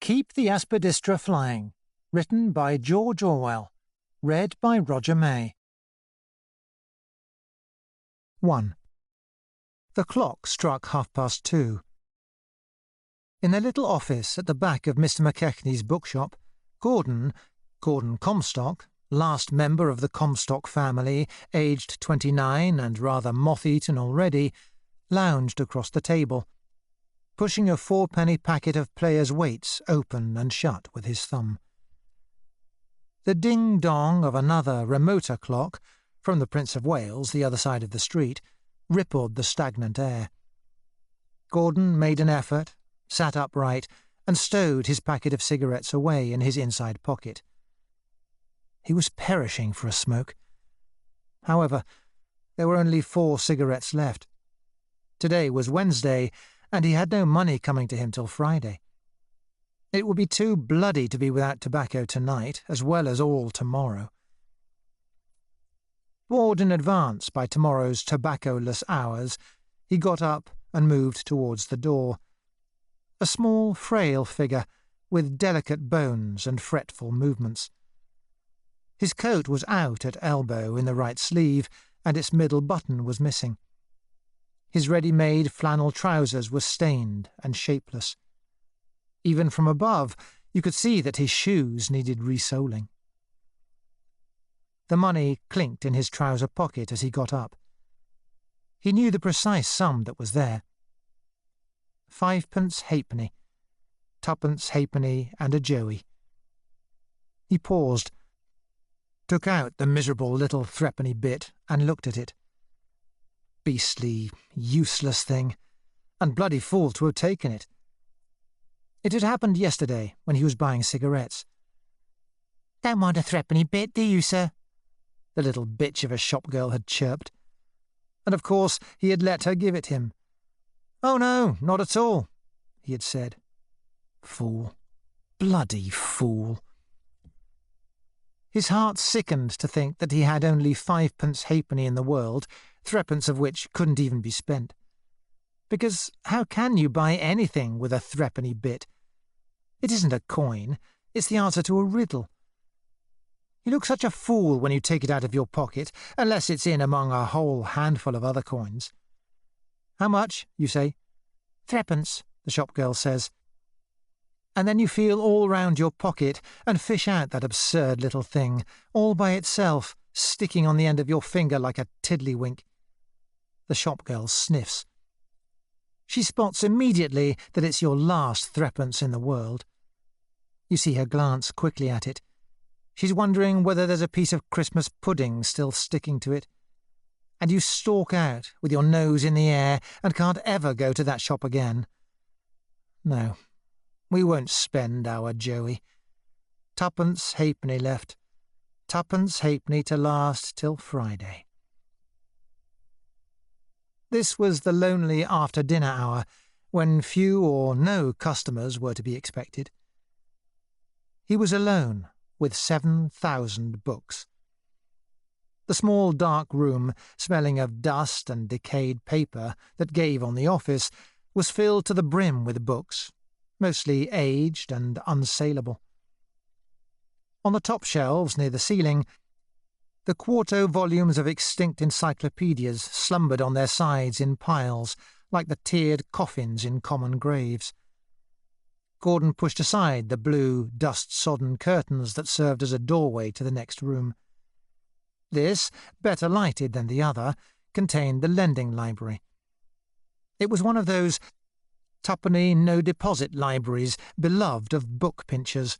Keep the Aspidistra Flying, written by George Orwell, read by Roger May. 1. The clock struck 2:30. In the little office at the back of Mr. McKechnie's bookshop, Gordon Comstock, last member of the Comstock family, aged 29 and rather moth-eaten already, lounged across the table, pushing a 4-penny packet of Players' Weights open and shut with his thumb. The ding-dong of another, remoter clock, from the Prince of Wales, the other side of the street, rippled the stagnant air. Gordon made an effort, sat upright, and stowed his packet of cigarettes away in his inside pocket. He was perishing for a smoke. However, there were only 4 cigarettes left. Today was Wednesday, and he had no money coming to him till Friday. It would be too bloody to be without tobacco tonight, as well as all tomorrow. Bored in advance by tomorrow's tobacco-less hours, he got up and moved towards the door. A small, frail figure, with delicate bones and fretful movements. His coat was out at elbow in the right sleeve, and its middle button was missing. His ready-made flannel trousers were stained and shapeless. Even from above, you could see that his shoes needed resoling. The money clinked in his trouser pocket as he got up. He knew the precise sum that was there. 5 halfpenny, 2 halfpenny and a joey. He paused, took out the miserable little 3-penny bit and looked at it. Beastly, useless thing, and bloody fool to have taken it. It had happened yesterday when he was buying cigarettes. "Don't want a 3-penny bit, do you, sir?" the little bitch of a shop girl had chirped. And of course he had let her give it him. "Oh no, not at all," he had said. Fool. Bloody fool. His heart sickened to think that he had only 5 halfpenny in the world, 3 of which couldn't even be spent. Because how can you buy anything with a 3-penny bit? It isn't a coin, it's the answer to a riddle. You look such a fool when you take it out of your pocket, unless it's in among a whole handful of other coins. "How much?" you say. 3, the shop girl says. And then you feel all round your pocket and fish out that absurd little thing, all by itself, sticking on the end of your finger like a tiddlywink. The shop girl sniffs. She spots immediately that it's your last 3 in the world. You see her glance quickly at it. She's wondering whether there's a piece of Christmas pudding still sticking to it. And you stalk out with your nose in the air and can't ever go to that shop again. No, we won't spend our joey. 2 halfpenny left. 2 halfpenny to last till Friday. This was the lonely after-dinner hour, when few or no customers were to be expected. He was alone, with 7,000 books. The small dark room, smelling of dust and decayed paper that gave on the office, was filled to the brim with books, mostly aged and unsaleable. On the top shelves near the ceiling, the quarto volumes of extinct encyclopedias slumbered on their sides in piles, like the tiered coffins in common graves. Gordon pushed aside the blue, dust-sodden curtains that served as a doorway to the next room. This, better lighted than the other, contained the lending library. It was one of those 2-penny no-deposit libraries beloved of book-pinchers.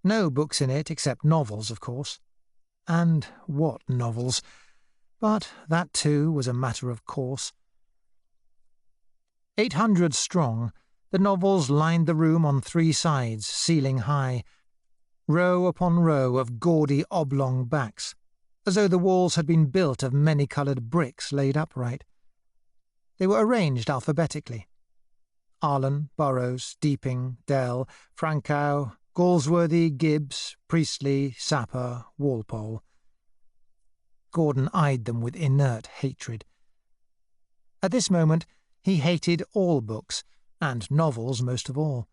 No books in it except novels, of course. And what novels? But that, too, was a matter of course. 800 strong, the novels lined the room on 3 sides, ceiling high, row upon row of gaudy oblong backs, as though the walls had been built of many-coloured bricks laid upright. They were arranged alphabetically. Arlen, Burroughs, Deeping, Dell, Frankow, Galsworthy, Gibbs, Priestley, Sapper, Walpole. Gordon eyed them with inert hatred. At this moment he hated all books, and novels most of all.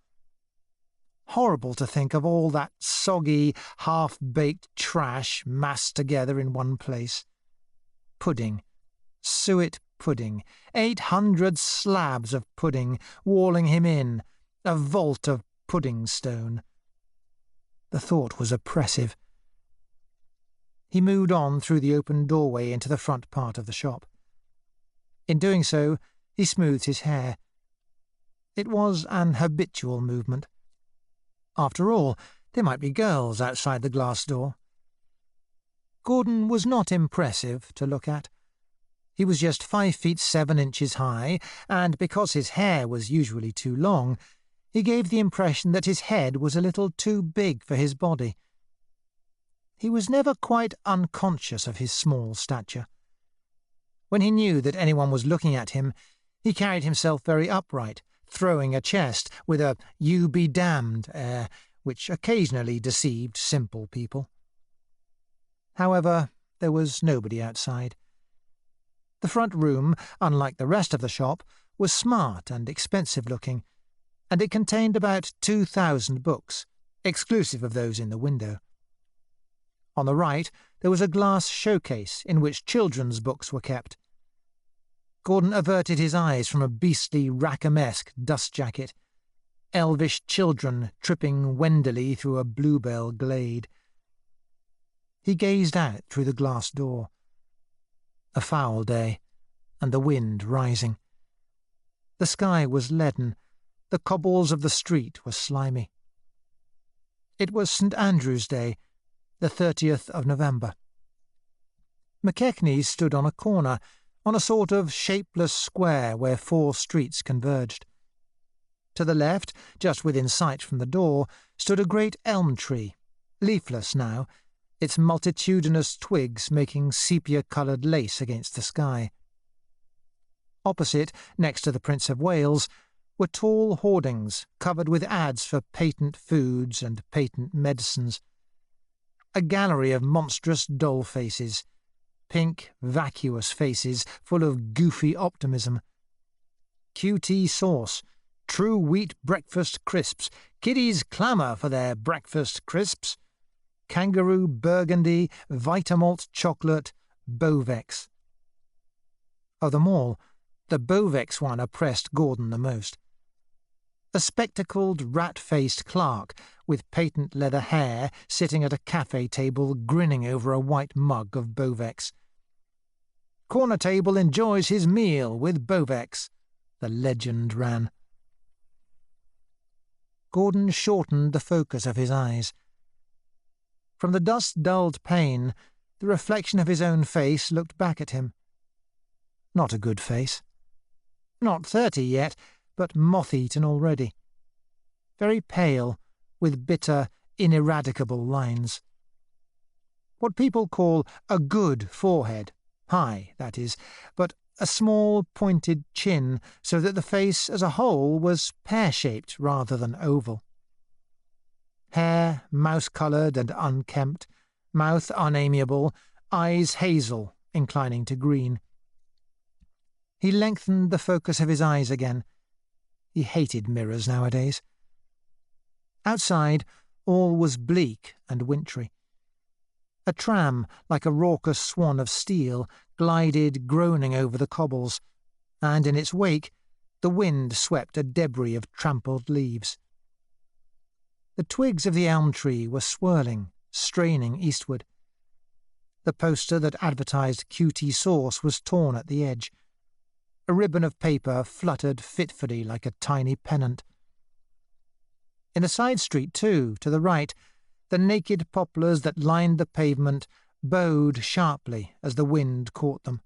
Horrible to think of all that soggy, half-baked trash massed together in one place. Pudding. Suet pudding. 800 slabs of pudding, walling him in. A vault of pudding stone. The thought was oppressive. He moved on through the open doorway into the front part of the shop. In doing so, he smoothed his hair. It was an habitual movement. After all, there might be girls outside the glass door. Gordon was not impressive to look at. He was just 5 feet 7 inches high, and because his hair was usually too long, he gave the impression that his head was a little too big for his body. He was never quite unconscious of his small stature. When he knew that anyone was looking at him, he carried himself very upright, throwing a chest with a "you be damned" air, which occasionally deceived simple people. However, there was nobody outside. The front room, unlike the rest of the shop, was smart and expensive-looking, and it contained about 2,000 books, exclusive of those in the window. On the right, there was a glass showcase in which children's books were kept. Gordon averted his eyes from a beastly Rackham-esque dust jacket. Elvish children tripping wendily through a bluebell glade. He gazed out through the glass door. A foul day, and the wind rising. The sky was leaden, the cobbles of the street were slimy. It was St. Andrew's Day, the 30th of November. McKechnie's stood on a corner, on a sort of shapeless square where 4 streets converged. To the left, just within sight from the door, stood a great elm tree, leafless now, its multitudinous twigs making sepia-coloured lace against the sky. Opposite, next to the Prince of Wales, were tall hoardings covered with ads for patent foods and patent medicines. A gallery of monstrous doll faces, pink, vacuous faces full of goofy optimism. QT sauce, true wheat breakfast crisps, kiddies clamour for their breakfast crisps. Kangaroo burgundy, Vitamalt chocolate, Bovex. Of them all, the Bovex one oppressed Gordon the most. A spectacled, rat-faced clerk with patent leather hair sitting at a cafe table grinning over a white mug of Bovex. "Corner table enjoys his meal with Bovex," the legend ran. Gordon shortened the focus of his eyes. From the dust-dulled pane, the reflection of his own face looked back at him. Not a good face. Not 30 yet, but moth-eaten already. Very pale, with bitter, ineradicable lines. What people call a good forehead, high, that is, but a small, pointed chin, so that the face as a whole was pear-shaped rather than oval. Hair mouse-coloured and unkempt, mouth unamiable, eyes hazel, inclining to green. He lengthened the focus of his eyes again. He hated mirrors nowadays. Outside, all was bleak and wintry. A tram, like a raucous swan of steel, glided groaning over the cobbles, and in its wake the wind swept a debris of trampled leaves. The twigs of the elm tree were swirling, straining eastward. The poster that advertised QT sauce was torn at the edge. A ribbon of paper fluttered fitfully like a tiny pennant. In a side street, too, to the right, the naked poplars that lined the pavement bowed sharply as the wind caught them.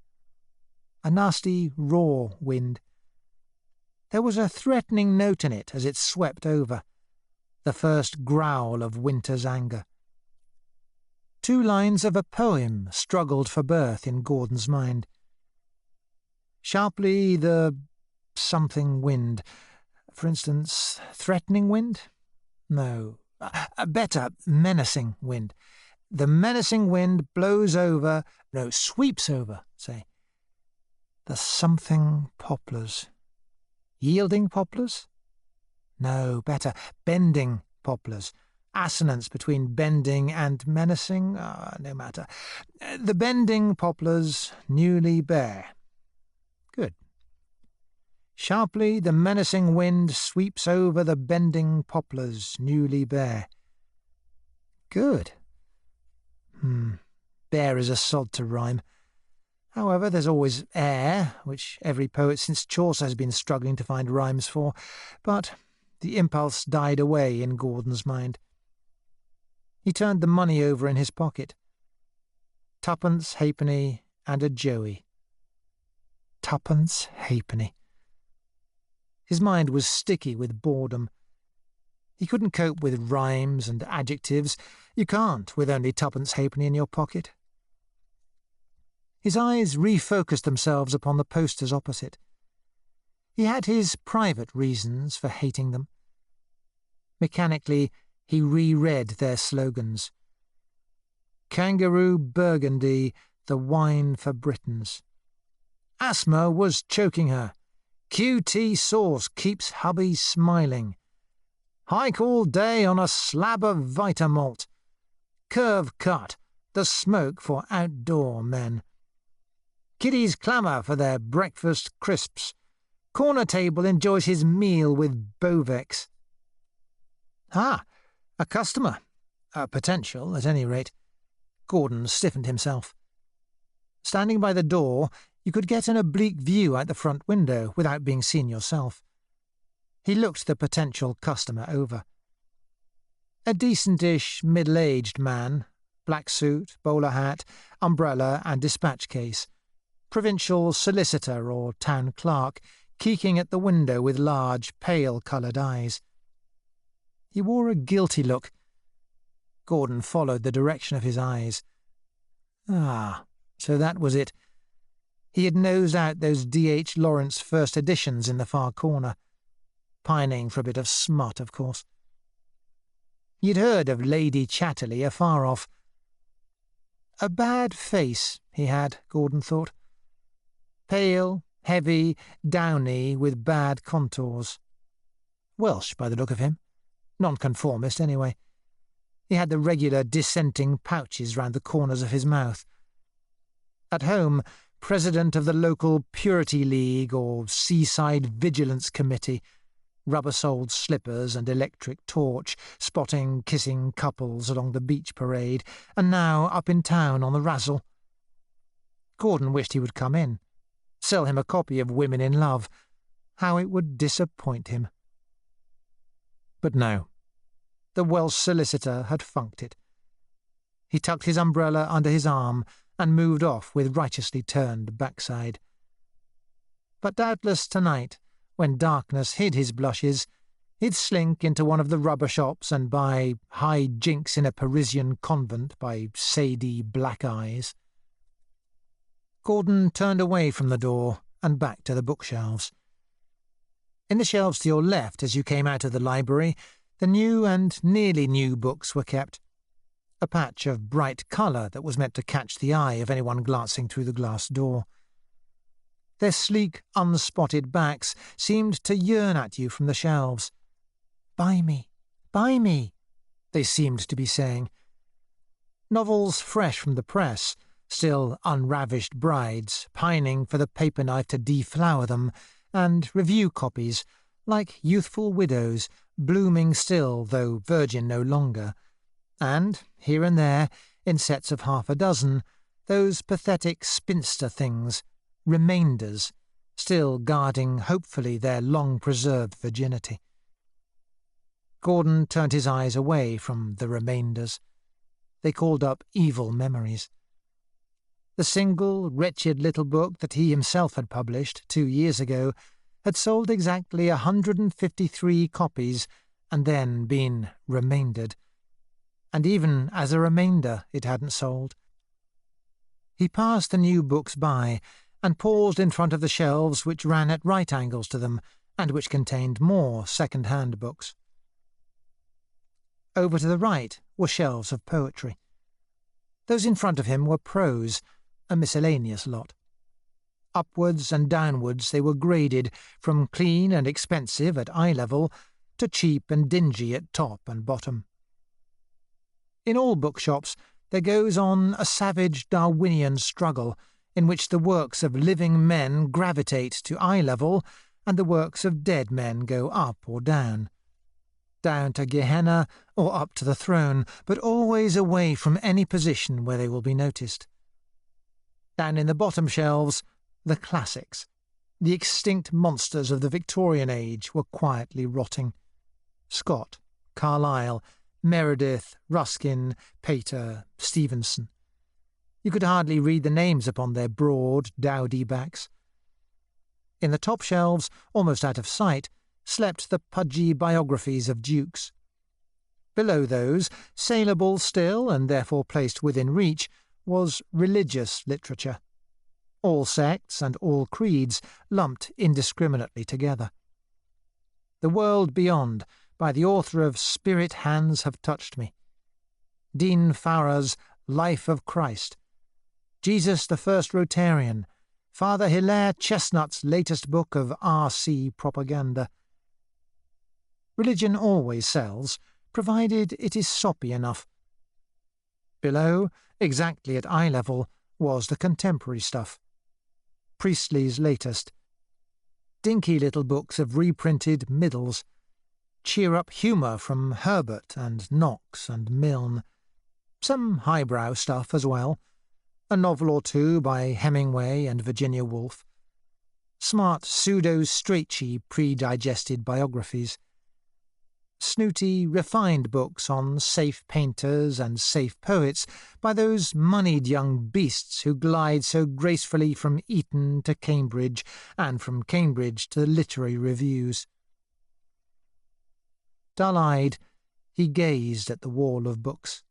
A nasty, raw wind. There was a threatening note in it as it swept over, the first growl of winter's anger. 2 lines of a poem struggled for birth in Gordon's mind. Sharply the something wind. For instance, threatening wind? No. Better, menacing wind. The menacing wind blows over, no, sweeps over, say. The something poplars. Yielding poplars? No, better, bending poplars, assonance between bending and menacing, no matter. The bending poplars newly bare. Good. Sharply the menacing wind sweeps over the bending poplars newly bare. Good. Bare is a sod to rhyme. However, there's always air, which every poet since Chaucer has been struggling to find rhymes for, but the impulse died away in Gordon's mind. He turned the money over in his pocket. 2pence halfpenny and a joey. 2pence halfpenny. His mind was sticky with boredom. He couldn't cope with rhymes and adjectives. You can't with only 2pence halfpenny in your pocket. His eyes refocused themselves upon the posters opposite. He had his private reasons for hating them. Mechanically, he reread their slogans. Kangaroo Burgundy, the wine for Britons. Asthma was choking her. QT sauce keeps hubby smiling. Hike all day on a slab of Vitamalt. Curve cut, the smoke for outdoor men. Kiddies clamour for their breakfast crisps. Corner table enjoys his meal with Bovex. Ah, a customer. A potential, at any rate. Gordon stiffened himself. Standing by the door, you could get an oblique view out the front window without being seen yourself. He looked the potential customer over. A decentish, middle-aged man, black suit, bowler hat, umbrella and dispatch case. Provincial solicitor or town clerk, keeking at the window with large, pale-coloured eyes. He wore a guilty look. Gordon followed the direction of his eyes. Ah, so that was it. He had nosed out those D.H. Lawrence first editions in the far corner. Pining for a bit of smut, of course. He had heard of Lady Chatterley afar off. A bad face he had, Gordon thought. Pale, heavy, downy, with bad contours. Welsh, by the look of him. Nonconformist, anyway. He had the regular dissenting pouches round the corners of his mouth. At home, president of the local Purity League or Seaside Vigilance Committee, rubber-soled slippers and electric torch, spotting kissing couples along the beach parade, and now up in town on the razzle. Gordon wished he would come in. Sell him a copy of Women in Love. How it would disappoint him. But no. The Welsh solicitor had funked it. He tucked his umbrella under his arm and moved off with righteously turned backside. But doubtless tonight, when darkness hid his blushes, he'd slink into one of the rubber shops and buy High Jinks in a Parisian Convent by Sadie Black Eyes. Gordon turned away from the door and back to the bookshelves. In the shelves to your left as you came out of the library, the new and nearly new books were kept. A patch of bright colour that was meant to catch the eye of anyone glancing through the glass door. Their sleek, unspotted backs seemed to yearn at you from the shelves. "Buy me, buy me," they seemed to be saying. Novels fresh from the press, still unravished brides, pining for the paper knife to deflower them, and review copies, like youthful widows, blooming still though virgin no longer, and, here and there, in sets of half a dozen, those pathetic spinster things, remainders, still guarding hopefully their long-preserved virginity. Gordon turned his eyes away from the remainders. They called up evil memories. The single, wretched little book that he himself had published 2 years ago had sold exactly 153 copies and then been remaindered. And even as a remainder it hadn't sold. He passed the new books by and paused in front of the shelves which ran at right angles to them and which contained more second-hand books. Over to the right were shelves of poetry. Those in front of him were prose, a miscellaneous lot. Upwards and downwards they were graded, from clean and expensive at eye level to cheap and dingy at top and bottom. In all bookshops there goes on a savage Darwinian struggle in which the works of living men gravitate to eye level and the works of dead men go up or down to Gehenna or up to the throne, but always away from any position where they will be noticed. Down in the bottom shelves, the classics, the extinct monsters of the Victorian age, were quietly rotting. Scott, Carlyle, Meredith, Ruskin, Pater, Stevenson. You could hardly read the names upon their broad, dowdy backs. In the top shelves, almost out of sight, slept the pudgy biographies of dukes. Below those, saleable still, and therefore placed within reach, was religious literature. All sects and all creeds lumped indiscriminately together. The World Beyond, by the author of Spirit Hands Have Touched Me. Dean Farrar's Life of Christ. Jesus the First Rotarian. Father Hilaire Chestnut's latest book of R.C. propaganda. Religion always sells, provided it is soppy enough. Below, exactly at eye level, was the contemporary stuff. Priestley's latest. Dinky little books of reprinted middles. Cheer-up humour from Herbert and Knox and Milne. Some highbrow stuff as well. A novel or two by Hemingway and Virginia Woolf. Smart pseudo-straightchy pre-digested biographies. Snooty, refined books on safe painters and safe poets by those moneyed young beasts who glide so gracefully from Eton to Cambridge and from Cambridge to literary reviews. Dull-eyed, he gazed at the wall of books.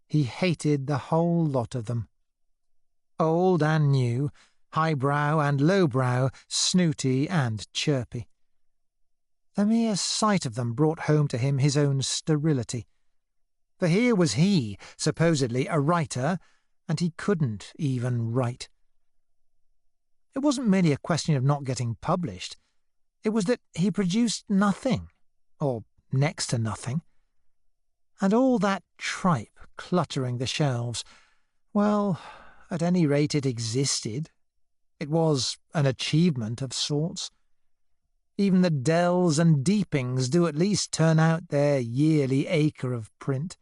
He hated the whole lot of them. Old and new, highbrow and lowbrow, snooty and chirpy. The mere sight of them brought home to him his own sterility. For here was he, supposedly a writer, and he couldn't even write. It wasn't merely a question of not getting published. It was that he produced nothing, or next to nothing. And all that tripe cluttering the shelves, well, at any rate it existed. It was an achievement of sorts. Even the Dells and Deepings do at least turn out their yearly acre of print.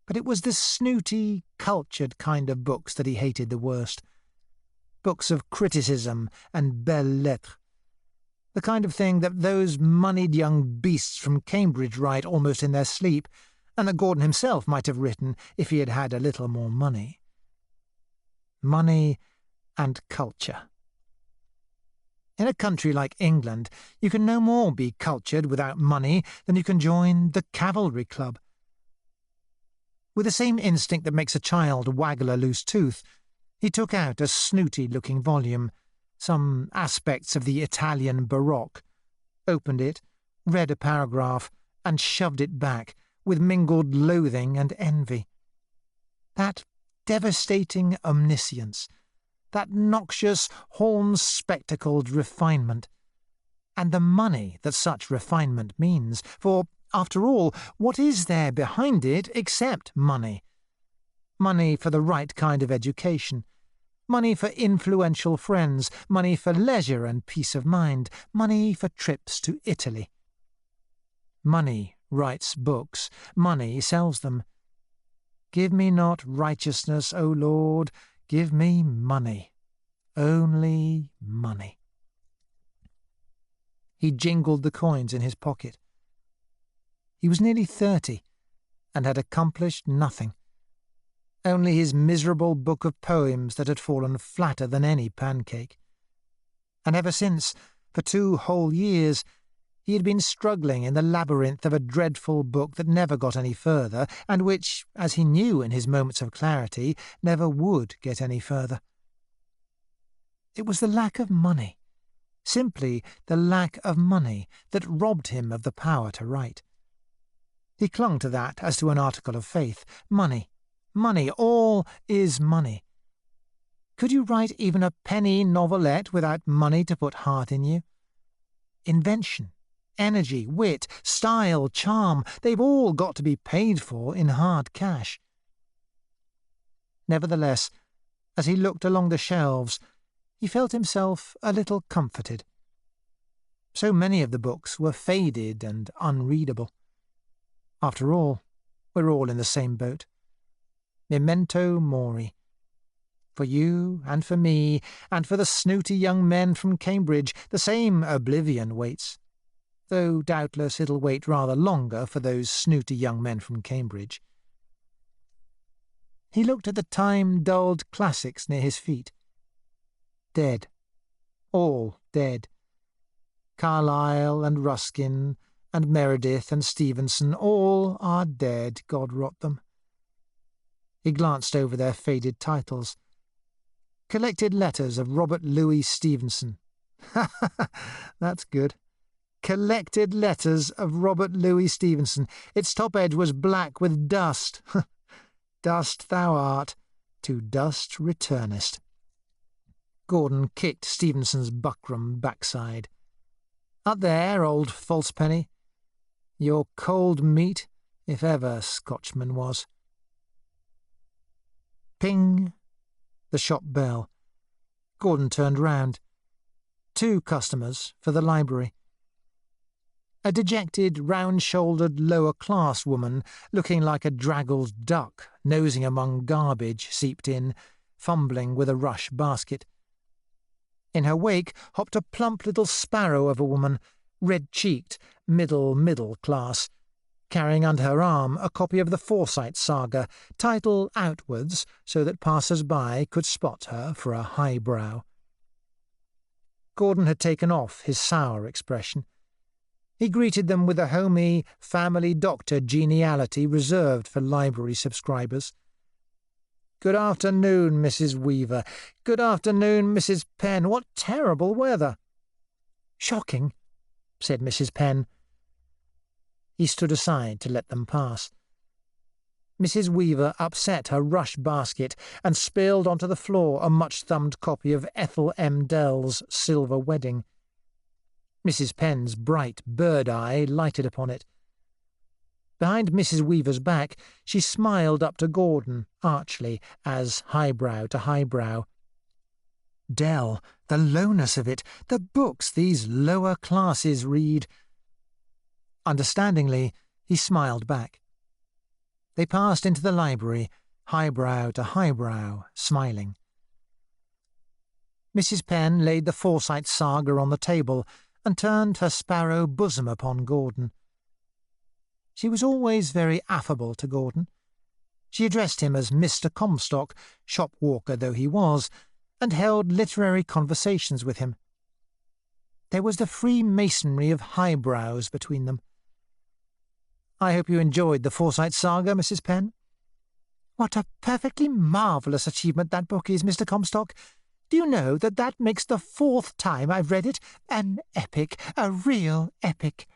But it was the snooty, cultured kind of books that he hated the worst. Books of criticism and belles-lettres. The kind of thing that those moneyed young beasts from Cambridge write almost in their sleep, and that Gordon himself might have written if he had had a little more money. Money and culture. In a country like England, you can no more be cultured without money than you can join the Cavalry Club. With the same instinct that makes a child waggle a loose tooth, he took out a snooty-looking volume, some aspects of the Italian Baroque, opened it, read a paragraph, and shoved it back, with mingled loathing and envy. That devastating omniscience, that noxious, horn-spectacled refinement, and the money that such refinement means, for, after all, what is there behind it except money? Money for the right kind of education, money for influential friends, money for leisure and peace of mind, money for trips to Italy. Money writes books, money sells them. Give me not righteousness, O Lord, give me money, only money. He jingled the coins in his pocket. He was nearly 30, and had accomplished nothing. Only his miserable book of poems that had fallen flatter than any pancake. And ever since, for 2 whole years, he had been struggling in the labyrinth of a dreadful book that never got any further, and which, as he knew in his moments of clarity, never would get any further. It was the lack of money, simply the lack of money, that robbed him of the power to write. He clung to that as to an article of faith. Money, money, all is money. Could you write even a penny novelette without money to put heart in you? Invention, energy, wit, style, charm, they've all got to be paid for in hard cash. Nevertheless, as he looked along the shelves, he felt himself a little comforted. So many of the books were faded and unreadable. After all, we're all in the same boat. Memento mori. For you and for me and for the snooty young men from Cambridge, the same oblivion waits, though doubtless it'll wait rather longer for those snooty young men from Cambridge. He looked at the time-dulled classics near his feet. Dead. All dead. Carlyle and Ruskin and Meredith and Stevenson, all are dead, God rot them. He glanced over their faded titles. Collected Letters of Robert Louis Stevenson. Ha ha ha, that's good. Collected Letters of Robert Louis Stevenson. Its top edge was black with dust. Dust thou art, to dust returnest. Gordon kicked Stevenson's buckram backside. Up there, old falsepenny. Your cold meat, if ever Scotchman was. Ping! The shop bell. Gordon turned round. 2 customers for the library. A dejected, round-shouldered, lower-class woman, looking like a draggled duck, nosing among garbage seeped in, fumbling with a rush basket. In her wake hopped a plump little sparrow of a woman, red-cheeked, middle class, carrying under her arm a copy of the Forsyte Saga, title outwards so that passers-by could spot her for a highbrow. Gordon had taken off his sour expression. He greeted them with a homey, family doctor geniality reserved for library subscribers. "Good afternoon, Mrs. Weaver. Good afternoon, Mrs. Penn. What terrible weather!" "Shocking," said Mrs. Penn. He stood aside to let them pass. Mrs. Weaver upset her rush basket and spilled onto the floor a much-thumbed copy of Ethel M. Dell's Silver Wedding. Mrs. Penn's bright bird eye lighted upon it. Behind Mrs. Weaver's back, she smiled up to Gordon, archly, as highbrow to highbrow. Dell, the lowness of it, the books these lower classes read. Understandingly, he smiled back. They passed into the library, highbrow to highbrow, smiling. Mrs. Penn laid the Forsyte Saga on the table and turned her sparrow bosom upon Gordon. She was always very affable to Gordon. She addressed him as Mr. Comstock, shop-walker though he was, and held literary conversations with him. There was the Freemasonry of highbrows between them. "I hope you enjoyed the Forsyte Saga, Mrs. Penn." "What a perfectly marvellous achievement that book is, Mr. Comstock. Do you know that that makes the 4th time I've read it? An epic, a real epic."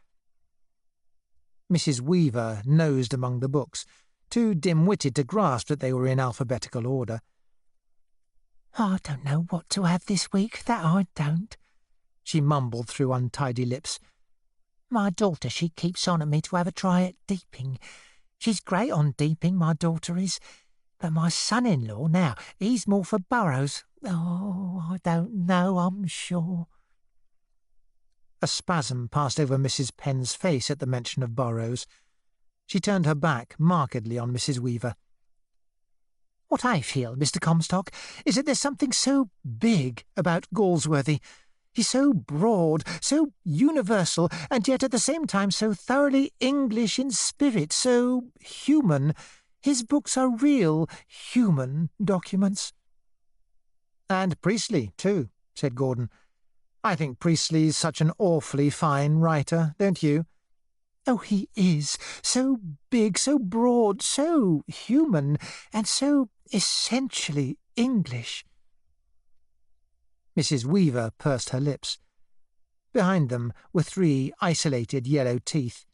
Mrs. Weaver nosed among the books, too dim-witted to grasp that they were in alphabetical order. "I don't know what to have this week, that I don't," she mumbled through untidy lips. "My daughter, she keeps on at me to have a try at deeping. She's great on deeping, my daughter is. But my son-in-law, now, he's more for Burrows. Oh, I don't know, I'm sure." A spasm passed over Mrs. Penn's face at the mention of Burrows. She turned her back markedly on Mrs. Weaver. "What I feel, Mr. Comstock, is that there's something so big about Galsworthy. He's so broad, so universal, and yet at the same time so thoroughly English in spirit, so human. His books are real, human documents." "And Priestley, too," said Gordon. "I think Priestley's such an awfully fine writer, don't you?" "Oh, he is. So big, so broad, so human, and so essentially English." Mrs. Weaver pursed her lips. Behind them were 3 isolated yellow teeth.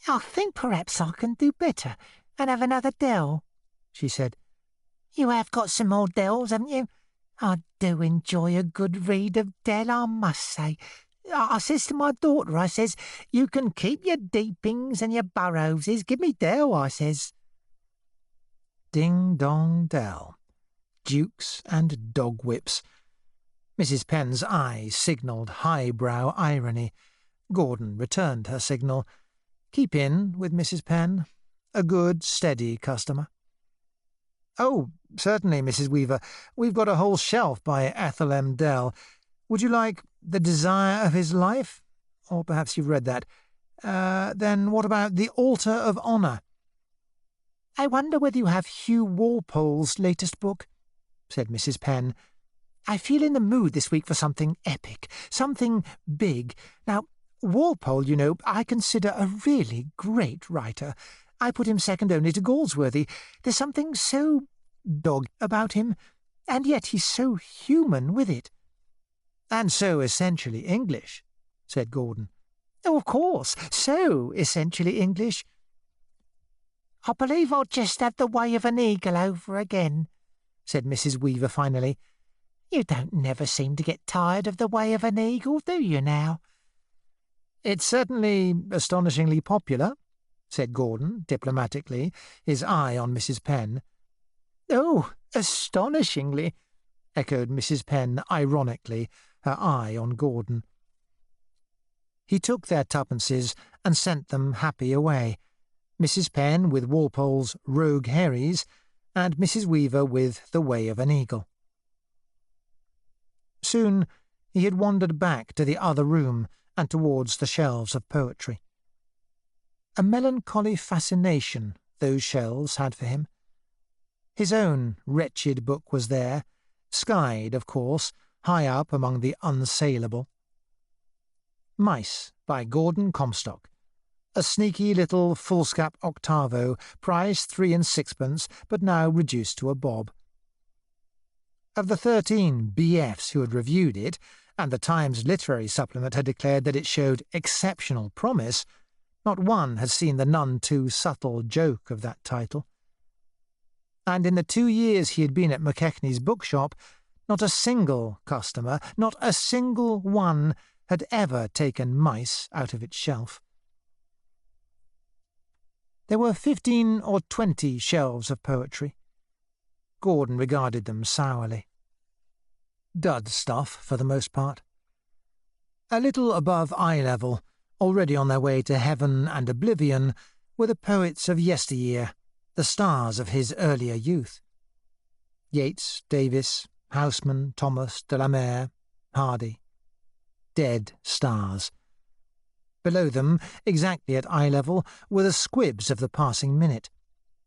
"I think perhaps I can do better and have another Dell," she said. "You have got some more Dells, haven't you? I do enjoy a good read of Dell, I must say. I says to my daughter, I says, you can keep your Deepings and your Burrowses, give me Dell, I says. Ding-dong-dell. Dukes and dog whips. Mrs. Penn's eyes signalled highbrow irony. Gordon returned her signal. Keep in with Mrs. Penn. A good, steady customer. Oh, certainly, Mrs. Weaver. We've got a whole shelf by Ethel M. Dell. Would you like The Desire of His Life? Or perhaps you've read that. Then what about The Altar of Honour? I wonder whether you have Hugh Walpole's latest book, said Mrs. Penn. I feel in the mood this week for something epic, something big. Now, Walpole, you know, I consider a really great writer. I put him second only to Galsworthy. There's something so dog about him, and yet he's so human with it. And so essentially English, said Gordon. Oh, of course, so essentially English. I believe I'll just have The Way of an Eagle over again, said Mrs. Weaver finally. You don't never seem to get tired of The Way of an Eagle, do you now? It's certainly astonishingly popular, said Gordon, diplomatically, his eye on Mrs. Penn. Oh, astonishingly, echoed Mrs. Penn ironically, her eye on Gordon. He took their tuppences and sent them happy away, Mrs. Penn with Walpole's Rogue Herries, and Mrs. Weaver with The Way of an Eagle. Soon he had wandered back to the other room and towards the shelves of poetry. A melancholy fascination those shelves had for him. His own wretched book was there, skied, of course, high up among the unsaleable. Mice by Gordon Comstock. A sneaky little foolscap octavo, priced 3 and 6pence, but now reduced to a bob. Of the 13 BFs who had reviewed it, and the Times literary supplement had declared that it showed exceptional promise, not one had seen the none too subtle joke of that title. And in the 2 years he had been at McKechnie's bookshop, not a single customer, not a single one, had ever taken Mice out of its shelf. There were 15 or 20 shelves of poetry. Gordon regarded them sourly. Dud stuff, for the most part. A little above eye level, already on their way to heaven and oblivion, were the poets of yesteryear, the stars of his earlier youth. Yeats, Davis, Houseman, Thomas, de la Mare, Hardy. Dead stars. Below them, exactly at eye level, were the squibs of the passing minute.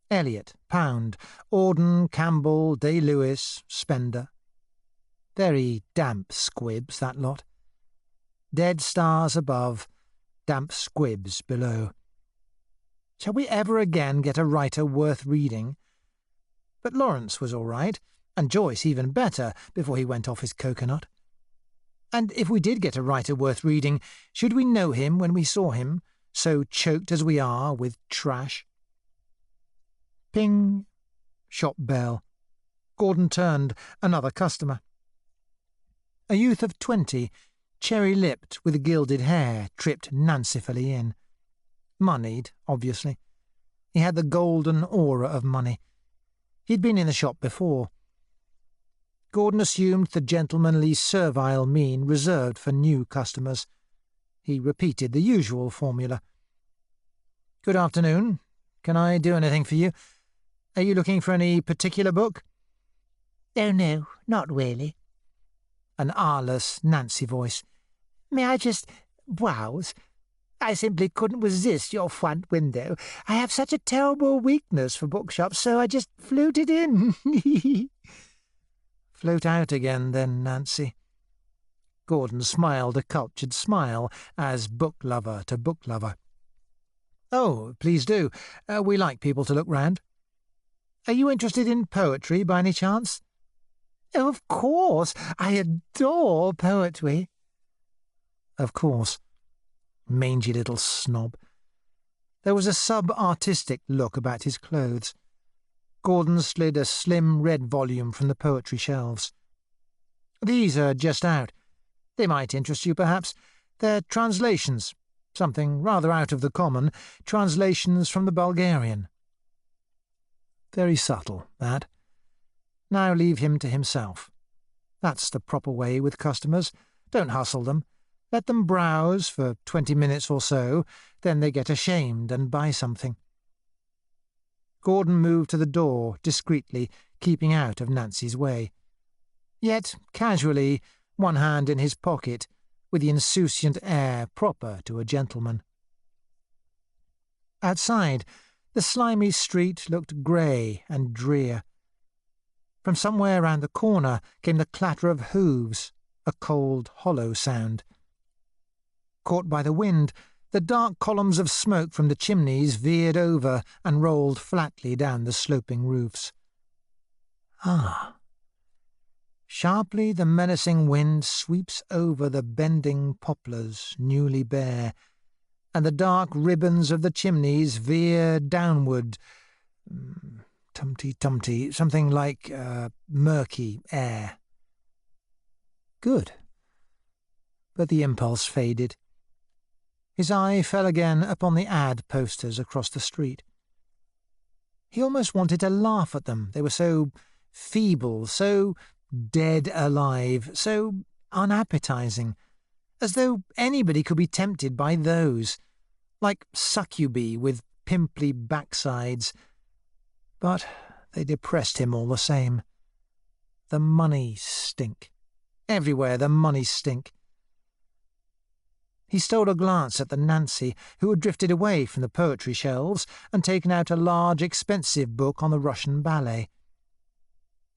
Eliot, Pound, Auden, Campbell, Day-Lewis, Spender. Very damp squibs, that lot. Dead stars above, damp squibs below. Shall we ever again get a writer worth reading? But Lawrence was all right, and Joyce even better, before he went off his coconut. And if we did get a writer worth reading, should we know him when we saw him, so choked as we are with trash? Ping. Shop bell. Gordon turned, another customer. A youth of 20, cherry-lipped with gilded hair, tripped Nancifully in. Moneyed, obviously. He had the golden aura of money. He'd been in the shop before. Gordon assumed the gentlemanly servile mien reserved for new customers. He repeated the usual formula. "Good afternoon. Can I do anything for you? Are you looking for any particular book?" "Oh, no, not really." An R-less Nancy voice. "May I just browse? I simply couldn't resist your front window. I have such a terrible weakness for bookshops, so I just floated in." "Float out again, then, Nancy." Gordon smiled a cultured smile, as book-lover to book-lover. "Oh, please do. We like people to look round. Are you interested in poetry, by any chance?" "Oh, of course. I adore poetry." Of course. Mangy little snob. There was a sub-artistic look about his clothes. Gordon slid a slim red volume from the poetry shelves. "These are just out. They might interest you, perhaps. They're translations, something rather out of the common, translations from the Bulgarian. Very subtle, that. Now leave him to himself. That's the proper way with customers. Don't hustle them. Let them browse for 20 minutes or so, then they get ashamed and buy something. Gordon moved to the door discreetly, keeping out of Nancy's way. Yet, casually, one hand in his pocket, with the insouciant air proper to a gentleman. Outside, the slimy street looked grey and drear. From somewhere round the corner came the clatter of hooves, a cold, hollow sound. Caught by the wind, the dark columns of smoke from the chimneys veered over and rolled flatly down the sloping roofs. Ah! Sharply the menacing wind sweeps over the bending poplars, newly bare, and the dark ribbons of the chimneys veer downward. Tumty-tumty, something like murky air. Good. But the impulse faded. His eye fell again upon the ad posters across the street. He almost wanted to laugh at them. They were so feeble, so dead alive, so unappetizing, as though anybody could be tempted by those, like succubi with pimply backsides. But they depressed him all the same. The money stink. Everywhere the money stink. He stole a glance at the Nancy, who had drifted away from the poetry shelves and taken out a large, expensive book on the Russian ballet.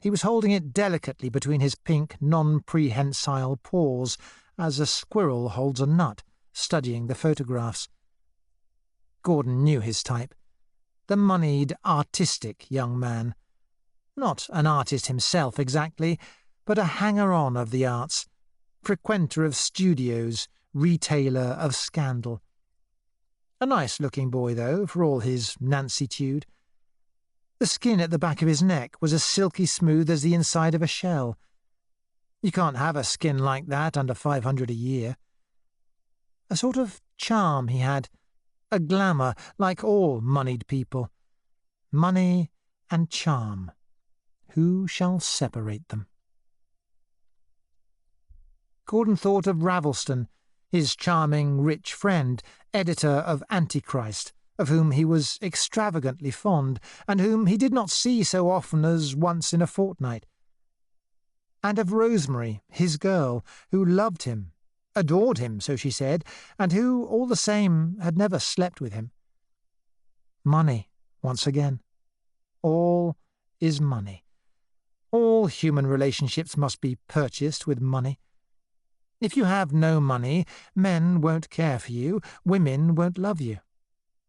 He was holding it delicately between his pink, non-prehensile paws, as a squirrel holds a nut, studying the photographs. Gordon knew his type. The moneyed, artistic young man. Not an artist himself exactly, but a hanger-on of the arts, frequenter of studios, retailer of scandal. A nice-looking boy, though, for all his Nancy-tude. The skin at the back of his neck was as silky smooth as the inside of a shell. You can't have a skin like that under $500 a year. A sort of charm he had, a glamour like all moneyed people. Money and charm. Who shall separate them? Gordon thought of Ravelston, his charming, rich friend, editor of Antichrist, of whom he was extravagantly fond, and whom he did not see so often as once in a fortnight. And of Rosemary, his girl, who loved him, adored him, so she said, and who, all the same, had never slept with him. Money, once again. All is money. All human relationships must be purchased with money. If you have no money, men won't care for you, women won't love you.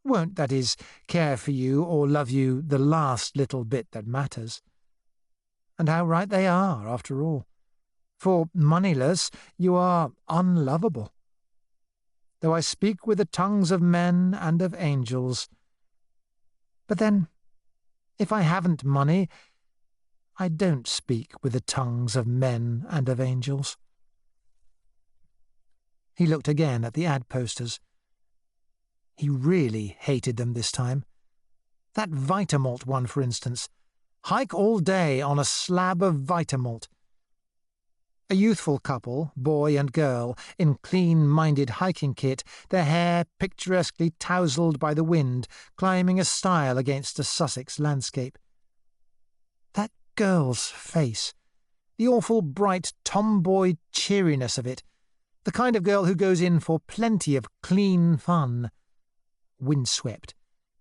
Won't, that is, care for you or love you the last little bit that matters. And how right they are, after all. For, moneyless, you are unlovable. Though I speak with the tongues of men and of angels. But then, if I haven't money, I don't speak with the tongues of men and of angels. He looked again at the ad posters. He really hated them this time. That Vitamalt one, for instance. Hike all day on a slab of Vitamalt. A youthful couple, boy and girl, in clean-minded hiking kit, their hair picturesquely tousled by the wind, climbing a stile against a Sussex landscape. That girl's face, the awful bright tomboy cheeriness of it, the kind of girl who goes in for plenty of clean fun. Windswept,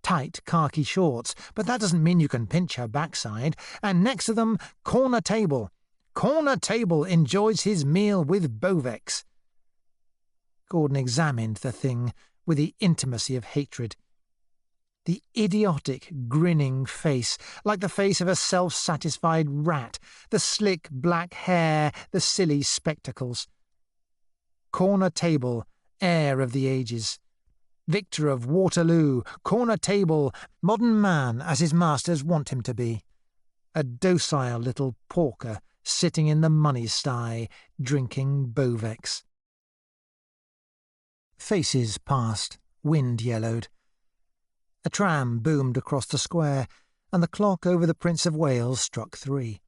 tight khaki shorts, but that doesn't mean you can pinch her backside, and next to them, corner table. Corner table enjoys his meal with Bovex. Gordon examined the thing with the intimacy of hatred. The idiotic, grinning face, like the face of a self-satisfied rat, the slick black hair, the silly spectacles. Corner table, heir of the ages. Victor of Waterloo, corner table, modern man as his masters want him to be. A docile little porker sitting in the money sty, drinking Bovex. Faces passed, wind yellowed. A tram boomed across the square, and the clock over the Prince of Wales struck 3.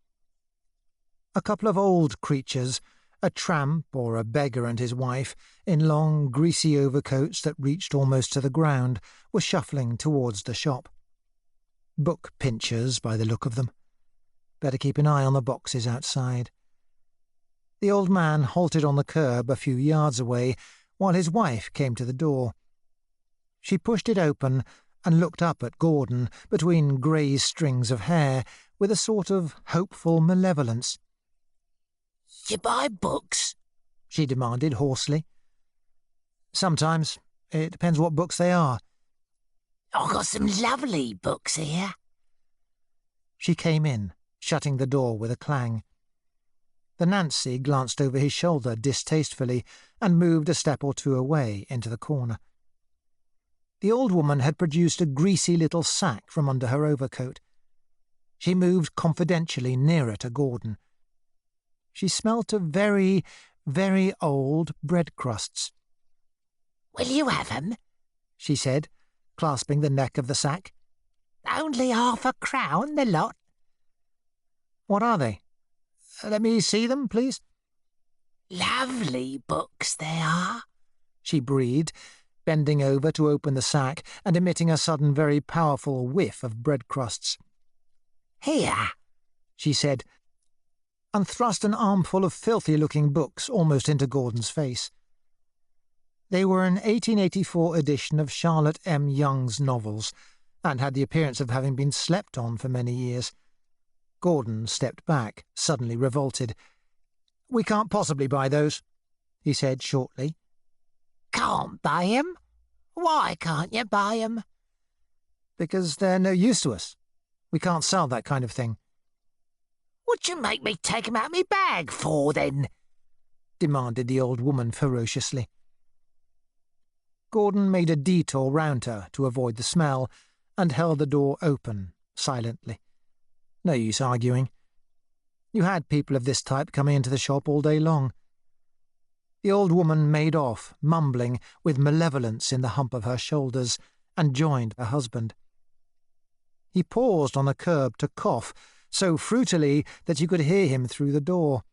A couple of old creatures, a tramp or a beggar and his wife, in long, greasy overcoats that reached almost to the ground, were shuffling towards the shop. Book pinchers, by the look of them. Better keep an eye on the boxes outside. The old man halted on the curb a few yards away, while his wife came to the door. She pushed it open and looked up at Gordon between grey strings of hair with a sort of hopeful malevolence. "You buy books?" she demanded hoarsely. Sometimes. It depends what books they are. "I've got some lovely books here." She came in, shutting the door with a clang. The Nancy glanced over his shoulder distastefully and moved a step or two away into the corner. The old woman had produced a greasy little sack from under her overcoat. She moved confidentially nearer to Gordon. She smelt of very, very old bread crusts. "Will you have 'em?" she said, clasping the neck of the sack. "Only £0.50 the lot." "What are they? Let me see them, please." "Lovely books they are," she breathed, bending over to open the sack and emitting a sudden very powerful whiff of bread crusts. "Here," she said, and thrust an armful of filthy-looking books almost into Gordon's face. They were an 1884 edition of Charlotte M. Young's novels, and had the appearance of having been slept on for many years. Gordon stepped back, suddenly revolted. "We can't possibly buy those," he said shortly. "Can't buy 'em? Why can't you buy 'em?" "Because they're no use to us. We can't sell that kind of thing." "What you make me take 'em out me bag for, then?" demanded the old woman ferociously. Gordon made a detour round her to avoid the smell, and held the door open, silently. No use arguing. You had people of this type coming into the shop all day long. The old woman made off, mumbling, with malevolence in the hump of her shoulders, and joined her husband. He paused on the curb to cough, so fruitily that you could hear him through the door.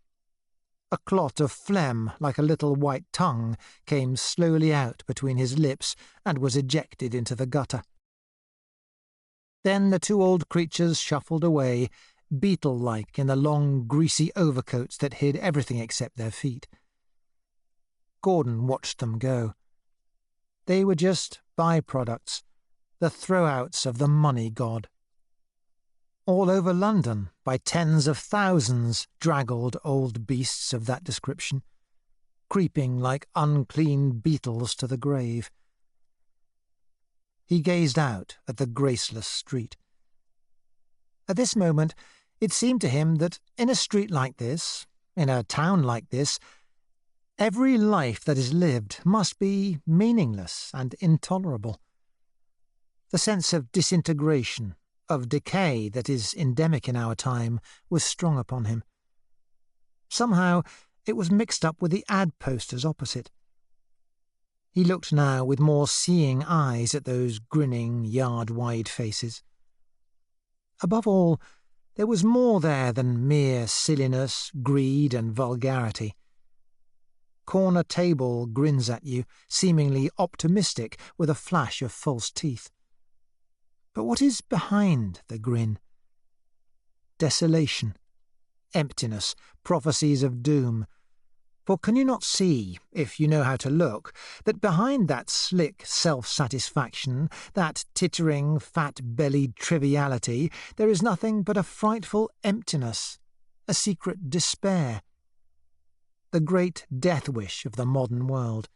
A clot of phlegm, like a little white tongue, came slowly out between his lips and was ejected into the gutter. Then the two old creatures shuffled away, beetle-like in the long, greasy overcoats that hid everything except their feet. Gordon watched them go. They were just by-products, the throw-outs of the money god. All over London, by tens of thousands, draggled old beasts of that description, creeping like unclean beetles to the grave. He gazed out at the graceless street. At this moment, it seemed to him that in a street like this, in a town like this, every life that is lived must be meaningless and intolerable. The sense of disintegration, of decay that is endemic in our time, was strong upon him. Somehow it was mixed up with the ad posters opposite. He looked now with more seeing eyes at those grinning, yard-wide faces. Above all, there was more there than mere silliness, greed, and vulgarity. Corner table grins at you, seemingly optimistic, with a flash of false teeth. But what is behind the grin? Desolation, emptiness, prophecies of doom. For can you not see, if you know how to look, that behind that slick self-satisfaction, that tittering, fat-bellied triviality, there is nothing but a frightful emptiness, a secret despair? The great death-wish of the modern world.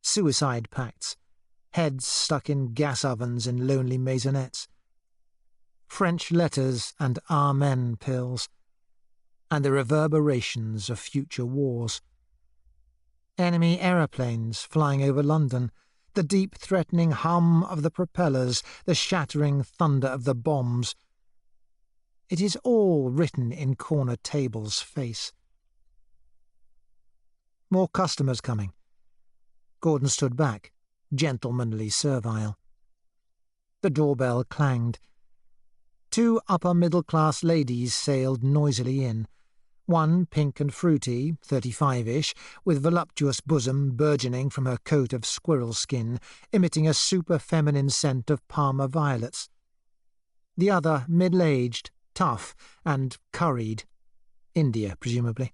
Suicide pacts, heads stuck in gas ovens in lonely maisonettes. French letters and amen pills, and the reverberations of future wars. Enemy aeroplanes flying over London, the deep threatening hum of the propellers, the shattering thunder of the bombs. It is all written in corner table's face. More customers coming. Gordon stood back, gentlemanly servile. The doorbell clanged. 2 upper-middle-class ladies sailed noisily in, one pink and fruity, 35-ish, with voluptuous bosom burgeoning from her coat of squirrel skin, emitting a super-feminine scent of Parma violets. The other middle-aged, tough, and curried. India, presumably.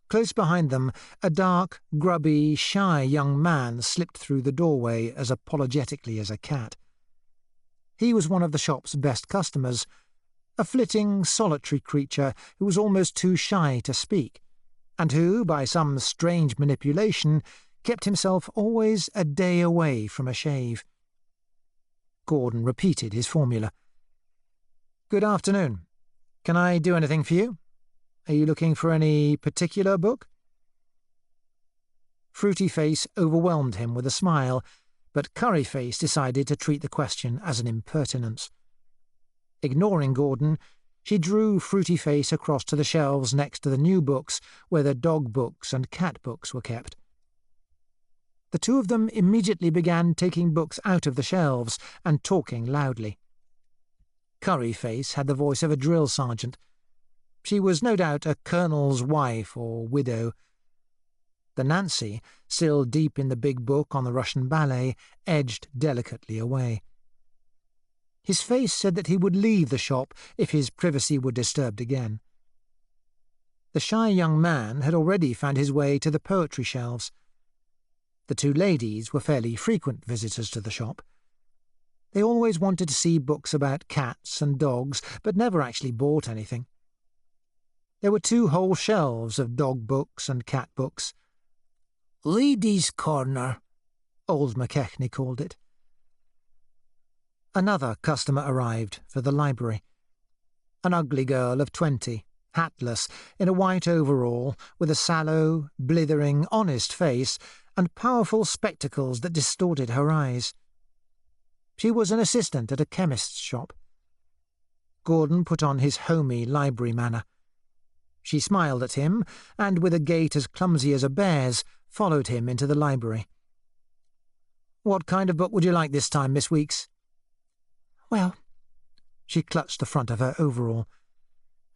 Close behind them, a dark, grubby, shy young man slipped through the doorway as apologetically as a cat. He was one of the shop's best customers, a flitting, solitary creature who was almost too shy to speak, and who, by some strange manipulation, kept himself always a day away from a shave. Gordon repeated his formula. "Good afternoon. Can I do anything for you? Are you looking for any particular book?" Fruity Face overwhelmed him with a smile, but Curry Face decided to treat the question as an impertinence. Ignoring Gordon, she drew Fruity Face across to the shelves next to the new books where the dog books and cat books were kept. The two of them immediately began taking books out of the shelves and talking loudly. Curry Face had the voice of a drill sergeant. She was no doubt a colonel's wife or widow. The Nancy, still deep in the big book on the Russian ballet, edged delicately away. His face said that he would leave the shop if his privacy were disturbed again. The shy young man had already found his way to the poetry shelves. The 2 ladies were fairly frequent visitors to the shop. They always wanted to see books about cats and dogs, but never actually bought anything. There were 2 whole shelves of dog books and cat books. "Ladies' corner," old McKechnie called it. Another customer arrived for the library. An ugly girl of 20, hatless, in a white overall, with a sallow, blithering, honest face, and powerful spectacles that distorted her eyes. She was an assistant at a chemist's shop. Gordon put on his homey library manner. She smiled at him, and with a gait as clumsy as a bear's, followed him into the library. "What kind of book would you like this time, Miss Weeks?" Well, She clutched the front of her overall.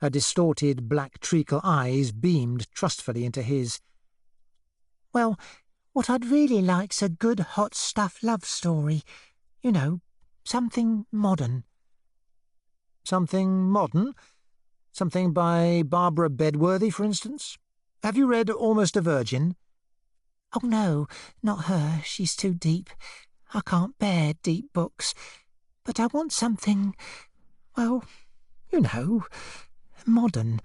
Her distorted black treacle eyes beamed trustfully into his. well, what I'd really like's a good hot stuff love story. You know, something modern. "Something modern? Something by Barbara Bedworthy, for instance? Have you read Almost a Virgin?" Oh no, not her, she's too deep. I can't bear deep books. But I want something, well, you know, modern.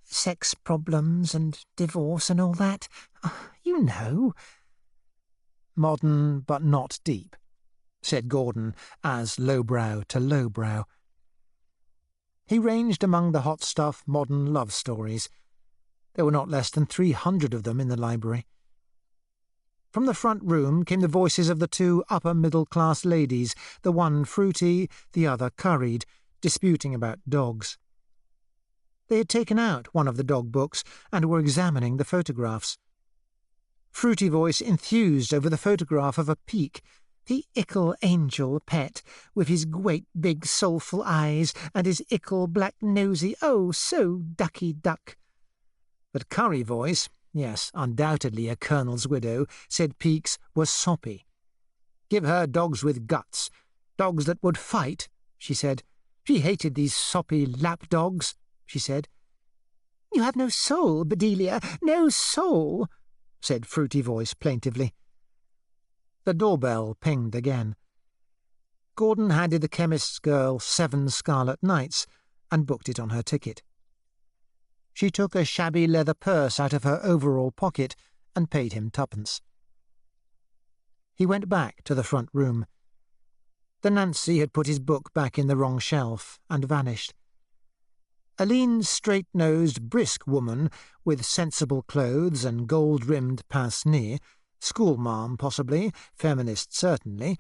Sex problems and divorce and all that. You know." "Modern but not deep," said Gordon, as lowbrow to lowbrow. He ranged among the hot stuff modern love stories. There were not less than 300 of them in the library. From the front room came the voices of the 2 upper-middle-class ladies, the one fruity, the other curried, disputing about dogs. They had taken out one of the dog books and were examining the photographs. Fruity Voice enthused over the photograph of a peak, the ickle angel pet, with his great big soulful eyes and his ickle black nosy, oh, so ducky duck. But Curry Voice, yes, undoubtedly a colonel's widow, said Peaks was soppy. "Give her dogs with guts, dogs that would fight," she said. She hated these soppy lap dogs, she said. "You have no soul, Bedelia, no soul," said Fruity Voice plaintively. The doorbell pinged again. Gordon handed the chemist's girl 7 Scarlet Nights and booked it on her ticket. She took a shabby leather purse out of her overall pocket and paid him 2pence. He went back to the front room. The Nancy had put his book back in the wrong shelf and vanished. A lean, straight-nosed, brisk woman, with sensible clothes and gold-rimmed pince-nez, schoolmarm possibly, feminist certainly,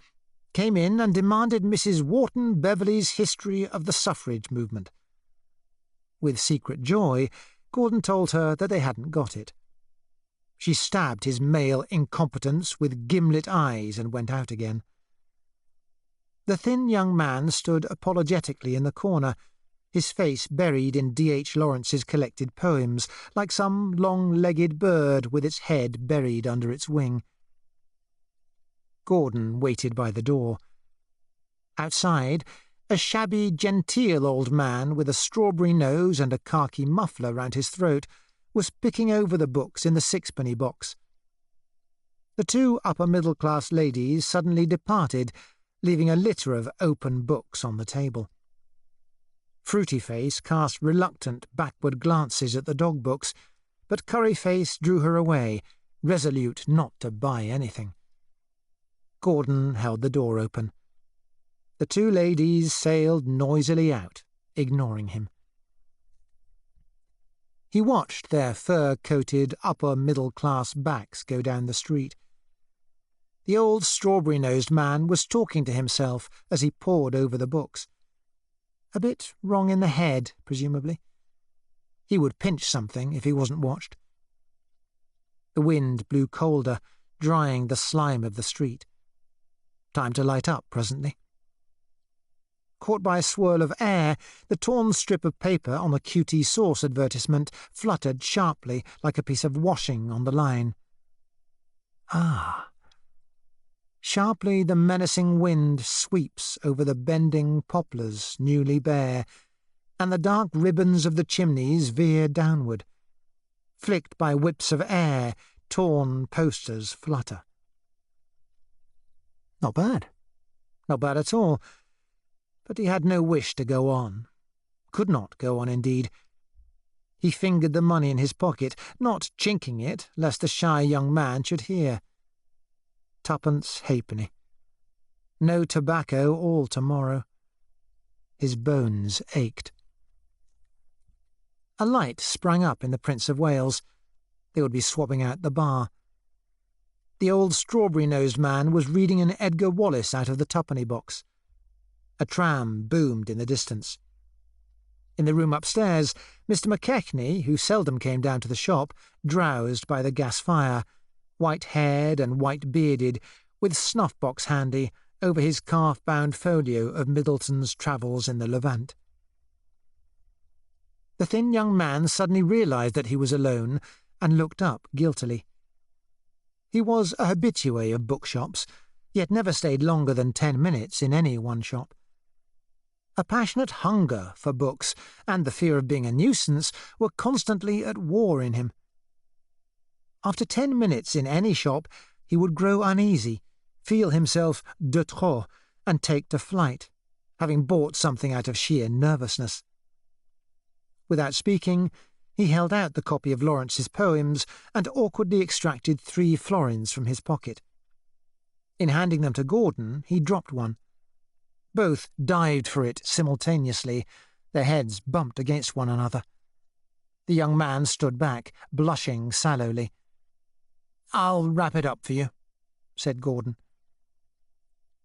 came in and demanded Mrs. Wharton Beverley's history of the suffrage movement. With secret joy, Gordon told her that they hadn't got it. She stabbed his male incompetence with gimlet eyes and went out again. The thin young man stood apologetically in the corner, his face buried in D.H. Lawrence's collected poems, like some long-legged bird with its head buried under its wing. Gordon waited by the door. Outside, a shabby, genteel old man with a strawberry nose and a khaki muffler round his throat was picking over the books in the sixpenny box. The two upper-middle-class ladies suddenly departed, leaving a litter of open books on the table. Fruity Face cast reluctant backward glances at the dog books, but Curry Face drew her away, resolute not to buy anything. Gordon held the door open. The two ladies sailed noisily out, ignoring him. He watched their fur-coated upper-middle-class backs go down the street. The old strawberry-nosed man was talking to himself as he pored over the books. A bit wrong in the head, presumably. He would pinch something if he wasn't watched. The wind blew colder, drying the slime of the street. Time to light up presently. Caught by a swirl of air, the torn strip of paper on the QT sauce advertisement fluttered sharply like a piece of washing on the line. Ah! Sharply the menacing wind sweeps over the bending poplars newly bare, and the dark ribbons of the chimneys veer downward. Flicked by whips of air, torn posters flutter. Not bad. Not bad at all. But he had no wish to go on. Could not go on, indeed. He fingered the money in his pocket, not chinking it, lest the shy young man should hear. Twopence halfpenny. No tobacco all tomorrow. His bones ached. A light sprang up in the Prince of Wales. They would be swapping out the bar. The old strawberry-nosed man was reading an Edgar Wallace out of the twopenny box. A tram boomed in the distance. In the room upstairs, Mr. McKechnie, who seldom came down to the shop, drowsed by the gas fire, white-haired and white-bearded, with snuff-box handy over his calf-bound folio of Middleton's travels in the Levant. The thin young man suddenly realised that he was alone and looked up guiltily. He was a habitué of bookshops, yet never stayed longer than 10 minutes in any one shop. A passionate hunger for books and the fear of being a nuisance were constantly at war in him. After 10 minutes in any shop, he would grow uneasy, feel himself de trop, and take to flight, having bought something out of sheer nervousness. Without speaking, he held out the copy of Lawrence's poems and awkwardly extracted 3 florins from his pocket. In handing them to Gordon, he dropped one. Both dived for it simultaneously, their heads bumped against one another. The young man stood back, blushing sallowly. "I'll wrap it up for you," said Gordon.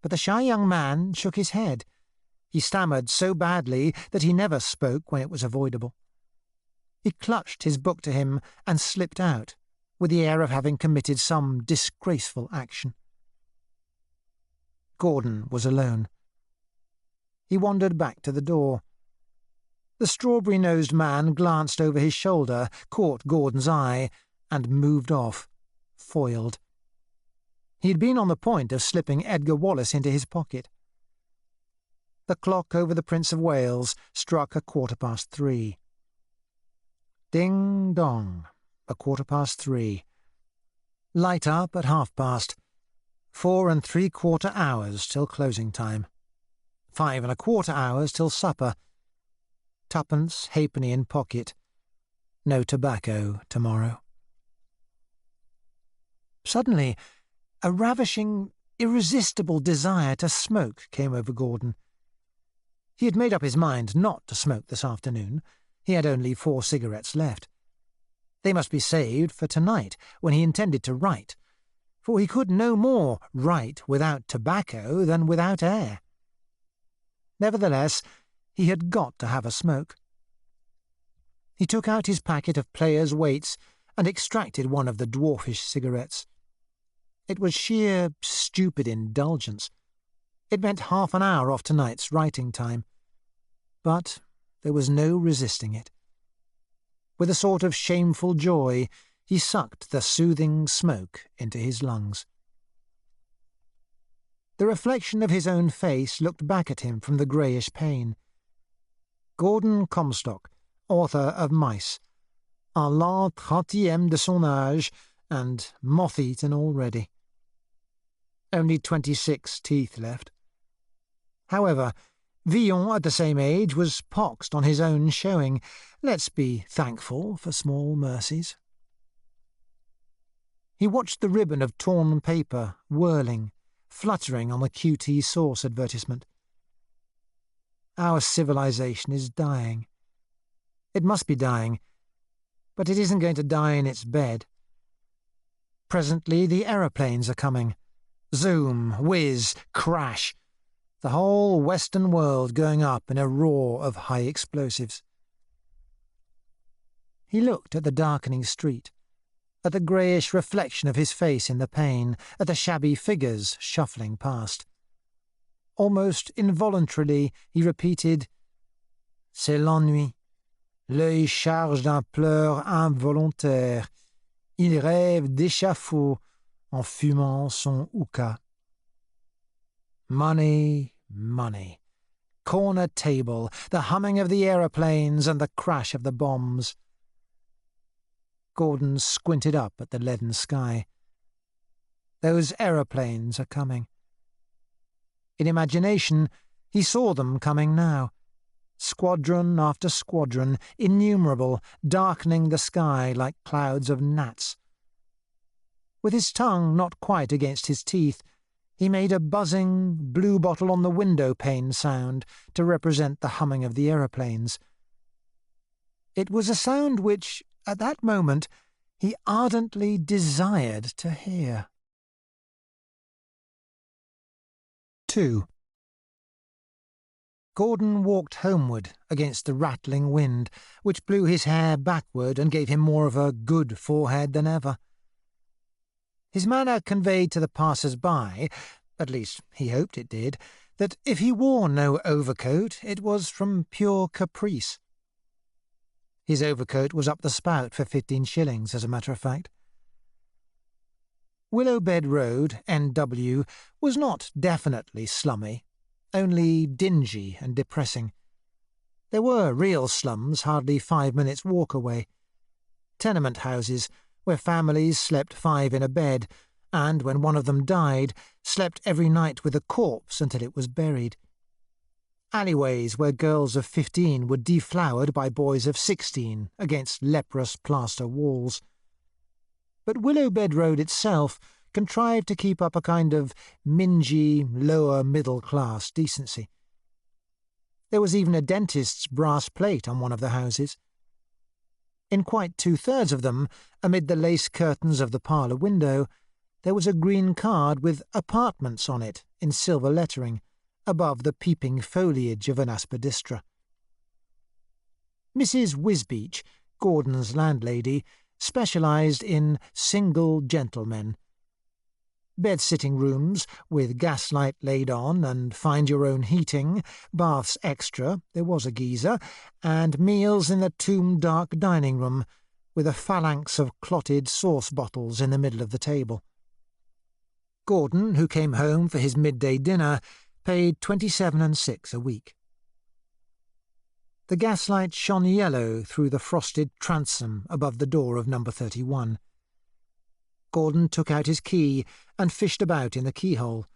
But the shy young man shook his head. He stammered so badly that he never spoke when it was avoidable. He clutched his book to him and slipped out, with the air of having committed some disgraceful action. Gordon was alone. He wandered back to the door. The strawberry-nosed man glanced over his shoulder, caught Gordon's eye, and moved off, foiled. He had been on the point of slipping Edgar Wallace into his pocket. The clock over the Prince of Wales struck 3:15. Ding-dong, 3:15. Light up at 3:30. 4 3/4 hours till closing time. 5 1/4 hours till supper. Twopence halfpenny in pocket. No tobacco tomorrow. Suddenly, a ravishing, irresistible desire to smoke came over Gordon. He had made up his mind not to smoke this afternoon. He had only 4 cigarettes left. They must be saved for tonight, when he intended to write, for he could no more write without tobacco than without air. Nevertheless, he had got to have a smoke. He took out his packet of Players' Weights and extracted one of the dwarfish cigarettes. It was sheer, stupid indulgence. It meant half an hour off tonight's writing time. But there was no resisting it. With a sort of shameful joy, he sucked the soothing smoke into his lungs. The reflection of his own face looked back at him from the greyish pane. Gordon Comstock, author of Mice, à l'an 30e de son âge, and moth-eaten already. Only 26 teeth left. However, Villon at the same age was poxed on his own showing. Let's be thankful for small mercies. He watched the ribbon of torn paper whirling, fluttering on the QT sauce advertisement. Our civilization is dying. It must be dying, but it isn't going to die in its bed. Presently the aeroplanes are coming. Zoom, whiz, crash. The whole Western world going up in a roar of high explosives. He looked at the darkening street, at the greyish reflection of his face in the pane, at the shabby figures shuffling past. Almost involuntarily he repeated, C'est l'ennui. L'œil charge d'un pleur involontaire. Il rêve d'échafaud en fumant son hookah. Money, money. Corner table, the humming of the aeroplanes and the crash of the bombs. Gordon squinted up at the leaden sky. Those aeroplanes are coming. In imagination, he saw them coming now. Squadron after squadron, innumerable, darkening the sky like clouds of gnats. With his tongue not quite against his teeth, he made a buzzing, blue-bottle on the window pane sound to represent the humming of the aeroplanes. It was a sound which, at that moment, he ardently desired to hear. 2. Gordon walked homeward against the rattling wind, which blew his hair backward and gave him more of a good forehead than ever. His manner conveyed to the passers-by, at least he hoped it did, that if he wore no overcoat it was from pure caprice. His overcoat was up the spout for 15 shillings, as a matter of fact. Willowbed Road, NW, was not definitely slummy, only dingy and depressing. There were real slums hardly 5 minutes' walk away. Tenement houses, where families slept 5 in a bed, and, when one of them died, slept every night with a corpse until it was buried. Alleyways where girls of 15 were deflowered by boys of 16 against leprous plaster walls. But Willowbed Road itself contrived to keep up a kind of mingy, lower-middle-class decency. There was even a dentist's brass plate on one of the houses. In quite 2/3 of them, amid the lace curtains of the parlour window, there was a green card with apartments on it in silver lettering, above the peeping foliage of an Aspidistra. Mrs. Wisbeach, Gordon's landlady, specialised in single gentlemen. Bed-sitting rooms, with gaslight laid on and find-your-own heating, baths extra, there was a geyser, and meals in the tomb-dark dining-room, with a phalanx of clotted sauce bottles in the middle of the table. Gordon, who came home for his midday dinner, paid 27 6 a week. The gaslight shone yellow through the frosted transom above the door of number 31. Gordon took out his key and fished about in the keyhole.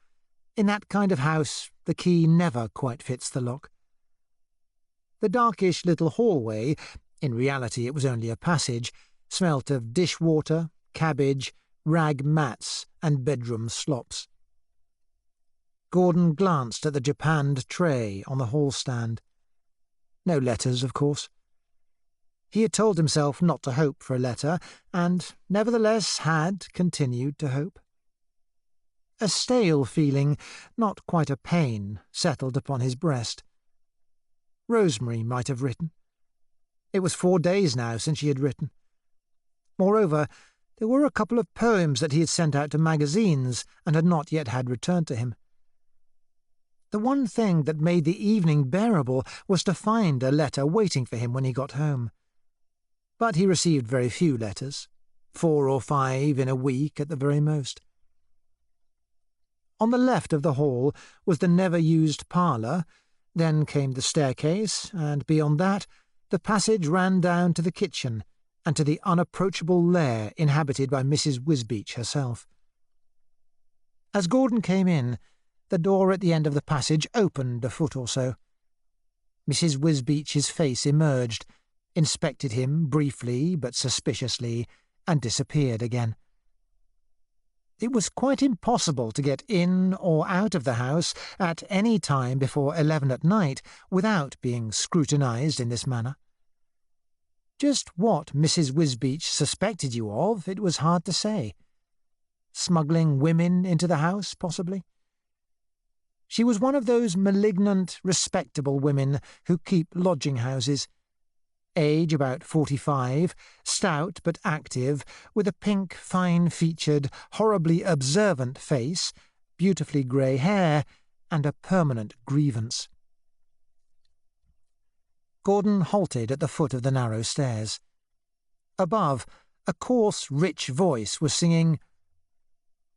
In that kind of house, the key never quite fits the lock. The darkish little hallway, in reality it was only a passage, smelt of dishwater, cabbage, rag mats, and bedroom slops. Gordon glanced at the japanned tray on the hall-stand. No letters, of course. He had told himself not to hope for a letter, and nevertheless had continued to hope. A stale feeling, not quite a pain, settled upon his breast. Rosemary might have written. It was 4 days now since she had written. Moreover, there were a couple of poems that he had sent out to magazines and had not yet had returned to him. The one thing that made the evening bearable was to find a letter waiting for him when he got home. But he received very few letters, 4 or 5 in a week at the very most. On the left of the hall was the never-used parlour, then came the staircase, and beyond that the passage ran down to the kitchen and to the unapproachable lair inhabited by Mrs. Wisbeach herself. As Gordon came in, the door at the end of the passage opened a foot or so. Mrs. Wisbeach's face emerged, inspected him briefly but suspiciously, and disappeared again. It was quite impossible to get in or out of the house at any time before 11 at night without being scrutinised in this manner. Just what Mrs. Wisbeach suspected you of, it was hard to say. Smuggling women into the house, possibly? She was one of those malignant, respectable women who keep lodging-houses. Age about 45, stout but active, with a pink, fine-featured, horribly observant face, beautifully grey hair, and a permanent grievance. Gordon halted at the foot of the narrow stairs. Above, a coarse, rich voice was singing,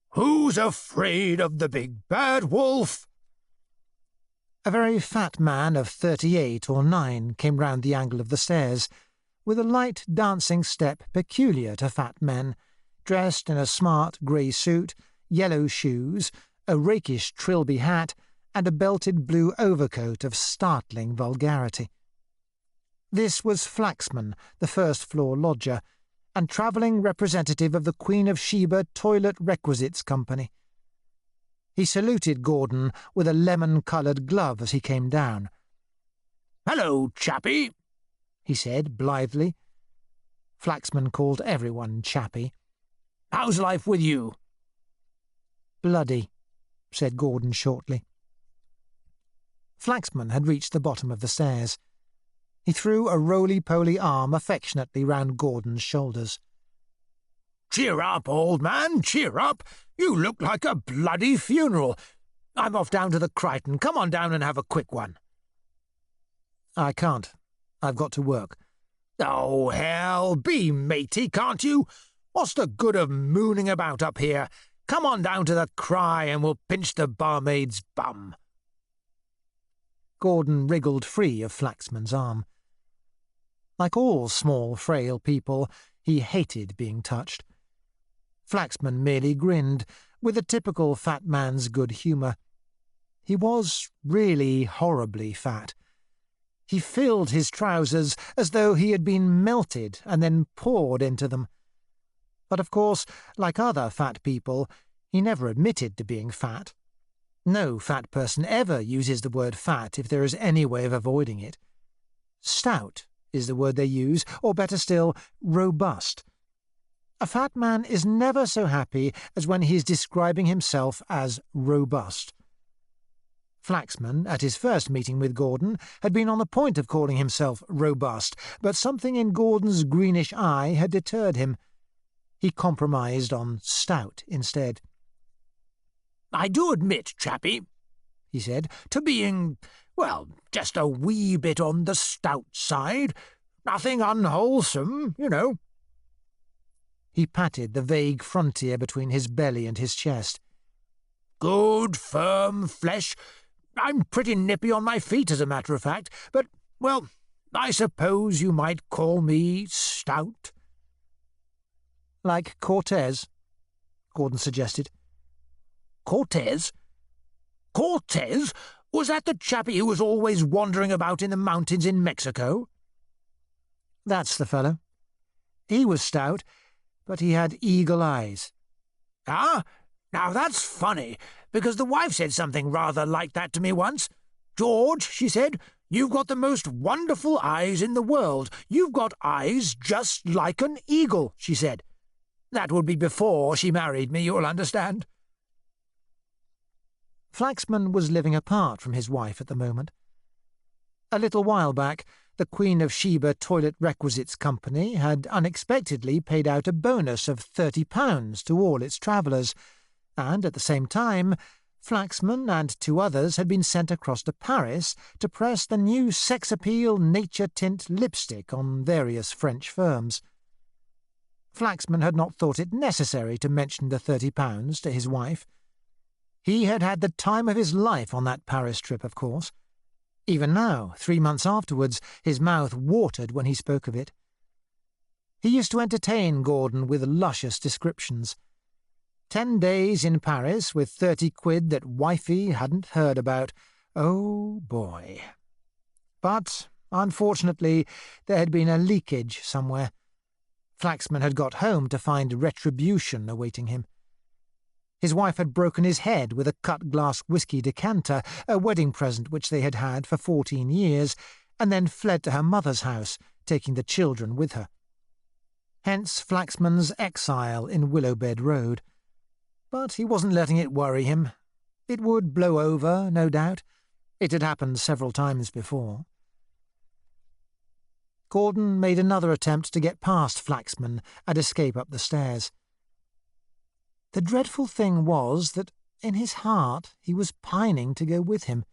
"Who's afraid of the big bad wolf?" A very fat man of 38 or 9 came round the angle of the stairs, with a light dancing step peculiar to fat men, dressed in a smart grey suit, yellow shoes, a rakish Trilby hat, and a belted blue overcoat of startling vulgarity. This was Flaxman, the first-floor lodger, and travelling representative of the Queen of Sheba Toilet Requisites Company. He saluted Gordon with a lemon-coloured glove as he came down. "Hello, chappie," he said blithely. Flaxman called everyone chappie. "How's life with you?" "Bloody," said Gordon shortly. Flaxman had reached the bottom of the stairs. He threw a roly-poly arm affectionately round Gordon's shoulders. "Cheer up, old man, cheer up. You look like a bloody funeral. I'm off down to the Crichton. Come on down and have a quick one." "I can't. I've got to work." "Oh, hell, be matey, can't you? What's the good of mooning about up here? Come on down to the Cry and we'll pinch the barmaid's bum." Gordon wriggled free of Flaxman's arm. Like all small, frail people, he hated being touched. Flaxman merely grinned, with a typical fat man's good humour. He was really horribly fat. He filled his trousers as though he had been melted and then poured into them. But of course, like other fat people, he never admitted to being fat. No fat person ever uses the word fat if there is any way of avoiding it. Stout is the word they use, or better still, robust. A fat man is never so happy as when he is describing himself as robust. Flaxman, at his first meeting with Gordon, had been on the point of calling himself robust, but something in Gordon's greenish eye had deterred him. He compromised on stout instead. "I do admit, chappie," he said, "to being, well, just a wee bit on the stout side. Nothing unwholesome, you know." He patted the vague frontier between his belly and his chest. "Good, firm flesh. I'm pretty nippy on my feet, as a matter of fact, but, well, I suppose you might call me stout." "Like Cortez?" Gordon suggested. "Cortez? Cortez? Was that the chappie who was always wandering about in the mountains in Mexico?" "That's the fellow. He was stout, but he had eagle eyes." "Ah, now that's funny, because the wife said something rather like that to me once. 'George,' she said, 'you've got the most wonderful eyes in the world. You've got eyes just like an eagle,' she said. That would be before she married me, you'll understand." Flaxman was living apart from his wife at the moment. A little while back, the Queen of Sheba Toilet Requisites Company had unexpectedly paid out a bonus of £30 to all its travellers, and at the same time Flaxman and 2 others had been sent across to Paris to press the new sex appeal nature tint lipstick on various French firms. Flaxman had not thought it necessary to mention the £30 to his wife. He had had the time of his life on that Paris trip, of course. Even now, 3 months afterwards, his mouth watered when he spoke of it. He used to entertain Gordon with luscious descriptions. 10 days in Paris with 30 quid that wifey hadn't heard about. Oh, boy. But, unfortunately, there had been a leakage somewhere. Flaxman had got home to find retribution awaiting him. His wife had broken his head with a cut-glass whisky decanter, a wedding present which they had had for 14 years, and then fled to her mother's house, taking the children with her. Hence Flaxman's exile in Willowbed Road. But he wasn't letting it worry him. It would blow over, no doubt. It had happened several times before. Gordon made another attempt to get past Flaxman and escape up the stairs. The dreadful thing was that, in his heart, he was pining to go with him.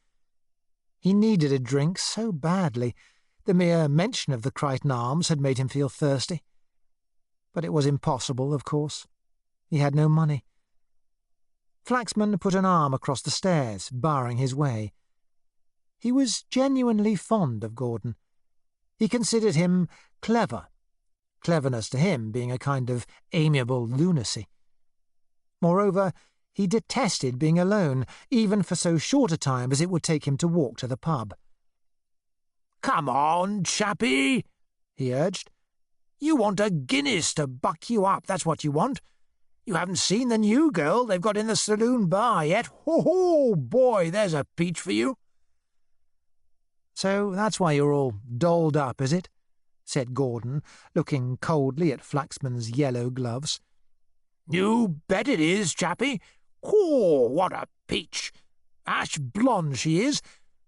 He needed a drink so badly. The mere mention of the Crichton Arms had made him feel thirsty. But it was impossible, of course. He had no money. Flaxman put an arm across the stairs, barring his way. He was genuinely fond of Gordon. He considered him clever, cleverness to him being a kind of amiable lunacy. Moreover, he detested being alone, even for so short a time as it would take him to walk to the pub. "Come on, chappie," he urged. "You want a Guinness to buck you up, that's what you want. You haven't seen the new girl they've got in the saloon bar yet. Ho, boy, there's a peach for you." "So that's why you're all dolled up, is it?" said Gordon, looking coldly at Flaxman's yellow gloves. "You bet it is, chappie. Oh, what a peach! Ash blonde she is,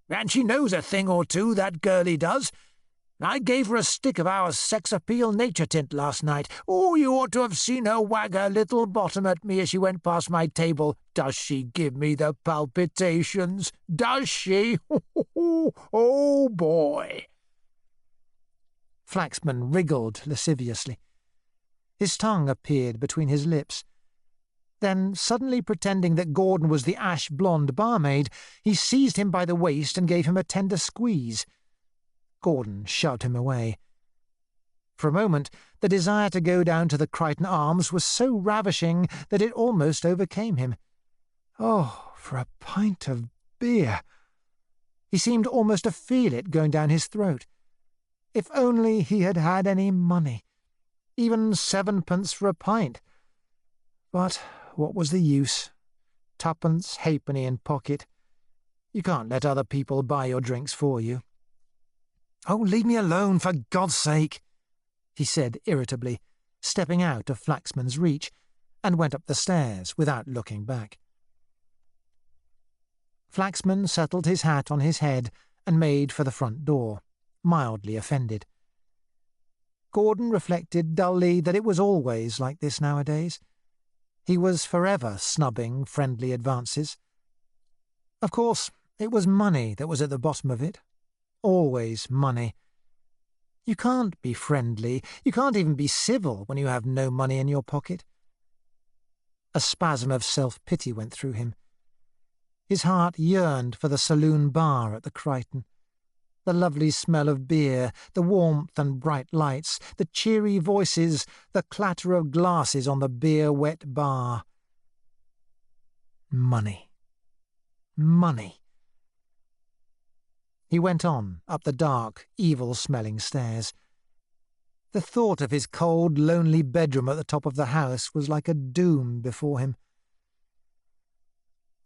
and she knows a thing or two, that girlie does. I gave her a stick of our sex-appeal nature tint last night. Oh, you ought to have seen her wag her little bottom at me as she went past my table. Does she give me the palpitations? Does she? Oh, boy!" Flaxman wriggled lasciviously. His tongue appeared between his lips. Then, suddenly pretending that Gordon was the ash-blonde barmaid, he seized him by the waist and gave him a tender squeeze. Gordon shoved him away. For a moment, the desire to go down to the Crichton Arms was so ravishing that it almost overcame him. Oh, for a pint of beer! He seemed almost to feel it going down his throat. If only he had had any money. Even 7p for a pint. But what was the use? 2p halfpenny in pocket. You can't let other people buy your drinks for you. "Oh, leave me alone, for God's sake," he said irritably, stepping out of Flaxman's reach, and went up the stairs without looking back. Flaxman settled his hat on his head and made for the front door, mildly offended. Gordon reflected dully that it was always like this nowadays. He was forever snubbing friendly advances. Of course, it was money that was at the bottom of it. Always money. You can't be friendly, you can't even be civil when you have no money in your pocket. A spasm of self-pity went through him. His heart yearned for the saloon bar at the Crichton. The lovely smell of beer, the warmth and bright lights, the cheery voices, the clatter of glasses on the beer-wet bar. Money. Money. He went on, up the dark, evil-smelling stairs. The thought of his cold, lonely bedroom at the top of the house was like a doom before him.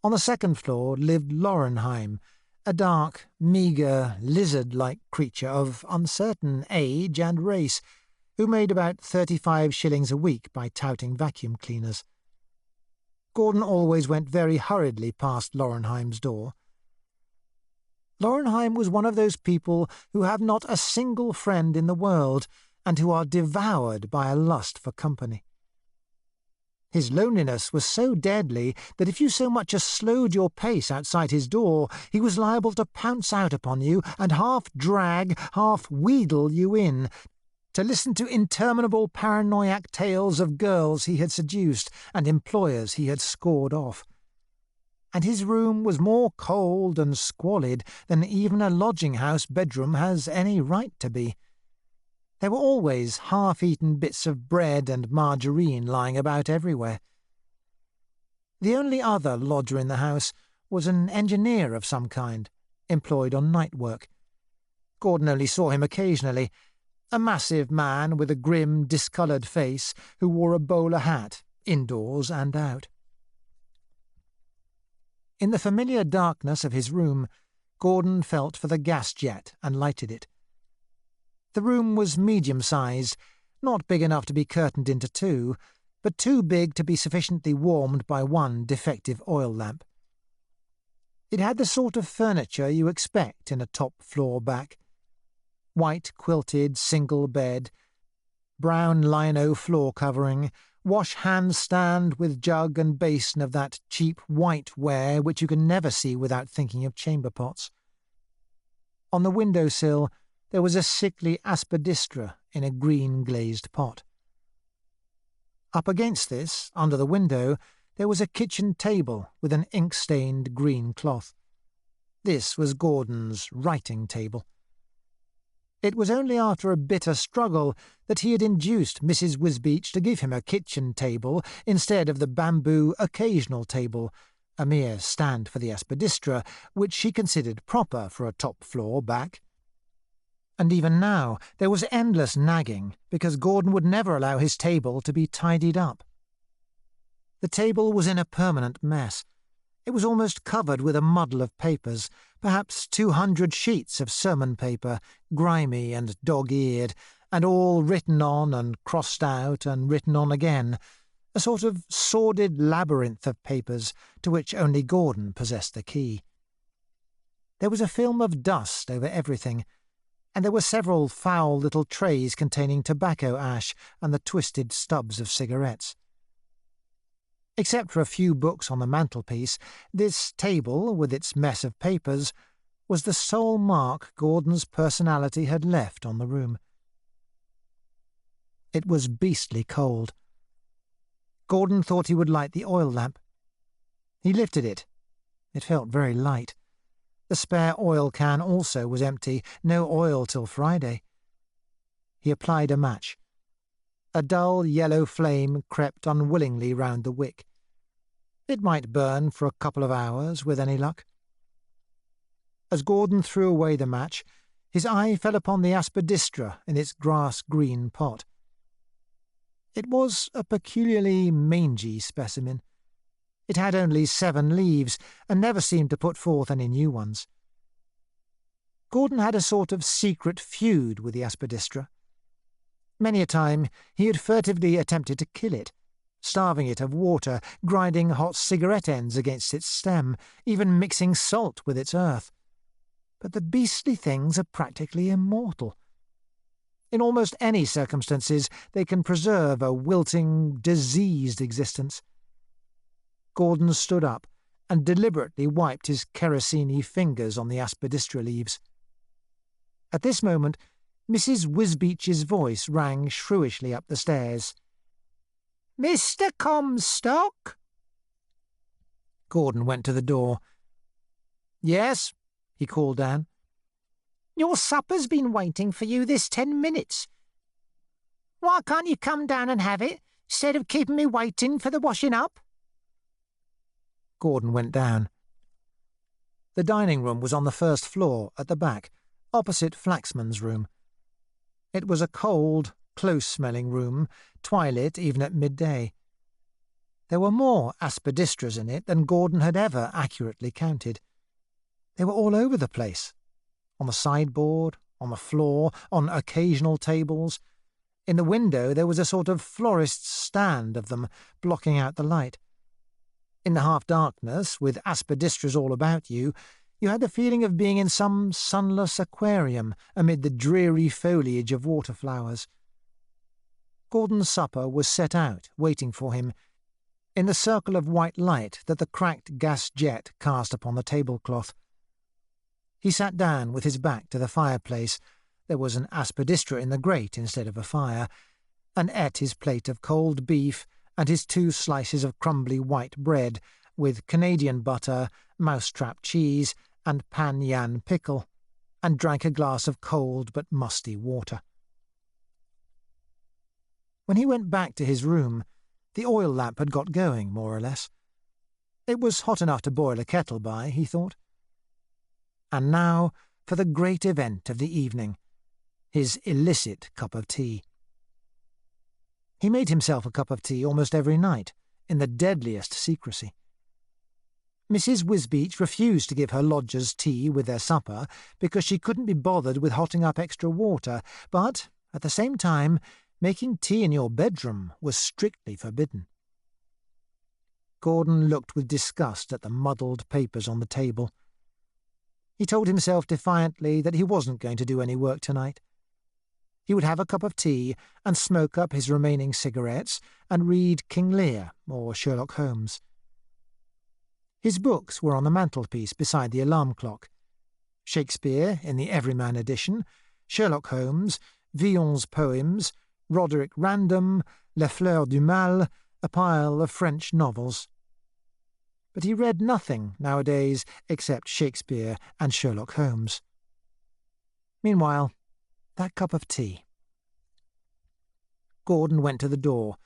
On the second floor lived Laurenheim, a dark, meagre, lizard-like creature of uncertain age and race, who made about 35 shillings a week by touting vacuum cleaners. Gordon always went very hurriedly past Laurenheim's door. Laurenheim was one of those people who have not a single friend in the world, and who are devoured by a lust for company. His loneliness was so deadly that if you so much as slowed your pace outside his door, he was liable to pounce out upon you and half drag, half wheedle you in, to listen to interminable paranoiac tales of girls he had seduced and employers he had scored off. And his room was more cold and squalid than even a lodging-house bedroom has any right to be. There were always half-eaten bits of bread and margarine lying about everywhere. The only other lodger in the house was an engineer of some kind, employed on night work. Gordon only saw him occasionally, a massive man with a grim, discoloured face who wore a bowler hat, indoors and out. In the familiar darkness of his room, Gordon felt for the gas jet and lighted it. The room was medium-sized, not big enough to be curtained into two, but too big to be sufficiently warmed by one defective oil lamp. It had the sort of furniture you expect in a top-floor back. White quilted single bed, brown lino floor covering, wash-hand stand with jug and basin of that cheap white ware which you can never see without thinking of chamber pots. On the window-sill there was a sickly aspidistra in a green glazed pot. Up against this, under the window, there was a kitchen table with an ink-stained green cloth. This was Gordon's writing table. It was only after a bitter struggle that he had induced Mrs. Wisbeach to give him a kitchen table instead of the bamboo occasional table, a mere stand for the aspidistra, which she considered proper for a top-floor back. And even now there was endless nagging, because Gordon would never allow his table to be tidied up. The table was in a permanent mess. It was almost covered with a muddle of papers, perhaps 200 sheets of sermon paper, grimy and dog-eared, and all written on and crossed out and written on again, a sort of sordid labyrinth of papers to which only Gordon possessed the key. There was a film of dust over everything, and there were several foul little trays containing tobacco ash and the twisted stubs of cigarettes. Except for a few books on the mantelpiece, this table, with its mess of papers, was the sole mark Gordon's personality had left on the room. It was beastly cold. Gordon thought he would light the oil lamp. He lifted it. It felt very light. The spare oil can also was empty, no oil till Friday. He applied a match. A dull yellow flame crept unwillingly round the wick. It might burn for a couple of hours, with any luck. As Gordon threw away the match, his eye fell upon the aspidistra in its grass-green pot. It was a peculiarly mangy specimen. It had only 7 leaves, and never seemed to put forth any new ones. Gordon had a sort of secret feud with the aspidistra. Many a time he had furtively attempted to kill it, starving it of water, grinding hot cigarette ends against its stem, even mixing salt with its earth. But the beastly things are practically immortal. In almost any circumstances they can preserve a wilting, diseased existence. Gordon stood up and deliberately wiped his kerosene fingers on the aspidistra leaves. At this moment, Mrs. Wisbeach's voice rang shrewishly up the stairs. "Mr. Comstock?" Gordon went to the door. "Yes," he called down. "Your supper's been waiting for you this 10 minutes. Why can't you come down and have it, instead of keeping me waiting for the washing up?" Gordon went down. The dining room was on the first floor, at the back, opposite Flaxman's room. It was a cold, close-smelling room, twilit even at midday. There were more aspidistras in it than Gordon had ever accurately counted. They were all over the place, on the sideboard, on the floor, on occasional tables. In the window there was a sort of florist's stand of them, blocking out the light. In the half-darkness, with aspidistras all about you, You had the feeling of being in some sunless aquarium amid the dreary foliage of waterflowers. Gordon's supper was set out, waiting for him, in the circle of white light that the cracked gas jet cast upon the tablecloth. He sat down with his back to the fireplace — there was an Aspidistra in the grate instead of a fire — and ate his plate of cold beef and his 2 slices of crumbly white bread, with Canadian butter, mousetrap cheese, and pan yan pickle, and drank a glass of cold but musty water. When he went back to his room, the oil lamp had got going, more or less. It was hot enough to boil a kettle by, he thought. And now for the great event of the evening, his illicit cup of tea. He made himself a cup of tea almost every night, in the deadliest secrecy. Mrs. Wisbeach refused to give her lodgers tea with their supper because she couldn't be bothered with hotting up extra water, but, at the same time, making tea in your bedroom was strictly forbidden. Gordon looked with disgust at the muddled papers on the table. He told himself defiantly that he wasn't going to do any work tonight. He would have a cup of tea and smoke up his remaining cigarettes and read King Lear or Sherlock Holmes. His books were on the mantelpiece beside the alarm clock. Shakespeare in the Everyman edition, Sherlock Holmes, Villon's poems, Roderick Random, Les Fleurs du Mal, a pile of French novels. But he read nothing nowadays except Shakespeare and Sherlock Holmes. Meanwhile, that cup of tea. Gordon went to the door,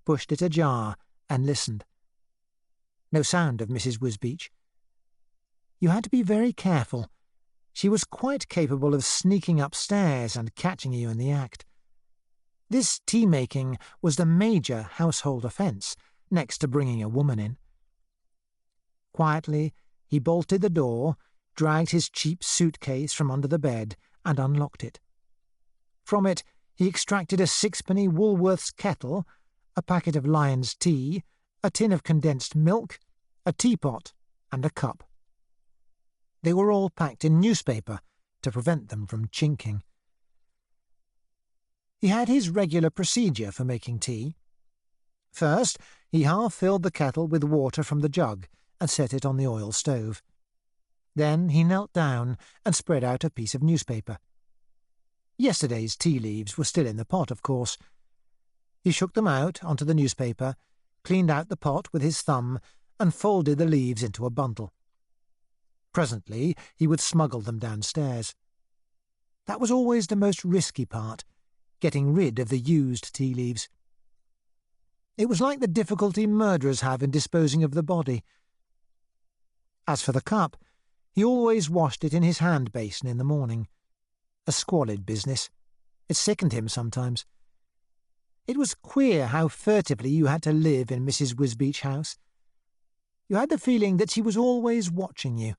pushed it ajar, and listened. No sound of Mrs. Wisbeach. You had to be very careful. She was quite capable of sneaking upstairs and catching you in the act. This tea-making was the major household offence, next to bringing a woman in. Quietly, he bolted the door, dragged his cheap suitcase from under the bed, and unlocked it. From it, he extracted a 6-penny Woolworths kettle, a packet of Lyons tea, a tin of condensed milk, a teapot, and a cup. They were all packed in newspaper to prevent them from chinking. He had his regular procedure for making tea. First, he half-filled the kettle with water from the jug and set it on the oil stove. Then he knelt down and spread out a piece of newspaper. Yesterday's tea leaves were still in the pot, of course. He shook them out onto the newspaper, cleaned out the pot with his thumb, and folded the leaves into a bundle. Presently he would smuggle them downstairs. That was always the most risky part, getting rid of the used tea leaves. It was like the difficulty murderers have in disposing of the body. As for the cup, he always washed it in his hand basin in the morning. A squalid business. It sickened him sometimes. It was queer how furtively you had to live in Mrs. Wisbeach's house. You had the feeling that she was always watching you,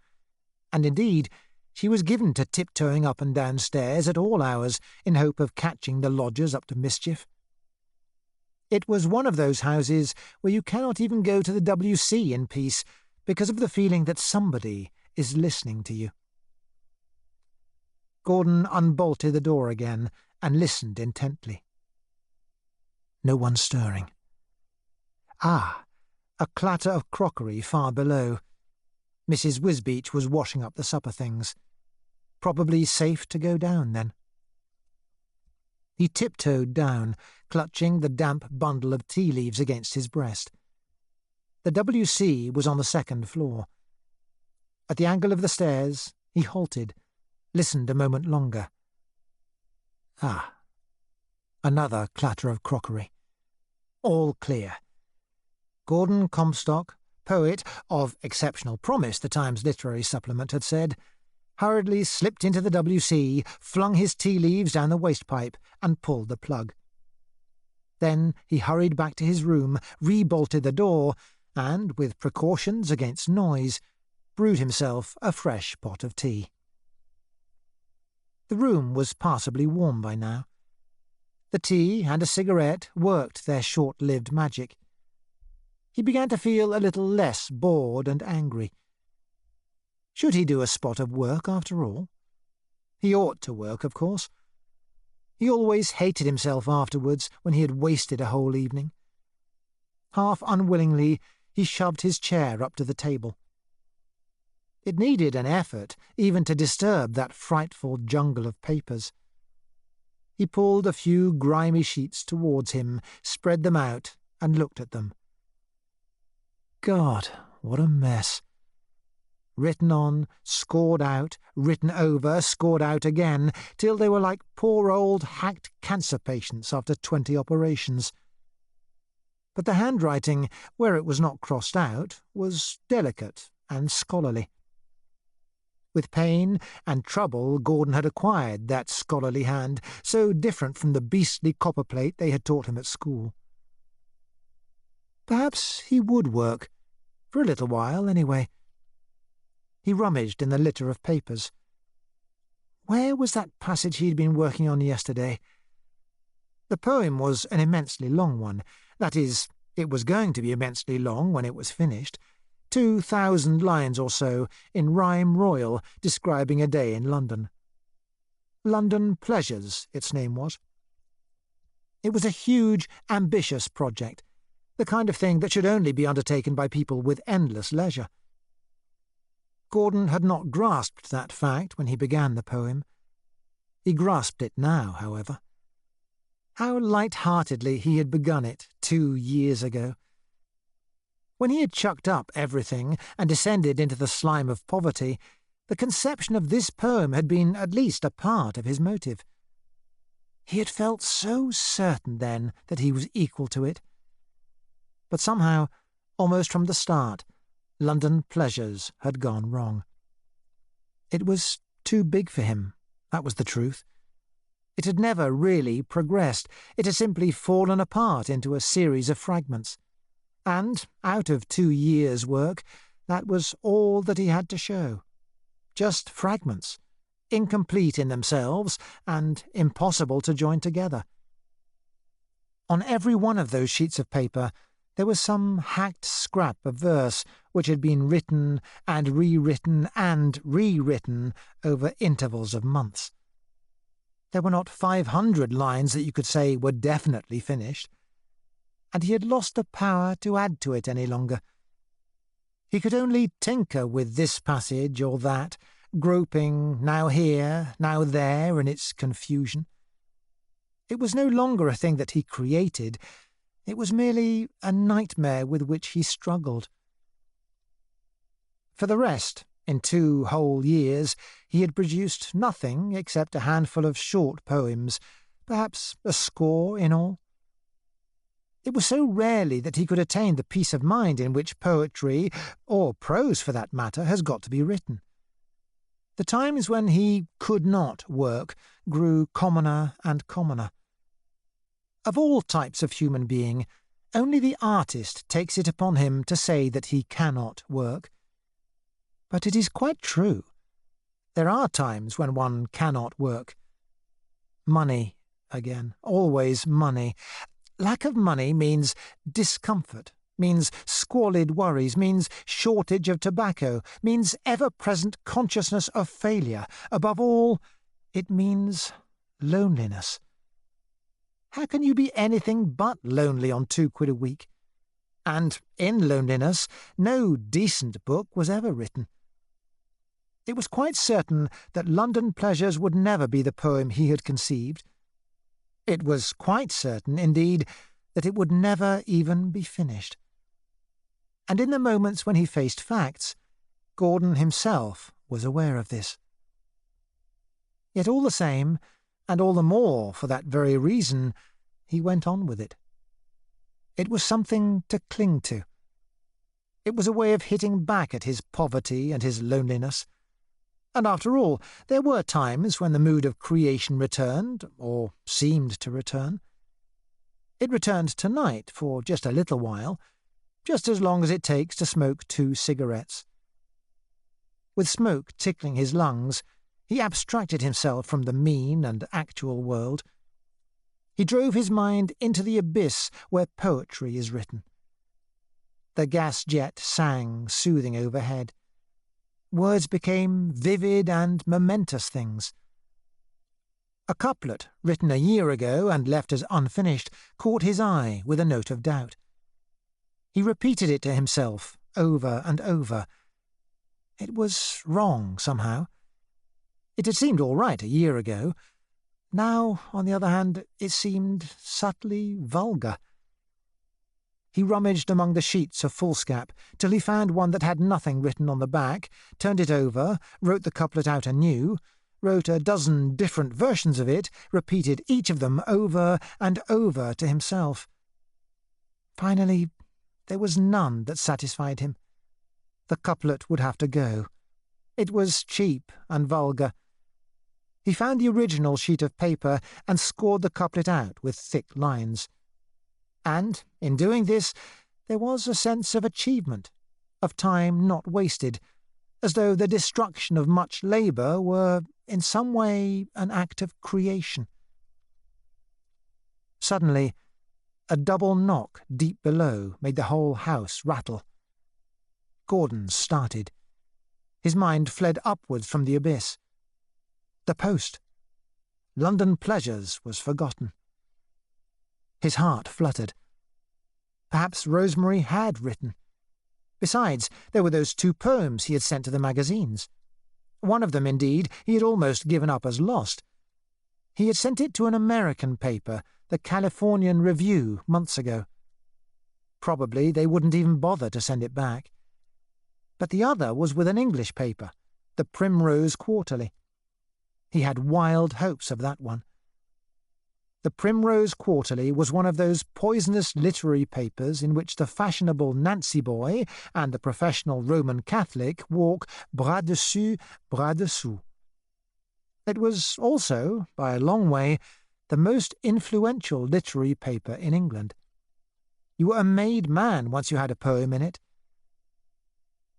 and indeed she was given to tiptoeing up and down stairs at all hours in hope of catching the lodgers up to mischief. It was one of those houses where you cannot even go to the WC in peace because of the feeling that somebody is listening to you. Gordon unbolted the door again and listened intently. No one stirring. Ah, a clatter of crockery far below. Mrs. Wisbeach was washing up the supper things. Probably safe to go down, then. He tiptoed down, clutching the damp bundle of tea leaves against his breast. The WC was on the 2nd floor. At the angle of the stairs, he halted, listened a moment longer. Ah, another clatter of crockery. All clear. Gordon Comstock, poet of exceptional promise, the Times Literary Supplement had said, hurriedly slipped into the WC, flung his tea leaves down the wastepipe, and pulled the plug. Then he hurried back to his room, re-bolted the door, and, with precautions against noise, brewed himself a fresh pot of tea. The room was passably warm by now. The tea and a cigarette worked their short-lived magic. He began to feel a little less bored and angry. Should he do a spot of work after all? He ought to work, of course. He always hated himself afterwards when he had wasted a whole evening. Half unwillingly, he shoved his chair up to the table. It needed an effort even to disturb that frightful jungle of papers. He pulled a few grimy sheets towards him, spread them out, and looked at them. God, what a mess. Written on, scored out, written over, scored out again, till they were like poor old hacked cancer patients after 20 operations. But the handwriting, where it was not crossed out, was delicate and scholarly. With pain and trouble, Gordon had acquired that scholarly hand, so different from the beastly copperplate they had taught him at school. Perhaps he would work, for a little while anyway. He rummaged in the litter of papers. Where was that passage he had been working on yesterday? The poem was an immensely long one. That is, it was going to be immensely long when it was finished. 2,000 lines or so, in rhyme royal, describing a day in London. London Pleasures, its name was. It was a huge, ambitious project, the kind of thing that should only be undertaken by people with endless leisure. Gordon had not grasped that fact when he began the poem. He grasped it now, however. How light-heartedly he had begun it 2 years ago. When he had chucked up everything and descended into the slime of poverty, the conception of this poem had been at least a part of his motive. He had felt so certain then that he was equal to it. But somehow, almost from the start, London Pleasures had gone wrong. It was too big for him, that was the truth. It had never really progressed. It had simply fallen apart into a series of fragments. And, out of 2 years' work, that was all that he had to show. Just fragments, incomplete in themselves and impossible to join together. On every one of those sheets of paper there was some hacked scrap of verse which had been written and rewritten over intervals of months. There were not 500 lines that you could say were definitely finished, and he had lost the power to add to it any longer. He could only tinker with this passage or that, groping now here, now there in its confusion. It was no longer a thing that he created. It was merely a nightmare with which he struggled. For the rest, in 2 whole years, he had produced nothing except a handful of short poems, perhaps a score in all. It was so rarely that he could attain the peace of mind in which poetry, or prose for that matter, has got to be written. The times when he could not work grew commoner and commoner. Of all types of human being, only the artist takes it upon him to say that he cannot work. But it is quite true. There are times when one cannot work. Money, again, always money. Lack of money means discomfort, means squalid worries, means shortage of tobacco, means ever-present consciousness of failure. Above all, it means loneliness. How can you be anything but lonely on 2 quid a week? And in loneliness, no decent book was ever written. It was quite certain that London Pleasures would never be the poem he had conceived. It was quite certain, indeed, that it would never even be finished. And in the moments when he faced facts, Gordon himself was aware of this. Yet all the same, and all the more for that very reason, he went on with it. It was something to cling to. It was a way of hitting back at his poverty and his loneliness. And after all, there were times when the mood of creation returned, or seemed to return. It returned tonight for just a little while, just as long as it takes to smoke 2 cigarettes. With smoke tickling his lungs, he abstracted himself from the mean and actual world. He drove his mind into the abyss where poetry is written. The gas jet sang soothing overhead. Words became vivid and momentous things. A couplet, written a year ago and left as unfinished, caught his eye with a note of doubt. He repeated it to himself over and over. It was wrong, somehow. It had seemed all right a year ago. Now, on the other hand, it seemed subtly vulgar. He rummaged among the sheets of foolscap till he found one that had nothing written on the back, turned it over, wrote the couplet out anew, wrote a dozen different versions of it, repeated each of them over and over to himself. Finally, there was none that satisfied him. The couplet would have to go. It was cheap and vulgar. He found the original sheet of paper and scored the couplet out with thick lines. And, in doing this, there was a sense of achievement, of time not wasted, as though the destruction of much labour were, in some way, an act of creation. Suddenly, a double knock deep below made the whole house rattle. Gordon started. His mind fled upwards from the abyss. The post. London Pleasures was forgotten. His heart fluttered. Perhaps Rosemary had written. Besides, there were those 2 poems he had sent to the magazines. One of them, indeed, he had almost given up as lost. He had sent it to an American paper, the Californian Review, months ago. Probably they wouldn't even bother to send it back. But the other was with an English paper, the Primrose Quarterly. He had wild hopes of that one. The Primrose Quarterly was one of those poisonous literary papers in which the fashionable Nancy boy and the professional Roman Catholic walk bras dessus, bras dessous. It was also, by a long way, the most influential literary paper in England. You were a made man once you had a poem in it.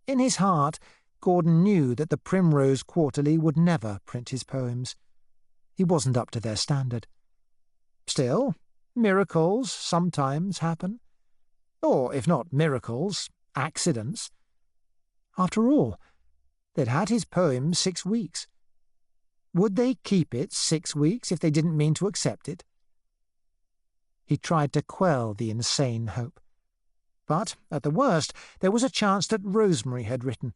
In his heart, Gordon knew that the Primrose Quarterly would never print his poems. He wasn't up to their standard. Still, miracles sometimes happen. Or, if not miracles, accidents. After all, they'd had his poem 6 weeks. Would they keep it 6 weeks if they didn't mean to accept it? He tried to quell the insane hope. But, at the worst, there was a chance that Rosemary had written.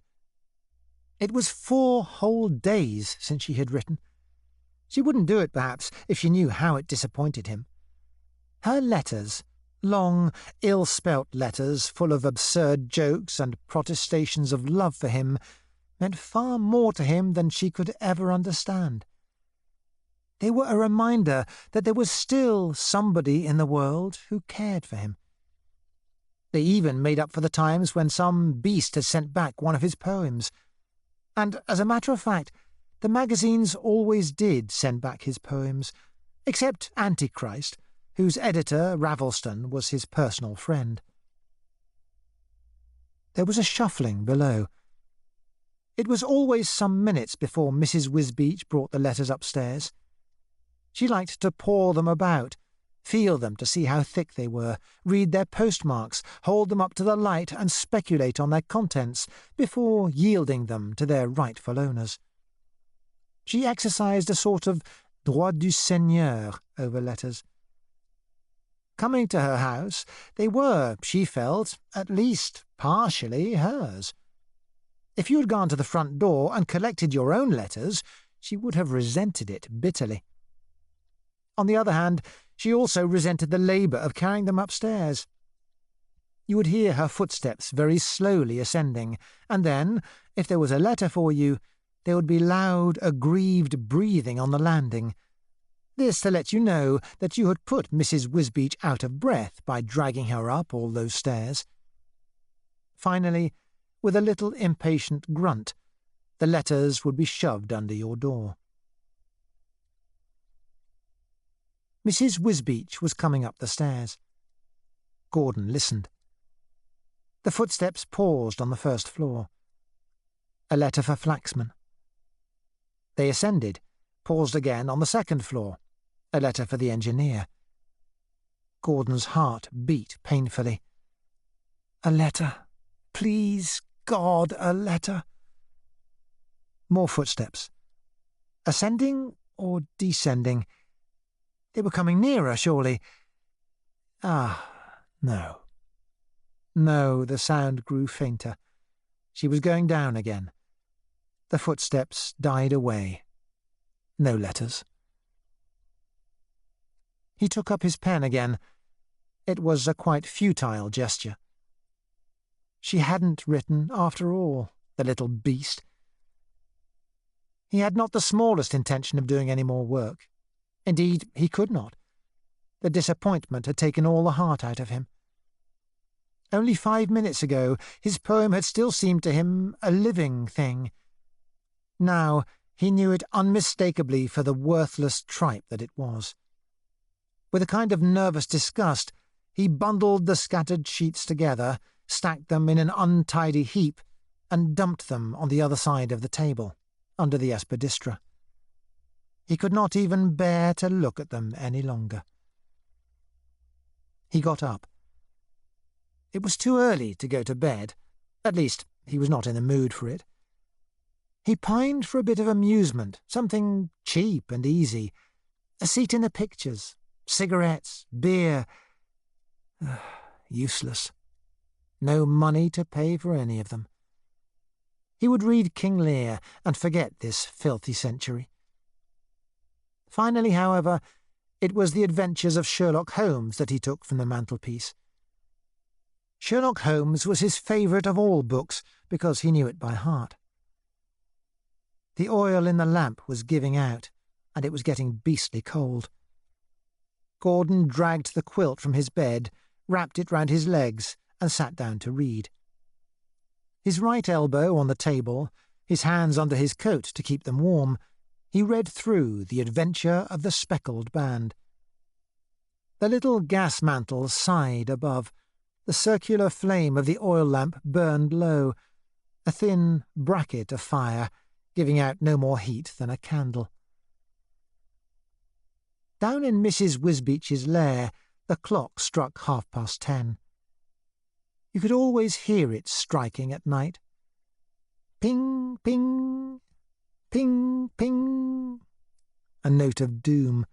It was 4 whole days since she had written. She wouldn't do it, perhaps, if she knew how it disappointed him. Her letters, long, ill-spelt letters full of absurd jokes and protestations of love for him, meant far more to him than she could ever understand. They were a reminder that there was still somebody in the world who cared for him. They even made up for the times when some beast had sent back one of his poems. And, as a matter of fact, the magazines always did send back his poems, except Antichrist, whose editor, Ravelston, was his personal friend. There was a shuffling below. It was always some minutes before Mrs. Wisbeach brought the letters upstairs. She liked to paw them about, feel them to see how thick they were, read their postmarks, hold them up to the light and speculate on their contents before yielding them to their rightful owners. She exercised a sort of droit du seigneur over letters. Coming to her house, they were, she felt, at least partially hers. If you had gone to the front door and collected your own letters, she would have resented it bitterly. On the other hand, she also resented the labour of carrying them upstairs. You would hear her footsteps very slowly ascending, and then, if there was a letter for you, there would be loud, aggrieved breathing on the landing. This to let you know that you had put Mrs. Wisbeach out of breath by dragging her up all those stairs. Finally, with a little impatient grunt, the letters would be shoved under your door. Mrs. Wisbeach was coming up the stairs. Gordon listened. The footsteps paused on the first floor. A letter for Flaxman. They ascended, paused again on the second floor. A letter for the engineer. Gordon's heart beat painfully. A letter. Please, God, a letter. More footsteps. Ascending or descending? They were coming nearer, surely. No. No, the sound grew fainter. She was going down again. The footsteps died away. No letters. He took up his pen again. It was a quite futile gesture. She hadn't written, after all, the little beast. He had not the smallest intention of doing any more work. Indeed, he could not. The disappointment had taken all the heart out of him. Only 5 minutes ago, his poem had still seemed to him a living thing. Now, he knew it unmistakably for the worthless tripe that it was. With a kind of nervous disgust, he bundled the scattered sheets together, stacked them in an untidy heap, and dumped them on the other side of the table, under the Aspidistra. He could not even bear to look at them any longer. He got up. It was too early to go to bed. At least, he was not in the mood for it. He pined for a bit of amusement, something cheap and easy. A seat in the pictures, cigarettes, beer. Useless. No money to pay for any of them. He would read King Lear and forget this filthy century. Finally, however, it was the adventures of Sherlock Holmes that he took from the mantelpiece. Sherlock Holmes was his favourite of all books because he knew it by heart. The oil in the lamp was giving out, and it was getting beastly cold. Gordon dragged the quilt from his bed, wrapped it round his legs, and sat down to read. His right elbow on the table, his hands under his coat to keep them warm, he read through The Adventure of the Speckled Band. The little gas mantle sighed above. The circular flame of the oil lamp burned low, a thin bracket of fire, giving out no more heat than a candle. Down in Mrs. Wisbeach's lair, the clock struck 10:30. You could always hear it striking at night. Ping, ping, ping, ping. A note of doom.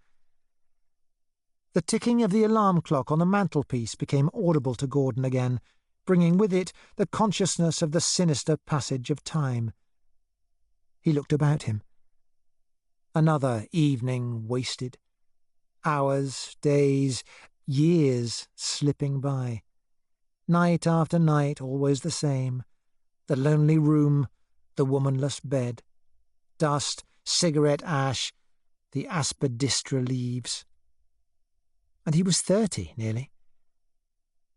The ticking of the alarm clock on the mantelpiece became audible to Gordon again, bringing with it the consciousness of the sinister passage of time. He looked about him. Another evening wasted. Hours, days, years slipping by. Night after night, always the same. The lonely room, the womanless bed. Dust, cigarette ash, the Aspidistra leaves. And he was 30, nearly.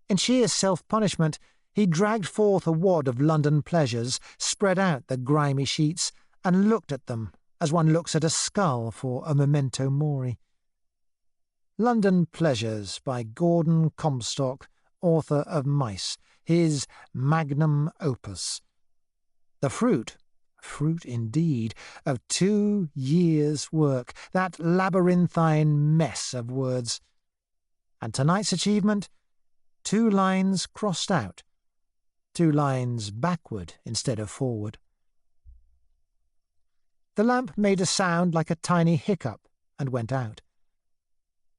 In sheer self-punishment, he dragged forth a wad of London pleasures, spread out the grimy sheets, and looked at them as one looks at a skull for a memento mori. London Pleasures by Gordon Comstock, author of Mice, his magnum opus. The fruit indeed, of 2 years' work, that labyrinthine mess of words. And tonight's achievement? 2 lines crossed out, 2 lines backward instead of forward. The lamp made a sound like a tiny hiccup and went out.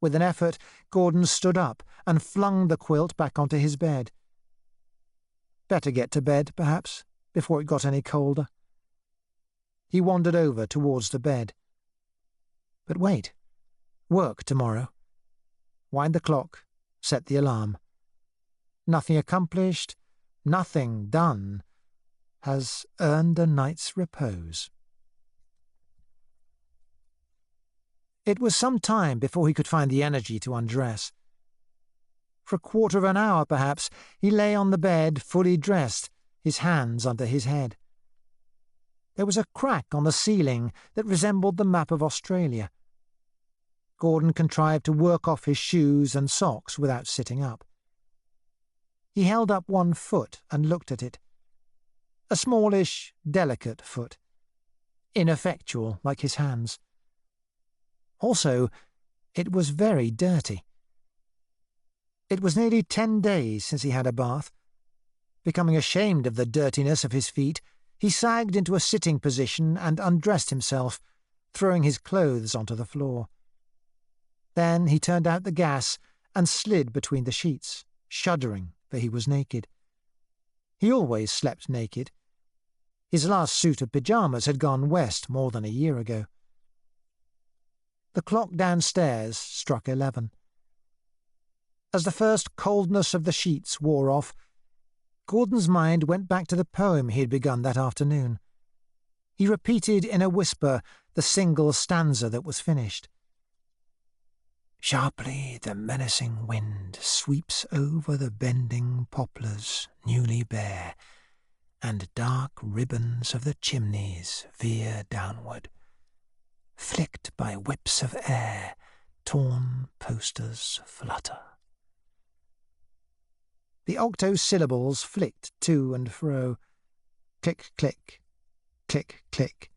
With an effort, Gordon stood up and flung the quilt back onto his bed. Better get to bed, perhaps, before it got any colder. He wandered over towards the bed. But wait. Work tomorrow. Wind the clock, set the alarm. Nothing accomplished, nothing done, has earned a night's repose. It was some time before he could find the energy to undress. For a quarter of an hour, perhaps, he lay on the bed, fully dressed, his hands under his head. There was a crack on the ceiling that resembled the map of Australia. Gordon contrived to work off his shoes and socks without sitting up. He held up one foot and looked at it. A smallish, delicate foot. Ineffectual, like his hands. Also, it was very dirty. It was nearly 10 days since he had a bath. Becoming ashamed of the dirtiness of his feet, he sagged into a sitting position and undressed himself, throwing his clothes onto the floor. Then he turned out the gas and slid between the sheets, shuddering, for he was naked. He always slept naked. His last suit of pyjamas had gone west more than a year ago. The clock downstairs struck 11. As the first coldness of the sheets wore off, Gordon's mind went back to the poem he had begun that afternoon. He repeated in a whisper the single stanza that was finished. Sharply the menacing wind sweeps over the bending poplars newly bare, and dark ribbons of the chimneys veer downward. Flicked by whips of air, torn posters flutter. The octosyllables flicked to and fro. Click, click, click, click.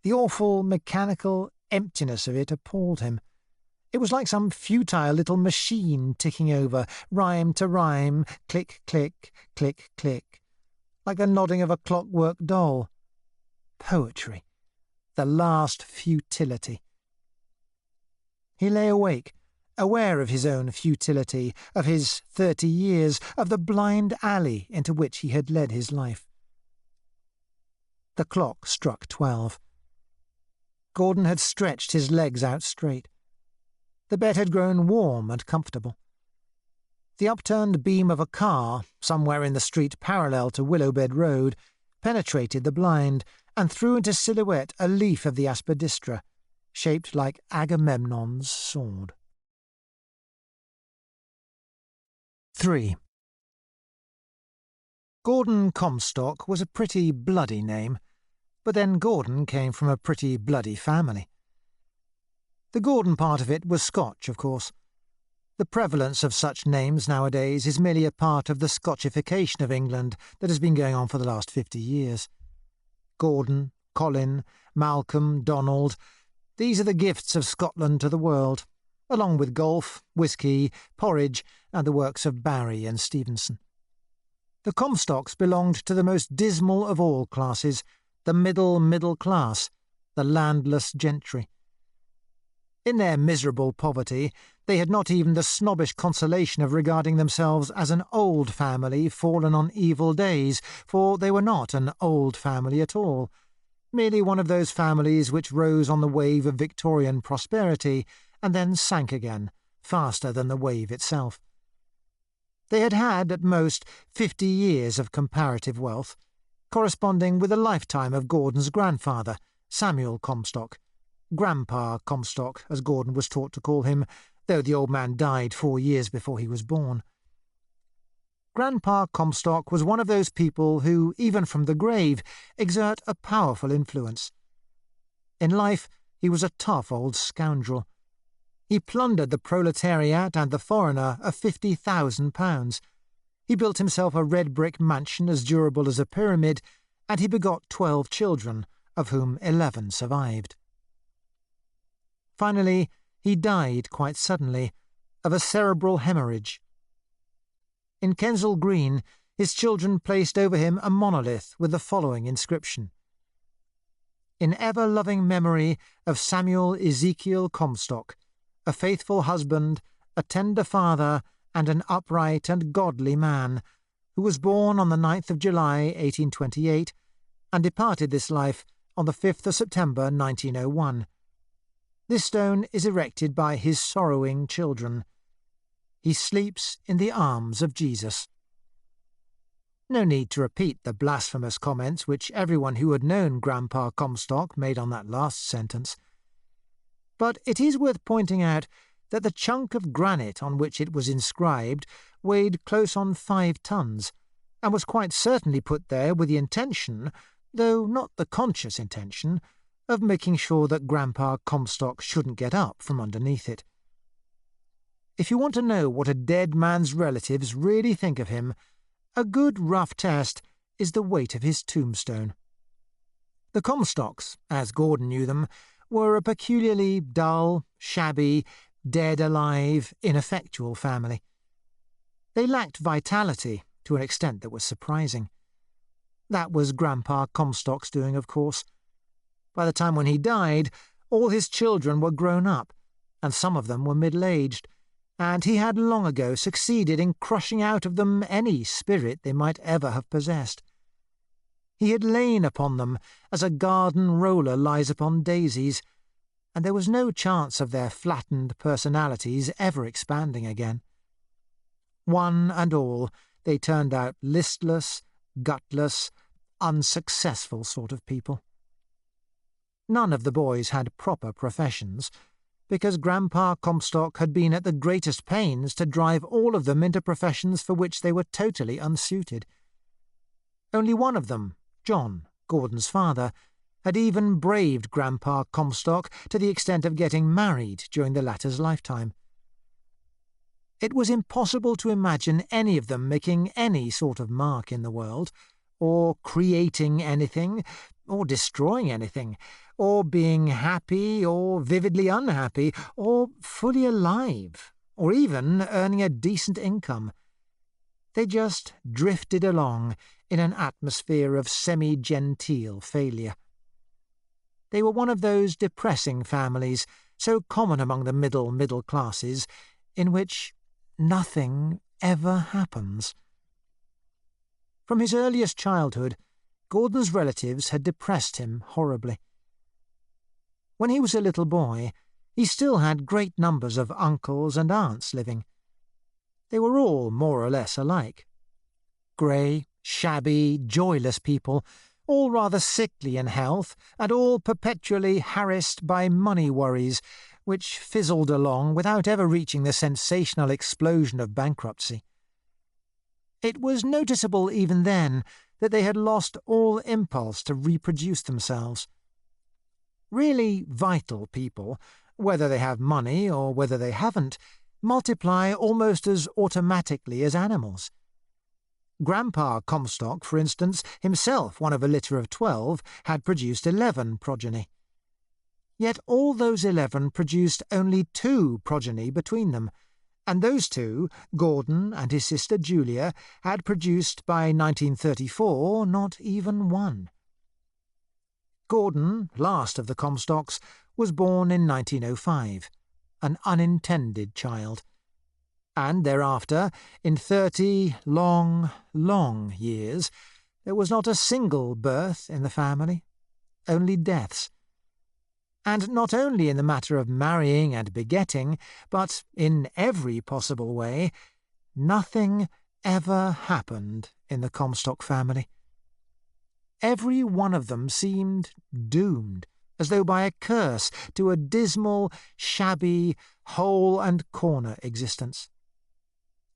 The awful, mechanical emptiness of it appalled him. It was like some futile little machine ticking over, rhyme to rhyme, click, click, click, click, like the nodding of a clockwork doll. Poetry. The last futility. He lay awake, aware of his own futility, of his 30 years, of the blind alley into which he had led his life. The clock struck 12. Gordon had stretched his legs out straight. The bed had grown warm and comfortable. The upturned beam of a car, somewhere in the street parallel to Willowbed Road, penetrated the blind and threw into silhouette a leaf of the Aspidistra, shaped like Agamemnon's sword. 3. Gordon Comstock was a pretty bloody name, but then Gordon came from a pretty bloody family. The Gordon part of it was Scotch, of course. The prevalence of such names nowadays is merely a part of the Scotchification of England that has been going on for the last 50 years. Gordon, Colin, Malcolm, Donald, these are the gifts of Scotland to the world, along with golf, whisky, porridge, and the works of Barry and Stevenson. The Comstocks belonged to the most dismal of all classes, the middle class, the landless gentry. In their miserable poverty, they had not even the snobbish consolation of regarding themselves as an old family fallen on evil days, for they were not an old family at all, merely one of those families which rose on the wave of Victorian prosperity and then sank again, faster than the wave itself. They had had, at most, 50 years of comparative wealth, corresponding with a lifetime of Gordon's grandfather, Samuel Comstock, Grandpa Comstock, as Gordon was taught to call him, though the old man died 4 years before he was born. Grandpa Comstock was one of those people who, even from the grave, exert a powerful influence. In life, he was a tough old scoundrel. He plundered the proletariat and the foreigner of £50,000. He built himself a red-brick mansion as durable as a pyramid, and he begot 12 children, of whom 11 survived. Finally, he died quite suddenly, of a cerebral hemorrhage. In Kensal Green, his children placed over him a monolith with the following inscription: In ever-loving memory of Samuel Ezekiel Comstock, a faithful husband, a tender father, and an upright and godly man, who was born on the 9th of July, 1828, and departed this life on the 5th of September, 1901. This stone is erected by his sorrowing children. He sleeps in the arms of Jesus. No need to repeat the blasphemous comments which everyone who had known Grandpa Comstock made on that last sentence. But it is worth pointing out that the chunk of granite on which it was inscribed weighed close on 5 tons, and was quite certainly put there with the intention, though not the conscious intention, of making sure that Grandpa Comstock shouldn't get up from underneath it. If you want to know what a dead man's relatives really think of him, a good rough test is the weight of his tombstone. The Comstocks, as Gordon knew them, were a peculiarly dull, shabby, dead-alive, ineffectual family. They lacked vitality to an extent that was surprising. That was Grandpa Comstock's doing, of course. By the time when he died, all his children were grown up, and some of them were middle-aged, and he had long ago succeeded in crushing out of them any spirit they might ever have possessed. He had lain upon them as a garden roller lies upon daisies, and there was no chance of their flattened personalities ever expanding again. One and all, they turned out listless, gutless, unsuccessful sort of people. None of the boys had proper professions, because Grandpa Comstock had been at the greatest pains to drive all of them into professions for which they were totally unsuited. Only one of them, John, Gordon's father, had even braved Grandpa Comstock to the extent of getting married during the latter's lifetime. It was impossible to imagine any of them making any sort of mark in the world, or creating anything, or destroying anything, or being happy or vividly unhappy, or fully alive, or even earning a decent income. They just drifted along in an atmosphere of semi-genteel failure. They were one of those depressing families, so common among the middle classes, in which nothing ever happens. From his earliest childhood, Gordon's relatives had depressed him horribly. When he was a little boy, he still had great numbers of uncles and aunts living. They were all more or less alike. Grey, shabby, joyless people, all rather sickly in health, and all perpetually harassed by money worries, which fizzled along without ever reaching the sensational explosion of bankruptcy. It was noticeable even then that they had lost all impulse to reproduce themselves. Really vital people, whether they have money or whether they haven't, multiply almost as automatically as animals. Grandpa Comstock, for instance, himself one of a litter of 12, had produced 11 progeny. Yet all those 11 produced only 2 progeny between them, and those 2, Gordon and his sister Julia, had produced by 1934 not even 1. Gordon, last of the Comstocks, was born in 1905, an unintended child. And thereafter, in 30 long, long years, there was not a single birth in the family, only deaths. And not only in the matter of marrying and begetting, but in every possible way, nothing ever happened in the Comstock family. Every one of them seemed doomed, as though by a curse, to a dismal, shabby, hole-and-corner existence.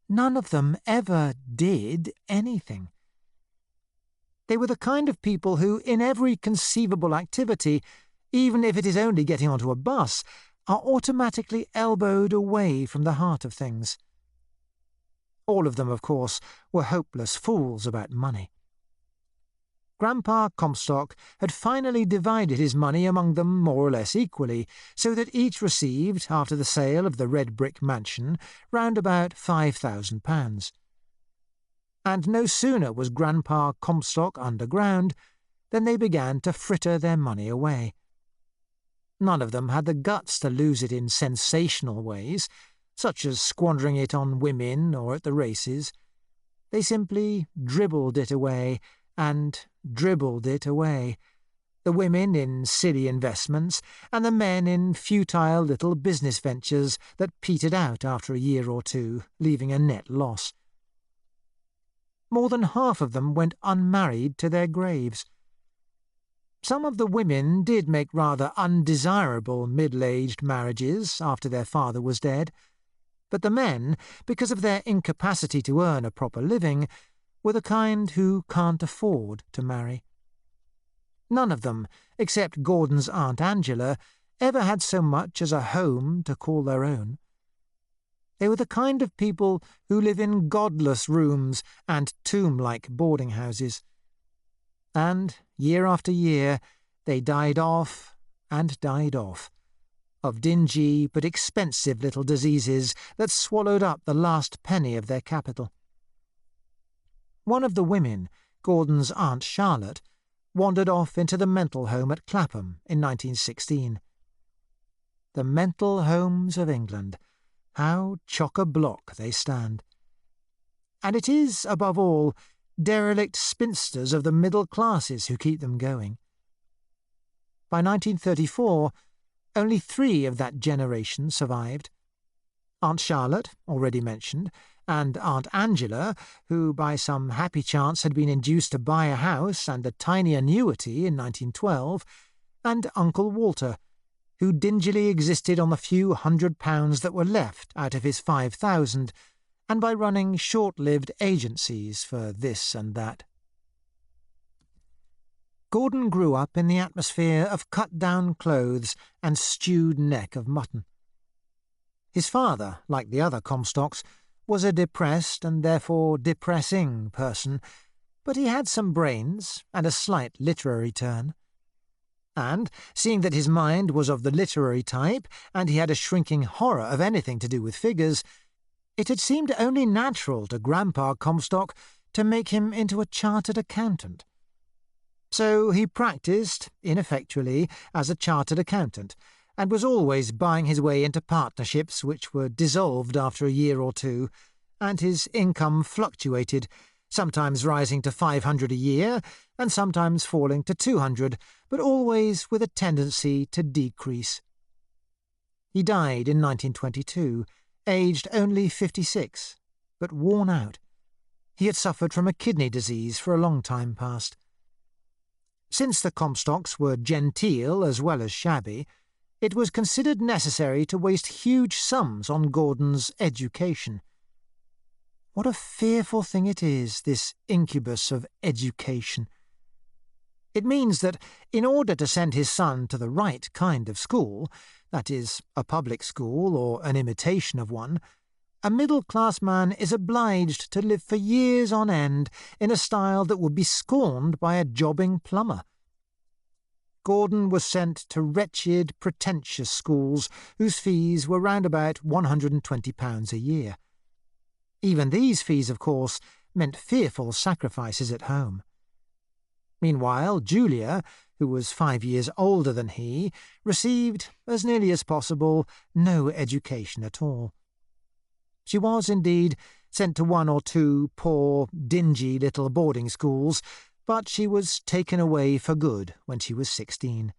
None of them ever did anything. They were the kind of people who, in every conceivable activity, even if it is only getting onto a bus, are automatically elbowed away from the heart of things. All of them, of course, were hopeless fools about money. Grandpa Comstock had finally divided his money among them more or less equally, so that each received, after the sale of the red brick mansion, round about £5,000. And no sooner was Grandpa Comstock underground than they began to fritter their money away. None of them had the guts to lose it in sensational ways, such as squandering it on women or at the races. They simply dribbled it away, and dribbled it away, the women in silly investments, and the men in futile little business ventures that petered out after a year or two, leaving a net loss. More than half of them went unmarried to their graves. Some of the women did make rather undesirable middle-aged marriages after their father was dead, but the men, because of their incapacity to earn a proper living, were the kind who can't afford to marry. None of them, except Gordon's Aunt Angela, ever had so much as a home to call their own. They were the kind of people who live in godless rooms and tomb-like boarding houses. And, year after year, they died off and died off, of dingy but expensive little diseases that swallowed up the last penny of their capital. One of the women, Gordon's Aunt Charlotte, wandered off into the mental home at Clapham in 1916. The mental homes of England, how chock-a-block they stand. And it is, above all, derelict spinsters of the middle classes who keep them going. By 1934, only 3 of that generation survived. Aunt Charlotte, already mentioned, and Aunt Angela, who by some happy chance had been induced to buy a house and a tiny annuity in 1912, and Uncle Walter, who dingily existed on the few £100 that were left out of his 5,000, and by running short-lived agencies for this and that. Gordon grew up in the atmosphere of cut-down clothes and stewed neck of mutton. His father, like the other Comstocks, was a depressed and therefore depressing person, but he had some brains and a slight literary turn. And, seeing that his mind was of the literary type, and he had a shrinking horror of anything to do with figures, it had seemed only natural to Grandpa Comstock to make him into a chartered accountant. So he practised, ineffectually, as a chartered accountant, and was always buying his way into partnerships which were dissolved after a year or two, and his income fluctuated, sometimes rising to £500 a year, and sometimes falling to £200, but always with a tendency to decrease. He died in 1922, aged only 56, but worn out. He had suffered from a kidney disease for a long time past. Since the Comstocks were genteel as well as shabby, it was considered necessary to waste huge sums on Gordon's education. What a fearful thing it is, this incubus of education. It means that, in order to send his son to the right kind of school, that is, a public school or an imitation of one, a middle-class man is obliged to live for years on end in a style that would be scorned by a jobbing plumber. Gordon was sent to wretched, pretentious schools whose fees were round about £120 a year. Even these fees, of course, meant fearful sacrifices at home. Meanwhile, Julia, who was 5 years older than he, received, as nearly as possible, no education at all. She was, indeed, sent to 1 or 2 poor, dingy little boarding schools, but she was taken away for good when she was 16.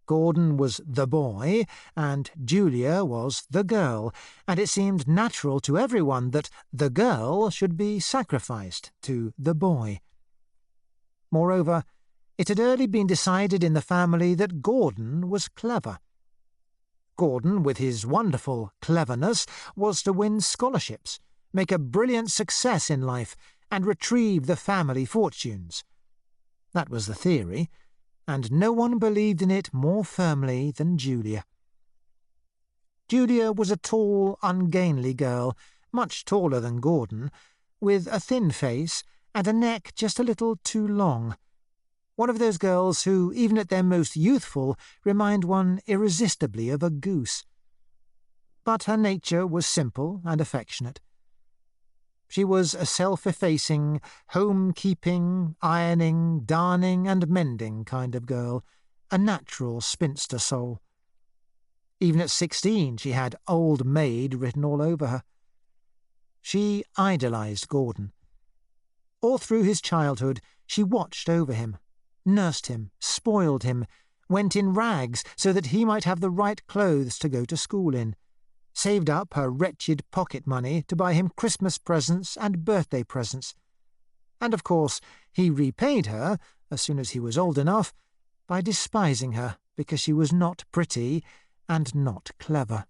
Gordon was the boy, and Julia was the girl, and it seemed natural to everyone that the girl should be sacrificed to the boy. Moreover, it had early been decided in the family that Gordon was clever. Gordon, with his wonderful cleverness, was to win scholarships, make a brilliant success in life, and retrieve the family fortunes. That was the theory, and no one believed in it more firmly than Julia. Julia was a tall, ungainly girl, much taller than Gordon, with a thin face and a neck just a little too long. One of those girls who, even at their most youthful, remind one irresistibly of a goose. But her nature was simple and affectionate. She was a self-effacing, home-keeping, ironing, darning and mending kind of girl, a natural spinster soul. Even at 16 she had old maid written all over her. She idolised Gordon. All through his childhood she watched over him, nursed him, spoiled him, went in rags so that he might have the right clothes to go to school in, saved up her wretched pocket money to buy him Christmas presents and birthday presents. And, of course, he repaid her, as soon as he was old enough, by despising her because she was not pretty and not clever.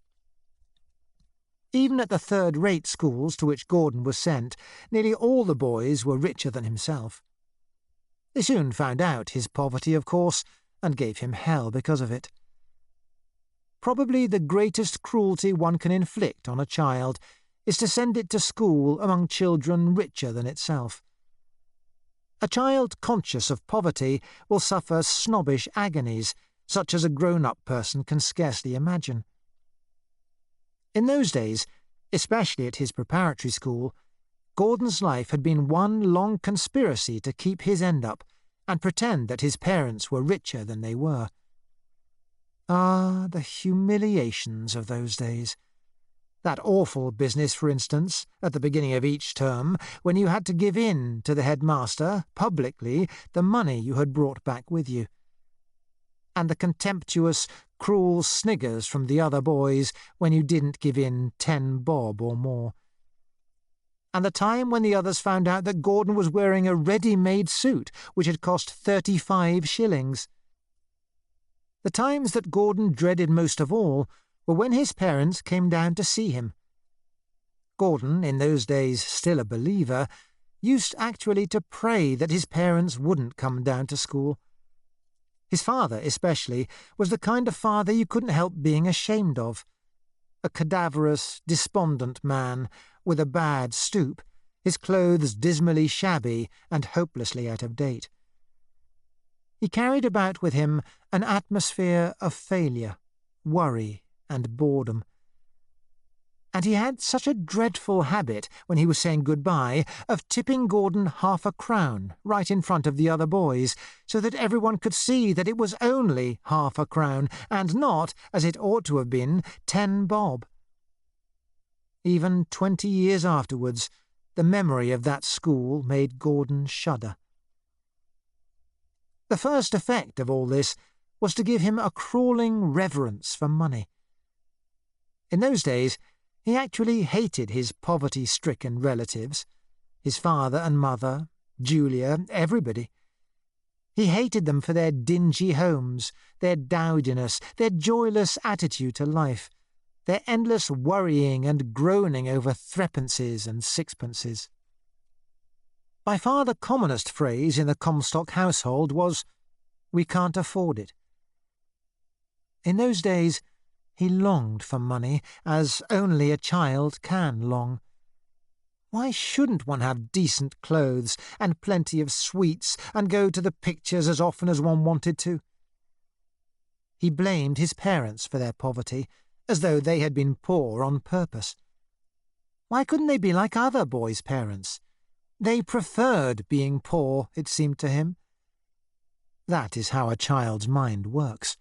Even at the third-rate schools to which Gordon was sent, nearly all the boys were richer than himself. They soon found out his poverty, of course, and gave him hell because of it. Probably the greatest cruelty one can inflict on a child is to send it to school among children richer than itself. A child conscious of poverty will suffer snobbish agonies, such as a grown-up person can scarcely imagine. In those days, especially at his preparatory school, Gordon's life had been one long conspiracy to keep his end up and pretend that his parents were richer than they were. Ah, the humiliations of those days. That awful business, for instance, at the beginning of each term, when you had to give in to the headmaster, publicly, the money you had brought back with you. And the contemptuous, cruel sniggers from the other boys when you didn't give in 10 bob or more. And the time when the others found out that Gordon was wearing a ready-made suit which had cost 35 shillings. The times that Gordon dreaded most of all were when his parents came down to see him. Gordon, in those days still a believer, used actually to pray that his parents wouldn't come down to school. His father, especially, was the kind of father you couldn't help being ashamed of. A cadaverous, despondent man, with a bad stoop, his clothes dismally shabby and hopelessly out of date. He carried about with him an atmosphere of failure, worry, and boredom. And he had such a dreadful habit, when he was saying goodbye, of tipping Gordon half a crown right in front of the other boys, so that everyone could see that it was only half a crown, and not, as it ought to have been, 10 bob. Even 20 years afterwards, the memory of that school made Gordon shudder. The first effect of all this was to give him a crawling reverence for money. In those days, he actually hated his poverty-stricken relatives, his father and mother, Julia, everybody. He hated them for their dingy homes, their dowdiness, their joyless attitude to life, their endless worrying and groaning over threepences and sixpences. By far the commonest phrase in the Comstock household was, "We can't afford it." In those days, he longed for money, as only a child can long. Why shouldn't one have decent clothes and plenty of sweets and go to the pictures as often as one wanted to? He blamed his parents for their poverty, as though they had been poor on purpose. Why couldn't they be like other boys' parents? They preferred being poor, it seemed to him. That is how a child's mind works.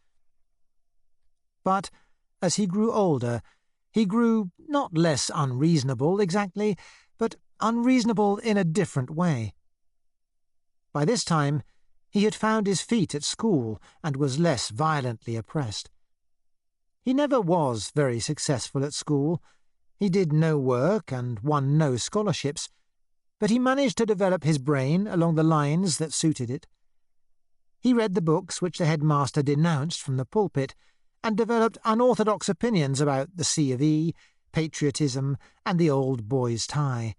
But as he grew older, he grew not less unreasonable exactly, but unreasonable in a different way. By this time, he had found his feet at school and was less violently oppressed. He never was very successful at school. He did no work and won no scholarships, but he managed to develop his brain along the lines that suited it. He read the books which the headmaster denounced from the pulpit, and developed unorthodox opinions about the C of E, patriotism, and the old boy's tie.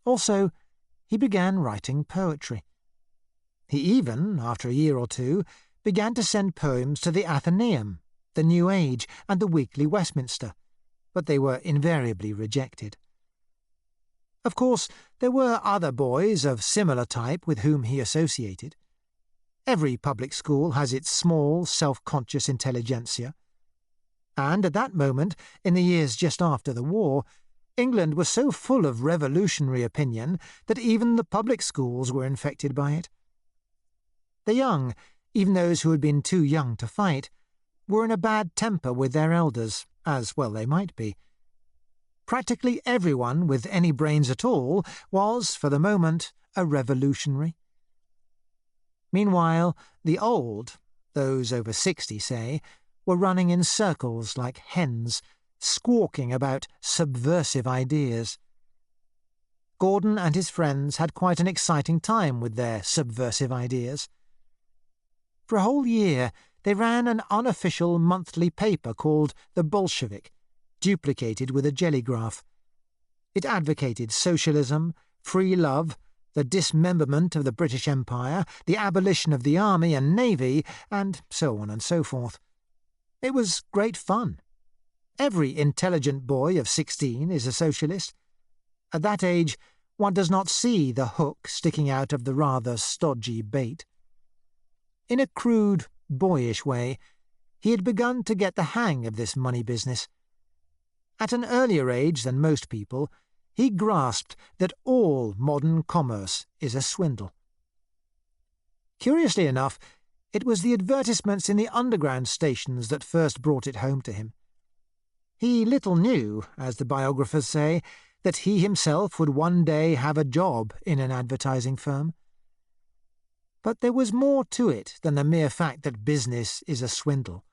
Also, he began writing poetry. He even, after a year or two, began to send poems to the Athenaeum, the New Age, and the Weekly Westminster, but they were invariably rejected. Of course, there were other boys of similar type with whom he associated. Every public school has its small, self-conscious intelligentsia. And at that moment, in the years just after the war, England was so full of revolutionary opinion that even the public schools were infected by it. The young, even those who had been too young to fight, were in a bad temper with their elders, as well they might be. Practically everyone with any brains at all was, for the moment, a revolutionary. Meanwhile, the old, those over 60, say, were running in circles like hens, squawking about subversive ideas. Gordon and his friends had quite an exciting time with their subversive ideas. For a whole year, they ran an unofficial monthly paper called The Bolshevik, duplicated with a jellygraph. It advocated socialism, free love, the dismemberment of the British Empire, the abolition of the army and navy, and so on and so forth. It was great fun. Every intelligent boy of 16 is a socialist. At that age, one does not see the hook sticking out of the rather stodgy bait. In a crude, boyish way, he had begun to get the hang of this money business. At an earlier age than most people, he grasped that all modern commerce is a swindle. Curiously enough, it was the advertisements in the underground stations that first brought it home to him. He little knew, as the biographers say, that he himself would one day have a job in an advertising firm. But there was more to it than the mere fact that business is a swindle.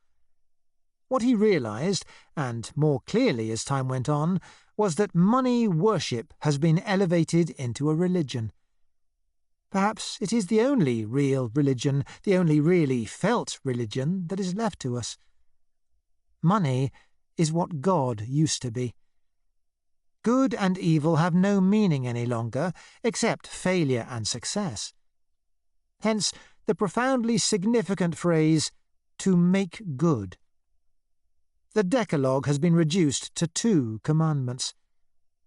What he realized, and more clearly as time went on, was that money worship has been elevated into a religion. Perhaps it is the only real religion, the only really felt religion that is left to us. Money is what God used to be. Good and evil have no meaning any longer, except failure and success. Hence the profoundly significant phrase, to make good. The Decalogue has been reduced to 2 commandments.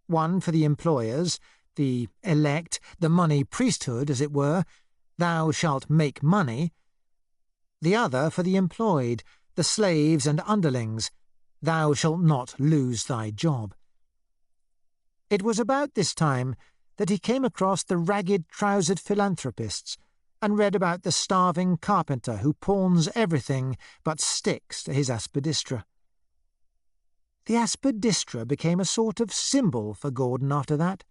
One for the employers, the elect, the money priesthood, as it were, thou shalt make money. The other for the employed, the slaves and underlings, thou shalt not lose thy job. It was about this time that he came across the ragged-trousered philanthropists and read about the starving carpenter who pawns everything but sticks to his Aspidistra. The Aspidistra became a sort of symbol for Gordon after that.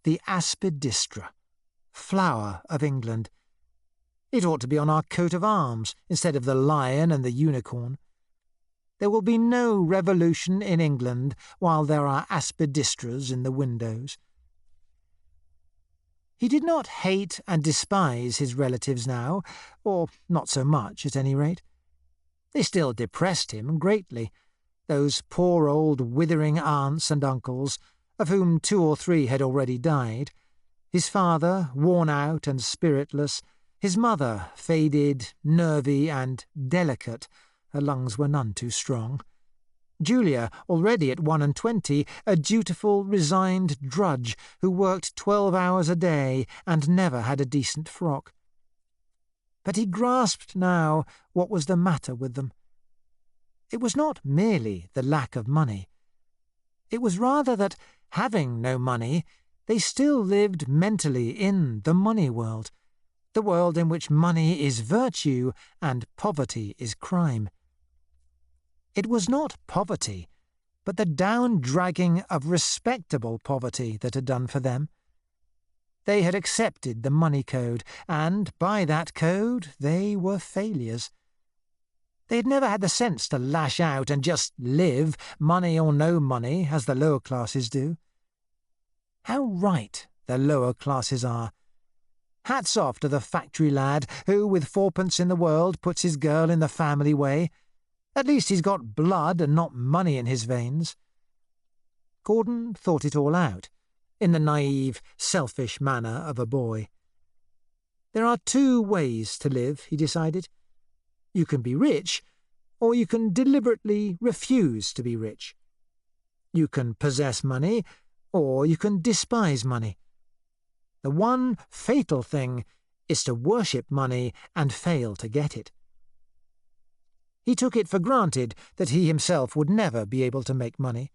The Aspidistra, flower of England. It ought to be on our coat of arms instead of the lion and the unicorn. There will be no revolution in England while there are Aspidistras in the windows. He did not hate and despise his relatives now, or not so much at any rate. They still depressed him greatly, those poor old withering aunts and uncles, of whom 2 or 3 had already died, his father worn out and spiritless, his mother faded, nervy and delicate, her lungs were none too strong. Julia, already at 21, a dutiful, resigned drudge who worked 12 hours a day and never had a decent frock. But he grasped now what was the matter with them. It was not merely the lack of money. It was rather that, having no money, they still lived mentally in the money world, the world in which money is virtue and poverty is crime. It was not poverty, but the down-dragging of respectable poverty that had done for them. They had accepted the money code, and by that code they were failures. They had never had the sense to lash out and just live, money or no money, as the lower classes do. How right the lower classes are. Hats off to the factory lad who, with 4p in the world, puts his girl in the family way. At least he's got blood and not money in his veins. Gordon thought it all out, in the naive, selfish manner of a boy. There are 2 ways to live, he decided. You can be rich, or you can deliberately refuse to be rich. You can possess money, or you can despise money. The one fatal thing is to worship money and fail to get it. He took it for granted that he himself would never be able to make money.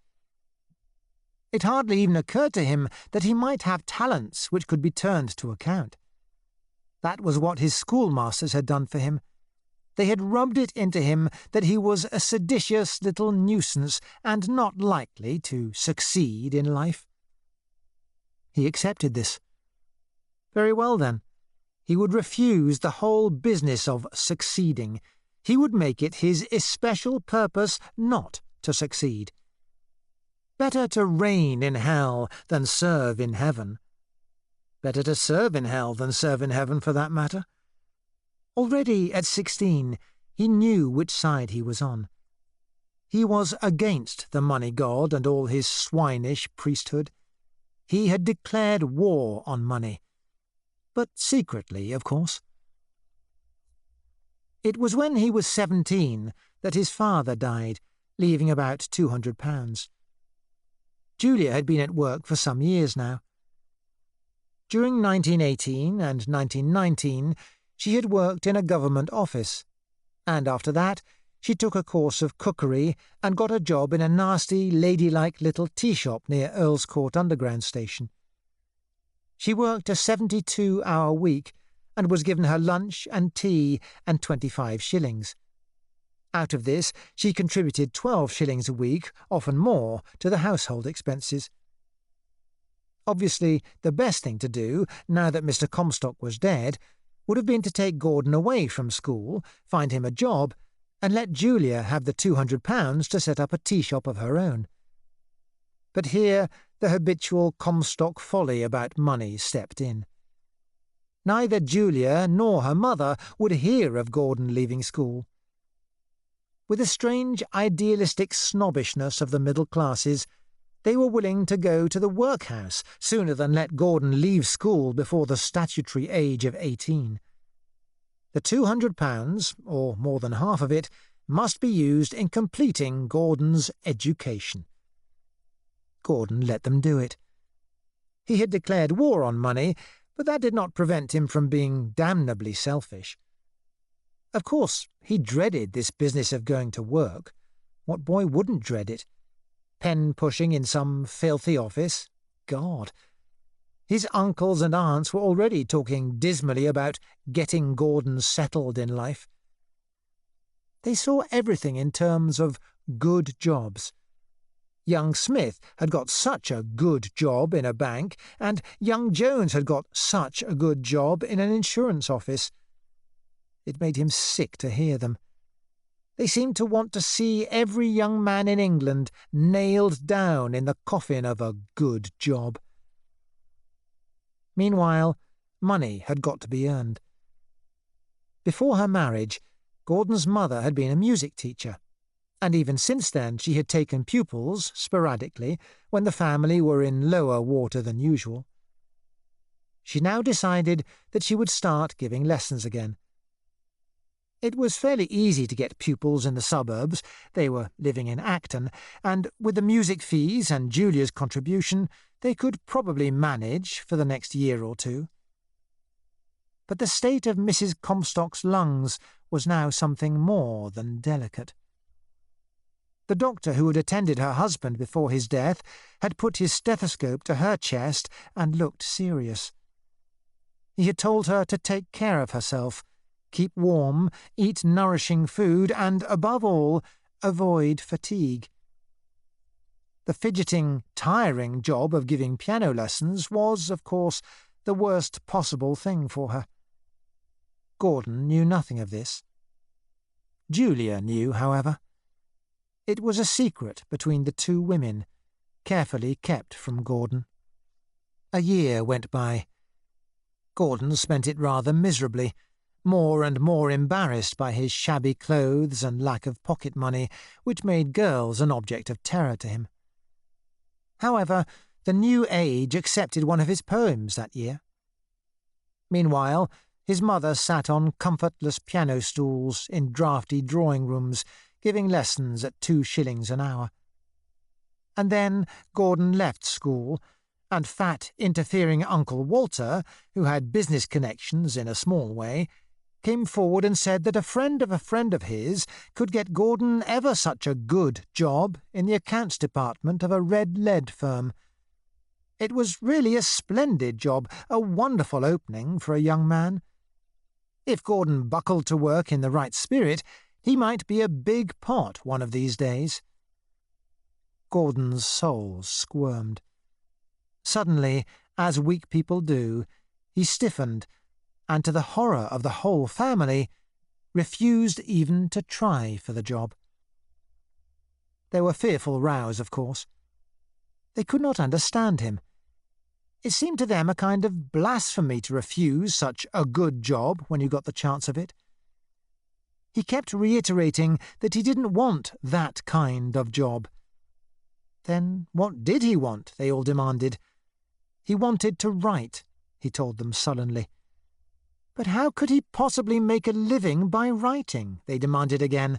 It hardly even occurred to him that he might have talents which could be turned to account. That was what his schoolmasters had done for him. They had rubbed it into him that he was a seditious little nuisance and not likely to succeed in life. He accepted this. Very well, then. He would refuse the whole business of succeeding. He would make it his especial purpose not to succeed. Better to reign in hell than serve in heaven. Better to serve in hell than serve in heaven, for that matter. Already at 16, he knew which side he was on. He was against the money god and all his swinish priesthood. He had declared war on money. But secretly, of course. It was when he was 17 that his father died, leaving about £200. Julia had been at work for some years now. During 1918 and 1919, she had worked in a government office, and after that, she took a course of cookery and got a job in a nasty, ladylike little tea shop near Earl's Court Underground Station. She worked a 72-hour week and was given her lunch and tea and 25 shillings. Out of this, she contributed 12 shillings a week, often more, to the household expenses. Obviously, the best thing to do, now that Mr. Comstock was dead, would have been to take Gordon away from school, find him a job, and let Julia have the £200 to set up a tea shop of her own. But here the habitual Comstock folly about money stepped in. Neither Julia nor her mother would hear of Gordon leaving school. With a strange idealistic snobbishness of the middle classes, they were willing to go to the workhouse sooner than let Gordon leave school before the statutory age of 18. The £200, or more than half of it, must be used in completing Gordon's education. Gordon let them do it. He had declared war on money, but that did not prevent him from being damnably selfish. Of course, he dreaded this business of going to work. What boy wouldn't dread it? Pen-pushing in some filthy office? God! His uncles and aunts were already talking dismally about getting Gordon settled in life. They saw everything in terms of good jobs. Young Smith had got such a good job in a bank, and young Jones had got such a good job in an insurance office. It made him sick to hear them. They seemed to want to see every young man in England nailed down in the coffin of a good job. Meanwhile, money had got to be earned. Before her marriage, Gordon's mother had been a music teacher, and even since then she had taken pupils, sporadically, when the family were in lower water than usual. She now decided that she would start giving lessons again. It was fairly easy to get pupils in the suburbs. They were living in Acton, and with the music fees and Julia's contribution, they could probably manage for the next year or two. But the state of Mrs. Comstock's lungs was now something more than delicate. The doctor who had attended her husband before his death had put his stethoscope to her chest and looked serious. He had told her to take care of herself, keep warm, eat nourishing food, and, above all, avoid fatigue. The fidgeting, tiring job of giving piano lessons was, of course, the worst possible thing for her. Gordon knew nothing of this. Julia knew, however. It was a secret between the two women, carefully kept from Gordon. A year went by. Gordon spent it rather miserably, more and more embarrassed by his shabby clothes and lack of pocket money, which made girls an object of terror to him. However, the New Age accepted one of his poems that year. Meanwhile, his mother sat on comfortless piano stools in draughty drawing-rooms, giving lessons at 2 shillings an hour. And then Gordon left school, and fat, interfering Uncle Walter, who had business connections in a small way, came forward and said that a friend of his could get Gordon ever such a good job in the accounts department of a red lead firm. It was really a splendid job, a wonderful opening for a young man. If Gordon buckled to work in the right spirit, he might be a big pot one of these days. Gordon's soul squirmed. Suddenly, as weak people do, he stiffened, and to the horror of the whole family, refused even to try for the job. There were fearful rows, of course. They could not understand him. It seemed to them a kind of blasphemy to refuse such a good job when you got the chance of it. He kept reiterating that he didn't want that kind of job. Then what did he want, they all demanded. He wanted to write, he told them sullenly. But how could he possibly make a living by writing, they demanded again.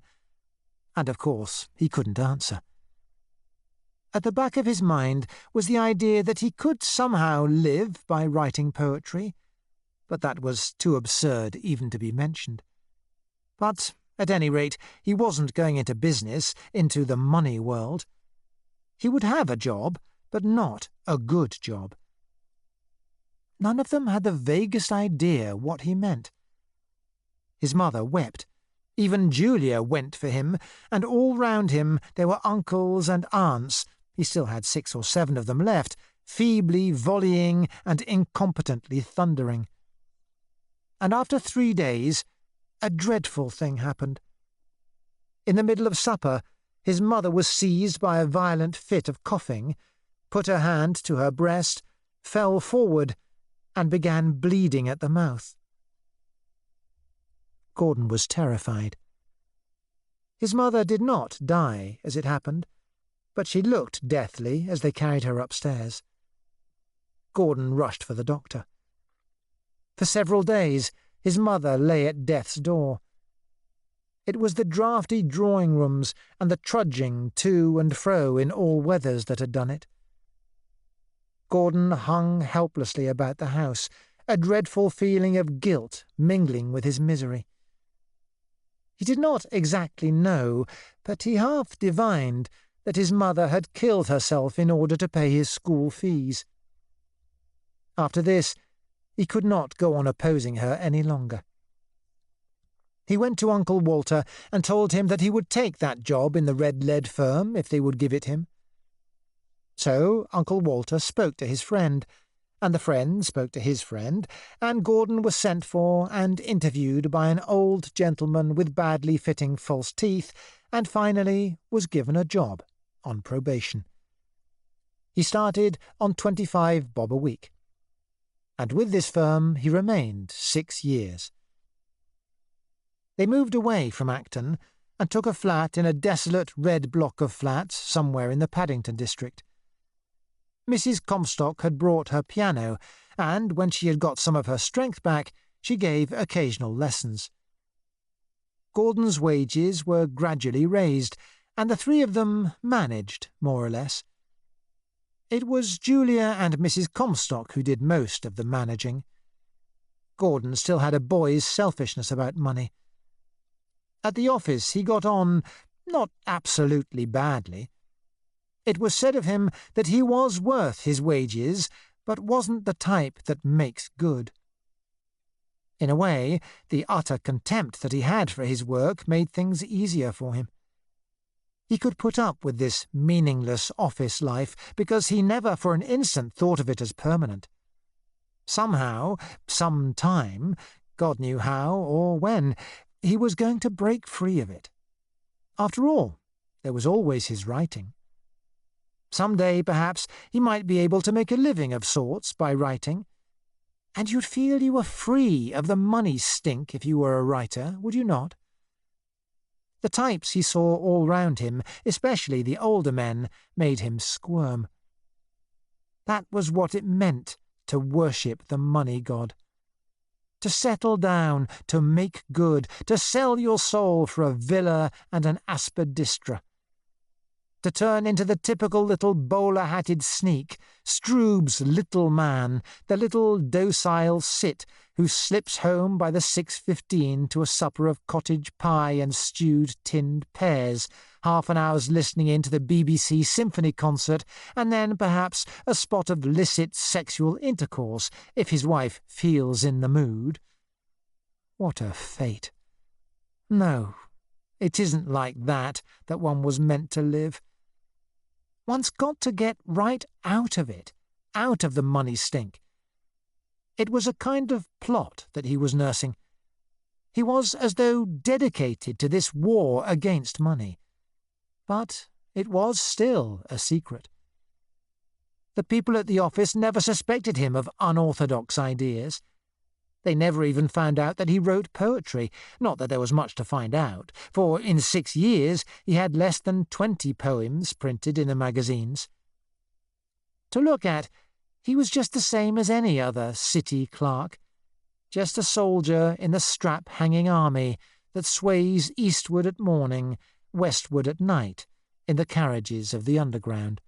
And of course he couldn't answer. At the back of his mind was the idea that he could somehow live by writing poetry, but that was too absurd even to be mentioned. But At any rate, he wasn't going into business, into the money world. He would have a job, but not a good job. None of them had the vaguest idea what he meant. His mother wept. Even Julia went for him, and all round him there were uncles and aunts, he still had 6 or 7 of them left, feebly volleying and incompetently thundering. And after 3 days, a dreadful thing happened. In the middle of supper, his mother was seized by a violent fit of coughing, put her hand to her breast, fell forward, and began bleeding at the mouth. Gordon was terrified. His mother did not die, as it happened, but she looked deathly as they carried her upstairs. Gordon rushed for the doctor. For several days his mother lay at death's door. It was the draughty drawing-rooms and the trudging to and fro in all weathers that had done it. Gordon hung helplessly about the house, a dreadful feeling of guilt mingling with his misery. He did not exactly know, but he half divined that his mother had killed herself in order to pay his school fees. After this, he could not go on opposing her any longer. He went to Uncle Walter and told him that he would take that job in the red lead firm if they would give it him. So Uncle Walter spoke to his friend, and the friend spoke to his friend, and Gordon was sent for and interviewed by an old gentleman with badly fitting false teeth, and finally was given a job on probation. He started on 25 bob a week, and with this firm he remained 6 years. They moved away from Acton and took a flat in a desolate red block of flats somewhere in the Paddington district. Mrs. Comstock had brought her piano, and when she had got some of her strength back, she gave occasional lessons. Gordon's wages were gradually raised, and the 3 of them managed, more or less. It was Julia and Mrs. Comstock who did most of the managing. Gordon still had a boy's selfishness about money. At the office he got on, not absolutely badly. It was said of him that he was worth his wages, but wasn't the type that makes good. In a way, the utter contempt that he had for his work made things easier for him. He could put up with this meaningless office life because he never for an instant thought of it as permanent. Somehow, some time, God knew how or when, he was going to break free of it. After all, there was always his writing. Some day, perhaps, he might be able to make a living of sorts by writing. And you'd feel you were free of the money stink if you were a writer, would you not? The types he saw all round him, especially the older men, made him squirm. That was what it meant to worship the money god. To settle down, to make good, to sell your soul for a villa and an Aspidistra. To turn into the typical little bowler-hatted sneak, Stroob's little man, the little docile cit who slips home by the 6:15 to a supper of cottage pie and stewed tinned pears, half an hour's listening in to the BBC symphony concert, and then perhaps a spot of licit sexual intercourse, if his wife feels in the mood. What a fate! No, it isn't like that one was meant to live. One's got to get right out of it, out of the money stink. It was a kind of plot that he was nursing. He was as though dedicated to this war against money. But it was still a secret. The people at the office never suspected him of unorthodox ideas. They never even found out that he wrote poetry, not that there was much to find out, for in 6 years he had less than 20 poems printed in the magazines. To look at, he was just the same as any other city clerk, just a soldier in the strap-hanging army that sways eastward at morning, westward at night, in the carriages of the underground.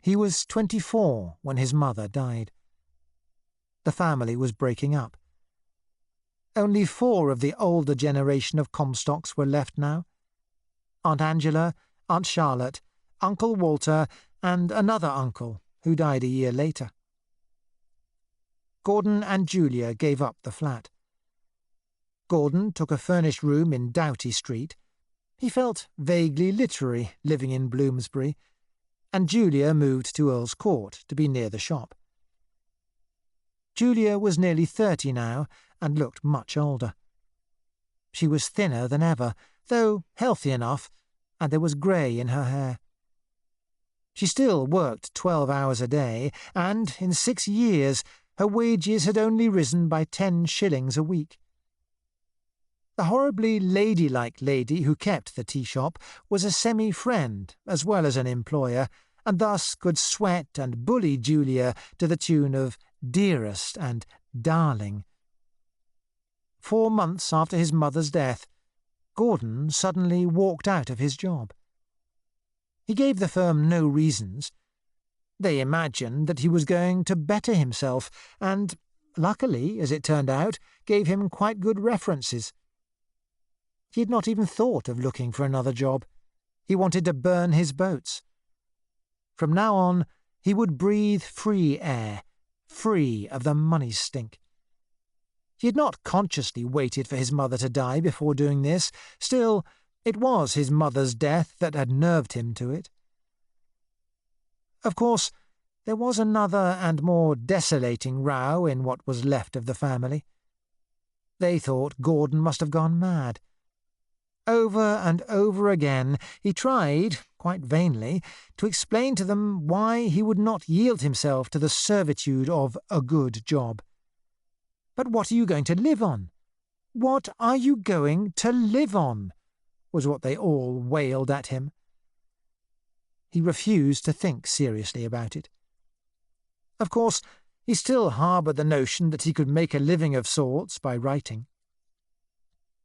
He was 24 when his mother died. The family was breaking up. Only 4 of the older generation of Comstocks were left now. Aunt Angela, Aunt Charlotte, Uncle Walter, and another uncle, who died a year later. Gordon and Julia gave up the flat. Gordon took a furnished room in Doughty Street. He felt vaguely literary living in Bloomsbury, and Julia moved to Earl's Court to be near the shop. Julia was nearly 30 now and looked much older. She was thinner than ever, though healthy enough, and there was grey in her hair. She still worked 12 hours a day, and in 6 years her wages had only risen by 10 shillings a week. The horribly ladylike lady who kept the tea shop was a semi-friend as well as an employer, and thus could sweat and bully Julia to the tune of dearest and darling. 4 months after his mother's death, Gordon suddenly walked out of his job. He gave the firm no reasons. They imagined that he was going to better himself, and, luckily, as it turned out, gave him quite good references. He had not even thought of looking for another job. He wanted to burn his boats. From now on, he would breathe free air, free of the money stink. He had not consciously waited for his mother to die before doing this. Still, it was his mother's death that had nerved him to it. Of course, there was another and more desolating row in what was left of the family. They thought Gordon must have gone mad. Over and over again he tried, quite vainly, to explain to them why he would not yield himself to the servitude of a good job. "But what are you going to live on? What are you going to live on?" was what they all wailed at him. He refused to think seriously about it. Of course, he still harboured the notion that he could make a living of sorts by writing.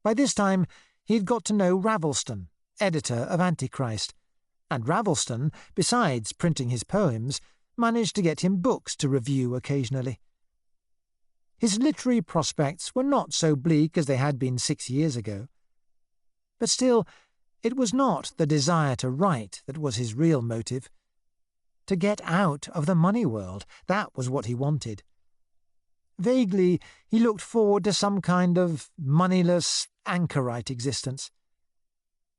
By this time he had got to know Ravelston, editor of Antichrist, and Ravelston, besides printing his poems, managed to get him books to review occasionally. His literary prospects were not so bleak as they had been 6 years ago. But still, it was not the desire to write that was his real motive. To get out of the money world, that was what he wanted. Vaguely, he looked forward to some kind of moneyless, anchorite existence.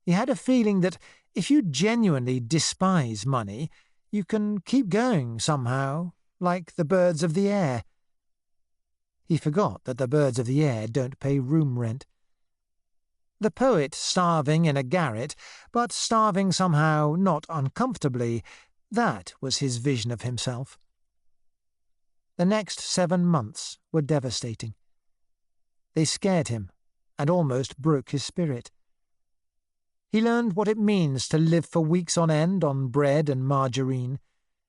He had a feeling that if you genuinely despise money, you can keep going somehow, like the birds of the air. He forgot that the birds of the air don't pay room rent. The poet starving in a garret, but starving somehow not uncomfortably, that was his vision of himself. The next 7 months were devastating. They scared him and almost broke his spirit. He learned what it means to live for weeks on end on bread and margarine,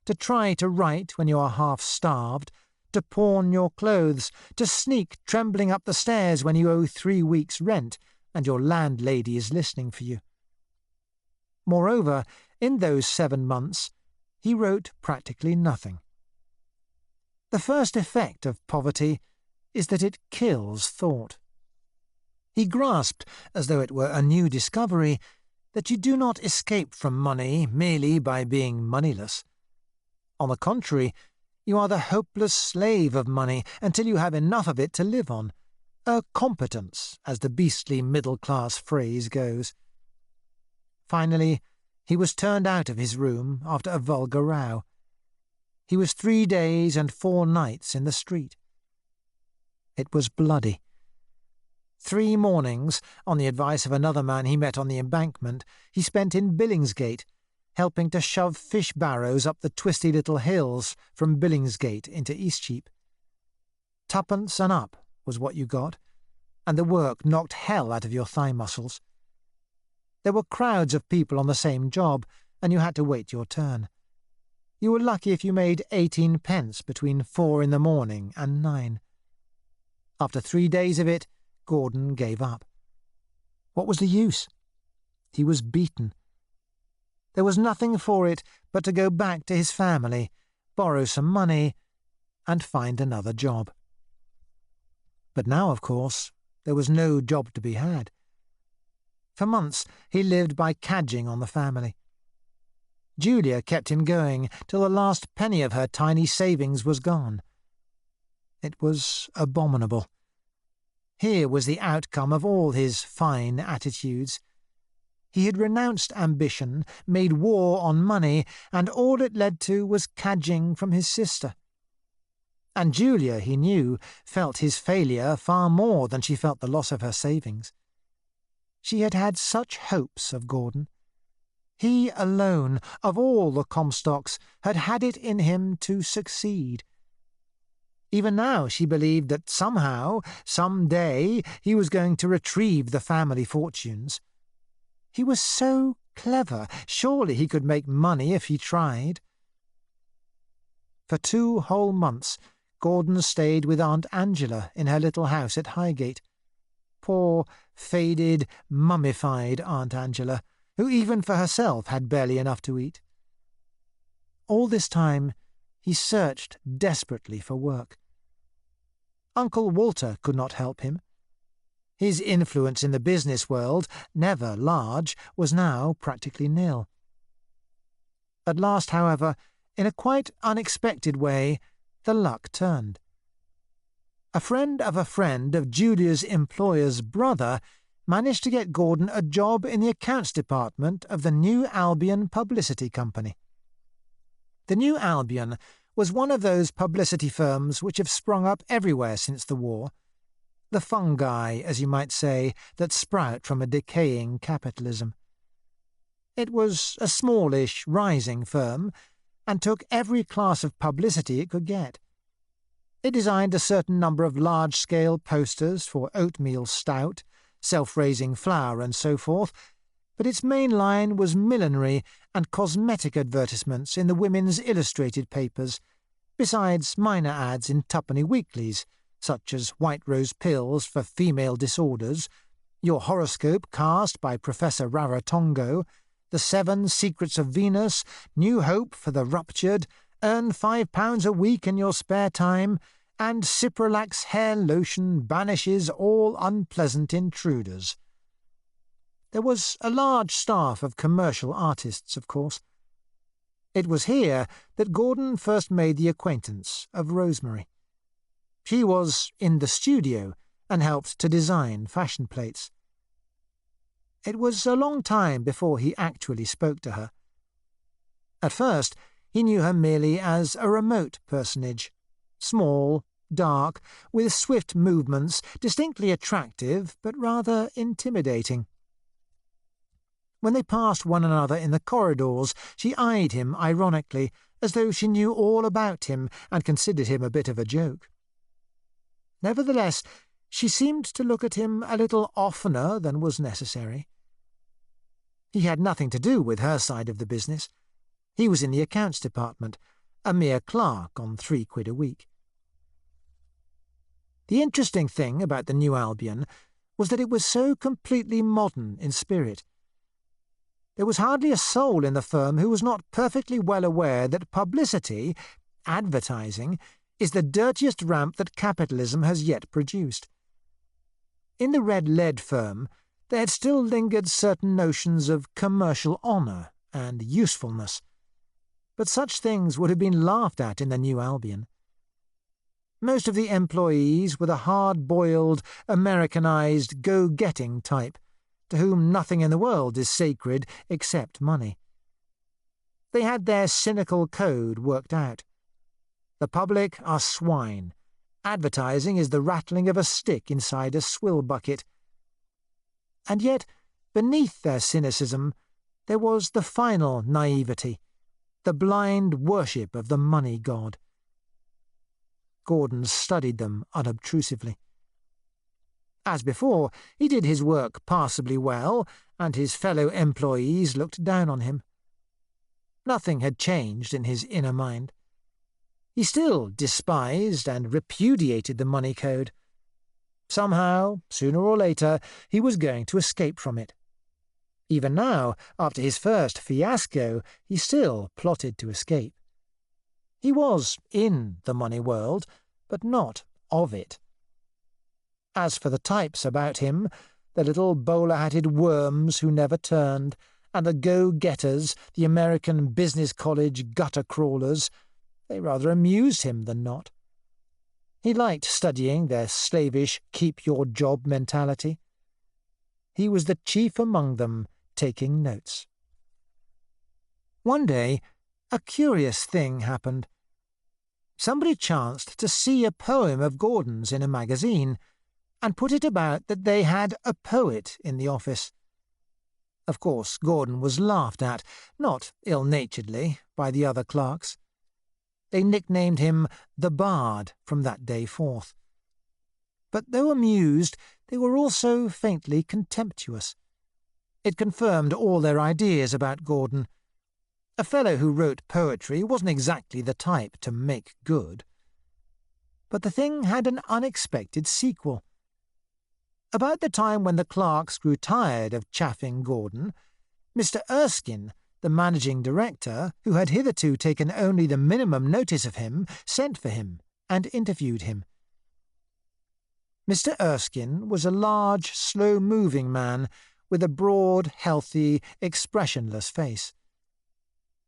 to try to write when you are half-starved, to pawn your clothes, to sneak trembling up the stairs when you owe 3 weeks' rent, and your landlady is listening for you. Moreover, in those 7 months, he wrote practically nothing. The first effect of poverty is that it kills thought. He grasped, as though it were a new discovery, that you do not escape from money merely by being moneyless. On the contrary, you are the hopeless slave of money until you have enough of it to live on. A competence, as the beastly middle-class phrase goes. Finally, he was turned out of his room after a vulgar row. He was 3 days and 4 nights in the street. It was bloody. 3 mornings, on the advice of another man he met on the embankment, he spent in Billingsgate, helping to shove fish barrows up the twisty little hills from Billingsgate into Eastcheap. 2d and up was what you got, and the work knocked hell out of your thigh muscles. There were crowds of people on the same job, and you had to wait your turn. You were lucky if you made 18 pence between 4 in the morning and 9. After 3 days of it, Gordon gave up. What was the use? He was beaten. There was nothing for it but to go back to his family, borrow some money, and find another job. But now, of course, there was no job to be had. For months he lived by cadging on the family. Julia kept him going till the last penny of her tiny savings was gone. It was abominable. Here was the outcome of all his fine attitudes. He had renounced ambition, made war on money, and all it led to was cadging from his sister. And Julia, he knew, felt his failure far more than she felt the loss of her savings. She had had such hopes of Gordon. He alone, of all the Comstocks, had had it in him to succeed. Even now she believed that somehow, some day, he was going to retrieve the family fortunes. He was so clever. Surely he could make money if he tried. For 2 whole months, Gordon stayed with Aunt Angela in her little house at Highgate. Poor, faded, mummified Aunt Angela, who even for herself had barely enough to eat. All this time he searched desperately for work. Uncle Walter could not help him. His influence in the business world, never large, was now practically nil. At last, however, in a quite unexpected way, the luck turned. A friend of Julia's employer's brother managed to get Gordon a job in the accounts department of the New Albion Publicity Company. The New Albion was one of those publicity firms which have sprung up everywhere since the war, the fungi, as you might say, that sprout from a decaying capitalism. It was a smallish, rising firm, and took every class of publicity it could get. It designed a certain number of large-scale posters for oatmeal stout, self-raising flour, and so forth, but its main line was millinery and cosmetic advertisements in the women's illustrated papers, besides minor ads in twopenny weeklies, such as White Rose Pills for Female Disorders, Your Horoscope Cast by Professor Rarotongo, The 7 Secrets of Venus, New Hope for the Ruptured, Earn £5 a week in your spare time, and Ciprolax Hair Lotion banishes all unpleasant intruders. There was a large staff of commercial artists, of course. It was here that Gordon first made the acquaintance of Rosemary. She was in the studio and helped to design fashion plates. It was a long time before he actually spoke to her. At first, he knew her merely as a remote personage, small, dark, with swift movements, distinctly attractive, but rather intimidating. When they passed one another in the corridors, she eyed him ironically, as though she knew all about him and considered him a bit of a joke. Nevertheless, she seemed to look at him a little oftener than was necessary. He had nothing to do with her side of the business. He was in the accounts department, a mere clerk on £3 a week. The interesting thing about the New Albion was that it was so completely modern in spirit. There was hardly a soul in the firm who was not perfectly well aware that publicity, advertising, is the dirtiest ramp that capitalism has yet produced. In the Red Lead firm, there had still lingered certain notions of commercial honour and usefulness, but such things would have been laughed at in the New Albion. Most of the employees were the hard-boiled, Americanized, go-getting type, to whom nothing in the world is sacred except money. They had their cynical code worked out. The public are swine. Advertising is the rattling of a stick inside a swill bucket. And yet, beneath their cynicism, there was the final naivety, the blind worship of the money god. Gordon studied them unobtrusively. As before, he did his work passably well, and his fellow employees looked down on him. Nothing had changed in his inner mind. He still despised and repudiated the money code. Somehow, sooner or later, he was going to escape from it. Even now, after his first fiasco, he still plotted to escape. He was in the money world, but not of it. As for the types about him, the little bowler-hatted worms who never turned, and the go-getters, the American business college gutter-crawlers, they rather amused him than not. He liked studying their slavish keep-your-job mentality. He was the chief among them, taking notes. One day, a curious thing happened. Somebody chanced to see a poem of Gordon's in a magazine, and put it about that they had a poet in the office. Of course, Gordon was laughed at, not ill-naturedly, by the other clerks. They nicknamed him the Bard from that day forth. But though amused, they were also faintly contemptuous. It confirmed all their ideas about Gordon. A fellow who wrote poetry wasn't exactly the type to make good. But the thing had an unexpected sequel. About the time when the clerks grew tired of chaffing Gordon, Mr. Erskine, the managing director, who had hitherto taken only the minimum notice of him, sent for him and interviewed him. Mr. Erskine was a large, slow-moving man with a broad, healthy, expressionless face.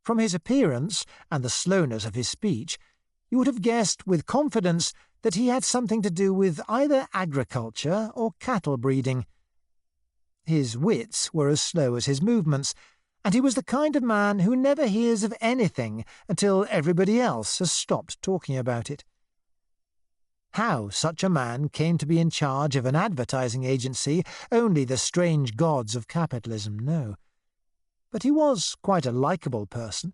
From his appearance and the slowness of his speech, you would have guessed with confidence that he had something to do with either agriculture or cattle breeding. His wits were as slow as his movements, and he was the kind of man who never hears of anything until everybody else has stopped talking about it. How such a man came to be in charge of an advertising agency, only the strange gods of capitalism know. But he was quite a likeable person.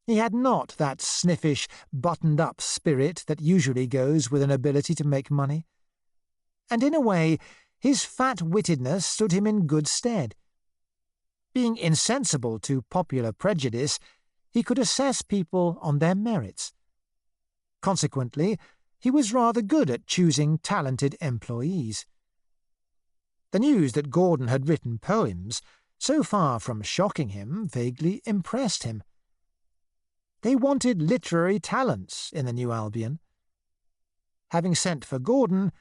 He had not that sniffish, buttoned-up spirit that usually goes with an ability to make money. And in a way, his fat-wittedness stood him in good stead. Being insensible to popular prejudice, he could assess people on their merits. Consequently, he was rather good at choosing talented employees. The news that Gordon had written poems, so far from shocking him, vaguely impressed him. They wanted literary talents in the New Albion. Having sent for Gordon,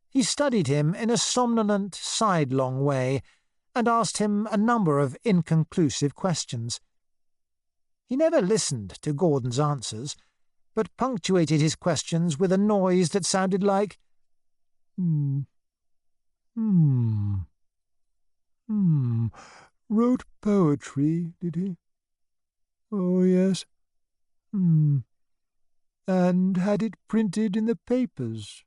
he studied him in a somnolent, sidelong way, and asked him a number of inconclusive questions. He never listened to Gordon's answers, but punctuated his questions with a noise that sounded like Wrote poetry, did he? Oh, yes. And had it printed in the papers?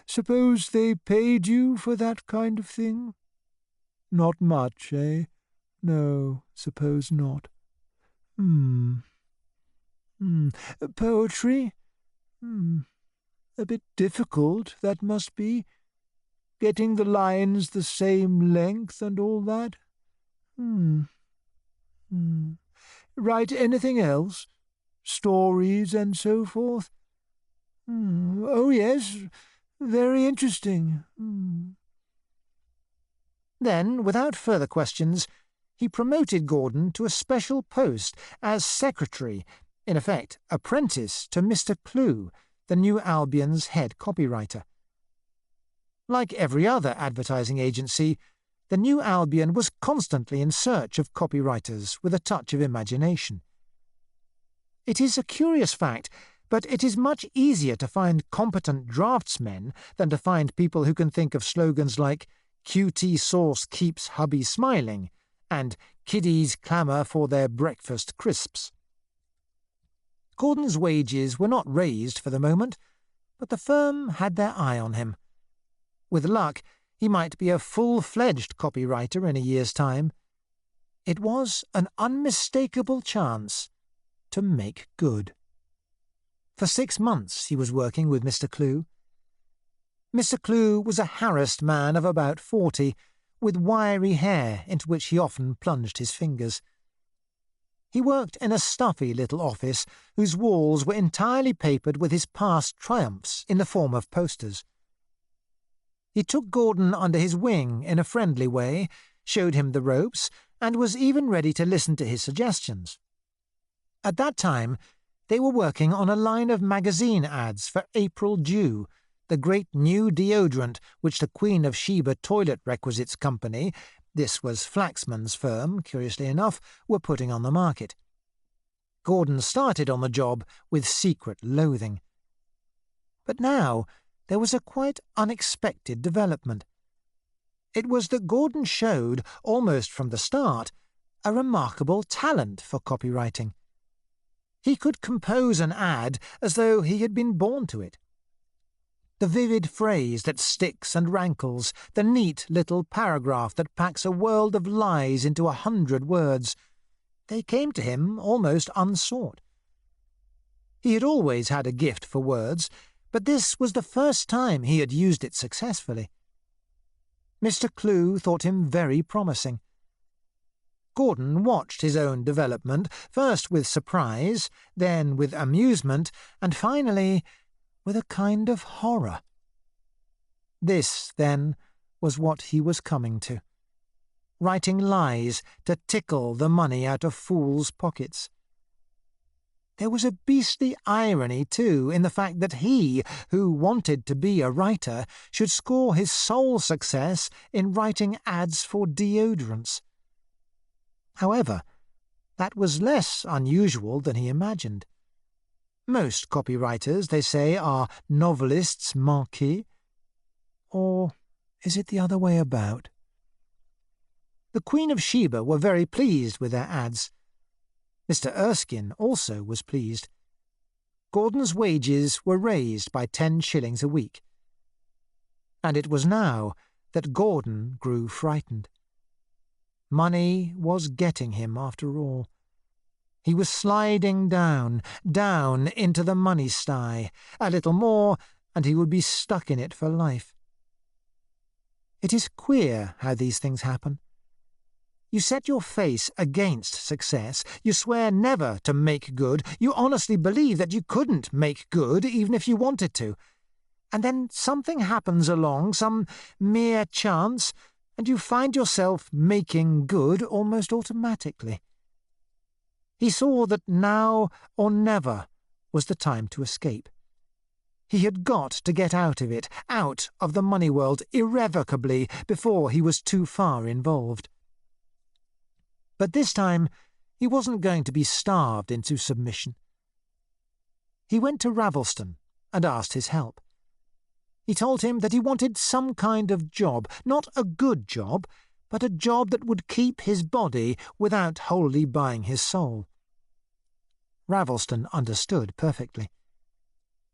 Suppose they paid you for that kind of thing? Not much, eh? No, suppose not. Poetry? A bit difficult, that must be. Getting the lines the same length and all that? Write anything else? Stories and so forth? Oh, yes, very interesting. Then, without further questions, he promoted Gordon to a special post as secretary, in effect apprentice to Mr. Clue, the New Albion's head copywriter. Like every other advertising agency, the New Albion was constantly in search of copywriters with a touch of imagination. It is a curious fact, but it is much easier to find competent draftsmen than to find people who can think of slogans like "QT sauce keeps hubby smiling" and "Kiddies clamour for their breakfast crisps." Gordon's wages were not raised for the moment, but the firm had their eye on him. With luck, he might be a full-fledged copywriter in a year's time. It was an unmistakable chance to make good. For 6 months he was working with Mr. Clue. Mr. Clue was a harassed man of about 40, with wiry hair into which he often plunged his fingers. He worked in a stuffy little office whose walls were entirely papered with his past triumphs in the form of posters. He took Gordon under his wing in a friendly way, showed him the ropes, and was even ready to listen to his suggestions. At that time, They were working on a line of magazine ads for April Dew, the great new deodorant which the Queen of Sheba Toilet Requisites Company, this was Flaxman's firm, curiously enough, were putting on the market. Gordon started on the job with secret loathing. But now there was a quite unexpected development. It was that Gordon showed, almost from the start, a remarkable talent for copywriting. He could compose an ad as though he had been born to it. The vivid phrase that sticks and rankles, the neat little paragraph that packs a world of lies into 100 words, they came to him almost unsought. He had always had a gift for words, but this was the first time he had used it successfully. Mr. Clew thought him very promising. Gordon watched his own development, first with surprise, then with amusement, and finally with a kind of horror. This, then, was what he was coming to. Writing lies to tickle the money out of fools' pockets. There was a beastly irony, too, in the fact that he, who wanted to be a writer, should score his sole success in writing ads for deodorants. However, that was less unusual than he imagined. Most copywriters, they say, are novelists manqués. Or is it the other way about? The Queen of Sheba were very pleased with their ads. Mr. Erskine also was pleased. Gordon's wages were raised by 10 shillings a week. And it was now that Gordon grew frightened. Money was getting him after all. He was sliding down into the money sty. A little more, and he would be stuck in it for life. It is queer how these things happen. You set your face against success. You swear never to make good. You honestly believe that you couldn't make good even if you wanted to. And then something happens along, some mere chance, and you find yourself making good almost automatically. He saw that now or never was the time to escape. He had got to get out of it, out of the money world, irrevocably, before he was too far involved. But this time he wasn't going to be starved into submission. He went to Ravelston and asked his help. He told him that he wanted some kind of job, not a good job, but a job that would keep his body without wholly buying his soul. Ravelston understood perfectly.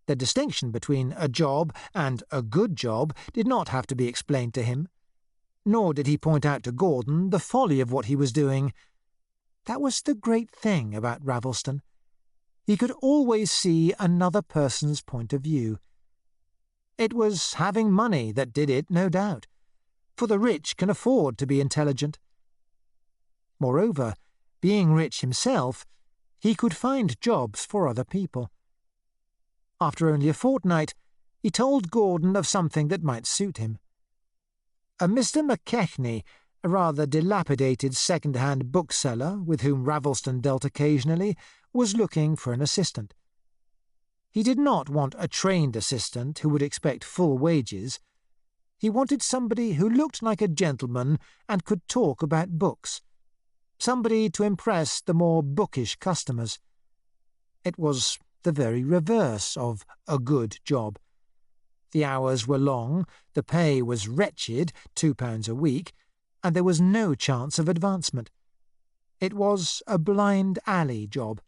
The distinction between a job and a good job did not have to be explained to him, nor did he point out to Gordon the folly of what he was doing. That was the great thing about Ravelston. He could always see another person's point of view. It was having money that did it, no doubt, for the rich can afford to be intelligent. Moreover, being rich himself, he could find jobs for other people. After only a fortnight, he told Gordon of something that might suit him. A Mr. McKechnie, a rather dilapidated second-hand bookseller with whom Ravelston dealt occasionally, was looking for an assistant. He did not want a trained assistant who would expect full wages. He wanted somebody who looked like a gentleman and could talk about books. Somebody to impress the more bookish customers. It was the very reverse of a good job. The hours were long, the pay was wretched, £2 a week, and there was no chance of advancement. It was a blind alley job.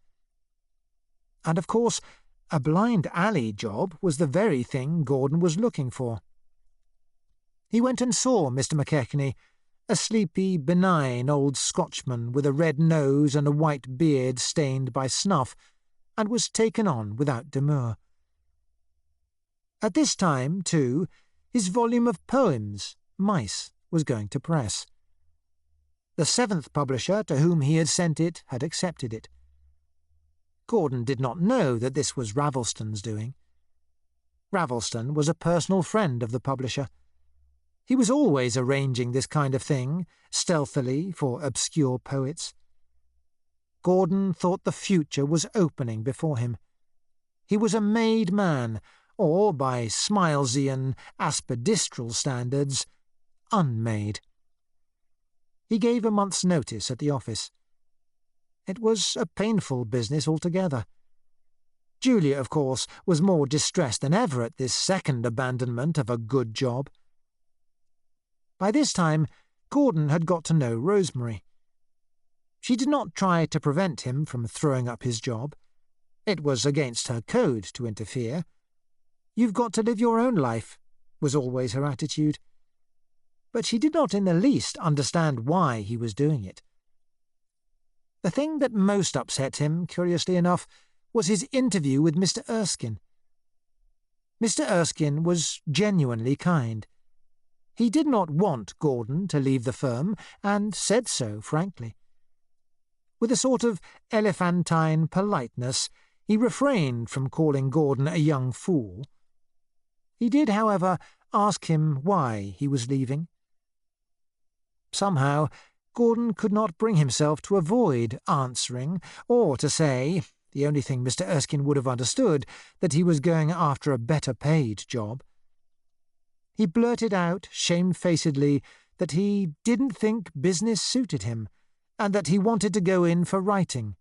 And of course, a blind alley job was the very thing Gordon was looking for. He went and saw Mr. McKechnie, a sleepy, benign old Scotchman with a red nose and a white beard stained by snuff, and was taken on without demur. At this time, too, his volume of poems, Mice, was going to press. The 7th publisher to whom he had sent it had accepted it. Gordon did not know that this was Ravelston's doing. Ravelston was a personal friend of the publisher. He was always arranging this kind of thing, stealthily, for obscure poets. Gordon thought the future was opening before him. He was a made man, or, by Smilesian, Aspidistral standards, unmade. He gave a month's notice at the office. It was a painful business altogether. Julia, of course, was more distressed than ever at this second abandonment of a good job. By this time, Gordon had got to know Rosemary. She did not try to prevent him from throwing up his job. It was against her code to interfere. "You've got to live your own life," was always her attitude. But she did not in the least understand why he was doing it. The thing that most upset him, curiously enough, was his interview with Mr. Erskine. Mr. Erskine was genuinely kind. He did not want Gordon to leave the firm, and said so frankly. With a sort of elephantine politeness, he refrained from calling Gordon a young fool. He did, however, ask him why he was leaving. Somehow, Gordon could not bring himself to avoid answering, or to say, the only thing Mr. Erskine would have understood, that he was going after a better-paid job. He blurted out shamefacedly that he didn't think business suited him, and that he wanted to go in for writing.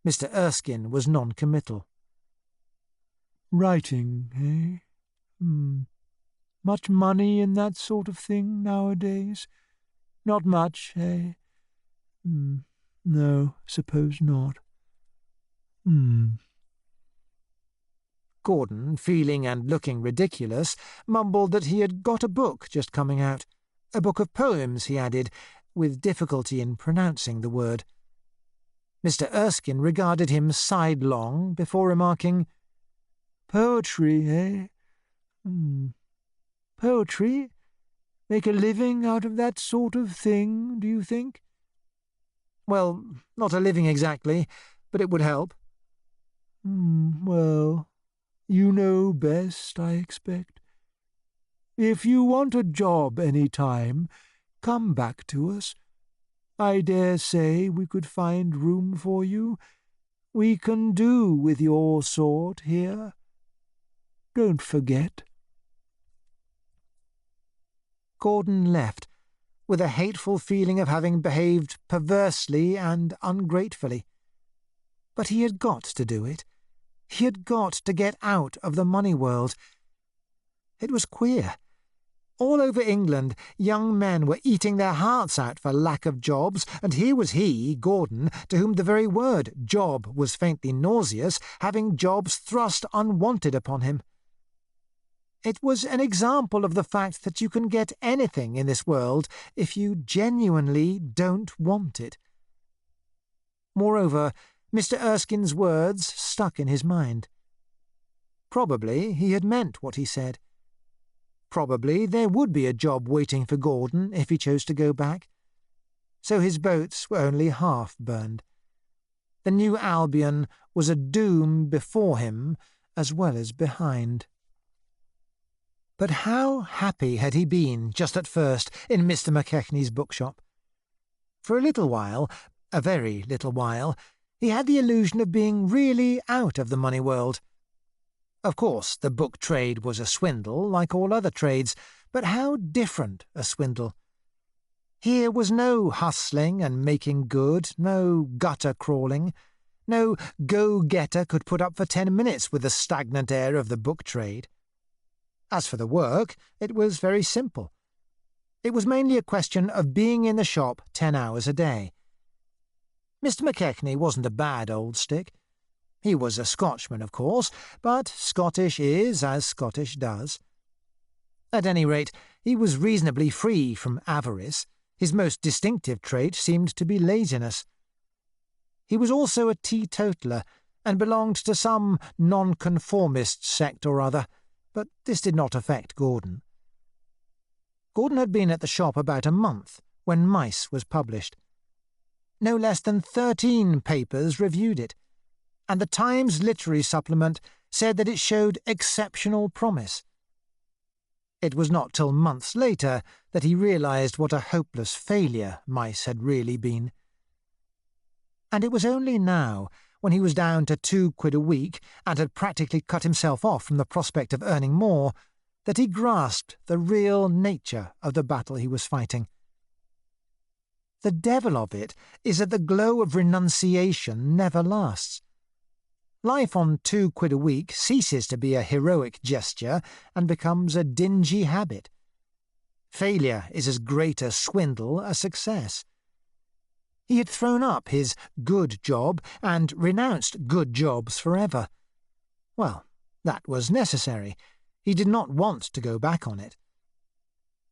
Mr. Erskine was non-committal. "Writing, eh? Much money in that sort of thing nowadays? Not much, eh? No, suppose not. Gordon, feeling and looking ridiculous, mumbled that he had got a book just coming out. A book of poems, he added, with difficulty in pronouncing the word. Mr. Erskine regarded him sidelong before remarking, "Poetry, eh? Poetry? Make a living out of that sort of thing, do you think?" "Well, not a living exactly, but it would help." "Well, you know best, I expect. If you want a job any time, come back to us. I dare say we could find room for you. We can do with your sort here. Don't forget." Gordon left, with a hateful feeling of having behaved perversely and ungratefully. But he had got to do it. He had got to get out of the money world. It was queer. All over England, young men were eating their hearts out for lack of jobs, and here was he, Gordon, to whom the very word job was faintly nauseous, having jobs thrust unwanted upon him. It was an example of the fact that you can get anything in this world if you genuinely don't want it. Moreover, Mr. Erskine's words stuck in his mind. Probably he had meant what he said. Probably there would be a job waiting for Gordon if he chose to go back. So his boats were only half burned. The new Albion was a doom before him as well as behind. But how happy had he been, just at first, in Mr. McKechnie's bookshop? For a little while, a very little while, he had the illusion of being really out of the money world. Of course, the book trade was a swindle, like all other trades, but how different a swindle. Here was no hustling and making good, no gutter crawling. No go-getter could put up for 10 minutes with the stagnant air of the book trade. As for the work, it was very simple. It was mainly a question of being in the shop 10 hours a day. Mr. McKechnie wasn't a bad old stick. He was a Scotchman, of course, but Scottish is as Scottish does. At any rate, he was reasonably free from avarice. His most distinctive trait seemed to be laziness. He was also a teetotaler, and belonged to some nonconformist sect or other, but this did not affect Gordon. Gordon had been at the shop about a month when Mice was published. No less than 13 papers reviewed it, and the Times literary supplement said that it showed exceptional promise. It was not till months later that he realized what a hopeless failure Mice had really been. And it was only now, when he was down to 2 quid a week and had practically cut himself off from the prospect of earning more, that he grasped the real nature of the battle he was fighting. The devil of it is that the glow of renunciation never lasts. Life on 2 quid a week ceases to be a heroic gesture and becomes a dingy habit. Failure is as great a swindle as success. He had thrown up his good job and renounced good jobs forever. Well, that was necessary. He did not want to go back on it.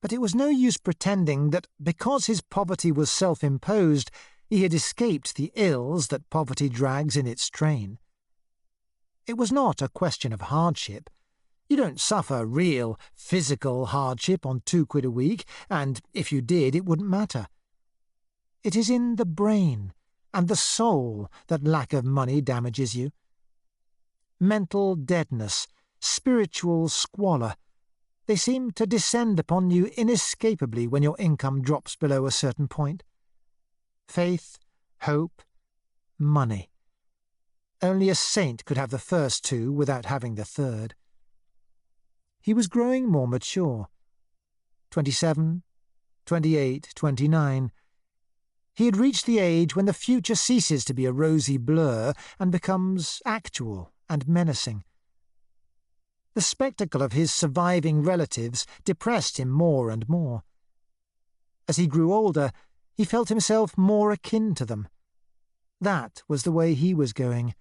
But it was no use pretending that because his poverty was self-imposed, he had escaped the ills that poverty drags in its train. It was not a question of hardship. You don't suffer real, physical hardship on 2 quid a week, and if you did, it wouldn't matter. It is in the brain and the soul that lack of money damages you. Mental deadness, spiritual squalor, they seem to descend upon you inescapably when your income drops below a certain point. Faith, hope, money. Only a saint could have the first two without having the third. He was growing more mature. 27, 28, 29. He had reached the age when the future ceases to be a rosy blur and becomes actual and menacing. The spectacle of his surviving relatives depressed him more and more. As he grew older, he felt himself more akin to them. That was the way he was going.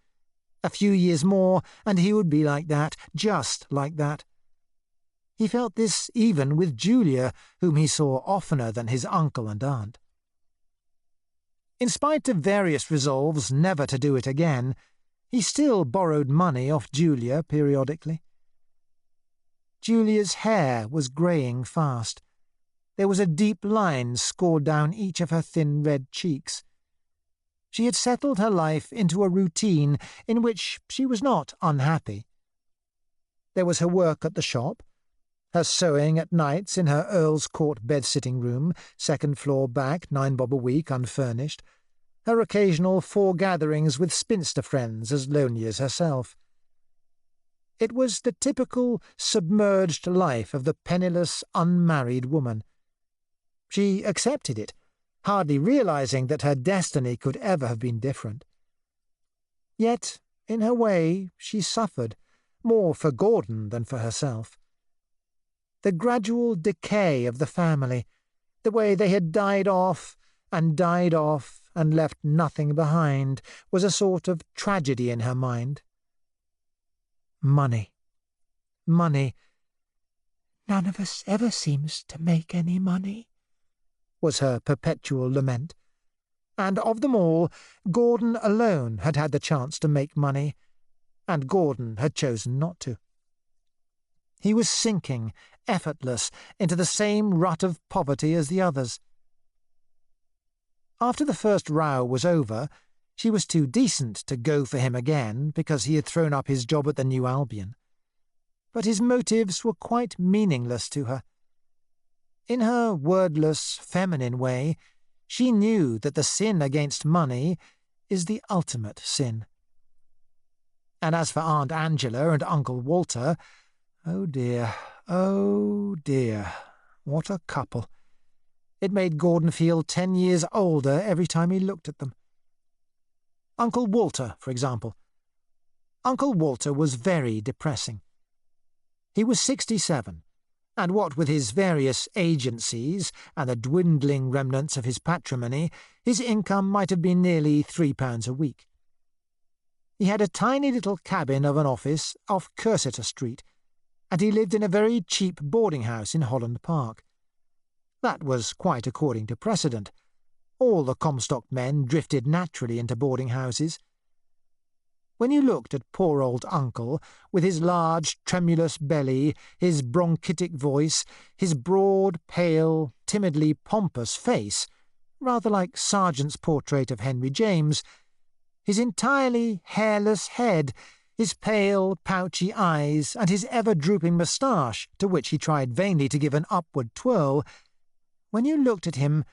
A few years more, and he would be like that, just like that. He felt this even with Julia, whom he saw oftener than his uncle and aunt. In spite of various resolves never to do it again, he still borrowed money off Julia periodically. Julia's hair was greying fast. There was a deep line scored down each of her thin red cheeks. She had settled her life into a routine in which she was not unhappy. There was her work at the shop, her sewing at nights in her Earl's Court bed-sitting room, 2nd floor back, 9 bob a week, unfurnished, her occasional foregatherings with spinster friends as lonely as herself. It was the typical submerged life of the penniless, unmarried woman. She accepted it, hardly realizing that her destiny could ever have been different. Yet, in her way, she suffered, more for Gordon than for herself. The gradual decay of the family, the way they had died off and left nothing behind, was a sort of tragedy in her mind. Money. Money. None of us ever seems to make any money, was her perpetual lament. And of them all, Gordon alone had had the chance to make money, and Gordon had chosen not to. He was sinking, effortless, into the same rut of poverty as the others. After the first row was over, she was too decent to go for him again because he had thrown up his job at the New Albion. But his motives were quite meaningless to her. In her wordless, feminine way, she knew that the sin against money is the ultimate sin. And as for Aunt Angela and Uncle Walter, oh dear, what a couple. It made Gordon feel 10 years older every time he looked at them. Uncle Walter, for example. Uncle Walter was very depressing. He was 67, and what with his various agencies and the dwindling remnants of his patrimony, his income might have been nearly £3 a week. He had a tiny little cabin of an office off Cursitor Street, and he lived in a very cheap boarding-house in Holland Park. That was quite according to precedent. All the Comstock men drifted naturally into boarding-houses. When you looked at poor old Uncle, with his large, tremulous belly, his bronchitic voice, his broad, pale, timidly pompous face, rather like Sargent's portrait of Henry James, his entirely hairless head, his pale, pouchy eyes, and his ever-drooping moustache, to which he tried vainly to give an upward twirl, when you looked at him,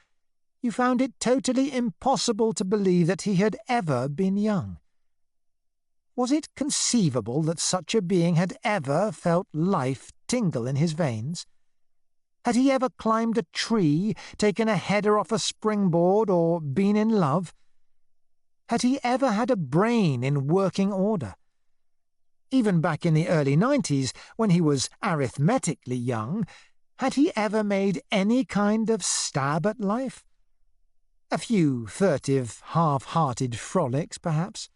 you found it totally impossible to believe that he had ever been young. Was it conceivable that such a being had ever felt life tingle in his veins? Had he ever climbed a tree, taken a header off a springboard, or been in love? Had he ever had a brain in working order? Even back in the early 90s, when he was arithmetically young, had he ever made any kind of stab at life? A few furtive, half-hearted frolics, perhaps?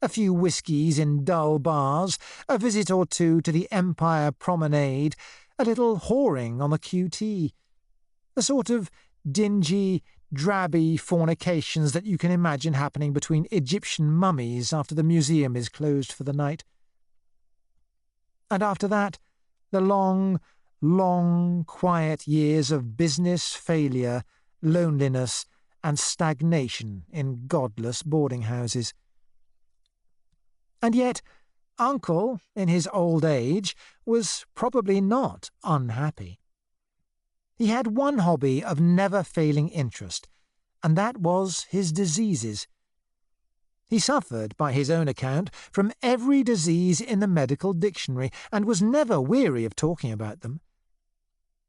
A few whiskies in dull bars, a visit or two to the Empire Promenade, a little whoring on the QT. The sort of dingy, drabby fornications that you can imagine happening between Egyptian mummies after the museum is closed for the night. And after that, the long, long, quiet years of business failure, loneliness, and stagnation in godless boarding houses. And yet, Uncle, in his old age, was probably not unhappy. He had one hobby of never-failing interest, and that was his diseases. He suffered, by his own account, from every disease in the medical dictionary, and was never weary of talking about them.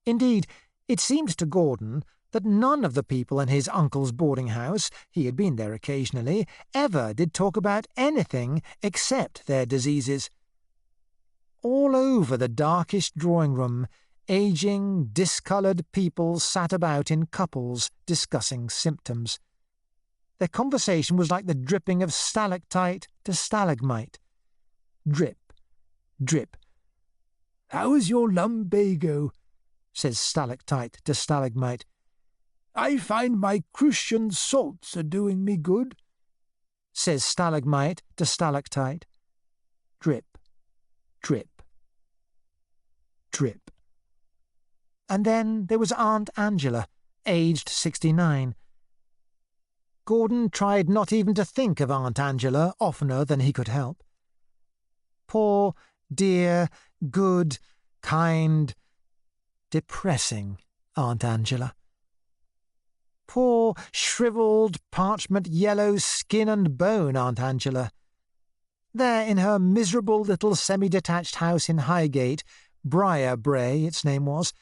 Indeed, it seemed to Gordon that none of the people in his uncle's boarding house, he had been there occasionally, ever did talk about anything except their diseases. All over the darkish drawing-room, aging, discoloured people sat about in couples discussing symptoms. Their conversation was like the dripping of stalactite to stalagmite. Drip, drip. "How's your lumbago?" says stalactite to stalagmite. "I find my Crucian salts are doing me good," says stalagmite to stalactite. Drip, drip, drip. And then there was Aunt Angela, aged 69. Gordon tried not even to think of Aunt Angela oftener than he could help. Poor, dear, good, kind, depressing Aunt Angela. Poor, shriveled, parchment-yellow skin and bone Aunt Angela. There in her miserable little semi-detached house in Highgate, Briar-Bray its name was,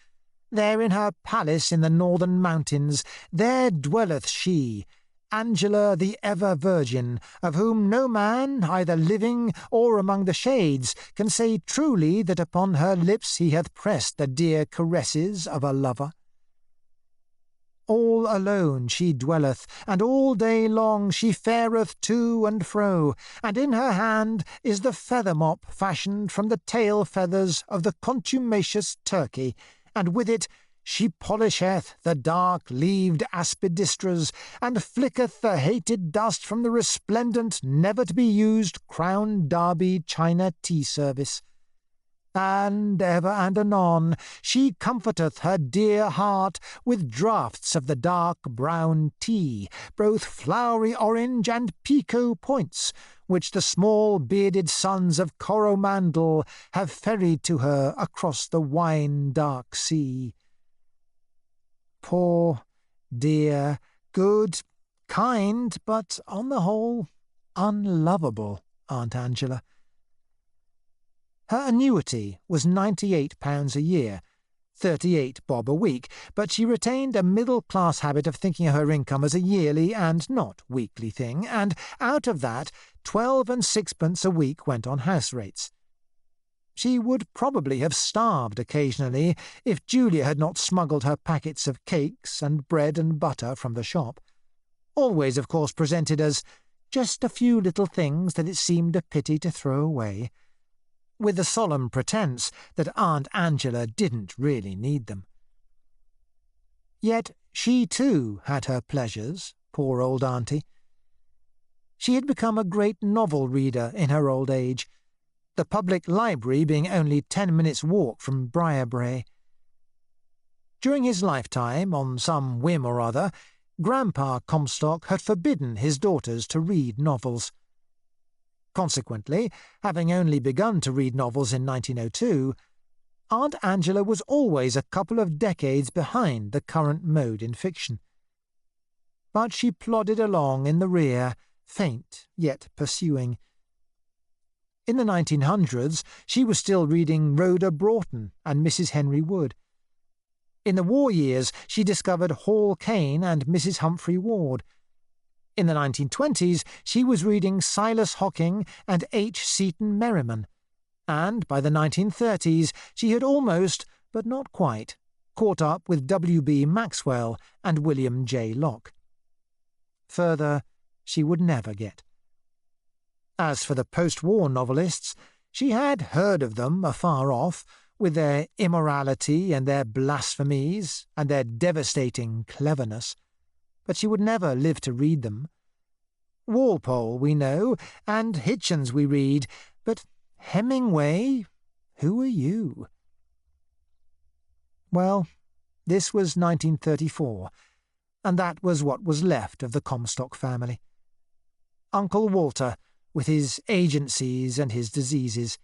there in her palace in the northern mountains, there dwelleth she, Angela the ever-virgin, of whom no man, either living or among the shades, can say truly that upon her lips he hath pressed the dear caresses of a lover. All alone she dwelleth, and all day long she fareth to and fro, and in her hand is the feather-mop fashioned from the tail-feathers of the contumacious turkey, and with it she polisheth the dark-leaved aspidistras, and flicketh the hated dust from the resplendent, never-to-be-used Crown Derby China tea-service. And ever and anon she comforteth her dear heart with draughts of the dark brown tea, both flowery orange and pekoe points, which the small bearded sons of Coromandel have ferried to her across the wine-dark sea. Poor, dear, good, kind, but on the whole unlovable Aunt Angela. Her annuity was £98 a year, 38 bob a week, but she retained a middle-class habit of thinking of her income as a yearly and not weekly thing, and out of that 12 and sixpence a week went on house rates. She would probably have starved occasionally if Julia had not smuggled her packets of cakes and bread and butter from the shop, always, of course, presented as just a few little things that it seemed a pity to throw away, with the solemn pretence that Aunt Angela didn't really need them. Yet she, too, had her pleasures, poor old auntie. She had become a great novel reader in her old age, the public library being only 10 minutes' walk from Briar-Bray. During his lifetime, on some whim or other, Grandpa Comstock had forbidden his daughters to read novels. Consequently, having only begun to read novels in 1902, Aunt Angela was always a couple of decades behind the current mode in fiction. but she plodded along in the rear, faint yet pursuing. In the 1900s, she was still reading Rhoda Broughton and Mrs. Henry Wood. In the war years, she discovered Hall Caine and Mrs. Humphrey Ward. In the 1920s, she was reading Silas Hocking and H. Seton Merriman. And by the 1930s, she had almost, but not quite, caught up with W. B. Maxwell and William J. Locke. Further, she would never get. As for the post-war novelists, she had heard of them afar off, with their immorality and their blasphemies and their devastating cleverness, but she would never live to read them. Walpole we know, and Hitchens we read, but Hemingway, who are you? Well, this was 1934, and that was what was left of the Comstock family. Uncle Walter, with his agencies and his diseases.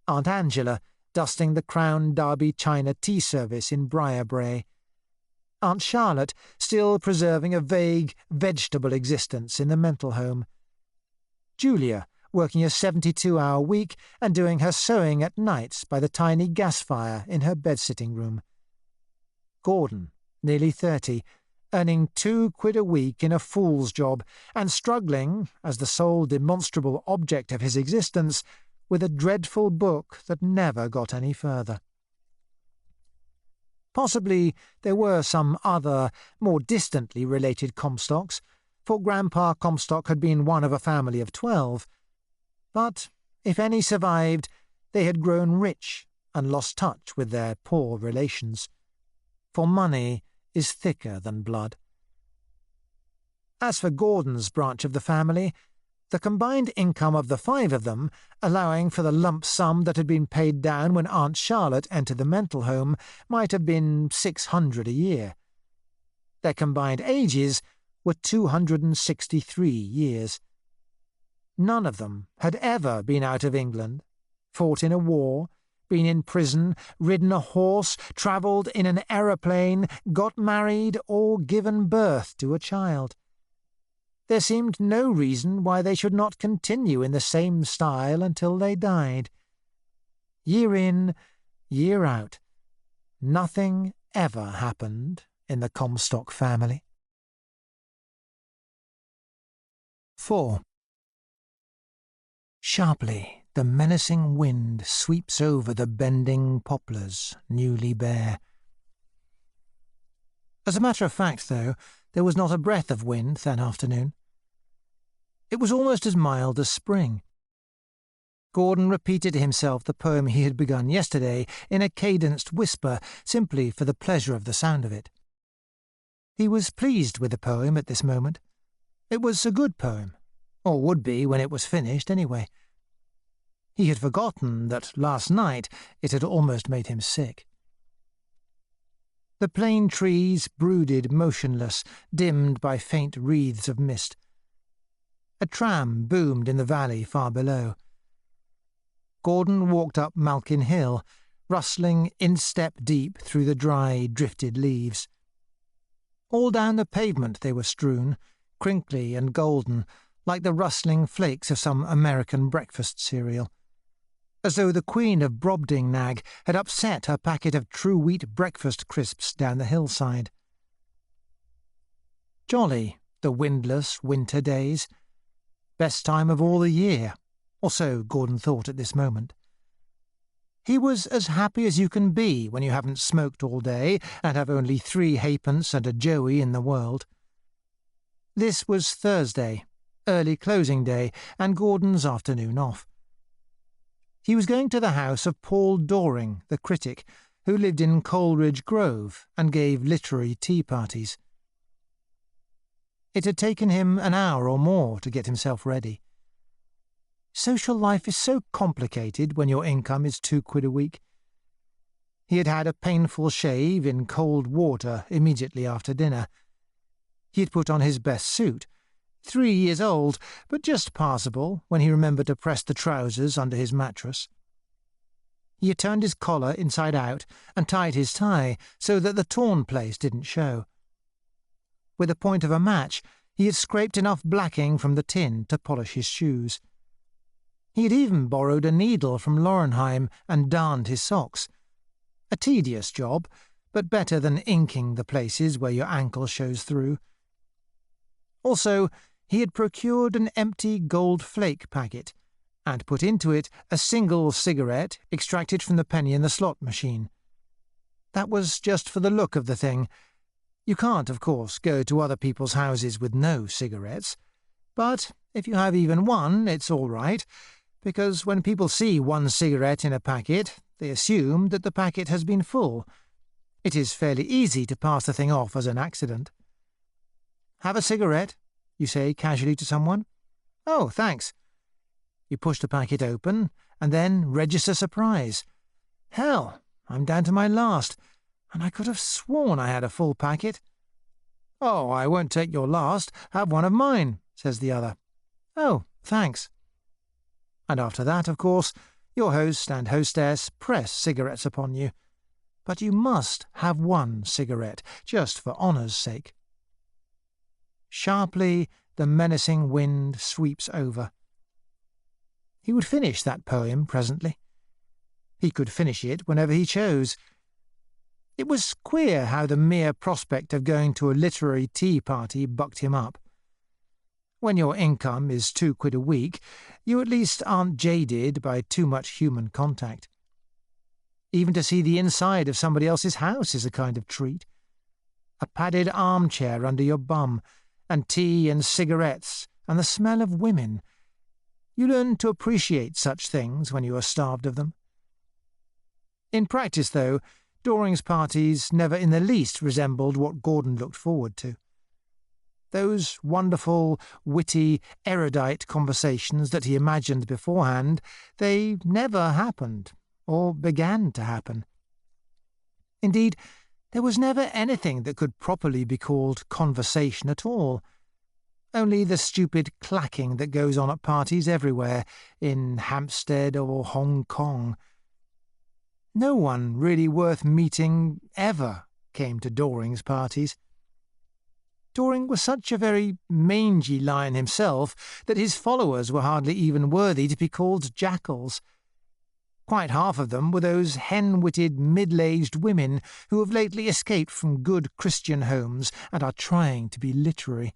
Aunt Angela, dusting the Crown Derby China tea service in Briarbrae. Aunt Charlotte, still preserving a vague, vegetable existence in the mental home. Julia, working a 72-hour week and doing her sewing at nights by the tiny gas fire in her bed-sitting room. Gordon, nearly 30, earning £2 a week in a fool's job, and struggling, as the sole demonstrable object of his existence, with a dreadful book that never got any further. Possibly there were some other, more distantly related Comstocks, for Grandpa Comstock had been one of a family of 12. But, if any survived, they had grown rich and lost touch with their poor relations. For money is thicker than blood. As for Gordon's branch of the family, the combined income of the 5 of them, allowing for the lump sum that had been paid down when Aunt Charlotte entered the mental home, might have been £600 a year. Their combined ages were 263 years. None of them had ever been out of England, fought in a war, been in prison, ridden a horse, travelled in an aeroplane, got married, or given birth to a child. There seemed no reason why they should not continue in the same style until they died. Year in, year out, nothing ever happened in the Comstock family. 4. Sharply, the menacing wind sweeps over the bending poplars, newly bare. As a matter of fact, though, there was not a breath of wind that afternoon. It was almost as mild as spring. Gordon repeated to himself the poem he had begun yesterday in a cadenced whisper, simply for the pleasure of the sound of it. He was pleased with the poem at this moment. It was a good poem, or would be when it was finished anyway. He had forgotten that last night it had almost made him sick. The plane trees brooded motionless, dimmed by faint wreaths of mist. A tram boomed in the valley far below. Gordon walked up Malkin Hill, rustling instep-deep through the dry, drifted leaves. All down the pavement they were strewn, crinkly and golden, like the rustling flakes of some American breakfast cereal, as though the Queen of Brobdingnag had upset her packet of true wheat breakfast crisps down the hillside. Jolly, the windless winter days. Best time of all the year, or so Gordon thought at this moment. He was as happy as you can be when you haven't smoked all day and have only 3 halfpence and a joey in the world. This was Thursday, early closing day, and Gordon's afternoon off. He was going to the house of Paul Doring, the critic, who lived in Coleridge Grove and gave literary tea parties. It had taken him an hour or more to get himself ready. Social life is so complicated when your income is £2 a week. He had had a painful shave in cold water immediately after dinner. He had put on his best suit, 3 years old, but just passable when he remembered to press the trousers under his mattress. He had turned his collar inside out and tied his tie so that the torn place didn't show. With the point of a match, he had scraped enough blacking from the tin to polish his shoes. He had even borrowed a needle from Laurenheim and darned his socks. A tedious job, but better than inking the places where your ankle shows through. Also, he had procured an empty gold flake packet, and put into it a single cigarette extracted from the penny in the slot machine. That was just for the look of the thing. You can't, of course, go to other people's houses with no cigarettes, but if you have even one, it's all right, because when people see one cigarette in a packet, they assume that the packet has been full. It is fairly easy to pass the thing off as an accident. "Have a cigarette?" you say casually to someone. "Oh, thanks." You push the packet open, and then register surprise. "Hell, I'm down to my last, and I could have sworn I had a full packet." "Oh, I won't take your last. Have one of mine," says the other. "Oh, thanks." And after that, of course, your host and hostess press cigarettes upon you. But you must have one cigarette, just for honour's sake. Sharply the menacing wind sweeps over. He would finish that poem presently. He could finish it whenever he chose. It was queer how the mere prospect of going to a literary tea party bucked him up. When your income is £2 a week, you at least aren't jaded by too much human contact. Even to see the inside of somebody else's house is a kind of treat. A padded armchair under your bum, and tea and cigarettes, and the smell of women. You learn to appreciate such things when you are starved of them. In practice, though, Doring's parties never in the least resembled what Gordon looked forward to. Those wonderful, witty, erudite conversations that he imagined beforehand, they never happened, or began to happen. Indeed, there was never anything that could properly be called conversation at all. Only the stupid clacking that goes on at parties everywhere, in Hampstead or Hong Kong. No one really worth meeting ever came to Doring's parties. Doring was such a very mangy lion himself that his followers were hardly even worthy to be called jackals. Quite half of them were those hen-witted middle-aged women who have lately escaped from good Christian homes and are trying to be literary.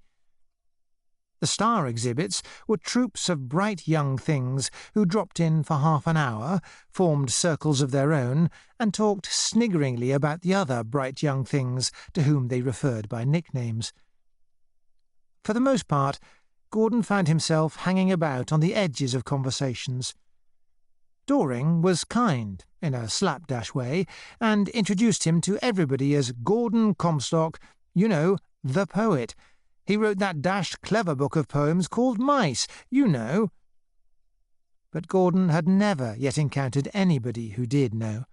The star exhibits were troops of bright young things who dropped in for half an hour, formed circles of their own, and talked sniggeringly about the other bright young things to whom they referred by nicknames. For the most part, Gordon found himself hanging about on the edges of conversations. Doring was kind, in a slapdash way, and introduced him to everybody as Gordon Comstock, you know, the poet. He wrote that dashed clever book of poems called Mice, you know. But Gordon had never yet encountered anybody who did know.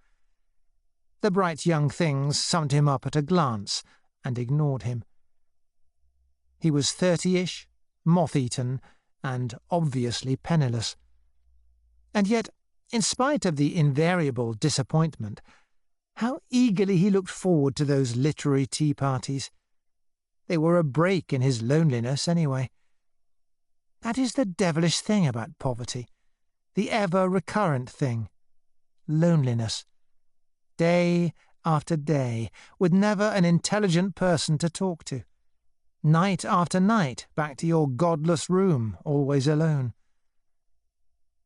The bright young things summed him up at a glance and ignored him. He was 30-ish, moth-eaten, and obviously penniless. And yet, in spite of the invariable disappointment, how eagerly he looked forward to those literary tea parties. They were a break in his loneliness, anyway. That is the devilish thing about poverty, the ever-recurrent thing. Loneliness. Day after day, with never an intelligent person to talk to. Night after night, back to your godless room, always alone.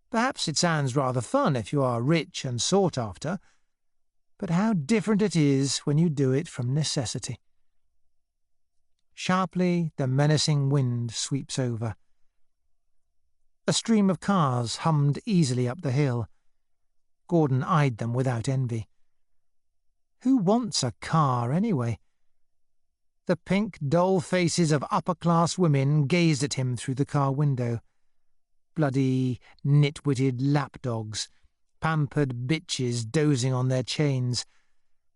Perhaps it sounds rather fun if you are rich and sought after, but how different it is when you do it from necessity. Sharply the menacing wind sweeps over. A stream of cars hummed easily up the hill. Gordon eyed them without envy. Who wants a car, anyway? The pink, dull faces of upper-class women gazed at him through the car window. Bloody, nitwitted lapdogs, pampered bitches dozing on their chains.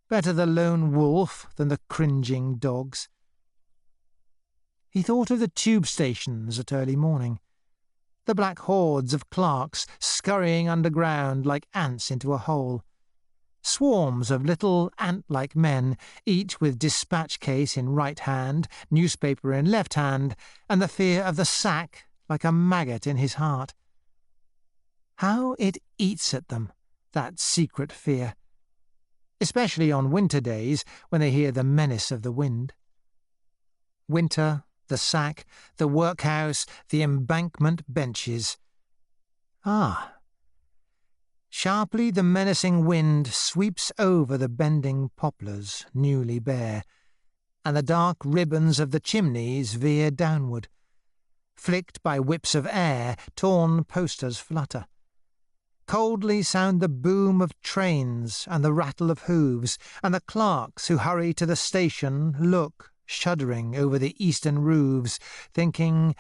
Better the lone wolf than the cringing dogs. He thought of the tube stations at early morning. The black hordes of clerks scurrying underground like ants into a hole. Swarms of little ant-like men, each with dispatch case in right hand, newspaper in left hand, and the fear of the sack like a maggot in his heart. How it eats at them, that secret fear, especially on winter days when they hear the menace of the wind. Winter, the sack, the workhouse, the embankment benches. Ah! Sharply the menacing wind sweeps over the bending poplars, newly bare, and the dark ribbons of the chimneys veer downward. Flicked by whips of air, torn posters flutter. Coldly sound the boom of trains and the rattle of hooves, and the clerks who hurry to the station look, shuddering, over the eastern roofs, thinking...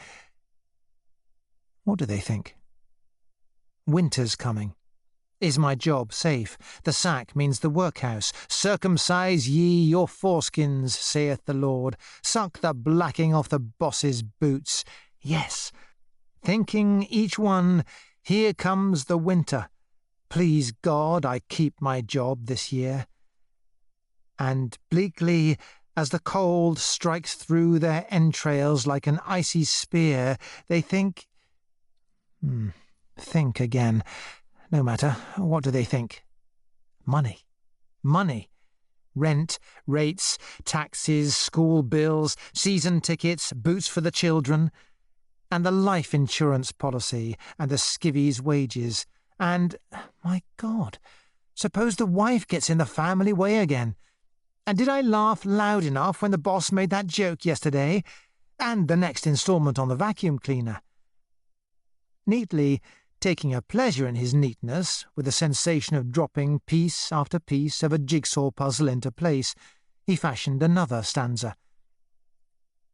What do they think? Winter's coming. Is my job safe? The sack means the workhouse. Circumcise ye your foreskins, saith the Lord. Suck the blacking off the boss's boots. Yes, thinking each one, here comes the winter. Please God I keep my job this year. And bleakly, as the cold strikes through their entrails like an icy spear, they think... Think again. No matter. What do they think? Money. Money. Rent, rates, taxes, school bills, season tickets, boots for the children, and the life insurance policy, and the skivvy's wages, and, my God, suppose the wife gets in the family way again. And did I laugh loud enough when the boss made that joke yesterday? And the next instalment on the vacuum cleaner. Neatly, taking a pleasure in his neatness, with the sensation of dropping piece after piece of a jigsaw puzzle into place, he fashioned another stanza.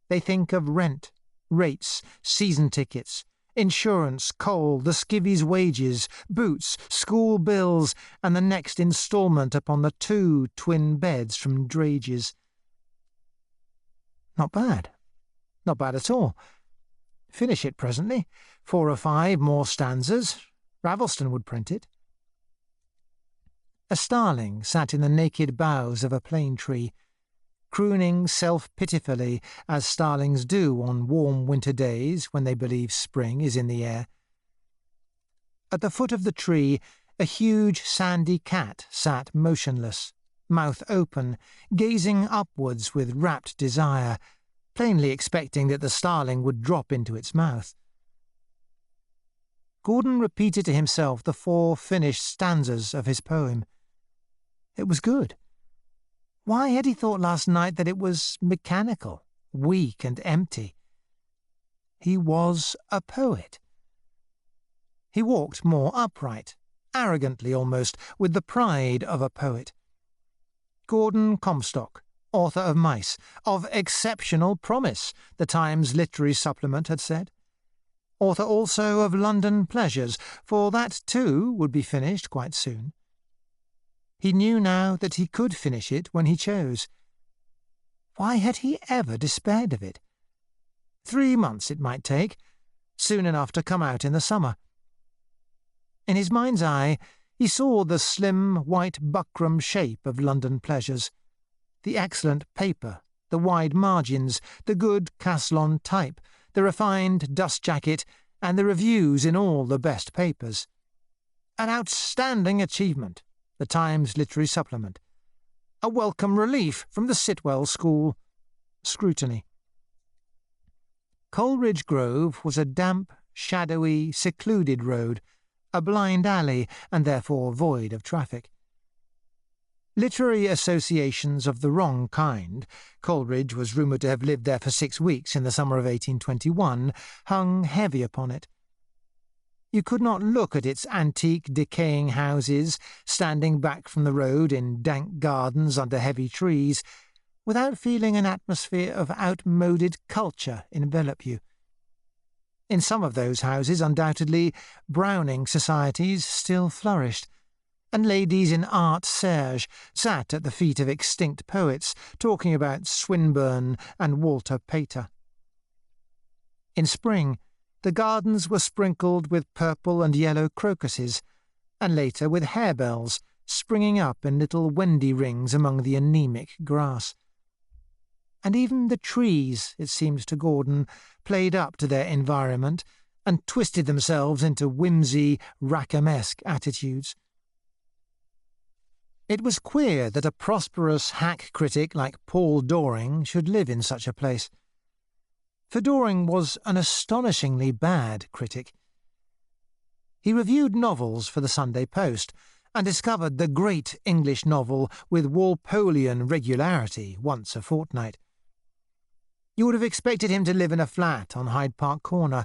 They think of rent, rates, season tickets, insurance, coal, the skivvy's wages, boots, school bills, and the next instalment upon the 2 twin beds from Drage's. Not bad. Not bad at all. Finish it presently. 4 or 5 more stanzas. Ravelston would print it. A starling sat in the naked boughs of a plane tree, crooning self-pitifully, as starlings do on warm winter days when they believe spring is in the air. At the foot of the tree, a huge sandy cat sat motionless, mouth open, gazing upwards with rapt desire, plainly expecting that the starling would drop into its mouth. Gordon repeated to himself the 4 finished stanzas of his poem. It was good. Why had he thought last night that it was mechanical, weak and empty? He was a poet. He walked more upright, arrogantly almost, with the pride of a poet. Gordon Comstock, author of Mice, of exceptional promise, the Times Literary Supplement had said. Author also of London Pleasures, for that too would be finished quite soon. He knew now that he could finish it when he chose. Why had he ever despaired of it? 3 months it might take, soon enough to come out in the summer. In his mind's eye, he saw the slim, white buckram shape of London Pleasures, the excellent paper, the wide margins, the good Caslon type, the refined dust jacket, and the reviews in all the best papers. An outstanding achievement, the Times Literary Supplement. A welcome relief from the Sitwell School. Scrutiny. Coleridge Grove was a damp, shadowy, secluded road, a blind alley, and therefore void of traffic. Literary associations of the wrong kind — Coleridge was rumoured to have lived there for 6 weeks in the summer of 1821 — hung heavy upon it. You could not look at its antique, decaying houses, standing back from the road in dank gardens under heavy trees, without feeling an atmosphere of outmoded culture envelop you. In some of those houses, undoubtedly, Browning societies still flourished, and ladies in art serge sat at the feet of extinct poets, talking about Swinburne and Walter Pater. In spring, the gardens were sprinkled with purple and yellow crocuses, and later with harebells, springing up in little wendy rings among the anemic grass. And even the trees, it seemed to Gordon, played up to their environment and twisted themselves into whimsy, Rackham-esque attitudes. It was queer that a prosperous hack critic like Paul Doring should live in such a place. For Doring was an astonishingly bad critic. He reviewed novels for the Sunday Post, and discovered the great English novel with Walpolean regularity once a fortnight. You would have expected him to live in a flat on Hyde Park Corner.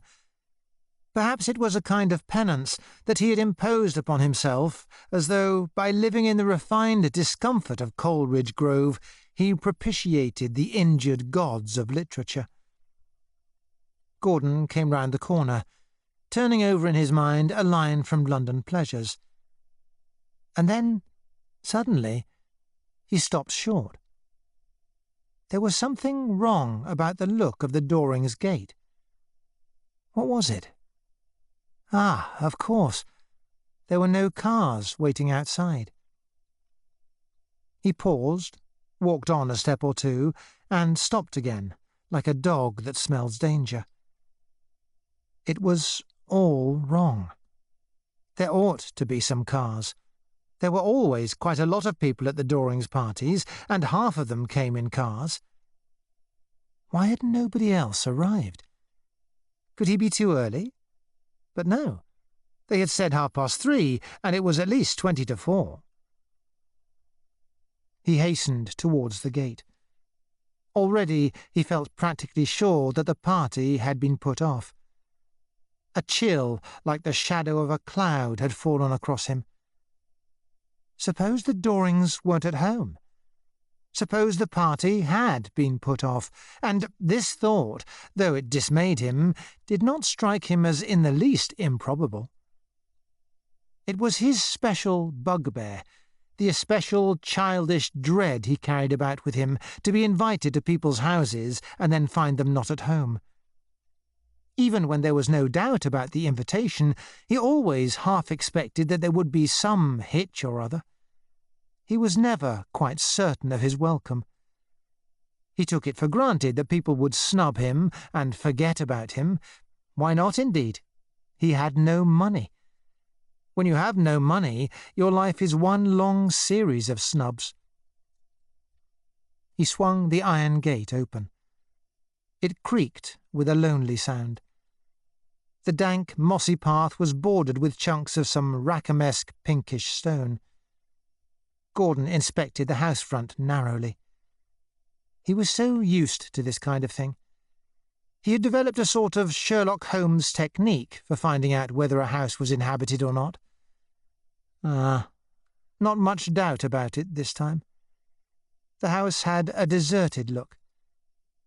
Perhaps it was a kind of penance that he had imposed upon himself, as though, by living in the refined discomfort of Coleridge Grove, he propitiated the injured gods of literature. Gordon came round the corner, turning over in his mind a line from London Pleasures. And then, suddenly, he stopped short. There was something wrong about the look of the Dorings' gate. What was it? Ah, of course. There were no cars waiting outside. He paused, walked on a step or two, and stopped again, like a dog that smells danger. It was all wrong. There ought to be some cars. There were always quite a lot of people at the Dorings' parties, and half of them came in cars. Why had nobody else arrived? Could he be too early? But no. They had said 3:30, and it was at least 20 to 4. He hastened towards the gate. Already he felt practically sure that the party had been put off. A chill, like the shadow of a cloud, had fallen across him. Suppose the Dorings weren't at home? Suppose the party had been put off, and this thought, though it dismayed him, did not strike him as in the least improbable. It was his special bugbear, the especial childish dread he carried about with him, to be invited to people's houses and then find them not at home. Even when there was no doubt about the invitation, he always half expected that there would be some hitch or other. He was never quite certain of his welcome. He took it for granted that people would snub him and forget about him. Why not, indeed? He had no money. When you have no money, your life is one long series of snubs. He swung the iron gate open. It creaked with a lonely sound. The dank, mossy path was bordered with chunks of some Rackham-esque pinkish stone. Gordon inspected the house front narrowly. He was so used to this kind of thing. He had developed a sort of Sherlock Holmes technique for finding out whether a house was inhabited or not. Not much doubt about it this time. The house had a deserted look.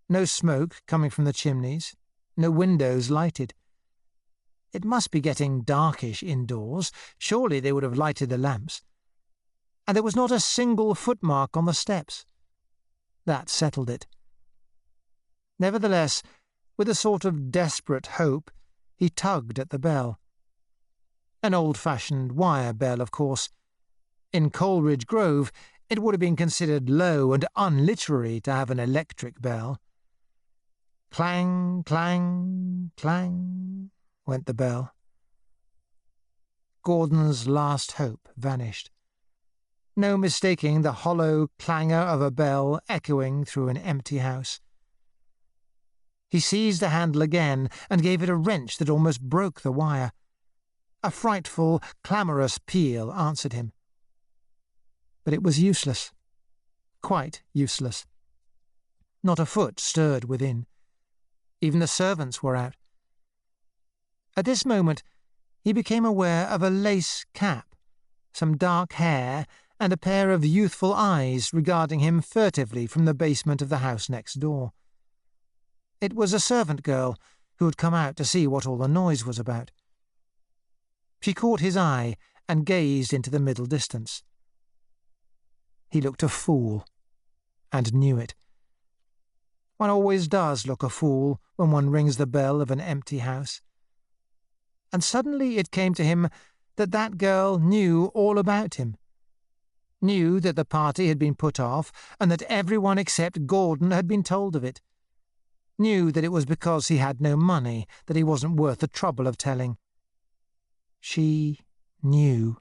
No smoke coming from the chimneys, no windows lighted. It must be getting darkish indoors. Surely they would have lighted the lamps. And there was not a single footmark on the steps. That settled it. Nevertheless, with a sort of desperate hope, he tugged at the bell. An old-fashioned wire bell, of course. In Coleridge Grove, it would have been considered low and unliterary to have an electric bell. Clang, clang, clang, went the bell. Gordon's last hope vanished. No mistaking the hollow clangour of a bell echoing through an empty house. He seized the handle again and gave it a wrench that almost broke the wire. A frightful, clamorous peal answered him. But it was useless. Quite useless. Not a foot stirred within. Even the servants were out. At this moment he became aware of a lace cap, some dark hair, and a pair of youthful eyes regarding him furtively from the basement of the house next door. It was a servant girl who had come out to see what all the noise was about. She caught his eye and gazed into the middle distance. He looked a fool, and knew it. One always does look a fool when one rings the bell of an empty house. And suddenly it came to him that that girl knew all about him. knew that the party had been put off and that everyone except Gordon had been told of it, knew that it was because he had no money that he wasn't worth the trouble of telling. She knew.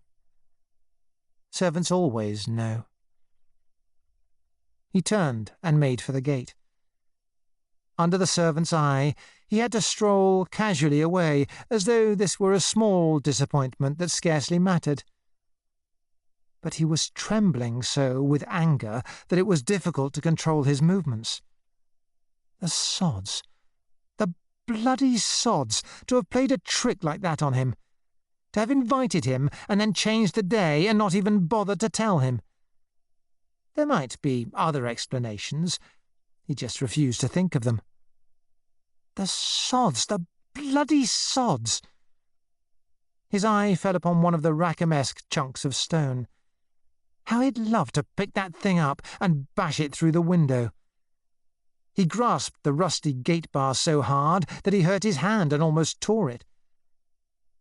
Servants always know. He turned and made for the gate. Under the servant's eye, he had to stroll casually away, as though this were a small disappointment that scarcely mattered. But he was trembling so with anger that it was difficult to control his movements. The sods, the bloody sods, to have played a trick like that on him, to have invited him and then changed the day and not even bothered to tell him. There might be other explanations. He just refused to think of them. The sods, the bloody sods! His eye fell upon one of the Rackham-esque chunks of stone. How he'd love to pick that thing up and bash it through the window. He grasped the rusty gate bar so hard that he hurt his hand and almost tore it.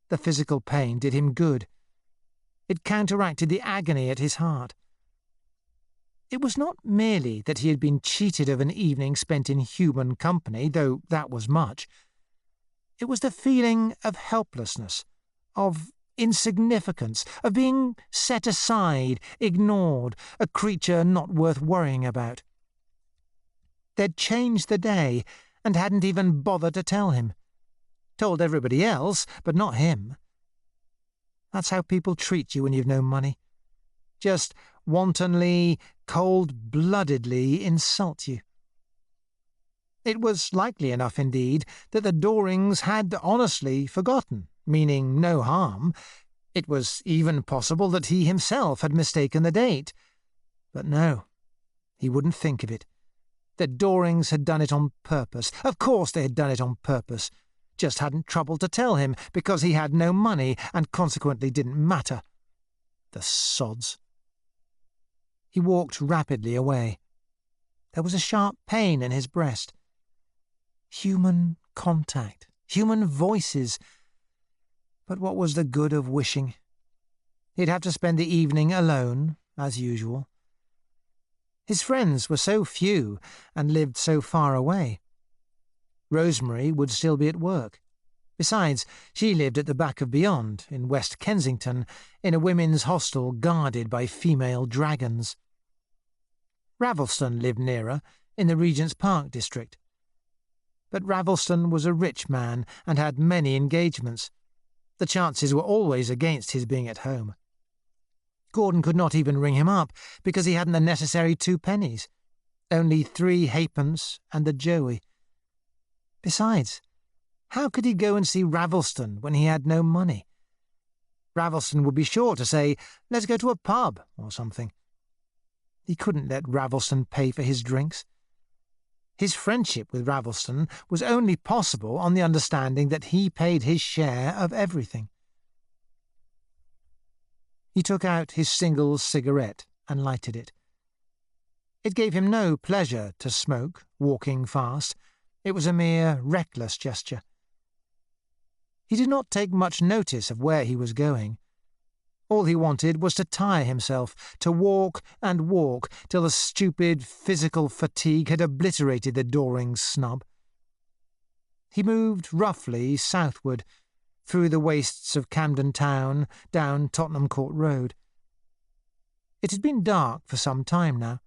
The physical pain did him good. It counteracted the agony at his heart. It was not merely that he had been cheated of an evening spent in human company, though that was much. It was the feeling of helplessness, of insignificance, of being set aside, ignored, a creature not worth worrying about. They'd changed the day and hadn't even bothered to tell him. Told everybody else, but not him. That's how people treat you when you've no money. Just wantonly, cold-bloodedly insult you. It was likely enough, indeed, that the Dorings had honestly forgotten, meaning no harm. It was even possible that he himself had mistaken the date. But no, he wouldn't think of it. The Dorings had done it on purpose. Of course they had done it on purpose. Just hadn't troubled to tell him, because he had no money and consequently didn't matter. The sods. He walked rapidly away. There was a sharp pain in his breast. Human contact, human voices. But what was the good of wishing? He'd have to spend the evening alone, as usual. His friends were so few and lived so far away. Rosemary would still be at work. Besides, she lived at the back of beyond, in West Kensington, in a women's hostel guarded by female dragons. Ravelston lived nearer, in the Regent's Park district. But Ravelston was a rich man and had many engagements. The chances were always against his being at home. Gordon could not even ring him up, because he hadn't the necessary 2 pennies, only 3 halfpence and the joey. Besides, how could he go and see Ravelston when he had no money? Ravelston would be sure to say, "Let's go to a pub," or something. He couldn't let Ravelston pay for his drinks. His friendship with Ravelston was only possible on the understanding that he paid his share of everything. He took out his single cigarette and lighted it. It gave him no pleasure to smoke, walking fast. It was a mere reckless gesture. He did not take much notice of where he was going. All he wanted was to tire himself, to walk and walk till the stupid physical fatigue had obliterated the Doring snub. He moved roughly southward, through the wastes of Camden Town, down Tottenham Court Road. It had been dark for some time now.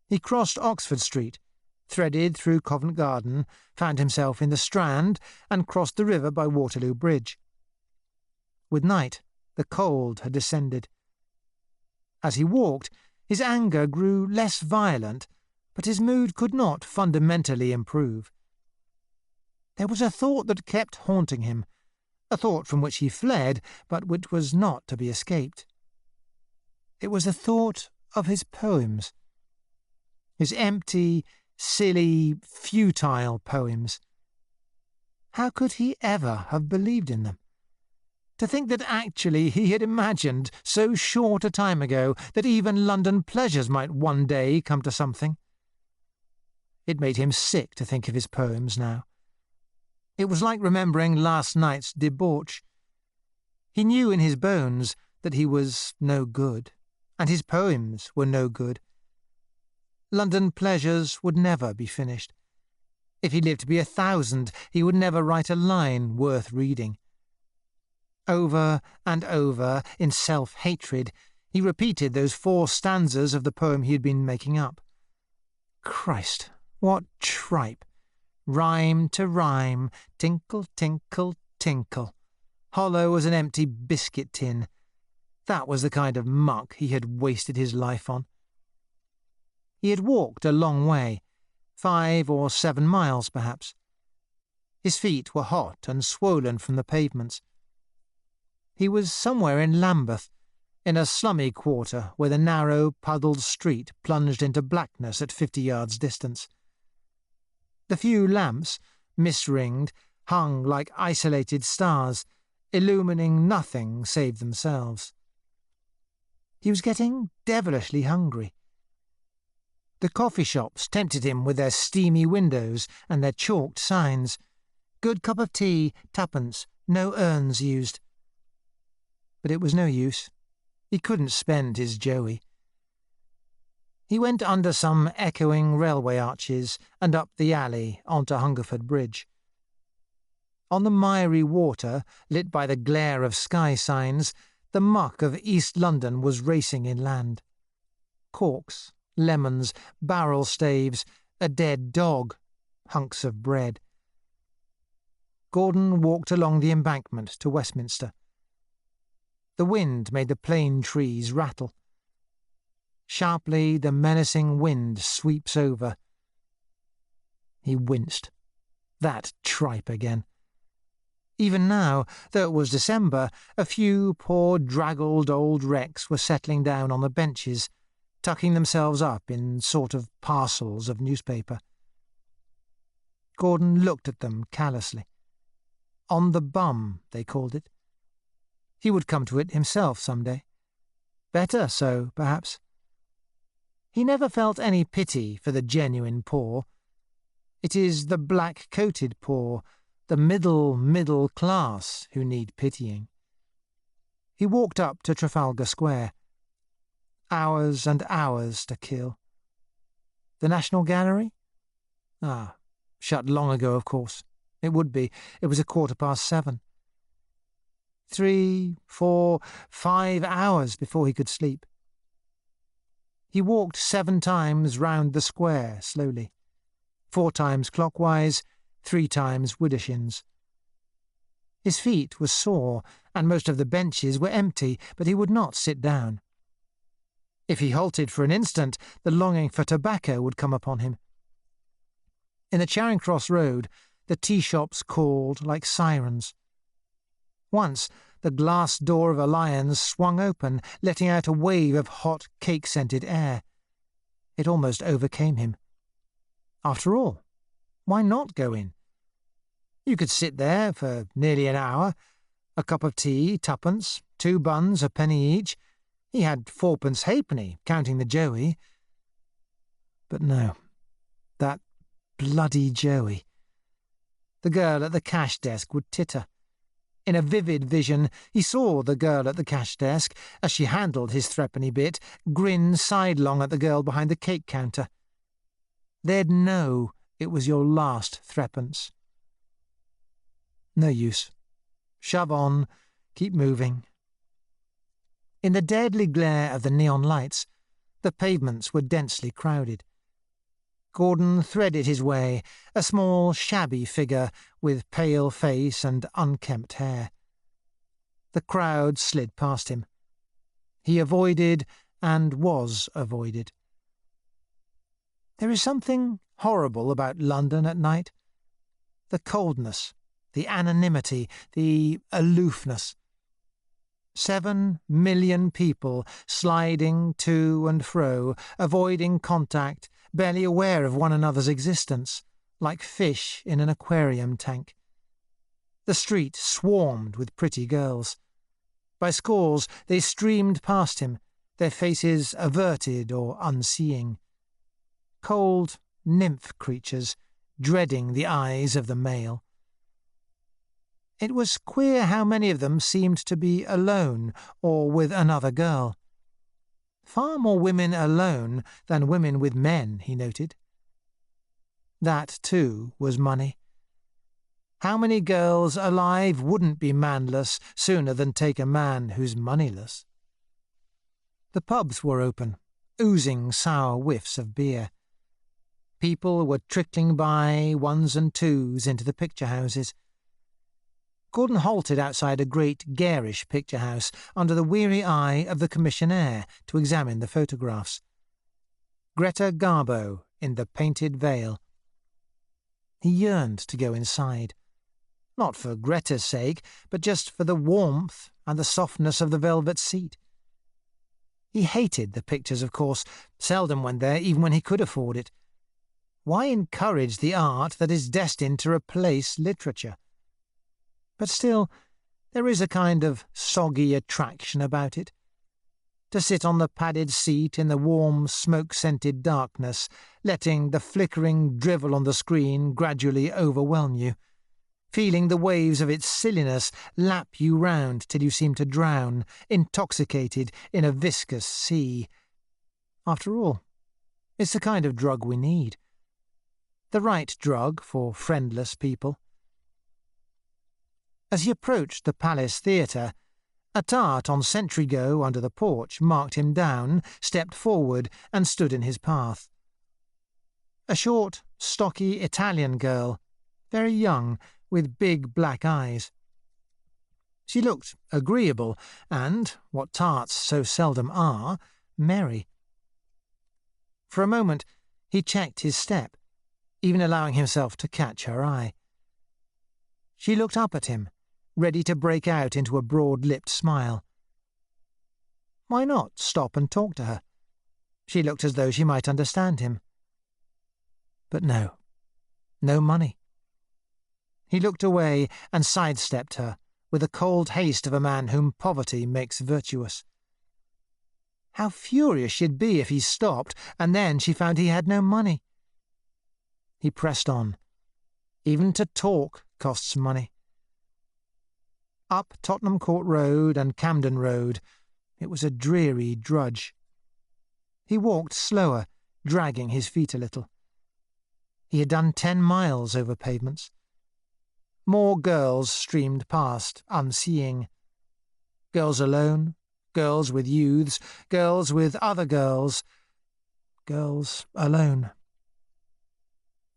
He crossed Oxford Street, threaded through Covent Garden, found himself in the Strand, and crossed the river by Waterloo Bridge. With night, the cold had descended. As he walked, his anger grew less violent, but his mood could not fundamentally improve. There was a thought that kept haunting him, a thought from which he fled, but which was not to be escaped. It was the thought of his poems. His empty, silly, futile poems. How could he ever have believed in them? To think that actually he had imagined so short a time ago that even London pleasures might one day come to something. It made him sick to think of his poems now. It was like remembering last night's debauch. He knew in his bones that he was no good, and his poems were no good. London pleasures would never be finished. If he lived to be 1,000, he would never write a line worth reading. Over and over, in self-hatred, he repeated those 4 stanzas of the poem he had been making up. Christ, what tripe! Rhyme to rhyme, tinkle, tinkle, tinkle, hollow as an empty biscuit tin. That was the kind of muck he had wasted his life on. He had walked a long way, 5 or 7 miles perhaps. His feet were hot and swollen from the pavements. He was somewhere in Lambeth, in a slummy quarter where the narrow, puddled street plunged into blackness at 50 yards distance. The few lamps, mist-ringed, hung like isolated stars, illumining nothing save themselves. He was getting devilishly hungry. The coffee shops tempted him with their steamy windows and their chalked signs. Good cup of tea, 2d, no urns used. But it was no use. He couldn't spend his Joey. He went under some echoing railway arches and up the alley onto Hungerford Bridge. On the miry water, lit by the glare of sky signs, the muck of East London was racing inland. Corks, lemons, barrel staves, a dead dog, hunks of bread. Gordon walked along the embankment to Westminster. The wind made the plane trees rattle. Sharply the menacing wind sweeps over. He winced. That tripe again. Even now, though it was December, a few poor draggled old wrecks were settling down on the benches, tucking themselves up in sort of parcels of newspaper. Gordon looked at them callously. On the bum, they called it. He would come to it himself some day. Better so, perhaps. He never felt any pity for the genuine poor. It is the black-coated poor, the middle class, who need pitying. He walked up to Trafalgar Square. Hours and hours to kill. The National Gallery? Ah, shut long ago, of course. It would be. It was 7:15. 3, 4, 5 hours before he could sleep. He walked 7 times round the square slowly, 4 times clockwise, 3 times widdershins. His feet were sore, and most of the benches were empty, but he would not sit down. If he halted for an instant, the longing for tobacco would come upon him. In the Charing Cross Road, the tea-shops called like sirens. Once, the glass door of a Lyons swung open, letting out a wave of hot, cake-scented air. It almost overcame him. After all, why not go in? You could sit there for nearly an hour. A cup of tea, 2d, 2 buns, a penny each. He had 4 halfpenny, counting the Joey. But no, that bloody Joey. The girl at the cash desk would titter. In a vivid vision, he saw the girl at the cash desk, as she handled his 3d bit, grin sidelong at the girl behind the cake counter. They'd know it was your last 3d. No use. Shove on, keep moving. In the deadly glare of the neon lights, the pavements were densely crowded. Gordon threaded his way, a small, shabby figure with pale face and unkempt hair. The crowd slid past him. He avoided and was avoided. There is something horrible about London at night. The coldness, the anonymity, the aloofness. 7 million people sliding to and fro, avoiding contact, barely aware of one another's existence, like fish in an aquarium tank. The street swarmed with pretty girls. By scores they streamed past him, their faces averted or unseeing. Cold nymph creatures, dreading the eyes of the male. It was queer how many of them seemed to be alone or with another girl. Far more women alone than women with men, he noted. That, too, was money. How many girls alive wouldn't be manless sooner than take a man who's moneyless? The pubs were open, oozing sour whiffs of beer. People were trickling by, ones and twos, into the picture houses. Gordon halted outside a great garish picture house under the weary eye of the commissionaire to examine the photographs. Greta Garbo in the painted veil. He yearned to go inside. Not for Greta's sake, but just for the warmth and the softness of the velvet seat. He hated the pictures, of course, seldom went there even when he could afford it. Why encourage the art that is destined to replace literature? But still, there is a kind of soggy attraction about it. To sit on the padded seat in the warm, smoke-scented darkness, letting the flickering drivel on the screen gradually overwhelm you, feeling the waves of its silliness lap you round till you seem to drown, intoxicated in a viscous sea. After all, it's the kind of drug we need. The right drug for friendless people. As he approached the Palace Theatre, a tart on sentry-go under the porch marked him down, stepped forward, and stood in his path. A short, stocky Italian girl, very young, with big black eyes. She looked agreeable and, what tarts so seldom are, merry. For a moment he checked his step, even allowing himself to catch her eye. She looked up at him, ready to break out into a broad-lipped smile. Why not stop and talk to her? She looked as though she might understand him. But no. No money. He looked away and sidestepped her, with the cold haste of a man whom poverty makes virtuous. How furious she'd be if he stopped, and then she found he had no money. He pressed on. Even to talk costs money. Up Tottenham Court Road and Camden Road, it was a dreary drudge. He walked slower, dragging his feet a little. He had done 10 miles over pavements. More girls streamed past, unseeing. Girls alone, girls with youths, girls with other girls, girls alone.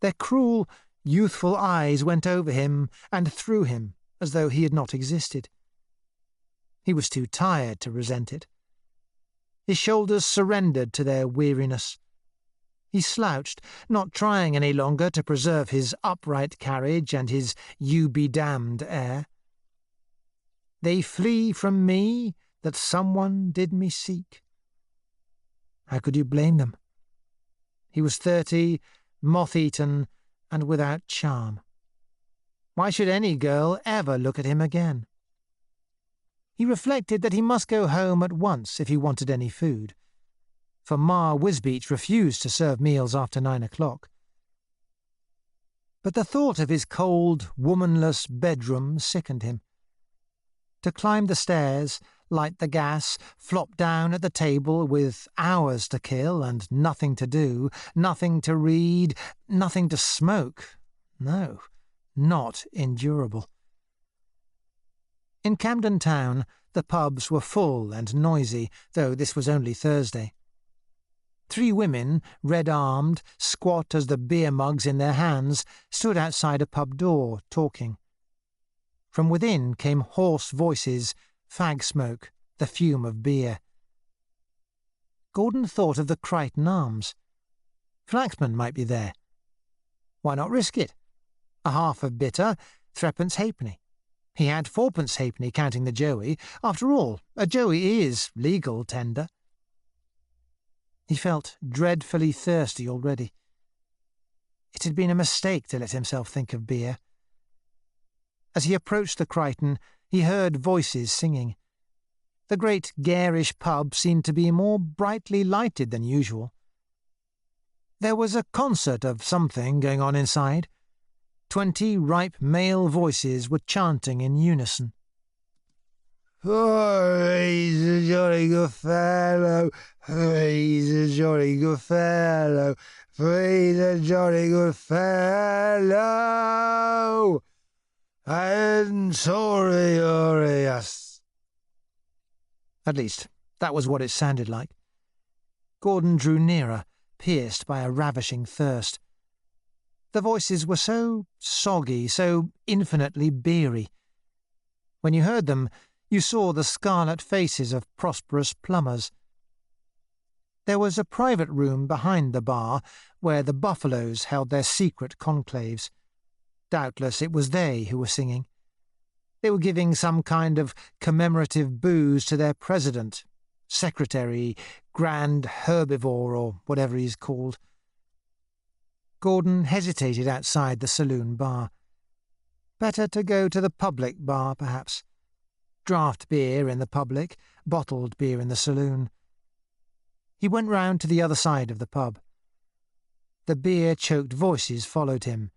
Their cruel, youthful eyes went over him and through him as though he had not existed. He was too tired to resent it. His shoulders surrendered to their weariness. He slouched, not trying any longer to preserve his upright carriage and his you-be-damned air. They flee from me that someone did me seek. How could you blame them? He was 30, moth-eaten, and without charm. Why should any girl ever look at him again? He reflected that he must go home at once if he wanted any food, for Ma Wisbeach refused to serve meals after 9 o'clock. But the thought of his cold, womanless bedroom sickened him. To climb the stairs, light the gas, flop down at the table with hours to kill and nothing to do, nothing to read, nothing to smoke. No, not endurable. In Camden Town, the pubs were full and noisy, though this was only Thursday. 3 women, red-armed, squat as the beer mugs in their hands, stood outside a pub door, talking. From within came hoarse voices, fag smoke, the fume of beer. Gordon thought of the Crichton Arms. Flaxman might be there. Why not risk it? A half of bitter, 3 halfpenny. He had 4 halfpenny counting the joey. After all, a joey is legal tender. He felt dreadfully thirsty already. It had been a mistake to let himself think of beer. As he approached the Crichton, he heard voices singing. The great garish pub seemed to be more brightly lighted than usual. There was a concert of something going on inside. 20 ripe male voices were chanting in unison. Oh, he's a jolly good fellow. He's a jolly good fellow. He's a jolly good fellow. And Soriorius. At least, that was what it sounded like. Gordon drew nearer, pierced by a ravishing thirst. The voices were so soggy, so infinitely beery. When you heard them, you saw the scarlet faces of prosperous plumbers. There was a private room behind the bar where the buffaloes held their secret conclaves. Doubtless it was they who were singing. They were giving some kind of commemorative booze to their president, secretary, grand herbivore, or whatever he's called. Gordon hesitated outside the saloon bar. Better to go to the public bar, perhaps. Draft beer in the public, bottled beer in the saloon. He went round to the other side of the pub. The beer-choked voices followed him.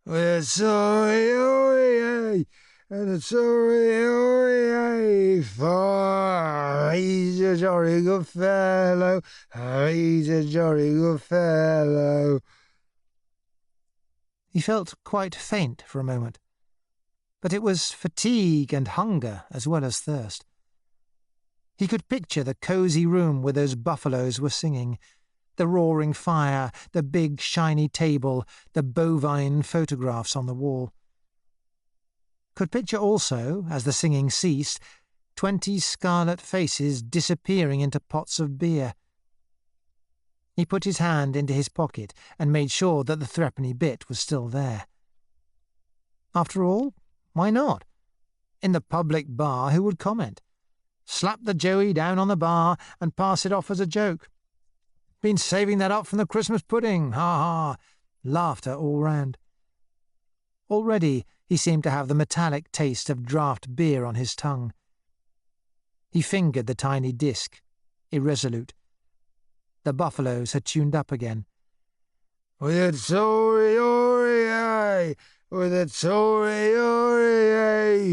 We're sorry, and it's sorry, for he's a jolly good fellow. He's a jolly good fellow. He felt quite faint for a moment, but it was fatigue and hunger as well as thirst. He could picture the cosy room where those buffaloes were singing, the roaring fire, the big shiny table, the bovine photographs on the wall. Could picture also, as the singing ceased, 20 scarlet faces disappearing into pots of beer. He put his hand into his pocket and made sure that the threepenny bit was still there. After all, why not? In the public bar, who would comment? Slap the joey down on the bar and pass it off as a joke. Been saving that up from the Christmas pudding, ha ha! Laughter all round. Already he seemed to have the metallic taste of draught beer on his tongue. He fingered the tiny disc, irresolute. The buffaloes had tuned up again. With a sorry, with a sorry,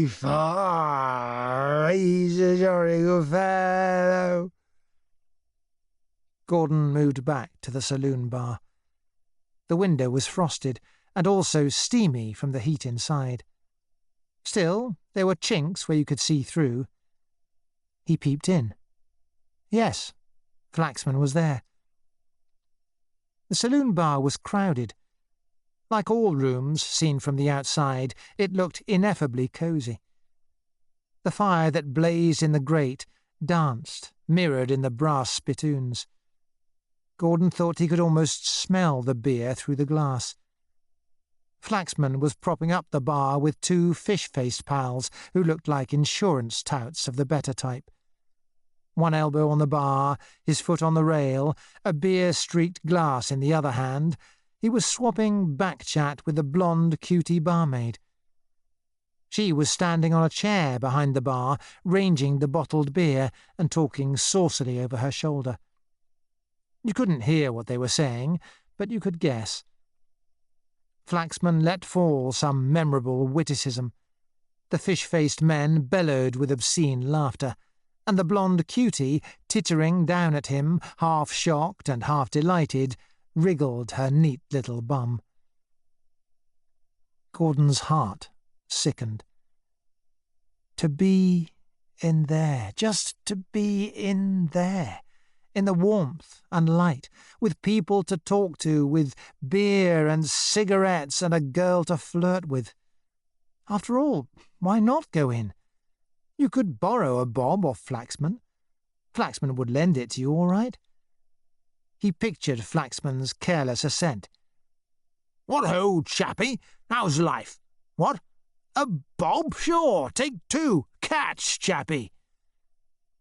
far, he's a jolly good fellow. Gordon moved back to the saloon bar. The window was frosted, and also steamy from the heat inside. Still, there were chinks where you could see through. He peeped in. Yes, Flaxman was there. The saloon bar was crowded. Like all rooms seen from the outside, it looked ineffably cosy. The fire that blazed in the grate danced, mirrored in the brass spittoons. Gordon thought he could almost smell the beer through the glass. Flaxman was propping up the bar with 2 fish-faced pals who looked like insurance touts of the better type. One elbow on the bar, his foot on the rail, a beer-streaked glass in the other hand, he was swapping back-chat with the blonde cutie barmaid. She was standing on a chair behind the bar, ranging the bottled beer and talking saucily over her shoulder. You couldn't hear what they were saying, but you could guess. Flaxman let fall some memorable witticism. The fish-faced men bellowed with obscene laughter, and the blonde cutie, tittering down at him, half shocked and half delighted, wriggled her neat little bum. Gordon's heart sickened. To be in there, just to be in there, in the warmth and light, with people to talk to, with beer and cigarettes and a girl to flirt with. After all, why not go in? You could borrow a bob off Flaxman. Flaxman would lend it to you all right. He pictured Flaxman's careless assent. "What ho, chappie? How's life? What? A bob? Sure, take 2. Catch, chappie!"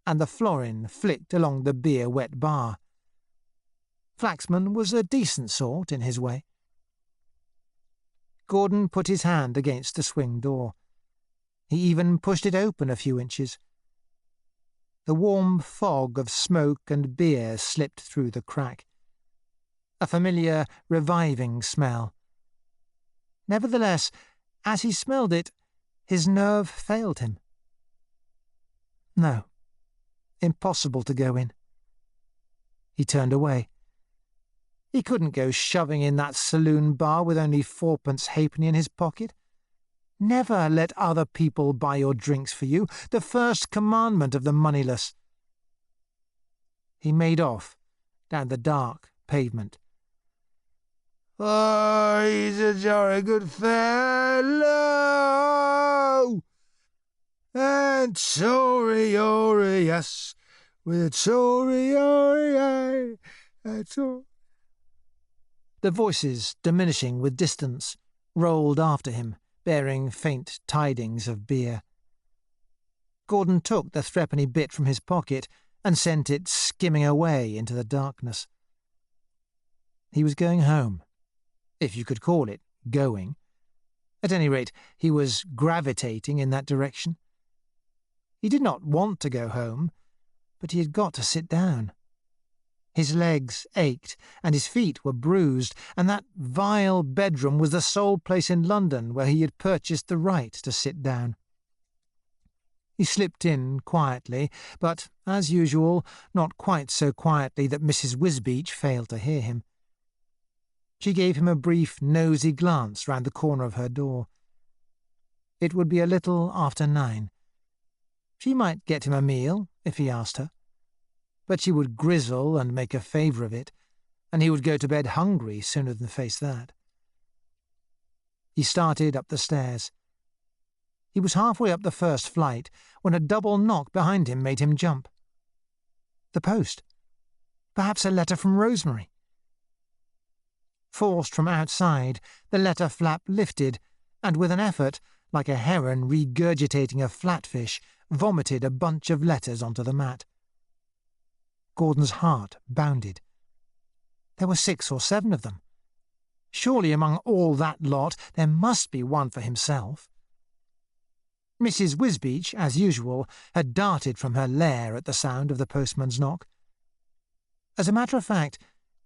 And the florin flicked along the beer-wet bar. Flaxman was a decent sort in his way. Gordon put his hand against the swing door. He even pushed it open a few inches. The warm fog of smoke and beer slipped through the crack. A familiar, reviving smell. Nevertheless, as he smelled it, his nerve failed him. No, impossible to go in. He turned away. He couldn't go shoving in that saloon bar with only fourpence halfpenny in his pocket. Never let other people buy your drinks for you, the first commandment of the moneyless. He made off, down the dark pavement. Oh, he's a jolly good fellow! And sorry, yes, with a sorry, aye, that's all. The voices, diminishing with distance, rolled after him, bearing faint tidings of beer. Gordon took the threepenny bit from his pocket and sent it skimming away into the darkness. He was going home, if you could call it going. At any rate, he was gravitating in that direction. He did not want to go home, but he had got to sit down. His legs ached, and his feet were bruised, and that vile bedroom was the sole place in London where he had purchased the right to sit down. He slipped in quietly, but, as usual, not quite so quietly that Mrs. Wisbeach failed to hear him. She gave him a brief, nosy glance round the corner of her door. It would be a little after 9. She might get him a meal, if he asked her. But she would grizzle and make a favour of it, and he would go to bed hungry sooner than face that. He started up the stairs. He was halfway up the first flight when a double knock behind him made him jump. The post. Perhaps a letter from Rosemary. Forced from outside, the letter flap lifted, and with an effort, like a heron regurgitating a flatfish, vomited a bunch of letters onto the mat. Gordon's heart bounded. There were 6 or 7 of them. Surely among all that lot there must be one for himself. Mrs. Wisbeach, as usual, had darted from her lair at the sound of the postman's knock. As a matter of fact,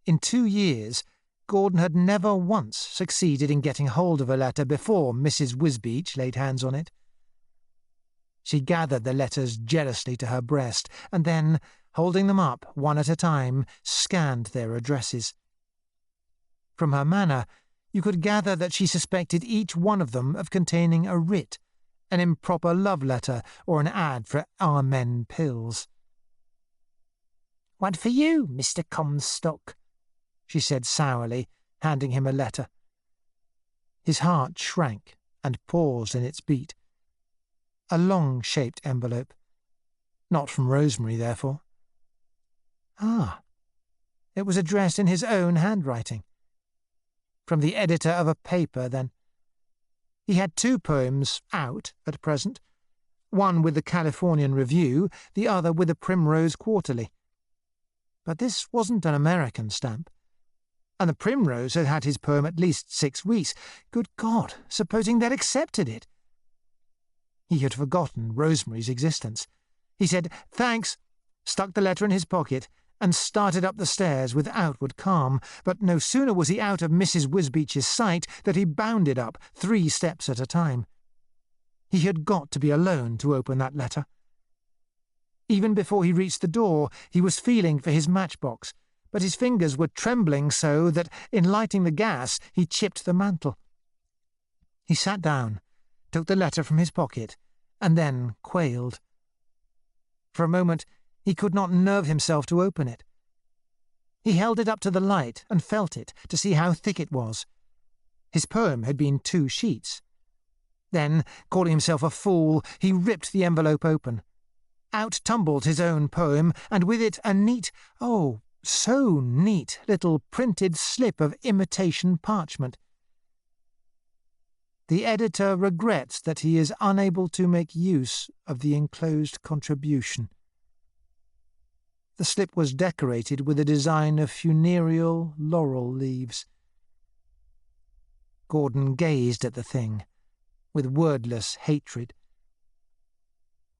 in 2 years, Gordon had never once succeeded in getting hold of a letter before Mrs. Wisbeach laid hands on it. She gathered the letters jealously to her breast, and then, holding them up one at a time, scanned their addresses. From her manner, you could gather that she suspected each one of them of containing a writ, an improper love letter, or an ad for Amen pills. "One for you, Mr. Comstock," she said sourly, handing him a letter. His heart shrank and paused in its beat. A long-shaped envelope. Not from Rosemary, therefore. Ah, it was addressed in his own handwriting. From the editor of a paper, then. He had 2 poems out at present, one with the Californian Review, the other with the Primrose Quarterly. But this wasn't an American stamp. And the Primrose had had his poem at least 6 weeks. Good God, supposing they'd accepted it! He had forgotten Rosemary's existence. He said, "Thanks," stuck the letter in his pocket, and started up the stairs with outward calm, but no sooner was he out of Mrs. Wisbeach's sight than he bounded up 3 steps at a time. He had got to be alone to open that letter. Even before he reached the door, he was feeling for his matchbox, but his fingers were trembling so that, in lighting the gas, he chipped the mantel. He sat down, took the letter from his pocket, and then quailed. For a moment, he could not nerve himself to open it. He held it up to the light and felt it to see how thick it was. His poem had been 2 sheets. Then, calling himself a fool, he ripped the envelope open. Out tumbled his own poem, and with it a neat, oh, so neat, little printed slip of imitation parchment. The editor regrets that he is unable to make use of the enclosed contribution. The slip was decorated with a design of funereal laurel leaves. Gordon gazed at the thing, with wordless hatred.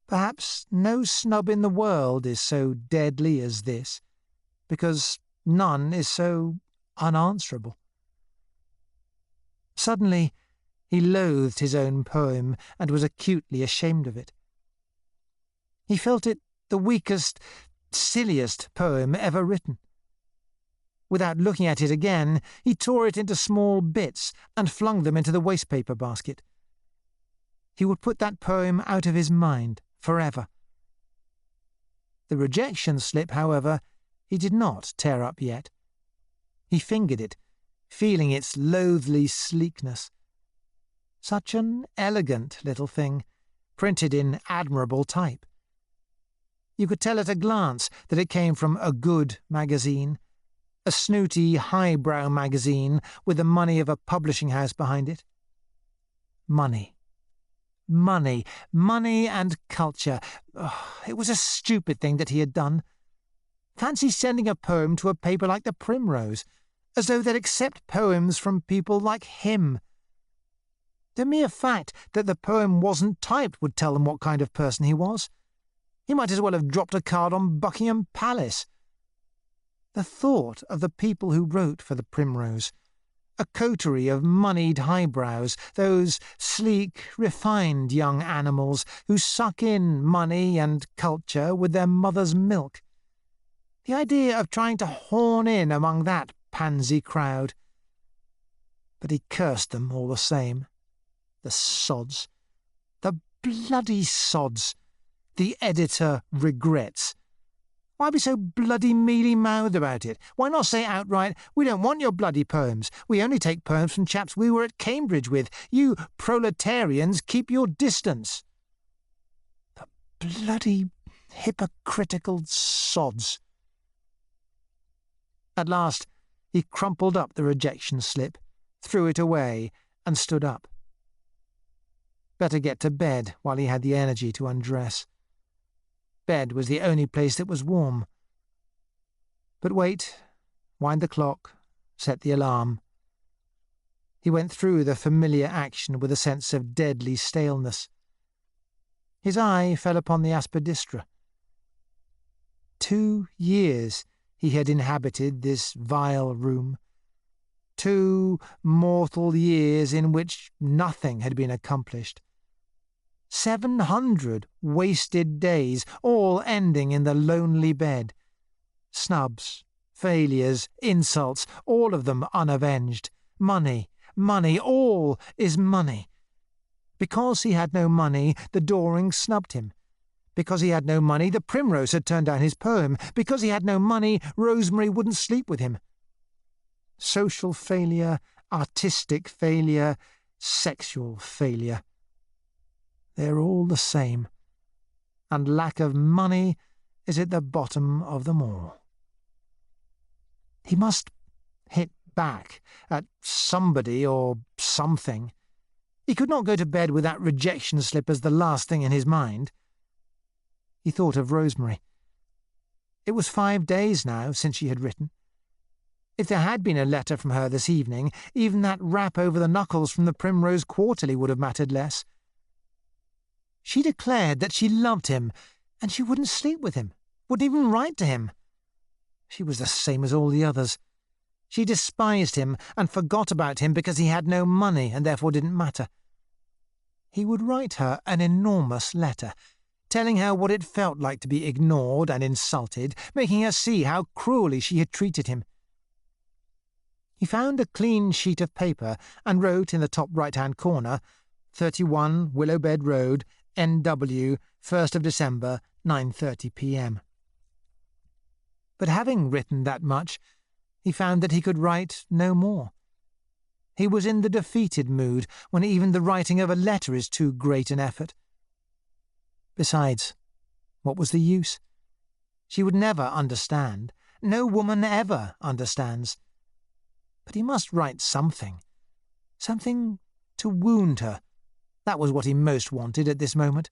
Perhaps no snub in the world is so deadly as this, because none is so unanswerable. Suddenly, he loathed his own poem and was acutely ashamed of it. He felt it the weakest, silliest poem ever written. Without looking at it again, he tore it into small bits and flung them into the wastepaper basket. He would put that poem out of his mind forever. The rejection slip, however, he did not tear up yet. He fingered it, feeling its loathly sleekness. Such an elegant little thing, printed in admirable type. You could tell at a glance that it came from a good magazine, a snooty, highbrow magazine with the money of a publishing house behind it. Money. Money. Money and culture. Oh, it was a stupid thing that he had done. Fancy sending a poem to a paper like the Primrose, as though they'd accept poems from people like him. The mere fact that the poem wasn't typed would tell them what kind of person he was. He might as well have dropped a card on Buckingham Palace. The thought of the people who wrote for the Primrose, a coterie of moneyed highbrows, those sleek, refined young animals who suck in money and culture with their mother's milk. The idea of trying to horn in among that pansy crowd. But he cursed them all the same. The sods. The bloody sods. The editor regrets. Why be so bloody mealy-mouthed about it? Why not say outright, we don't want your bloody poems. We only take poems from chaps we were at Cambridge with. You proletarians keep your distance. The bloody hypocritical sods. At last, he crumpled up the rejection slip, threw it away, and stood up. Better get to bed while he had the energy to undress. Bed was the only place that was warm. But wait, wind the clock, set the alarm. He went through the familiar action with a sense of deadly staleness. His eye fell upon the Aspidistra. 2 years he had inhabited this vile room. 2 mortal years in which nothing had been accomplished. 700 wasted days, all ending in the lonely bed. Snubs, failures, insults, all of them unavenged. Money, money, all is money. Because he had no money, the Doring snubbed him. Because he had no money, the Primrose had turned down his poem. Because he had no money, Rosemary wouldn't sleep with him. Social failure, artistic failure, sexual failure. They're all the same, and lack of money is at the bottom of them all. He must hit back at somebody or something. He could not go to bed with that rejection slip as the last thing in his mind. He thought of Rosemary. It was 5 days now since she had written. If there had been a letter from her this evening, even that rap over the knuckles from the Primrose Quarterly would have mattered less. She declared that she loved him, and she wouldn't sleep with him, wouldn't even write to him. She was the same as all the others. She despised him and forgot about him because he had no money and therefore didn't matter. He would write her an enormous letter, telling her what it felt like to be ignored and insulted, making her see how cruelly she had treated him. He found a clean sheet of paper and wrote in the top right-hand corner, 31 Willowbed Road, NW, 1st of December, 9:30 p.m. But having written that much, he found that he could write no more. He was in the defeated mood when even the writing of a letter is too great an effort. Besides, what was the use? She would never understand. No woman ever understands. But he must write something. Something to wound her. That was what he most wanted at this moment.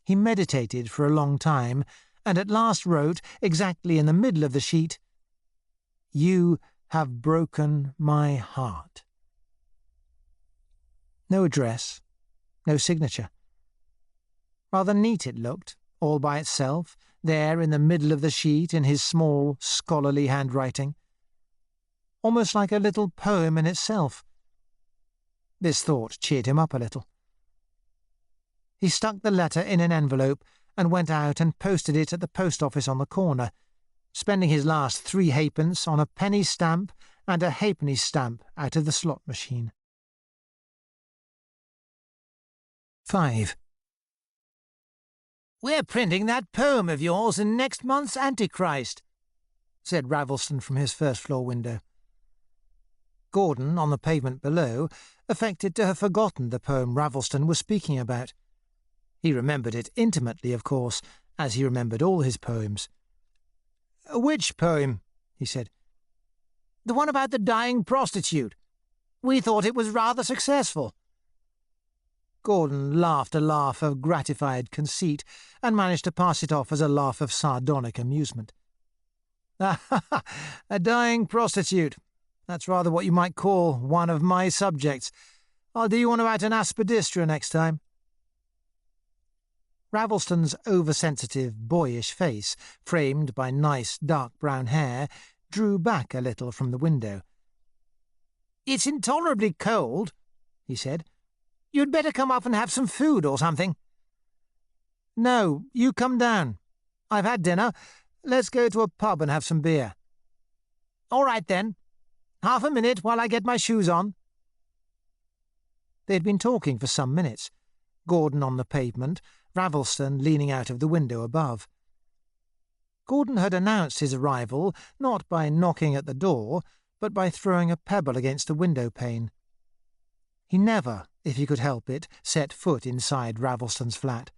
He meditated for a long time, and at last wrote, exactly in the middle of the sheet, "You have broken my heart." No address, no signature. Rather neat it looked, all by itself, there in the middle of the sheet in his small, scholarly handwriting. Almost like a little poem in itself. This thought cheered him up a little. He stuck the letter in an envelope and went out and posted it at the post office on the corner, spending his last 3 halfpence on a penny stamp and a halfpenny stamp out of the slot machine. 5. "We're printing that poem of yours in next month's Antichrist," said Ravelston from his first-floor window. Gordon, on the pavement below, affected to have forgotten the poem Ravelston was speaking about. He remembered it intimately, of course, as he remembered all his poems. "Which poem?" he said. "The one about the dying prostitute. We thought it was rather successful." Gordon laughed a laugh of gratified conceit, and managed to pass it off as a laugh of sardonic amusement. "Ah, a dying prostitute. That's rather what you might call one of my subjects. I'll do you one about an Aspidistra next time." Ravelston's oversensitive, boyish face, framed by nice dark brown hair, drew back a little from the window. "It's intolerably cold," he said. "You'd better come up and have some food or something." "No, you come down. I've had dinner. Let's go to a pub and have some beer." "All right, then. Half a minute while I get my shoes on." They had been talking for some minutes, Gordon on the pavement, Ravelston leaning out of the window above. Gordon had announced his arrival not by knocking at the door, but by throwing a pebble against the window pane. He never, if he could help it, set foot inside Ravelston's flat.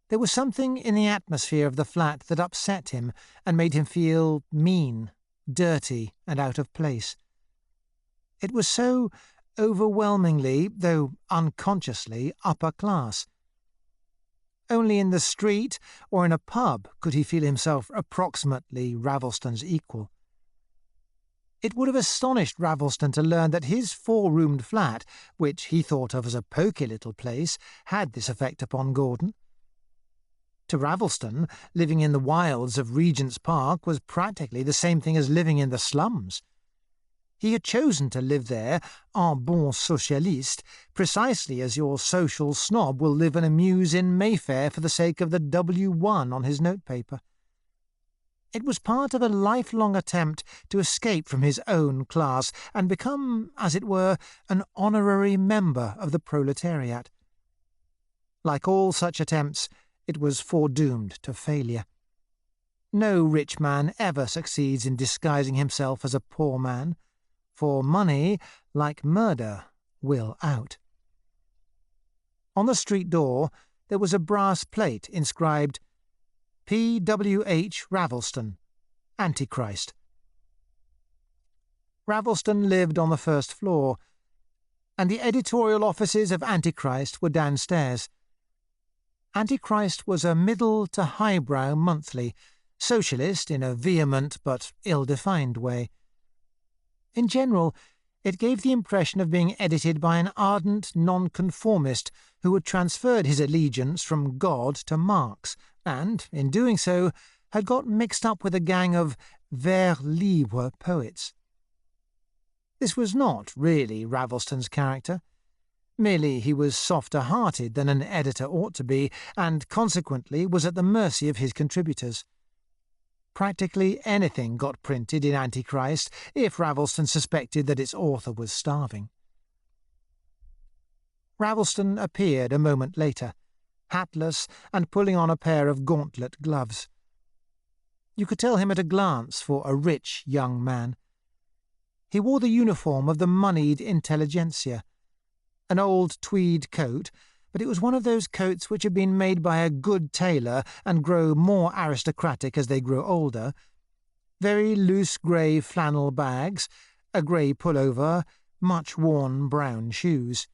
There was something in the atmosphere of the flat that upset him and made him feel mean, dirty, and out of place. It was so overwhelmingly, though unconsciously, upper class. Only in the street or in a pub could he feel himself approximately Ravelston's equal. It would have astonished Ravelston to learn that his 4-roomed flat, which he thought of as a poky little place, had this effect upon Gordon. To Ravelston, living in the wilds of Regent's Park was practically the same thing as living in the slums. He had chosen to live there, en bon socialiste, precisely as your social snob will live and amuse in Mayfair for the sake of the W1 on his notepaper. It was part of a lifelong attempt to escape from his own class and become, as it were, an honorary member of the proletariat. Like all such attempts, it was foredoomed to failure. No rich man ever succeeds in disguising himself as a poor man, for money, like murder, will out. On the street door there was a brass plate inscribed P.W.H. Ravelston, Antichrist. Ravelston lived on the first floor, and the editorial offices of Antichrist were downstairs. Antichrist was a middle to highbrow monthly, socialist in a vehement but ill-defined way. In general, it gave the impression of being edited by an ardent nonconformist who had transferred his allegiance from God to Marx, and, in doing so, had got mixed up with a gang of vers libres poets. This was not really Ravelston's character. Merely he was softer-hearted than an editor ought to be, and consequently was at the mercy of his contributors. Practically anything got printed in Antichrist if Ravelston suspected that its author was starving. Ravelston appeared a moment later, hatless and pulling on a pair of gauntlet gloves. You could tell him at a glance for a rich young man. He wore the uniform of the moneyed intelligentsia, an old tweed coat, but it was one of those coats which had been made by a good tailor and grow more aristocratic as they grow older, very loose grey flannel bags, a grey pullover, much worn brown shoes.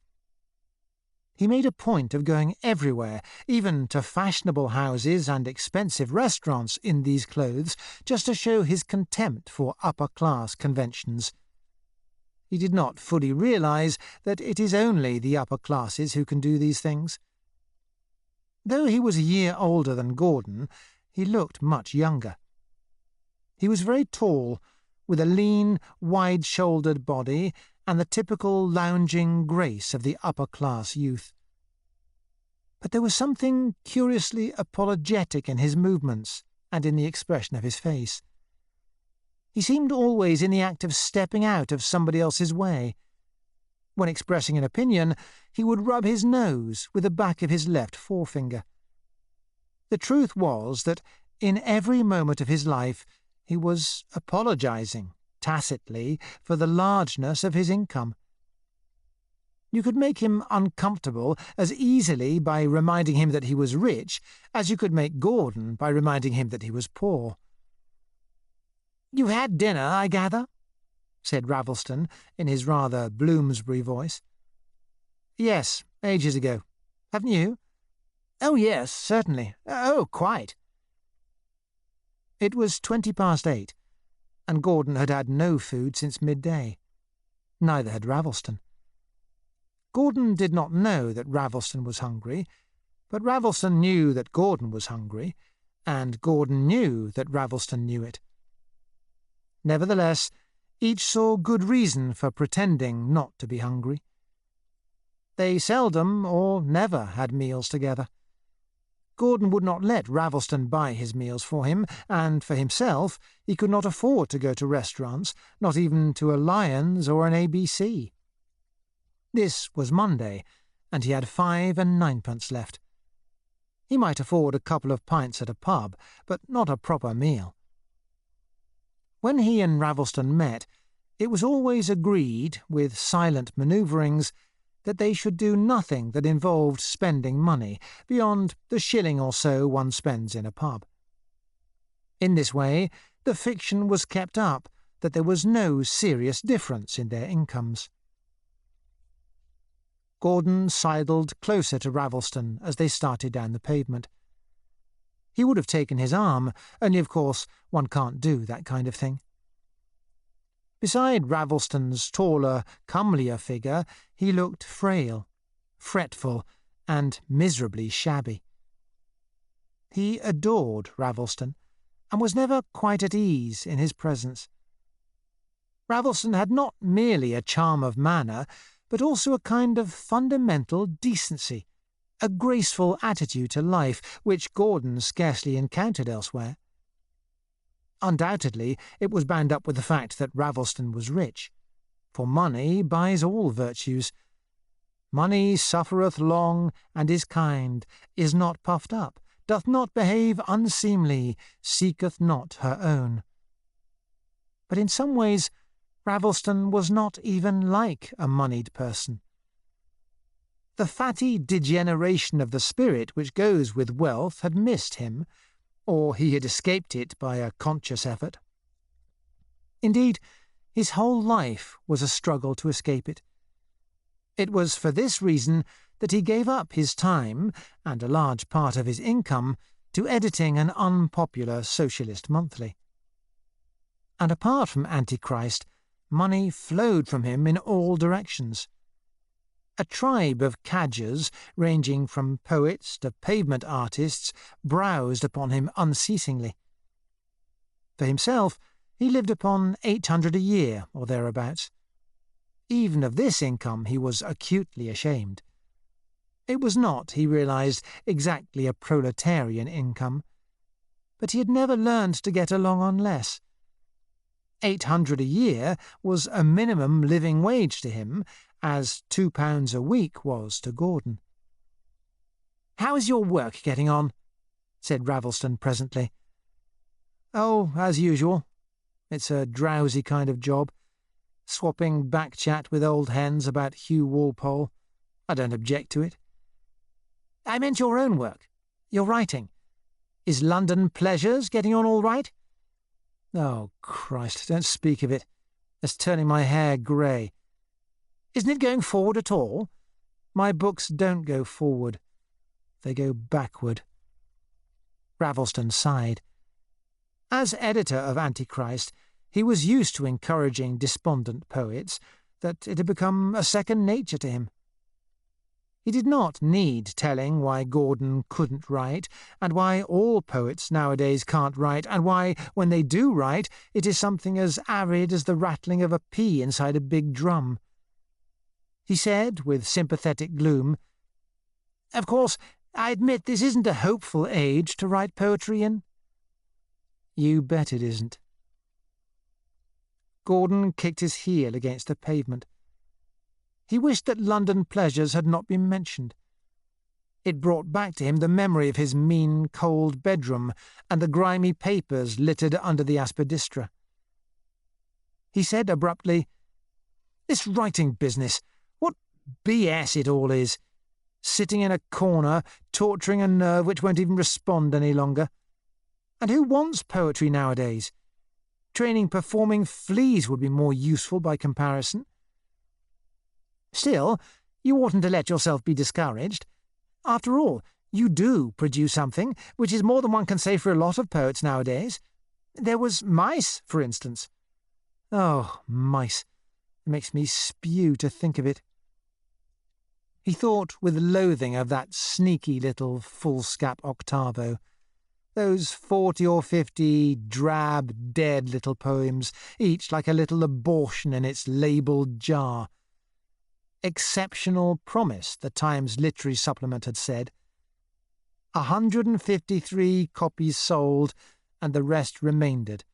He made a point of going everywhere, even to fashionable houses and expensive restaurants in these clothes, just to show his contempt for upper-class conventions. He did not fully realize that it is only the upper classes who can do these things. Though he was a year older than Gordon, he looked much younger. He was very tall, with a lean, wide-shouldered body and the typical lounging grace of the upper-class youth. But there was something curiously apologetic in his movements and in the expression of his face. He seemed always in the act of stepping out of somebody else's way. When expressing an opinion, he would rub his nose with the back of his left forefinger. The truth was that in every moment of his life he was apologizing, tacitly, for the largeness of his income. You could make him uncomfortable as easily by reminding him that he was rich as you could make Gordon by reminding him that he was poor. "You've had dinner, I gather?" said Ravelston in his rather Bloomsbury voice. "Yes, ages ago. Haven't you?" "Oh, yes, certainly. Oh, quite." It was 8:20, and Gordon had had no food since midday. Neither had Ravelston. Gordon did not know that Ravelston was hungry, but Ravelston knew that Gordon was hungry, and Gordon knew that Ravelston knew it. Nevertheless, each saw good reason for pretending not to be hungry. They seldom or never had meals together. Gordon would not let Ravelston buy his meals for him, and for himself he could not afford to go to restaurants, not even to a Lyons or an ABC. This was Monday, and he had 5 and 9 left. He might afford a couple of pints at a pub, but not a proper meal. When he and Ravelston met, it was always agreed, with silent manoeuvrings, that they should do nothing that involved spending money beyond the shilling or so one spends in a pub. In this way, the fiction was kept up that there was no serious difference in their incomes. Gordon sidled closer to Ravelston as they started down the pavement. He would have taken his arm, only of course one can't do that kind of thing. Beside Ravelston's taller, comelier figure, he looked frail, fretful, and miserably shabby. He adored Ravelston, and was never quite at ease in his presence. Ravelston had not merely a charm of manner, but also a kind of fundamental decency, a graceful attitude to life which Gordon scarcely encountered elsewhere. Undoubtedly, it was bound up with the fact that Ravelston was rich, for money buys all virtues. Money suffereth long, and is kind, is not puffed up, doth not behave unseemly, seeketh not her own. But in some ways, Ravelston was not even like a moneyed person. The fatty degeneration of the spirit which goes with wealth had missed him, or he had escaped it by a conscious effort. Indeed, his whole life was a struggle to escape it. It was for this reason that he gave up his time, and a large part of his income, to editing an unpopular socialist monthly. And apart from Antichrist, money flowed from him in all directions. A tribe of cadgers, ranging from poets to pavement artists, browsed upon him unceasingly. For himself, he lived upon 800 a year, or thereabouts. Even of this income he was acutely ashamed. It was not, he realized, exactly a proletarian income, but he had never learned to get along on less. 800 a year was a minimum living wage to him, as £2 a week was to Gordon. "How is your work getting on?" said Ravelston presently. "Oh, as usual. It's a drowsy kind of job, swapping back-chat with old hens about Hugh Walpole. I don't object to it." "I meant your own work, your writing. Is London Pleasures getting on all right?" "Oh, Christ, don't speak of it. It's turning my hair grey." "Isn't it going forward at all?" "My books don't go forward. They go backward." Ravelston sighed. As editor of Antichrist, he was used to encouraging despondent poets, that it had become a second nature to him. He did not need telling why Gordon couldn't write, and why all poets nowadays can't write, and why, when they do write, it is something as arid as the rattling of a pea inside a big drum. He said, with sympathetic gloom, "Of course, I admit this isn't a hopeful age to write poetry in." "You bet it isn't." Gordon kicked his heel against the pavement. He wished that London pleasures had not been mentioned. It brought back to him the memory of his mean, cold bedroom and the grimy papers littered under the Aspidistra. He said abruptly, "This writing business, what BS it all is. Sitting in a corner, torturing a nerve which won't even respond any longer. And who wants poetry nowadays? Training performing fleas would be more useful by comparison. Still, you oughtn't to let yourself be discouraged. After all, you do produce something, which is more than one can say for a lot of poets nowadays. There was mice, for instance." "Oh, mice. It makes me spew to think of it." He thought with loathing of that sneaky little foolscap octavo, those 40 or 50 drab, dead little poems, each like a little abortion in its labelled jar. Exceptional promise, the Times literary supplement had said. 153 copies sold, and the rest remaindered.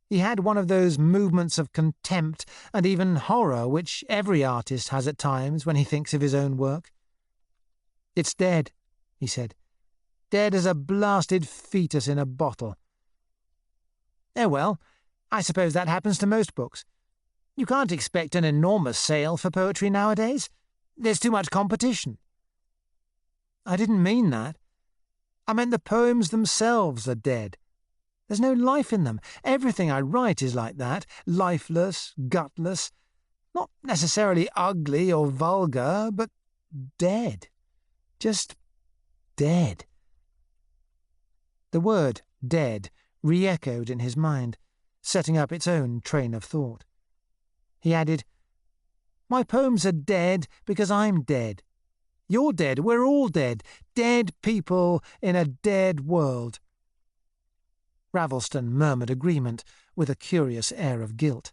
He had one of those movements of contempt and even horror which every artist has at times when he thinks of his own work. "It's dead," he said. "Dead as a blasted fetus in a bottle." "Oh well, I suppose that happens to most books. You can't expect an enormous sale for poetry nowadays. There's too much competition." "I didn't mean that. I meant the poems themselves are dead. There's no life in them. Everything I write is like that, lifeless, gutless, not necessarily ugly or vulgar, but dead. Just dead." The word dead re-echoed in his mind, setting up its own train of thought. He added, "My poems are dead because I'm dead. You're dead, we're all dead. Dead people in a dead world." Ravelston murmured agreement, with a curious air of guilt.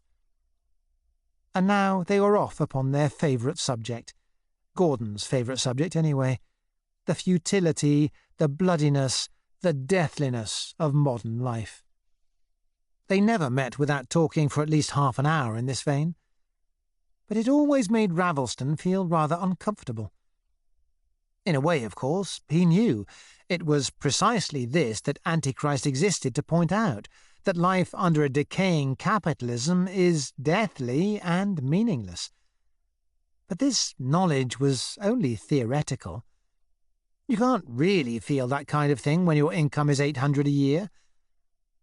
And now they were off upon their favourite subject, Gordon's favourite subject anyway, the futility, the bloodiness, the deathliness of modern life. They never met without talking for at least half an hour in this vein. But it always made Ravelston feel rather uncomfortable. In a way, of course, he knew. It was precisely this that Antichrist existed to point out, that life under a decaying capitalism is deathly and meaningless. But this knowledge was only theoretical. You can't really feel that kind of thing when your income is $800 a year.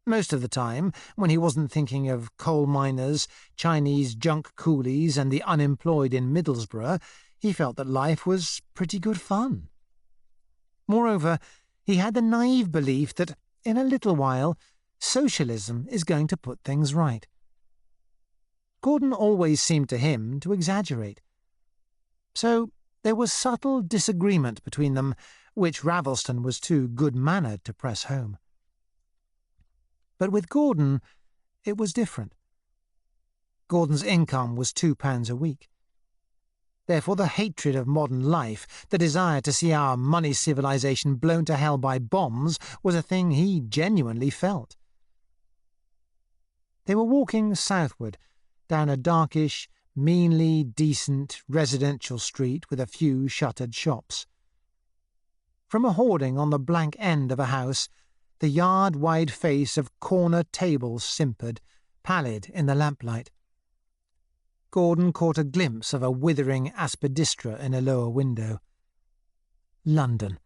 Most of the time, when he wasn't thinking of coal miners, Chinese junk coolies, and the unemployed in Middlesbrough, he felt that life was pretty good fun. Moreover, he had the naive belief that, in a little while, socialism is going to put things right. Gordon always seemed to him to exaggerate. So there was subtle disagreement between them, which Ravelston was too good-mannered to press home. But with Gordon, it was different. Gordon's income was £2 a week. Therefore the hatred of modern life, the desire to see our money civilization blown to hell by bombs, was a thing he genuinely felt. They were walking southward, down a darkish, meanly decent residential street with a few shuttered shops. From a hoarding on the blank end of a house, the yard-wide face of corner tables simpered, pallid in the lamplight. Gordon caught a glimpse of a withering Aspidistra in a lower window. London.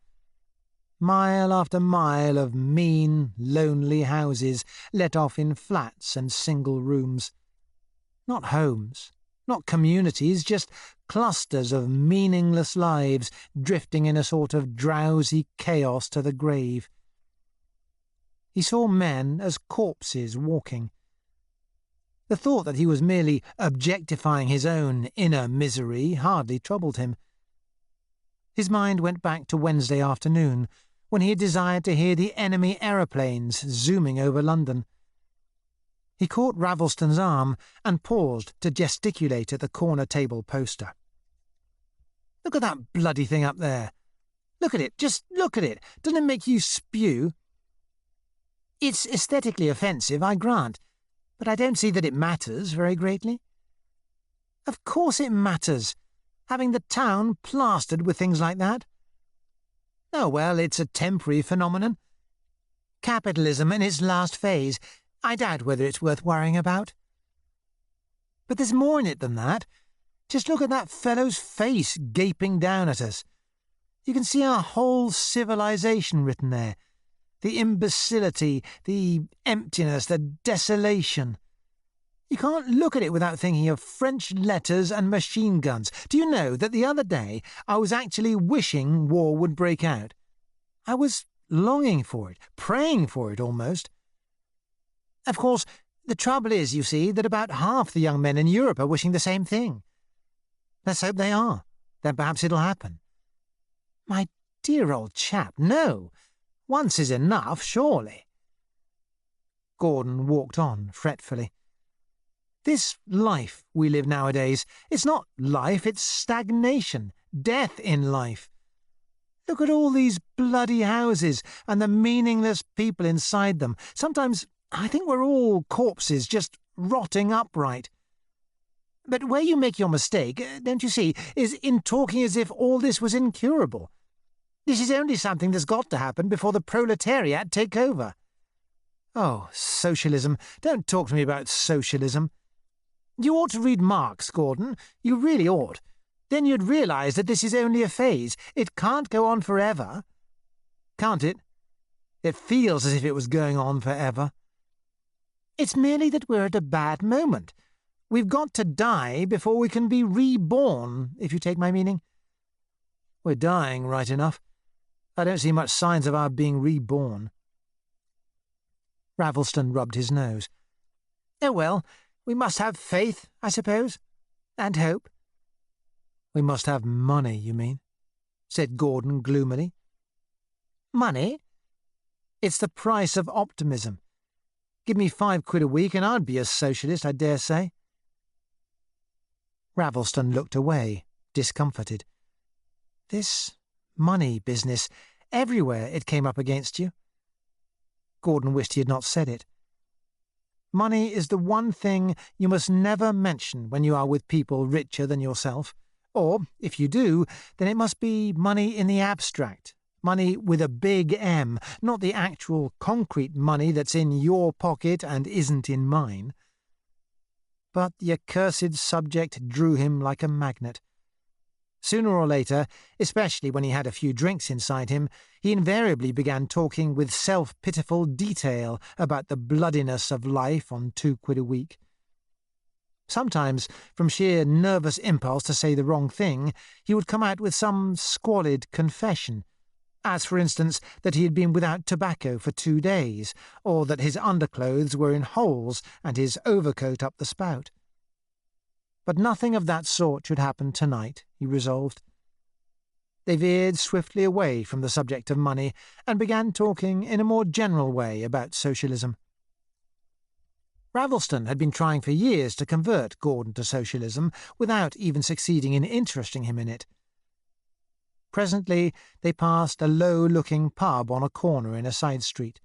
Mile after mile of mean, lonely houses let off in flats and single rooms. Not homes, not communities, just clusters of meaningless lives drifting in a sort of drowsy chaos to the grave. He saw men as corpses walking. The thought that he was merely objectifying his own inner misery hardly troubled him. His mind went back to Wednesday afternoon, when he had desired to hear the enemy aeroplanes zooming over London. He caught Ravelston's arm and paused to gesticulate at the corner table poster. "Look at that bloody thing up there. Look at it, just look at it. Doesn't it make you spew? It's aesthetically offensive, I grant, but I don't see that it matters very greatly. Of course it matters, having the town plastered with things like that. Oh, well, it's a temporary phenomenon. Capitalism in its last phase. I doubt whether it's worth worrying about. But there's more in it than that. Just look at that fellow's face gaping down at us. You can see our whole civilization written there. The imbecility, the emptiness, the desolation. You can't look at it without thinking of French letters and machine guns. Do you know that the other day I was actually wishing war would break out? I was longing for it, praying for it almost. Of course, the trouble is, you see, that about half the young men in Europe are wishing the same thing. Let's hope they are. Then perhaps it'll happen. My dear old chap, no. Once is enough, surely. Gordon walked on fretfully. This life we live nowadays, it's not life, it's stagnation, death in life. Look at all these bloody houses and the meaningless people inside them. Sometimes I think we're all corpses just rotting upright. But where you make your mistake, don't you see, is in talking as if all this was incurable. This is only something that's got to happen before the proletariat take over. Oh, socialism. Don't talk to me about socialism. You ought to read Marx, Gordon. You really ought. Then you'd realise that this is only a phase. It can't go on forever. Can't it? It feels as if it was going on forever. It's merely that we're at a bad moment. We've got to die before we can be reborn, if you take my meaning. We're dying, right enough. I don't see much signs of our being reborn. Ravelston rubbed his nose. Oh, well, we must have faith, I suppose, and hope. We must have money, you mean? Said Gordon gloomily. Money? It's the price of optimism. Give me £5 a week and I'd be a socialist, I dare say. Ravelston looked away, discomforted. This money business, everywhere it came up against you. Gordon wished he had not said it. Money is the one thing you must never mention when you are with people richer than yourself. Or, if you do, then it must be money in the abstract, money with a big M, not the actual concrete money that's in your pocket and isn't in mine. But the accursed subject drew him like a magnet. Sooner or later, especially when he had a few drinks inside him, he invariably began talking with self-pitiful detail about the bloodiness of life on £2 a week. Sometimes, from sheer nervous impulse to say the wrong thing, he would come out with some squalid confession, as, for instance, that he had been without tobacco for 2 days, or that his underclothes were in holes and his overcoat up the spout. But nothing of that sort should happen tonight, he resolved. They veered swiftly away from the subject of money and began talking in a more general way about socialism. Ravelston had been trying for years to convert Gordon to socialism without even succeeding in interesting him in it. Presently they passed a low-looking pub on a corner in a side street.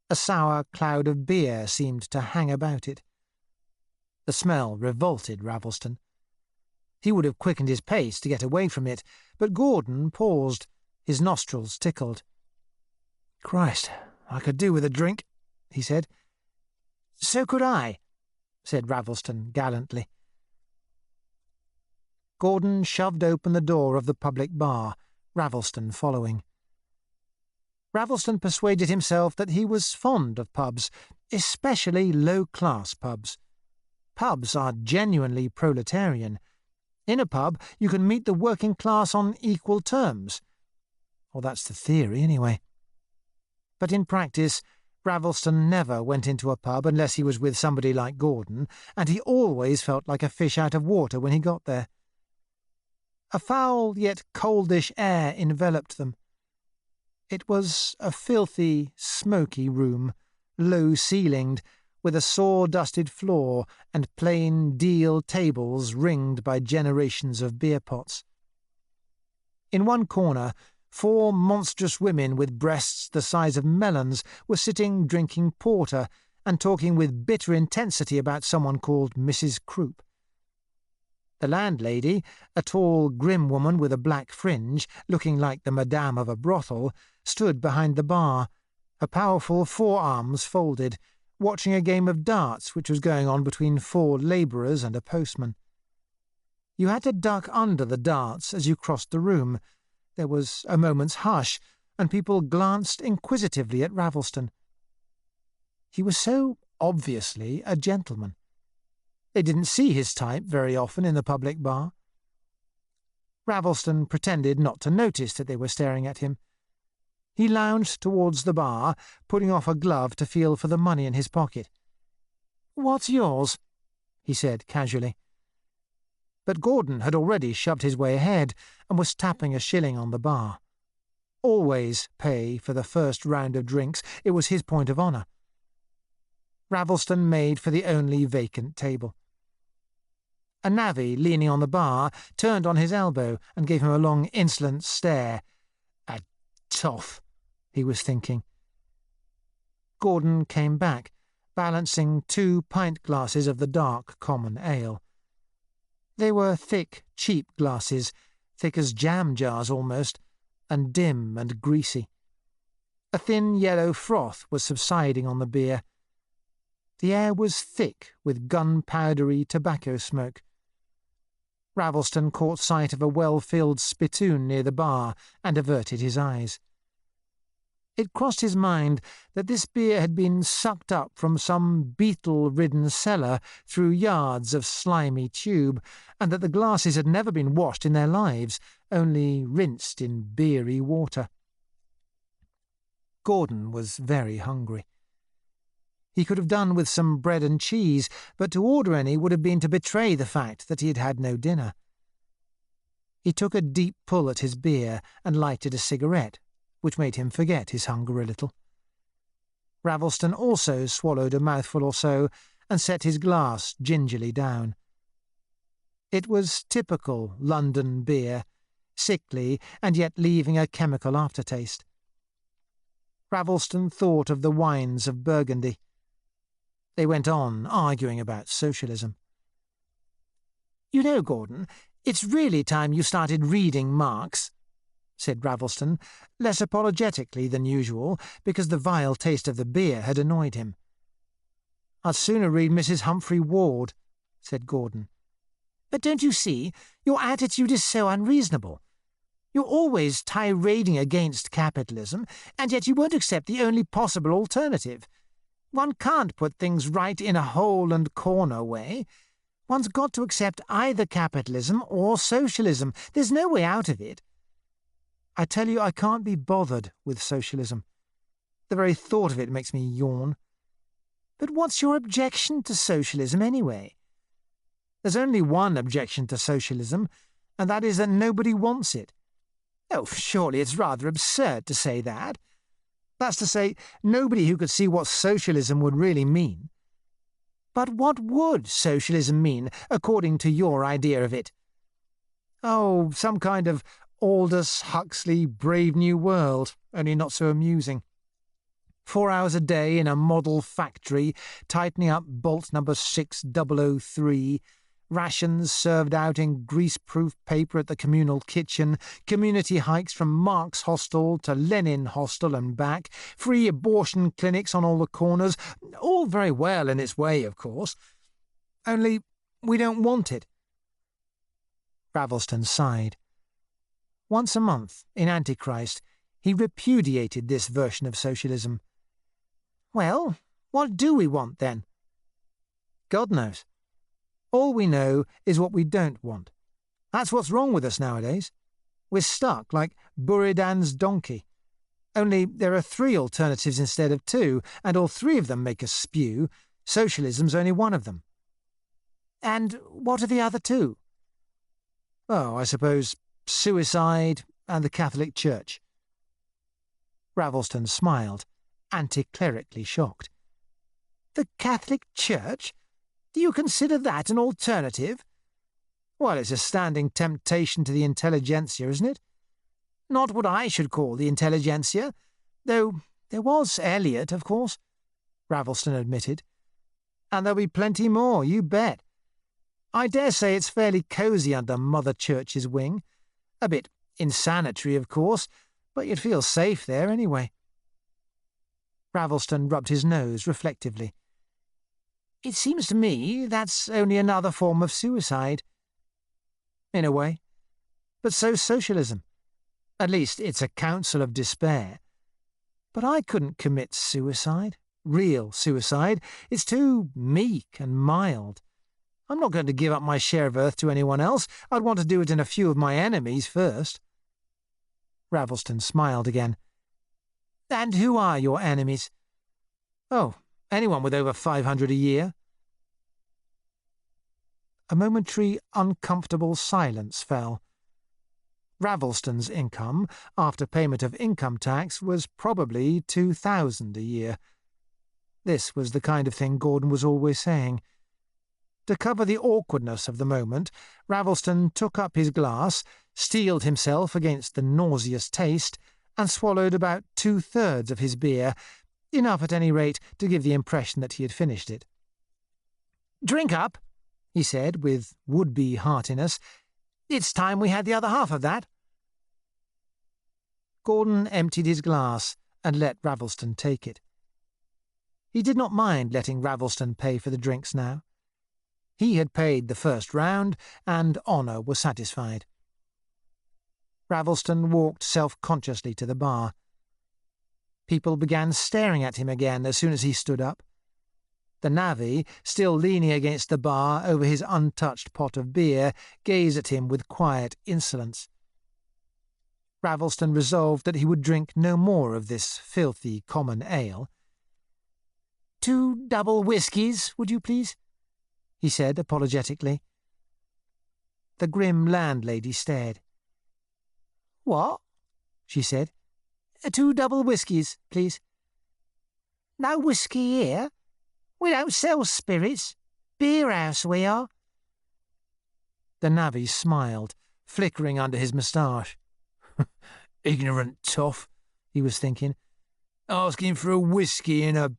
A sour cloud of beer seemed to hang about it. The smell revolted Ravelston. He would have quickened his pace to get away from it, but Gordon paused, his nostrils tickled. "Christ, I could do with a drink," he said. "So could I," said Ravelston gallantly. Gordon shoved open the door of the public bar, Ravelston following. Ravelston persuaded himself that he was fond of pubs, especially low-class pubs. Pubs are genuinely proletarian. In a pub you can meet the working class on equal terms. Or that's the theory, anyway. But in practice, Ravelston never went into a pub unless he was with somebody like Gordon, and he always felt like a fish out of water when he got there. A foul yet coldish air enveloped them. It was a filthy, smoky room, low-ceilinged, with a sawdusted floor and plain deal tables ringed by generations of beer pots. In one corner, 4 monstrous women with breasts the size of melons were sitting drinking porter and talking with bitter intensity about someone called Mrs. Croup. The landlady, a tall, grim woman with a black fringe, looking like the madame of a brothel, stood behind the bar, her powerful forearms folded, watching a game of darts which was going on between 4 labourers and a postman. You had to duck under the darts as you crossed the room. There was a moment's hush, and people glanced inquisitively at Ravelston. He was so obviously a gentleman. They didn't see his type very often in the public bar. Ravelston pretended not to notice that they were staring at him. He lounged towards the bar, putting off a glove to feel for the money in his pocket. "What's yours?" he said casually. But Gordon had already shoved his way ahead and was tapping a shilling on the bar. Always pay for the first round of drinks. It was his point of honour. Ravelston made for the only vacant table. A navvy leaning on the bar turned on his elbow and gave him a long, insolent stare. "A toff," he was thinking. Gordon came back, balancing 2 pint glasses of the dark common ale. They were thick, cheap glasses, thick as jam jars almost, and dim and greasy. A thin yellow froth was subsiding on the beer. The air was thick with gunpowdery tobacco smoke. Ravelston caught sight of a well-filled spittoon near the bar and averted his eyes. It crossed his mind that this beer had been sucked up from some beetle-ridden cellar through yards of slimy tube, and that the glasses had never been washed in their lives, only rinsed in beery water. Gordon was very hungry. He could have done with some bread and cheese, but to order any would have been to betray the fact that he had had no dinner. He took a deep pull at his beer and lighted a cigarette, which made him forget his hunger a little. Ravelston also swallowed a mouthful or so and set his glass gingerly down. It was typical London beer, sickly and yet leaving a chemical aftertaste. Ravelston thought of the wines of Burgundy. They went on arguing about socialism. "You know, Gordon, it's really time you started reading Marx," said Ravelston, less apologetically than usual, because the vile taste of the beer had annoyed him. "I'd sooner read Mrs. Humphrey Ward," said Gordon. "But don't you see, your attitude is so unreasonable. You're always tirading against capitalism, and yet you won't accept the only possible alternative. One can't put things right in a hole-and-corner way. One's got to accept either capitalism or socialism. There's no way out of it. I tell you, I can't be bothered with socialism. The very thought of it makes me yawn. But what's your objection to socialism, anyway? There's only one objection to socialism, and that is that nobody wants it. Oh, surely it's rather absurd to say that. That's to say, nobody who could see what socialism would really mean. But what would socialism mean, according to your idea of it? Oh, some kind of Aldous Huxley Brave New World, only not so amusing. 4 hours a day in a model factory, tightening up bolt number 6003, rations served out in greaseproof paper at the communal kitchen, community hikes from Marx Hostel to Lenin Hostel and back, free abortion clinics on all the corners, all very well in its way, of course. Only we don't want it. Ravelston sighed. Once a month, in Antichrist, he repudiated this version of socialism. Well, what do we want, then? God knows. All we know is what we don't want. That's what's wrong with us nowadays. We're stuck like Buridan's donkey. Only there are 3 alternatives instead of 2, and all 3 of them make us spew. Socialism's only one of them. And what are the other 2? Oh, I suppose suicide and the Catholic Church. Ravelston smiled, anti-clerically shocked. The Catholic Church? Do you consider that an alternative? Well, it's a standing temptation to the intelligentsia, isn't it? Not what I should call the intelligentsia, though there was Eliot, of course, Ravelston admitted. And there'll be plenty more, you bet. I dare say it's fairly cosy under Mother Church's wing. A bit insanitary, of course, but you'd feel safe there anyway. Ravelston rubbed his nose reflectively. It seems to me that's only another form of suicide. In a way. But so's socialism. At least it's a council of despair. But I couldn't commit suicide. Real suicide. It's too meek and mild. I'm not going to give up my share of Earth to anyone else. I'd want to do it in a few of my enemies first. Ravelston smiled again. And who are your enemies? Oh, anyone with over 500 a year. A momentary, uncomfortable silence fell. Ravelston's income, after payment of income tax, was probably 2,000 a year. This was the kind of thing Gordon was always saying. To cover the awkwardness of the moment, Ravelston took up his glass, steeled himself against the nauseous taste, and swallowed about 2/3 of his beer, enough at any rate to give the impression that he had finished it. "Drink up," he said with would-be heartiness. "It's time we had the other half of that." Gordon emptied his glass and let Ravelston take it. He did not mind letting Ravelston pay for the drinks now. He had paid the first round, and honour was satisfied. Ravelston walked self-consciously to the bar. People began staring at him again as soon as he stood up. The navvy, still leaning against the bar over his untouched pot of beer, gazed at him with quiet insolence. Ravelston resolved that he would drink no more of this filthy common ale. "2 double whiskies, would you please?" he said apologetically. The grim landlady stared. "What?" she said. "2 double whiskies, please." "No whisky here. We don't sell spirits. Beer house we are." The navvy smiled, flickering under his moustache. "Ignorant toff," he was thinking. "Asking for a whisky in a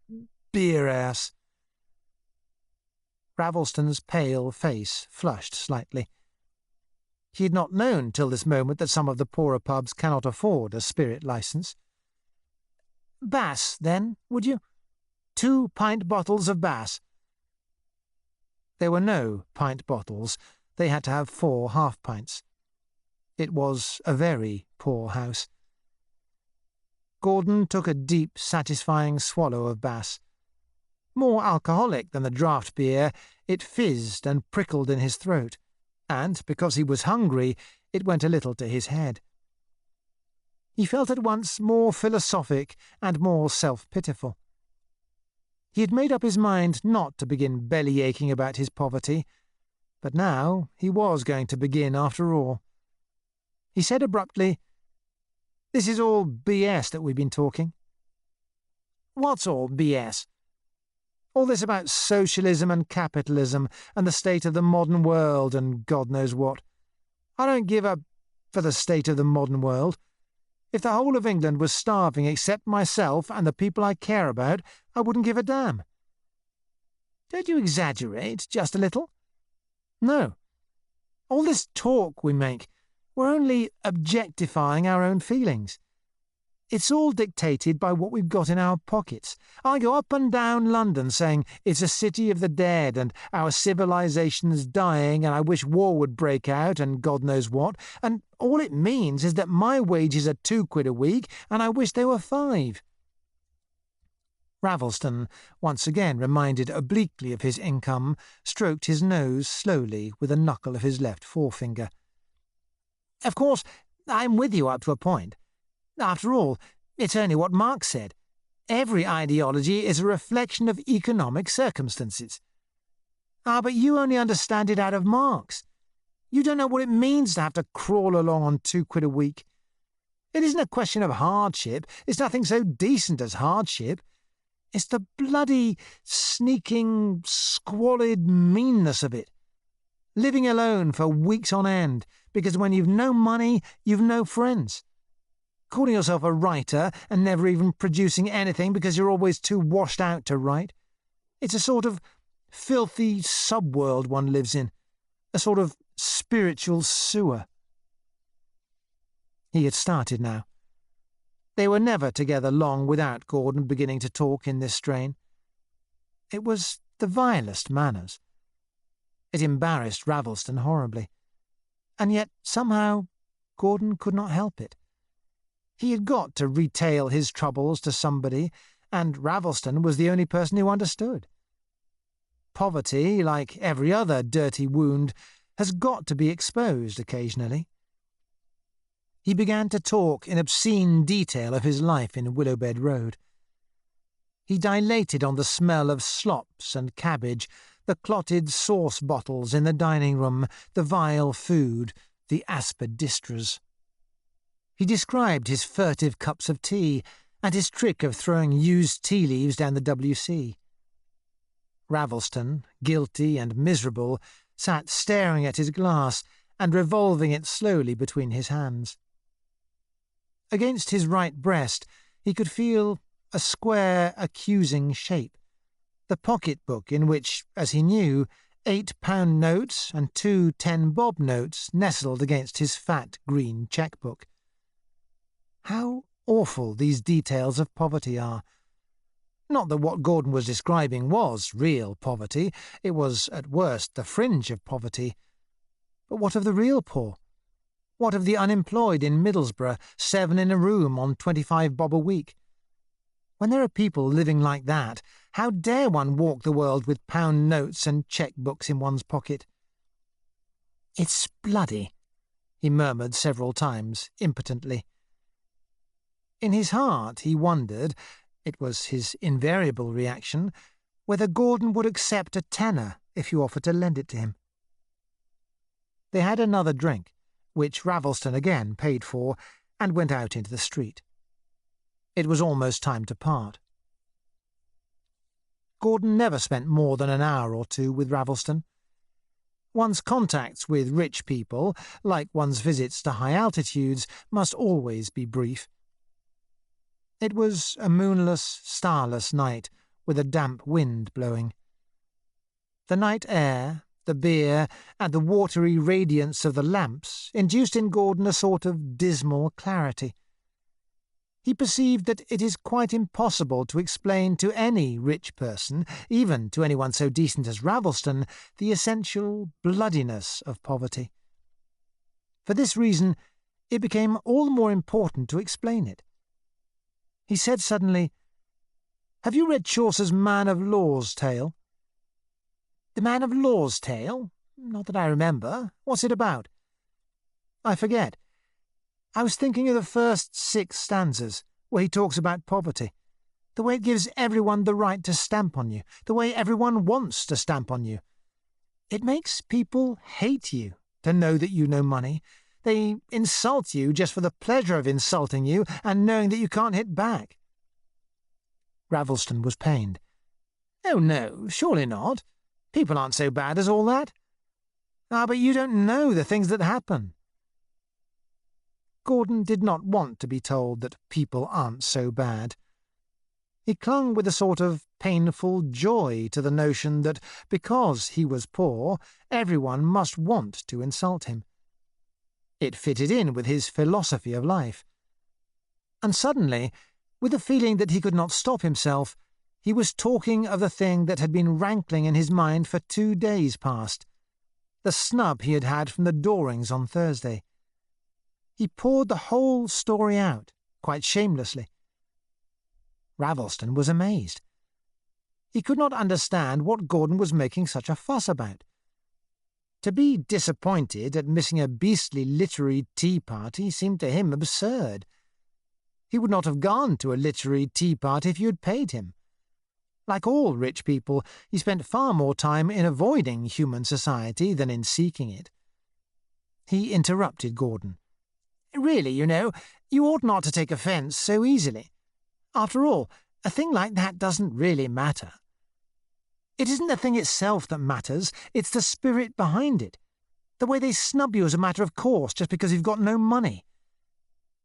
beer house." Ravelston's pale face flushed slightly. He had not known till this moment that some of the poorer pubs cannot afford a spirit licence. "Bass, then, would you? 2 pint bottles of Bass." There were no pint bottles. They had to have 4 half-pints. It was a very poor house. Gordon took a deep, satisfying swallow of Bass. More alcoholic than the draught beer, it fizzed and prickled in his throat, and, because he was hungry, it went a little to his head. He felt at once more philosophic and more self-pitiful. He had made up his mind not to begin belly-aching about his poverty, but now he was going to begin after all. He said abruptly, "This is all BS that we've been talking." "What's all BS?" "All this about socialism and capitalism and the state of the modern world and God knows what. I don't give a for the state of the modern world. If the whole of England was starving except myself and the people I care about, I wouldn't give a damn." "Don't you exaggerate just a little?" "No. All this talk we make, we're only objectifying our own feelings. It's all dictated by what we've got in our pockets. I go up and down London saying it's a city of the dead and our civilization's dying and I wish war would break out and God knows what, and all it means is that my wages are £2 a week and I wish they were 5. Ravelston, once again reminded obliquely of his income, stroked his nose slowly with a knuckle of his left forefinger. "Of course, I'm with you up to a point. After all, it's only what Marx said. Every ideology is a reflection of economic circumstances." "Ah, but you only understand it out of Marx. You don't know what it means to have to crawl along on £2 a week. It isn't a question of hardship. It's nothing so decent as hardship. It's the bloody, sneaking, squalid meanness of it. Living alone for weeks on end, because when you've no money, you've no friends. calling yourself a writer and never even producing anything because you're always too washed out to write. It's a sort of filthy subworld one lives in, a sort of spiritual sewer. He had started now. They were never together long without Gordon beginning to talk in this strain. It was the vilest manners. It embarrassed Ravelston horribly. And yet, somehow, Gordon could not help it. He had got to retail his troubles to somebody, and Ravelston was the only person who understood. Poverty, like every other dirty wound, has got to be exposed occasionally. He began to talk in obscene detail of his life in Willowbed Road. He dilated on the smell of slops and cabbage, the clotted sauce bottles in the dining room, the vile food, the aspidistras. He described his furtive cups of tea and his trick of throwing used tea leaves down the WC. Ravelston, guilty and miserable, sat staring at his glass and revolving it slowly between his hands. Against his right breast he could feel a square, accusing shape, the pocket-book in which, as he knew, 8-pound notes and 2 10-bob notes nestled against his fat green cheque-book. How awful these details of poverty are. Not that what Gordon was describing was real poverty, it was at worst the fringe of poverty. But what of the real poor? What of the unemployed in Middlesbrough, 7 in a room on 25 bob a week? When there are people living like that, how dare one walk the world with pound notes and cheque-books in one's pocket? "It's bloody," he murmured several times, impotently. In his heart he wondered, it was his invariable reaction, whether Gordon would accept a tenner if you offered to lend it to him. They had another drink, which Ravelston again paid for, and went out into the street. It was almost time to part. Gordon never spent more than an hour or two with Ravelston. One's contacts with rich people, like one's visits to high altitudes, must always be brief. It was a moonless, starless night, with a damp wind blowing. The night air, the beer, and the watery radiance of the lamps induced in Gordon a sort of dismal clarity. He perceived that it is quite impossible to explain to any rich person, even to anyone so decent as Ravelston, the essential bloodiness of poverty. For this reason, it became all the more important to explain it. He said suddenly, "Have you read Chaucer's Man of Law's Tale?" "The Man of Law's Tale? Not that I remember. What's it about?" "I forget. I was thinking of the first 6 stanzas, where he talks about poverty. The way it gives everyone the right to stamp on you, the way everyone wants to stamp on you. It makes people hate you to know that you know money. They insult you just for the pleasure of insulting you and knowing that you can't hit back." Ravelston was pained. "Oh, no, surely not. People aren't so bad as all that." "Ah, but you don't know the things that happen." Gordon did not want to be told that people aren't so bad. He clung with a sort of painful joy to the notion that because he was poor, everyone must want to insult him. It fitted in with his philosophy of life. And suddenly, with a feeling that he could not stop himself, he was talking of the thing that had been rankling in his mind for 2 days past, the snub he had had from the Dorings on Thursday. He poured the whole story out, quite shamelessly. Ravelston was amazed. He could not understand what Gordon was making such a fuss about. To be disappointed at missing a beastly literary tea party seemed to him absurd. He would not have gone to a literary tea party if you had paid him. Like all rich people, he spent far more time in avoiding human society than in seeking it. He interrupted Gordon. "Really, you know, you ought not to take offence so easily. After all, a thing like that doesn't really matter. It isn't the thing itself that matters, it's the spirit behind it. The way they snub you as a matter of course just because you've got no money.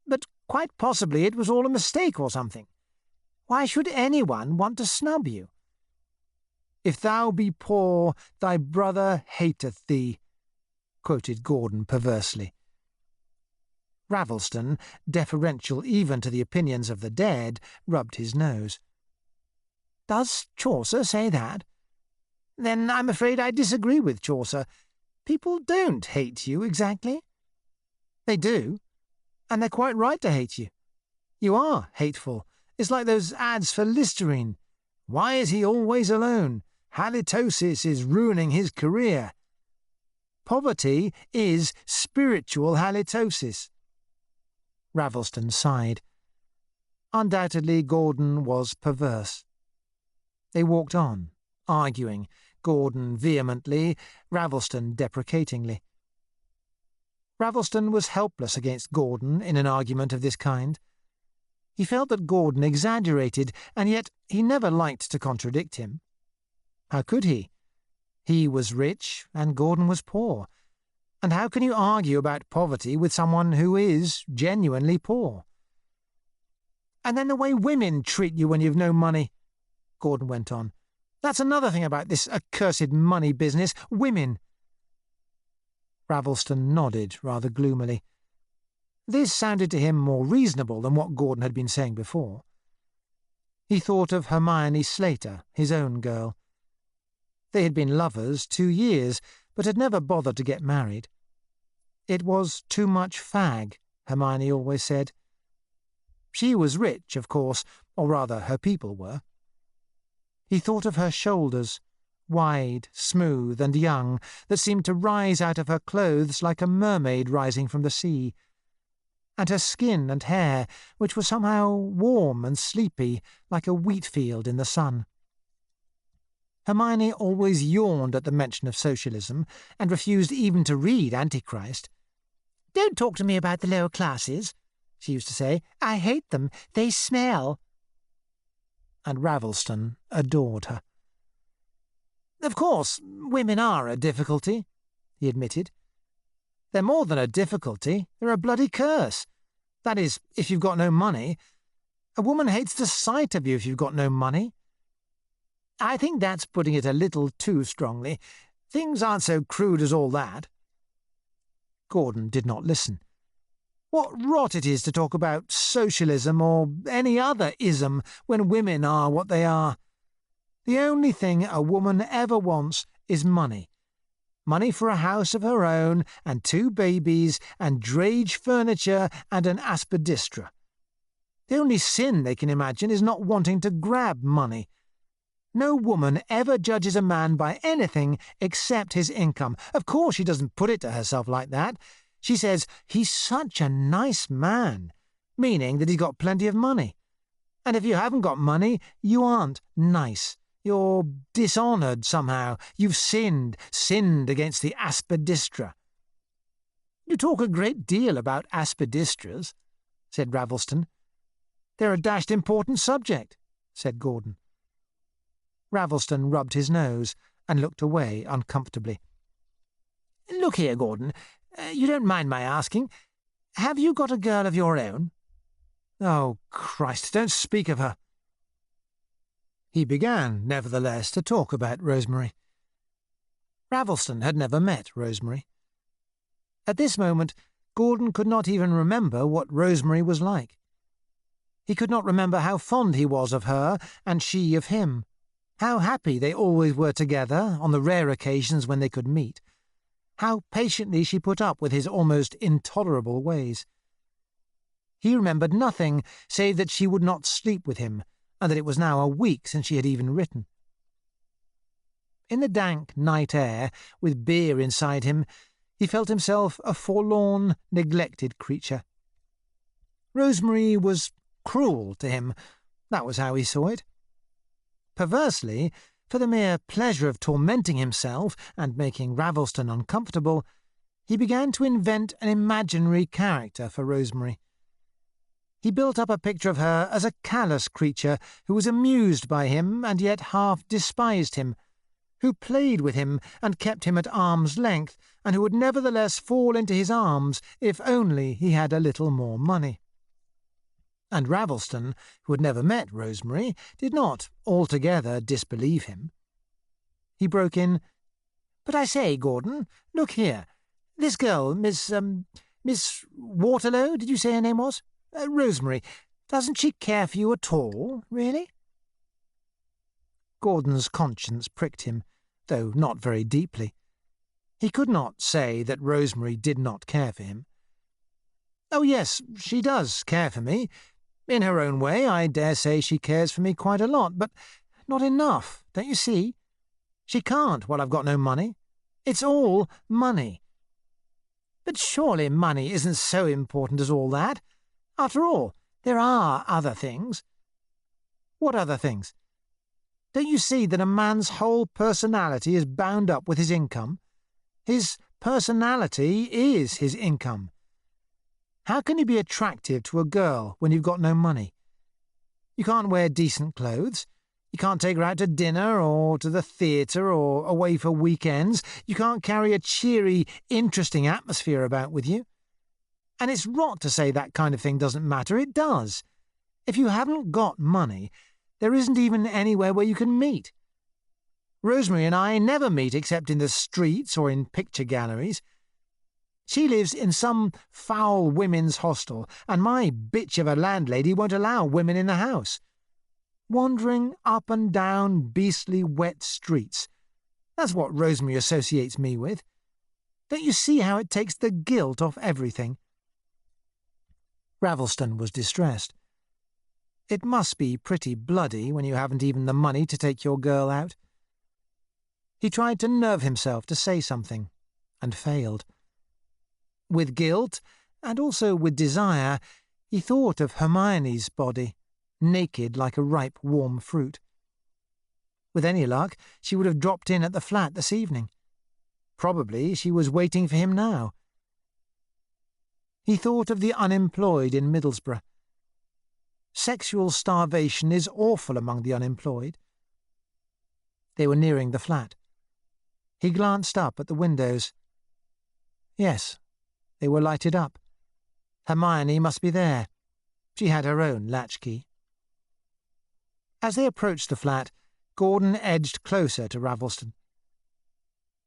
But Quite possibly it was all a mistake or something. Why should anyone want to snub you? If thou be poor, thy brother hateth thee, quoted Gordon perversely. Ravelston, deferential even to the opinions of the dead, rubbed his nose. Does Chaucer say that? Then I'm afraid I disagree with Chaucer. People don't hate you exactly. They do, and they're quite right to hate you. You are hateful. It's like those ads for Listerine. Why is he always alone? Halitosis is ruining his career. Poverty is spiritual halitosis. Ravelston sighed. Undoubtedly Gordon was perverse. They walked on, arguing, Gordon vehemently, Ravelston deprecatingly. Ravelston was helpless against Gordon in an argument of this kind. He felt that Gordon exaggerated, and yet he never liked to contradict him. How could he? He was rich, and Gordon was poor. And how can you argue about poverty with someone who is genuinely poor? And then the way women treat you when you've no money, Gordon went on. That's another thing about this accursed money business. Women. Ravelston nodded rather gloomily. This sounded to him more reasonable than what Gordon had been saying before. He thought of Hermione Slater, his own girl. They had been lovers 2 years, but had never bothered to get married. It was too much fag, Hermione always said. She was rich, of course, or rather her people were. He thought of her shoulders, wide, smooth, and young, that seemed to rise out of her clothes like a mermaid rising from the sea, and her skin and hair, which were somehow warm and sleepy, like a wheat field in the sun. Hermione always yawned at the mention of socialism, and refused even to read Antichrist. "Don't talk to me about the lower classes," she used to say. "I hate them. They smell." And Ravelston adored her. "Of course, women are a difficulty," he admitted. "They're more than a difficulty. They're a bloody curse. That is, if you've got no money. A woman hates the sight of you if you've got no money. I think that's putting it a little too strongly. Things aren't so crude as all that." Gordon did not listen. What rot it is to talk about socialism or any other ism when women are what they are. The only thing a woman ever wants is money. Money for a house of her own, and 2 babies, and drage furniture, and an Aspidistra. The only sin they can imagine is not wanting to grab money. No woman ever judges a man by anything except his income. Of course she doesn't put it to herself like that. She says, "He's such a nice man," meaning that he's got plenty of money. And if you haven't got money, you aren't nice. You're dishonoured somehow. You've sinned against the Aspidistra. "You talk a great deal about Aspidistras," said Ravelston. "They're a dashed important subject," said Gordon. Ravelston rubbed his nose and looked away uncomfortably. "Look here, Gordon, you don't mind my asking, have you got a girl of your own?" "Oh, Christ, don't speak of her." He began, nevertheless, to talk about Rosemary. Ravelston had never met Rosemary. At this moment, Gordon could not even remember what Rosemary was like. He could not remember how fond he was of her, and she of him. How happy they always were together on the rare occasions when they could meet. How patiently she put up with his almost intolerable ways. He remembered nothing save that she would not sleep with him, and that it was now a week since she had even written. In the dank night air, with beer inside him, he felt himself a forlorn, neglected creature. Rosemary was cruel to him. That was how he saw it. Perversely, for the mere pleasure of tormenting himself and making Ravelston uncomfortable, he began to invent an imaginary character for Rosemary. He built up a picture of her as a callous creature who was amused by him and yet half despised him, who played with him and kept him at arm's length, and who would nevertheless fall into his arms if only he had a little more money. and Ravelston, who had never met Rosemary, did not altogether disbelieve him. He broke in, "But I say, Gordon, look here. This girl, Miss Waterlow, did you say her name was? Rosemary, doesn't she care for you at all, really?" Gordon's conscience pricked him, though not very deeply. He could not say that Rosemary did not care for him. "Oh, yes, she does care for me. In her own way, I dare say she cares for me quite a lot, but not enough, don't you see? She can't while I've got no money. It's all money." "But surely money isn't so important as all that. After all, there are other things." "What other things? Don't you see that a man's whole personality is bound up with his income? His personality is his income. How can you be attractive to a girl when you've got no money? You can't wear decent clothes. You can't take her out to dinner or to the theatre or away for weekends. You can't carry a cheery, interesting atmosphere about with you. And it's rot to say that kind of thing doesn't matter. It does. If you haven't got money, there isn't even anywhere where you can meet. Rosemary and I never meet except in the streets or in picture galleries. She lives in some foul women's hostel, and my bitch of a landlady won't allow women in the house. Wandering up and down beastly wet streets. That's what Rosemary associates me with. Don't you see how it takes the guilt off everything?" Ravelston was distressed. It must be pretty bloody when you haven't even the money to take your girl out. He tried to nerve himself to say something, and failed. With guilt, and also with desire, he thought of Hermione's body, naked like a ripe, warm fruit. With any luck, she would have dropped in at the flat this evening. Probably she was waiting for him now. He thought of the unemployed in Middlesbrough. Sexual starvation is awful among the unemployed. They were nearing the flat. He glanced up at the windows. Yes, they were lighted up. Hermione must be there. She had her own latchkey. As they approached the flat, Gordon edged closer to Ravelston.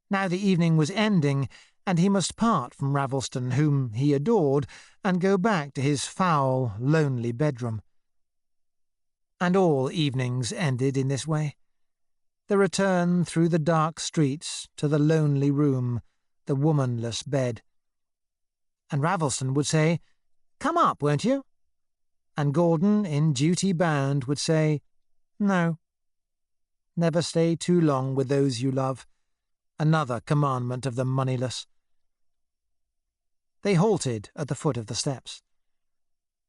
Now the evening was ending, and he must part from Ravelston, whom he adored, and go back to his foul, lonely bedroom. And all evenings ended in this way. The return through the dark streets to the lonely room, the womanless bed. And Ravelston would say, "Come up, won't you?" And Gordon, in duty bound, would say, "No." Never stay too long with those you love. Another commandment of the moneyless. They halted at the foot of the steps.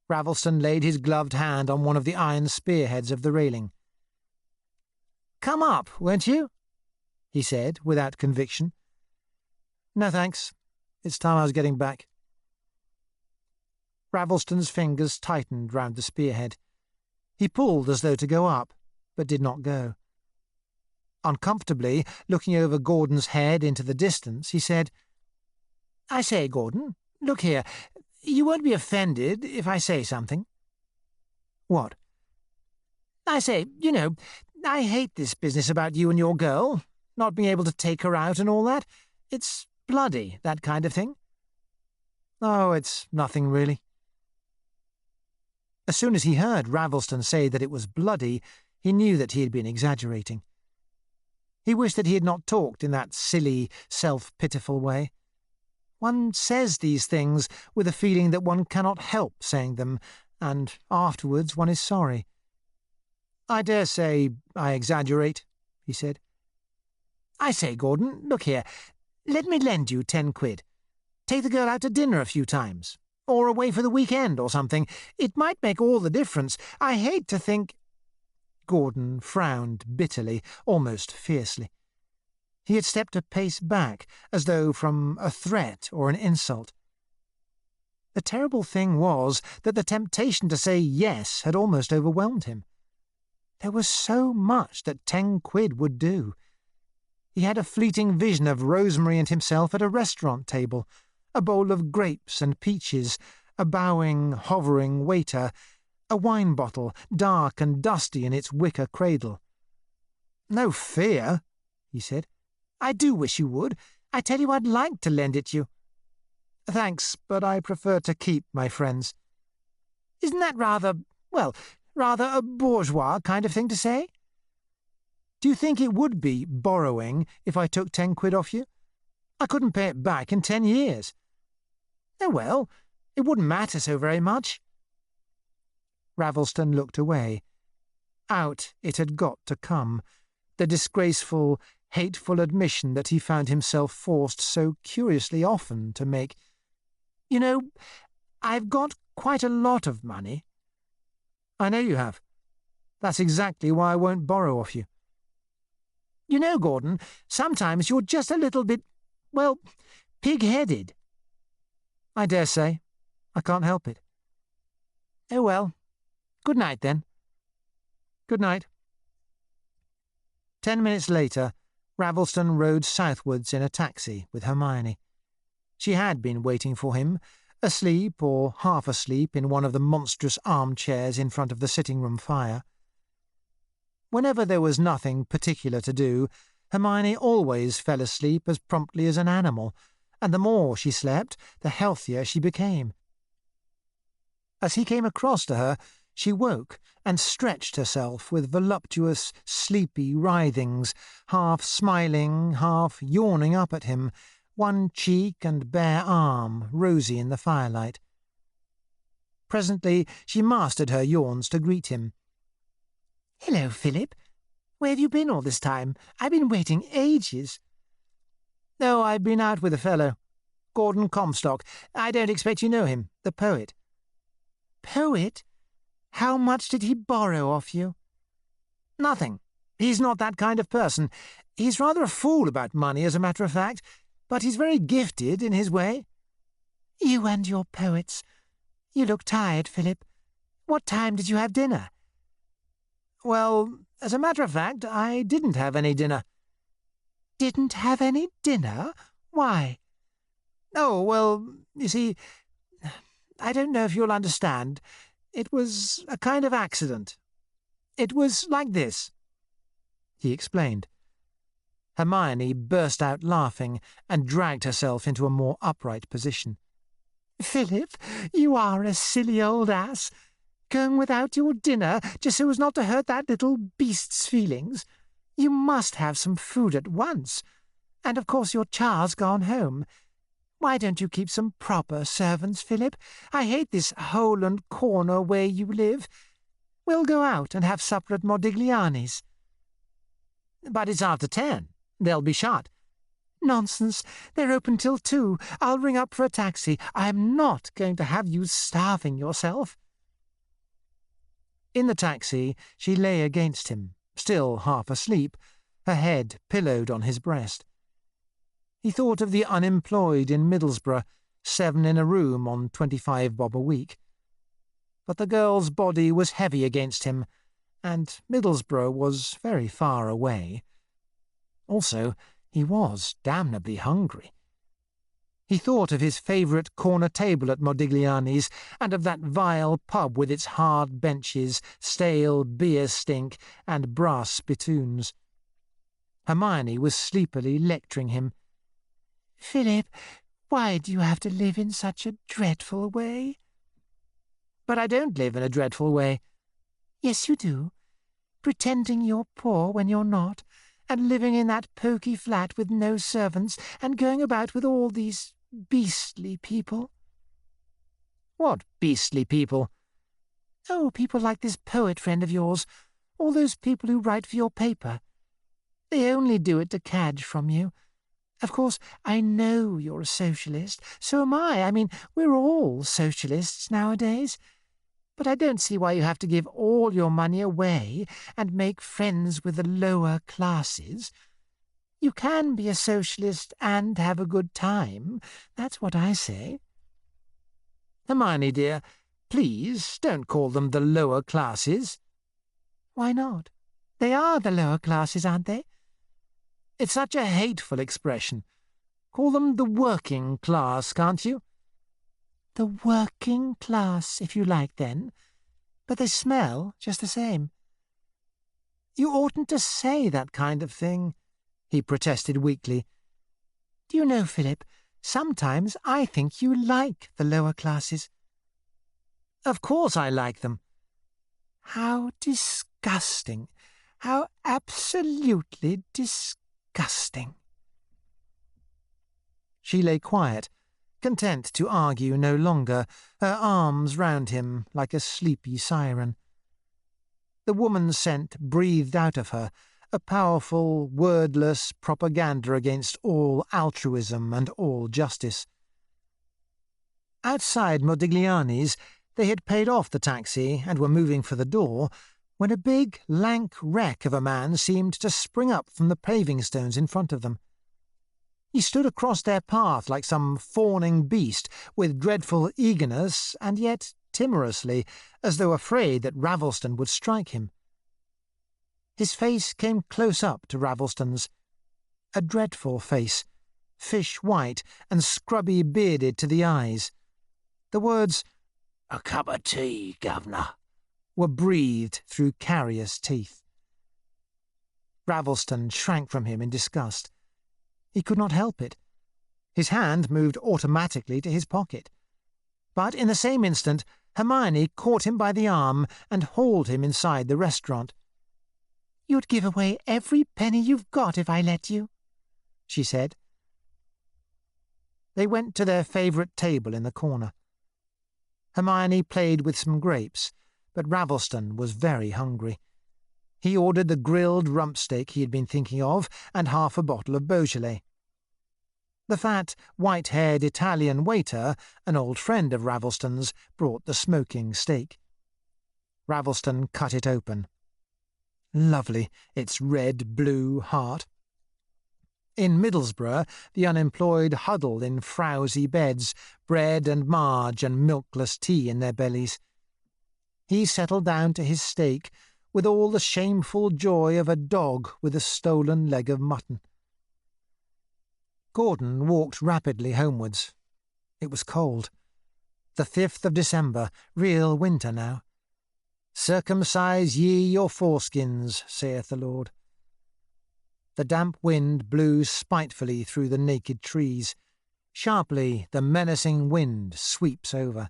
Ravelston laid his gloved hand on one of the iron spearheads of the railing. "Come up, won't you?" he said, without conviction. "No, thanks. It's time I was getting back." Ravelston's fingers tightened round the spearhead. He pulled as though to go up, but did not go. Uncomfortably, looking over Gordon's head into the distance, he said, "I say, Gordon, look here. You won't be offended if I say something?" "What?" "I say, you know, I hate this business about you and your girl, not being able to take her out and all that. It's bloody, that kind of thing." "Oh, it's nothing really." As soon as he heard Ravelston say that it was bloody, he knew that he had been exaggerating. He wished that he had not talked in that silly, self-pitiful way. One says these things with a feeling that one cannot help saying them, and afterwards one is sorry. "I dare say I exaggerate," he said. "I say, Gordon, look here. Let me lend you 10 quid. Take the girl out to dinner a few times, or away for the weekend or something. It might make all the difference. I hate to think—" Gordon frowned bitterly, almost fiercely. He had stepped a pace back, as though from a threat or an insult. The terrible thing was that the temptation to say yes had almost overwhelmed him. There was so much that 10 quid would do. He had a fleeting vision of Rosemary and himself at a restaurant table, a bowl of grapes and peaches, a bowing, hovering waiter, a wine bottle, dark and dusty in its wicker cradle. "No fear," he said. "I do wish you would. I tell you I'd like to lend it you." "Thanks, but I prefer to keep my friends." "Isn't that rather a bourgeois kind of thing to say?" "Do you think it would be borrowing if I took 10 quid off you? I couldn't pay it back in 10 years. "Oh, well, it wouldn't matter so very much." Ravelston looked away. Out it had got to come, the disgraceful, hateful admission that he found himself forced so curiously often to make. "You know, I've got quite a lot of money." "I know you have. That's exactly why I won't borrow off you." "You know, Gordon, sometimes you're just a little bit, pig-headed." "I dare say. I can't help it." "Oh, well. Good night, then." "Good night." 10 minutes later, Ravelston rode southwards in a taxi with Hermione. She had been waiting for him, asleep or half asleep in one of the monstrous armchairs in front of the sitting-room fire. Whenever there was nothing particular to do, Hermione always fell asleep as promptly as an animal, and the more she slept, the healthier she became. As he came across to her, she woke and stretched herself with voluptuous, sleepy writhings, half smiling, half yawning up at him, one cheek and bare arm rosy in the firelight. Presently she mastered her yawns to greet him. "Hello, Philip. Where have you been all this time? I've been waiting ages." "Oh, I've been out with a fellow. Gordon Comstock. I don't expect you know him, the poet." "Poet? How much did he borrow off you?" "Nothing. He's not that kind of person. He's rather a fool about money, as a matter of fact, but he's very gifted in his way." "You and your poets. You look tired, Philip. What time did you have dinner?" "Well, as a matter of fact, I didn't have any dinner." "Didn't have any dinner? Why?" "Oh, well, you see, I don't know if you'll understand. It was a kind of accident. It was like this." He explained. Hermione burst out laughing and dragged herself into a more upright position. "Philip, you are a silly old ass. Going without your dinner just so as not to hurt that little beast's feelings. You must have some food at once. And of course your char's gone home. Why don't you keep some proper servants, Philip? I hate this hole and corner way you live. We'll go out and have supper at Modigliani's." "But it's after 10. They'll be shut." "Nonsense. They're open till 2. I'll ring up for a taxi. I'm not going to have you starving yourself." In the taxi, she lay against him, still half asleep, her head pillowed on his breast. He thought of the unemployed in Middlesbrough, 7 in a room on 25 bob a week. But the girl's body was heavy against him, and Middlesbrough was very far away. Also, he was damnably hungry. He thought of his favourite corner table at Modigliani's, and of that vile pub with its hard benches, stale beer stink, and brass spittoons. Hermione was sleepily lecturing him. "Philip, why do you have to live in such a dreadful way?" "But I don't live in a dreadful way." "Yes, you do. Pretending you're poor when you're not, and living in that poky flat with no servants, and going about with all these beastly people." "What beastly people?" "Oh, people like this poet friend of yours, all those people who write for your paper. They only do it to cadge from you. Of course, I know you're a socialist. So am I. I mean, we're all socialists nowadays. But I don't see why you have to give all your money away and make friends with the lower classes. You can be a socialist and have a good time. That's what I say." "Hermione, dear, please don't call them the lower classes." "Why not? They are the lower classes, aren't they?" "It's such a hateful expression. Call them the working class, can't you?" "The working class, if you like, then. but they smell just the same. You oughtn't to say that kind of thing, he protested weakly. Do you know, Philip, sometimes I think you like the lower classes. Of course I like them. How disgusting. How absolutely disgusting. She lay quiet, content to argue no longer, her arms round him like a sleepy siren. The woman's scent breathed out of her, a powerful, wordless propaganda against all altruism and all justice. Outside Modigliani's, they had paid off the taxi and were moving for the door, when a big, lank wreck of a man seemed to spring up from the paving stones in front of them. He stood across their path like some fawning beast, with dreadful eagerness, and yet timorously, as though afraid that Ravelston would strike him. His face came close up to Ravelston's, a dreadful face, fish-white and scrubby-bearded to the eyes. The words, "A cup of tea, governor," were breathed through carious teeth. Ravelston shrank from him in disgust. He could not help it. His hand moved automatically to his pocket. But in the same instant, Hermione caught him by the arm and hauled him inside the restaurant. "You'd give away every penny you've got if I let you," she said. They went to their favourite table in the corner. Hermione played with some grapes, but Ravelston was very hungry. He ordered the grilled rump steak he had been thinking of and half a bottle of Beaujolais. The fat, white-haired Italian waiter, an old friend of Ravelston's, brought the smoking steak. Ravelston cut it open. Lovely, its red-blue heart. In Middlesbrough, the unemployed huddled in frowsy beds, bread and marge and milkless tea in their bellies. He settled down to his steak with all the shameful joy of a dog with a stolen leg of mutton. Gordon walked rapidly homewards. It was cold. The 5th of December, real winter now. "Circumcise ye your foreskins, saith the Lord." The damp wind blew spitefully through the naked trees. Sharply the menacing wind sweeps over.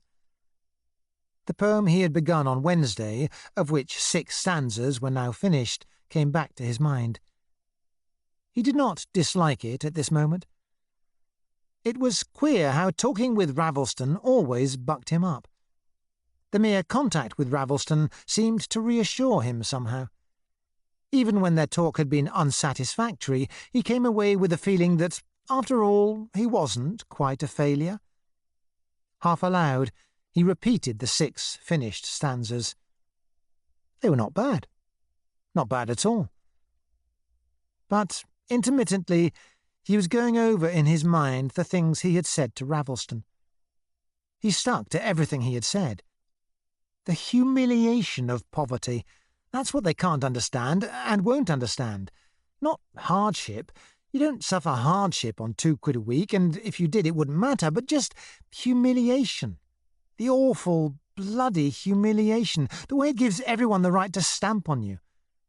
The poem he had begun on Wednesday, of which 6 stanzas were now finished, came back to his mind. He did not dislike it at this moment. It was queer how talking with Ravelston always bucked him up. The mere contact with Ravelston seemed to reassure him somehow. Even when their talk had been unsatisfactory, he came away with the feeling that, after all, he wasn't quite a failure. Half aloud, he repeated the 6 finished stanzas. They were not bad. Not bad at all. But, intermittently, he was going over in his mind the things he had said to Ravelston. He stuck to everything he had said. The humiliation of poverty, that's what they can't understand, and won't understand. Not hardship. You don't suffer hardship on 2 quid a week, and if you did it wouldn't matter, but just humiliation. The awful, bloody humiliation, the way it gives everyone the right to stamp on you,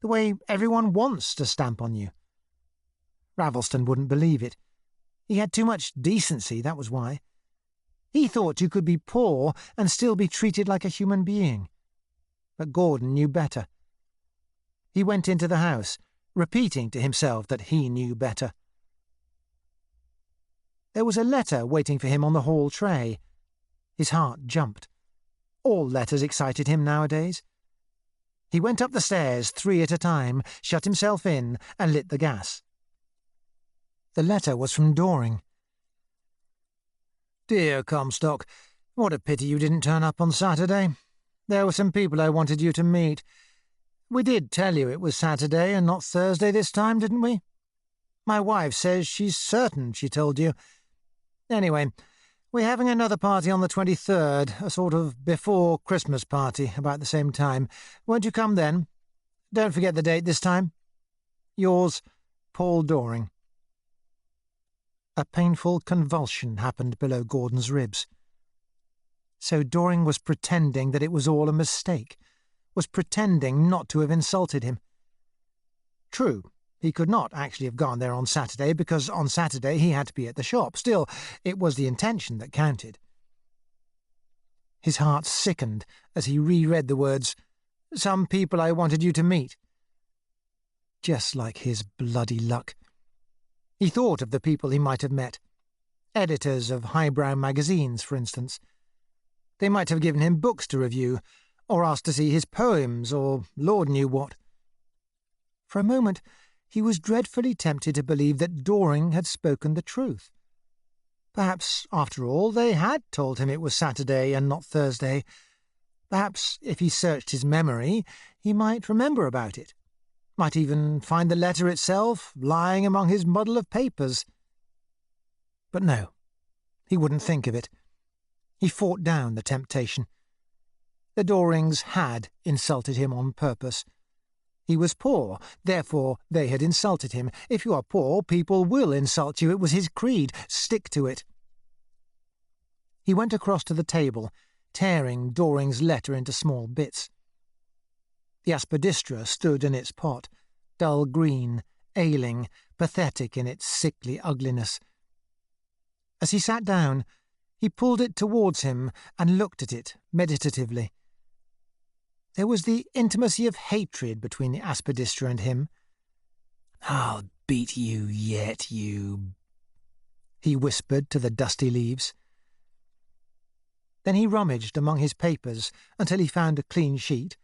the way everyone wants to stamp on you. Ravelston wouldn't believe it. He had too much decency, that was why. He thought you could be poor and still be treated like a human being. But Gordon knew better. He went into the house, repeating to himself that he knew better. There was a letter waiting for him on the hall tray. His heart jumped. All letters excited him nowadays. He went up the stairs 3 at a time, shut himself in, and lit the gas. The letter was from Doring. "Dear Comstock, what a pity you didn't turn up on Saturday. There were some people I wanted you to meet. We did tell you it was Saturday and not Thursday this time, didn't we? My wife says she's certain she told you. Anyway, we're having another party on the 23rd, a sort of before Christmas party, about the same time. Won't you come then? Don't forget the date this time. Yours, Paul Doring." A painful convulsion happened below Gordon's ribs. So Doring was pretending that it was all a mistake. was pretending not to have insulted him. True, he could not actually have gone there on Saturday, because on Saturday he had to be at the shop. Still, it was the intention that counted. His heart sickened as he reread the words, "Some people I wanted you to meet." Just like his bloody luck. He thought of the people he might have met. Editors of highbrow magazines, for instance. They might have given him books to review, or asked to see his poems, or Lord knew what. For a moment, he was dreadfully tempted to believe that Doring had spoken the truth. Perhaps, after all, they had told him it was Saturday and not Thursday. Perhaps, if he searched his memory, he might remember about it. Might even find the letter itself lying among his muddle of papers. But no, he wouldn't think of it. He fought down the temptation. The Dorings had insulted him on purpose. He was poor, therefore they had insulted him. If you are poor, people will insult you. It was his creed. Stick to it. He went across to the table, tearing Doring's letter into small bits. The Aspidistra stood in its pot, dull green, ailing, pathetic in its sickly ugliness. As he sat down, he pulled it towards him and looked at it meditatively. There was the intimacy of hatred between the Aspidistra and him. "I'll beat you yet, you," he whispered to the dusty leaves. Then he rummaged among his papers until he found a clean sheet,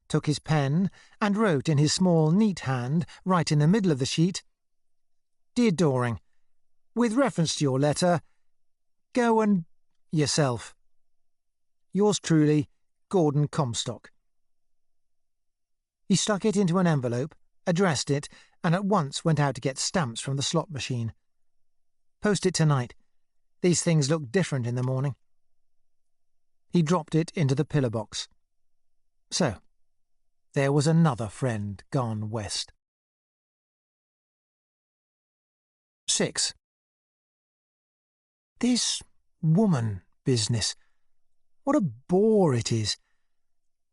took his pen, and wrote in his small, neat hand, right in the middle of the sheet, "Dear Doring, with reference to your letter, go and yourself. Yours truly, Gordon Comstock." He stuck it into an envelope, addressed it, and at once went out to get stamps from the slot machine. "Post it tonight. These things look different in the morning." He dropped it into the pillar box. So, there was another friend gone west. 6. This woman business. What a bore it is.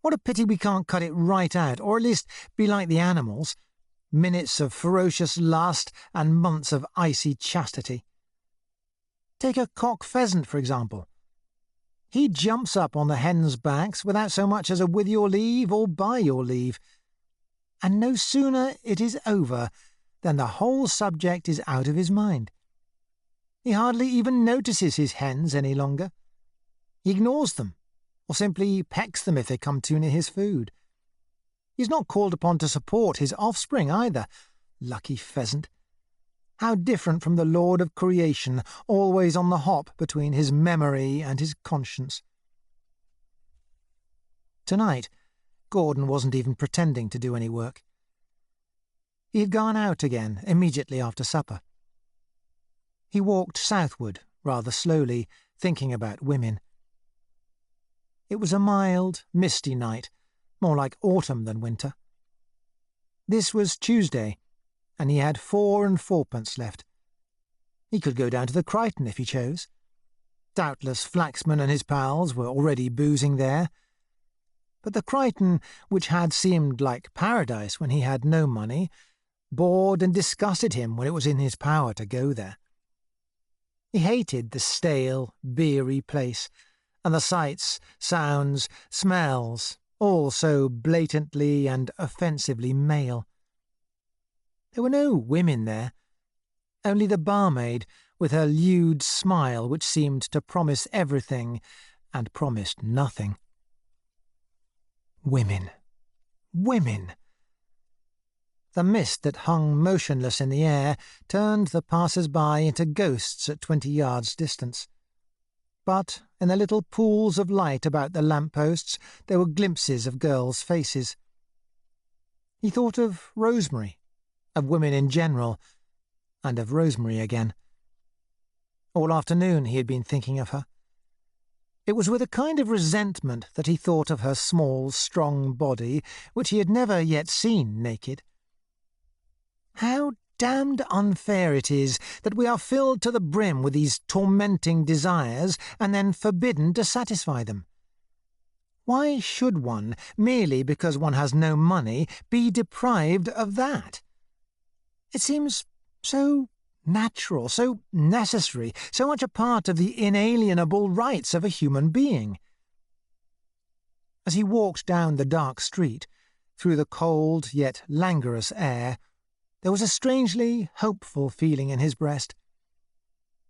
What a pity we can't cut it right out, or at least be like the animals. Minutes of ferocious lust and months of icy chastity. Take a cock pheasant, for example. He jumps up on the hens' backs without so much as a with your leave or by your leave. And no sooner it is over than the whole subject is out of his mind. He hardly even notices his hens any longer. He ignores them, or simply pecks them if they come too near his food. He's not called upon to support his offspring either. Lucky pheasant. How different from the lord of creation, always on the hop between his memory and his conscience. Tonight, Gordon wasn't even pretending to do any work. He had gone out again immediately after supper. He walked southward, rather slowly, thinking about women. It was a mild, misty night, more like autumn than winter. This was Tuesday, and he had 4 and 4pence left. He could go down to the Crichton if he chose. Doubtless Flaxman and his pals were already boozing there. But the Crichton, which had seemed like paradise when he had no money, bored and disgusted him when it was in his power to go there. He hated the stale, beery place, and the sights, sounds, smells, all so blatantly and offensively male. There were no women there, only the barmaid with her lewd smile which seemed to promise everything and promised nothing. Women. Women! The mist that hung motionless in the air turned the passers-by into ghosts at 20 yards' distance. But in the little pools of light about the lamp-posts there were glimpses of girls' faces. He thought of Rosemary, of women in general, and of Rosemary again. All afternoon he had been thinking of her. It was with a kind of resentment that he thought of her small, strong body, which he had never yet seen naked. How damned unfair it is that we are filled to the brim with these tormenting desires and then forbidden to satisfy them. Why should one, merely because one has no money, be deprived of that? It seems so natural, so necessary, so much a part of the inalienable rights of a human being. As he walked down the dark street, through the cold yet languorous air, there was a strangely hopeful feeling in his breast.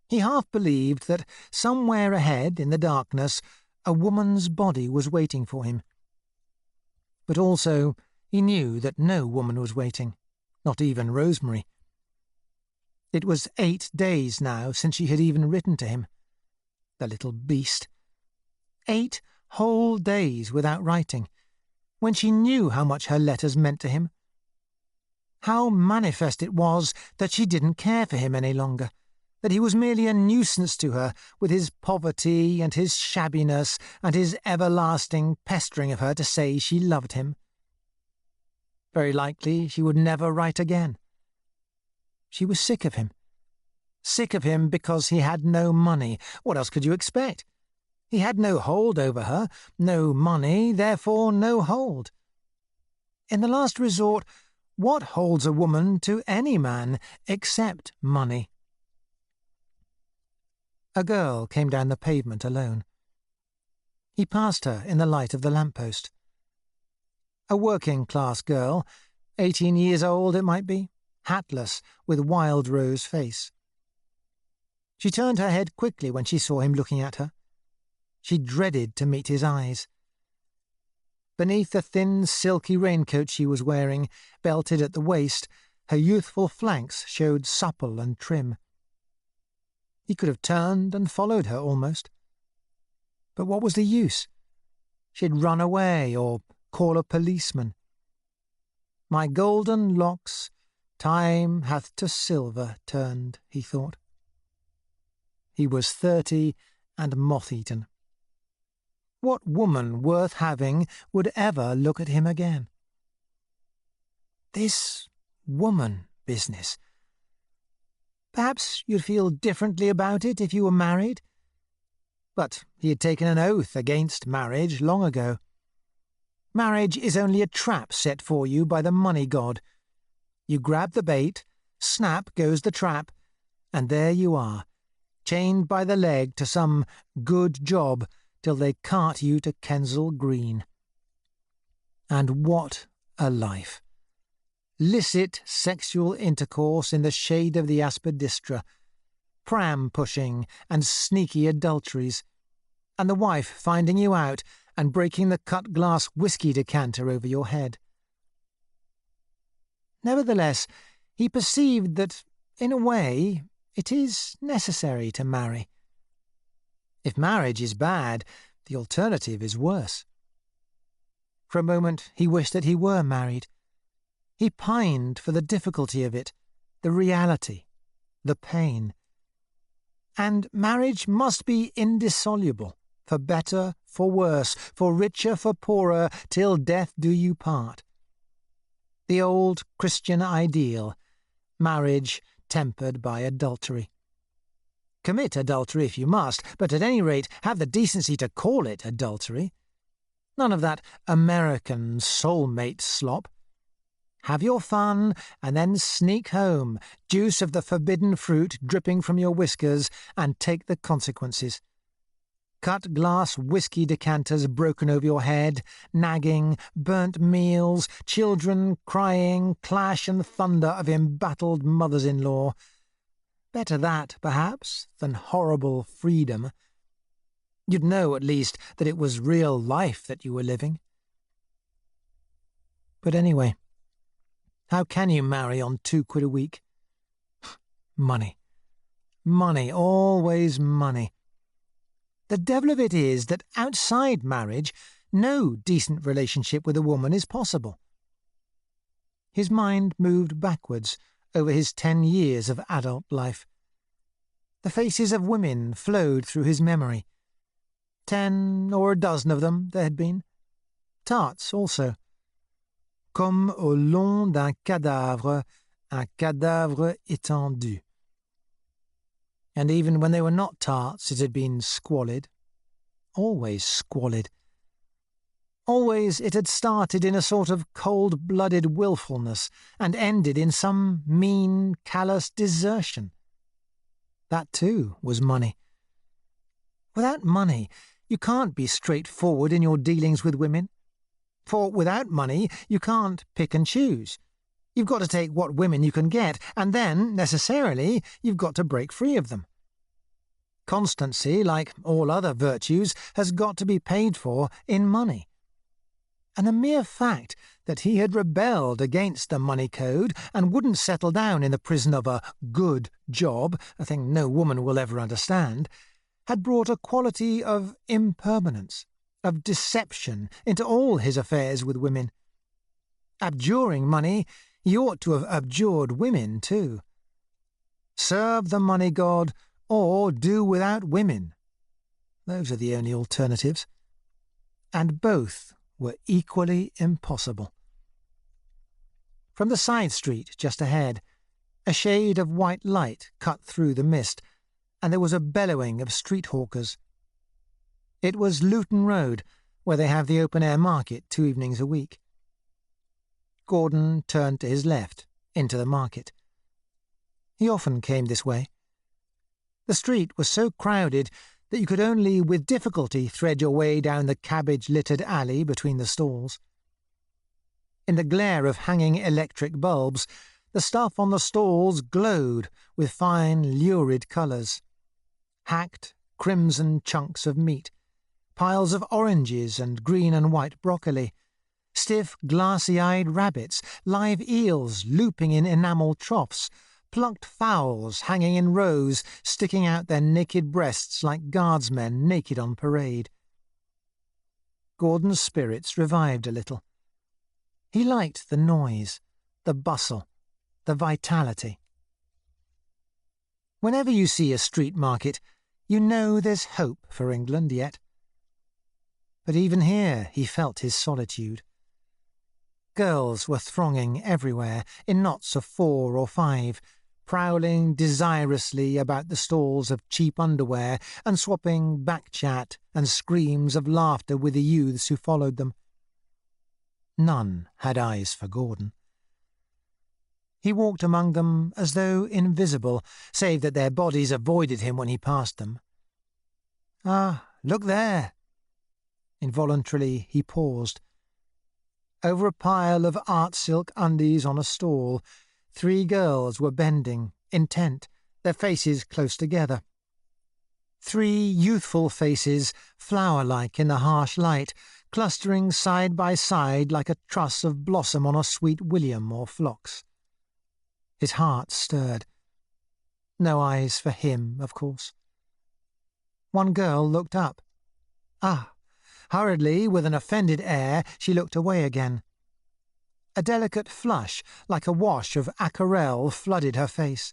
He half believed that somewhere ahead, in the darkness, a woman's body was waiting for him. But also he knew that no woman was waiting, not even Rosemary. It was 8 days now since she had even written to him. The little beast. 8 whole days without writing, when she knew how much her letters meant to him. How manifest it was that she didn't care for him any longer, that he was merely a nuisance to her, with his poverty and his shabbiness and his everlasting pestering of her to say she loved him. Very likely she would never write again. She was sick of him. Sick of him because he had no money. What else could you expect? He had no hold over her, no money, therefore no hold. In the last resort, what holds a woman to any man except money? A girl came down the pavement alone. He passed her in the light of the lamp-post. A working-class girl, 18 years old it might be, hatless, with wild rose face. She turned her head quickly when she saw him looking at her. She dreaded to meet his eyes. Beneath the thin, silky raincoat she was wearing, belted at the waist, her youthful flanks showed supple and trim. He could have turned and followed her almost. But what was the use? She'd run away or call a policeman. My golden locks, time hath to silver turned, he thought. He was 30 and moth-eaten. What woman worth having would ever look at him again? This woman business. Perhaps you'd feel differently about it if you were married. But he had taken an oath against marriage long ago. Marriage is only a trap set for you by the money god. You grab the bait, snap goes the trap, and there you are, chained by the leg to some good job till they cart you to Kensal Green. And what a life! Licit sexual intercourse in the shade of the Aspidistra, pram-pushing and sneaky adulteries, and the wife finding you out and breaking the cut-glass whisky decanter over your head. Nevertheless, he perceived that, in a way, it is necessary to marry. If marriage is bad, the alternative is worse. For a moment he wished that he were married. He pined for the difficulty of it, the reality, the pain. And marriage must be indissoluble, for better, for worse, for richer, for poorer, till death do you part. The old Christian ideal, marriage tempered by adultery. Commit adultery if you must, but at any rate have the decency to call it adultery. None of that American soulmate slop. Have your fun, and then sneak home, juice of the forbidden fruit dripping from your whiskers, and take the consequences. Cut-glass whisky decanters broken over your head, nagging, burnt meals, children crying, clash and thunder of embattled mothers-in-law. Better that, perhaps, than horrible freedom. You'd know, at least, that it was real life that you were living. But anyway, how can you marry on 2 quid a week? Money. Money, always money. The devil of it is that outside marriage, no decent relationship with a woman is possible. His mind moved backwards over his 10 years of adult life. The faces of women flowed through his memory. 10 or a dozen of them there had been. Tarts also. Comme au long d'un cadavre, un cadavre étendu. And even when they were not tarts, it had been squalid. Always squalid. Always it had started in a sort of cold-blooded willfulness and ended in some mean, callous desertion. That, too, was money. Without money, you can't be straightforward in your dealings with women. For without money, you can't pick and choose. You've got to take what women you can get, and then, necessarily, you've got to break free of them. Constancy, like all other virtues, has got to be paid for in money. And the mere fact that he had rebelled against the money code and wouldn't settle down in the prison of a good job, a thing no woman will ever understand, had brought a quality of impermanence, of deception, into all his affairs with women. Abjuring money, he ought to have abjured women too. Serve the money god, or do without women. Those are the only alternatives. And both were equally impossible. From the side street just ahead, a shade of white light cut through the mist, and there was a bellowing of street hawkers. It was Luton Road, where they have the open-air market 2 evenings a week. Gordon turned to his left, into the market. He often came this way. The street was so crowded that you could only with difficulty thread your way down the cabbage-littered alley between the stalls. In the glare of hanging electric bulbs, the stuff on the stalls glowed with fine, lurid colours. Hacked, crimson chunks of meat, piles of oranges and green and white broccoli, stiff, glassy-eyed rabbits, live eels looping in enamel troughs, plucked fowls hanging in rows, sticking out their naked breasts like guardsmen naked on parade. Gordon's spirits revived a little. He liked the noise, the bustle, the vitality. Whenever you see a street market, you know there's hope for England yet. But even here he felt his solitude. Girls were thronging everywhere, in knots of 4 or 5, prowling desirously about the stalls of cheap underwear and swapping back-chat and screams of laughter with the youths who followed them. None had eyes for Gordon. He walked among them as though invisible, save that their bodies avoided him when he passed them. Ah, look there! Involuntarily he paused. Over a pile of art silk undies on a stall, 3 girls were bending, intent, their faces close together. 3 youthful faces, flower-like in the harsh light, clustering side by side like a truss of blossom on a sweet william or phlox. His heart stirred. No eyes for him, of course. One girl looked up. Ah! Hurriedly, with an offended air, she looked away again. A delicate flush, like a wash of aquarelle, flooded her face.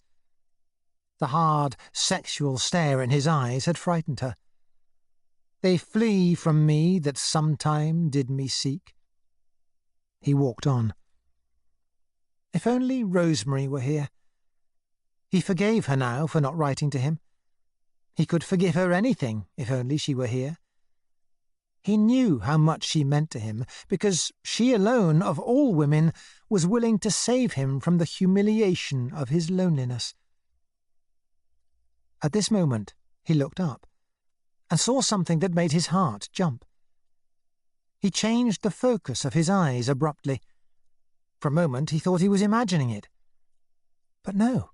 The hard, sexual stare in his eyes had frightened her. They flee from me that sometime did me seek. He walked on. If only Rosemary were here. He forgave her now for not writing to him. He could forgive her anything if only she were here. He knew how much she meant to him, because she alone, of all women, was willing to save him from the humiliation of his loneliness. At this moment he looked up, and saw something that made his heart jump. He changed the focus of his eyes abruptly. For a moment he thought he was imagining it. But no,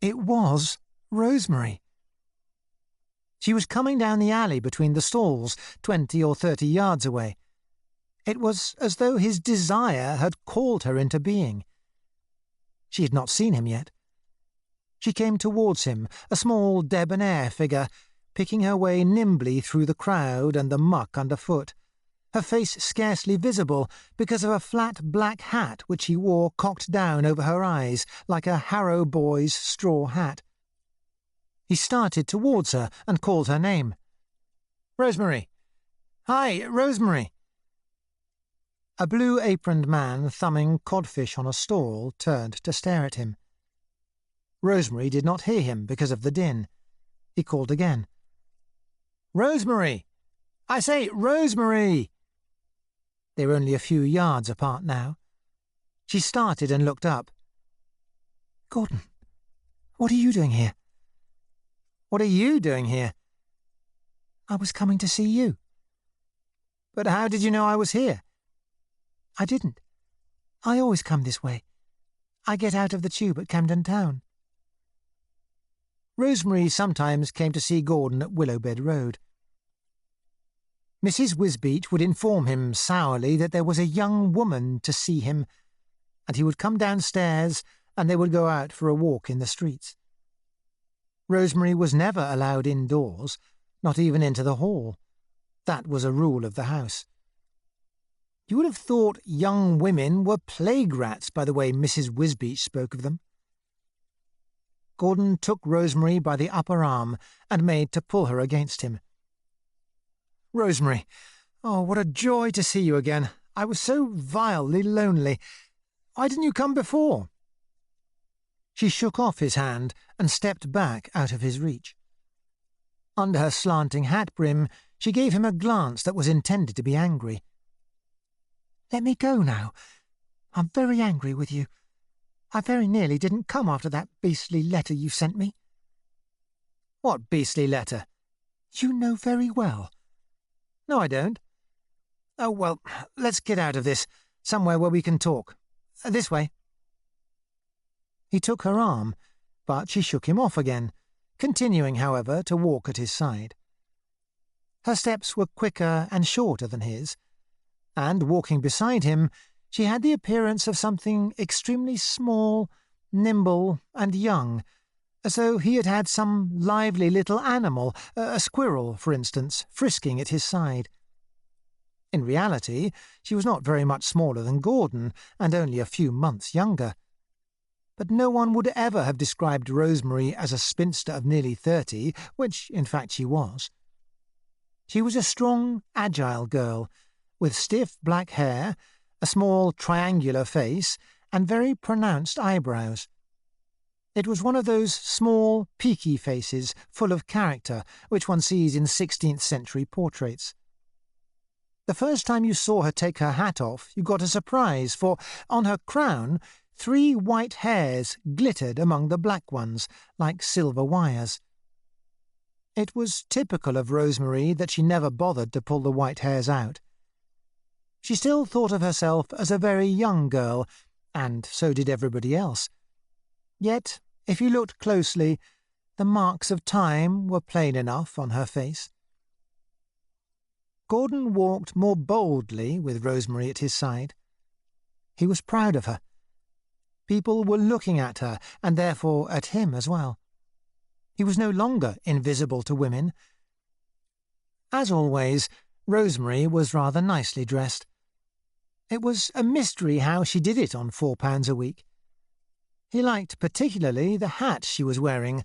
it was Rosemary. She was coming down the alley between the stalls, 20 or 30 yards away. It was as though his desire had called her into being. She had not seen him yet. She came towards him, a small debonair figure, picking her way nimbly through the crowd and the muck underfoot, her face scarcely visible because of a flat black hat which he wore cocked down over her eyes like a Harrow boy's straw hat. He started towards her and called her name. "Rosemary! Hi, Rosemary!" A blue-aproned man thumbing codfish on a stall turned to stare at him. Rosemary did not hear him because of the din. He called again. "Rosemary! I say, Rosemary!" They were only a few yards apart now. She started and looked up. Gordon, what are you doing here? What are you doing here? I was coming to see you. But how did you know I was here? I didn't. I always come this way. I get out of the tube at Camden Town. Rosemary sometimes came to see Gordon at Willowbed Road. Mrs. Wisbeach would inform him sourly that there was a young woman to see him, and he would come downstairs and they would go out for a walk in the streets. Rosemary was never allowed indoors, not even into the hall. That was a rule of the house. You would have thought young women were plague rats by the way Mrs. Wisbeach spoke of them. Gordon took Rosemary by the upper arm and made to pull her against him. Rosemary, oh, what a joy to see you again. I was so vilely lonely. Why didn't you come before? She shook off his hand and stepped back out of his reach. Under her slanting hat brim, she gave him a glance that was intended to be angry. Let me go now. I'm very angry with you. I very nearly didn't come after that beastly letter you sent me. What beastly letter? You know very well. No, I don't. Oh, well, let's get out of this, somewhere where we can talk. This way. He took her arm, but she shook him off again, continuing, however, to walk at his side. Her steps were quicker and shorter than his, and, walking beside him, she had the appearance of something extremely small, nimble, and young, as though he had had some lively little animal, a squirrel, for instance, frisking at his side. In reality, she was not very much smaller than Gordon, and only a few months younger. But no one would ever have described Rosemary as a spinster of nearly 30, which, in fact, she was. She was a strong, agile girl, with stiff black hair, a small triangular face, and very pronounced eyebrows. It was one of those small, peaky faces, full of character, which one sees in 16th-century portraits. The first time you saw her take her hat off, you got a surprise, for on her crown 3 white hairs glittered among the black ones, like silver wires. It was typical of Rosemary that she never bothered to pull the white hairs out. She still thought of herself as a very young girl, and so did everybody else. Yet, if you looked closely, the marks of time were plain enough on her face. Gordon walked more boldly with Rosemary at his side. He was proud of her. People were looking at her, and therefore at him as well. He was no longer invisible to women. As always, Rosemary was rather nicely dressed. It was a mystery how she did it on £4 a week. He liked particularly the hat she was wearing,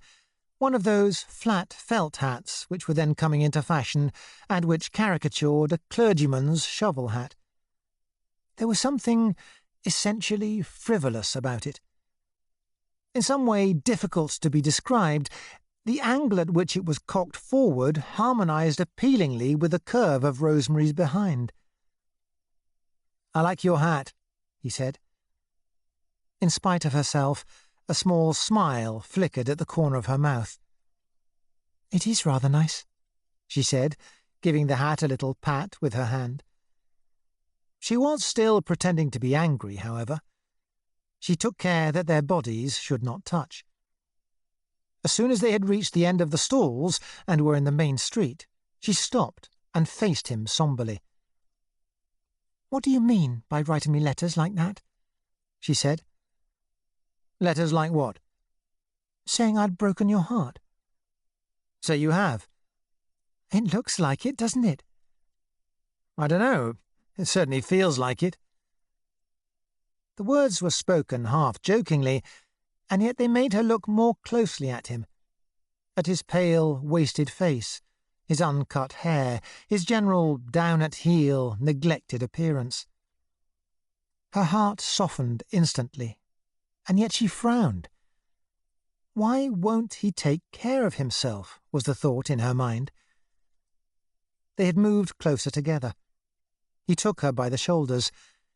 one of those flat felt hats which were then coming into fashion, and which caricatured a clergyman's shovel hat. There was something essentially frivolous about it. In some way difficult to be described, the angle at which it was cocked forward harmonized appealingly with the curve of Rosemary's behind. "I like your hat," he said. In spite of herself, a small smile flickered at the corner of her mouth. "It is rather nice," she said, giving the hat a little pat with her hand. She was still pretending to be angry, however. She took care that their bodies should not touch. As soon as they had reached the end of the stalls and were in the main street, she stopped and faced him somberly. "What do you mean by writing me letters like that?" she said. "Letters like what?" "Saying I'd broken your heart." "So you have." "It looks like it, doesn't it?" "I don't know. It certainly feels like it." The words were spoken half-jokingly, and yet they made her look more closely at him, at his pale, wasted face, his uncut hair, his general down-at-heel, neglected appearance. Her heart softened instantly, and yet she frowned. Why won't he take care of himself, was the thought in her mind. They had moved closer together. He took her by the shoulders.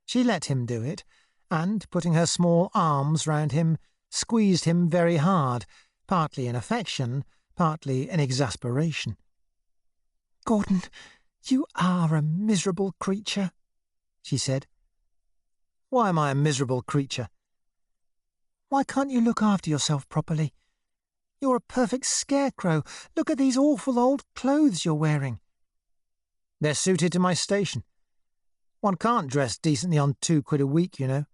She let him do it, and, putting her small arms round him, squeezed him very hard, partly in affection, partly in exasperation. "Gordon, you are a miserable creature," she said. "Why am I a miserable creature?" "Why can't you look after yourself properly? You're a perfect scarecrow. Look at these awful old clothes you're wearing." "They're suited to my station. One can't dress decently on £2 a week, you know."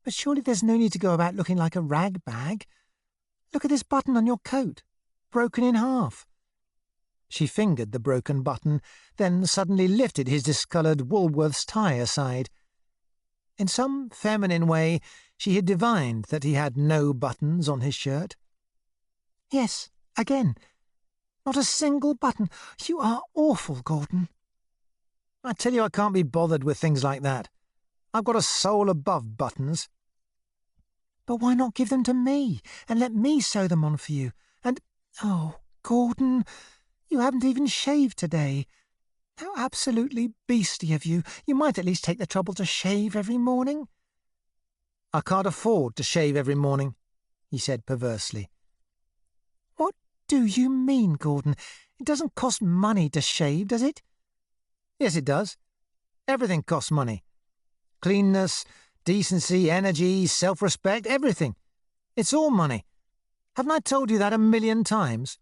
"But surely there's no need to go about looking like a rag bag. Look at this button on your coat, broken in half." She fingered the broken button, then suddenly lifted his discoloured Woolworth's tie aside. In some feminine way, she had divined that he had no buttons on his shirt. "Yes, again. Not a single button. You are awful, Gordon." "I tell you I can't be bothered with things like that. I've got a soul above buttons." "But why not give them to me, and let me sew them on for you? And, oh, Gordon, you haven't even shaved today. How absolutely beastly of you. You might at least take the trouble to shave every morning." "I can't afford to shave every morning," he said perversely. "What do you mean, Gordon? It doesn't cost money to shave, does it?" "Yes, it does. Everything costs money. Cleanness, decency, energy, self-respect, everything. It's all money. Haven't I told you that 1,000,000 times?"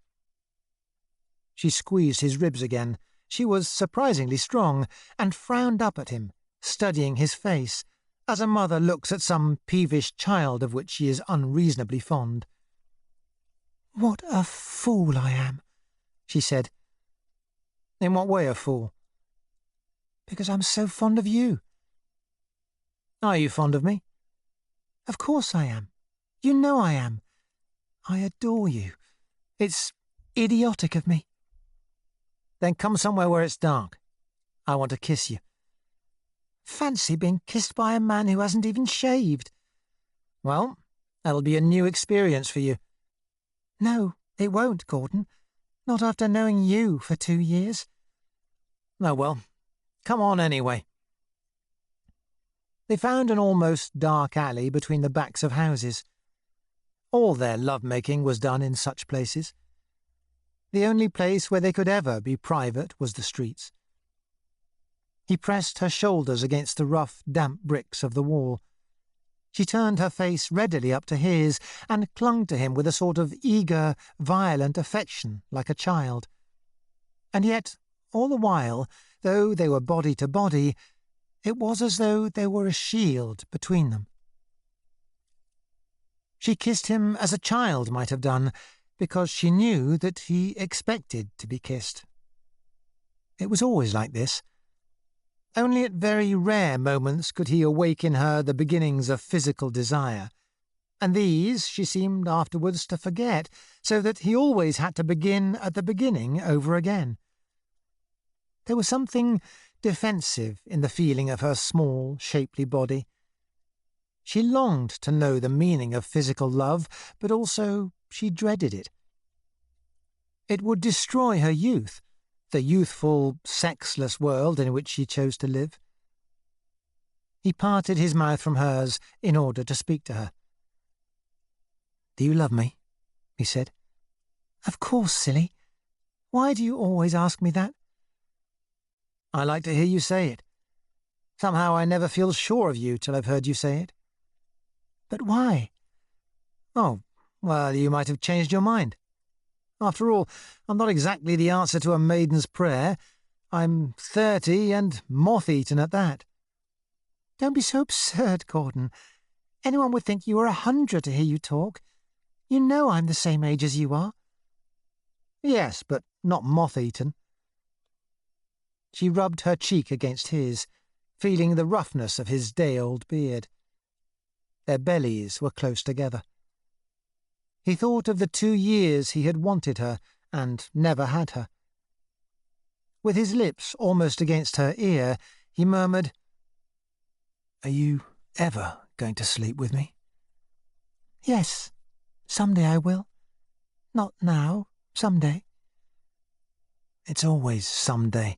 She squeezed his ribs again. She was surprisingly strong, and frowned up at him, studying his face, as a mother looks at some peevish child of which she is unreasonably fond. "What a fool I am," she said. "In what way a fool?" "Because I'm so fond of you." "Are you fond of me?" "Of course I am. You know I am. I adore you. It's idiotic of me." "Then come somewhere where it's dark. I want to kiss you." "Fancy being kissed by a man who hasn't even shaved." "Well, that'll be a new experience for you." "No, it won't, Gordon. Not after knowing you for 2 years." "Oh, well, come on anyway." They found an almost dark alley between the backs of houses. All their love-making was done in such places. The only place where they could ever be private was the streets. He pressed her shoulders against the rough, damp bricks of the wall. She turned her face readily up to his, and clung to him with a sort of eager, violent affection, like a child. And yet, all the while, though they were body to body, it was as though there were a shield between them. She kissed him as a child might have done, because she knew that he expected to be kissed. It was always like this. Only at very rare moments could he awake in her the beginnings of physical desire, and these she seemed afterwards to forget, so that he always had to begin at the beginning over again. There was something defensive in the feeling of her small, shapely body. She longed to know the meaning of physical love, but also she dreaded it. It would destroy her youth, the youthful, sexless world in which she chose to live. He parted his mouth from hers in order to speak to her. "Do you love me?" he said. "Of course, silly. Why do you always ask me that?" "I like to hear you say it. Somehow I never feel sure of you till I've heard you say it." "But why?" "Oh, well, you might have changed your mind. After all, I'm not exactly the answer to a maiden's prayer. I'm 30 and moth-eaten at that." "Don't be so absurd, Gordon. Anyone would think you were 100 to hear you talk. You know I'm the same age as you are." "Yes, but not moth-eaten." She rubbed her cheek against his, feeling the roughness of his day-old beard. Their bellies were close together. He thought of the 2 years he had wanted her and never had her. With his lips almost against her ear, he murmured, "Are you ever going to sleep with me?" "Yes, some day I will. Not now, some day." "It's always some day.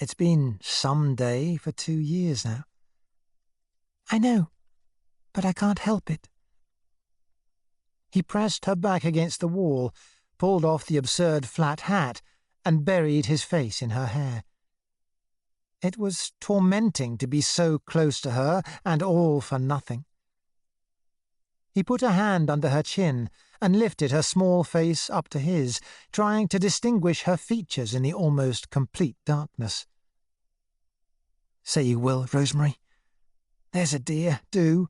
It's been some day for 2 years now. I know, but I can't help it. He pressed her back against the wall, pulled off the absurd flat hat, and buried his face in her hair. It was tormenting to be so close to her, and all for nothing. He put a hand under her chin and lifted her small face up to his, trying to distinguish her features in the almost complete darkness. "Say you will, Rosemary. There's a dear, do."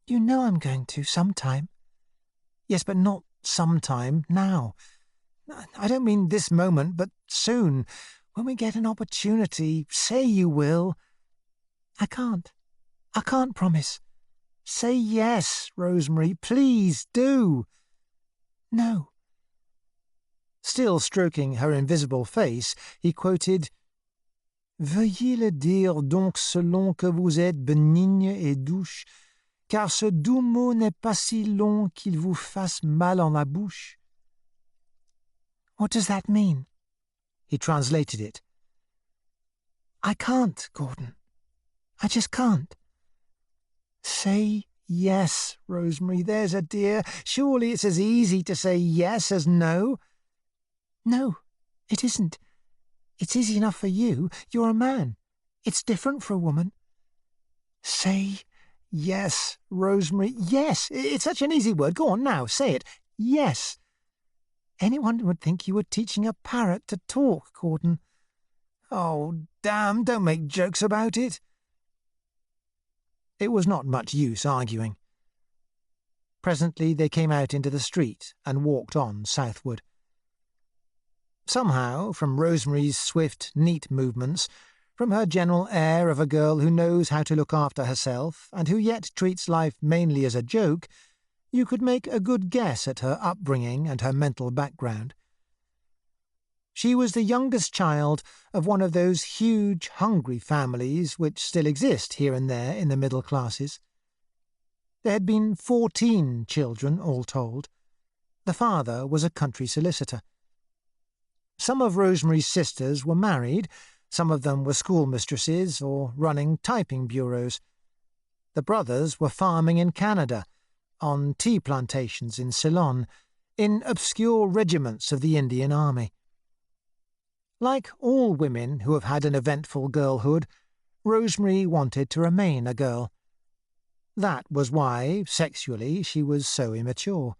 You know I'm going to sometime. "Yes, but not sometime, now. I don't mean this moment, but soon, when we get an opportunity. Say you will." I can't promise. "Say yes, Rosemary, please do." No. Still stroking her invisible face, he quoted, "Veuillez le dire donc selon que vous êtes bénigne et douce, car ce doux mot n'est pas si long qu'il vous fasse mal en la bouche." What does that mean? He translated it. I can't, Gordon. I just can't. "Say yes, Rosemary, there's a dear. Surely it's as easy to say yes as no." No, it isn't. It's easy enough for you. You're a man. It's different for a woman. "Say yes, Rosemary. Yes, it's such an easy word. Go on now, say it. Yes." Anyone would think you were teaching a parrot to talk, Gordon. "Oh, damn, don't make jokes about it." It was not much use arguing. Presently they came out into the street and walked on southward. Somehow, from Rosemary's swift, neat movements, from her general air of a girl who knows how to look after herself and who yet treats life mainly as a joke, you could make a good guess at her upbringing and her mental background. She was the youngest child of one of those huge, hungry families which still exist here and there in the middle classes. There had been 14 children, all told. The father was a country solicitor. Some of Rosemary's sisters were married, some of them were schoolmistresses or running typing bureaus. The brothers were farming in Canada, on tea plantations in Ceylon, in obscure regiments of the Indian Army. Like all women who have had an eventful girlhood, Rosemary wanted to remain a girl. That was why, sexually, she was so immature.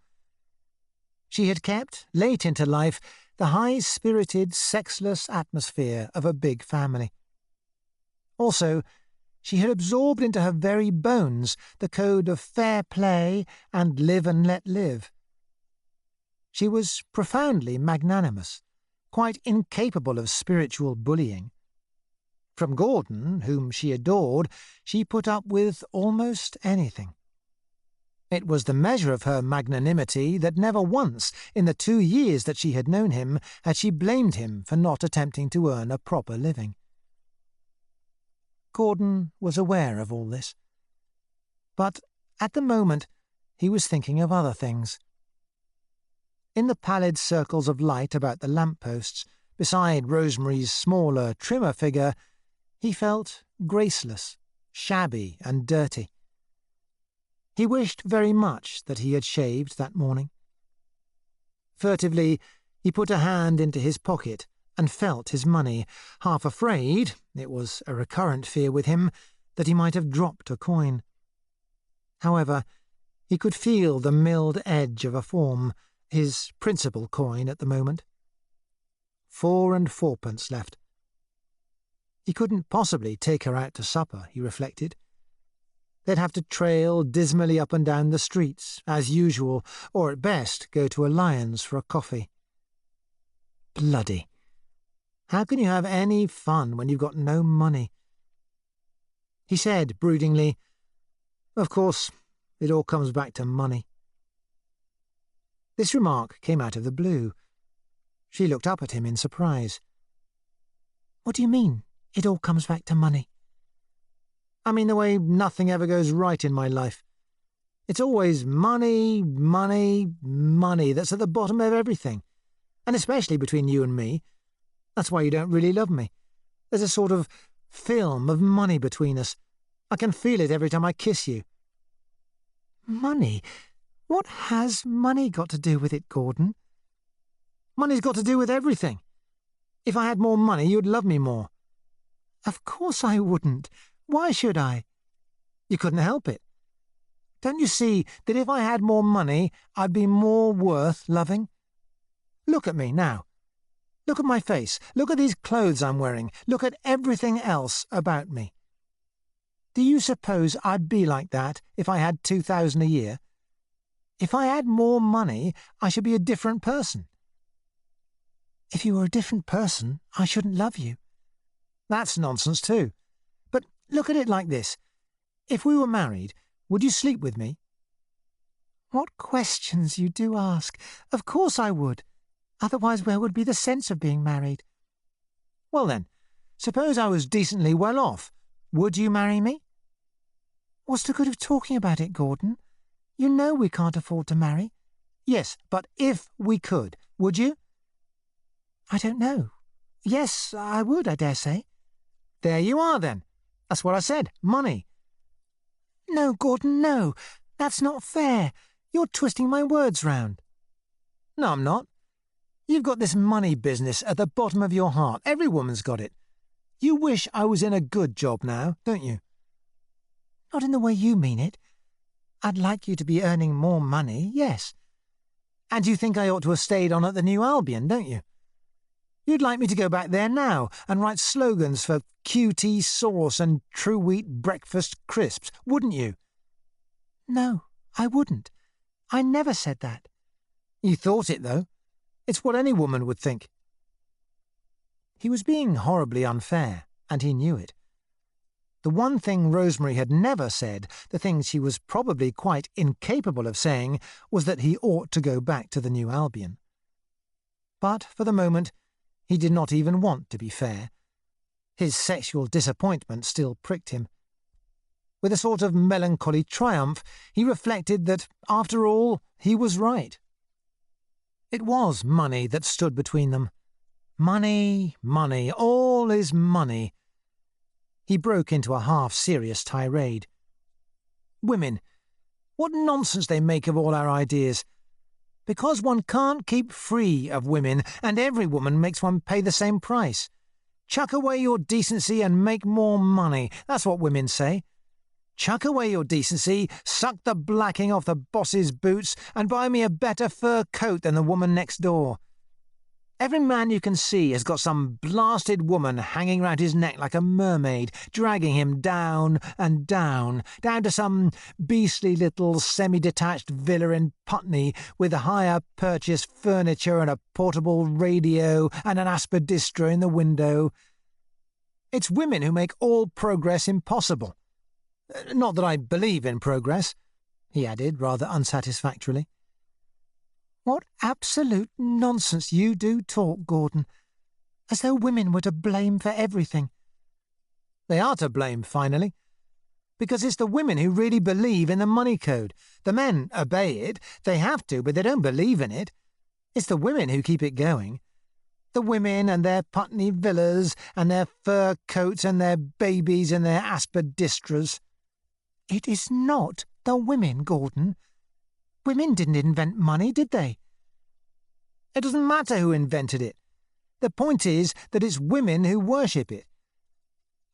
She had kept, late into life, the high-spirited, sexless atmosphere of a big family. Also, she had absorbed into her very bones the code of fair play and live and let live. She was profoundly magnanimous, quite incapable of spiritual bullying. From Gordon, whom she adored, she put up with almost anything. It was the measure of her magnanimity that never once, in the 2 years that she had known him, had she blamed him for not attempting to earn a proper living. Gordon was aware of all this. But at the moment he was thinking of other things. In the pallid circles of light about the lamp-posts, beside Rosemary's smaller, trimmer figure, he felt graceless, shabby and dirty. He wished very much that he had shaved that morning. Furtively, he put a hand into his pocket and felt his money, half afraid, it was a recurrent fear with him, that he might have dropped a coin. However, he could feel the milled edge of a form, his principal coin at the moment. 4 and 4pence left. He couldn't possibly take her out to supper, he reflected. They'd have to trail dismally up and down the streets, as usual, or at best go to a Lyons for a coffee. Bloody! How can you have any fun when you've got no money? He said broodingly, "Of course, it all comes back to money." This remark came out of the blue. She looked up at him in surprise. What do you mean, it all comes back to money? I mean the way nothing ever goes right in my life. It's always money, money, money that's at the bottom of everything. And especially between you and me. That's why you don't really love me. There's a sort of film of money between us. I can feel it every time I kiss you." "Money? What has money got to do with it, Gordon?" "Money's got to do with everything. If I had more money, you'd love me more." "Of course I wouldn't. Why should I?" "You couldn't help it. Don't you see that if I had more money, I'd be more worth loving? Look at me now. Look at my face. Look at these clothes I'm wearing. Look at everything else about me. Do you suppose I'd be like that if I had 2,000 a year? If I had more money, I should be a different person." "If you were a different person, I shouldn't love you." "That's nonsense too. But look at it like this. If we were married, would you sleep with me?" "What questions you do ask! Of course I would. Otherwise where would be the sense of being married?" "Well then, suppose I was decently well off. Would you marry me?" "What's the good of talking about it, Gordon? You know we can't afford to marry." "Yes, but if we could, would you?" "I don't know. Yes, I would, I dare say." "There you are then. That's what I said. Money." "No, Gordon, no. That's not fair. You're twisting my words round." "No, I'm not. You've got this money business at the bottom of your heart. Every woman's got it. You wish I was in a good job now, don't you?" "Not in the way you mean it. I'd like you to be earning more money, yes." "And you think I ought to have stayed on at the New Albion, don't you? You'd like me to go back there now and write slogans for QT sauce and true wheat breakfast crisps, wouldn't you?" "No, I wouldn't. I never said that." "You thought it, though. It's what any woman would think." He was being horribly unfair, and he knew it. The one thing Rosemary had never said, the thing she was probably quite incapable of saying, was that he ought to go back to the New Albion. But for the moment, he did not even want to be fair. His sexual disappointment still pricked him. With a sort of melancholy triumph, he reflected that, after all, he was right. It was money that stood between them. Money, money, all is money. He broke into a half-serious tirade. "Women, what nonsense they make of all our ideas. Because one can't keep free of women, and every woman makes one pay the same price. Chuck away your decency and make more money. That's what women say. Chuck away your decency, suck the blacking off the boss's boots, and buy me a better fur coat than the woman next door. Every man you can see has got some blasted woman hanging round his neck like a mermaid, dragging him down and down to some beastly little semi-detached villa in Putney with hire purchase furniture and a portable radio and an Aspidistra in the window. It's women who make all progress impossible. Not that I believe in progress," he added rather unsatisfactorily. "What absolute nonsense you do talk, Gordon. As though women were to blame for everything." "They are to blame, finally. Because it's the women who really believe in the money code. The men obey it. They have to, but they don't believe in it. It's the women who keep it going. The women and their Putney villas and their fur coats and their babies and their Aspidistras." "It is not the women, Gordon. Women didn't invent money, did they?" "It doesn't matter who invented it. The point is that it's women who worship it.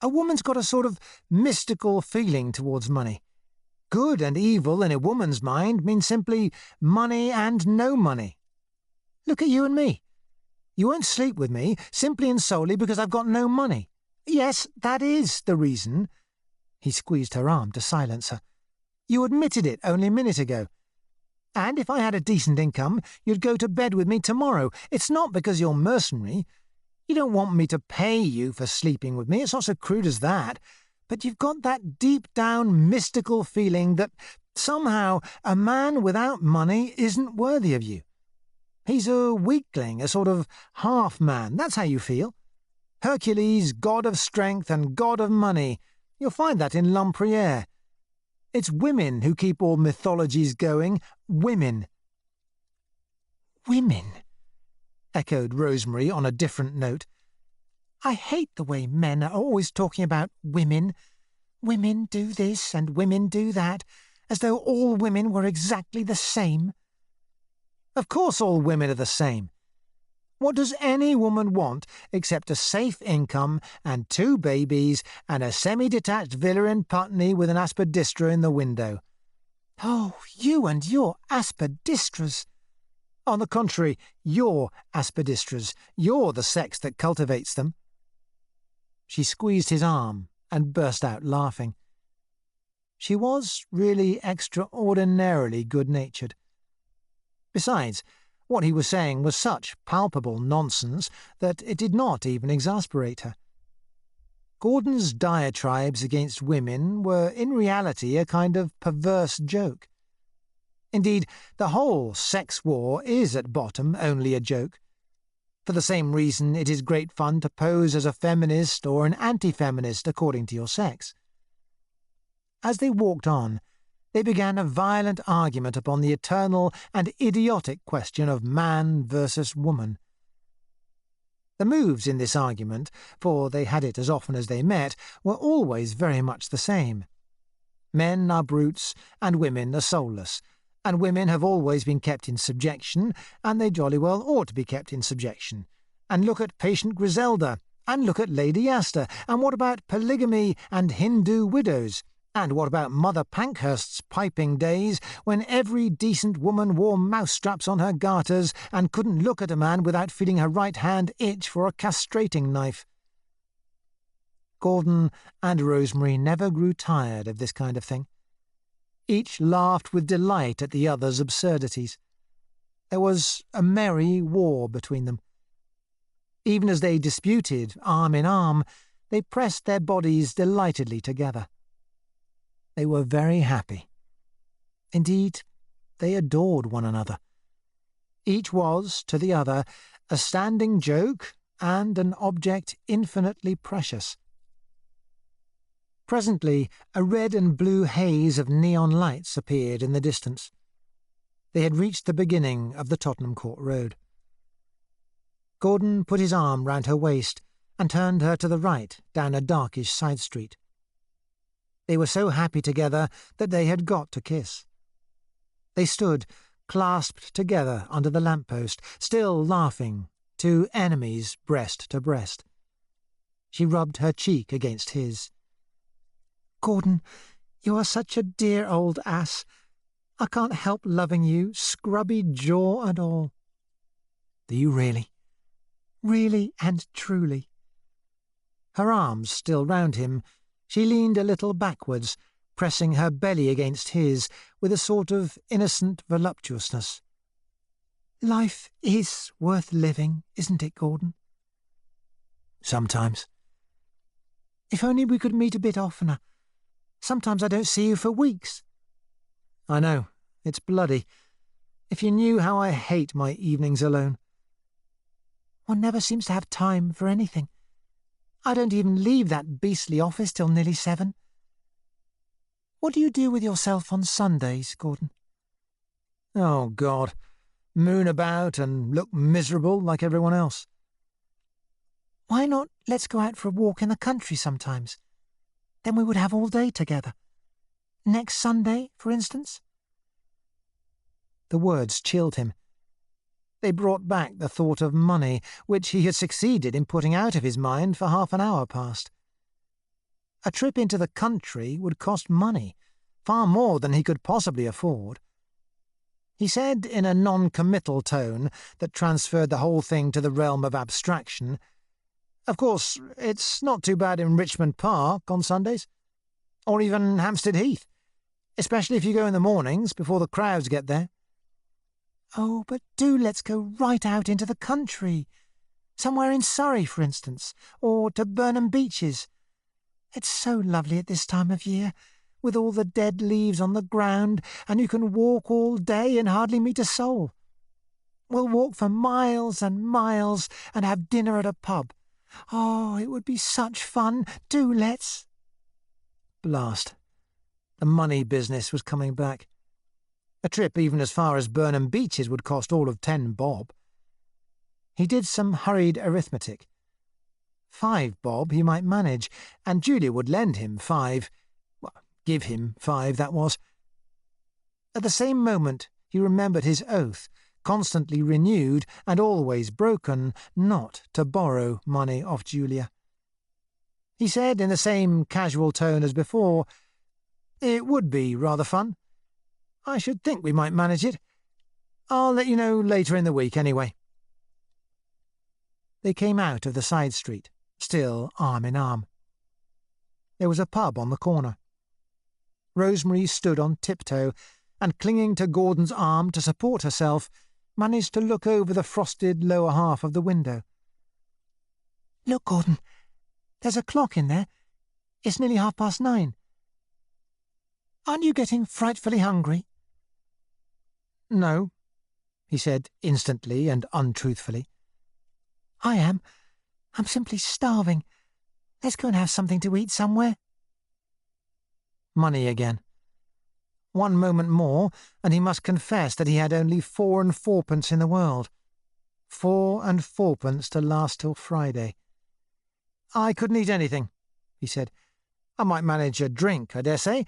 A woman's got a sort of mystical feeling towards money. Good and evil in a woman's mind means simply money and no money. Look at you and me. You won't sleep with me simply and solely because I've got no money. Yes, that is the reason." He squeezed her arm to silence her. "You admitted it only a minute ago. And if I had a decent income, you'd go to bed with me tomorrow. It's not because you're mercenary. You don't want me to pay you for sleeping with me. It's not so crude as that. But you've got that deep-down mystical feeling that somehow a man without money isn't worthy of you. He's a weakling, a sort of half-man. That's how you feel. Hercules, god of strength and god of money. You'll find that in Lempriere. It's women who keep all mythologies going. Women." "Women?" echoed Rosemary on a different note. I hate the way men are always talking about women. Women do this and women do that, as though all women were exactly the same. Of course all women are the same. What does any woman want except a safe income and 2 babies and a semi-detached villa in Putney with an Aspidistra in the window? Oh, you and your Aspidistras. On the contrary, you're Aspidistras. You're the sex that cultivates them. She squeezed his arm and burst out laughing. She was really extraordinarily good-natured. Besides, what he was saying was such palpable nonsense that it did not even exasperate her. Gordon's diatribes against women were in reality a kind of perverse joke. Indeed, the whole sex war is at bottom only a joke. For the same reason it is great fun to pose as a feminist or an anti-feminist according to your sex. As they walked on, they began a violent argument upon the eternal and idiotic question of man versus woman. The moves in this argument, for they had it as often as they met, were always very much the same. Men are brutes, and women are soulless, and women have always been kept in subjection, and they jolly well ought to be kept in subjection. And look at patient Griselda, and look at Lady Astor, and what about polygamy and Hindu widows? And what about Mother Pankhurst's piping days, when every decent woman wore mousetraps on her garters and couldn't look at a man without feeling her right hand itch for a castrating knife? Gordon and Rosemary never grew tired of this kind of thing. Each laughed with delight at the other's absurdities. There was a merry war between them. Even as they disputed, arm in arm, they pressed their bodies delightedly together. They were very happy. Indeed, they adored one another. Each was, to the other, a standing joke and an object infinitely precious. Presently, a red and blue haze of neon lights appeared in the distance. They had reached the beginning of the Tottenham Court Road. Gordon put his arm round her waist and turned her to the right down a darkish side street. They were so happy together that they had got to kiss. They stood, clasped together under the lamp-post, still laughing, 2 enemies breast to breast. She rubbed her cheek against his. Gordon, you are such a dear old ass. I can't help loving you, scrubby jaw and all. Do you really? Really and truly. Her arms still round him, she leaned a little backwards, pressing her belly against his with a sort of innocent voluptuousness. Life is worth living, isn't it, Gordon? Sometimes. If only we could meet a bit oftener. Sometimes I don't see you for weeks. I know. It's bloody. If you knew how I hate my evenings alone. One never seems to have time for anything. I don't even leave that beastly office till nearly 7. What do you do with yourself on Sundays, Gordon? Oh, God. Moon about and look miserable like everyone else. Why not let's go out for a walk in the country sometimes? Then we would have all day together. Next Sunday, for instance? The words chilled him. They brought back the thought of money, which he had succeeded in putting out of his mind for half an hour past. A trip into the country would cost money, far more than he could possibly afford. He said in a non-committal tone that transferred the whole thing to the realm of abstraction, "Of course, it's not too bad in Richmond Park on Sundays, or even Hampstead Heath, especially if you go in the mornings before the crowds get there." Oh, but do let's go right out into the country. Somewhere in Surrey, for instance, or to Burnham Beeches. It's so lovely at this time of year, with all the dead leaves on the ground, and you can walk all day and hardly meet a soul. We'll walk for miles and miles and have dinner at a pub. Oh, it would be such fun. Do let's. Blast. The money business was coming back. A trip even as far as Burnham Beeches would cost all of 10 bob. He did some hurried arithmetic. 5 bob he might manage, and Julia would lend him 5. Well, give him 5, that was. At the same moment he remembered his oath, constantly renewed and always broken, not to borrow money of Julia. He said in the same casual tone as before, "It would be rather fun. I should think we might manage it. I'll let you know later in the week, anyway." They came out of the side street, still arm in arm. There was a pub on the corner. Rosemary stood on tiptoe, and clinging to Gordon's arm to support herself, managed to look over the frosted lower half of the window. "Look, Gordon, there's a clock in there. It's nearly 9:30. Aren't you getting frightfully hungry?" "No," he said instantly and untruthfully. "I am. I'm simply starving. Let's go and have something to eat somewhere." Money again. One moment more, and he must confess that he had only 4 and 4pence in the world. 4 and 4pence to last till Friday. "I couldn't eat anything," he said. "I might manage a drink, I dare say.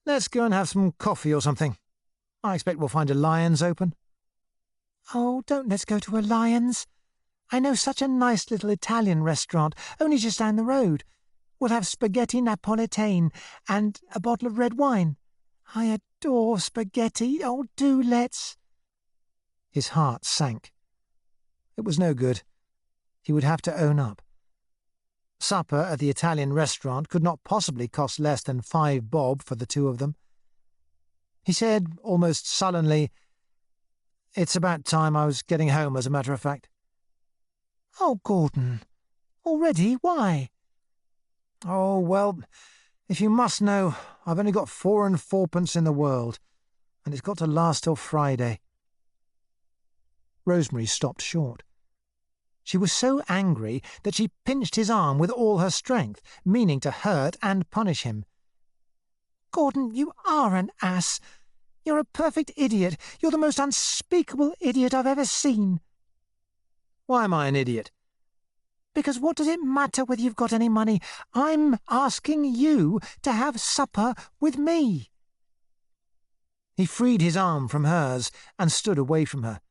Let's go and have some coffee or something. I expect we'll find a Lyons open." "Oh, don't let's go to a Lyons. I know such a nice little Italian restaurant, only just down the road. We'll have spaghetti napolitane and a bottle of red wine. I adore spaghetti. Oh, do let's." His heart sank. It was no good. He would have to own up. Supper at the Italian restaurant could not possibly cost less than 5 bob for the two of them. He said, almost sullenly, "It's about time I was getting home, as a matter of fact." "Oh, Gordon. Already? Why?" "Oh, well, if you must know, I've only got 4 and 4pence in the world, and it's got to last till Friday." Rosemary stopped short. She was so angry that she pinched his arm with all her strength, meaning to hurt and punish him. "Gordon, you are an ass. You're a perfect idiot. You're the most unspeakable idiot I've ever seen." "Why am I an idiot?" "Because what does it matter whether you've got any money? I'm asking you to have supper with me." He freed his arm from hers and stood away from her.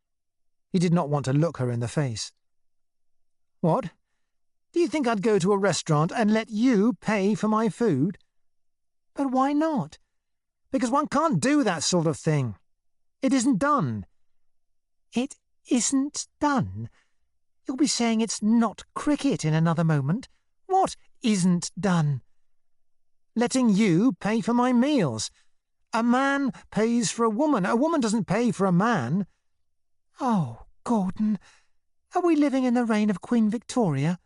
He did not want to look her in the face. "What? Do you think I'd go to a restaurant and let you pay for my food?" "But why not?" "Because one can't do that sort of thing. It isn't done." "It isn't done? You'll be saying it's not cricket in another moment. What isn't done?" "Letting you pay for my meals. A man pays for a woman. A woman doesn't pay for a man." "Oh, Gordon, are we living in the reign of Queen Victoria?"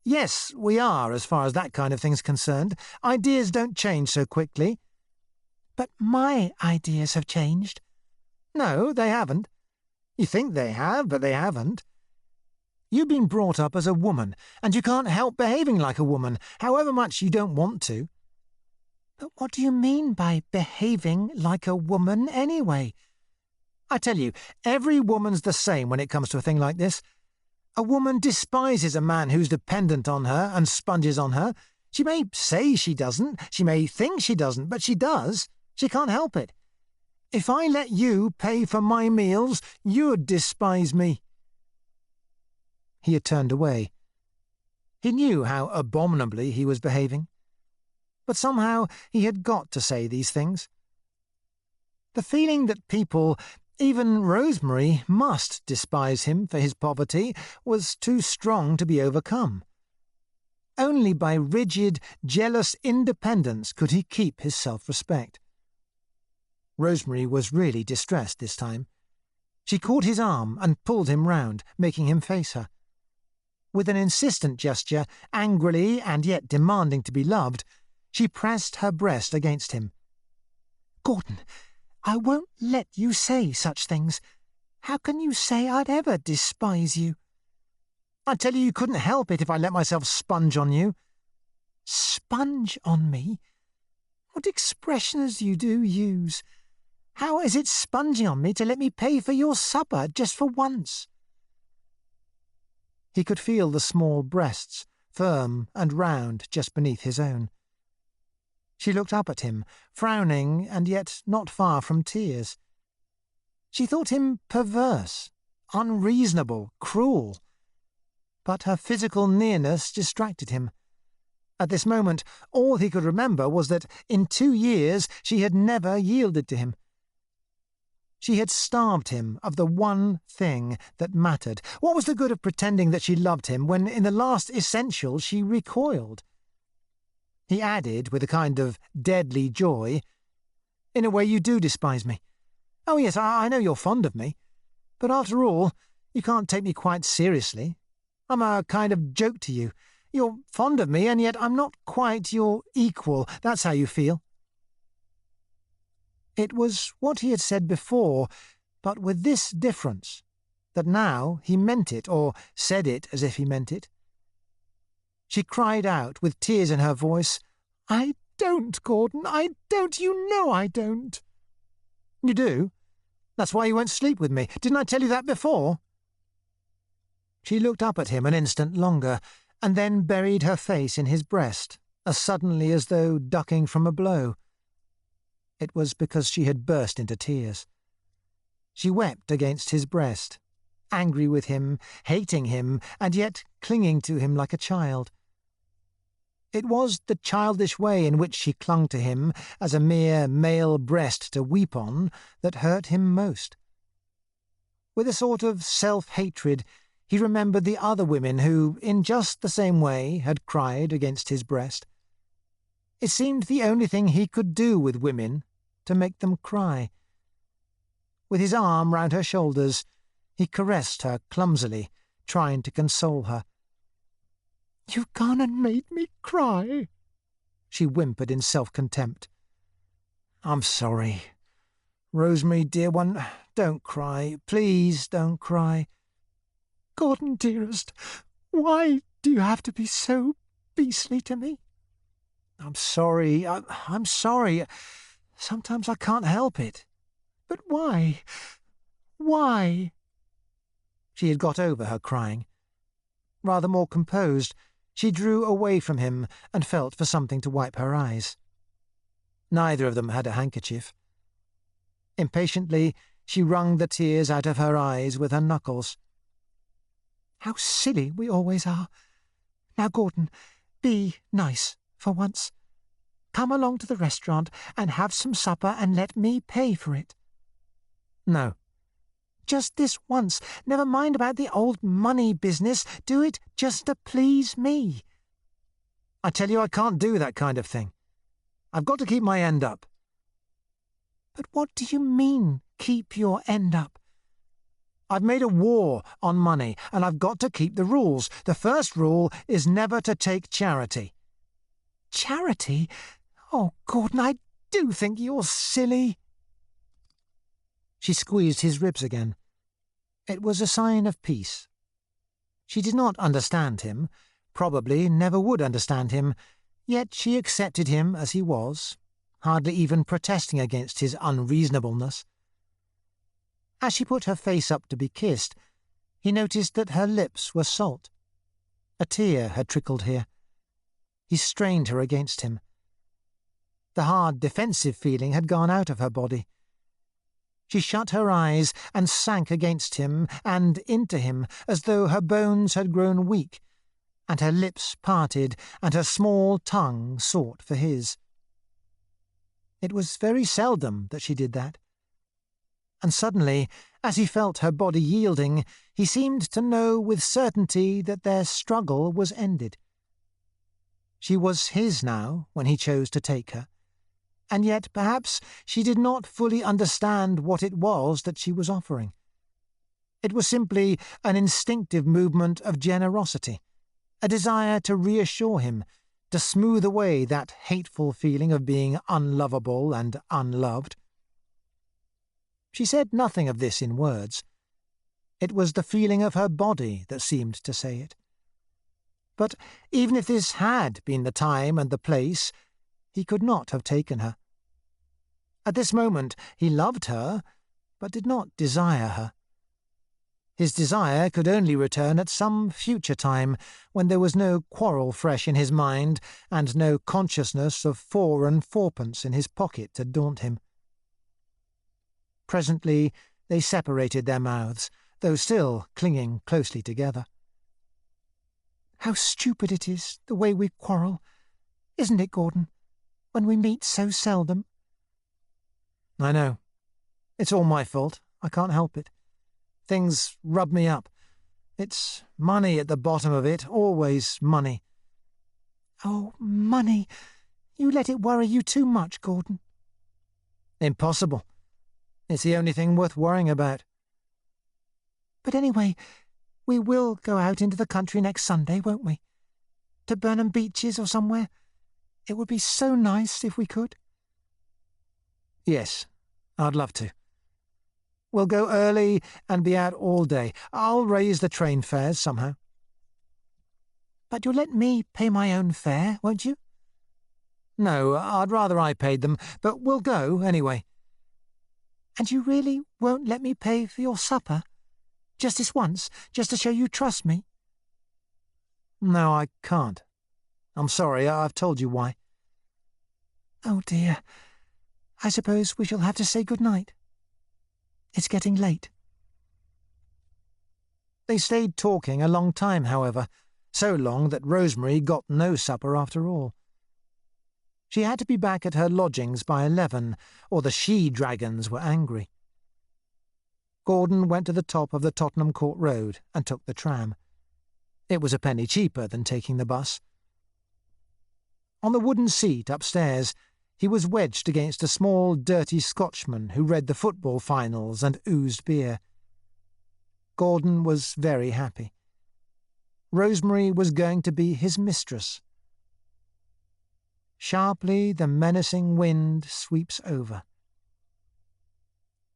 "Yes, we are, as far as that kind of thing's concerned. Ideas don't change so quickly." "But my ideas have changed." "No, they haven't. You think they have, but they haven't. You've been brought up as a woman, and you can't help behaving like a woman, however much you don't want to." "But what do you mean by behaving like a woman, anyway?" "I tell you, every woman's the same when it comes to a thing like this. A woman despises a man who's dependent on her and sponges on her. She may say she doesn't, she may think she doesn't, but she does. She can't help it. If I let you pay for my meals, you'd despise me." He had turned away. He knew how abominably he was behaving. But somehow he had got to say these things. The feeling that people, even Rosemary, must despise him for his poverty was too strong to be overcome. Only by rigid, jealous independence could he keep his self-respect. Rosemary was really distressed this time. She caught his arm and pulled him round, making him face her. With an insistent gesture, angrily and yet demanding to be loved, she pressed her breast against him. "Gordon, I won't let you say such things. How can you say I'd ever despise you?" "I tell you couldn't help it if I let myself sponge on you." "Sponge on me? What expressions you do use. How is it sponging on me to let me pay for your supper just for once?" He could feel the small breasts, firm and round just beneath his own. She looked up at him, frowning and yet not far from tears. She thought him perverse, unreasonable, cruel. But her physical nearness distracted him. At this moment, all he could remember was that in 2 years she had never yielded to him. She had starved him of the one thing that mattered. What was the good of pretending that she loved him when in the last essential she recoiled? He added, with a kind of deadly joy, "In a way you do despise me. Oh yes, I know you're fond of me. But after all, you can't take me quite seriously. I'm a kind of joke to you. You're fond of me, and yet I'm not quite your equal. That's how you feel." It was what he had said before, but with this difference, that now he meant it, or said it as if he meant it. She cried out, with tears in her voice, "I don't, Gordon, I don't, you know I don't." "You do? That's why you won't sleep with me. Didn't I tell you that before?" She looked up at him an instant longer, and then buried her face in his breast, as suddenly as though ducking from a blow. It was because she had burst into tears. She wept against his breast, angry with him, hating him, and yet clinging to him like a child. It was the childish way in which she clung to him as a mere male breast to weep on that hurt him most. With a sort of self-hatred, he remembered the other women who, in just the same way, had cried against his breast. It seemed the only thing he could do with women, to make them cry. With his arm round her shoulders, he caressed her clumsily, trying to console her. "You've gone and made me cry," she whimpered in self-contempt. "I'm sorry. Rosemary, dear one, don't cry. Please don't cry." "Gordon, dearest, why do you have to be so beastly to me?" "I'm sorry. I'm sorry. Sometimes I can't help it." "But why? Why?" She had got over her crying. Rather more composed, she drew away from him and felt for something to wipe her eyes. Neither of them had a handkerchief. Impatiently, she wrung the tears out of her eyes with her knuckles. "How silly we always are. Now, Gordon, be nice for once. Come along to the restaurant and have some supper and let me pay for it." "No." "Just this once. Never mind about the old money business. Do it just to please me." "I tell you I can't do that kind of thing. I've got to keep my end up." "But what do you mean, keep your end up?" "I've made a war on money, and I've got to keep the rules. The first rule is never to take charity." "Charity? Oh, Gordon, I do think you're silly." She squeezed his ribs again. It was a sign of peace. She did not understand him, probably never would understand him, yet she accepted him as he was, hardly even protesting against his unreasonableness. As she put her face up to be kissed, he noticed that her lips were salt. A tear had trickled here. He strained her against him. The hard defensive feeling had gone out of her body. She shut her eyes and sank against him and into him as though her bones had grown weak, and her lips parted and her small tongue sought for his. It was very seldom that she did that. And suddenly, as he felt her body yielding, he seemed to know with certainty that their struggle was ended. She was his now when he chose to take her. And yet perhaps she did not fully understand what it was that she was offering. It was simply an instinctive movement of generosity, a desire to reassure him, to smooth away that hateful feeling of being unlovable and unloved. She said nothing of this in words. It was the feeling of her body that seemed to say it. But even if this had been the time and the place, he could not have taken her. At this moment he loved her, but did not desire her. His desire could only return at some future time, when there was no quarrel fresh in his mind, and no consciousness of 4 and 4pence in his pocket to daunt him. Presently they separated their mouths, though still clinging closely together. How stupid it is, the way we quarrel, isn't it, Gordon, when we meet so seldom? I know. It's all my fault. I can't help it. Things rub me up. It's money at the bottom of it, always money. Oh, money. You let it worry you too much, Gordon. Impossible. It's the only thing worth worrying about. But anyway, we will go out into the country next Sunday, won't we? To Burnham Beeches or somewhere. It would be so nice if we could. Yes, I'd love to. We'll go early and be out all day. I'll raise the train fares somehow. But you'll let me pay my own fare, won't you? No, I'd rather I paid them, but we'll go anyway. And you really won't let me pay for your supper? Just this once, just to show you trust me? No, I can't. I'm sorry, I've told you why. Oh dear. I suppose we shall have to say good night. It's getting late. They stayed talking a long time, however, so long that Rosemary got no supper after all. She had to be back at her lodgings by 11, or the she-dragons were angry. Gordon went to the top of the Tottenham Court Road and took the tram. It was a penny cheaper than taking the bus. On the wooden seat upstairs, he was wedged against a small, dirty Scotchman who read the football finals and oozed beer. Gordon was very happy. Rosemary was going to be his mistress. Sharply the menacing wind sweeps over.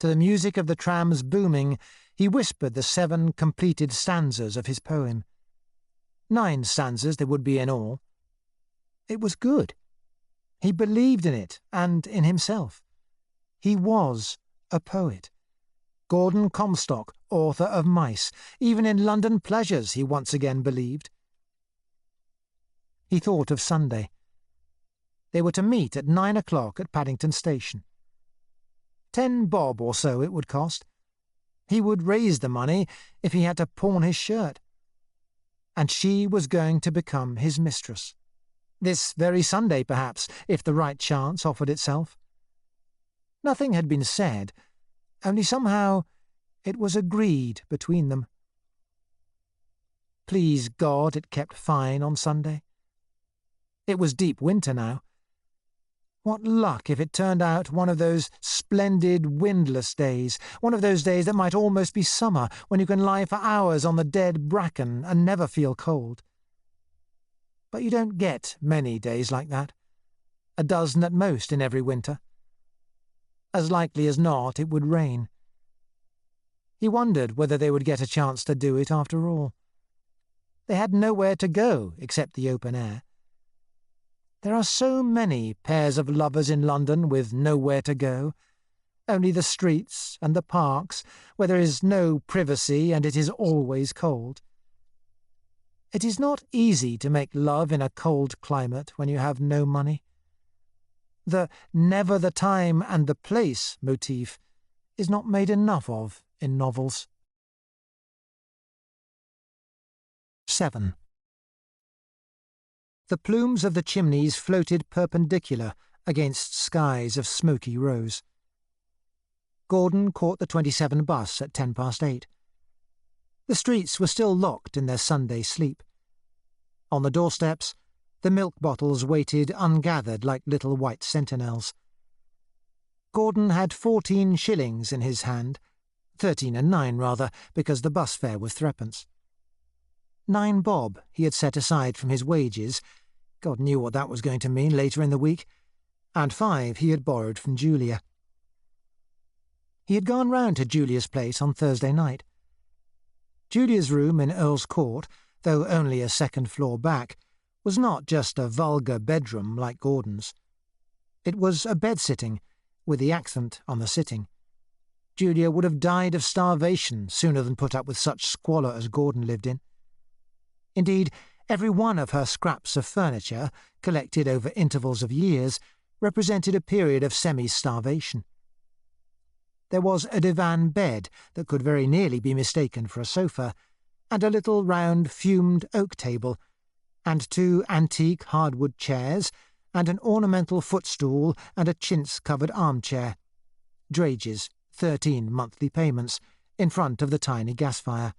To the music of the tram's booming, he whispered the 7 completed stanzas of his poem. 9 stanzas there would be in all. It was good. He believed in it and in himself. He was a poet. Gordon Comstock, author of Mice. Even in London Pleasures he once again believed. He thought of Sunday. They were to meet at 9 o'clock at Paddington Station. 10 bob or so it would cost. He would raise the money if he had to pawn his shirt. And she was going to become his mistress. This very Sunday, perhaps, if the right chance offered itself. Nothing had been said, only somehow it was agreed between them. Please God it kept fine on Sunday. It was deep winter now. What luck if it turned out one of those splendid windless days, one of those days that might almost be summer, when you can lie for hours on the dead bracken and never feel cold. But you don't get many days like that. A dozen at most in every winter. As likely as not it would rain. He wondered whether they would get a chance to do it after all. They had nowhere to go except the open air. There are so many pairs of lovers in London with nowhere to go, only the streets and the parks, where there is no privacy and it is always cold. It is not easy to make love in a cold climate when you have no money. The never the time and the place motif is not made enough of in novels. 7. The plumes of the chimneys floated perpendicular against skies of smoky rose. Gordon caught the 27 bus at 8:10. The streets were still locked in their Sunday sleep. On the doorsteps, the milk bottles waited ungathered like little white sentinels. Gordon had 14 shillings in his hand, 13 and 9 rather, because the bus fare was 3pence. 9 bob he had set aside from his wages, God knew what that was going to mean later in the week, and 5 he had borrowed from Julia. He had gone round to Julia's place on Thursday night. Julia's room in Earl's Court, though only a 2nd floor back, was not just a vulgar bedroom like Gordon's. It was a bed-sitting, with the accent on the sitting. Julia would have died of starvation sooner than put up with such squalor as Gordon lived in. Indeed, every one of her scraps of furniture, collected over intervals of years, represented a period of semi-starvation. There was a divan bed that could very nearly be mistaken for a sofa, and a little round fumed oak table, and 2 antique hardwood chairs, and an ornamental footstool and a chintz-covered armchair. Drages, 13 monthly payments, in front of the tiny gas fire.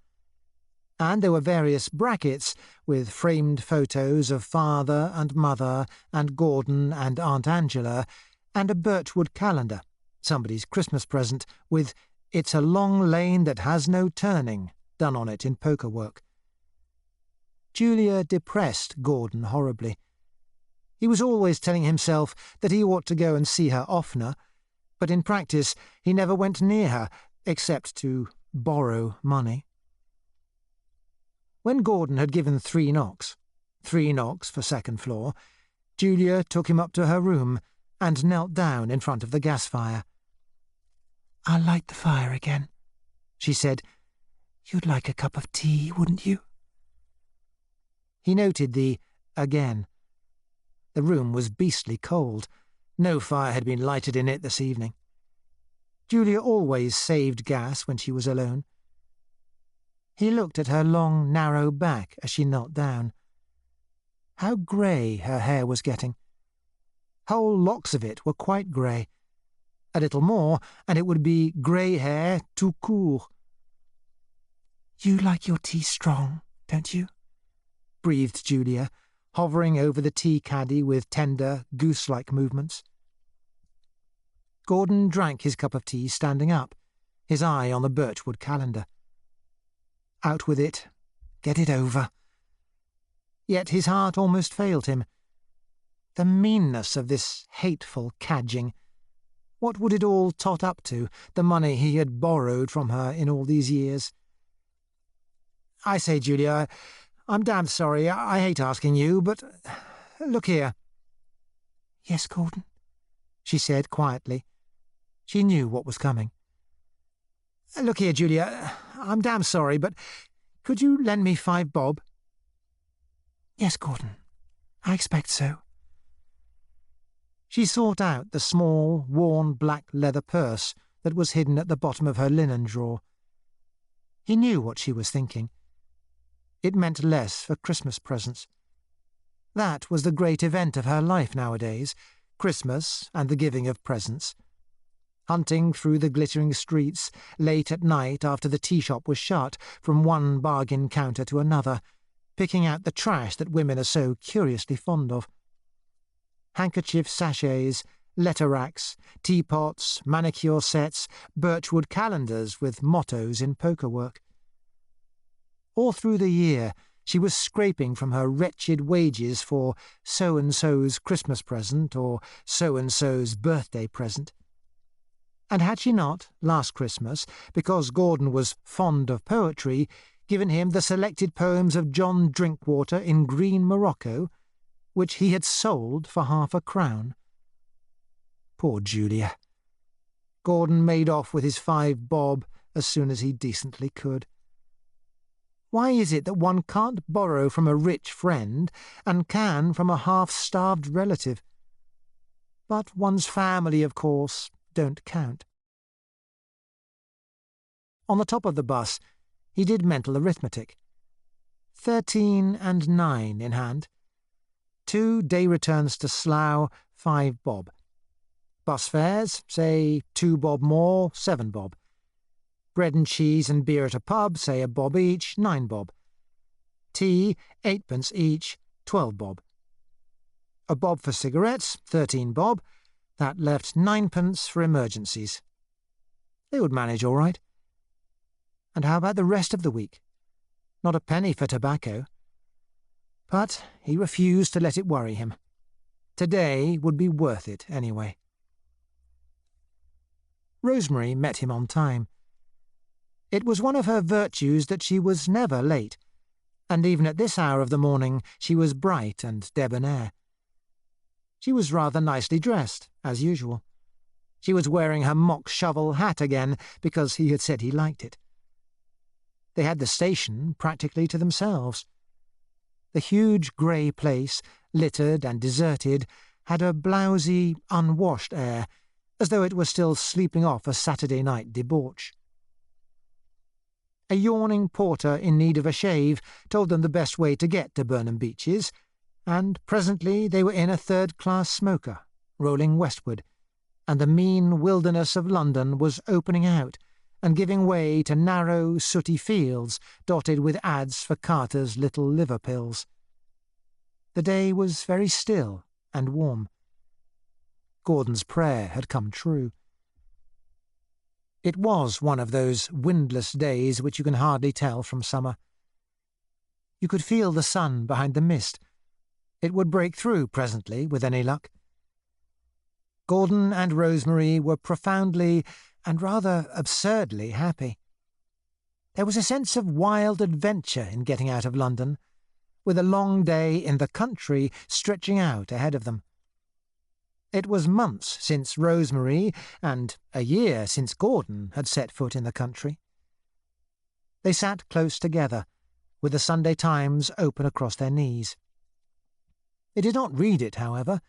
And there were various brackets with framed photos of father and mother and Gordon and Aunt Angela, and a birchwood calendar, somebody's Christmas present, with "It's a long lane that has no turning" done on it in poker work. Julia depressed Gordon horribly. He was always telling himself that he ought to go and see her oftener, but in practice he never went near her, except to borrow money. When Gordon had given 3 knocks for second floor, Julia took him up to her room and knelt down in front of the gas fire. "I'll light the fire again," she said. "You'd like a cup of tea, wouldn't you?" He noted the "again." The room was beastly cold. No fire had been lighted in it this evening. Julia always saved gas when she was alone. He looked at her long, narrow back as she knelt down. How grey her hair was getting. Whole locks of it were quite grey. A little more, and it would be grey hair tout court. "You like your tea strong, don't you?" breathed Julia, hovering over the tea caddy with tender, goose-like movements. Gordon drank his cup of tea standing up, his eye on the birchwood calendar. Out with it. Get it over. Yet his heart almost failed him. The meanness of this hateful cadging. What would it all tot up to, the money he had borrowed from her in all these years? "I say, Julia, I'm damned sorry. I hate asking you, but look here." "Yes, Gordon?" she said quietly. She knew what was coming. "Look here, Julia, I'm damned sorry, but could you lend me 5 bob?" "Yes, Gordon, I expect so." She sought out the small, worn black leather purse that was hidden at the bottom of her linen drawer. He knew what she was thinking. It meant less for Christmas presents. That was the great event of her life nowadays, Christmas and the giving of presents. Hunting through the glittering streets, late at night after the tea-shop was shut, from one bargain counter to another, picking out the trash that women are so curiously fond of. Handkerchief sachets, letter racks, teapots, manicure sets, birchwood calendars with mottos in poker work. All through the year she was scraping from her wretched wages for so-and-so's Christmas present or so-and-so's birthday present. And had she not, last Christmas, because Gordon was fond of poetry, given him the selected poems of John Drinkwater in green morocco, which he had sold for £0.50? Poor Julia. Gordon made off with his 5 bob as soon as he decently could. Why is it that one can't borrow from a rich friend and can from a half-starved relative? But one's family, of course, don't count. On the top of the bus, he did mental arithmetic. 13 and 9 in hand. 2 day returns to Slough, 5 bob. Bus fares, say 2 bob more, 7 bob. Bread and cheese and beer at a pub, say a bob each, 9 bob. Tea, 8pence each, 12 bob. A bob for cigarettes, 13 bob. That left 9pence for emergencies. They would manage all right. And how about the rest of the week? Not a penny for tobacco. But he refused to let it worry him. Today would be worth it anyway. Rosemary met him on time. It was one of her virtues that she was never late, and even at this hour of the morning she was bright and debonair. She was rather nicely dressed, as usual. She was wearing her mock shovel hat again because he had said he liked it. They had the station practically to themselves. The huge grey place, littered and deserted, had a blousy, unwashed air, as though it were still sleeping off a Saturday night debauch. A yawning porter in need of a shave told them the best way to get to Burnham Beeches, and presently they were in a third-class smoker, rolling westward, and the mean wilderness of London was opening out and giving way to narrow, sooty fields dotted with ads for Carter's little liver pills. The day was very still and warm. Gordon's prayer had come true. It was one of those windless days which you can hardly tell from summer. You could feel the sun behind the mist. It would break through presently, with any luck. Gordon and Rosemary were profoundly and rather absurdly happy. There was a sense of wild adventure in getting out of London, with a long day in the country stretching out ahead of them. It was months since Rosemary, and a year since Gordon had set foot in the country. They sat close together, with the Sunday Times open across their knees. They did not read it, however,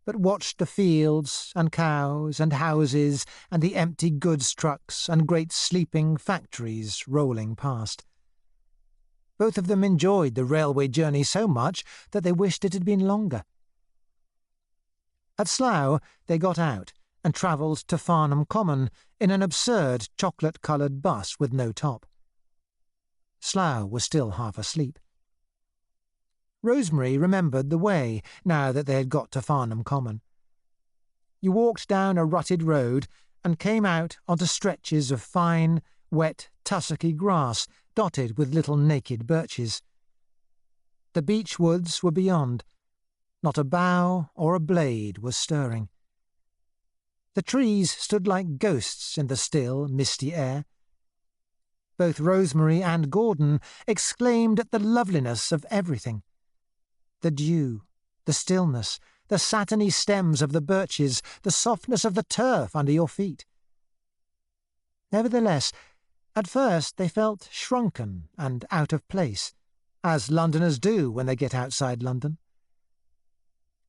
but watched the fields and cows and houses and the empty goods trucks and great sleeping factories rolling past. Both of them enjoyed the railway journey so much that they wished it had been longer. At Slough they got out and travelled to Farnham Common in an absurd chocolate-coloured bus with no top. Slough was still half asleep. Rosemary remembered the way now that they had got to Farnham Common. You walked down a rutted road and came out onto stretches of fine, wet, tussocky grass dotted with little naked birches. The beech woods were beyond. Not a bough or a blade was stirring. The trees stood like ghosts in the still, misty air. Both Rosemary and Gordon exclaimed at the loveliness of everything. The dew, the stillness, the satiny stems of the birches, the softness of the turf under your feet. Nevertheless, at first they felt shrunken and out of place, as Londoners do when they get outside London.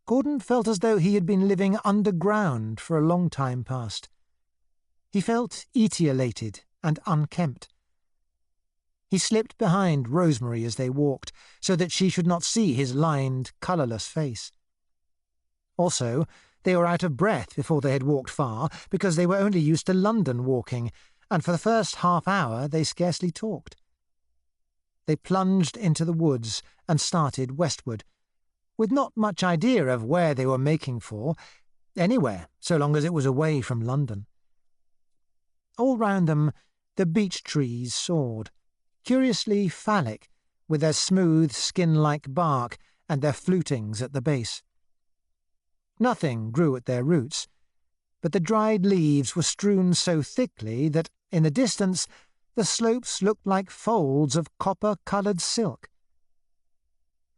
Gordon felt as though he had been living underground for a long time past. He felt etiolated and unkempt. He slipped behind Rosemary as they walked, so that she should not see his lined, colourless face. Also, they were out of breath before they had walked far, because they were only used to London walking, and for the first half-hour they scarcely talked. They plunged into the woods and started westward, with not much idea of where they were making for, anywhere, so long as it was away from London. All round them the beech trees soared, curiously phallic, with their smooth, skin-like bark and their flutings at the base. Nothing grew at their roots, but the dried leaves were strewn so thickly that, in the distance, the slopes looked like folds of copper-coloured silk.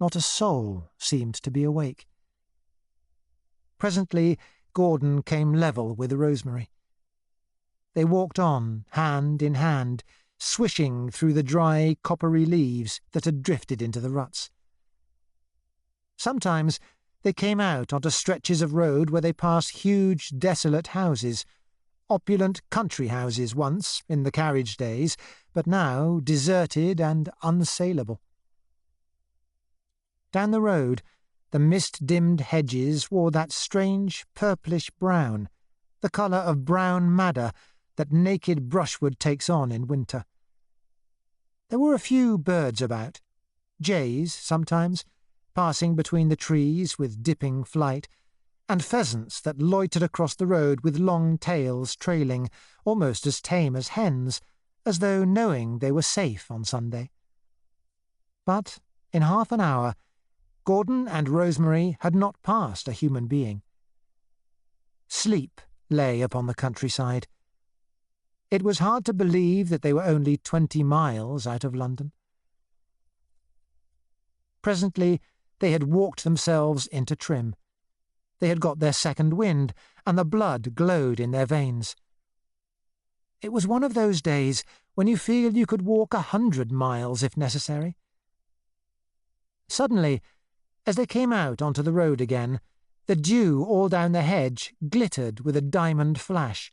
Not a soul seemed to be awake. Presently Gordon came level with Rosemary. They walked on, hand in hand, swishing through the dry, coppery leaves that had drifted into the ruts. Sometimes they came out onto stretches of road where they passed huge, desolate houses, opulent country houses once, in the carriage days, but now deserted and unsaleable. Down the road, the mist-dimmed hedges wore that strange purplish-brown, the colour of brown madder that naked brushwood takes on in winter. There were a few birds about, jays sometimes, passing between the trees with dipping flight, and pheasants that loitered across the road with long tails trailing, almost as tame as hens, as though knowing they were safe on Sunday. But in half an hour Gordon and Rosemary had not passed a human being. Sleep lay upon the countryside. It was hard to believe that they were only 20 miles out of London. Presently they had walked themselves into trim. They had got their second wind, and the blood glowed in their veins. It was one of those days when you feel you could walk 100 miles if necessary. Suddenly, as they came out onto the road again, the dew all down the hedge glittered with a diamond flash.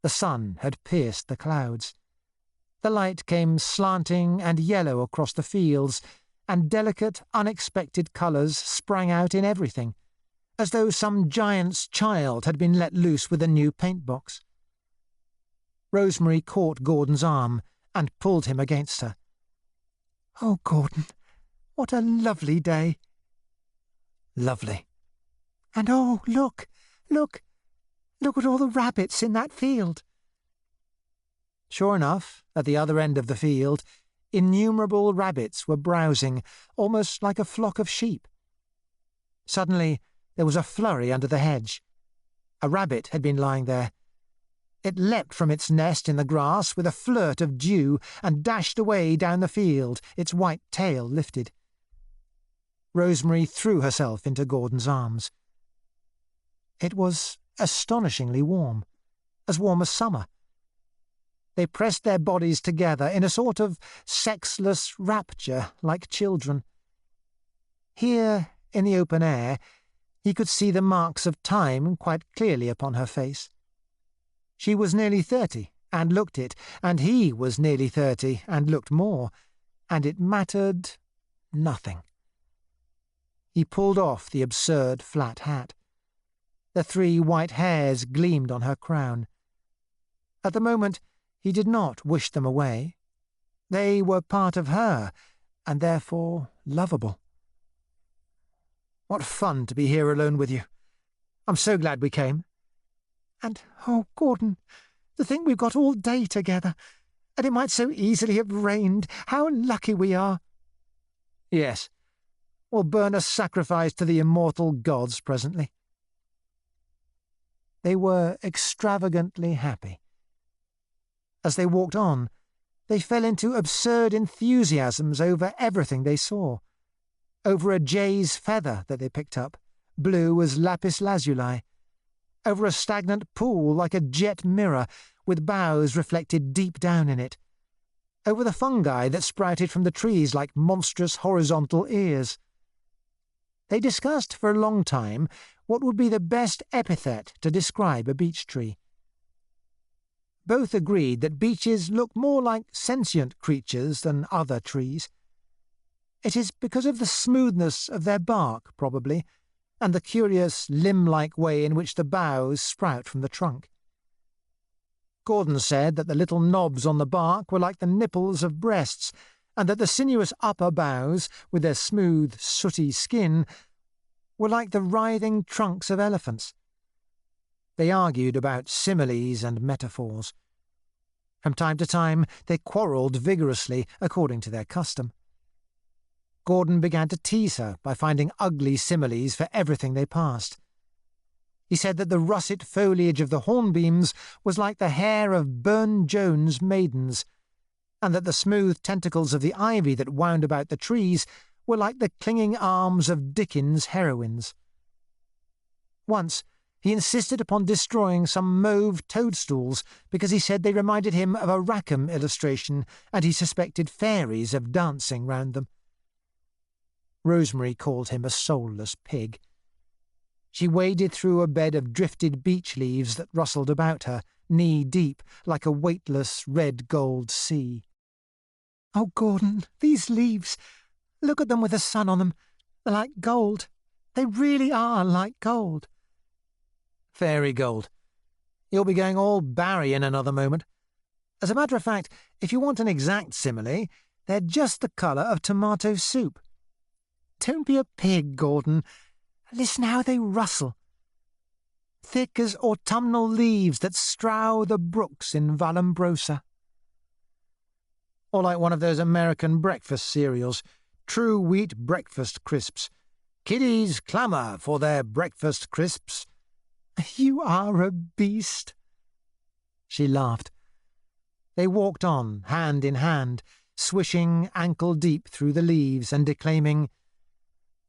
The sun had pierced the clouds. The light came slanting and yellow across the fields, and delicate, unexpected colours sprang out in everything, as though some giant's child had been let loose with a new paint-box. Rosemary caught Gordon's arm and pulled him against her. "Oh, Gordon, what a lovely day." "Lovely." "And oh, look at all the rabbits in that field." Sure enough, at the other end of the field, innumerable rabbits were browsing, almost like a flock of sheep. Suddenly, there was a flurry under the hedge. A rabbit had been lying there. It leapt from its nest in the grass with a flirt of dew and dashed away down the field, its white tail lifted. Rosemary threw herself into Gordon's arms. It was astonishingly warm as summer. They pressed their bodies together in a sort of sexless rapture like children. Here, in the open air, he could see the marks of time quite clearly upon her face. She was nearly 30, and looked it, and he was nearly 30, and looked more, and it mattered nothing. He pulled off the absurd flat hat. The 3 white hairs gleamed on her crown. At the moment, he did not wish them away. They were part of her, and therefore lovable. "What fun to be here alone with you. I'm so glad we came." "And, oh, Gordon, to think we've got all day together, and it might so easily have rained. How lucky we are." "Yes, we'll burn a sacrifice to the immortal gods presently." They were extravagantly happy. As they walked on, they fell into absurd enthusiasms over everything they saw. Over a jay's feather that they picked up, blue as lapis lazuli. Over a stagnant pool like a jet mirror, with boughs reflected deep down in it. Over the fungi that sprouted from the trees like monstrous horizontal ears. They discussed for a long time what would be the best epithet to describe a beech tree. Both agreed that beeches look more like sentient creatures than other trees. It is because of the smoothness of their bark, probably, and the curious limb-like way in which the boughs sprout from the trunk. Gordon said that the little knobs on the bark were like the nipples of breasts, and that the sinuous upper boughs, with their smooth, sooty skin, were like the writhing trunks of elephants. They argued about similes and metaphors. From time to time they quarrelled vigorously, according to their custom. Gordon began to tease her by finding ugly similes for everything they passed. He said that the russet foliage of the hornbeams was like the hair of Burne-Jones maidens, and that the smooth tentacles of the ivy that wound about the trees were like the clinging arms of Dickens' heroines. Once, he insisted upon destroying some mauve toadstools because he said they reminded him of a Rackham illustration, and he suspected fairies of dancing round them. Rosemary called him a soulless pig. She waded through a bed of drifted beech leaves that rustled about her, knee-deep, like a weightless red-gold sea. "Oh, Gordon, these leaves! Look at them with the sun on them. They're like gold. They really are like gold." "Fairy gold. You'll be going all Barry in another moment. As a matter of fact, if you want an exact simile, they're just the colour of tomato soup." "Don't be a pig, Gordon. Listen how they rustle. Thick as autumnal leaves that strow the brooks in Vallombrosa." Or like one of those American breakfast cereals, true wheat breakfast crisps. "Kiddies clamour for their breakfast crisps." "You are a beast." She laughed. They walked on, hand in hand, swishing ankle-deep through the leaves and declaiming,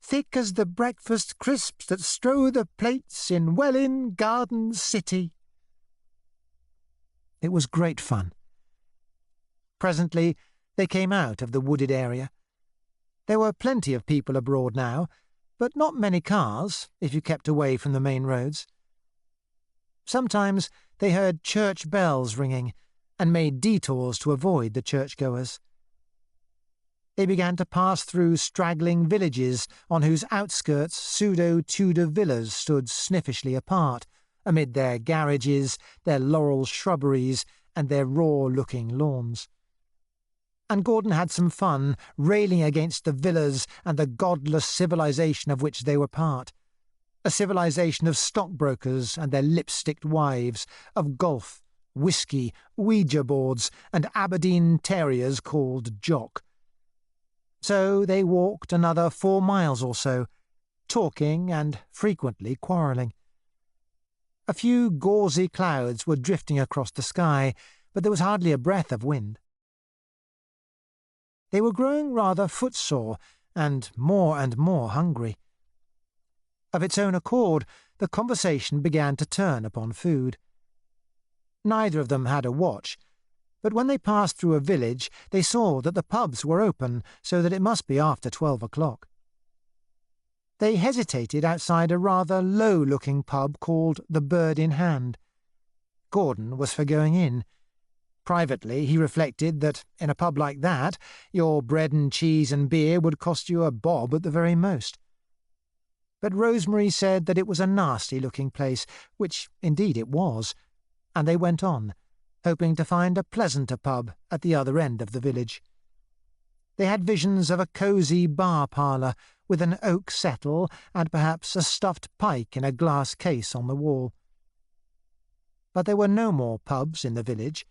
thick as the breakfast crisps that strow the plates in Welwyn Garden City. It was great fun. Presently they came out of the wooded area. There were plenty of people abroad now, but not many cars, if you kept away from the main roads. Sometimes they heard church bells ringing, and made detours to avoid the churchgoers. They began to pass through straggling villages on whose outskirts pseudo-Tudor villas stood sniffishly apart, amid their garages, their laurel shrubberies, and their raw-looking lawns. And Gordon had some fun railing against the villas and the godless civilization of which they were part, a civilization of stockbrokers and their lipsticked wives, of golf, whisky, Ouija boards, and Aberdeen terriers called Jock. So they walked another 4 miles or so, talking and frequently quarrelling. A few gauzy clouds were drifting across the sky, but there was hardly a breath of wind. They were growing rather footsore and more hungry. Of its own accord, the conversation began to turn upon food. Neither of them had a watch, but when they passed through a village they saw that the pubs were open, so that it must be after 12 o'clock. They hesitated outside a rather low-looking pub called the Bird in Hand. Gordon was for going in. Privately, he reflected that, in a pub like that, your bread and cheese and beer would cost you a bob at the very most. But Rosemary said that it was a nasty-looking place, which indeed it was, and they went on, hoping to find a pleasanter pub at the other end of the village. They had visions of a cosy bar-parlour with an oak settle and perhaps a stuffed pike in a glass case on the wall. But there were no more pubs in the village,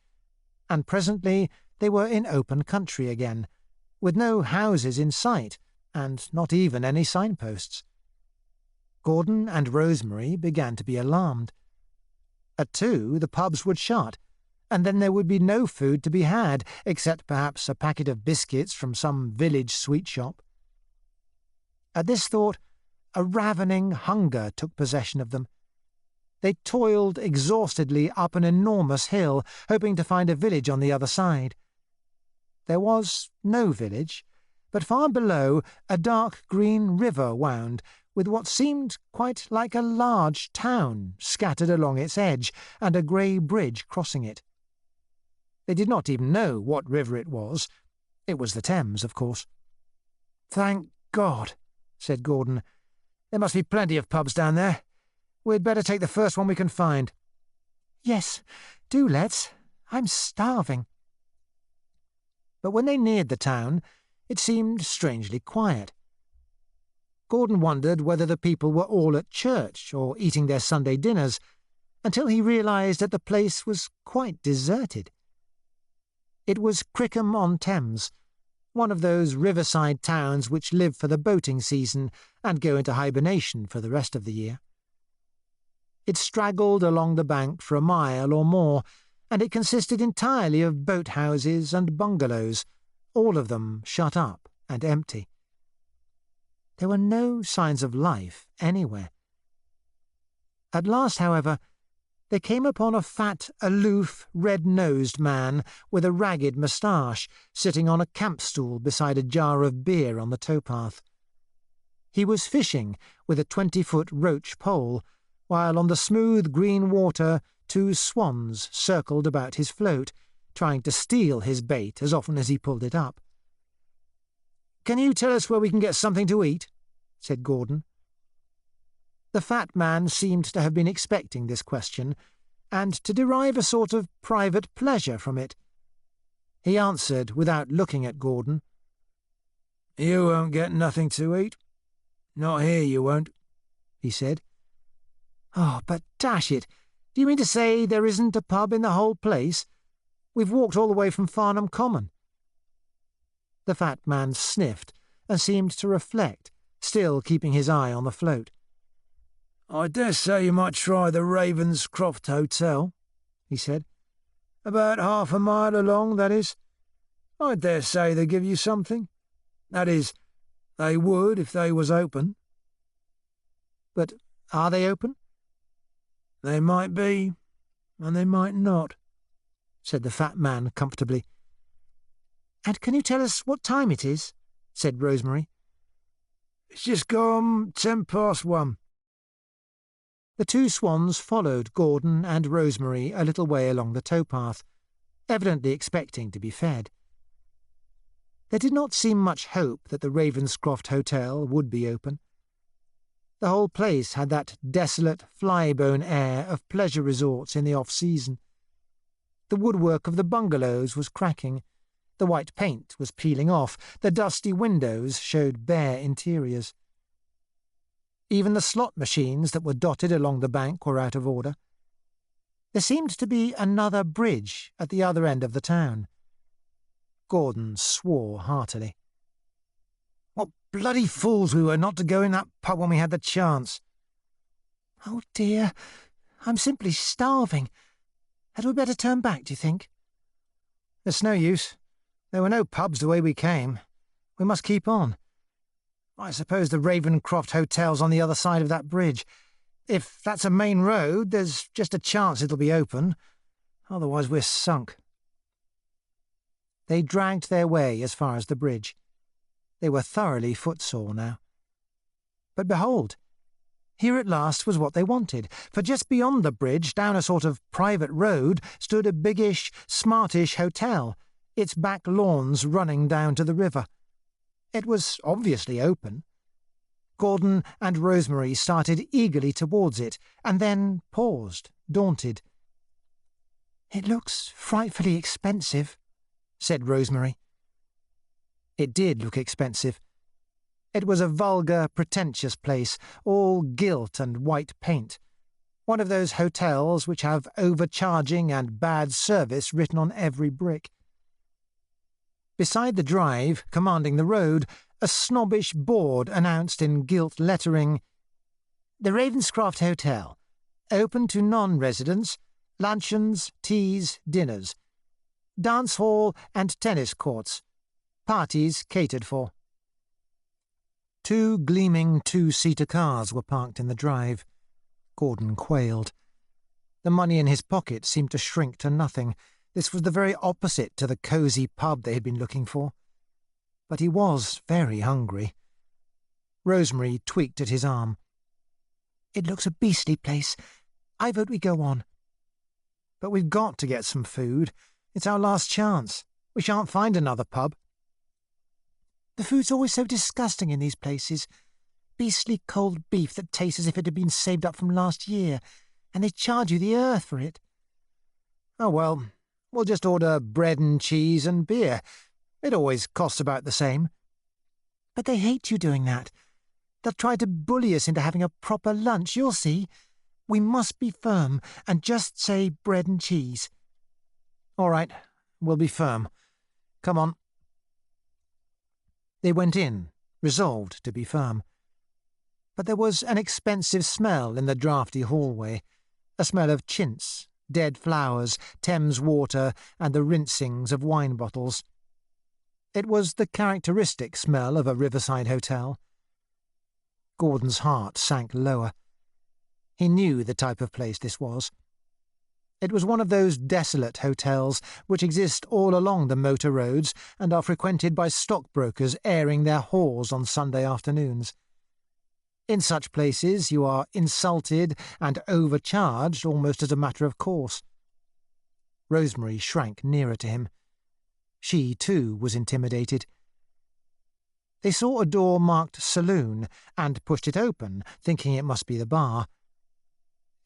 and presently they were in open country again, with no houses in sight, and not even any signposts. Gordon and Rosemary began to be alarmed. At 2 the pubs would shut, and then there would be no food to be had, except perhaps a packet of biscuits from some village sweet shop. At this thought, a ravening hunger took possession of them. They toiled exhaustedly up an enormous hill, hoping to find a village on the other side. There was no village, but far below a dark green river wound, with what seemed quite like a large town scattered along its edge, and a grey bridge crossing it. They did not even know what river it was. It was the Thames, of course. "Thank God," said Gordon. "There must be plenty of pubs down there. We'd better take the first one we can find." "Yes, do let's. I'm starving." But when they neared the town, it seemed strangely quiet. Gordon wondered whether the people were all at church or eating their Sunday dinners, until he realised that the place was quite deserted. It was Crickham-on-Thames, one of those riverside towns which live for the boating season and go into hibernation for the rest of the year. It straggled along the bank for a mile or more, and it consisted entirely of boat-houses and bungalows, all of them shut up and empty. There were no signs of life anywhere. At last, however, they came upon a fat, aloof, red-nosed man with a ragged moustache sitting on a camp-stool beside a jar of beer on the towpath. He was fishing with a 20-foot roach pole, while on the smooth green water 2 swans circled about his float, trying to steal his bait as often as he pulled it up. "Can you tell us where we can get something to eat?" said Gordon. The fat man seemed to have been expecting this question, and to derive a sort of private pleasure from it. He answered without looking at Gordon. "You won't get nothing to eat. Not here, you won't," he said. "Oh, but dash it, do you mean to say there isn't a pub in the whole place? We've walked all the way from Farnham Common." The fat man sniffed and seemed to reflect, still keeping his eye on the float. "I dare say you might try the Ravenscroft Hotel," he said. "About half a mile along, that is. I dare say they give you something. That is, They would if they was open. But are they open? They might be, and they might not, said the fat man comfortably. And can you tell us what time it is? Said Rosemary. It's just gone 1:10. The two swans followed Gordon and Rosemary a little way along the towpath, evidently expecting to be fed. There did not seem much hope that the Ravenscroft Hotel would be open. The whole place had that desolate, fly-bone air of pleasure resorts in the off-season. The woodwork of the bungalows was cracking, the white paint was peeling off, the dusty windows showed bare interiors. Even the slot machines that were dotted along the bank were out of order. There seemed to be another bridge at the other end of the town. Gordon swore heartily. What bloody fools we were not to go in that pub when we had the chance. Oh dear, I'm simply starving. Had we better turn back, do you think? There's no use. There were no pubs the way we came. We must keep on. I suppose the Ravenscroft Hotel's on the other side of that bridge. If that's a main road, there's just a chance it'll be open. Otherwise we're sunk. They dragged their way as far as the bridge. They were thoroughly footsore now. But behold, here at last was what they wanted, for just beyond the bridge, down a sort of private road, stood a biggish, smartish hotel, its back lawns running down to the river. It was obviously open. Gordon and Rosemary started eagerly towards it, and then paused, daunted. It looks frightfully expensive, said Rosemary. It did look expensive. It was a vulgar, pretentious place, all gilt and white paint. One of those hotels which have overcharging and bad service written on every brick. Beside the drive, commanding the road, a snobbish board announced in gilt lettering, "The Ravenscroft Hotel. Open to non-residents. Luncheons, teas, dinners. Dance hall and tennis courts. Parties catered for." Two gleaming two-seater cars were parked in the drive. Gordon quailed. The money in his pocket seemed to shrink to nothing. This was the very opposite to the cosy pub they had been looking for. But he was very hungry. Rosemary tweaked at his arm. It looks a beastly place. I vote we go on. But we've got to get some food. It's our last chance. We shan't find another pub. The food's always so disgusting in these places. Beastly cold beef that tastes as if it had been saved up from last year, and they charge you the earth for it. Oh, well, we'll just order bread and cheese and beer. It always costs about the same. But they hate you doing that. They'll try to bully us into having a proper lunch, you'll see. We must be firm and just say bread and cheese. All right, we'll be firm. Come on. They went in, resolved to be firm. But there was an expensive smell in the draughty hallway, a smell of chintz, dead flowers, Thames water, and the rinsings of wine bottles. It was the characteristic smell of a riverside hotel. Gordon's heart sank lower. He knew the type of place this was. It was one of those desolate hotels which exist all along the motor roads and are frequented by stockbrokers airing their whores on Sunday afternoons. In such places you are insulted and overcharged almost as a matter of course. Rosemary shrank nearer to him. She, too, was intimidated. They saw a door marked Saloon and pushed it open, thinking it must be the bar.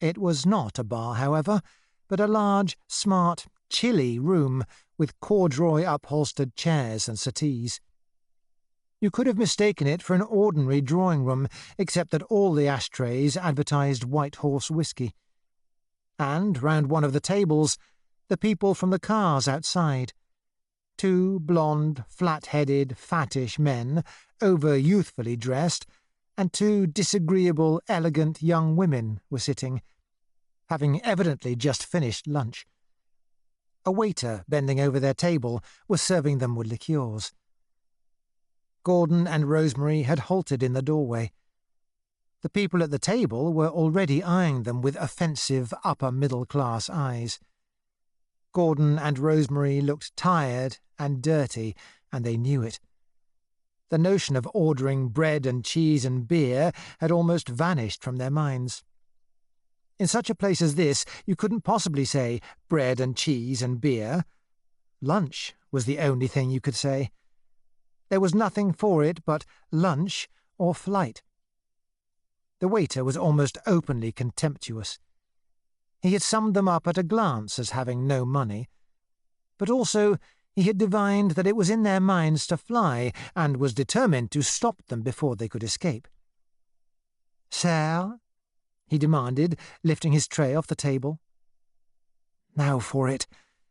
It was not a bar, however, but a large, smart, chilly room with corduroy upholstered chairs and settees. You could have mistaken it for an ordinary drawing-room, except that all the ashtrays advertised White Horse whisky. And, round one of the tables, the people from the cars outside. Two blonde, flat-headed, fattish men, over-youthfully dressed, and two disagreeable, elegant young women were sitting, having evidently just finished lunch. A waiter, bending over their table, was serving them with liqueurs. Gordon and Rosemary had halted in the doorway. The people at the table were already eyeing them with offensive upper-middle-class eyes. Gordon and Rosemary looked tired and dirty, and they knew it. The notion of ordering bread and cheese and beer had almost vanished from their minds. In such a place as this, you couldn't possibly say bread and cheese and beer. Lunch was the only thing you could say. There was nothing for it but lunch or flight. The waiter was almost openly contemptuous. He had summed them up at a glance as having no money, but also he had divined that it was in their minds to fly, and was determined to stop them before they could escape. "Sir?" he demanded, lifting his tray off the table. "Now for it.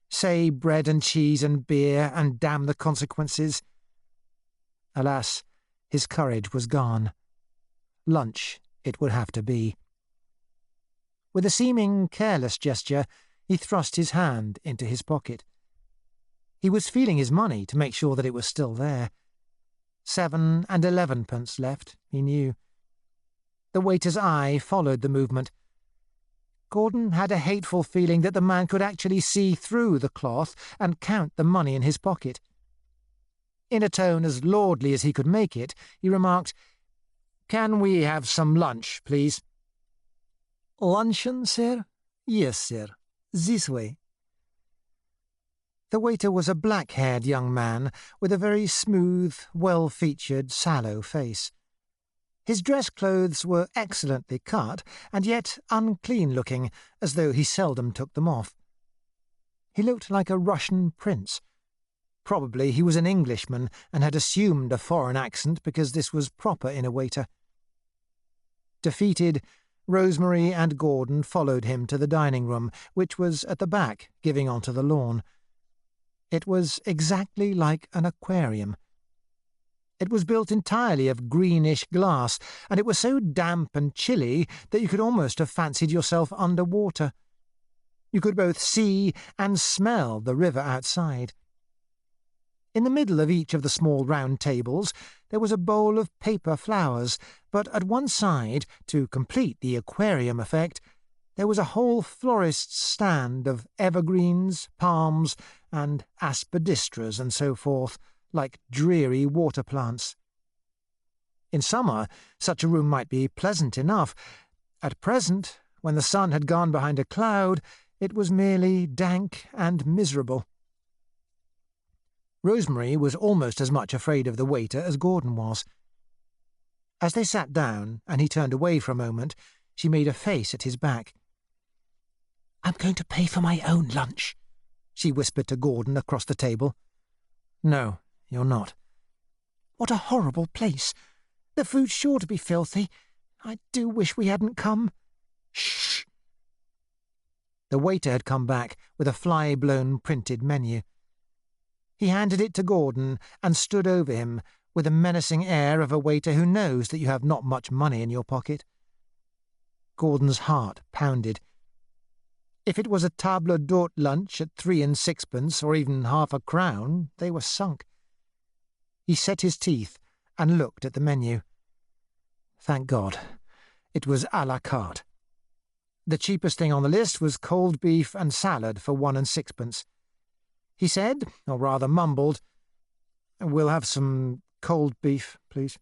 Say bread and cheese and beer, and damn the consequences." Alas, his courage was gone. Lunch it would have to be. With a seeming careless gesture, he thrust his hand into his pocket. He was feeling his money to make sure that it was still there. 7 and 11 left, he knew. The waiter's eye followed the movement. Gordon had a hateful feeling that the man could actually see through the cloth and count the money in his pocket. In a tone as lordly as he could make it, he remarked, "Can we have some lunch, please?" "Luncheon, sir?" "Yes, sir. This way." The waiter was a black-haired young man with a very smooth, well-featured, sallow face. His dress clothes were excellently cut, and yet unclean-looking, as though he seldom took them off. He looked like a Russian prince. Probably he was an Englishman and had assumed a foreign accent because this was proper in a waiter. Defeated, Rosemary and Gordon followed him to the dining-room, which was at the back, giving onto the lawn. It was exactly like an aquarium. It was built entirely of greenish glass, and it was so damp and chilly that you could almost have fancied yourself under water. You could both see and smell the river outside. In the middle of each of the small round tables there was a bowl of paper flowers, but at one side, to complete the aquarium effect, there was a whole florist's stand of evergreens, palms, and aspidistras and so forth, like dreary water plants. In summer, such a room might be pleasant enough. At present, when the sun had gone behind a cloud, it was merely dank and miserable. Rosemary was almost as much afraid of the waiter as Gordon was. As they sat down, and he turned away for a moment, she made a face at his back. "I'm going to pay for my own lunch," she whispered to Gordon across the table. "No, you're not." "What a horrible place! The food's sure to be filthy. I do wish we hadn't come." "Shh!" The waiter had come back with a fly-blown printed menu. He handed it to Gordon and stood over him with the menacing air of a waiter who knows that you have not much money in your pocket. Gordon's heart pounded. If it was a table d'hôte lunch at 3 and 6, or even half a crown, they were sunk. He set his teeth and looked at the menu. Thank God, it was à la carte. The cheapest thing on the list was cold beef and salad for 1 and 6. He said, or rather mumbled, "We'll have some cold beef, please."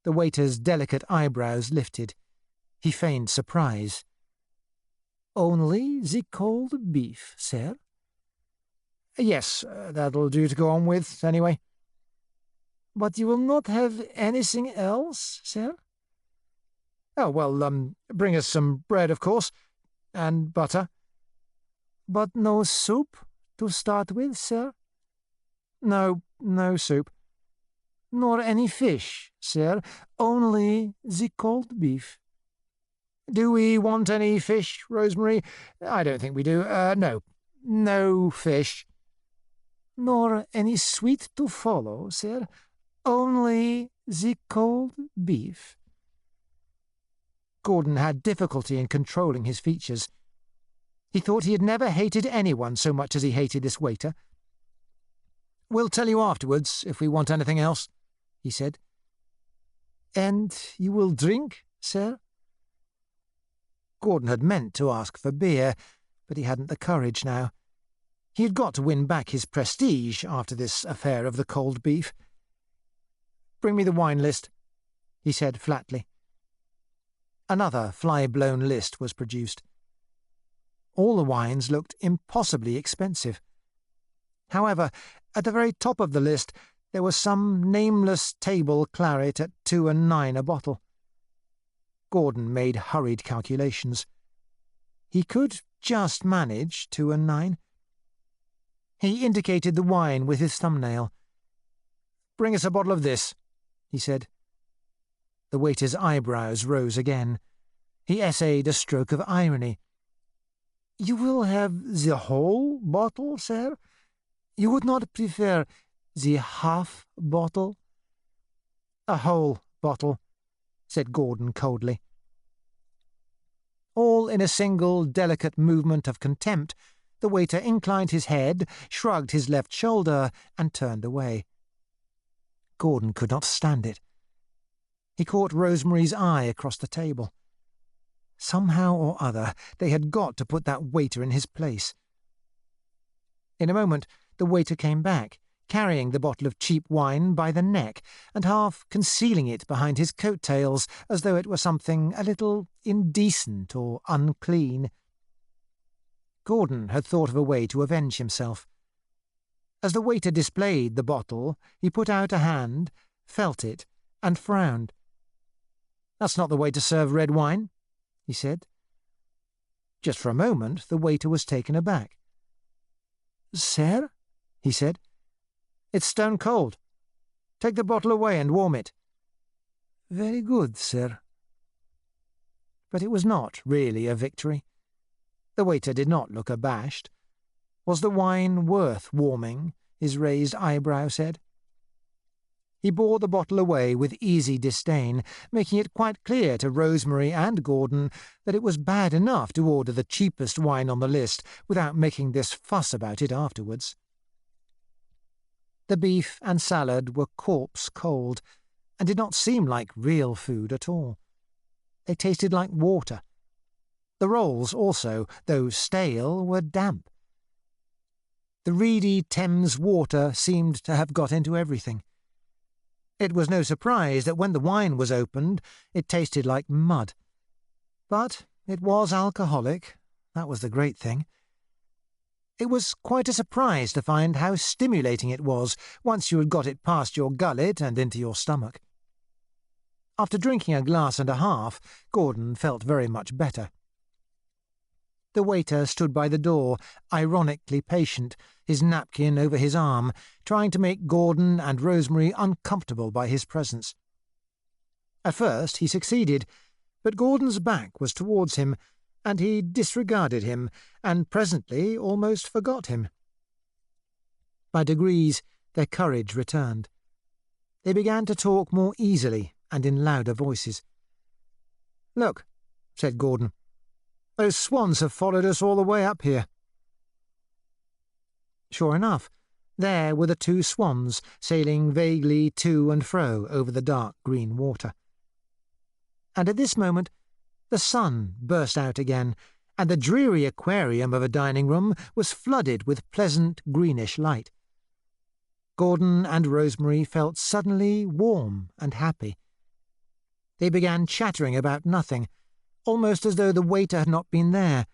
The waiter's delicate eyebrows lifted. He feigned surprise. "Only the cold beef, sir?" "Yes, that'll do to go on with, anyway." "But you will not have anything else, sir?" "Oh, well, bring us some bread, of course, and butter." "But no soup to start with, sir?" "No soup." "Nor any fish, sir? Only the cold beef?" "Do we want any fish, Rosemary? I don't think we do. No fish." "Nor any sweet to follow, sir? Only the cold beef?" Gordon had difficulty in controlling his features. He thought he had never hated anyone so much as he hated this waiter. We'll tell you afterwards if we want anything else, he said. And you will drink, sir? Gordon had meant to ask for beer, but he hadn't the courage now. He had got to win back his prestige after this affair of the cold beef. Bring me the wine list, he said flatly. Another fly-blown list was produced. All the wines looked impossibly expensive. However, at the very top of the list there was some nameless table claret at 2 and 9 a bottle. Gordon made hurried calculations. He could just manage 2 and 9. He indicated the wine with his thumbnail. "Bring us a bottle of this," he said. The waiter's eyebrows rose again. He essayed a stroke of irony. "You will have the whole bottle, sir? You would not prefer the half bottle?" "A whole bottle," said Gordon coldly. All in a single delicate movement of contempt, the waiter inclined his head, shrugged his left shoulder, and turned away. Gordon could not stand it. He caught Rosemary's eye across the table. Somehow or other, they had got to put that waiter in his place. In a moment, the waiter came back, carrying the bottle of cheap wine by the neck and half concealing it behind his coat-tails as though it were something a little indecent or unclean. Gordon had thought of a way to avenge himself. As the waiter displayed the bottle, he put out a hand, felt it, and frowned. "That's not the way to serve red wine," he said. Just for a moment the waiter was taken aback. "Sir?" he said. "It's stone cold. Take the bottle away and warm it." "Very good, sir." But it was not really a victory. The waiter did not look abashed. Was the wine worth warming? His raised eyebrow said. He bore the bottle away with easy disdain, making it quite clear to Rosemary and Gordon that it was bad enough to order the cheapest wine on the list without making this fuss about it afterwards. The beef and salad were corpse cold, and did not seem like real food at all. They tasted like water. The rolls also, though stale, were damp. The reedy Thames water seemed to have got into everything. It was no surprise that when the wine was opened, it tasted like mud. But it was alcoholic. That was the great thing. It was quite a surprise to find how stimulating it was once you had got it past your gullet and into your stomach. After drinking a glass and a half, Gordon felt very much better. The waiter stood by the door, ironically patient, his napkin over his arm, trying to make Gordon and Rosemary uncomfortable by his presence. At first he succeeded, but Gordon's back was towards him, and he disregarded him, and presently almost forgot him. By degrees their courage returned. They began to talk more easily and in louder voices. "Look," said Gordon, "those swans have followed us all the way up here." Sure enough, there were the 2 swans sailing vaguely to and fro over the dark green water. And at this moment the sun burst out again, and the dreary aquarium of a dining-room was flooded with pleasant greenish light. Gordon and Rosemary felt suddenly warm and happy. They began chattering about nothing, almost as though the waiter had not been there,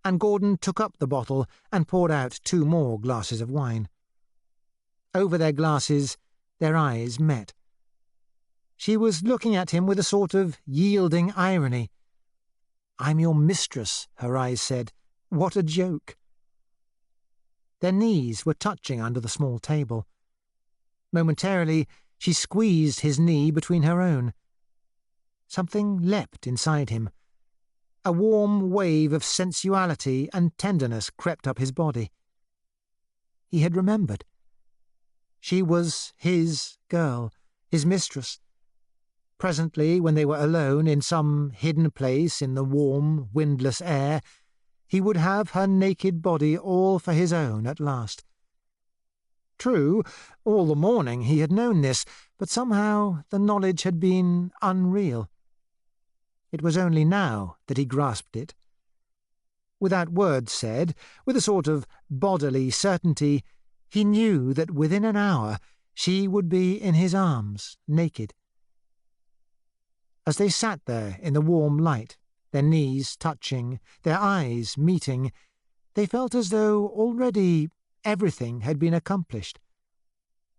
and Gordon took up the bottle and poured out 2 more glasses of wine. Over their glasses their eyes met. She was looking at him with a sort of yielding irony. "I'm your mistress," her eyes said. "What a joke." Their knees were touching under the small table. Momentarily she squeezed his knee between her own. Something leapt inside him. A warm wave of sensuality and tenderness crept up his body. He had remembered. She was his girl, his mistress. Presently, when they were alone in some hidden place in the warm, windless air, he would have her naked body all for his own at last. True, all the morning he had known this, but somehow the knowledge had been unreal. It was only now that he grasped it. Without words said, with a sort of bodily certainty, he knew that within an hour she would be in his arms, naked. As they sat there in the warm light, their knees touching, their eyes meeting, they felt as though already everything had been accomplished.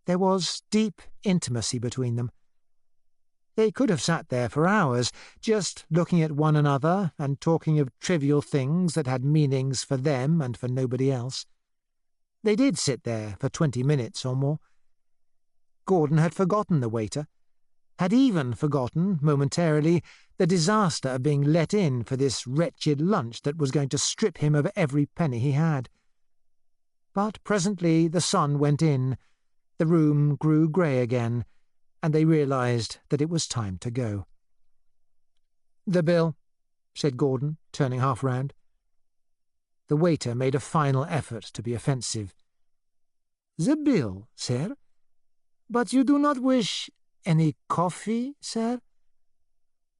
There was deep intimacy between them. They could have sat there for hours, just looking at one another and talking of trivial things that had meanings for them and for nobody else. They did sit there for 20 minutes or more. Gordon had forgotten the waiter, had even forgotten, momentarily, the disaster of being let in for this wretched lunch that was going to strip him of every penny he had. But presently the sun went in, the room grew grey again, and they realised that it was time to go. "The bill," said Gordon, turning half round. The waiter made a final effort to be offensive. "The bill, sir? But you do not wish any coffee, sir?"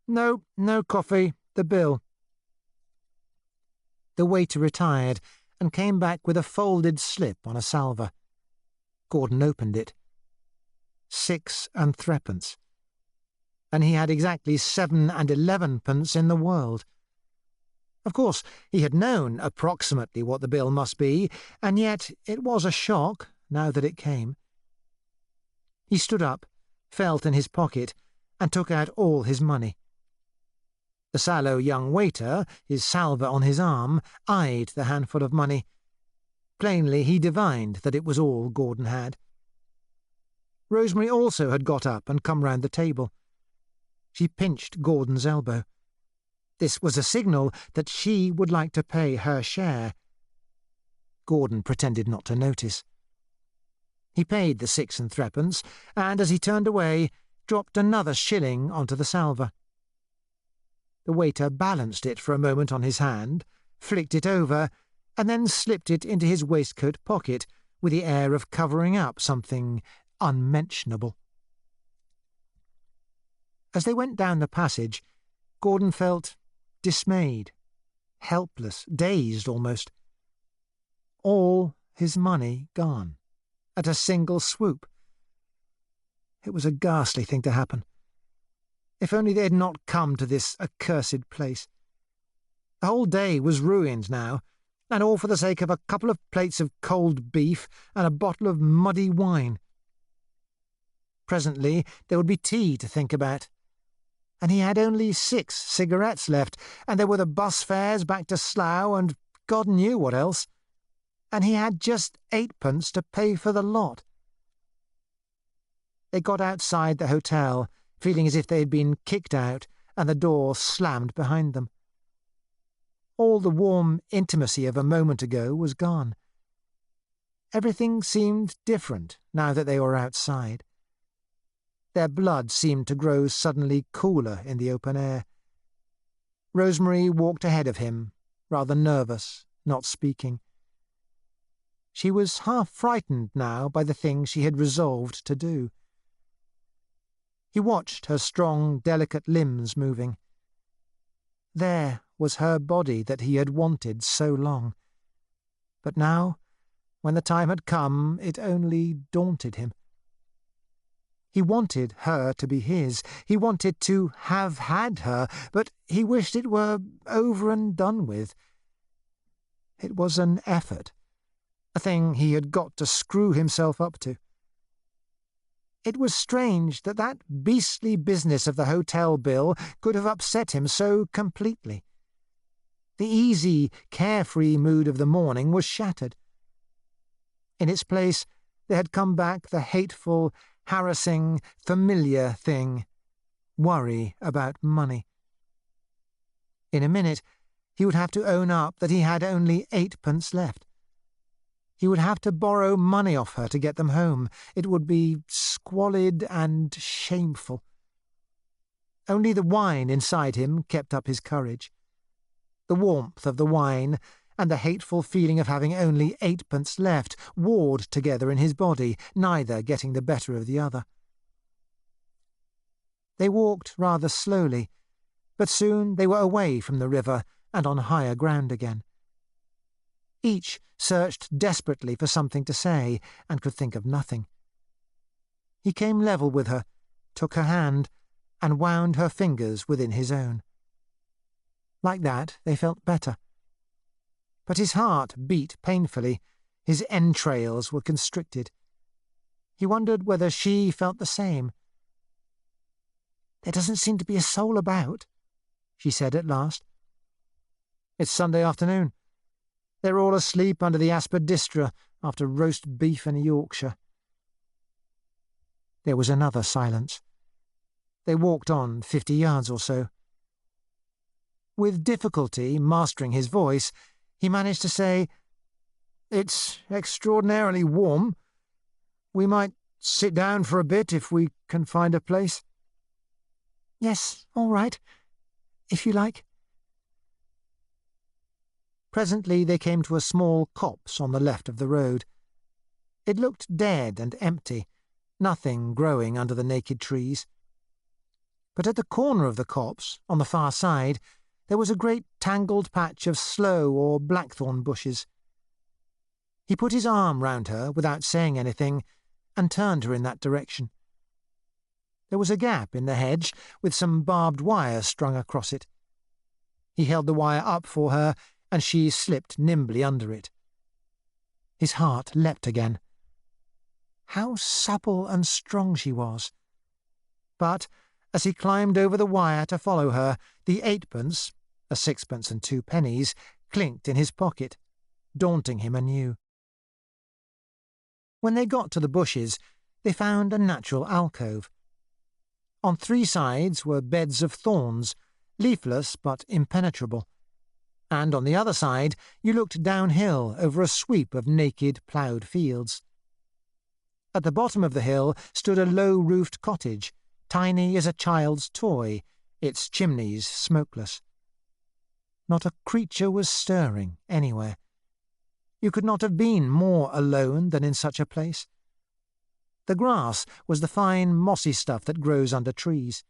"No, no coffee. The bill." The waiter retired and came back with a folded slip on a salver. Gordon opened it. 6 and 3 and he had exactly 7 and 11 in the world. Of course, he had known approximately what the bill must be, and yet it was a shock now that it came. He stood up, felt in his pocket, and took out all his money. The sallow young waiter, his salver on his arm, eyed the handful of money. Plainly he divined that it was all Gordon had. Rosemary also had got up and come round the table. She pinched Gordon's elbow. This was a signal that she would like to pay her share. Gordon pretended not to notice. He paid the 6 and 3, and as he turned away, dropped another shilling onto the salver. The waiter balanced it for a moment on his hand, flicked it over, and then slipped it into his waistcoat pocket with the air of covering up something unmentionable. As they went down the passage, Gordon felt dismayed, helpless, dazed almost. All his money gone, at a single swoop. It was a ghastly thing to happen. If only they had not come to this accursed place. The whole day was ruined now, and all for the sake of a couple of plates of cold beef and a bottle of muddy wine. Presently there would be tea to think about. And he had only 6 cigarettes left, and there were the bus fares back to Slough, and God knew what else. And he had just 8 to pay for the lot. They got outside the hotel, feeling as if they had been kicked out, and the door slammed behind them. All the warm intimacy of a moment ago was gone. Everything seemed different now that they were outside. Their blood seemed to grow suddenly cooler in the open air. Rosemary walked ahead of him, rather nervous, not speaking. She was half frightened now by the thing she had resolved to do. He watched her strong, delicate limbs moving. There was her body that he had wanted so long. But now, when the time had come, it only daunted him. He wanted her to be his. He wanted to have had her, but he wished it were over and done with. It was an effort, a thing he had got to screw himself up to. It was strange that that beastly business of the hotel bill could have upset him so completely. The easy, carefree mood of the morning was shattered. In its place there had come back the hateful, harassing, familiar thing, worry about money. In a minute he would have to own up that he had only 8 left. He would have to borrow money off her to get them home. It would be squalid and shameful. Only the wine inside him kept up his courage. The warmth of the wine, and the hateful feeling of having only 8p. left warred together in his body, neither getting the better of the other. They walked rather slowly, but soon they were away from the river and on higher ground again. Each searched desperately for something to say, and could think of nothing. He came level with her, took her hand, and wound her fingers within his own. Like that they felt better. But his heart beat painfully, his entrails were constricted. He wondered whether she felt the same. "There doesn't seem to be a soul about," she said at last. "It's Sunday afternoon. They're all asleep under the Aspidistra after roast beef in Yorkshire." There was another silence. They walked on 50 yards or so. With difficulty mastering his voice, he managed to say, "It's extraordinarily warm. We might sit down for a bit if we can find a place." "Yes, all right, if you like." Presently they came to a small copse on the left of the road. It looked dead and empty, nothing growing under the naked trees. But at the corner of the copse, on the far side, there was a great tangled patch of sloe or blackthorn bushes. He put his arm round her without saying anything, and turned her in that direction. There was a gap in the hedge with some barbed wire strung across it. He held the wire up for her, and she slipped nimbly under it. His heart leapt again. How supple and strong she was! But as he climbed over the wire to follow her, the 8p., a 6p. and 2 pennies, clinked in his pocket, daunting him anew. When they got to the bushes, they found a natural alcove. On 3 sides were beds of thorns, leafless but impenetrable, and on the other side you looked downhill over a sweep of naked ploughed fields. At the bottom of the hill stood a low-roofed cottage, tiny as a child's toy, its chimneys smokeless. Not a creature was stirring anywhere. You could not have been more alone than in such a place. The grass was the fine mossy stuff that grows under trees.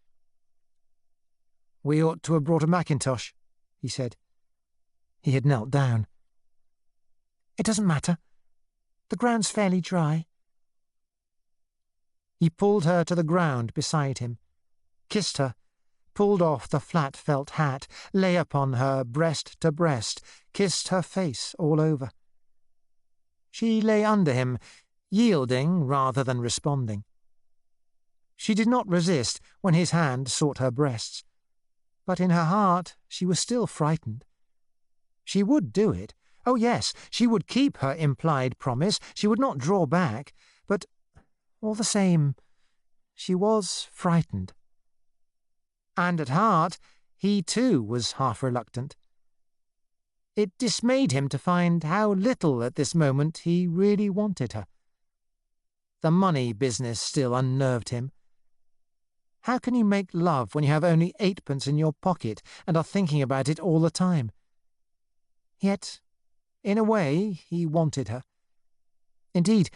"We ought to have brought a mackintosh," he said. He had knelt down. "It doesn't matter. The ground's fairly dry." He pulled her to the ground beside him, kissed her, pulled off the flat felt hat, lay upon her breast to breast, kissed her face all over. She lay under him, yielding rather than responding. She did not resist when his hand sought her breasts, but in her heart she was still frightened. She would do it. Oh yes, she would keep her implied promise, she would not draw back, but all the same, she was frightened. And at heart, he too was half reluctant. It dismayed him to find how little at this moment he really wanted her. The money business still unnerved him. How can you make love when you have only 8p. in your pocket and are thinking about it all the time? Yet, in a way, he wanted her. Indeed,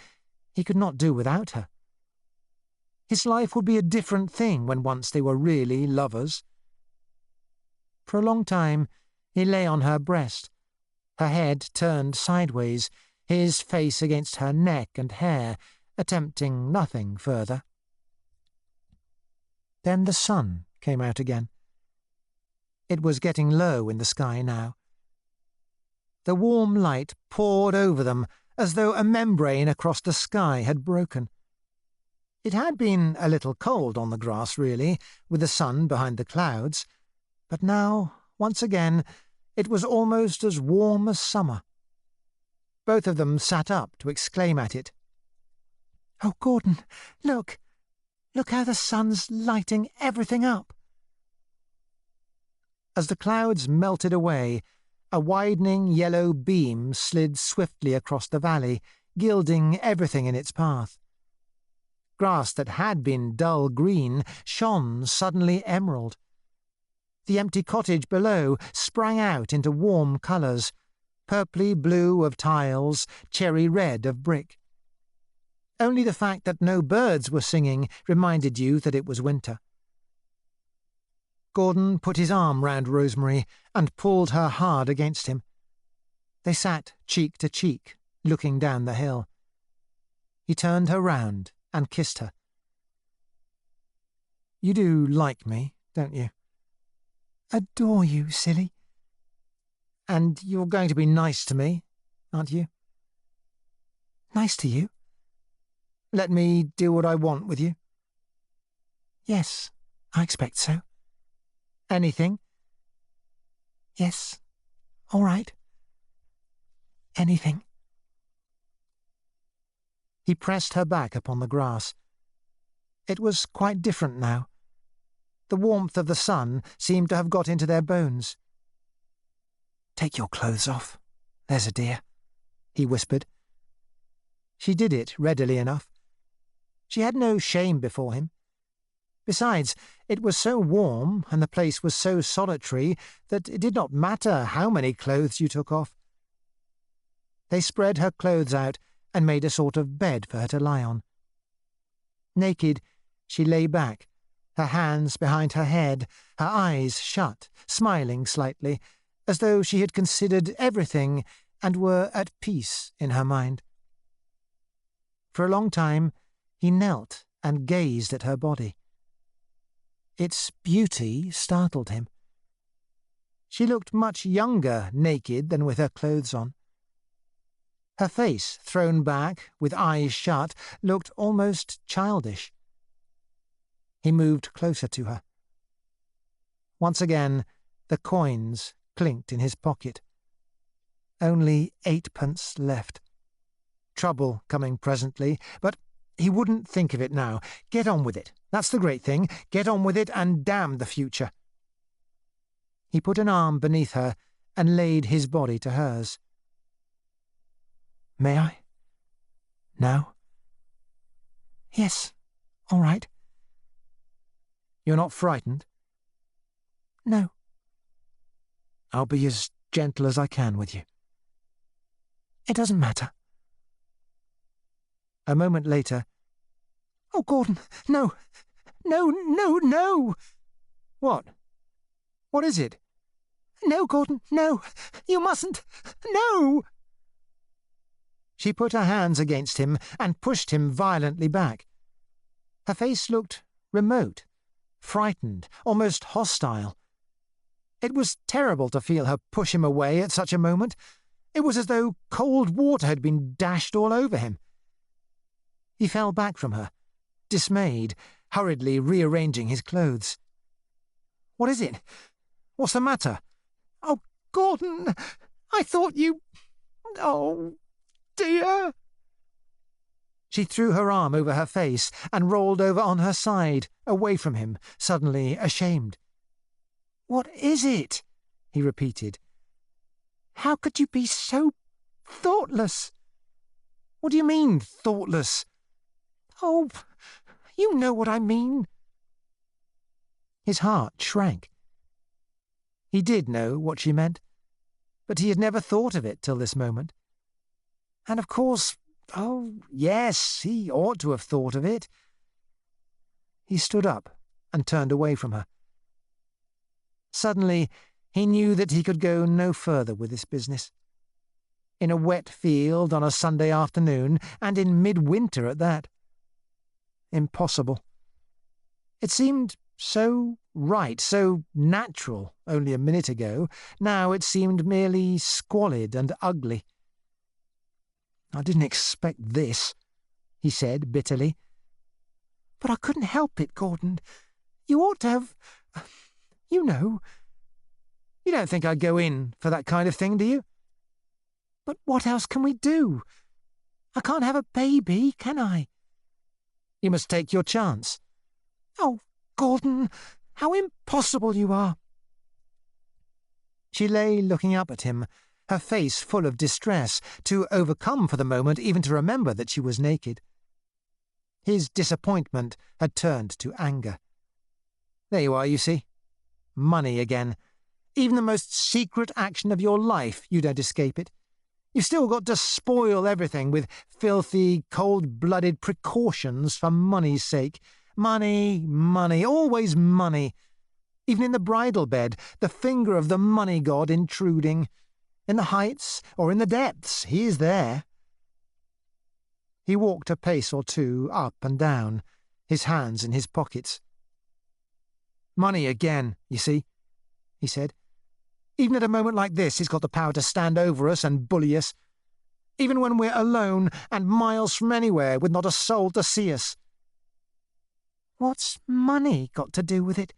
he could not do without her. His life would be a different thing when once they were really lovers. For a long time he lay on her breast, her head turned sideways, his face against her neck and hair, attempting nothing further. Then the sun came out again. It was getting low in the sky now. The warm light poured over them as though a membrane across the sky had broken. It had been a little cold on the grass, really, with the sun behind the clouds, but now, once again, it was almost as warm as summer. Both of them sat up to exclaim at it. "Oh, Gordon, look! Look how the sun's lighting everything up!" As the clouds melted away, a widening yellow beam slid swiftly across the valley, gilding everything in its path. Grass that had been dull green shone suddenly emerald. The empty cottage below sprang out into warm colours, purply blue of tiles, cherry red of brick. Only the fact that no birds were singing reminded you that it was winter. Gordon put his arm round Rosemary and pulled her hard against him. They sat cheek to cheek, looking down the hill. He turned her round and kissed her. You do like me, don't you? Adore you, silly. And you're going to be nice to me, aren't you? Nice to you? Let me do what I want with you? Yes, I expect so. Anything? Yes, all right. Anything. He pressed her back upon the grass. It was quite different now. The warmth of the sun seemed to have got into their bones. Take your clothes off, there's a dear, he whispered. She did it readily enough. She had no shame before him. Besides, it was so warm and the place was so solitary that it did not matter how many clothes you took off. They spread her clothes out and made a sort of bed for her to lie on. Naked, she lay back, her hands behind her head, her eyes shut, smiling slightly, as though she had considered everything and were at peace in her mind. For a long time he knelt and gazed at her body. Its beauty startled him. She looked much younger naked than with her clothes on. Her face, thrown back, with eyes shut, looked almost childish. He moved closer to her. Once again, the coins clinked in his pocket. Only 8p left. Trouble coming presently, but he wouldn't think of it now. Get on with it. That's the great thing. Get on with it and damn the future. He put an arm beneath her and laid his body to hers. May I? Now? Yes, all right. You're not frightened? No. I'll be as gentle as I can with you. It doesn't matter. A moment later, Oh, Gordon, no! No, no, no! What? What is it? No, Gordon, no! You mustn't! No! She put her hands against him and pushed him violently back. Her face looked remote, frightened, almost hostile. It was terrible to feel her push him away at such a moment. It was as though cold water had been dashed all over him. He fell back from her, dismayed, hurriedly rearranging his clothes. What is it? What's the matter? Oh, Gordon, I thought you... Oh, dear. She threw her arm over her face and rolled over on her side, away from him, suddenly ashamed. What is it? He repeated. How could you be so thoughtless? What do you mean, thoughtless? Oh, you know what I mean. His heart shrank. He did know what she meant, but he had never thought of it till this moment. And of course, oh, yes, he ought to have thought of it. He stood up and turned away from her. Suddenly, he knew that he could go no further with this business. In a wet field on a Sunday afternoon, and in midwinter at that. Impossible. It seemed so right, so natural only a minute ago. Now it seemed merely squalid and ugly. I didn't expect this, he said bitterly. But I couldn't help it, Gordon. You ought to have... You know. You don't think I'd go in for that kind of thing, do you? But what else can we do? I can't have a baby, can I? You must take your chance. Oh, Gordon, how impossible you are. She lay looking up at him, her face full of distress, too overcome for the moment even to remember that she was naked. His disappointment had turned to anger. There you are, you see. Money again. Even the most secret action of your life, you don't escape it. You've still got to spoil everything with filthy, cold-blooded precautions for money's sake. Money, money, always money. Even in the bridal bed, the finger of the money god intruding. In the heights or in the depths, he is there. He walked a pace or two up and down, his hands in his pockets. Money again, you see, he said. Even at a moment like this, he's got the power to stand over us and bully us. Even when we're alone and miles from anywhere with not a soul to see us. What's money got to do with it?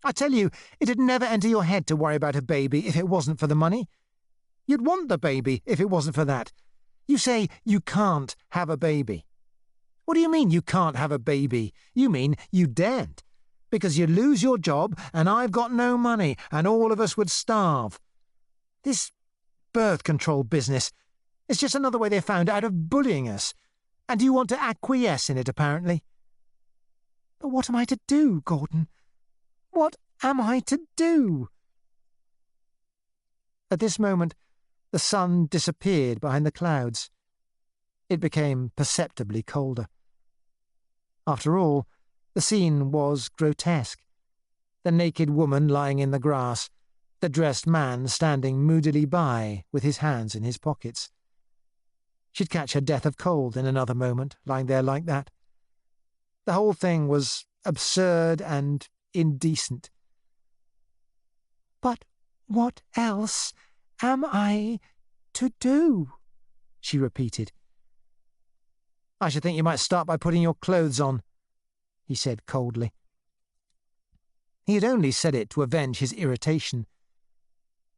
I tell you, it'd never enter your head to worry about a baby if it wasn't for the money. You'd want the baby if it wasn't for that. You say you can't have a baby. What do you mean you can't have a baby? You mean you daren't. Because you'd lose your job, and I've got no money, and all of us would starve. This birth control business, it's just another way they found out of bullying us. And you want to acquiesce in it, apparently. But what am I to do, Gordon? What am I to do? At this moment, the sun disappeared behind the clouds. It became perceptibly colder. After all, the scene was grotesque. The naked woman lying in the grass, the dressed man standing moodily by with his hands in his pockets. She'd catch her death of cold in another moment, lying there like that. The whole thing was absurd and indecent. But what else am I to do? She repeated. I should think you might start by putting your clothes on, he said coldly. He had only said it to avenge his irritation,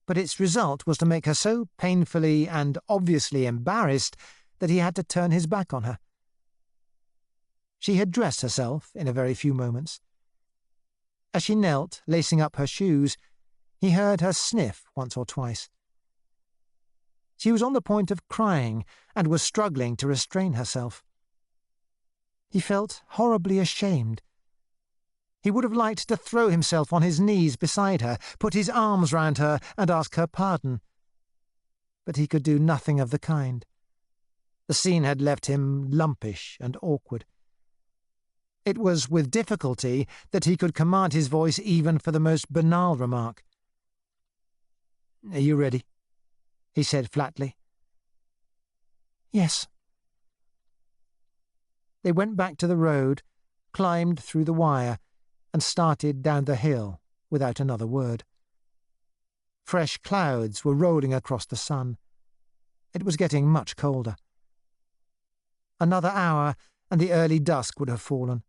but its result was to make her so painfully and obviously embarrassed that he had to turn his back on her. She had dressed herself in a very few moments. As she knelt, lacing up her shoes, he heard her sniff once or twice. She was on the point of crying and was struggling to restrain herself. He felt horribly ashamed. He would have liked to throw himself on his knees beside her, put his arms round her and ask her pardon. But he could do nothing of the kind. The scene had left him lumpish and awkward. It was with difficulty that he could command his voice even for the most banal remark. "Are you ready?" he said flatly. "Yes." They went back to the road, climbed through the wire, and started down the hill without another word. Fresh clouds were rolling across the sun. It was getting much colder. Another hour, and the early dusk would have fallen.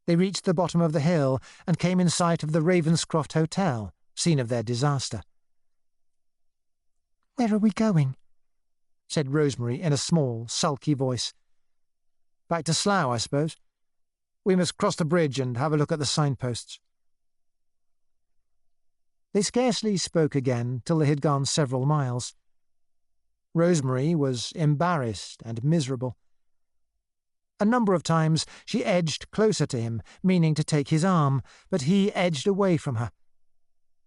They reached the bottom of the hill and came in sight of the Ravenscroft Hotel, scene of their disaster. "Where are we going?" said Rosemary in a small, sulky voice. "Back to Slough, I suppose. We must cross the bridge and have a look at the signposts." They scarcely spoke again till they had gone several miles. Rosemary was embarrassed and miserable. A number of times she edged closer to him, meaning to take his arm, but he edged away from her.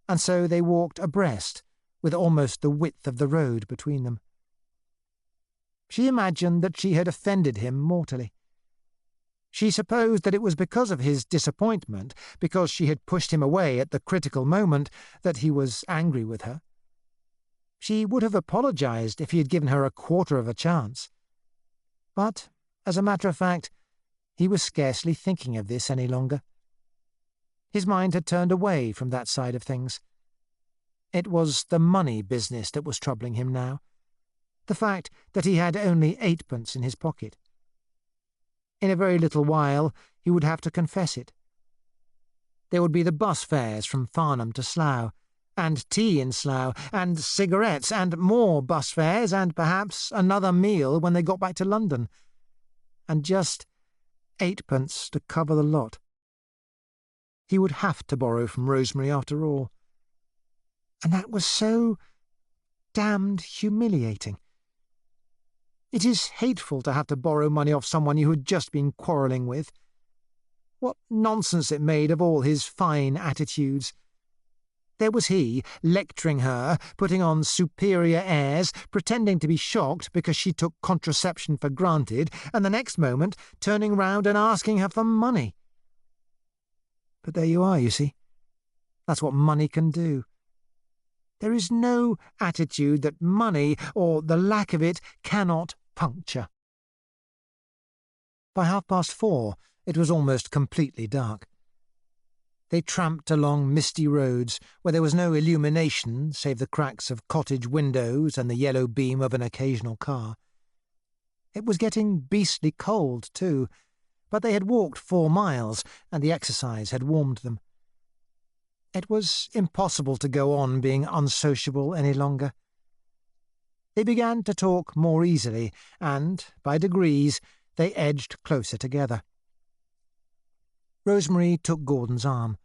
And so they walked abreast, with almost the width of the road between them. She imagined that she had offended him mortally. She supposed that it was because of his disappointment, because she had pushed him away at the critical moment, that he was angry with her. She would have apologized if he had given her a quarter of a chance. But, as a matter of fact, he was scarcely thinking of this any longer. His mind had turned away from that side of things. It was the money business that was troubling him now. The fact that he had only 8pence in his pocket. In a very little while he would have to confess it. There would be the bus fares from Farnham to Slough, and tea in Slough, and cigarettes, and more bus fares, and perhaps another meal when they got back to London. And just 8pence to cover the lot. He would have to borrow from Rosemary after all. And that was so damned humiliating. It is hateful to have to borrow money off someone you had just been quarrelling with. What nonsense it made of all his fine attitudes. There was he, lecturing her, putting on superior airs, pretending to be shocked because she took contraception for granted, and the next moment turning round and asking her for money. But there you are, you see. That's what money can do. There is no attitude that money, or the lack of it, cannot puncture. By 4:30, it was almost completely dark. They tramped along misty roads where there was no illumination save the cracks of cottage windows and the yellow beam of an occasional car. It was getting beastly cold, too, but they had walked 4 miles, and the exercise had warmed them. It was impossible to go on being unsociable any longer. They began to talk more easily, and, by degrees, they edged closer together. Rosemary took Gordon's arm.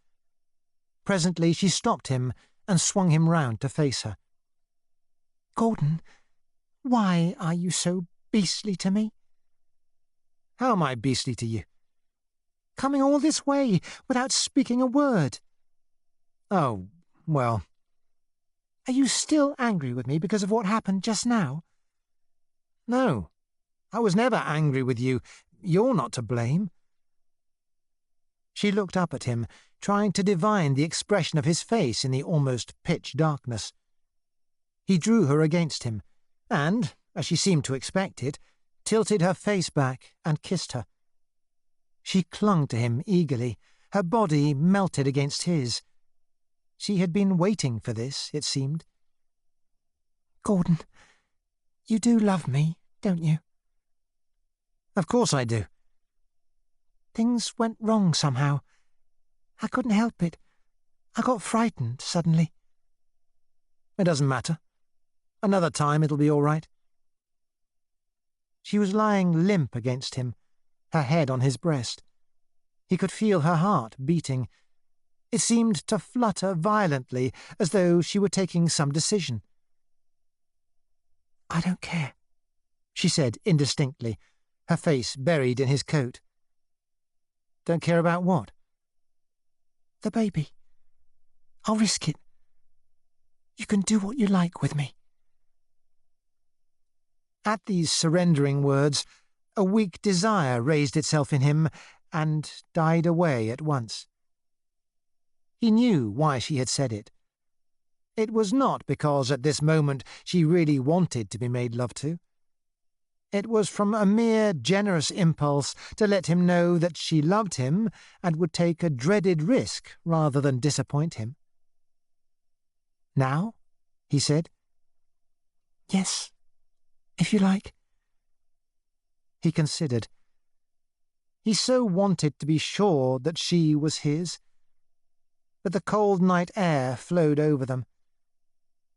Presently she stopped him and swung him round to face her. "Gordon, why are you so beastly to me?" "How am I beastly to you?" "Coming all this way without speaking a word." "Oh, well." "Are you still angry with me because of what happened just now?" "No, I was never angry with you. You're not to blame." She looked up at him, trying to divine the expression of his face in the almost pitch darkness. He drew her against him, and, as she seemed to expect it, tilted her face back and kissed her. She clung to him eagerly, her body melted against his. She had been waiting for this, it seemed. "Gordon, you do love me, don't you?" "Of course I do." "Things went wrong somehow. I couldn't help it. I got frightened suddenly." "It doesn't matter. Another time it'll be all right." She was lying limp against him, her head on his breast. He could feel her heart beating. It seemed to flutter violently, as though she were taking some decision. "I don't care," she said indistinctly, her face buried in his coat. "Don't care about what?" "The baby. I'll risk it. You can do what you like with me." At these surrendering words, a weak desire raised itself in him and died away at once. He knew why she had said it. It was not because at this moment she really wanted to be made love to. It was from a mere generous impulse to let him know that she loved him and would take a dreaded risk rather than disappoint him. "Now?" he said. "Yes, if you like." He considered. He so wanted to be sure that she was his. But the cold night air flowed over them.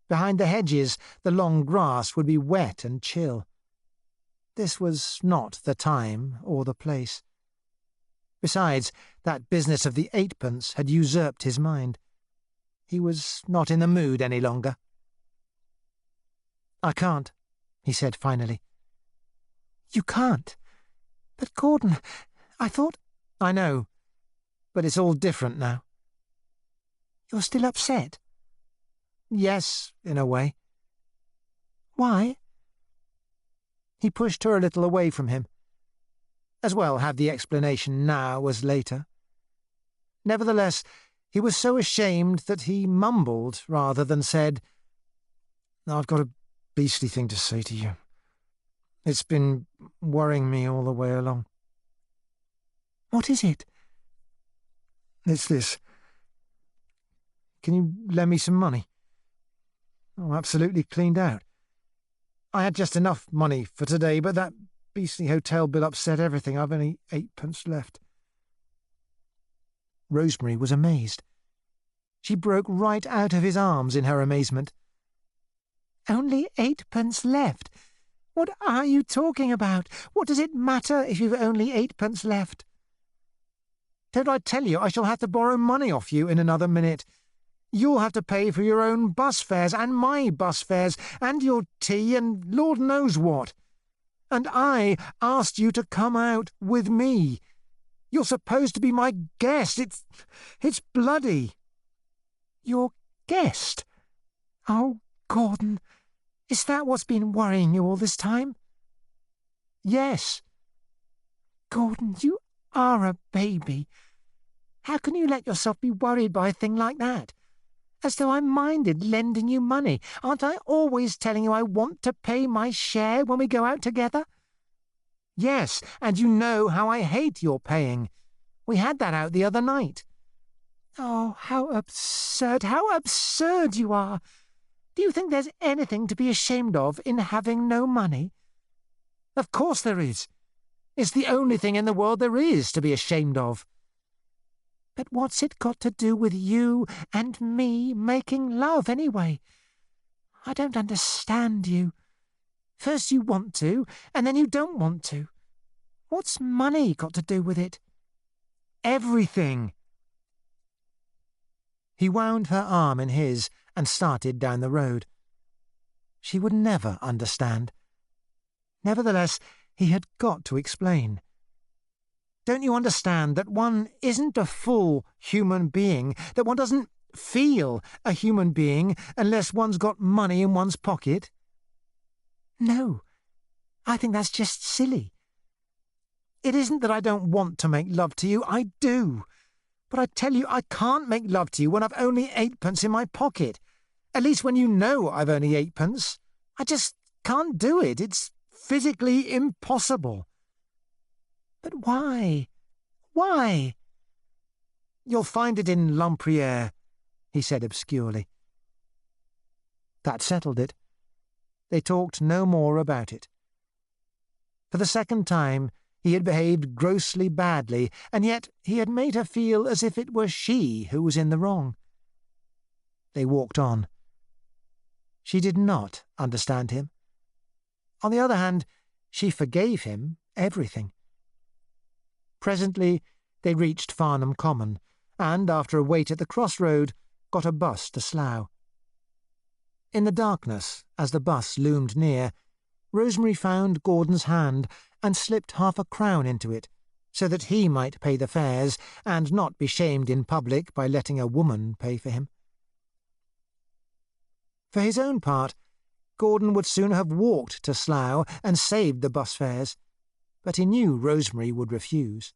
Behind the hedges, the long grass would be wet and chill. This was not the time or the place. Besides, that business of the 8pence had usurped his mind. He was not in the mood any longer. "I can't," he said finally. "You can't? But, Gordon, I thought—" "I know, but it's all different now." "You're still upset?" "Yes, in a way." "Why?" He pushed her a little away from him. As well have the explanation now as later. Nevertheless, he was so ashamed that he mumbled rather than said, "I've got a beastly thing to say to you. It's been worrying me all the way along." "What is it?" "It's this. Can you lend me some money? I'm absolutely cleaned out. I had just enough money for today, but that beastly hotel bill upset everything. I've only 8pence left." Rosemary was amazed. She broke right out of his arms in her amazement. "Only 8pence left? What are you talking about? What does it matter if you've only 8pence left?" "Don't I tell you I shall have to borrow money off you in another minute? You'll have to pay for your own bus fares and my bus fares and your tea and Lord knows what. And I asked you to come out with me. You're supposed to be my guest. It's bloody." "Your guest. Oh, Gordon, is that what's been worrying you all this time? Yes. Gordon, you are a baby. How can you let yourself be worried by a thing like that? As though I minded lending you money. Aren't I always telling you I want to pay my share when we go out together? Yes, and you know how I hate your paying. We had that out the other night. Oh, how absurd you are. Do you think there's anything to be ashamed of in having no money? Of course there is. It's the only thing in the world there is to be ashamed of. But what's it got to do with you and me making love, anyway? I don't understand you. First you want to, and then you don't want to. What's money got to do with it? Everything. He wound her arm in his and started down the road. She would never understand. Nevertheless, he had got to explain. Don't you understand that one isn't a full human being, that one doesn't feel a human being unless one's got money in one's pocket? No, I think that's just silly. It isn't that I don't want to make love to you, I do. But I tell you, I can't make love to you when I've only 8p in my pocket. At least when you know I've only 8p. I just can't do it. It's physically impossible. But why? Why? You'll find it in Lempriere, he said obscurely. That settled it. They talked no more about it. For the second time, he had behaved grossly badly, and yet he had made her feel as if it were she who was in the wrong. They walked on. She did not understand him. On the other hand, she forgave him everything. Presently they reached Farnham Common, and, after a wait at the crossroad, got a bus to Slough. In the darkness, as the bus loomed near, Rosemary found Gordon's hand and slipped £0.50 into it, so that he might pay the fares and not be shamed in public by letting a woman pay for him. For his own part, Gordon would sooner have walked to Slough and saved the bus fares, but he knew Rosemary would refuse.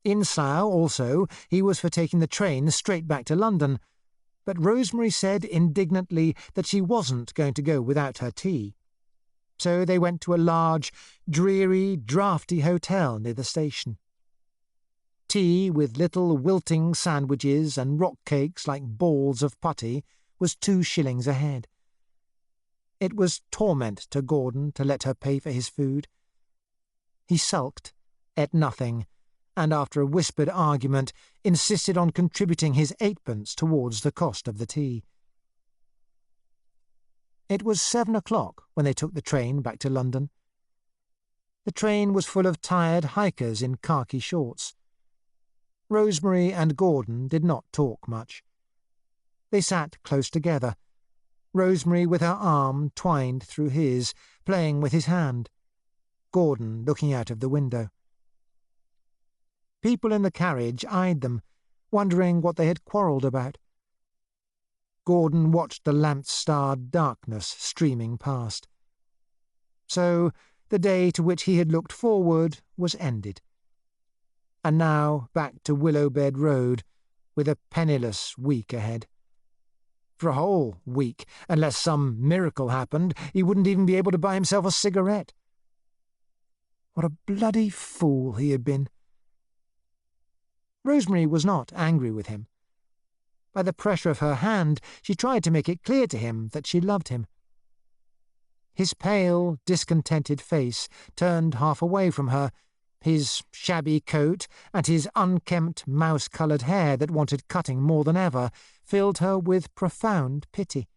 In Slough, also, he was for taking the train straight back to London, but Rosemary said indignantly that she wasn't going to go without her tea. So they went to a large, dreary, draughty hotel near the station. Tea with little wilting sandwiches and rock cakes like balls of putty was 2 shillings a head. It was torment to Gordon to let her pay for his food. He sulked, ate nothing, and after a whispered argument insisted on contributing his 8p towards the cost of the tea. It was 7 o'clock when they took the train back to London. The train was full of tired hikers in khaki shorts. Rosemary and Gordon did not talk much. They sat close together, Rosemary with her arm twined through his, playing with his hand, Gordon looking out of the window. People in the carriage eyed them, wondering what they had quarrelled about. Gordon watched the lamp-starred darkness streaming past. So the day to which he had looked forward was ended. And now back to Willowbed Road, with a penniless week ahead. For a whole week, unless some miracle happened, he wouldn't even be able to buy himself a cigarette. What a bloody fool he had been. Rosemary was not angry with him. By the pressure of her hand, she tried to make it clear to him that she loved him. His pale, discontented face turned half away from her, his shabby coat and his unkempt mouse-coloured hair that wanted cutting more than ever filled her with profound pity.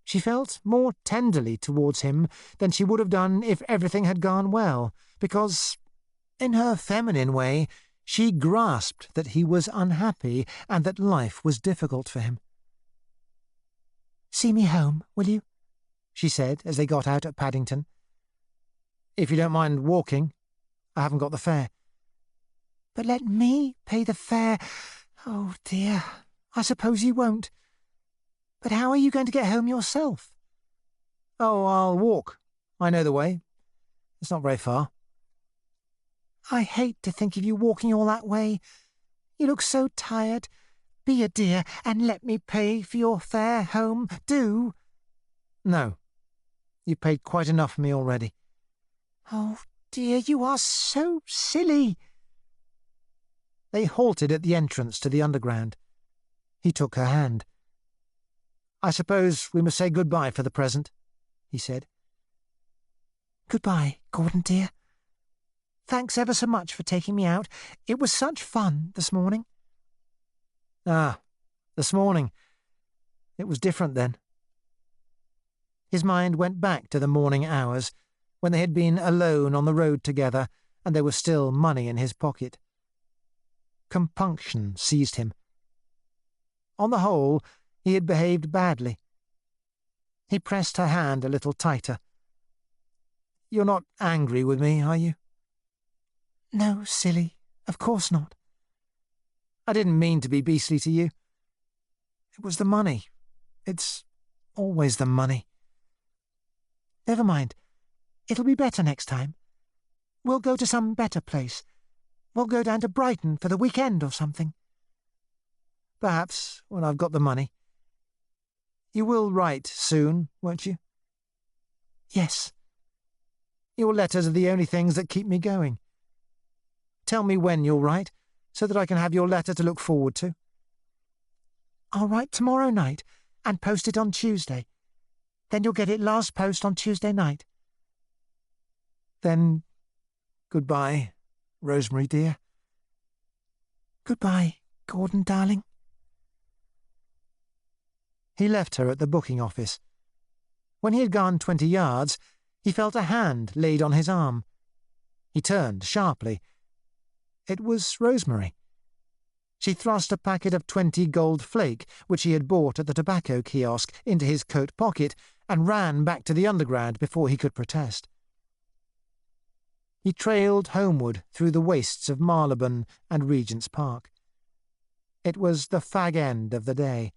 She felt more tenderly towards him than she would have done if everything had gone well, because, in her feminine way, she grasped that he was unhappy and that life was difficult for him. "See me home, will you?" she said as they got out at Paddington. "If you don't mind walking. I haven't got the fare." "But let me pay the fare. Oh, dear, I suppose you won't. But how are you going to get home yourself? Oh, I'll walk. I know the way. It's not very far. I hate to think of you walking all that way. You look so tired. Be a dear and let me pay for your fare home. Do. No. You've paid quite enough for me already. Oh, dear, you are so silly. They halted at the entrance to the underground. He took her hand. I suppose we must say goodbye for the present, he said. Goodbye, Gordon dear. Thanks ever so much for taking me out. It was such fun this morning. Ah, this morning. It was different then. His mind went back to the morning hours, when they had been alone on the road together, and there was still money in his pocket. Compunction seized him. On the whole, he had behaved badly. He pressed her hand a little tighter. You're not angry with me, are you? No, silly. Of course not. I didn't mean to be beastly to you. It was the money. It's always the money. Never mind. It'll be better next time. We'll go to some better place. We'll go down to Brighton for the weekend or something. Perhaps, when I've got the money. You will write soon, won't you? Yes. Your letters are the only things that keep me going. Tell me when you'll write, so that I can have your letter to look forward to. I'll write tomorrow night and post it on Tuesday. Then you'll get it last post on Tuesday night. Then, goodbye, Rosemary dear. Goodbye, Gordon darling. He left her at the booking office. When he had gone 20 yards, he felt a hand laid on his arm. He turned sharply. It was Rosemary. She thrust a packet of 20 gold flake, which he had bought at the tobacco kiosk, into his coat pocket, and ran back to the underground before he could protest. He trailed homeward through the wastes of Marylebone and Regent's Park. It was the fag end of the day.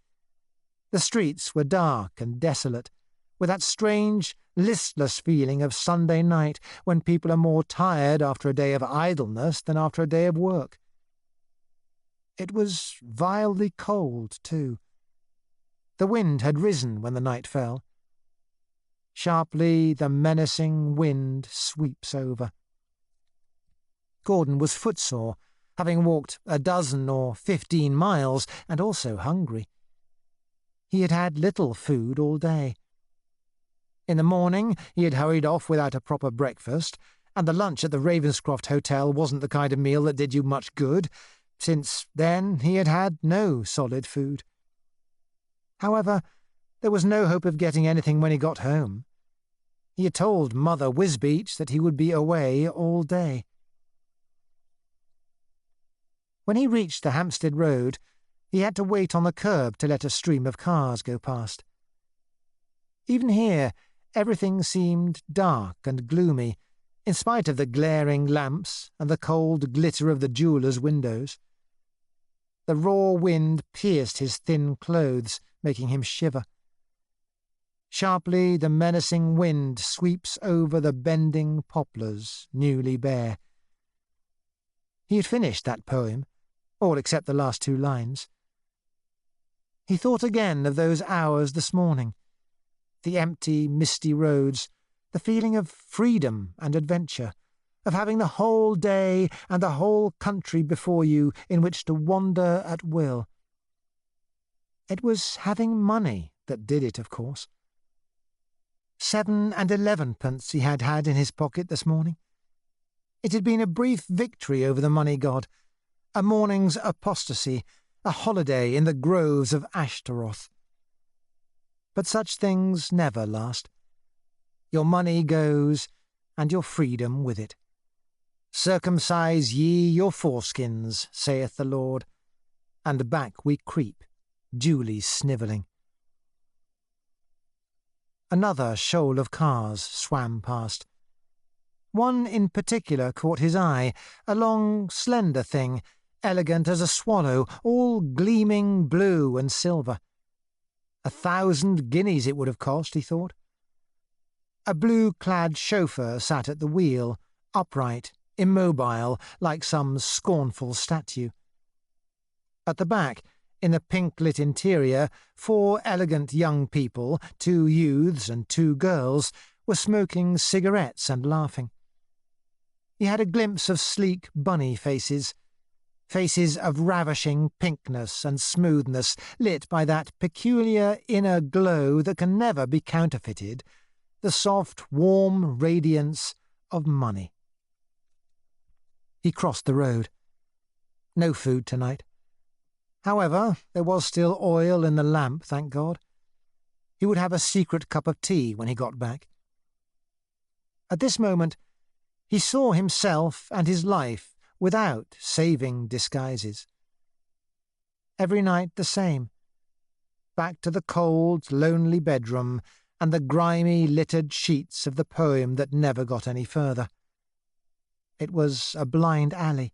The streets were dark and desolate, with that strange, listless feeling of Sunday night when people are more tired after a day of idleness than after a day of work. It was vilely cold, too. The wind had risen when the night fell. Sharply the menacing wind sweeps over. Gordon was footsore, having walked 12 or 15 miles, and also hungry. He had had little food all day. In the morning he had hurried off without a proper breakfast, and the lunch at the Ravenscroft Hotel wasn't the kind of meal that did you much good. Since then he had had no solid food. However, there was no hope of getting anything when he got home. He had told Mother Wisbeach that he would be away all day. When he reached the Hampstead Road, he had to wait on the curb to let a stream of cars go past. Even here, everything seemed dark and gloomy, in spite of the glaring lamps and the cold glitter of the jewellers' windows. The raw wind pierced his thin clothes, making him shiver. Sharply the menacing wind sweeps over the bending poplars, newly bare. He had finished that poem, all except the last 2 lines. He thought again of those hours this morning, the empty, misty roads, the feeling of freedom and adventure, of having the whole day and the whole country before you in which to wander at will. It was having money that did it, of course. 7 and 11pence he had had in his pocket this morning. It had been a brief victory over the money god, a morning's apostasy, a holiday in the groves of Ashtaroth. But such things never last. Your money goes, and your freedom with it. Circumcise ye your foreskins, saith the Lord, and back we creep, duly snivelling. Another shoal of cars swam past. One in particular caught his eye, a long, slender thing, elegant as a swallow, all gleaming blue and silver. 1,000 guineas it would have cost, he thought. A blue-clad chauffeur sat at the wheel, upright, immobile, like some scornful statue. At the back, in the pink-lit interior, 4 elegant young people, 2 youths and 2 girls, were smoking cigarettes and laughing. He had a glimpse of sleek bunny faces of ravishing pinkness and smoothness, lit by that peculiar inner glow that can never be counterfeited, the soft, warm radiance of money. He crossed the road. No food tonight. However, there was still oil in the lamp, thank God. He would have a secret cup of tea when he got back. At this moment, he saw himself and his life without saving disguises. Every night the same. Back to the cold, lonely bedroom and the grimy, littered sheets of the poem that never got any further. It was a blind alley.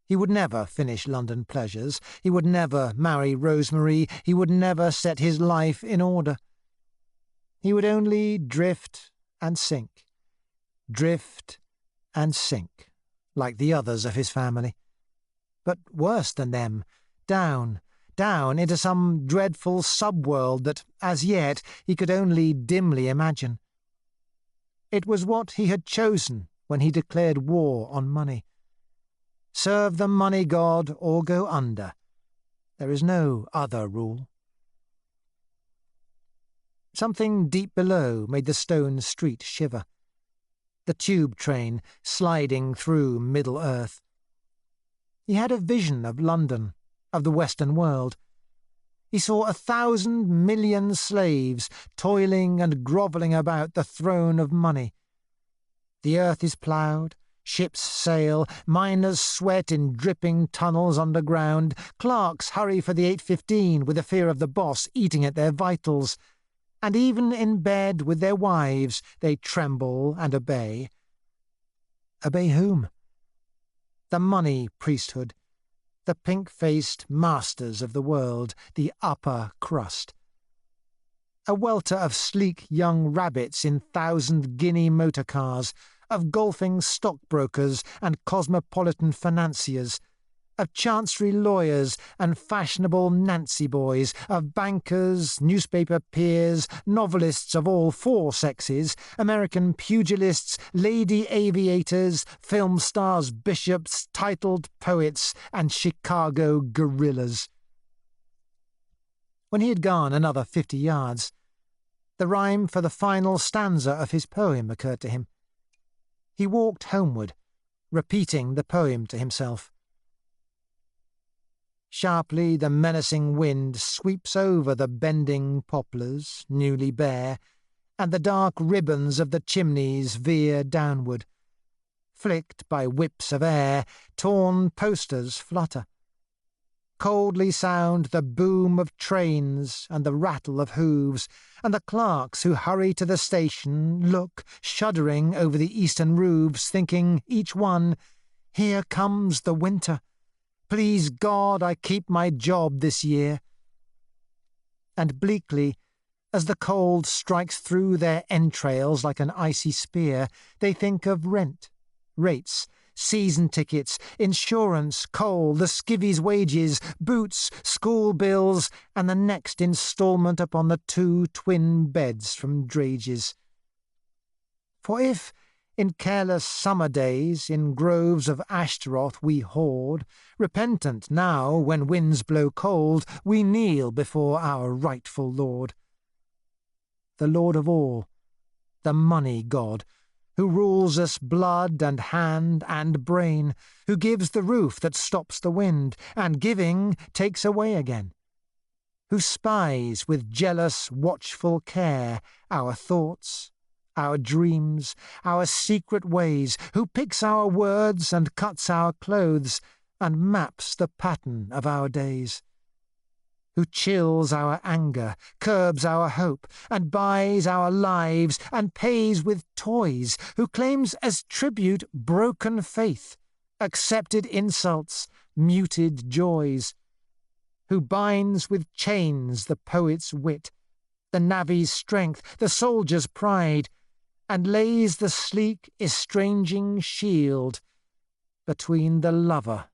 He would never finish London pleasures. He would never marry Rosemary. He would never set his life in order. He would only drift and sink, like the others of his family. But worse than them, down into some dreadful sub-world that, as yet, he could only dimly imagine. It was what he had chosen when he declared war on money. Serve the money god or go under. There is no other rule. Something deep below made the stone street shiver. The tube train sliding through Middle-earth. He had a vision of London, of the Western world. He saw 1,000 million slaves toiling and grovelling about the throne of money. The earth is ploughed, ships sail, miners sweat in dripping tunnels underground, clerks hurry for the 8:15 with the fear of the boss eating at their vitals, and even in bed with their wives they tremble and obey. Obey whom? The money priesthood, the pink-faced masters of the world, the upper crust. A welter of sleek young rabbits in 1,000-guinea motor cars, of golfing stockbrokers and cosmopolitan financiers, of chancery lawyers and fashionable Nancy boys, of bankers, newspaper peers, novelists of all 4 sexes, American pugilists, lady aviators, film stars, bishops, titled poets, and Chicago gorillas. When he had gone another 50 yards, the rhyme for the final stanza of his poem occurred to him. He walked homeward, repeating the poem to himself. Sharply the menacing wind sweeps over the bending poplars, newly bare, and the dark ribbons of the chimneys veer downward. Flicked by whips of air, torn posters flutter. Coldly sound the boom of trains and the rattle of hooves, and the clerks who hurry to the station look, shuddering over the eastern roofs, thinking, each one, "Here comes the winter. Please God I keep my job this year." And bleakly, as the cold strikes through their entrails like an icy spear, they think of rent, rates, season tickets, insurance, coal, the skivvy's wages, boots, school bills, and the next instalment upon the 2 twin beds from Drage's. For if, in careless summer days, in groves of Ashtaroth we hoard, repentant now, when winds blow cold, we kneel before our rightful Lord. The Lord of all, the money god, who rules us blood and hand and brain, who gives the roof that stops the wind, and giving takes away again, who spies with jealous, watchful care our thoughts, our dreams, our secret ways, who picks our words and cuts our clothes, and maps the pattern of our days, who chills our anger, curbs our hope, and buys our lives, and pays with toys, who claims as tribute broken faith, accepted insults, muted joys, who binds with chains the poet's wit, the navvy's strength, the soldier's pride, and lays the sleek, estranging shield between the lover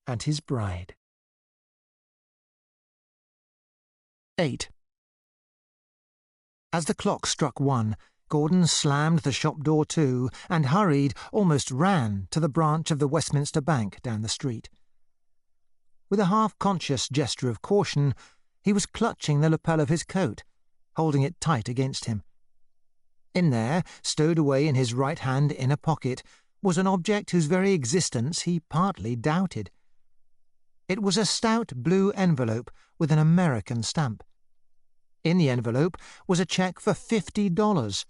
and his bride. 8. As the clock struck 1, Gordon slammed the shop door to and hurried, almost ran, to the branch of the Westminster Bank down the street. With a half-conscious gesture of caution, he was clutching the lapel of his coat, holding it tight against him. In there, stowed away in his right hand inner pocket, was an object whose very existence he partly doubted. It was a stout blue envelope with an American stamp. In the envelope was a cheque for $50,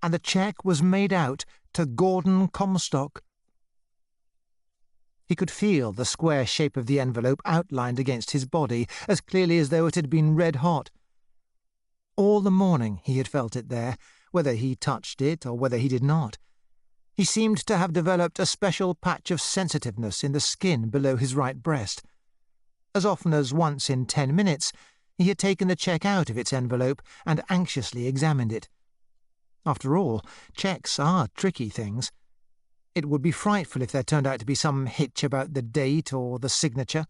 and the cheque was made out to Gordon Comstock. He could feel the square shape of the envelope outlined against his body as clearly as though it had been red hot. All the morning he had felt it there, whether he touched it or whether he did not. He seemed to have developed a special patch of sensitiveness in the skin below his right breast. As often as once in 10 minutes, he had taken the cheque out of its envelope and anxiously examined it. After all, cheques are tricky things. It would be frightful if there turned out to be some hitch about the date or the signature.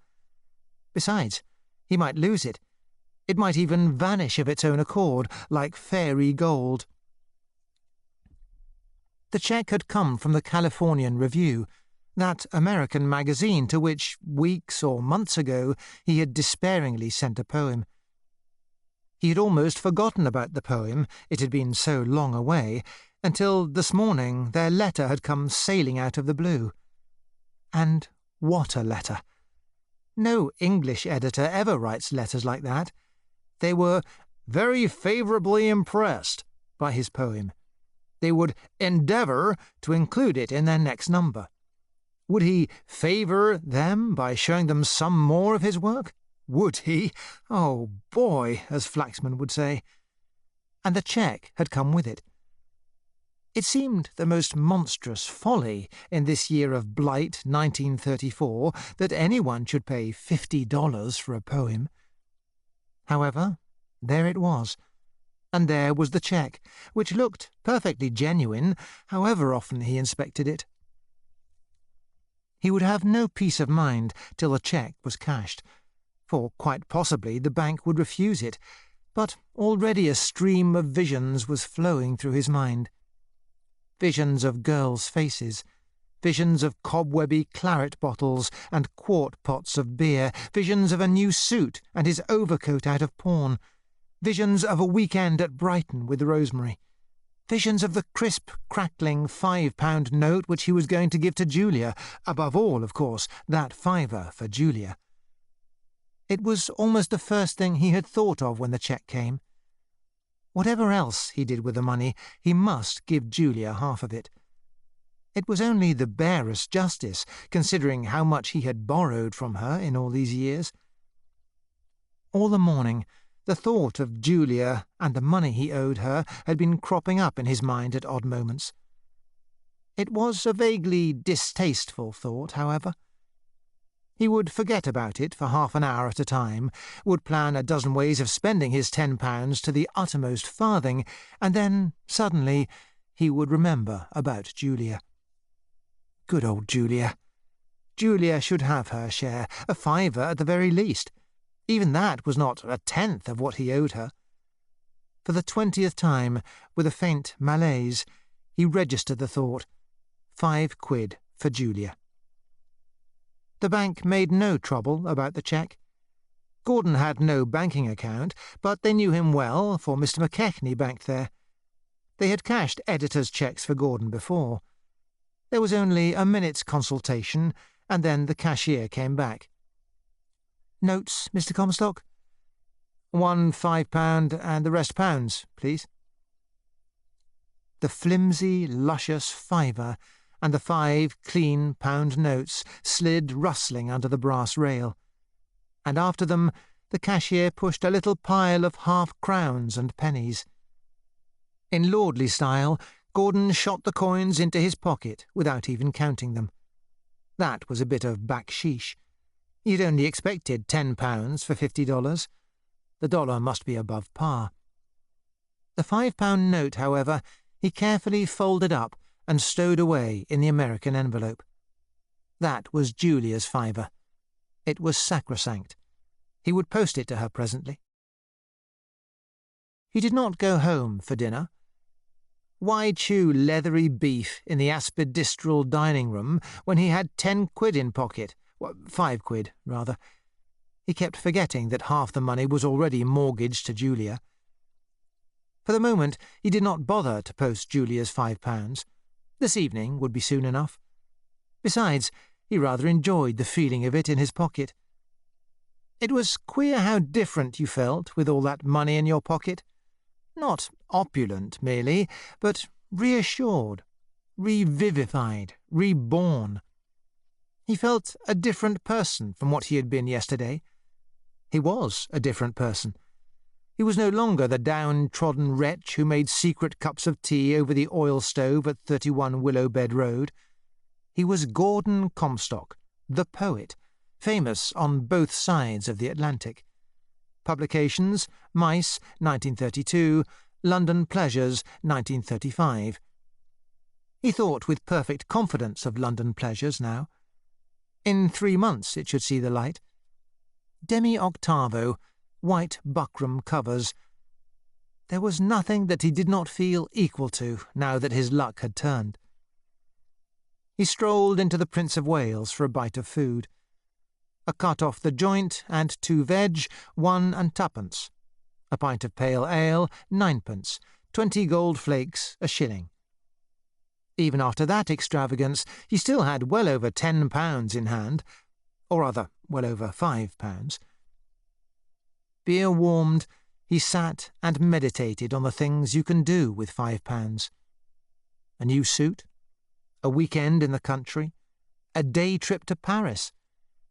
Besides, he might lose it. It might even vanish of its own accord, like fairy gold. The cheque had come from the Californian Review, that American magazine to which, weeks or months ago, he had despairingly sent a poem. He had almost forgotten about the poem, it had been so long away, until this morning their letter had come sailing out of the blue. And what a letter! No English editor ever writes letters like that. They were very favourably impressed by his poem. They would endeavour to include it in their next number. Would he favour them by showing them some more of his work? Would he? Oh, boy, as Flaxman would say. And the cheque had come with it. It seemed the most monstrous folly in this year of blight 1934 that anyone should pay $50 for a poem. However, there it was, and there was the cheque, which looked perfectly genuine, however often he inspected it. He would have no peace of mind till the cheque was cashed, for quite possibly the bank would refuse it, but already a stream of visions was flowing through his mind. Visions of girls' faces, visions of cobwebby claret bottles and quart pots of beer, visions of a new suit and his overcoat out of pawn, visions of a weekend at Brighton with Rosemary, visions of the crisp, crackling £5 note which he was going to give to Julia, above all, of course, that fiver for Julia. It was almost the first thing he had thought of when the cheque came. Whatever else he did with the money, he must give Julia half of it. It was only the barest justice, considering how much he had borrowed from her in all these years. All the morning, the thought of Julia and the money he owed her had been cropping up in his mind at odd moments. It was a vaguely distasteful thought, however. He would forget about it for half an hour at a time, would plan a dozen ways of spending his £10 to the uttermost farthing, and then, suddenly, he would remember about Julia. Good old Julia. Julia should have her share, a fiver at the very least. Even that was not a tenth of what he owed her. For the 20th time, with a faint malaise, he registered the thought. £5 for Julia. The bank made no trouble about the cheque. Gordon had no banking account, but they knew him well, for Mr. McKechnie banked there. They had cashed editors' cheques for Gordon before. There was only a minute's consultation, and then the cashier came back. "Notes, Mr. Comstock?" "One £5 and the rest pounds, please." The flimsy, luscious fiver and the 5 clean pound notes slid rustling under the brass rail, and after them the cashier pushed a little pile of half-crowns and pennies. In lordly style, Gordon shot the coins into his pocket without even counting them. That was a bit of backsheesh. He'd only expected £10 for $50. The dollar must be above par. The £5 note, however, he carefully folded up and stowed away in the American envelope. That was Julia's fiver. It was sacrosanct. He would post it to her presently. He did not go home for dinner. Why chew leathery beef in the Aspidistral dining room when he had 10 quid in pocket? 5 quid, rather. He kept forgetting that half the money was already mortgaged to Julia. For the moment, he did not bother to post Julia's £5. This evening would be soon enough. Besides, he rather enjoyed the feeling of it in his pocket. It was queer how different you felt with all that money in your pocket. Not opulent merely, but reassured, revivified, reborn. He felt a different person from what he had been yesterday. He was a different person. He was no longer the downtrodden wretch who made secret cups of tea over the oil stove at 31 Willowbed Road. He was Gordon Comstock, the poet, famous on both sides of the Atlantic. Publications: Mice, 1932, London Pleasures, 1935. He thought with perfect confidence of London Pleasures now. In 3 months it should see the light. Demi-octavo, white buckram covers. There was nothing that he did not feel equal to now that his luck had turned. He strolled into the Prince of Wales for a bite of food. A cut off the joint and 2 veg, 1 and 2pence. A pint of pale ale, 9pence. 20 gold flakes, a shilling. Even after that extravagance, he still had well over £10 in hand, or rather, well over £5. Beer warmed, he sat and meditated on the things you can do with £5. A new suit, a weekend in the country, a day trip to Paris,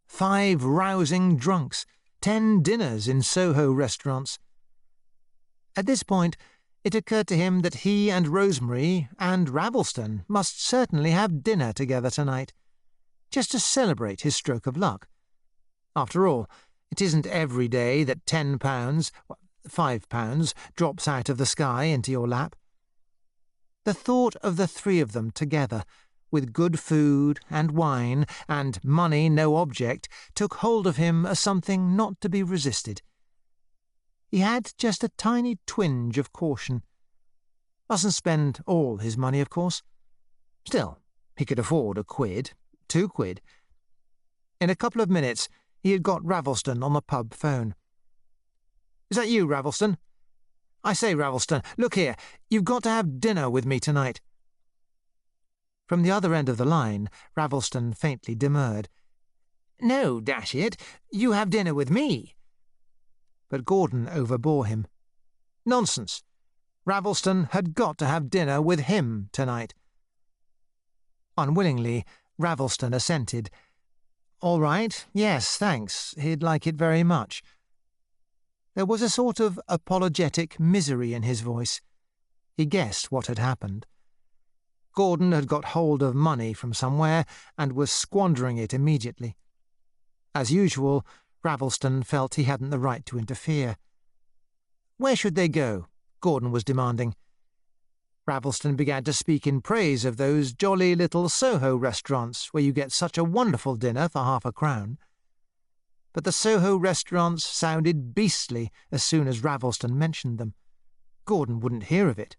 5 rousing drunks, 10 dinners in Soho restaurants. At this point, it occurred to him that he and Rosemary and Ravelston must certainly have dinner together tonight, just to celebrate his stroke of luck. After all, it isn't every day that £5 drops out of the sky into your lap. The thought of the 3 of them together, with good food and wine and money no object, took hold of him as something not to be resisted. He had just a tiny twinge of caution. Mustn't spend all his money, of course. Still, he could afford a quid, 2 quid. In a couple of minutes, he had got Ravelston on the pub phone. "Is that you, Ravelston? I say, Ravelston, look here, you've got to have dinner with me tonight." From the other end of the line, Ravelston faintly demurred. "No, dash it, you have dinner with me." But Gordon overbore him. Nonsense. Ravelston had got to have dinner with him tonight. Unwillingly, Ravelston assented. "All right, yes, thanks, he'd like it very much." There was a sort of apologetic misery in his voice. He guessed what had happened. Gordon had got hold of money from somewhere and was squandering it immediately. As usual, Ravelston felt he hadn't the right to interfere. Where should they go? Gordon was demanding. Ravelston began to speak in praise of those jolly little Soho restaurants where you get such a wonderful dinner for £0.50. But the Soho restaurants sounded beastly as soon as Ravelston mentioned them. Gordon wouldn't hear of it.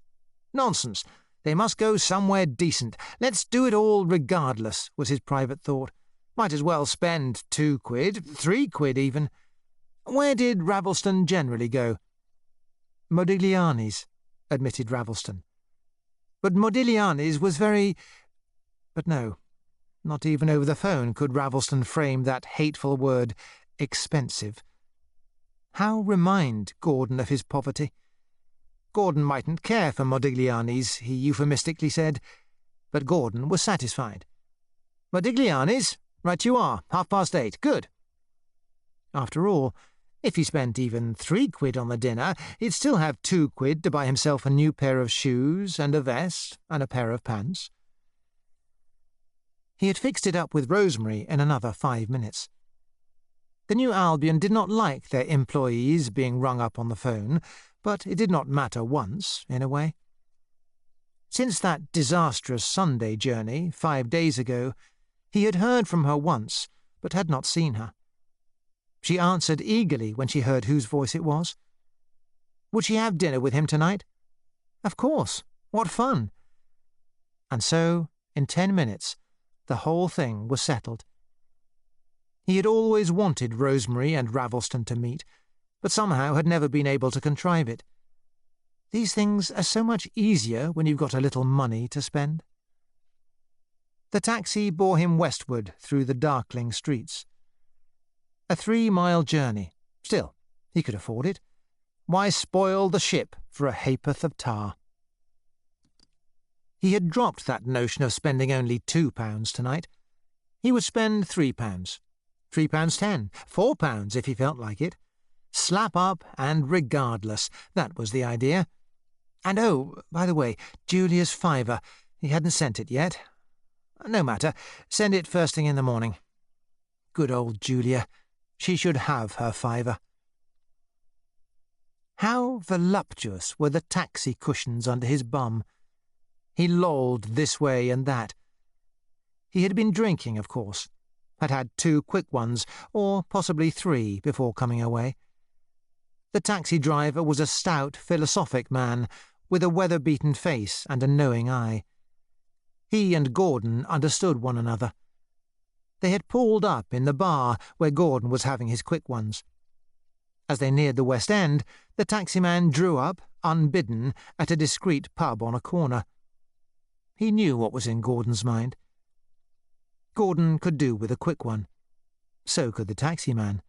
Nonsense. They must go somewhere decent. Let's do it all regardless, was his private thought. Might as well spend 2 quid, 3 quid even. Where did Ravelston generally go? Modigliani's, admitted Ravelston. But Modigliani's was very... But no, not even over the phone could Ravelston frame that hateful word, expensive. How remind Gordon of his poverty? Gordon mightn't care for Modigliani's, he euphemistically said, but Gordon was satisfied. Modigliani's? Right you are, 8:30, good. After all, if he spent even 3 quid on the dinner, he'd still have 2 quid to buy himself a new pair of shoes and a vest and a pair of pants. He had fixed it up with Rosemary in another 5 minutes. The New Albion did not like their employees being rung up on the phone, but it did not matter once, in a way. Since that disastrous Sunday journey 5 days ago, he had heard from her once, but had not seen her. She answered eagerly when she heard whose voice it was. Would she have dinner with him tonight? Of course. What fun! And so, in 10 minutes, the whole thing was settled. He had always wanted Rosemary and Ravelston to meet, but somehow had never been able to contrive it. These things are so much easier when you've got a little money to spend. The taxi bore him westward through the darkling streets. A 3-mile journey. Still, he could afford it. Why spoil the ship for a ha'porth of tar? He had dropped that notion of spending only £2 tonight. He would spend £3, £3.10, £4 if he felt like it. Slap up and regardless, that was the idea. And oh, by the way, Julia's fiver, he hadn't sent it yet. No matter, send it first thing in the morning. Good old Julia, she should have her fiver. How voluptuous were the taxi cushions under his bum. He lolled this way and that. He had been drinking, of course, had had 2 quick ones, or possibly 3 before coming away. The taxi driver was a stout, philosophic man, with a weather-beaten face and a knowing eye. He and Gordon understood one another. They had pulled up in the bar where Gordon was having his quick ones. As they neared the West End, the taximan drew up, unbidden, at a discreet pub on a corner. He knew what was in Gordon's mind. Gordon could do with a quick one. So could the taximan.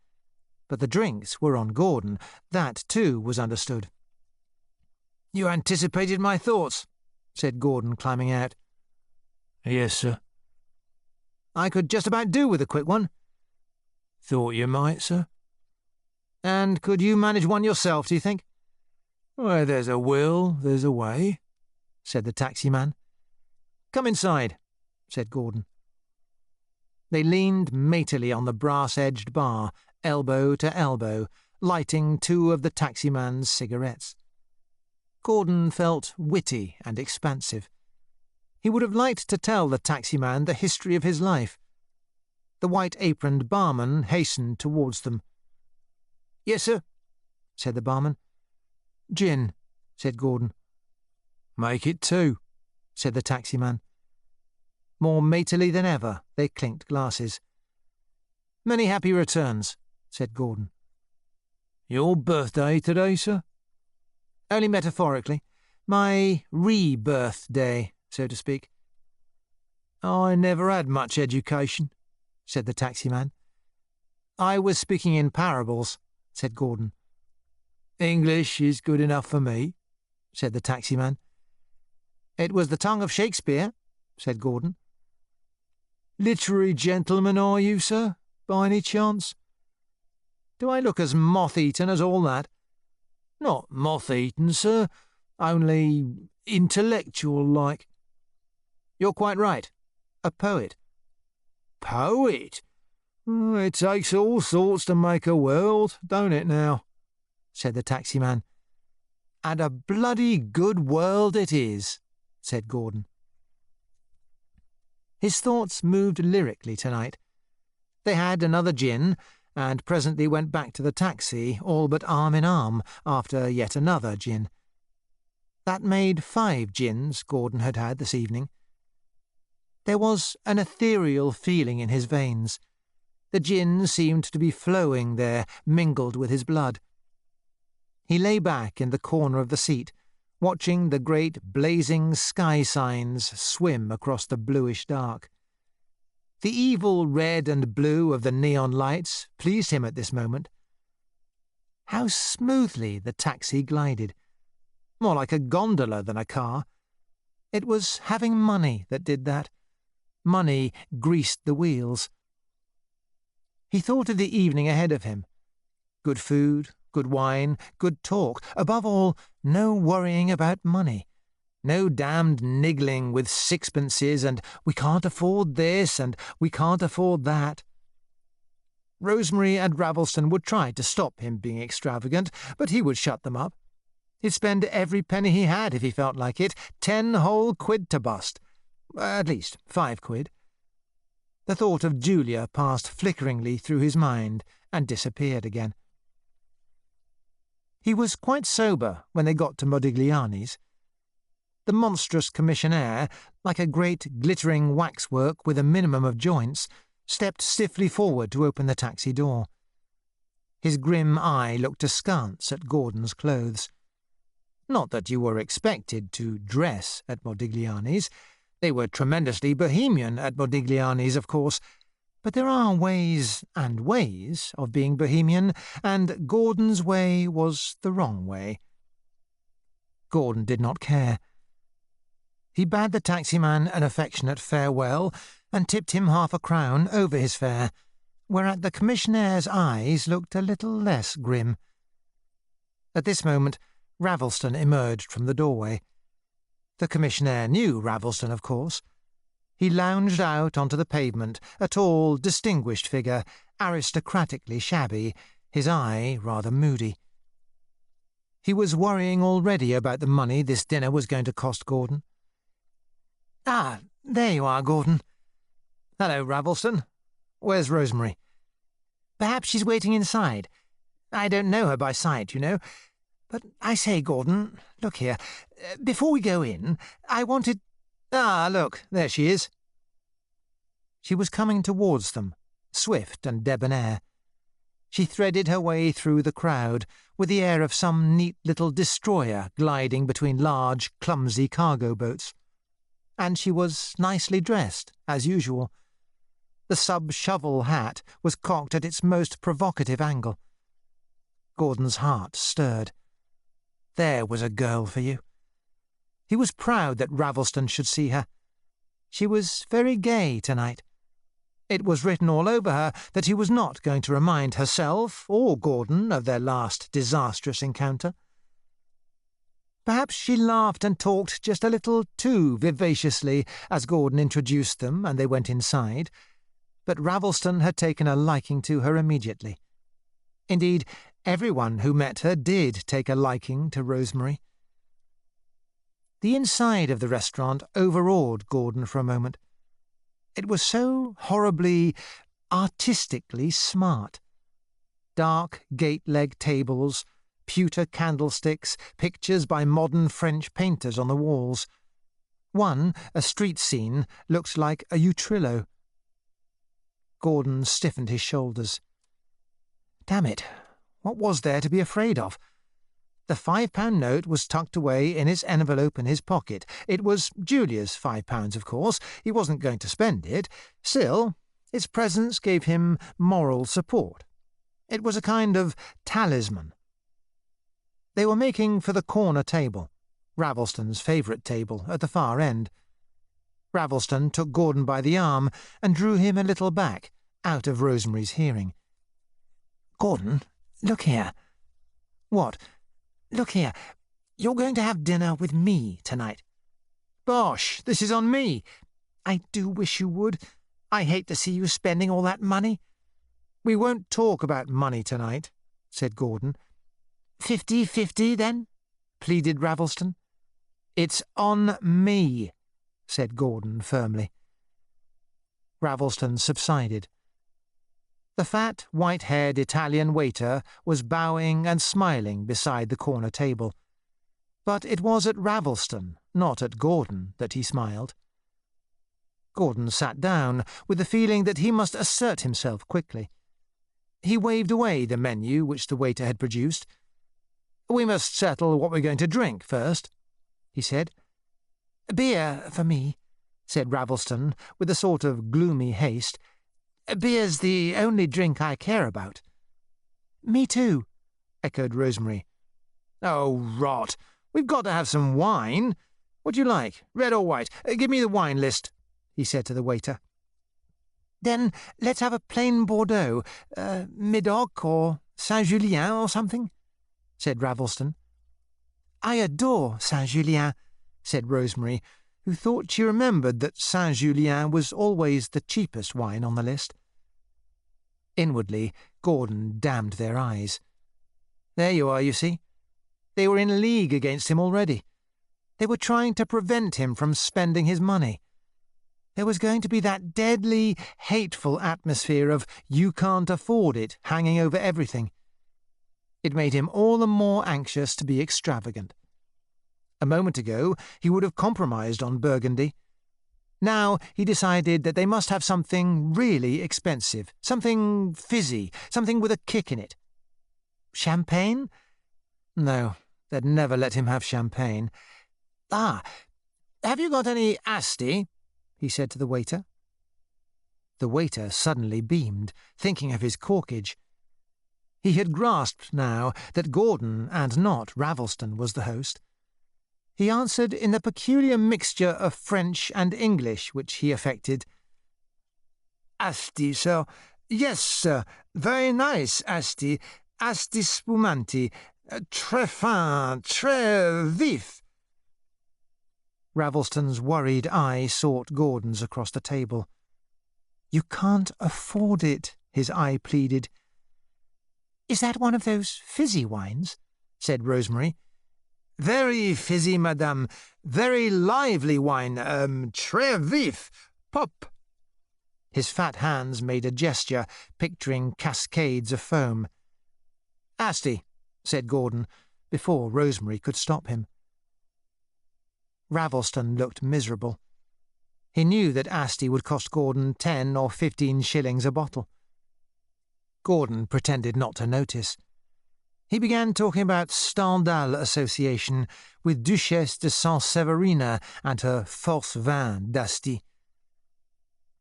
But the drinks were on Gordon. That, too, was understood. "You anticipated my thoughts," said Gordon, climbing out. "Yes, sir." "I could just about do with a quick one." "Thought you might, sir." "And could you manage one yourself, do you think?" "Where there's a will, there's a way," said the taximan. "Come inside," said Gordon. They leaned matily on the brass-edged bar, elbow to elbow, lighting 2 of the taximan's cigarettes. Gordon felt witty and expansive. He would have liked to tell the taximan the history of his life. The white-aproned barman hastened towards them. "Yes, sir," said the barman. "Gin," said Gordon. "Make it 2, said the taximan. More mately than ever, they clinked glasses. "Many happy returns," said Gordon. "Your birthday today, sir?" "Only metaphorically. My rebirth day, so to speak." "I never had much education," said the taximan. "I was speaking in parables," said Gordon. "English is good enough for me," said the taximan. "It was the tongue of Shakespeare," said Gordon. "Literary gentleman, are you, sir, by any chance?" "Do I look as moth-eaten as all that?" "Not moth-eaten, sir, only intellectual-like." "You're quite right. A poet." "Poet? It takes all sorts to make a world, don't it now?" said the taximan. "And a bloody good world it is," said Gordon. His thoughts moved lyrically tonight. They had another gin, and presently went back to the taxi, all but arm in arm, after yet another gin. That made 5 gins Gordon had had this evening. There was an ethereal feeling in his veins. The gin seemed to be flowing there, mingled with his blood. He lay back in the corner of the seat, watching the great blazing sky signs swim across the bluish dark. The evil red and blue of the neon lights pleased him at this moment. How smoothly the taxi glided. More like a gondola than a car. It was having money that did that. Money greased the wheels. He thought of the evening ahead of him. Good food, good wine, good talk. Above all, no worrying about money. No damned niggling with sixpences and we can't afford this and we can't afford that. Rosemary and Ravelston would try to stop him being extravagant, but he would shut them up. He'd spend every penny he had if he felt like it, 10 whole quid to bust. At least 5 quid. The thought of Julia passed flickeringly through his mind and disappeared again. He was quite sober when they got to Modigliani's. The monstrous commissionaire, like a great glittering waxwork with a minimum of joints, stepped stiffly forward to open the taxi door. His grim eye looked askance at Gordon's clothes. Not that you were expected to dress at Modigliani's. They were tremendously bohemian at Modigliani's, of course, but there are ways and ways of being bohemian, and Gordon's way was the wrong way. Gordon did not care. He bade the taximan an affectionate farewell and tipped him £0.50 over his fare, whereat the commissionaire's eyes looked a little less grim. At this moment, Ravelston emerged from the doorway. The commissionaire knew Ravelston, of course. He lounged out onto the pavement, a tall, distinguished figure, aristocratically shabby, his eye rather moody. He was worrying already about the money this dinner was going to cost Gordon. "Ah, there you are, Gordon." "Hello, Ravelston. Where's Rosemary?" "Perhaps she's waiting inside. I don't know her by sight, you know. But I say, Gordon, look here. Before we go in, I wanted— Ah, look, there she is." She was coming towards them, swift and debonair. She threaded her way through the crowd with the air of some neat little destroyer gliding between large, clumsy cargo boats. And she was nicely dressed, as usual. The sub-shovel hat was cocked at its most provocative angle. Gordon's heart stirred. There was a girl for you. He was proud that Ravelston should see her. She was very gay tonight. It was written all over her that he was not going to remind herself or Gordon of their last disastrous encounter. Perhaps she laughed and talked just a little too vivaciously as Gordon introduced them and they went inside, but Ravelston had taken a liking to her immediately. Indeed, everyone who met her did take a liking to Rosemary. The inside of the restaurant overawed Gordon for a moment. It was so horribly, artistically smart. Dark gate-leg tables, pewter candlesticks, pictures by modern French painters on the walls. One, a street scene, looked like a Utrillo. Gordon stiffened his shoulders. Damn it, what was there to be afraid of? The £5 note was tucked away in its envelope in his pocket. It was Julia's £5, of course. He wasn't going to spend it. Still, its presence gave him moral support. It was a kind of talisman. They were making for the corner table, Ravelston's favourite table, at the far end. Ravelston took Gordon by the arm and drew him a little back, out of Rosemary's hearing. "Gordon, look here." "What?" "Look here. You're going to have dinner with me tonight." "Bosh! This is on me." "I do wish you would. I hate to see you spending all that money." "We won't talk about money tonight," said Gordon. 50-50, then?" pleaded Ravelston. "It's on me," said Gordon firmly. Ravelston subsided. The fat, white-haired Italian waiter was bowing and smiling beside the corner table. But it was at Ravelston, not at Gordon, that he smiled. Gordon sat down with the feeling that he must assert himself quickly. He waved away the menu which the waiter had produced. "We must settle what we're going to drink first," he said. "Beer for me," said Ravelston, with a sort of gloomy haste. "Beer's the only drink I care about." "Me too," echoed Rosemary. "Oh, rot! We've got to have some wine. What do you like, red or white? Give me the wine list," he said to the waiter. "Then let's have a plain Bordeaux, Médoc or Saint-Julien or something," said Ravelston. "I adore Saint-Julien," said Rosemary, who thought she remembered that Saint-Julien was always the cheapest wine on the list. Inwardly, Gordon damned their eyes. There you are, you see. They were in league against him already. They were trying to prevent him from spending his money. There was going to be that deadly, hateful atmosphere of "you can't afford it" hanging over everything. It made him all the more anxious to be extravagant. A moment ago, he would have compromised on Burgundy. Now he decided that they must have something really expensive, something fizzy, something with a kick in it. Champagne? No, they'd never let him have champagne. "Ah, have you got any Asti?" he said to the waiter. The waiter suddenly beamed, thinking of his corkage. He had grasped now that Gordon and not Ravelston was the host. He answered in the peculiar mixture of French and English which he affected. "Asti, sir. Yes, sir. Very nice Asti. Asti spumanti. Très fin, très vif." Ravelston's worried eye sought Gordon's across the table. "You can't afford it," his eye pleaded. "Is that one of those fizzy wines?" said Rosemary. "Very fizzy, madame. Very lively wine. Très vif. Pop." His fat hands made a gesture, picturing cascades of foam. "Asti," said Gordon, before Rosemary could stop him. Ravelston looked miserable. He knew that Asti would cost Gordon 10 or 15 shillings a bottle. Gordon pretended not to notice. He began talking about Stendhal Association with Duchesse de Saint-Severina and her false vin d'Asti.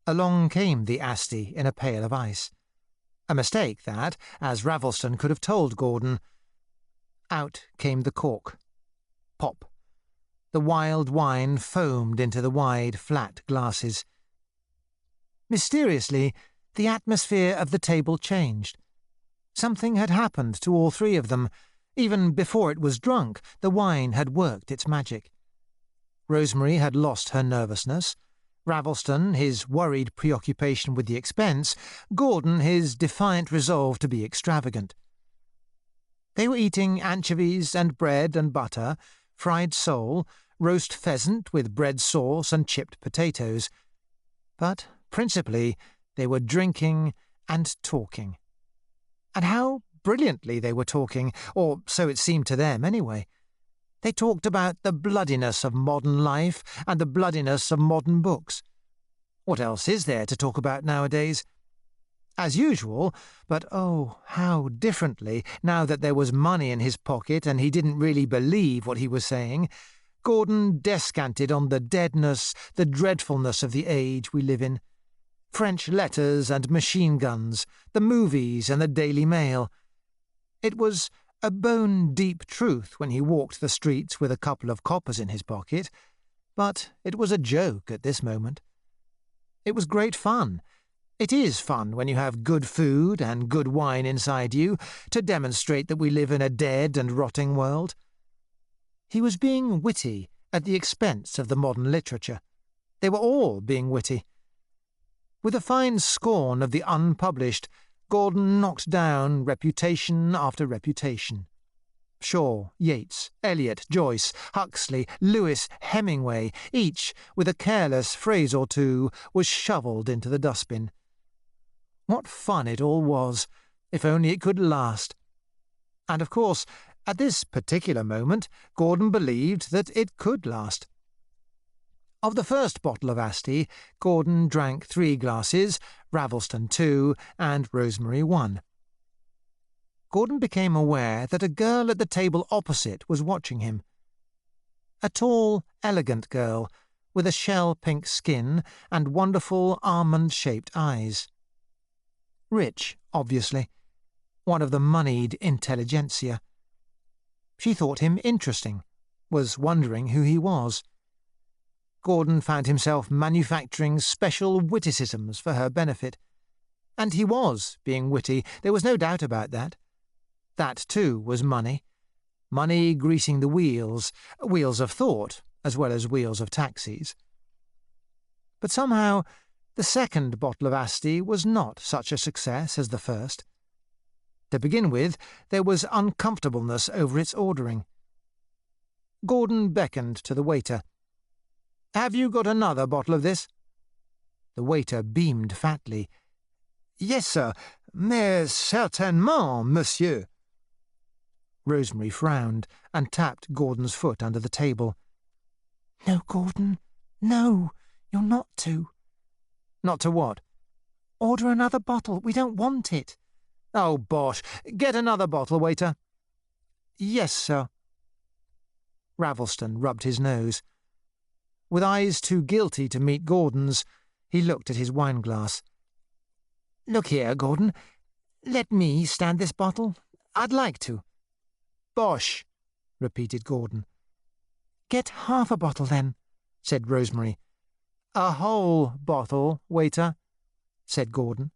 Along came the Asti in a pail of ice. A mistake that, as Ravelston could have told Gordon. Out came the cork. Pop. The wild wine foamed into the wide, flat glasses. Mysteriously, the atmosphere of the table changed. Something had happened to all three of them. Even before it was drunk, the wine had worked its magic. Rosemary had lost her nervousness, Ravelston his worried preoccupation with the expense, Gordon his defiant resolve to be extravagant. They were eating anchovies and bread and butter, fried sole, roast pheasant with bread sauce and chipped potatoes. But principally they were drinking and talking. And how brilliantly they were talking, or so it seemed to them anyway. They talked about the bloodiness of modern life and the bloodiness of modern books. What else is there to talk about nowadays? As usual, but oh, how differently, now that there was money in his pocket and he didn't really believe what he was saying, Gordon descanted on the deadness, the dreadfulness of the age we live in. French letters and machine guns, the movies and the Daily Mail. It was a bone-deep truth when he walked the streets with a couple of coppers in his pocket, but it was a joke at this moment. It was great fun. It is fun when you have good food and good wine inside you to demonstrate that we live in a dead and rotting world. He was being witty at the expense of the modern literature. They were all being witty. With a fine scorn of the unpublished, Gordon knocked down reputation after reputation. Shaw, Yeats, Eliot, Joyce, Huxley, Lewis, Hemingway, each, with a careless phrase or two, was shovelled into the dustbin. What fun it all was, if only it could last. And of course, at this particular moment, Gordon believed that it could last. Of the first bottle of Asti, Gordon drank 3 glasses, Ravelston 2, and Rosemary 1. Gordon became aware that a girl at the table opposite was watching him. A tall, elegant girl, with a shell-pink skin and wonderful almond-shaped eyes. Rich, obviously. One of the moneyed intelligentsia. She thought him interesting, was wondering who he was. Gordon found himself manufacturing special witticisms for her benefit. And he was being witty, there was no doubt about that. That, too, was money. Money greasing the wheels of thought, as well as wheels of taxis. But somehow the second bottle of Asti was not such a success as the first. To begin with, there was uncomfortableness over its ordering. Gordon beckoned to the waiter. "Have you got another bottle of this?" The waiter beamed fatly. "Yes, sir, mais certainement, monsieur." Rosemary frowned and tapped Gordon's foot under the table. "No, Gordon, no, you're not to." "Not to what?" "Order another bottle. We don't want it." "Oh, bosh. Get another bottle, waiter." "Yes, sir." Ravelston rubbed his nose. With eyes too guilty to meet Gordon's, he looked at his wineglass. "Look here, Gordon. Let me stand this bottle. I'd like to." "Bosh," repeated Gordon. "Get half a bottle, then," said Rosemary. "A whole bottle, waiter," said Gordon.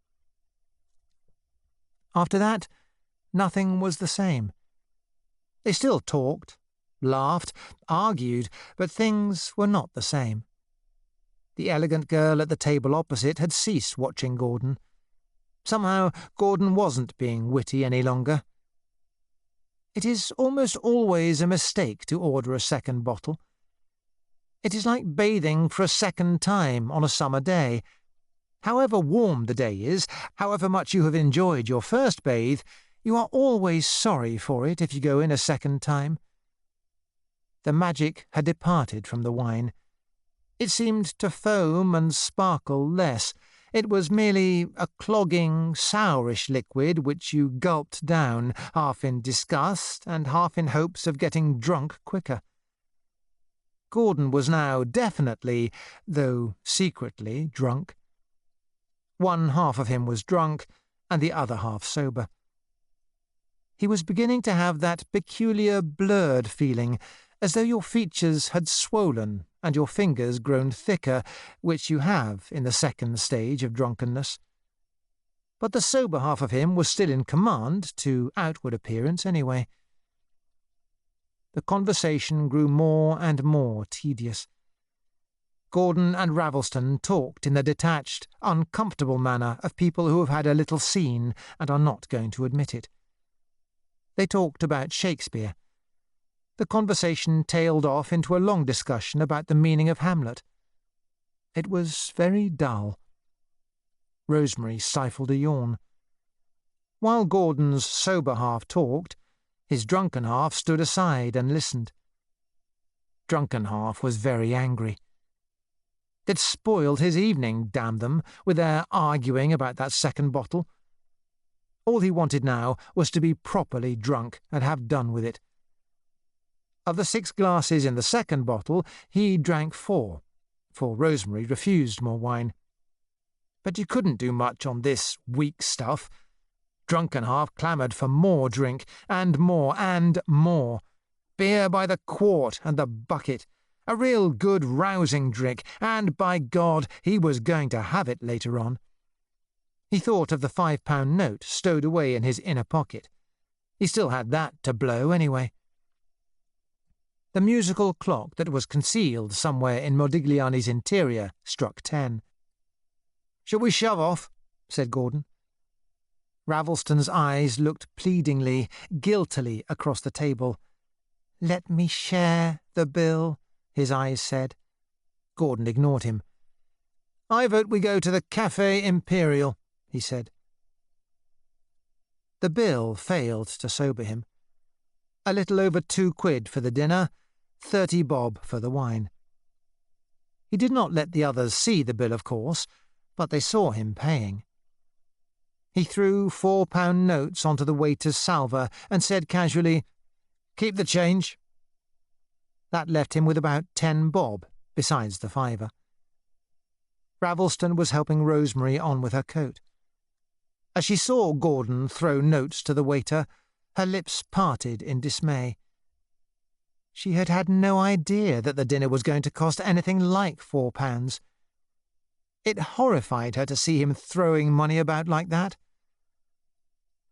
After that, nothing was the same. They still talked, laughed, argued, but things were not the same. The elegant girl at the table opposite had ceased watching Gordon. Somehow Gordon wasn't being witty any longer. It is almost always a mistake to order a second bottle. It is like bathing for a second time on a summer day. However warm the day is, however much you have enjoyed your first bathe, you are always sorry for it if you go in a second time. The magic had departed from the wine. It seemed to foam and sparkle less. It was merely a clogging, sourish liquid which you gulped down, half in disgust and half in hopes of getting drunk quicker. Gordon was now definitely, though secretly, drunk. One half of him was drunk, and the other half sober. He was beginning to have that peculiar blurred feeling, as though your features had swollen and your fingers grown thicker, which you have in the second stage of drunkenness. But the sober half of him was still in command, to outward appearance anyway. The conversation grew more and more tedious. Gordon and Ravelston talked in the detached, uncomfortable manner of people who have had a little scene and are not going to admit it. They talked about Shakespeare. The conversation tailed off into a long discussion about the meaning of Hamlet. It was very dull. Rosemary stifled a yawn. While Gordon's sober half talked, his drunken half stood aside and listened. Drunken half was very angry. They'd spoiled his evening, damn them, with their arguing about that second bottle. All he wanted now was to be properly drunk and have done with it. Of the 6 glasses in the second bottle, he drank 4, for Rosemary refused more wine. But you couldn't do much on this weak stuff. Drunken half clamoured for more drink, and more, and more. Beer by the quart and the bucket. A real good rousing drink, and by God, he was going to have it later on. He thought of the £5 note stowed away in his inner pocket. He still had that to blow anyway. The musical clock that was concealed somewhere in Modigliani's interior struck 10. "Shall we shove off?" said Gordon. Ravelston's eyes looked pleadingly, guiltily across the table. "Let me share the bill," his eyes said. Gordon ignored him. "I vote we go to the Café Imperial," he said. The bill failed to sober him. A little over £2 for the dinner, 30 bob for the wine. He did not let the others see the bill, of course, but they saw him paying. He threw £4 notes onto the waiter's salver and said casually, "Keep the change." That left him with about 10 bob, besides the £5. Ravelston was helping Rosemary on with her coat. As she saw Gordon throw notes to the waiter, her lips parted in dismay. She had had no idea that the dinner was going to cost anything like £4. It horrified her to see him throwing money about like that.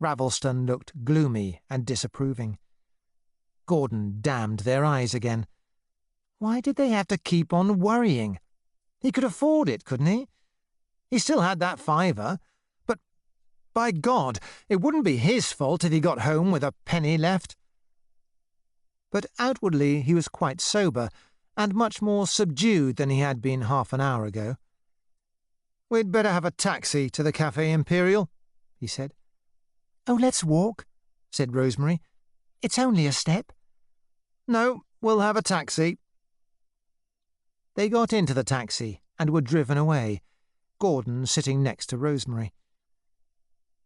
Ravelston looked gloomy and disapproving. Gordon damned their eyes again. Why did they have to keep on worrying? He could afford it, couldn't he? He still had that £5, but, by God, it wouldn't be his fault if he got home with a penny left. But outwardly he was quite sober, and much more subdued than he had been half an hour ago. "We'd better have a taxi to the Café Imperial," he said. "Oh, let's walk," said Rosemary. "It's only a step." "No, we'll have a taxi." They got into the taxi and were driven away, Gordon sitting next to Rosemary.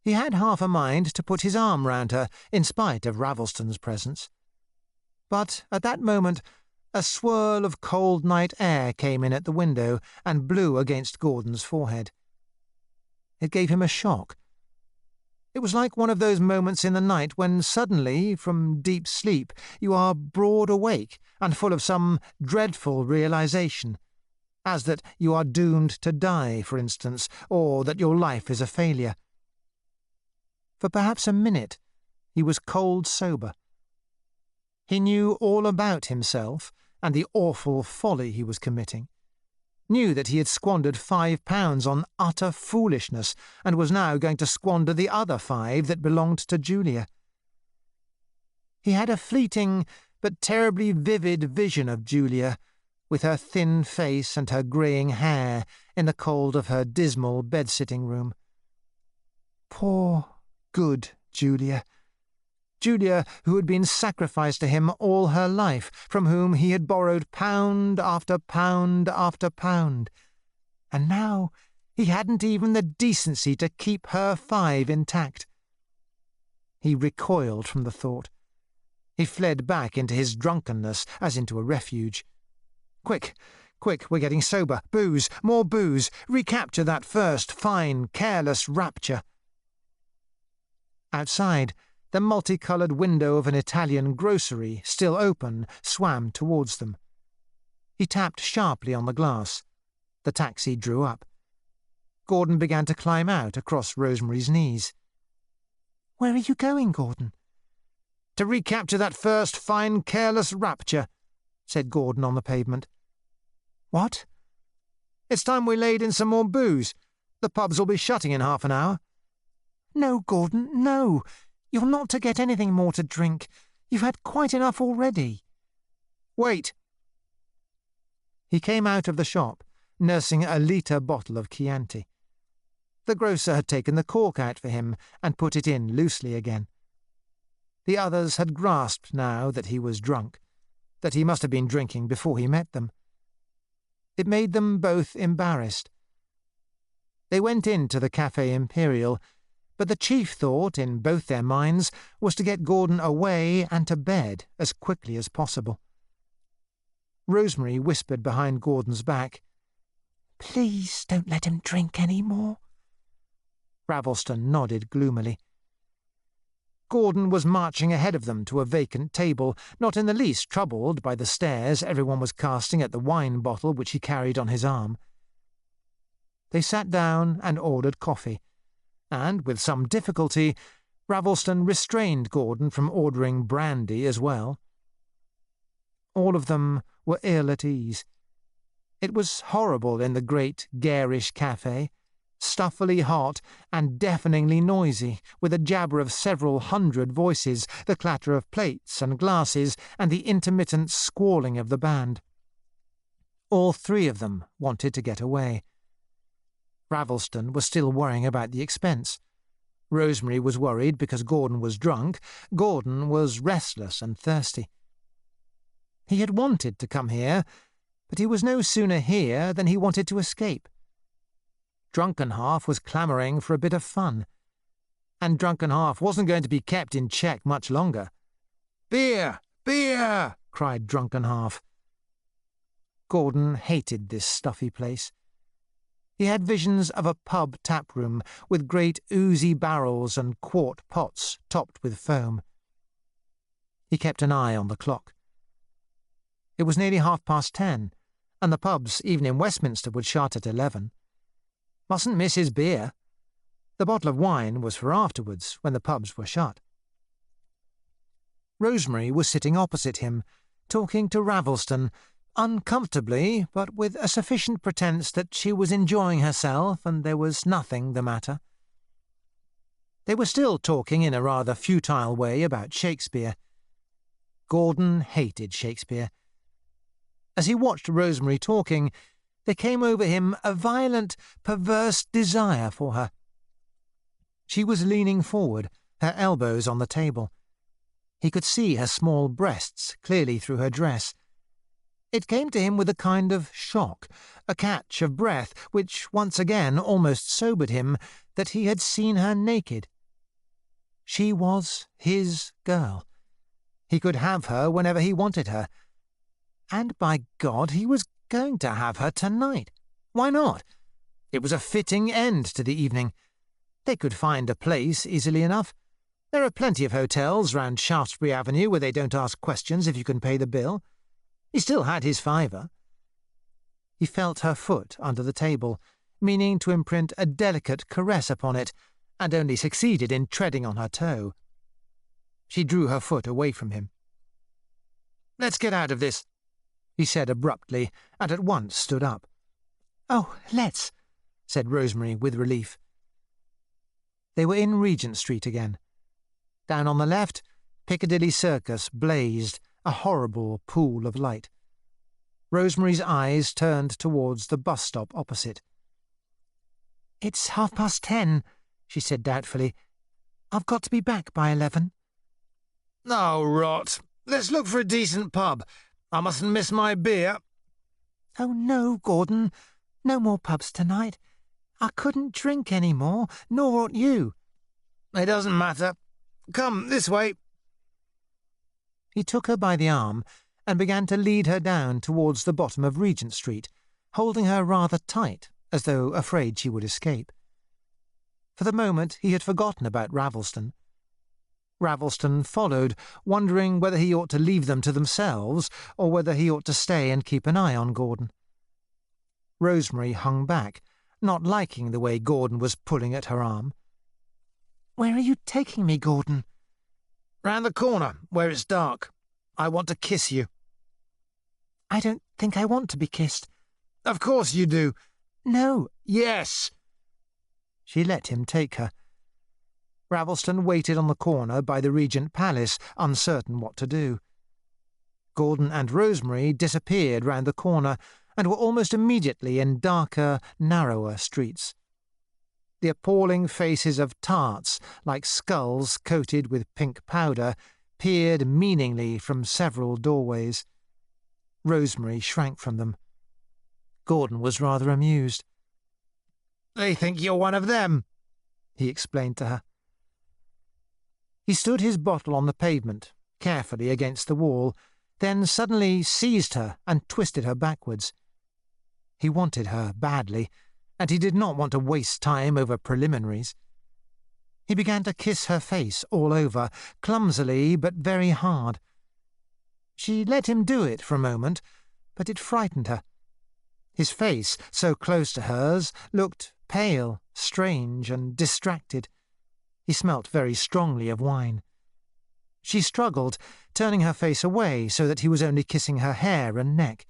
He had half a mind to put his arm round her, in spite of Ravelston's presence. But at that moment a swirl of cold night air came in at the window and blew against Gordon's forehead. It gave him a shock. It was like one of those moments in the night when suddenly, from deep sleep, you are broad awake and full of some dreadful realization, as that you are doomed to die, for instance, or that your life is a failure. For perhaps a minute he was cold sober. He knew all about himself and the awful folly he was committing, knew that he had squandered £5 on utter foolishness and was now going to squander the other 5 that belonged to Julia. He had a fleeting but terribly vivid vision of Julia, with her thin face and her greying hair in the cold of her dismal bed-sitting-room. Poor, good Julia. Julia, who had been sacrificed to him all her life, from whom he had borrowed pound after pound after pound. And now he hadn't even the decency to keep her 5 intact. He recoiled from the thought. He fled back into his drunkenness as into a refuge. Quick, quick, we're getting sober. Booze, more booze. Recapture that first fine, careless rapture. Outside, the multicoloured window of an Italian grocery, still open, swam towards them. He tapped sharply on the glass. The taxi drew up. Gordon began to climb out across Rosemary's knees. "Where are you going, Gordon?" "To recapture that first fine, careless rapture," said Gordon on the pavement. "What?" "It's time we laid in some more booze. The pubs will be shutting in half an hour." "No, Gordon, no. You're not to get anything more to drink. You've had quite enough already." "Wait." He came out of the shop, nursing a litre bottle of Chianti. The grocer had taken the cork out for him and put it in loosely again. The others had grasped now that he was drunk, that he must have been drinking before he met them. It made them both embarrassed. They went into the Café Imperial, but the chief thought in both their minds was to get Gordon away and to bed as quickly as possible. Rosemary whispered behind Gordon's back, "Please don't let him drink any more." Ravelston nodded gloomily. Gordon was marching ahead of them to a vacant table, not in the least troubled by the stares everyone was casting at the wine bottle which he carried on his arm. They sat down and ordered coffee, and, with some difficulty, Ravelston restrained Gordon from ordering brandy as well. All of them were ill at ease. It was horrible in the great garish café, stuffily hot and deafeningly noisy, with a jabber of several hundred voices, the clatter of plates and glasses, and the intermittent squalling of the band. All 3 of them wanted to get away. Ravelston was still worrying about the expense. Rosemary was worried because Gordon was drunk. Gordon was restless and thirsty. He had wanted to come here, but he was no sooner here than he wanted to escape. Drunkenhalf was clamouring for a bit of fun, and Drunkenhalf wasn't going to be kept in check much longer. "Beer! Beer!" cried Drunkenhalf. Gordon hated this stuffy place. He had visions of a pub tap-room with great oozy barrels and quart pots topped with foam. He kept an eye on the clock. It was nearly 10:30, and the pubs, even in Westminster, would shut at 11. Mustn't miss his beer. The bottle of wine was for afterwards, when the pubs were shut. Rosemary was sitting opposite him, talking to Ravelston, uncomfortably, but with a sufficient pretence that she was enjoying herself and there was nothing the matter. They were still talking in a rather futile way about Shakespeare. Gordon hated Shakespeare. As he watched Rosemary talking, there came over him a violent, perverse desire for her. She was leaning forward, her elbows on the table. He could see her small breasts clearly through her dress. It came to him with a kind of shock, a catch of breath which once again almost sobered him, that he had seen her naked. She was his girl. He could have her whenever he wanted her. And by God, he was going to have her tonight. Why not? It was a fitting end to the evening. They could find a place easily enough. There are plenty of hotels round Shaftesbury Avenue where they don't ask questions if you can pay the bill. He still had his fiver. He felt her foot under the table, meaning to imprint a delicate caress upon it, and only succeeded in treading on her toe. She drew her foot away from him. "Let's get out of this," he said abruptly, and at once stood up. "Oh, let's," said Rosemary with relief. They were in Regent Street again. Down on the left, Piccadilly Circus blazed, a horrible pool of light. Rosemary's eyes turned towards the bus stop opposite. "It's 10:30, she said doubtfully. "I've got to be back by 11. "Oh, rot. Let's look for a decent pub. I mustn't miss my beer." "Oh, no, Gordon. No more pubs tonight. I couldn't drink any more, nor ought you." "It doesn't matter. Come, this way." He took her by the arm and began to lead her down towards the bottom of Regent Street, holding her rather tight, as though afraid she would escape. For the moment he had forgotten about Ravelston. Ravelston followed, wondering whether he ought to leave them to themselves or whether he ought to stay and keep an eye on Gordon. Rosemary hung back, not liking the way Gordon was pulling at her arm. "Where are you taking me, Gordon?" "Round the corner, where it's dark. I want to kiss you." "I don't think I want to be kissed." "Of course you do." "No." "Yes." She let him take her. Ravelston waited on the corner by the Regent Palace, uncertain what to do. Gordon and Rosemary disappeared round the corner and were almost immediately in darker, narrower streets. The appalling faces of tarts, like skulls coated with pink powder, peered meaningly from several doorways. Rosemary shrank from them. Gordon was rather amused. "They think you're one of them," he explained to her. He stood his bottle on the pavement, carefully against the wall, then suddenly seized her and twisted her backwards. He wanted her badly, and he did not want to waste time over preliminaries. He began to kiss her face all over, clumsily but very hard. She let him do it for a moment, but it frightened her. His face, so close to hers, looked pale, strange, and distracted. He smelt very strongly of wine. She struggled, turning her face away so that he was only kissing her hair and neck.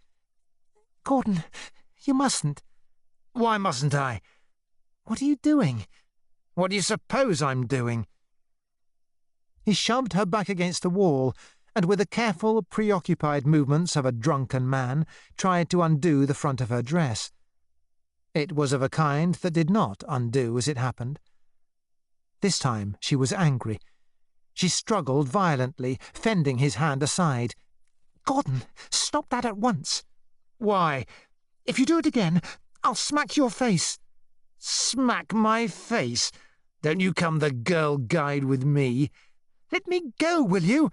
"Gordon, you mustn't." "Why mustn't I?" "What are you doing?" "What do you suppose I'm doing?" He shoved her back against the wall, and with the careful, preoccupied movements of a drunken man, tried to undo the front of her dress. It was of a kind that did not undo as it happened. This time she was angry. She struggled violently, fending his hand aside. "Gordon, stop that at once." "Why?" "If you do it again, I'll smack your face." "Smack my face? Don't you come the girl guide with me." "Let me go, will you?"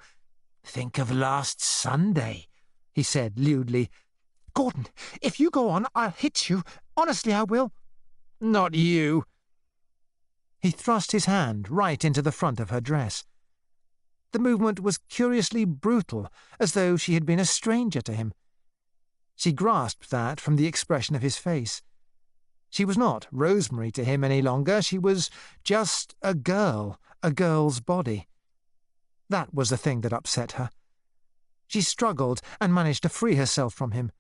"Think of last Sunday," he said lewdly. "Gordon, if you go on, I'll hit you. Honestly, I will." "Not you." He thrust his hand right into the front of her dress. The movement was curiously brutal, as though she had been a stranger to him. She grasped that from the expression of his face. She was not Rosemary to him any longer. She was just a girl's body. That was the thing that upset her. She struggled and managed to free herself from him.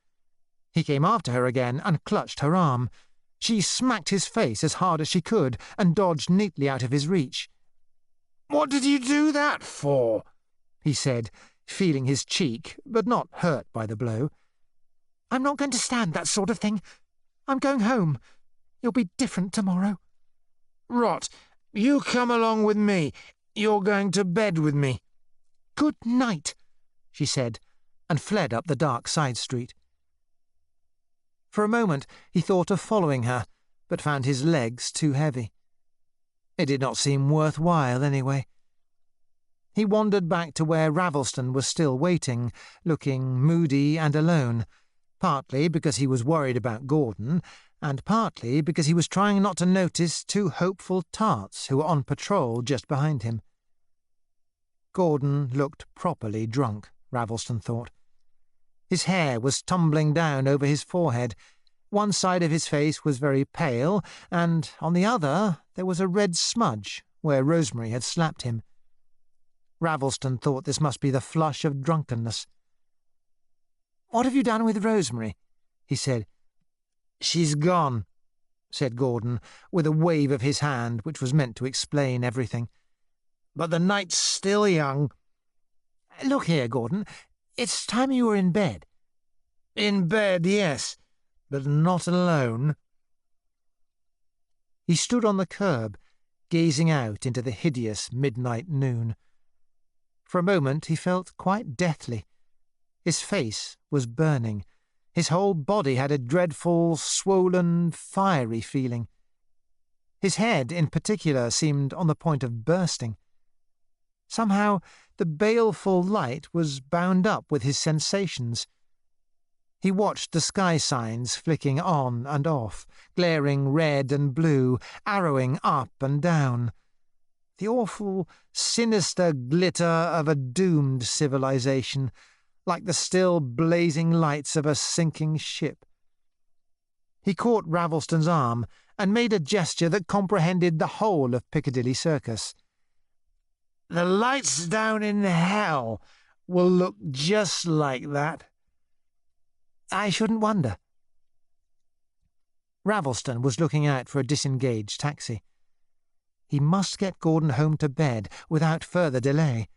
He came after her again and clutched her arm. She smacked his face as hard as she could and dodged neatly out of his reach. "What did you do that for?" he said, feeling his cheek, but not hurt by the blow. "I'm not going to stand that sort of thing. I'm going home. You'll be different tomorrow." "Rot. You come along with me. You're going to bed with me." "Good night," she said, and fled up the dark side street. For a moment he thought of following her, but found his legs too heavy. It did not seem worthwhile anyway. He wandered back to where Ravelston was still waiting, looking moody and alone, partly because he was worried about Gordon, and partly because he was trying not to notice two hopeful tarts who were on patrol just behind him. Gordon looked properly drunk, Ravelston thought. His hair was tumbling down over his forehead. One side of his face was very pale, and on the other there was a red smudge where Rosemary had slapped him. Ravelston thought this must be the flush of drunkenness. "What have you done with Rosemary?" he said. "She's gone," said Gordon, with a wave of his hand which was meant to explain everything. "But the night's still young." "Look here, Gordon, it's time you were in bed." "In bed, yes, but not alone." He stood on the curb, gazing out into the hideous midnight noon. For a moment he felt quite deathly. His face was burning. His whole body had a dreadful, swollen, fiery feeling. His head, in particular, seemed on the point of bursting. Somehow the baleful light was bound up with his sensations. He watched the sky signs flicking on and off, glaring red and blue, arrowing up and down. The awful, sinister glitter of a doomed civilization, like the still blazing lights of a sinking ship. He caught Ravelston's arm and made a gesture that comprehended the whole of Piccadilly Circus. "The lights down in hell will look just like that." "I shouldn't wonder." Ravelston was looking out for a disengaged taxi. He must get Gordon home to bed without further delay.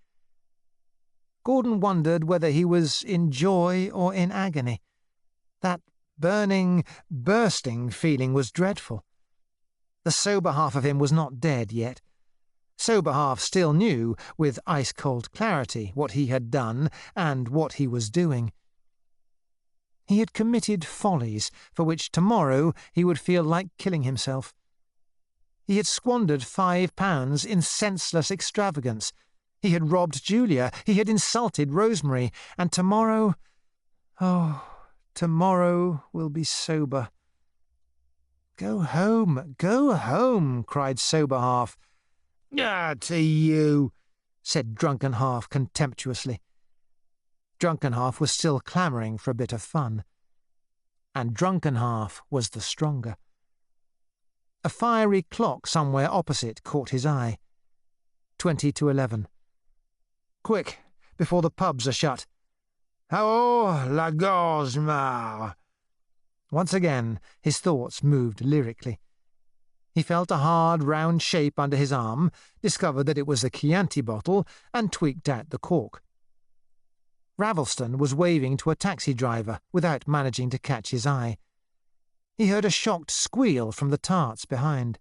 Gordon wondered whether he was in joy or in agony. That burning, bursting feeling was dreadful. The sober half of him was not dead yet. Sober half still knew, with ice-cold clarity, what he had done and what he was doing. He had committed follies for which tomorrow he would feel like killing himself. He had squandered £5 in senseless extravagance. He had robbed Julia. He had insulted Rosemary. And tomorrow... oh, tomorrow will be sober. "Go home," cried sober half. "Ah, to you," said drunken half contemptuously. Drunken half was still clamouring for a bit of fun. And drunken half was the stronger. A fiery clock somewhere opposite caught his eye. 20 to 11. "Quick, before the pubs are shut." "Oh, la Gosmar." Once again his thoughts moved lyrically. He felt a hard, round shape under his arm, discovered that it was a Chianti bottle, and tweaked out the cork. Ravelston was waving to a taxi driver without managing to catch his eye. He heard a shocked squeal from the tarts behind.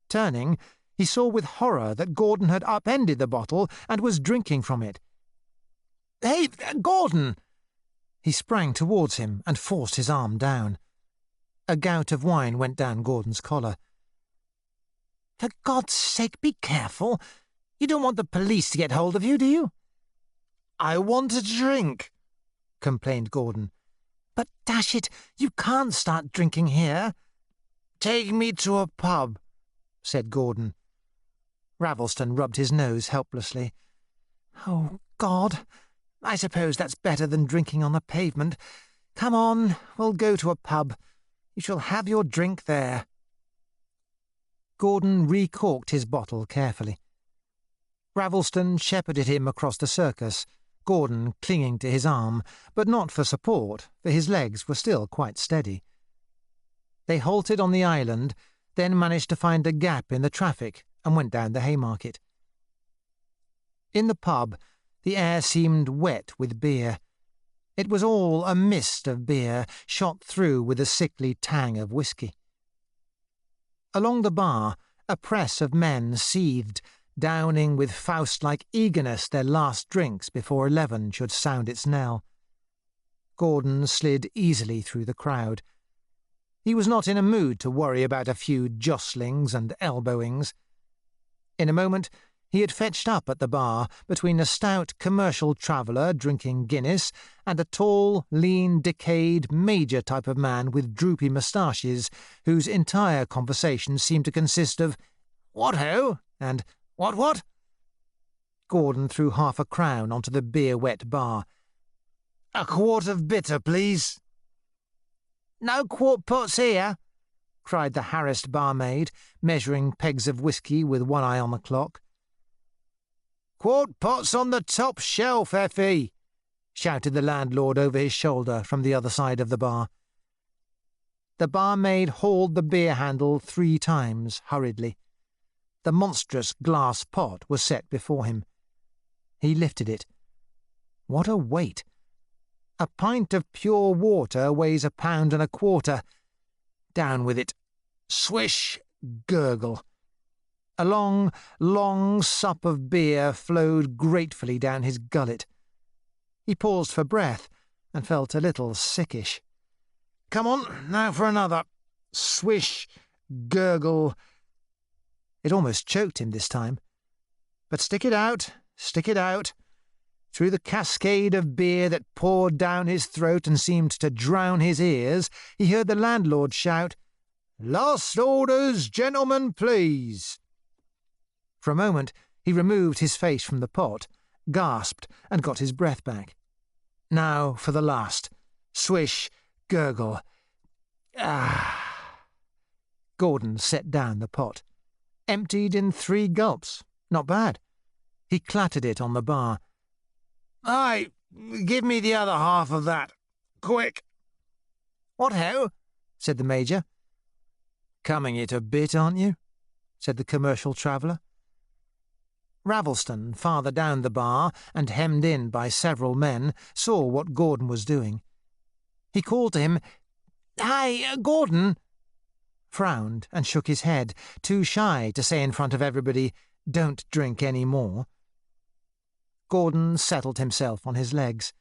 Turning, he saw with horror that Gordon had upended the bottle and was drinking from it. "Hey, Gordon!" He sprang towards him and forced his arm down. A gout of wine went down Gordon's collar. "For God's sake, be careful. You don't want the police to get hold of you, do you?" "I want a drink," complained Gordon. "But dash it, you can't start drinking here." "Take me to a pub," said Gordon. Ravelston rubbed his nose helplessly. "Oh, God, I suppose that's better than drinking on the pavement. Come on, we'll go to a pub. You shall have your drink there." Gordon recorked his bottle carefully. Ravelston shepherded him across the circus, Gordon clinging to his arm, but not for support, for his legs were still quite steady. They halted on the island, then managed to find a gap in the traffic and went down the Haymarket. In the pub, the air seemed wet with beer. It was all a mist of beer, shot through with a sickly tang of whisky. Along the bar, a press of men seethed, downing with Faust-like eagerness their last drinks before 11 should sound its knell. Gordon slid easily through the crowd. He was not in a mood to worry about a few jostlings and elbowings. In a moment, he had fetched up at the bar between a stout commercial traveller drinking Guinness and a tall, lean, decayed, major type of man with droopy moustaches, whose entire conversation seemed to consist of "What-ho?" and "What?" Gordon threw half a crown onto the beer-wet bar. "A quart of bitter, please." "No quart pots here," cried the harassed barmaid, measuring pegs of whisky with one eye on the clock. "Quart pots on the top shelf, Effie," shouted the landlord over his shoulder from the other side of the bar. The barmaid hauled the beer handle 3 times, hurriedly. The monstrous glass pot was set before him. He lifted it. What a weight! A pint of pure water weighs 1.25 pounds. Down with it. Swish, gurgle. A long, long sup of beer flowed gratefully down his gullet. He paused for breath and felt a little sickish. "Come on, now for another." Swish, gurgle. It almost choked him this time. But stick it out. Through the cascade of beer that poured down his throat and seemed to drown his ears, he heard the landlord shout, "Last orders, gentlemen, please." For a moment he removed his face from the pot, gasped, and got his breath back. Now for the last. Swish, gurgle. Ah! Gordon set down the pot. Emptied in 3 gulps. Not bad. He clattered it on the bar. "Aye, give me the other half of that. Quick." "What-ho?" said the Major. "Coming it a bit, aren't you?" said the commercial traveller. Ravelston, farther down the bar and hemmed in by several men, saw what Gordon was doing. He called to him, "Hi, Gordon!" frowned and shook his head, too shy to say in front of everybody, "Don't drink any more." Gordon settled himself on his legs.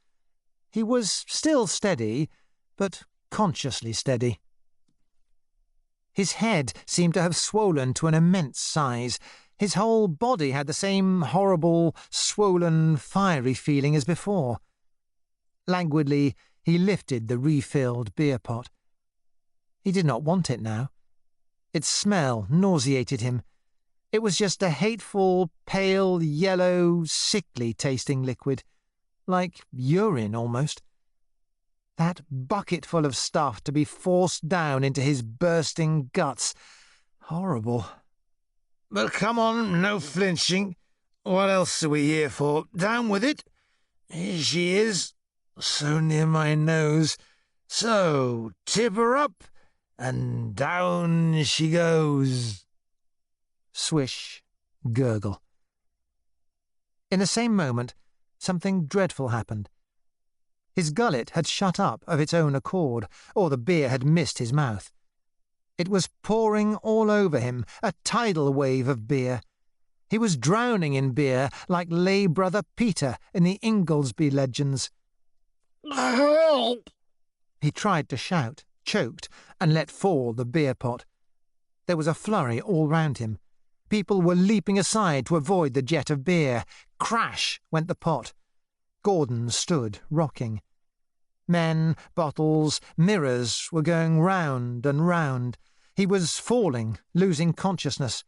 He was still steady, but consciously steady. His head seemed to have swollen to an immense size. His whole body had the same horrible, swollen, fiery feeling as before. Languidly, he lifted the refilled beer pot. He did not want it now. Its smell nauseated him. It was just a hateful, pale, yellow, sickly-tasting liquid, like urine almost. That bucketful of stuff to be forced down into his bursting guts. Horrible. "But come on, no flinching. What else are we here for? Down with it. Here she is, so near my nose. So, tip her up, and down she goes." Swish, gurgle. In the same moment, something dreadful happened. His gullet had shut up of its own accord, or the beer had missed his mouth. It was pouring all over him, a tidal wave of beer. He was drowning in beer like lay brother Peter in the Inglesby legends. "Help!" He tried to shout, choked, and let fall the beer pot. There was a flurry all round him. People were leaping aside to avoid the jet of beer. Crash went the pot. Gordon stood, rocking. Men, bottles, mirrors were going round and round. He was falling, losing consciousness.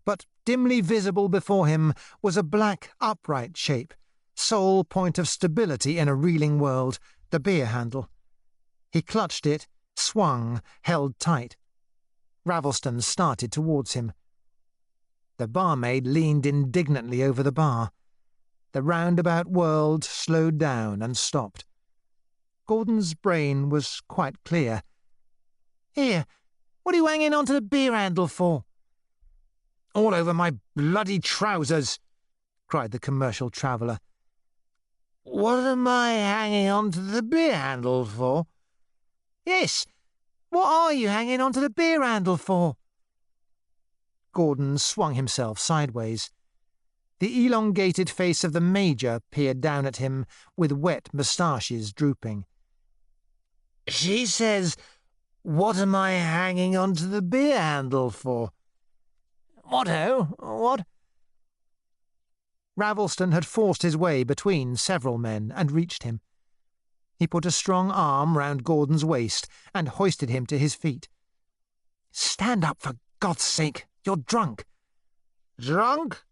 But dimly visible before him was a black, upright shape, sole point of stability in a reeling world, the beer handle. He clutched it, swung, held tight. Ravelston started towards him. The barmaid leaned indignantly over the bar. The roundabout world slowed down and stopped. Gordon's brain was quite clear. "Here, what are you hanging onto the beer handle for?" "All over my bloody trousers," cried the commercial traveller. "What am I hanging onto the beer handle for?" "Yes, what are you hanging onto the beer handle for?" Gordon swung himself sideways. The elongated face of the Major peered down at him with wet moustaches drooping. "She says, what am I hanging onto the beer handle for?" "What-ho? What?" Ravelston had forced his way between several men and reached him. He put a strong arm round Gordon's waist and hoisted him to his feet. "Stand up, for God's sake! You're drunk." "Drunk?"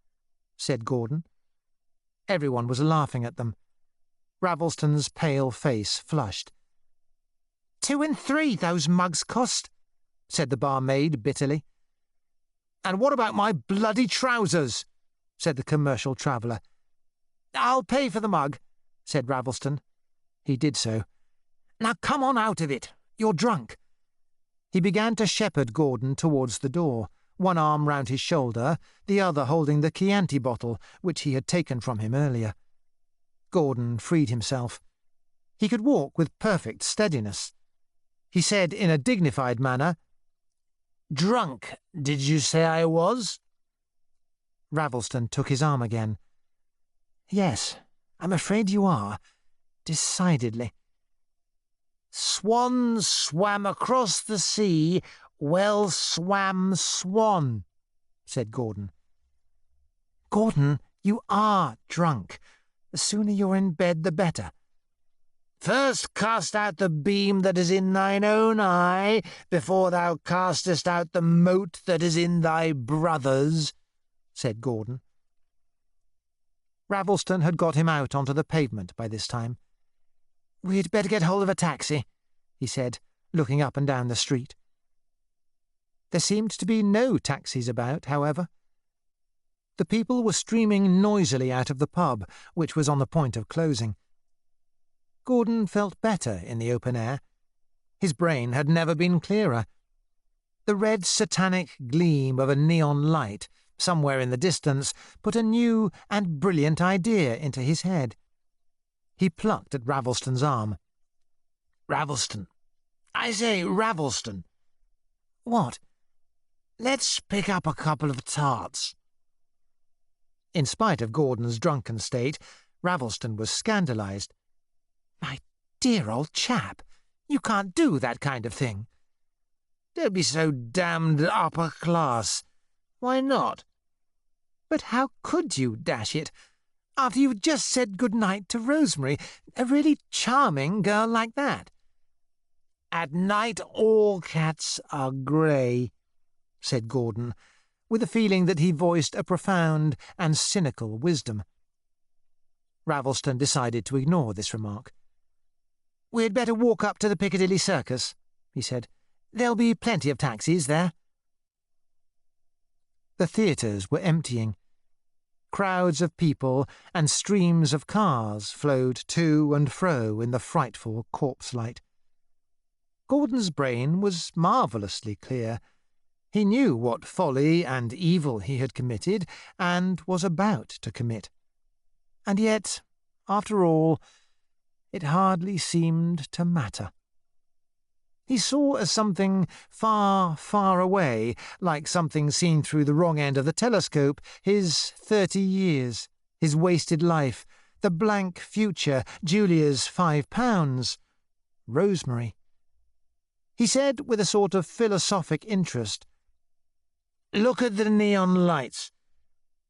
said Gordon. Everyone was laughing at them. Ravelston's pale face flushed. "2 and 3 those mugs cost," said the barmaid bitterly. "And what about my bloody trousers?" said the commercial traveller. "I'll pay for the mug," said Ravelston. He did so. "Now come on out of it. You're drunk." He began to shepherd Gordon towards the door, one arm round his shoulder, the other holding the Chianti bottle, which he had taken from him earlier. Gordon freed himself. He could walk with perfect steadiness. He said in a dignified manner, "Drunk, did you say I was?" Ravelston took his arm again. "Yes, I'm afraid you are. Decidedly." "Swan swam across the sea, well swam swan," said Gordon. "Gordon, you are drunk. The sooner you're in bed, the better." "First cast out the beam that is in thine own eye, before thou castest out the mote that is in thy brother's," said Gordon. Ravelston had got him out onto the pavement by this time. "We'd better get hold of a taxi," he said, looking up and down the street. There seemed to be no taxis about, however. The people were streaming noisily out of the pub, which was on the point of closing. Gordon felt better in the open air. His brain had never been clearer. The red satanic gleam of a neon light, somewhere in the distance, put a new and brilliant idea into his head. He plucked at Ravelston's arm. "Ravelston. I say, Ravelston." "What?" "Let's pick up a couple of tarts." In spite of Gordon's drunken state, Ravelston was scandalised. "My dear old chap, you can't do that kind of thing." "Don't be so damned upper class. Why not?" "But how could you, dash it? After you've just said good night to Rosemary, a really charming girl like that." "At night all cats are grey," said Gordon, with a feeling that he voiced a profound and cynical wisdom. Ravelston decided to ignore this remark. "We'd better walk up to the Piccadilly Circus," he said. "There'll be plenty of taxis there." The theatres were emptying. Crowds of people and streams of cars flowed to and fro in the frightful corpse light. Gordon's brain was marvellously clear. He knew what folly and evil he had committed and was about to commit. And yet, after all, it hardly seemed to matter. He saw as something far, far away, like something seen through the wrong end of the telescope, his 30 years, his wasted life, the blank future, Julia's £5, Rosemary. He said with a sort of philosophic interest, "Look at the neon lights.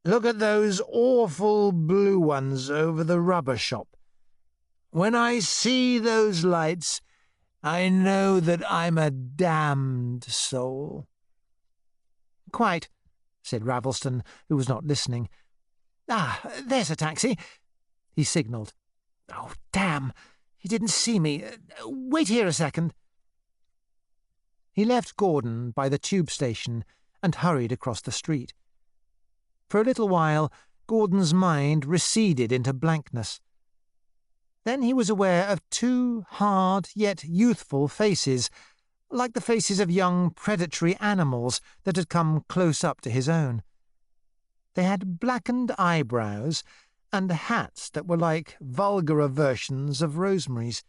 Look at those awful blue ones over the rubber shop. When I see those lights, I know that I'm a damned soul." "Quite," said Ravelston, who was not listening. "Ah, there's a taxi." He signalled. "Oh, damn! He didn't see me. Wait here a second." He left Gordon by the tube station and hurried across the street. For a little while, Gordon's mind receded into blankness. Then he was aware of two hard yet youthful faces, like the faces of young predatory animals that had come close up to his own. They had blackened eyebrows and hats that were like vulgarer versions of Rosemary's.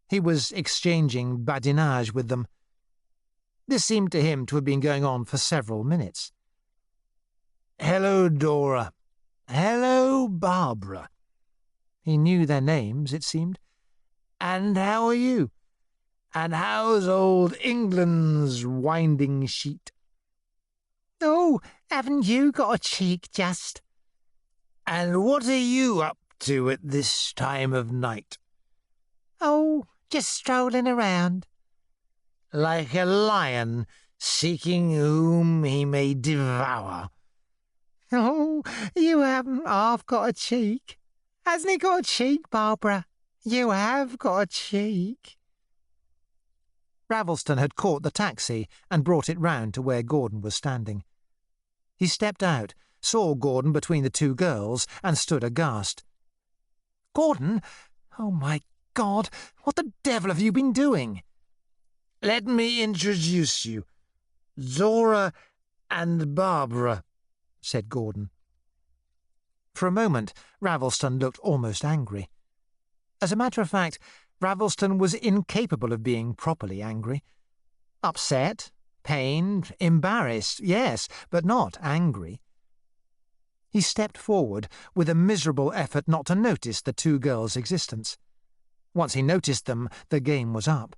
He was exchanging badinage with them. This seemed to him to have been going on for several minutes. "Hello, Dora. Hello, Barbara." He knew their names, it seemed. "And how are you? And how's old England's winding sheet?" "Oh, haven't you got a cheek, just?" "And what are you up to at this time of night?" "Oh, just strolling around." "Like a lion seeking whom he may devour." "Oh, you haven't half got a cheek. Hasn't he got a cheek, Barbara? You have got a cheek." Ravelston had caught the taxi and brought it round to where Gordon was standing. He stepped out, saw Gordon between the two girls, and stood aghast. "Gordon? Oh, my God! What the devil have you been doing?" "Let me introduce you. Dora and Barbara," said Gordon. For a moment, Ravelston looked almost angry. As a matter of fact, Ravelston was incapable of being properly angry. Upset, pained, embarrassed, yes, but not angry. He stepped forward with a miserable effort not to notice the two girls' existence. Once he noticed them, the game was up.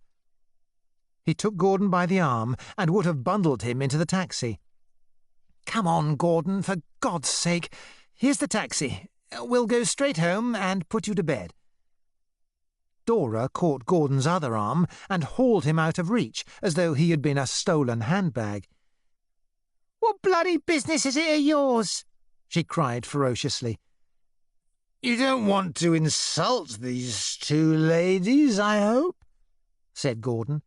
He took Gordon by the arm and would have bundled him into the taxi. "Come on, Gordon, for God's sake. Here's the taxi. We'll go straight home and put you to bed." Dora caught Gordon's other arm and hauled him out of reach, as though he had been a stolen handbag. "What bloody business is it of yours?" she cried ferociously. "You don't want to insult these two ladies, I hope?" said Gordon.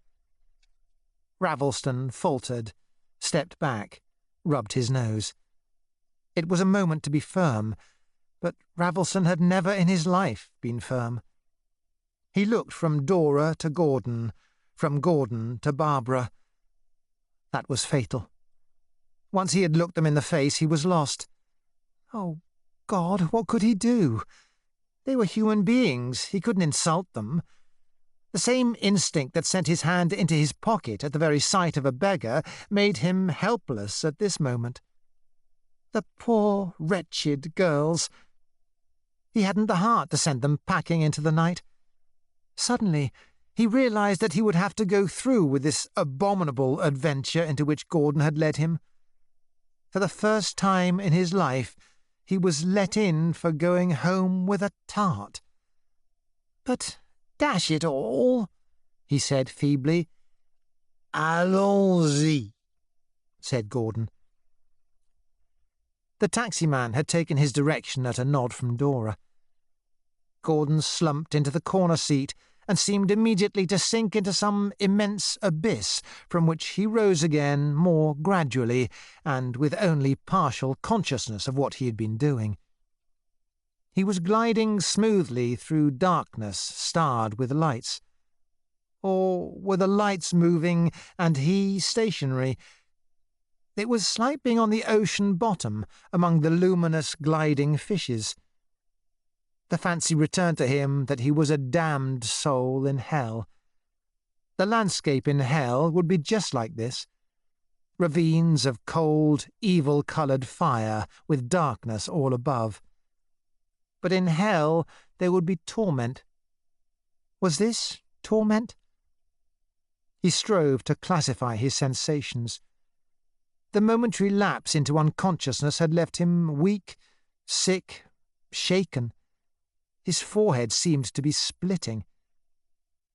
Ravelston faltered, stepped back, rubbed his nose. It was a moment to be firm, but Ravelston had never in his life been firm. He looked from Dora to Gordon, from Gordon to Barbara. That was fatal. Once he had looked them in the face, he was lost. Oh, God, what could he do? They were human beings. He couldn't insult them. The same instinct that sent his hand into his pocket at the very sight of a beggar made him helpless at this moment. The poor, wretched girls. He hadn't the heart to send them packing into the night. Suddenly, he realized that he would have to go through with this abominable adventure into which Gordon had led him. For the first time in his life, he was let in for going home with a tart. "But, dash it all," he said feebly. "Allons-y," said Gordon. The taximan had taken his direction at a nod from Dora. Gordon slumped into the corner seat and seemed immediately to sink into some immense abyss from which he rose again more gradually and with only partial consciousness of what he had been doing. He was gliding smoothly through darkness starred with lights. Or were the lights moving and he stationary? It was like being on the ocean bottom among the luminous gliding fishes. The fancy returned to him that he was a damned soul in hell. The landscape in hell would be just like this. Ravines of cold, evil-coloured fire with darkness all above. But in hell there would be torment. Was this torment? He strove to classify his sensations. The momentary lapse into unconsciousness had left him weak, sick, shaken. His forehead seemed to be splitting.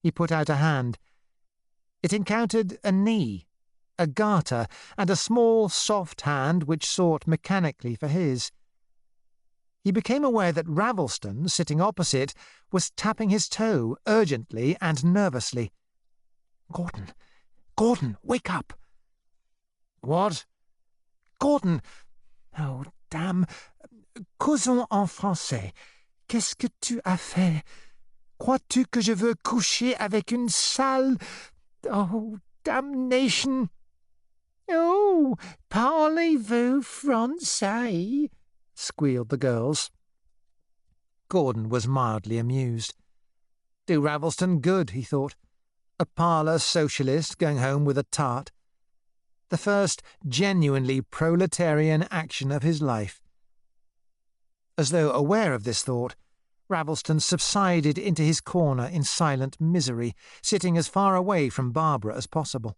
He put out a hand. It encountered a knee, a garter, and a small, soft hand which sought mechanically for his. He became aware that Ravelston, sitting opposite, was tapping his toe urgently and nervously. "Gordon! Gordon, wake up!" "What?" "Gordon! Oh, damn! causons en français. Qu'est-ce que tu as fait? Crois-tu que je veux coucher avec une sale... Oh, damnation! Oh, parlez-vous français? Squealed the girls. Gordon was mildly amused. Do Ravelston good, he thought. A parlour socialist going home with a tart. The first genuinely proletarian action of his life. As though aware of this thought, Ravelston subsided into his corner in silent misery, sitting as far away from Barbara as possible.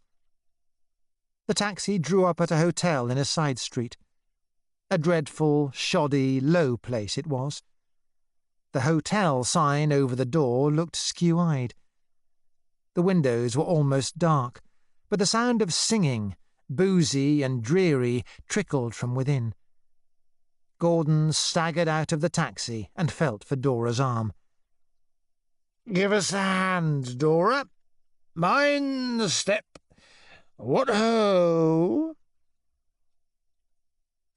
The taxi drew up at a hotel in a side street. A dreadful, shoddy, low place it was. The hotel sign over the door looked skew-eyed. The windows were almost dark, but the sound of singing, boozy and dreary, trickled from within. Gordon staggered out of the taxi and felt for Dora's arm. "Give us a hand, Dora. Mind the step. What ho!"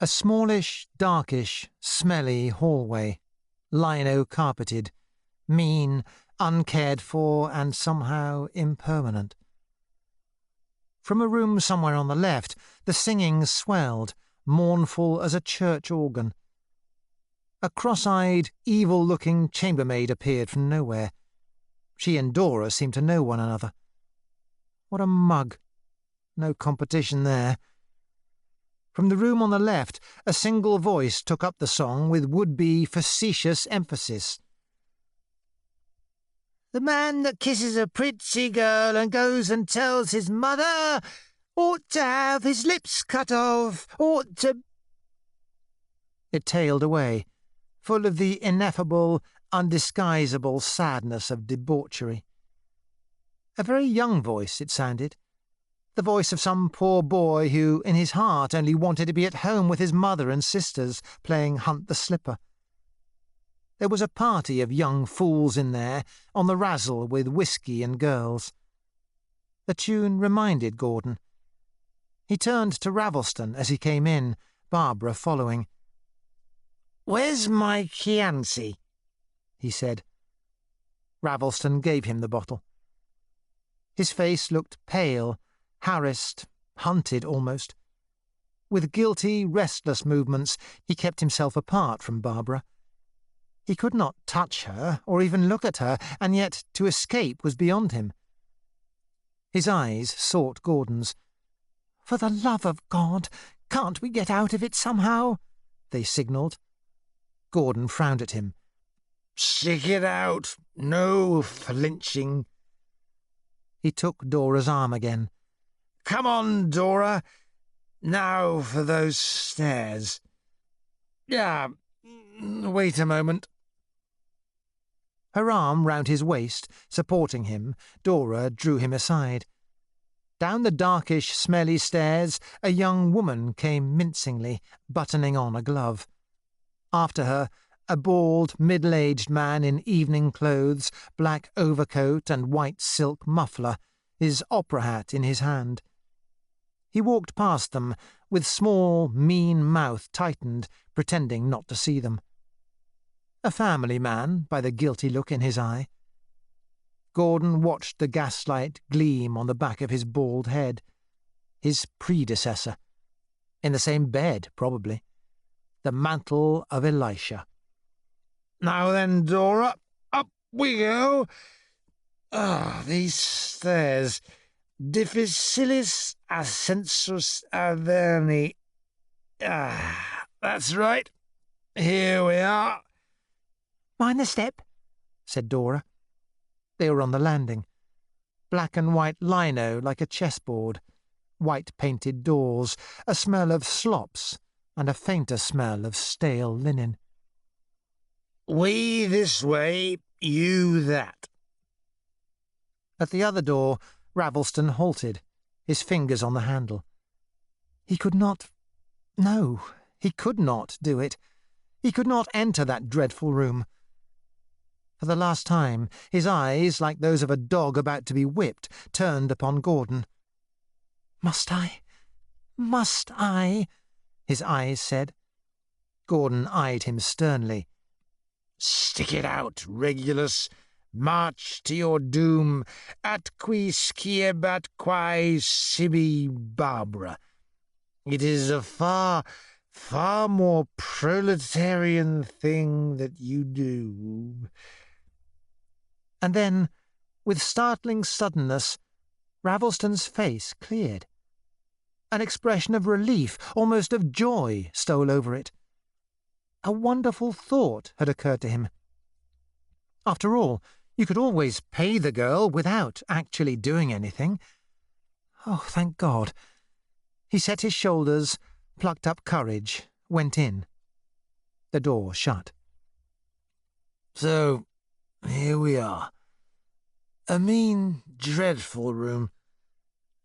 A smallish, darkish, smelly hallway, lino-carpeted, mean, uncared for, and somehow impermanent. From a room somewhere on the left, the singing swelled, mournful as a church organ. A cross-eyed, evil-looking chambermaid appeared from nowhere. She and Dora seemed to know one another. What a mug. No competition there. From the room on the left, a single voice took up the song with would-be facetious emphasis. The man that kisses a pretty girl and goes and tells his mother ought to have his lips cut off, ought to... It tailed away, full of the ineffable, undisguisable sadness of debauchery. A very young voice, it sounded. The voice of some poor boy who, in his heart, only wanted to be at home with his mother and sisters, playing Hunt the Slipper. There was a party of young fools in there, on the razzle with whiskey and girls. The tune reminded Gordon. He turned to Ravelston as he came in, Barbara following. "Where's my Chianti?" he said. Ravelston gave him the bottle. His face looked pale, harassed, hunted almost. With guilty, restless movements, he kept himself apart from Barbara. He could not touch her, or even look at her, and yet to escape was beyond him. His eyes sought Gordon's. "For the love of God, can't we get out of it somehow?" they signalled. Gordon frowned at him. "Stick it out. No flinching." He took Dora's arm again. "Come on, Dora. Now for those stairs. Wait a moment." Her arm round his waist, supporting him, Dora drew him aside. Down the darkish, smelly stairs, a young woman came mincingly, buttoning on a glove. After her, a bald, middle-aged man in evening clothes, black overcoat and white silk muffler, his opera hat in his hand. He walked past them, with small, mean mouth tightened, pretending not to see them. A family man, by the guilty look in his eye. Gordon watched the gaslight gleam on the back of his bald head. His predecessor. In the same bed, probably. The mantle of Elisha. "Now then, Dora, up we go. These stairs. Difficilis ascensus averni. That's right. Here we are." "Mind the step," said Dora. They were on the landing. Black and white lino like a chessboard. White painted doors, a smell of slops, and a fainter smell of stale linen. "We this way, you that." At the other door, Ravelston halted, his fingers on the handle. He could not... No, he could not do it. He could not enter that dreadful room. For the last time, his eyes, like those of a dog about to be whipped, turned upon Gordon. Must I? Must I?" his eyes said. Gordon eyed him sternly. Stick it out, Regulus. March to your doom. Atqui sciebat quae sibi Barbara. It is a far more proletarian thing that you do. And then, with startling suddenness, Ravelston's face cleared. An expression of relief, almost of joy, stole over it. A wonderful thought had occurred to him. After all, you could always pay the girl without actually doing anything. Oh, thank God. He set his shoulders, plucked up courage, went in. The door shut. So, here we are. A mean, dreadful room.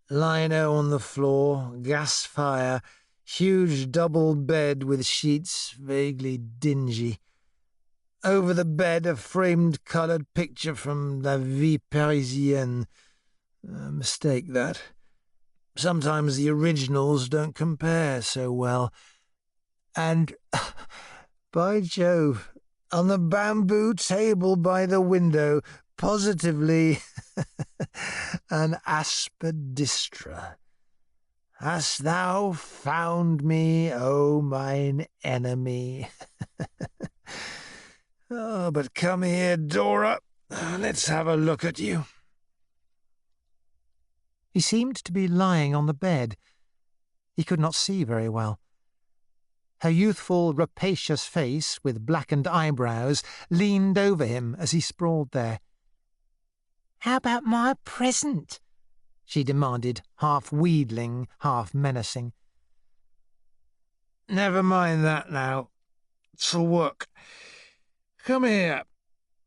Lino on the floor, gas fire, huge double bed with sheets vaguely dingy. Over the bed a framed coloured picture from La Vie Parisienne. Mistake that. Sometimes the originals don't compare so well. And, by Jove, on the bamboo table by the window, positively an Aspidistra. Hast thou found me, O mine enemy? Oh, but come here, Dora. Let's have a look at you. He seemed to be lying on the bed. He could not see very well. Her youthful, rapacious face, with blackened eyebrows, leaned over him as he sprawled there. "How about my present?" she demanded, half wheedling, half menacing. Never mind that now. This'll work. Come here.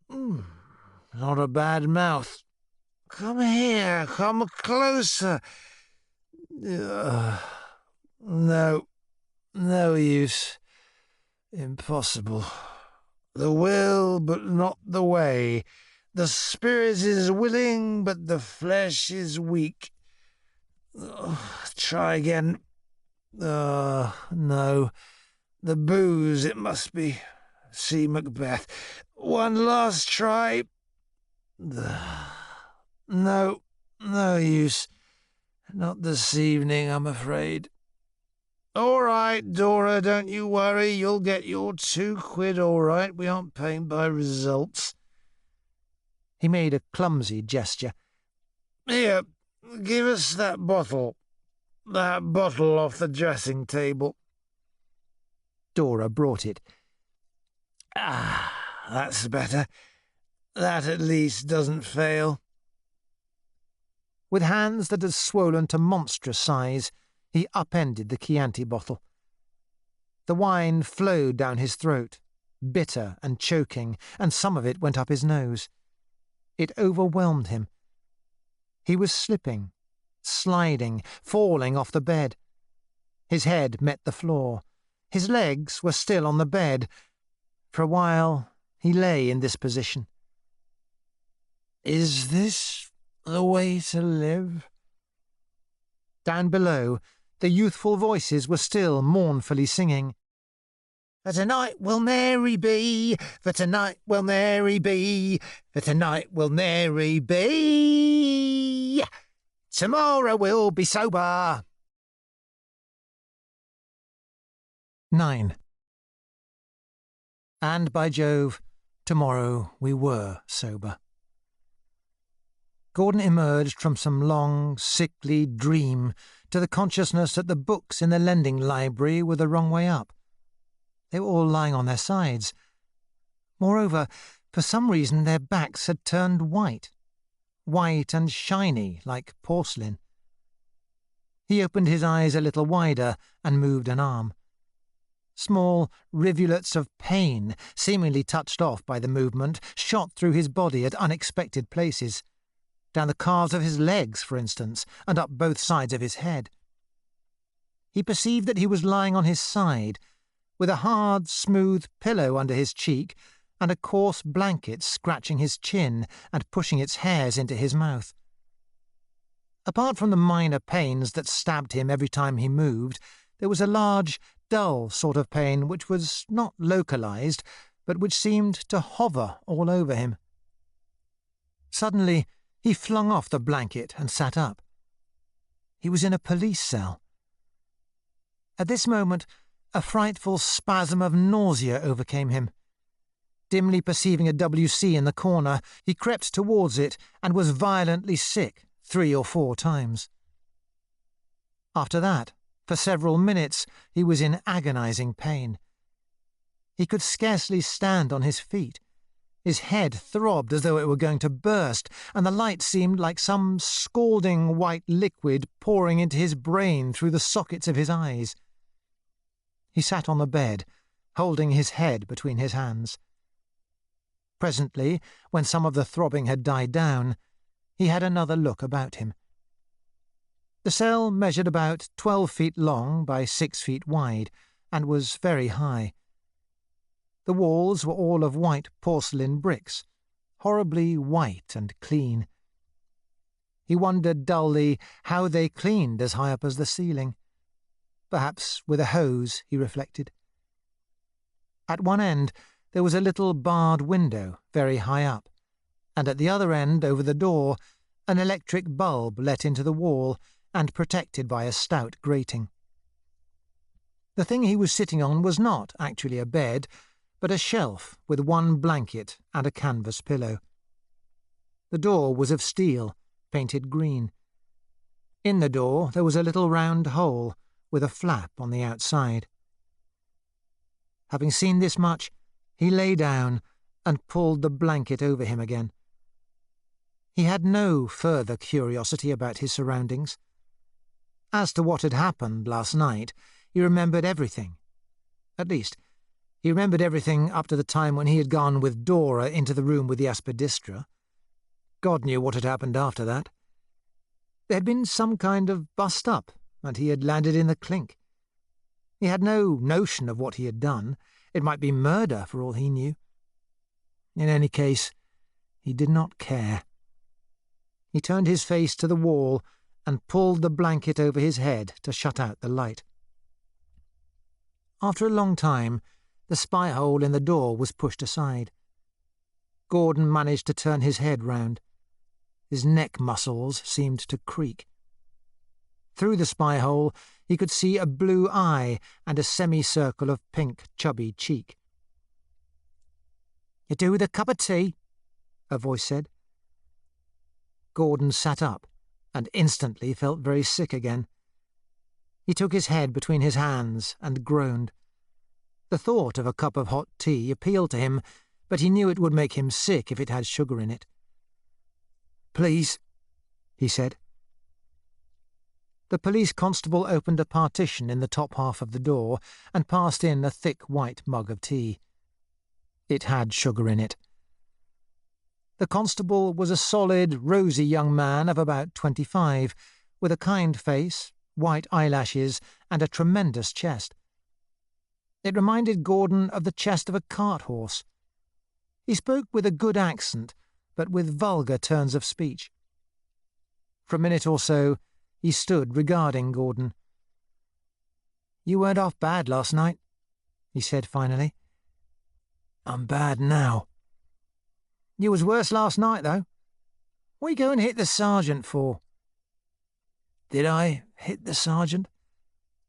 Not a bad mouth. Come here. Come closer. No use. Impossible. The will, but not the way. The spirit is willing, but the flesh is weak. Try again. No. The booze, it must be. See Macbeth. One last try. No use. Not this evening, I'm afraid. All right, Dora, don't you worry. You'll get your £2 all right. We aren't paying by results. He made a clumsy gesture. Here, give us that bottle. That bottle off the dressing table. Dora brought it. That's better. That at least doesn't fail. With hands that had swollen to monstrous size, he upended the Chianti bottle. The wine flowed down his throat, bitter and choking, and some of it went up his nose. It overwhelmed him. He was slipping, sliding, falling off the bed. His head met the floor. His legs were still on the bed. For a while he lay in this position. Is this the way to live? Down below, the youthful voices were still mournfully singing. For tonight will merry be, for tonight will merry be, for tonight will merry be. Tomorrow will be sober. 9. And by Jove, tomorrow we were sober. Gordon emerged from some long, sickly dream to the consciousness that the books in the lending library were the wrong way up. They were all lying on their sides. Moreover, for some reason their backs had turned white and shiny like porcelain. He opened his eyes a little wider and moved an arm. Small rivulets of pain, seemingly touched off by the movement, shot through his body at unexpected places. Down the calves of his legs, for instance, and up both sides of his head. He perceived that he was lying on his side, with a hard, smooth pillow under his cheek and a coarse blanket scratching his chin and pushing its hairs into his mouth. Apart from the minor pains that stabbed him every time he moved, there was a large, dull sort of pain which was not localized, but which seemed to hover all over him. Suddenly, he flung off the blanket and sat up. He was in a police cell. At this moment, a frightful spasm of nausea overcame him. Dimly perceiving a WC in the corner, he crept towards it and was violently sick 3 or 4 times. After that, for several minutes, he was in agonizing pain. He could scarcely stand on his feet. His head throbbed as though it were going to burst, and the light seemed like some scalding white liquid pouring into his brain through the sockets of his eyes. He sat on the bed, holding his head between his hands. Presently, when some of the throbbing had died down, he had another look about him. The cell measured about 12 feet long by 6 feet wide, and was very high. The walls were all of white porcelain bricks, horribly white and clean. He wondered dully how they cleaned as high up as the ceiling. Perhaps with a hose, he reflected. At one end there was a little barred window very high up, and at the other end, over the door, an electric bulb let into the wall and protected by a stout grating. The thing he was sitting on was not actually a bed, but a shelf with one blanket and a canvas pillow. The door was of steel, painted green. In the door there was a little round hole with a flap on the outside. Having seen this much, he lay down and pulled the blanket over him again. He had no further curiosity about his surroundings. As to what had happened last night, he remembered everything. At least, he remembered everything up to the time when he had gone with Dora into the room with the Aspidistra. God knew what had happened after that. There had been some kind of bust-up, and he had landed in the clink. He had no notion of what he had done. It might be murder for all he knew. In any case, he did not care. He turned his face to the wall and pulled the blanket over his head to shut out the light. After a long time, the spy-hole in the door was pushed aside. Gordon managed to turn his head round. His neck muscles seemed to creak. Through the spy-hole he could see a blue eye and a semicircle of pink, chubby cheek. "You do with a cup of tea?" a voice said. Gordon sat up and instantly felt very sick again. He took his head between his hands and groaned. The thought of a cup of hot tea appealed to him, but he knew it would make him sick if it had sugar in it. "Please," he said. The police constable opened a partition in the top half of the door and passed in a thick white mug of tea. It had sugar in it. The constable was a solid, rosy young man of about 25, with a kind face, white eyelashes, and a tremendous chest. It reminded Gordon of the chest of a cart horse. He spoke with a good accent, but with vulgar turns of speech. For a minute or so, he stood regarding Gordon. "You weren't off bad last night," he said finally. "I'm bad now." "You was worse last night, though. What are you going to hit the sergeant for?" "Did I hit the sergeant?"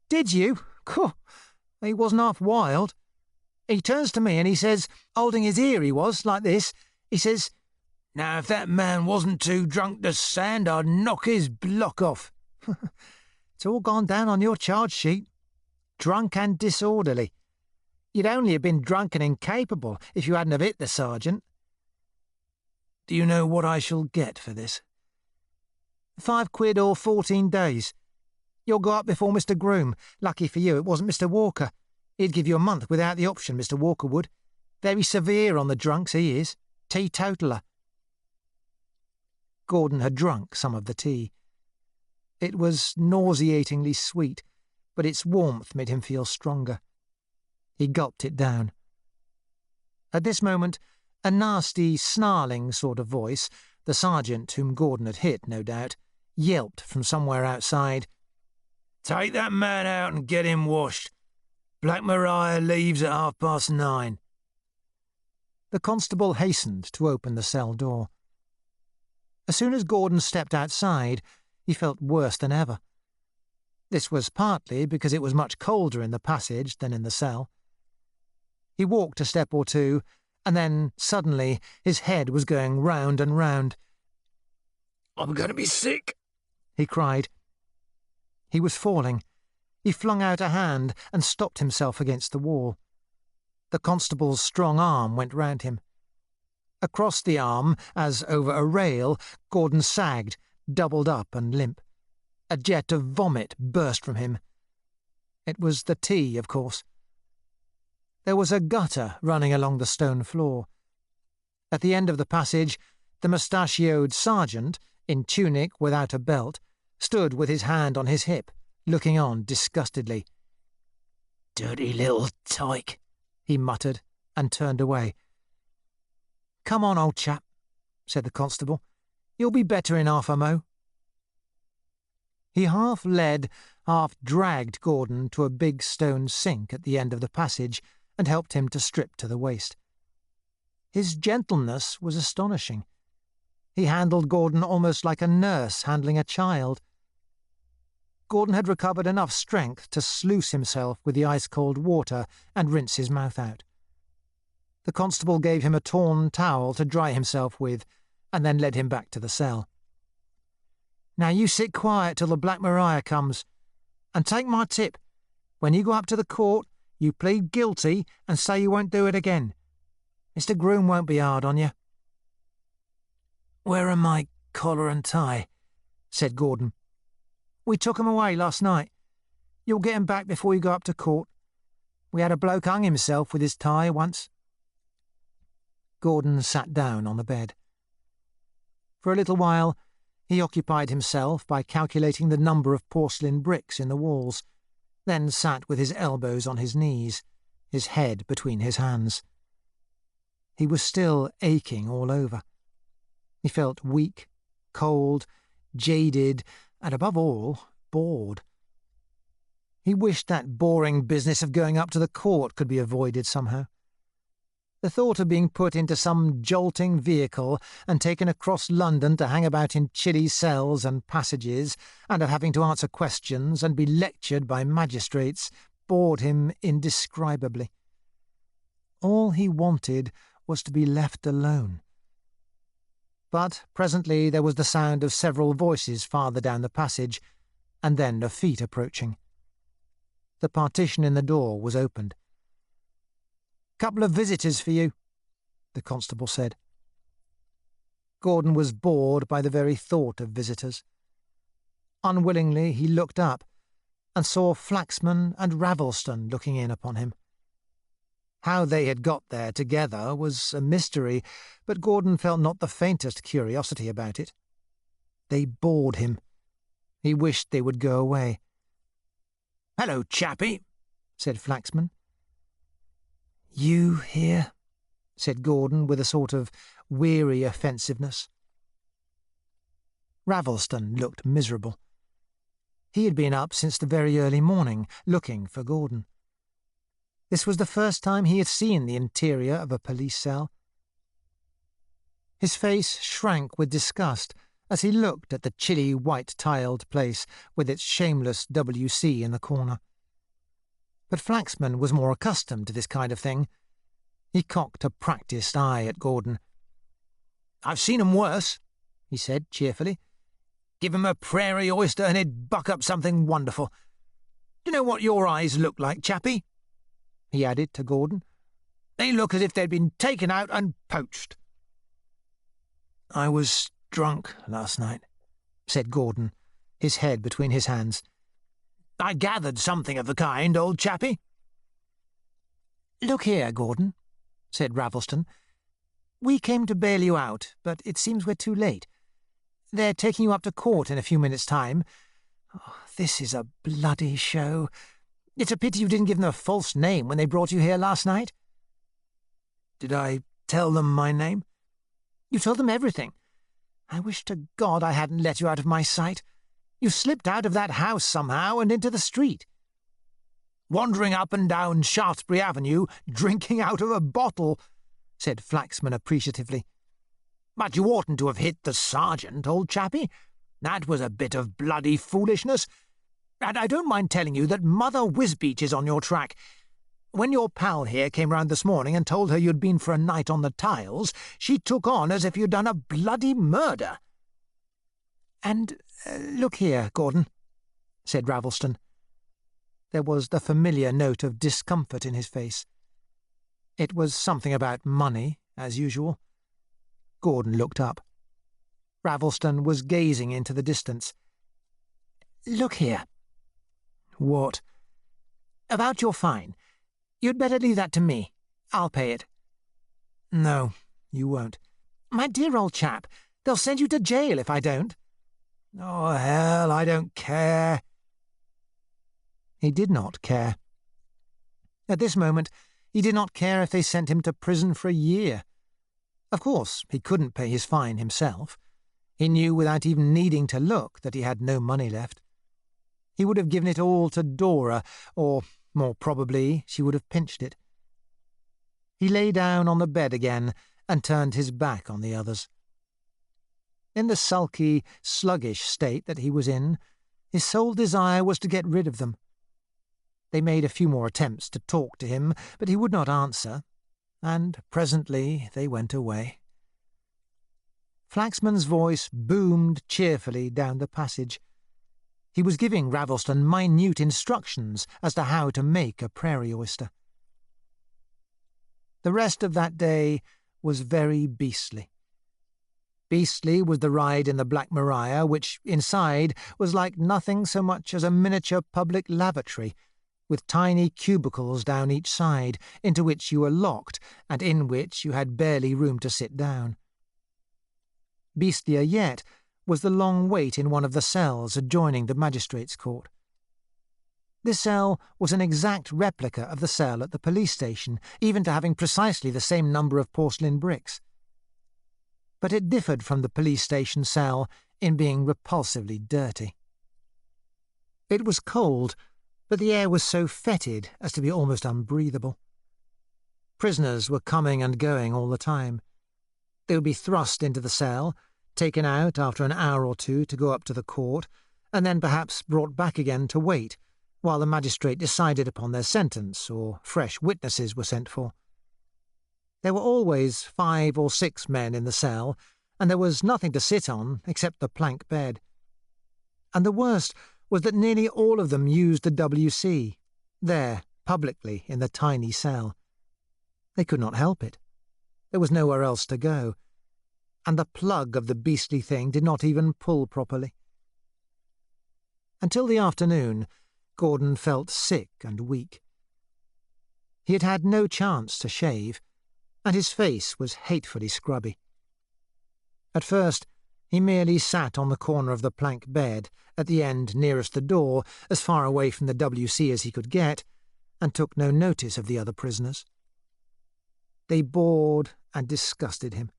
"Did you? Cool. He wasn't half wild. He turns to me and he says, holding his ear he was, like this, he says, 'Now if that man wasn't too drunk to stand, I'd knock his block off.' It's all gone down on your charge sheet. Drunk and disorderly. You'd only have been drunk and incapable if you hadn't have hit the sergeant." "Do you know what I shall get for this?" £5 or 14 days. You'll go up before Mr. Groom. Lucky for you it wasn't Mr. Walker. He'd give you a month without the option, Mr. Walker would. Very severe on the drunks, he is. Teetotaler." Gordon had drunk some of the tea. It was nauseatingly sweet, but its warmth made him feel stronger. He gulped it down. At this moment, a nasty, snarling sort of voice, the sergeant whom Gordon had hit, no doubt, yelped from somewhere outside, "Take that man out and get him washed. Black Maria leaves at 9:30. The constable hastened to open the cell door. As soon as Gordon stepped outside, he felt worse than ever. This was partly because it was much colder in the passage than in the cell. He walked a step or two, and then, suddenly, his head was going round and round. "I'm going to be sick," he cried. He was falling. He flung out a hand and stopped himself against the wall. The constable's strong arm went round him. Across the arm, as over a rail, Gordon sagged, doubled up and limp. A jet of vomit burst from him. It was the tea, of course. There was a gutter running along the stone floor. At the end of the passage, the mustachioed sergeant, in tunic without a belt, stood with his hand on his hip, looking on disgustedly. "Dirty little tyke," he muttered, and turned away. "Come on, old chap," said the constable. "You'll be better in half a mo." He half led, half dragged Gordon to a big stone sink at the end of the passage and helped him to strip to the waist. His gentleness was astonishing. He handled Gordon almost like a nurse handling a child. Gordon had recovered enough strength to sluice himself with the ice-cold water and rinse his mouth out. The constable gave him a torn towel to dry himself with, and then led him back to the cell. "Now you sit quiet till the Black Maria comes. And take my tip. When you go up to the court, you plead guilty and say you won't do it again. Mr. Groom won't be hard on you." "Where are my collar and tie?" said Gordon. "We took 'em away last night. You'll get 'em back before you go up to court. We had a bloke hung himself with his tie once." Gordon sat down on the bed. For a little while, he occupied himself by calculating the number of porcelain bricks in the walls, then sat with his elbows on his knees, his head between his hands. He was still aching all over. He felt weak, cold, jaded, and above all, bored. He wished that boring business of going up to the court could be avoided somehow. The thought of being put into some jolting vehicle and taken across London to hang about in chilly cells and passages, and of having to answer questions and be lectured by magistrates, bored him indescribably. All he wanted was to be left alone. But presently there was the sound of several voices farther down the passage, and then of feet approaching. The partition in the door was opened. "Couple of visitors for you," the constable said. Gordon was bored by the very thought of visitors. Unwillingly he looked up, and saw Flaxman and Ravelston looking in upon him. How they had got there together was a mystery, but Gordon felt not the faintest curiosity about it. They bored him. He wished they would go away. "Hello, chappie," said Flaxman. "You here?" said Gordon with a sort of weary offensiveness. Ravelston looked miserable. He had been up since the very early morning, looking for Gordon. This was the first time he had seen the interior of a police cell. His face shrank with disgust as he looked at the chilly white-tiled place with its shameless WC in the corner. But Flaxman was more accustomed to this kind of thing. He cocked a practised eye at Gordon. "I've seen 'em worse," he said cheerfully. "Give 'em a prairie oyster and he'd buck up something wonderful. Do you know what your eyes look like, chappie?" he added to Gordon. "They look as if they'd been taken out and poached." "I was drunk last night," said Gordon, his head between his hands. "I gathered something of the kind, old chappie." "Look here, Gordon," said Ravelston. "We came to bail you out, but it seems we're too late. They're taking you up to court in a few minutes' time. Oh, this is a bloody show. It's a pity you didn't give them a false name when they brought you here last night." "Did I tell them my name?" "You told them everything. I wish to God I hadn't let you out of my sight. You slipped out of that house somehow and into the street." wandering up and down Shaftesbury Avenue, drinking out of a bottle," said Flaxman appreciatively. "But you oughtn't to have hit the sergeant, old chappie. That was a bit of bloody foolishness. And I don't mind telling you that Mother Wisbeach is on your track. When your pal here came round this morning and told her you'd been for a night on the tiles, she took on as if you'd done a bloody murder." "And look here, Gordon," said Ravelston. There was the familiar note of discomfort in his face. It was something about money, as usual. Gordon looked up. Ravelston was gazing into the distance. "Look here." "What?" "About your fine. You'd better leave that to me. I'll pay it." "No, you won't." "My dear old chap, they'll send you to jail if I don't." "Oh, hell, I don't care." He did not care. At this moment, he did not care if they sent him to prison for a year. Of course, he couldn't pay his fine himself. He knew without even needing to look that he had no money left. He would have given it all to Dora, or, more probably, she would have pinched it. He lay down on the bed again and turned his back on the others. In the sulky, sluggish state that he was in, his sole desire was to get rid of them. They made a few more attempts to talk to him, but he would not answer, and presently they went away. Flaxman's voice boomed cheerfully down the passage. He was giving Ravelston minute instructions as to how to make a prairie oyster. The rest of that day was very beastly. Beastly was the ride in the Black Maria, which, inside, was like nothing so much as a miniature public lavatory, with tiny cubicles down each side, into which you were locked, and in which you had barely room to sit down. Beastlier yet was the long wait in one of the cells adjoining the magistrate's court. This cell was an exact replica of the cell at the police station, even to having precisely the same number of porcelain bricks. But it differed from the police station cell in being repulsively dirty. It was cold, but the air was so fetid as to be almost unbreathable. Prisoners were coming and going all the time. They would be thrust into the cell, taken out after an hour or two to go up to the court, and then perhaps brought back again to wait, while the magistrate decided upon their sentence or fresh witnesses were sent for. There were always 5 or 6 men in the cell, and there was nothing to sit on except the plank bed. And the worst was that nearly all of them used the WC, there, publicly, in the tiny cell. They could not help it. There was nowhere else to go, and the plug of the beastly thing did not even pull properly. Until the afternoon, Gordon felt sick and weak. He had had no chance to shave, and his face was hatefully scrubby. At first, he merely sat on the corner of the plank bed, at the end nearest the door, as far away from the WC as he could get, and took no notice of the other prisoners. They bored and disgusted him.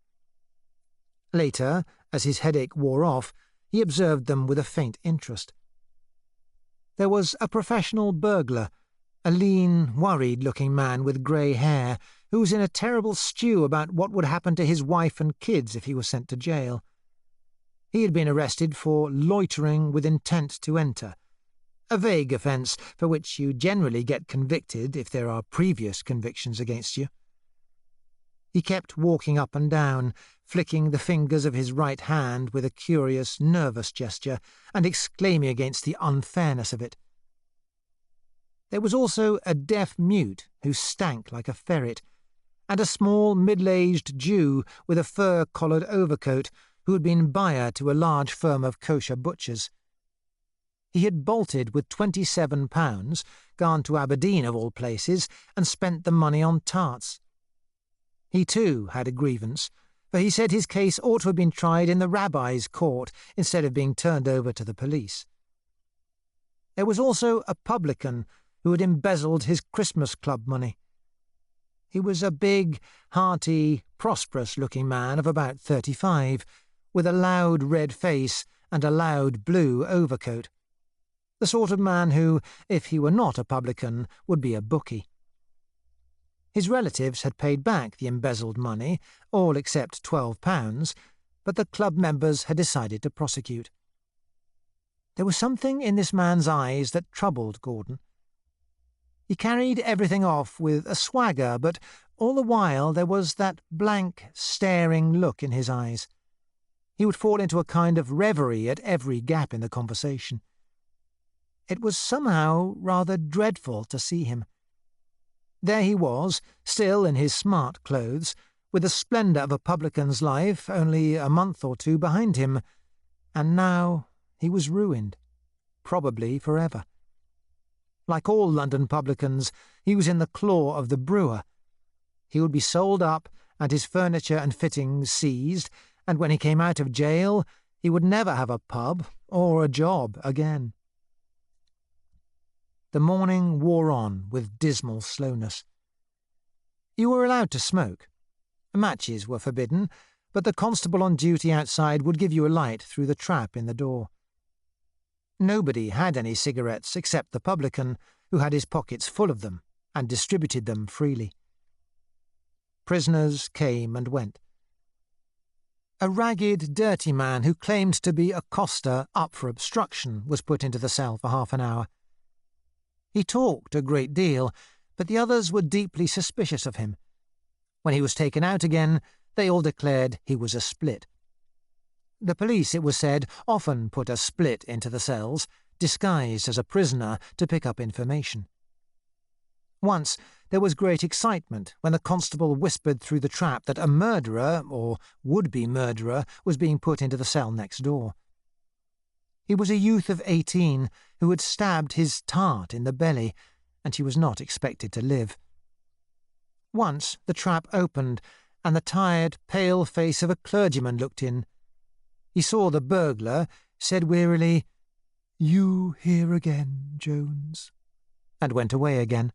Later, as his headache wore off, he observed them with a faint interest. There was a professional burglar, a lean, worried-looking man with grey hair, who was in a terrible stew about what would happen to his wife and kids if he was sent to jail. He had been arrested for loitering with intent to enter, a vague offence for which you generally get convicted if there are previous convictions against you. He kept walking up and down, flicking the fingers of his right hand with a curious, nervous gesture, and exclaiming against the unfairness of it. There was also a deaf mute who stank like a ferret, and a small, middle-aged Jew with a fur-collared overcoat who had been buyer to a large firm of kosher butchers. He had bolted with £27, gone to Aberdeen of all places, and spent the money on tarts. He too had a grievance, for he said his case ought to have been tried in the rabbi's court instead of being turned over to the police. There was also a publican who had embezzled his Christmas club money. He was a big, hearty, prosperous-looking man of about 35, with a loud red face and a loud blue overcoat. The sort of man who, if he were not a publican, would be a bookie. His relatives had paid back the embezzled money, all except £12, but the club members had decided to prosecute. There was something in this man's eyes that troubled Gordon. He carried everything off with a swagger, but all the while there was that blank, staring look in his eyes. He would fall into a kind of reverie at every gap in the conversation. It was somehow rather dreadful to see him. There he was, still in his smart clothes, with the splendour of a publican's life only a month or two behind him, and now he was ruined, probably forever. Like all London publicans, he was in the claw of the brewer. He would be sold up and his furniture and fittings seized, and when he came out of jail, he would never have a pub or a job again. The morning wore on with dismal slowness. You were allowed to smoke. Matches were forbidden, but the constable on duty outside would give you a light through the trap in the door. Nobody had any cigarettes except the publican, who had his pockets full of them and distributed them freely. Prisoners came and went. A ragged, dirty man who claimed to be a coster up for obstruction was put into the cell for half an hour. He talked a great deal, but the others were deeply suspicious of him. When he was taken out again, they all declared he was a split. The police, it was said, often put a split into the cells, disguised as a prisoner, to pick up information. Once there was great excitement when the constable whispered through the trap that a murderer, or would-be murderer, was being put into the cell next door. He was a youth of 18 who had stabbed his tart in the belly, and he was not expected to live. Once the trap opened, and the tired, pale face of a clergyman looked in. He saw the burglar, said wearily, "You here again, Jones," and went away again.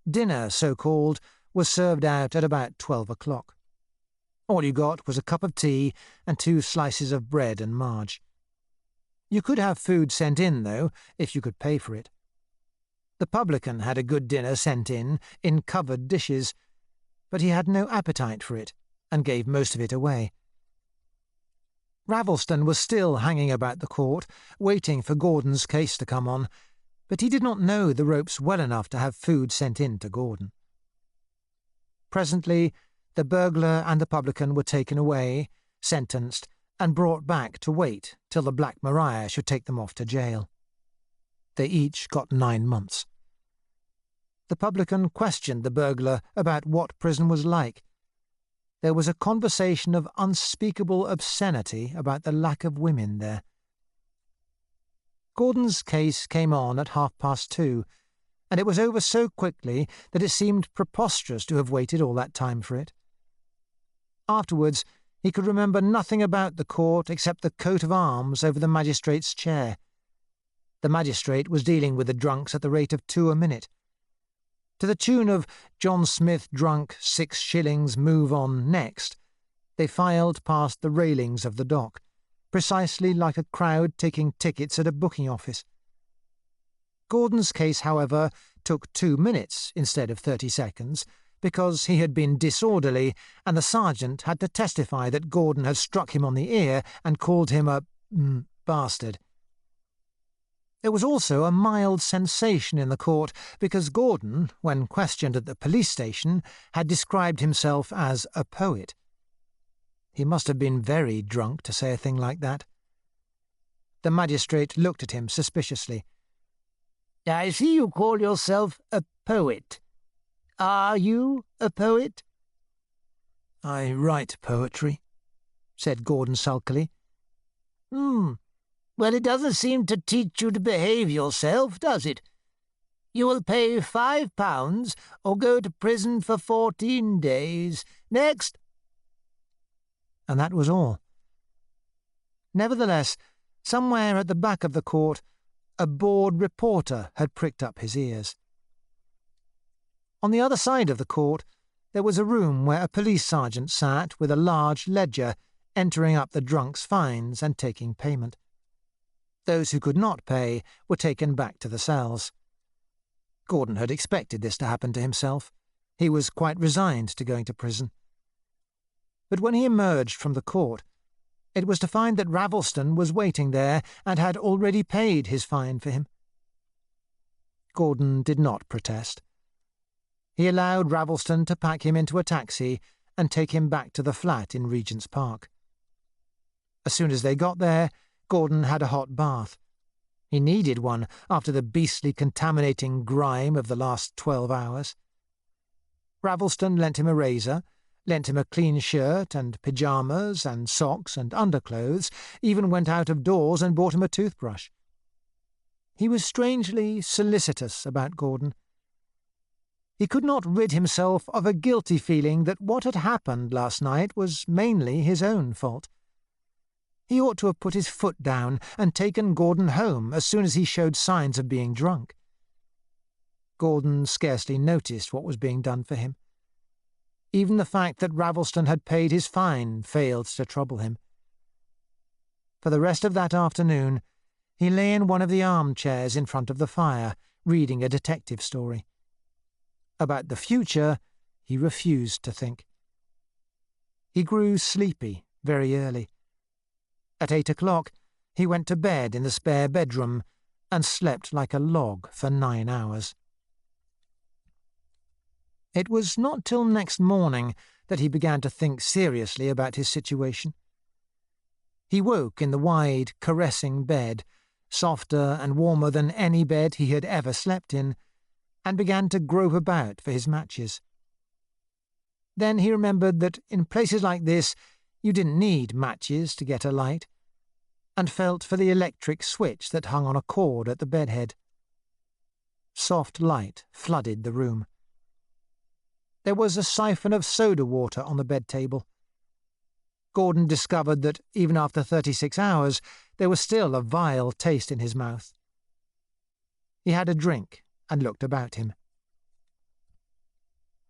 Dinner, so-called, was served out at about 12 o'clock. All you got was a cup of tea and 2 slices of bread and marge. You could have food sent in, though, if you could pay for it. The publican had a good dinner sent in covered dishes, but he had no appetite for it, and gave most of it away. Ravelston was still hanging about the court, waiting for Gordon's case to come on, but he did not know the ropes well enough to have food sent in to Gordon. Presently, the burglar and the publican were taken away, sentenced, and brought back to wait till the Black Maria should take them off to jail. They each got 9 months. The publican questioned the burglar about what prison was like. There was a conversation of unspeakable obscenity about the lack of women there. Gordon's case came on at 2:30, and it was over so quickly that it seemed preposterous to have waited all that time for it. Afterwards, he could remember nothing about the court except the coat of arms over the magistrate's chair. The magistrate was dealing with the drunks at the rate of 2 a minute. To the tune of "John Smith drunk, 6 shillings, move on next," they filed past the railings of the dock, precisely like a crowd taking tickets at a booking office. Gordon's case, however, took 2 minutes instead of 30 seconds, because he had been disorderly, and the sergeant had to testify that Gordon had struck him on the ear and called him a bastard. There was also a mild sensation in the court, because Gordon, when questioned at the police station, had described himself as a poet. He must have been very drunk to say a thing like that. The magistrate looked at him suspiciously. "I see you call yourself a poet. Are you a poet?" "I write poetry," said Gordon sulkily. Well, it doesn't seem to teach you to behave yourself, does it? You will pay £5 or go to prison for 14 days. Next." And that was all. Nevertheless, somewhere at the back of the court, a bored reporter had pricked up his ears. On the other side of the court, there was a room where a police sergeant sat with a large ledger, entering up the drunks' fines and taking payment. Those who could not pay were taken back to the cells. Gordon had expected this to happen to himself. He was quite resigned to going to prison. But when he emerged from the court, it was to find that Ravelston was waiting there and had already paid his fine for him. Gordon did not protest. He allowed Ravelston to pack him into a taxi and take him back to the flat in Regent's Park. As soon as they got there, Gordon had a hot bath. He needed one after the beastly contaminating grime of the last 12 hours. Ravelston lent him a razor, lent him a clean shirt and pyjamas and socks and underclothes, even went out of doors and bought him a toothbrush. He was strangely solicitous about Gordon. He could not rid himself of a guilty feeling that what had happened last night was mainly his own fault. He ought to have put his foot down and taken Gordon home as soon as he showed signs of being drunk. Gordon scarcely noticed what was being done for him. Even the fact that Ravelston had paid his fine failed to trouble him. For the rest of that afternoon, he lay in one of the armchairs in front of the fire, reading a detective story. About the future, he refused to think. He grew sleepy very early. At 8 o'clock, he went to bed in the spare bedroom and slept like a log for 9 hours. It was not till next morning that he began to think seriously about his situation. He woke in the wide, caressing bed, softer and warmer than any bed he had ever slept in, and began to grope about for his matches. Then he remembered that in places like this you didn't need matches to get a light, and felt for the electric switch that hung on a cord at the bedhead. Soft light flooded the room. There was a siphon of soda water on the bed table. Gordon discovered that even after 36 hours there was still a vile taste in his mouth. He had a drink and looked about him.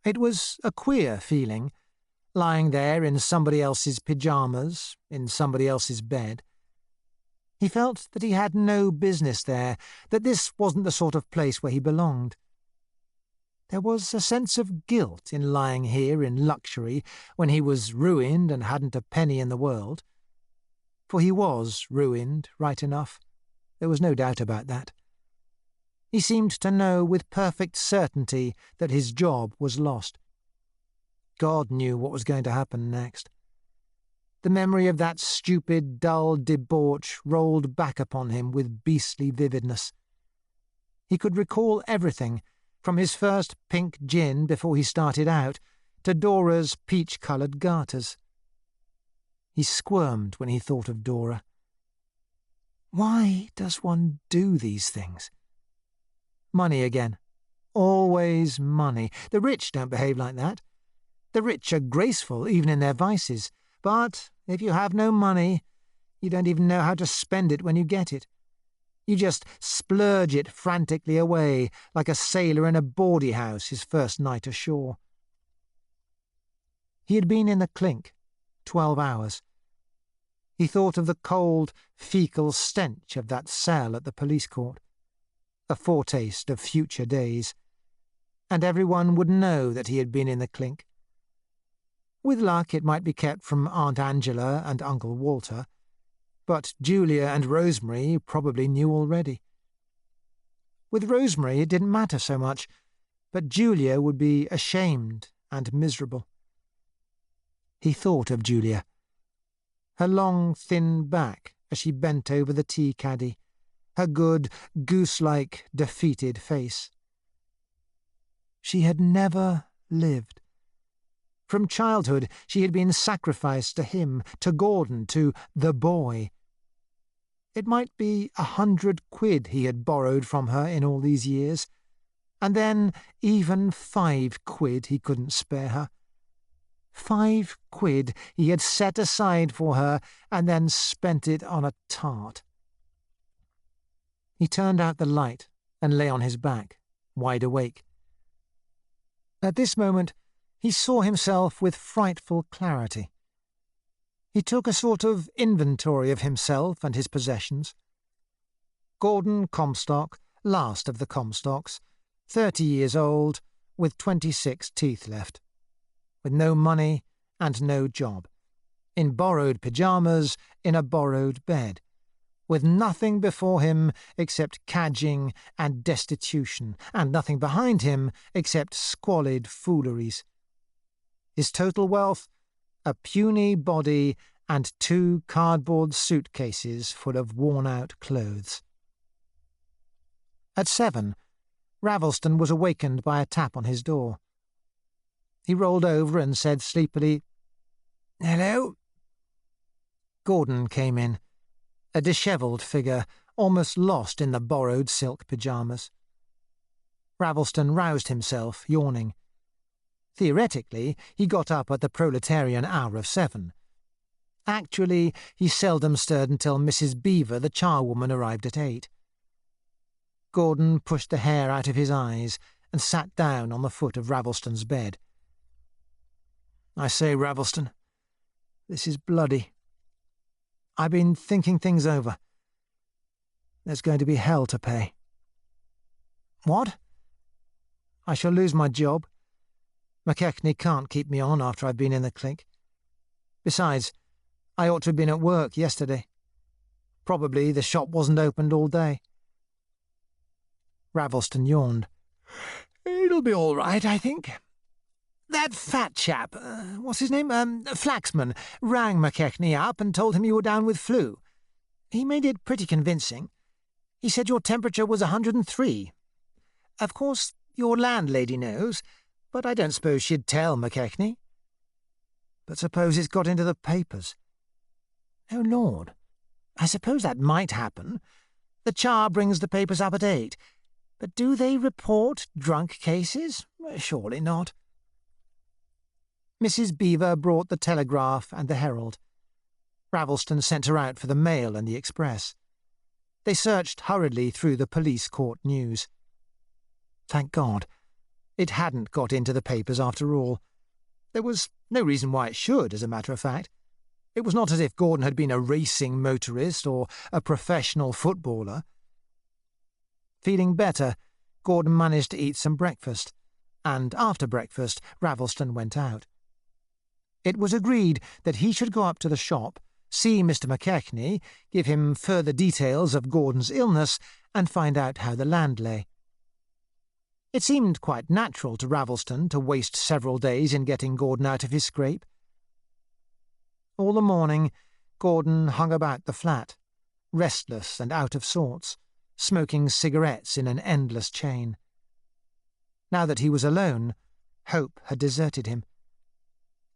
It was a queer feeling, lying there in somebody else's pyjamas, in somebody else's bed. He felt that he had no business there, that this wasn't the sort of place where he belonged. There was a sense of guilt in lying here in luxury when he was ruined and hadn't a penny in the world. For he was ruined, right enough. There was no doubt about that. He seemed to know with perfect certainty that his job was lost. God knew what was going to happen next. The memory of that stupid, dull debauch rolled back upon him with beastly vividness. He could recall everything, from his first pink gin before he started out, to Dora's peach-coloured garters. He squirmed when he thought of Dora. Why does one do these things? Money again. Always money. The rich don't behave like that. The rich are graceful even in their vices, but if you have no money, you don't even know how to spend it when you get it. You just splurge it frantically away, like a sailor in a bawdy house his first night ashore. He had been in the clink 12 hours. He thought of the cold, fecal stench of that cell at the police court, a foretaste of future days, and everyone would know that he had been in the clink. With luck it might be kept from Aunt Angela and Uncle Walter, but Julia and Rosemary probably knew already. With Rosemary it didn't matter so much, but Julia would be ashamed and miserable. He thought of Julia, her long, thin back as she bent over the tea caddy, her good, goose-like, defeated face. She had never lived. From childhood she had been sacrificed to him, to Gordon, to the boy. It might be 100 quid he had borrowed from her in all these years, and then even 5 quid he couldn't spare her. 5 quid he had set aside for her and then spent it on a tart. He turned out the light and lay on his back, wide awake. At this moment he saw himself with frightful clarity. He took a sort of inventory of himself and his possessions. Gordon Comstock, last of the Comstocks, 30 years old, with 26 teeth left, with no money and no job, in borrowed pyjamas, in a borrowed bed, with nothing before him except cadging and destitution, and nothing behind him except squalid fooleries. His total wealth, a puny body and 2 cardboard suitcases full of worn-out clothes. At 7, Ravelston was awakened by a tap on his door. He rolled over and said sleepily, "Hello?" Gordon came in, a dishevelled figure, almost lost in the borrowed silk pyjamas. Ravelston roused himself, yawning. Theoretically, he got up at the proletarian hour of 7. Actually, he seldom stirred until Mrs. Beaver, the charwoman, arrived at 8. Gordon pushed the hair out of his eyes and sat down on the foot of Ravelston's bed. "I say, Ravelston, this is bloody. I've been thinking things over. There's going to be hell to pay." "What?" "I shall lose my job. McKechnie can't keep me on after I've been in the clink. Besides, I ought to have been at work yesterday. Probably the shop wasn't opened all day." Ravelston yawned. "It'll be all right, I think. That fat chap, what's his name? Flaxman, rang McKechnie up and told him you were down with flu. He made it pretty convincing. He said your temperature was 103. Of course, your landlady knows, but I don't suppose she'd tell McKechnie." "But suppose it's got into the papers?" "Oh, Lord. I suppose that might happen. The Char brings the papers up at 8. But do they report drunk cases? Surely not." Mrs. Beaver brought the Telegraph and the Herald. Ravelston sent her out for the Mail and the Express. They searched hurriedly through the police court news. Thank God. It hadn't got into the papers after all. There was no reason why it should, as a matter of fact. It was not as if Gordon had been a racing motorist or a professional footballer. Feeling better, Gordon managed to eat some breakfast, and after breakfast Ravelston went out. It was agreed that he should go up to the shop, see Mr. McKechnie, give him further details of Gordon's illness, and find out how the land lay. It seemed quite natural to Ravelston to waste several days in getting Gordon out of his scrape. All the morning, Gordon hung about the flat, restless and out of sorts, smoking cigarettes in an endless chain. Now that he was alone, hope had deserted him.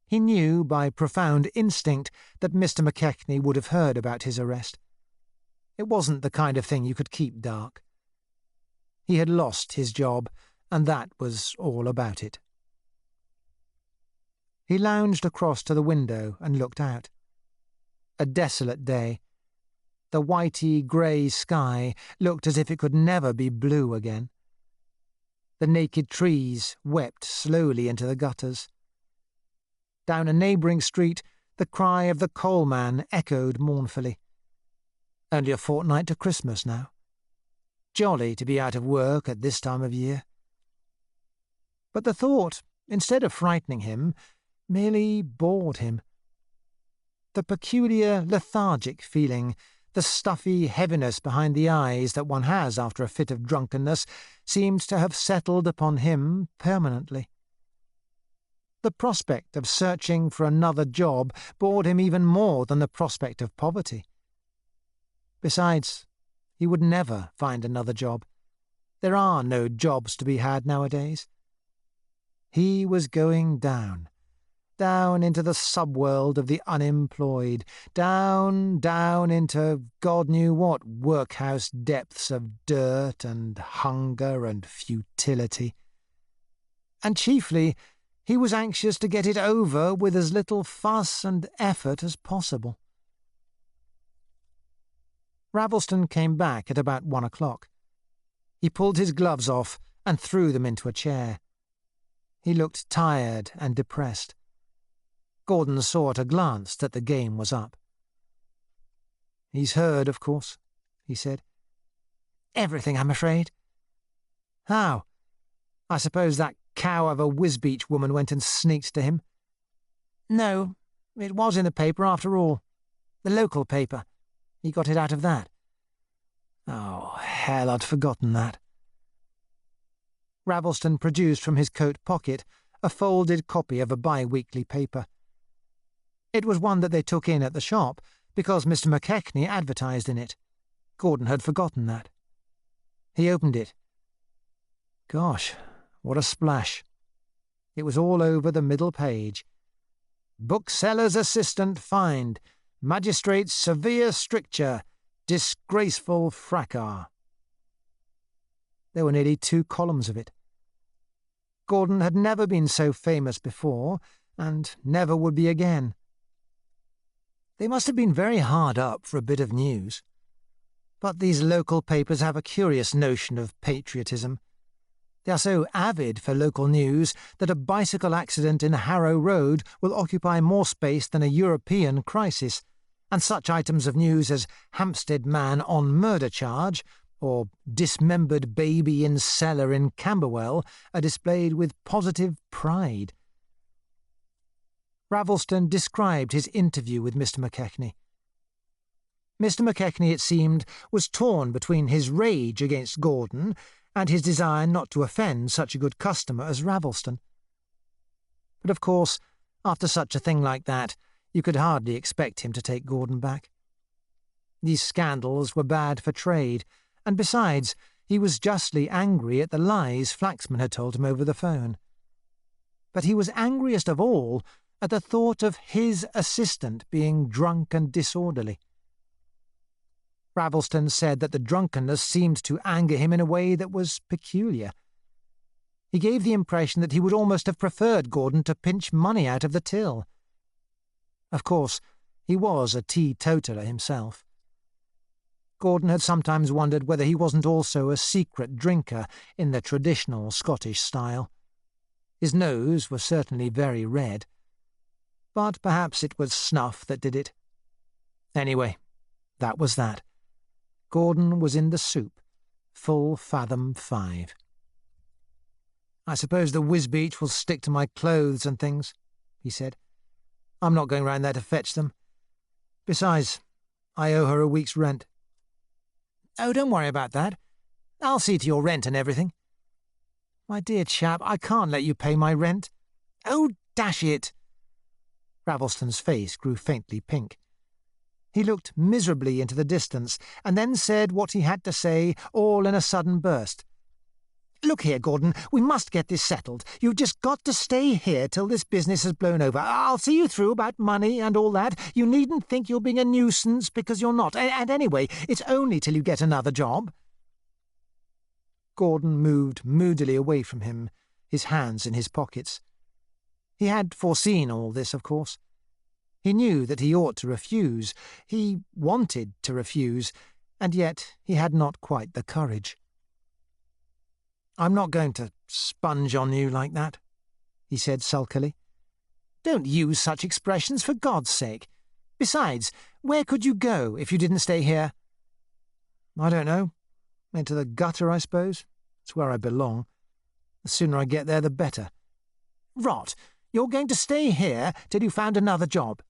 He knew by profound instinct that Mr. McKechnie would have heard about his arrest. It wasn't the kind of thing you could keep dark. He had lost his job, and that was all about it. He lounged across to the window and looked out. A desolate day. The whitey grey sky looked as if it could never be blue again. The naked trees wept slowly into the gutters. Down a neighbouring street, the cry of the coalman echoed mournfully. Only a fortnight to Christmas now. Jolly to be out of work at this time of year. But the thought, instead of frightening him, merely bored him. The peculiar lethargic feeling, the stuffy heaviness behind the eyes that one has after a fit of drunkenness, seemed to have settled upon him permanently. The prospect of searching for another job bored him even more than the prospect of poverty. Besides, he would never find another job. There are no jobs to be had nowadays. He was going down into the subworld of the unemployed, down into God knew what workhouse depths of dirt and hunger and futility. And chiefly, he was anxious to get it over with as little fuss and effort as possible. Ravelston came back at about 1 o'clock. He pulled his gloves off and threw them into a chair. He looked tired and depressed. Gordon saw at a glance that the game was up. "He's heard, of course," he said. Everything, I'm afraid. How? I suppose that cow of a Wisbeach woman went and sneaked to him. No, it was in the paper after all. The local paper. He got it out of that. Oh, hell, I'd forgotten that. Ravelston produced from his coat pocket a folded copy of a bi-weekly paper. It was one that they took in at the shop, because Mr. McKechnie advertised in it. Gordon had forgotten that. He opened it. Gosh, what a splash. It was all over the middle page. Bookseller's assistant fined. Magistrate's severe stricture. Disgraceful fracas. There were nearly 2 columns of it. Gordon had never been so famous before, and never would be again. They must have been very hard up for a bit of news. But these local papers have a curious notion of patriotism. They are so avid for local news that a bicycle accident in Harrow Road will occupy more space than a European crisis, and such items of news as Hampstead man on murder charge, or dismembered baby in cellar in Camberwell, are displayed with positive pride. Ravelston described his interview with Mr. McKechnie. Mr. McKechnie, it seemed, was torn between his rage against Gordon and his desire not to offend such a good customer as Ravelston. But of course, after such a thing like that, you could hardly expect him to take Gordon back. These scandals were bad for trade, and besides, he was justly angry at the lies Flaxman had told him over the phone. But he was angriest of all at the thought of his assistant being drunk and disorderly. Ravelston said that the drunkenness seemed to anger him in a way that was peculiar. He gave the impression that he would almost have preferred Gordon to pinch money out of the till. Of course, he was a teetotaler himself. Gordon had sometimes wondered whether he wasn't also a secret drinker in the traditional Scottish style. His nose was certainly very red, but perhaps it was snuff that did it. Anyway, that was that. Gordon was in the soup, full fathom 5. "I suppose the Wisbeach will stick to my clothes and things," he said. "I'm not going round there to fetch them. Besides, I owe her a week's rent." "Oh, don't worry about that. I'll see to your rent and everything." "My dear chap, I can't let you pay my rent." "Oh, dash it!" Ravelston's face grew faintly pink. He looked miserably into the distance, and then said what he had to say, all in a sudden burst. "Look here, Gordon, we must get this settled. You've just got to stay here till this business has blown over. I'll see you through about money and all that. You needn't think you're being a nuisance, because you're not. And anyway, it's only till you get another job." Gordon moved moodily away from him, his hands in his pockets. He had foreseen all this, of course. He knew that he ought to refuse. He wanted to refuse, and yet he had not quite the courage. "I'm not going to sponge on you like that," he said sulkily. "Don't use such expressions, for God's sake. Besides, where could you go if you didn't stay here?" "I don't know. Into the gutter, I suppose. It's where I belong. The sooner I get there, the better." "Rot! You're going to stay here till you found another job."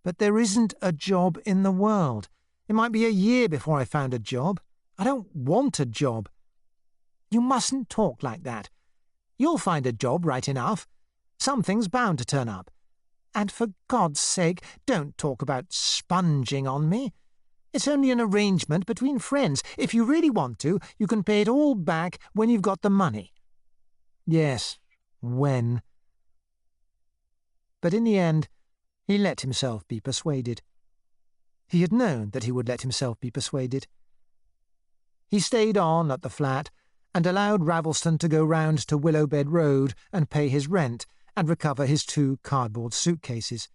"But there isn't a job in the world. It might be a year before I found a job. I don't want a job." "You mustn't talk like that. You'll find a job right enough. Something's bound to turn up. And for God's sake, don't talk about sponging on me. It's only an arrangement between friends. If you really want to, you can pay it all back when you've got the money." "Yes, when." But in the end, he let himself be persuaded. He had known that he would let himself be persuaded. He stayed on at the flat, and allowed Ravelston to go round to Willowbed Road and pay his rent and recover his 2 cardboard suitcases.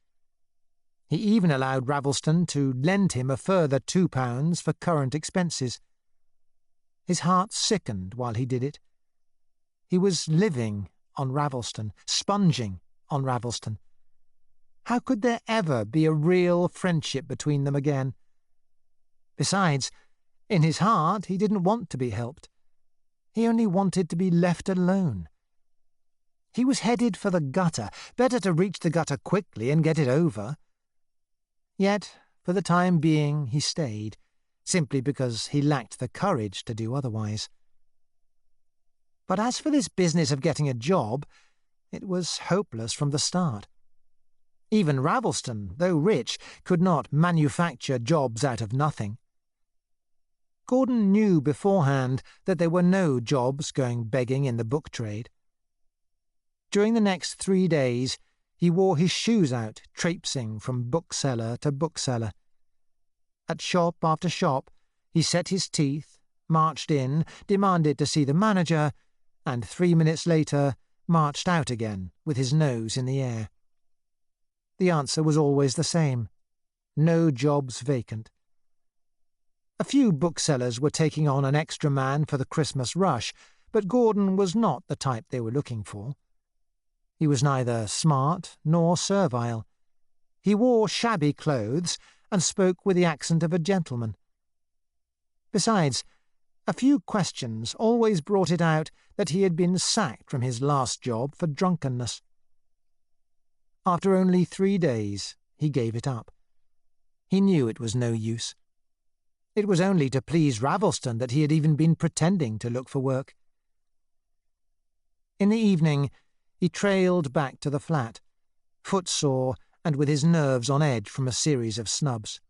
He even allowed Ravelston to lend him a further £2 for current expenses. His heart sickened while he did it. He was living on Ravelston, sponging on Ravelston. How could there ever be a real friendship between them again? Besides, In his heart, he didn't want to be helped. He only wanted to be left alone. He was headed for the gutter. Better to reach the gutter quickly and get it over. Yet, for the time being, he stayed, simply because he lacked the courage to do otherwise. But as for this business of getting a job, it was hopeless from the start. Even Ravelston, though rich, could not manufacture jobs out of nothing. Gordon knew beforehand that there were no jobs going begging in the book trade. During the next 3 days, he wore his shoes out, traipsing from bookseller to bookseller. At shop after shop, he set his teeth, marched in, demanded to see the manager, and 3 minutes later marched out again with his nose in the air. The answer was always the same: no jobs vacant. A few booksellers were taking on an extra man for the Christmas rush, but Gordon was not the type they were looking for. He was neither smart nor servile. He wore shabby clothes and spoke with the accent of a gentleman. Besides, a few questions always brought it out that he had been sacked from his last job for drunkenness. After only 3 days, he gave it up. He knew it was no use. It was only to please Ravelston that he had even been pretending to look for work. In the evening, he trailed back to the flat, footsore and with his nerves on edge from a series of snubs.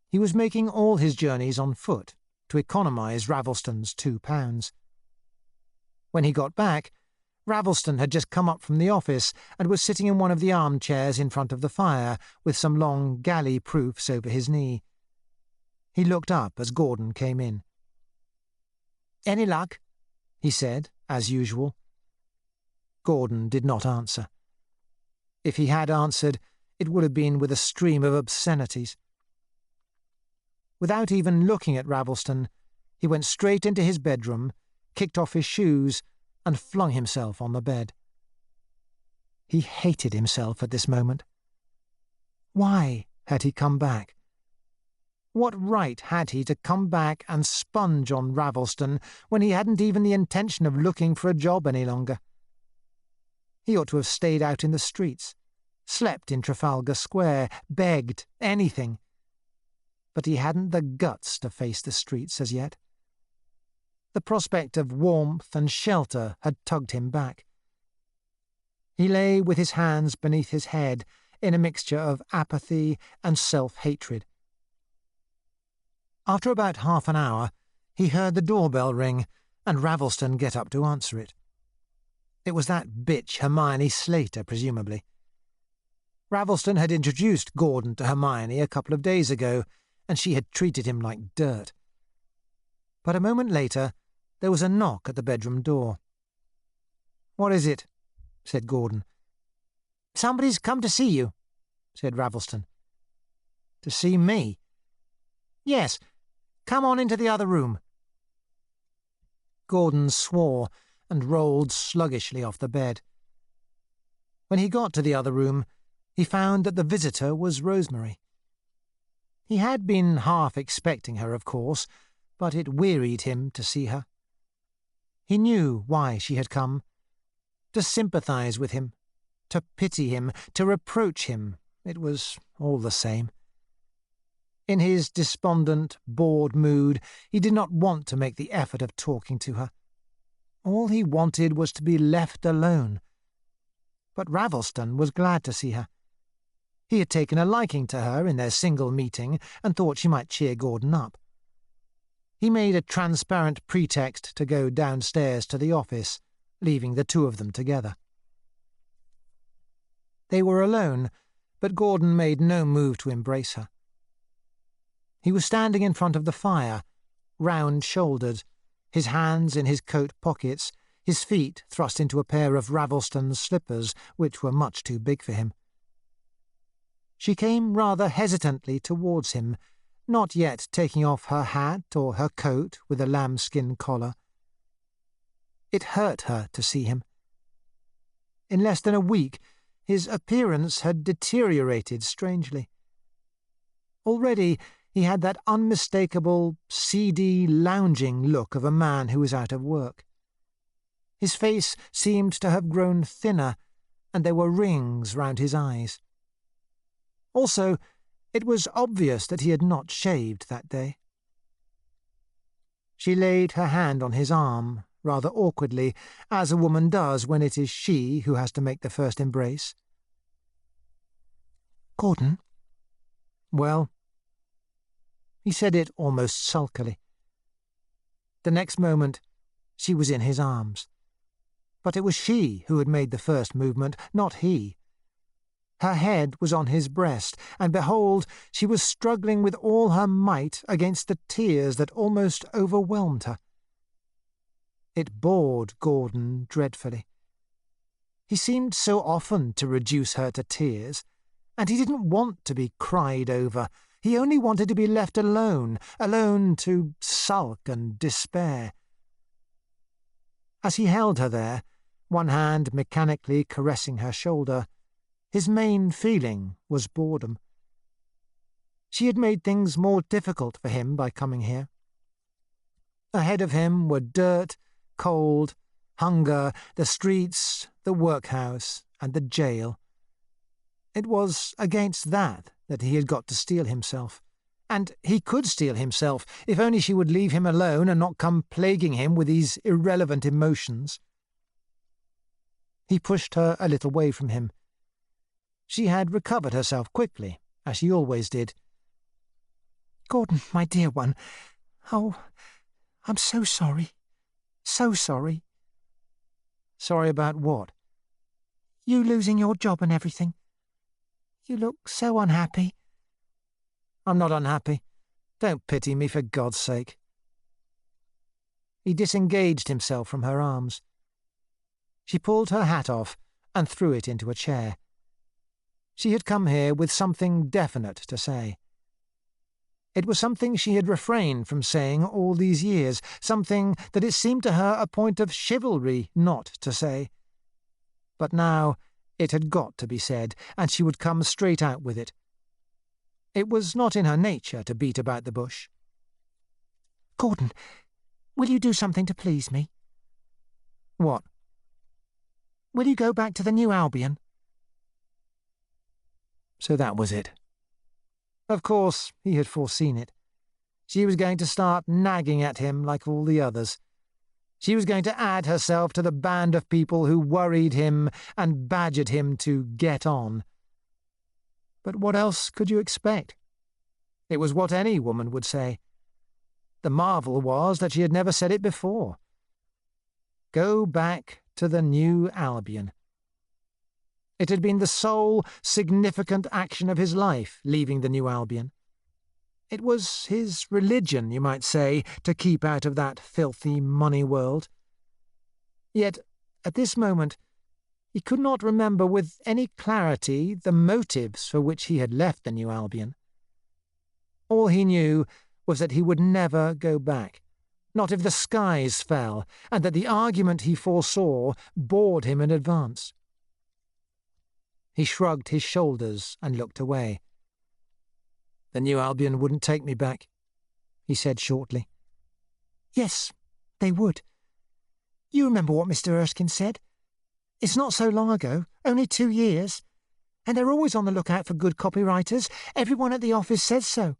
He was making all his journeys on foot to economise Ravelston's £2. When he got back, Ravelston had just come up from the office and was sitting in one of the armchairs in front of the fire with some long galley proofs over his knee. He looked up as Gordon came in. "Any luck?" he said, as usual. Gordon did not answer. If he had answered, it would have been with a stream of obscenities. Without even looking at Ravelston, he went straight into his bedroom, kicked off his shoes, and flung himself on the bed. He hated himself at this moment. Why had he come back? What right had he to come back and sponge on Ravelston when he hadn't even the intention of looking for a job any longer? He ought to have stayed out in the streets, slept in Trafalgar Square, begged, anything. But he hadn't the guts to face the streets as yet. The prospect of warmth and shelter had tugged him back. He lay with his hands beneath his head in a mixture of apathy and self-hatred. After about half an hour, he heard the doorbell ring and Ravelston get up to answer it. It was that bitch Hermione Slater, presumably. Ravelston had introduced Gordon to Hermione a couple of days ago, and she had treated him like dirt. But a moment later, there was a knock at the bedroom door. "What is it?" said Gordon. "Somebody's come to see you," said Ravelston. "To see me?" "Yes. Come on into the other room." Gordon swore and rolled sluggishly off the bed. When he got to the other room, he found that the visitor was Rosemary. He had been half expecting her, of course, but it wearied him to see her. He knew why she had come. To sympathise with him, to pity him, to reproach him, it was all the same. In his despondent, bored mood, he did not want to make the effort of talking to her. All he wanted was to be left alone. But Ravelston was glad to see her. He had taken a liking to her in their single meeting and thought she might cheer Gordon up. He made a transparent pretext to go downstairs to the office, leaving the two of them together. They were alone, but Gordon made no move to embrace her. He was standing in front of the fire, round-shouldered, his hands in his coat pockets, his feet thrust into a pair of Ravelston's slippers, which were much too big for him. She came rather hesitantly towards him, not yet taking off her hat or her coat with a lambskin collar. It hurt her to see him. In less than a week, his appearance had deteriorated strangely. Already He had that unmistakable, seedy, lounging look of a man who is out of work. His face seemed to have grown thinner, and there were rings round his eyes. Also, it was obvious that he had not shaved that day. She laid her hand on his arm, rather awkwardly, as a woman does when it is she who has to make the first embrace. Gordon? Well? He said it almost sulkily. The next moment, she was in his arms. But it was she who had made the first movement, not he. Her head was on his breast, and behold, she was struggling with all her might against the tears that almost overwhelmed her. It bored Gordon dreadfully. He seemed so often to reduce her to tears, and he didn't want to be cried over. He only wanted to be left alone, alone to sulk and despair. As he held her there, one hand mechanically caressing her shoulder, his main feeling was boredom. She had made things more difficult for him by coming here. Ahead of him were dirt, cold, hunger, the streets, the workhouse, and the jail. It was against that he had got to steel himself. And he could steel himself, if only she would leave him alone and not come plaguing him with these irrelevant emotions. He pushed her a little way from him. She had recovered herself quickly, as she always did. Gordon, my dear one, oh, I'm so sorry. So sorry. Sorry about what? You losing your job and everything. You look so unhappy. I'm not unhappy. Don't pity me, for God's sake. He disengaged himself from her arms. She pulled her hat off and threw it into a chair. She had come here with something definite to say. It was something she had refrained from saying all these years, something that it seemed to her a point of chivalry not to say. But now it had got to be said, and she would come straight out with it. It was not in her nature to beat about the bush. Gordon, will you do something to please me? What? Will you go back to the New Albion? So that was it. Of course, he had foreseen it. She was going to start nagging at him like all the others. She was going to add herself to the band of people who worried him and badgered him to get on. But what else could you expect? It was what any woman would say. The marvel was that she had never said it before. Go back to the New Albion. It had been the sole significant action of his life, leaving the New Albion. It was his religion, you might say, to keep out of that filthy money world. Yet, at this moment, he could not remember with any clarity the motives for which he had left the New Albion. All he knew was that he would never go back, not if the skies fell, and that the argument he foresaw bored him in advance. He shrugged his shoulders and looked away. The New Albion wouldn't take me back, he said shortly. Yes, they would. You remember what Mr. Erskine said? It's not so long ago, only 2 years. And they're always on the lookout for good copywriters. Everyone at the office says so.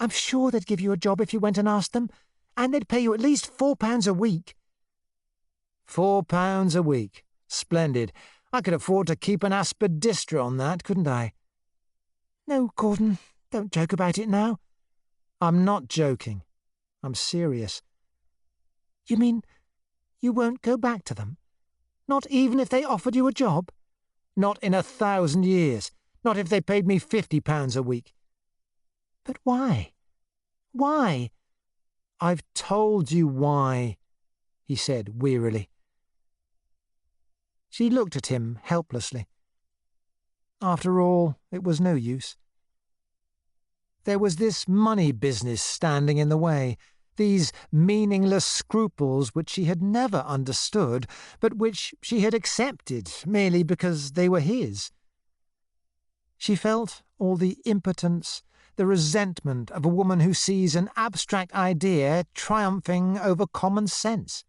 I'm sure they'd give you a job if you went and asked them, and they'd pay you at least £4 a week. £4 a week. Splendid. I could afford to keep an Aspidistra on that, couldn't I? No, Gordon, don't joke about it now. I'm not joking. I'm serious. You mean you won't go back to them? Not even if they offered you a job? Not in 1,000 years. Not if they paid me £50 a week. But why? Why? I've told you why, he said wearily. She looked at him helplessly. After all, it was no use. There was this money business standing in the way, these meaningless scruples which she had never understood, but which she had accepted merely because they were his. She felt all the impotence, the resentment of a woman who sees an abstract idea triumphing over common sense.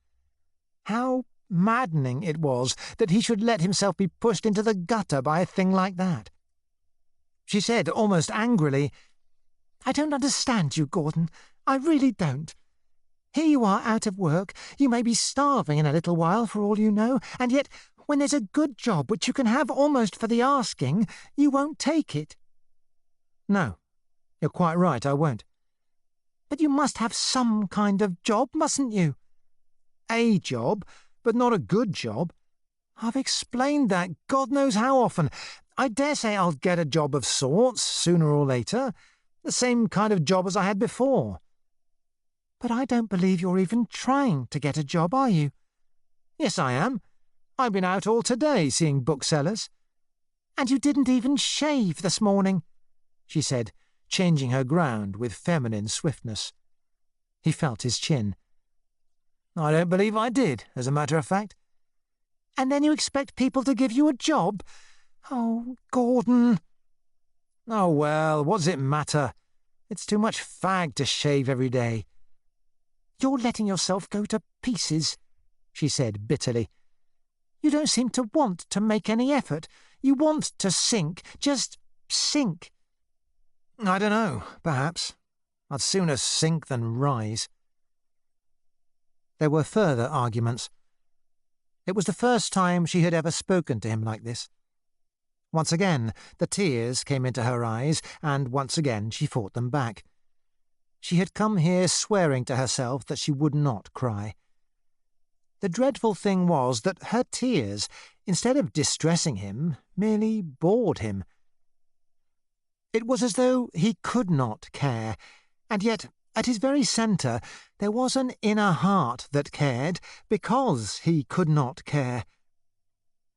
How maddening it was that he should let himself be pushed into the gutter by a thing like that. She said, almost angrily, "I don't understand you, Gordon. I really don't. Here you are out of work. You may be starving in a little while for all you know, and yet when there's a good job which you can have almost for the asking, you won't take it." "No, you're quite right, I won't." "But you must have some kind of job, mustn't you?" "A job, but not a good job. I've explained that God knows how often. I dare say I'll get a job of sorts, sooner or later, the same kind of job as I had before." "But I don't believe you're even trying to get a job, are you?" "Yes, I am. I've been out all today seeing booksellers." "And you didn't even shave this morning," she said, changing her ground with feminine swiftness. He felt his chin. "I don't believe I did, as a matter of fact." "And then you expect people to give you a job? Oh, Gordon." "Oh, well, what does it matter? It's too much fag to shave every day." "You're letting yourself go to pieces," she said bitterly. "You don't seem to want to make any effort. You want to sink, just sink." "I don't know, perhaps. I'd sooner sink than rise." There were further arguments. It was the first time she had ever spoken to him like this. Once again the tears came into her eyes, and once again she fought them back. She had come here swearing to herself that she would not cry. The dreadful thing was that her tears, instead of distressing him, merely bored him. It was as though he could not care, and yet at his very centre there was an inner heart that cared because he could not care.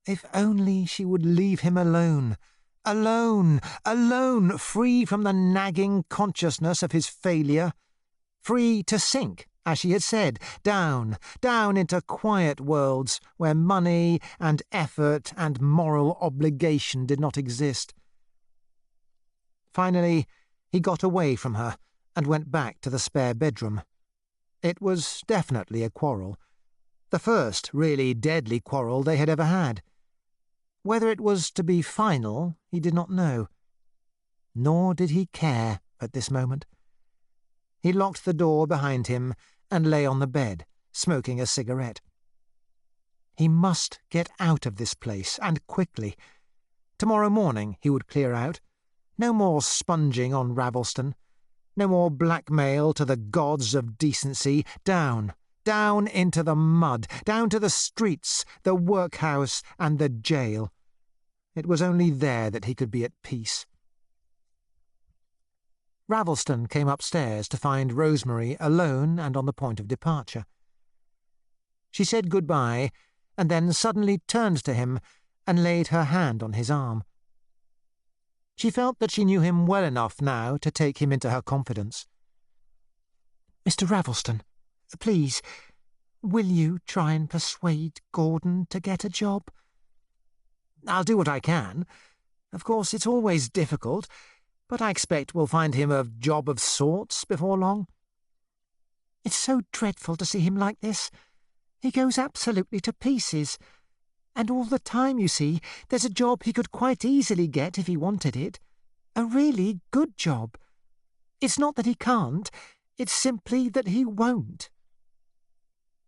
If only she would leave him alone. Alone, alone, free from the nagging consciousness of his failure, free to sink, as she had said, down, down into quiet worlds where money and effort and moral obligation did not exist. Finally, he got away from her and went back to the spare bedroom. It was definitely a quarrel, the first really deadly quarrel they had ever had. Whether it was to be final, he did not know. Nor did he care at this moment. He locked the door behind him and lay on the bed, smoking a cigarette. He must get out of this place, and quickly. Tomorrow morning he would clear out. No more sponging on Ravelston. No more blackmail to the gods of decency. Down. Down into the mud, down to the streets, the workhouse, and the jail. It was only there that he could be at peace. Ravelston came upstairs to find Rosemary alone and on the point of departure. She said good-bye, and then suddenly turned to him and laid her hand on his arm. She felt that she knew him well enough now to take him into her confidence. "Mr. Ravelston, please, will you try and persuade Gordon to get a job?" "I'll do what I can. Of course, it's always difficult, but I expect we'll find him a job of sorts before long." "It's so dreadful to see him like this. He goes absolutely to pieces. And all the time, you see, there's a job he could quite easily get if he wanted it. A really good job. It's not that he can't, it's simply that he won't."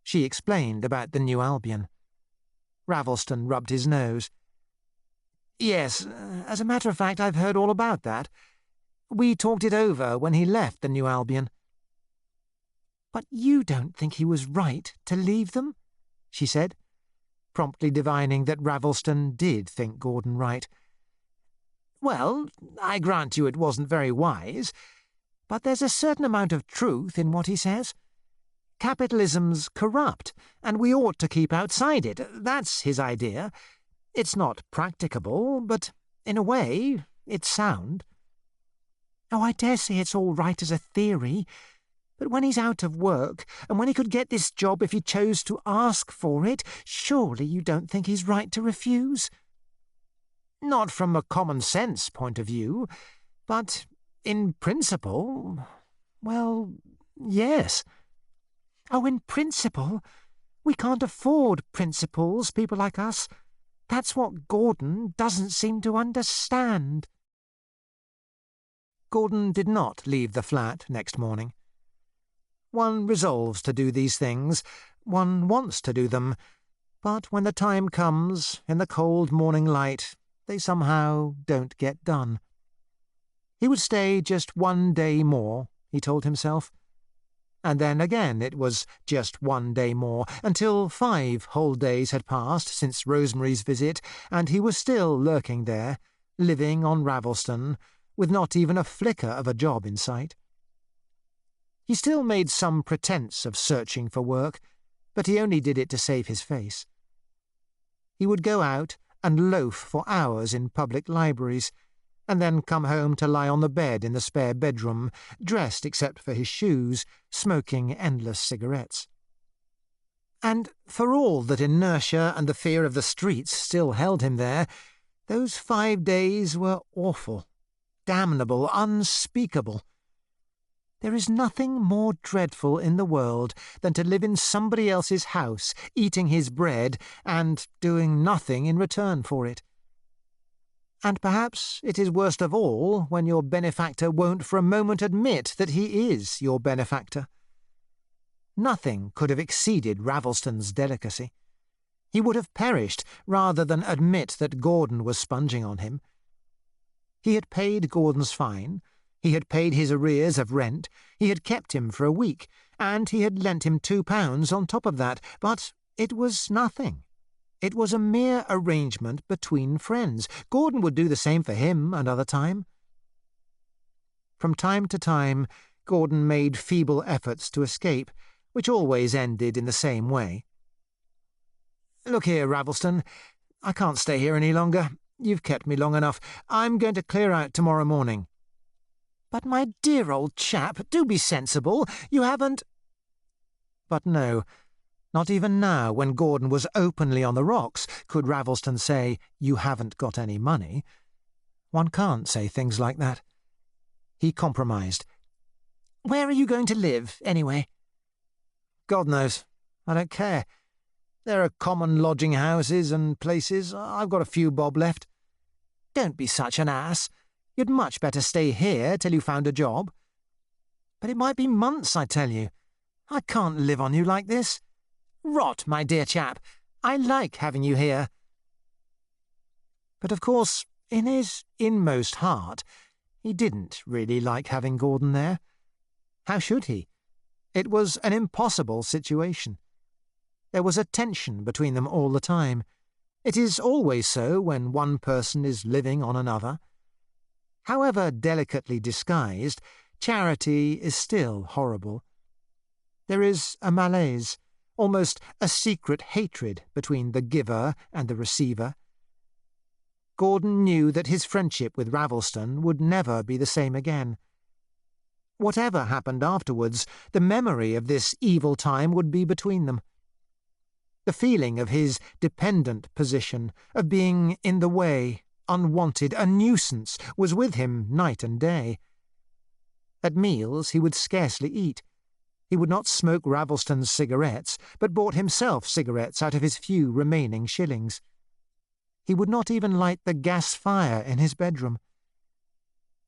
She explained about the New Albion. Ravelston rubbed his nose. "Yes, as a matter of fact, I've heard all about that. We talked it over when he left the New Albion." "But you don't think he was right to leave them?" she said, promptly divining that Ravelston did think Gordon right. "Well, I grant you it wasn't very wise, but there's a certain amount of truth in what he says. Capitalism's corrupt, and we ought to keep outside it. That's his idea. It's not practicable, but, in a way, it's sound." "Oh, I dare say it's all right as a theory, but when he's out of work, and when he could get this job if he chose to ask for it, surely you don't think he's right to refuse?" "Not from a common-sense point of view, but In principle, well, yes. Oh, in principle? We can't afford principles, people like us. That's what Gordon doesn't seem to understand. Gordon did not leave the flat next morning. One resolves to do these things, one wants to do them, but when the time comes, in the cold morning light, they somehow don't get done. He would stay just 1 day more, he told himself. And then again it was just 1 day more, until 5 whole days had passed since Rosemary's visit, and he was still lurking there, living on Ravelston, with not even a flicker of a job in sight. He still made some pretence of searching for work, but he only did it to save his face. He would go out and loaf for hours in public libraries, and then come home to lie on the bed in the spare bedroom, dressed except for his shoes, smoking endless cigarettes. And for all that inertia and the fear of the streets still held him there, those 5 days were awful, damnable, unspeakable. There is nothing more dreadful in the world than to live in somebody else's house, eating his bread, and doing nothing in return for it. And perhaps it is worst of all when your benefactor won't for a moment admit that he is your benefactor. Nothing could have exceeded Ravelston's delicacy. He would have perished rather than admit that Gordon was sponging on him. He had paid Gordon's fine, he had paid his arrears of rent, he had kept him for a week, and he had lent him £2 on top of that, but it was nothing. It was a mere arrangement between friends. Gordon would do the same for him another time. From time to time, Gordon made feeble efforts to escape, which always ended in the same way. "Look here, Ravelston, I can't stay here any longer. You've kept me long enough. I'm going to clear out tomorrow morning." "But my dear old chap, do be sensible. You haven't—" But no, not even now, when Gordon was openly on the rocks, could Ravelston say, "You haven't got any money." One can't say things like that. He compromised. "Where are you going to live, anyway?" "God knows. I don't care. There are common lodging houses and places. I've got a few bob left." "Don't be such an ass. You'd much better stay here till you found a job." "But it might be months, I tell you. I can't live on you like this." "Rot, my dear chap. I like having you here." But of course, in his inmost heart, he didn't really like having Gordon there. How should he? It was an impossible situation. There was a tension between them all the time. It is always so when one person is living on another. However delicately disguised, charity is still horrible. There is a malaise, almost a secret hatred between the giver and the receiver. Gordon knew that his friendship with Ravelston would never be the same again. Whatever happened afterwards, the memory of this evil time would be between them. The feeling of his dependent position, of being in the way, unwanted, a nuisance, was with him night and day. At meals he would scarcely eat. He would not smoke Ravelston's cigarettes, but bought himself cigarettes out of his few remaining shillings. He would not even light the gas fire in his bedroom.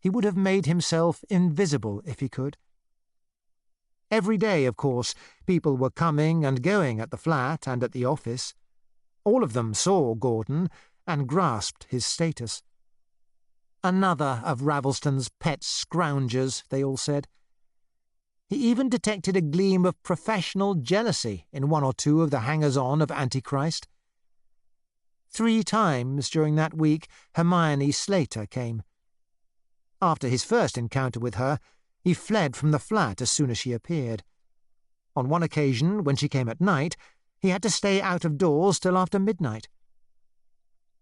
He would have made himself invisible if he could. Every day, of course, people were coming and going at the flat and at the office. All of them saw Gordon and grasped his status. Another of Ravelston's pet scroungers, they all said. He even detected a gleam of professional jealousy in one or two of the hangers-on of Antichrist. 3 times during that week Hermione Slater came. After his first encounter with her, he fled from the flat as soon as she appeared. On one occasion, when she came at night, he had to stay out of doors till after midnight.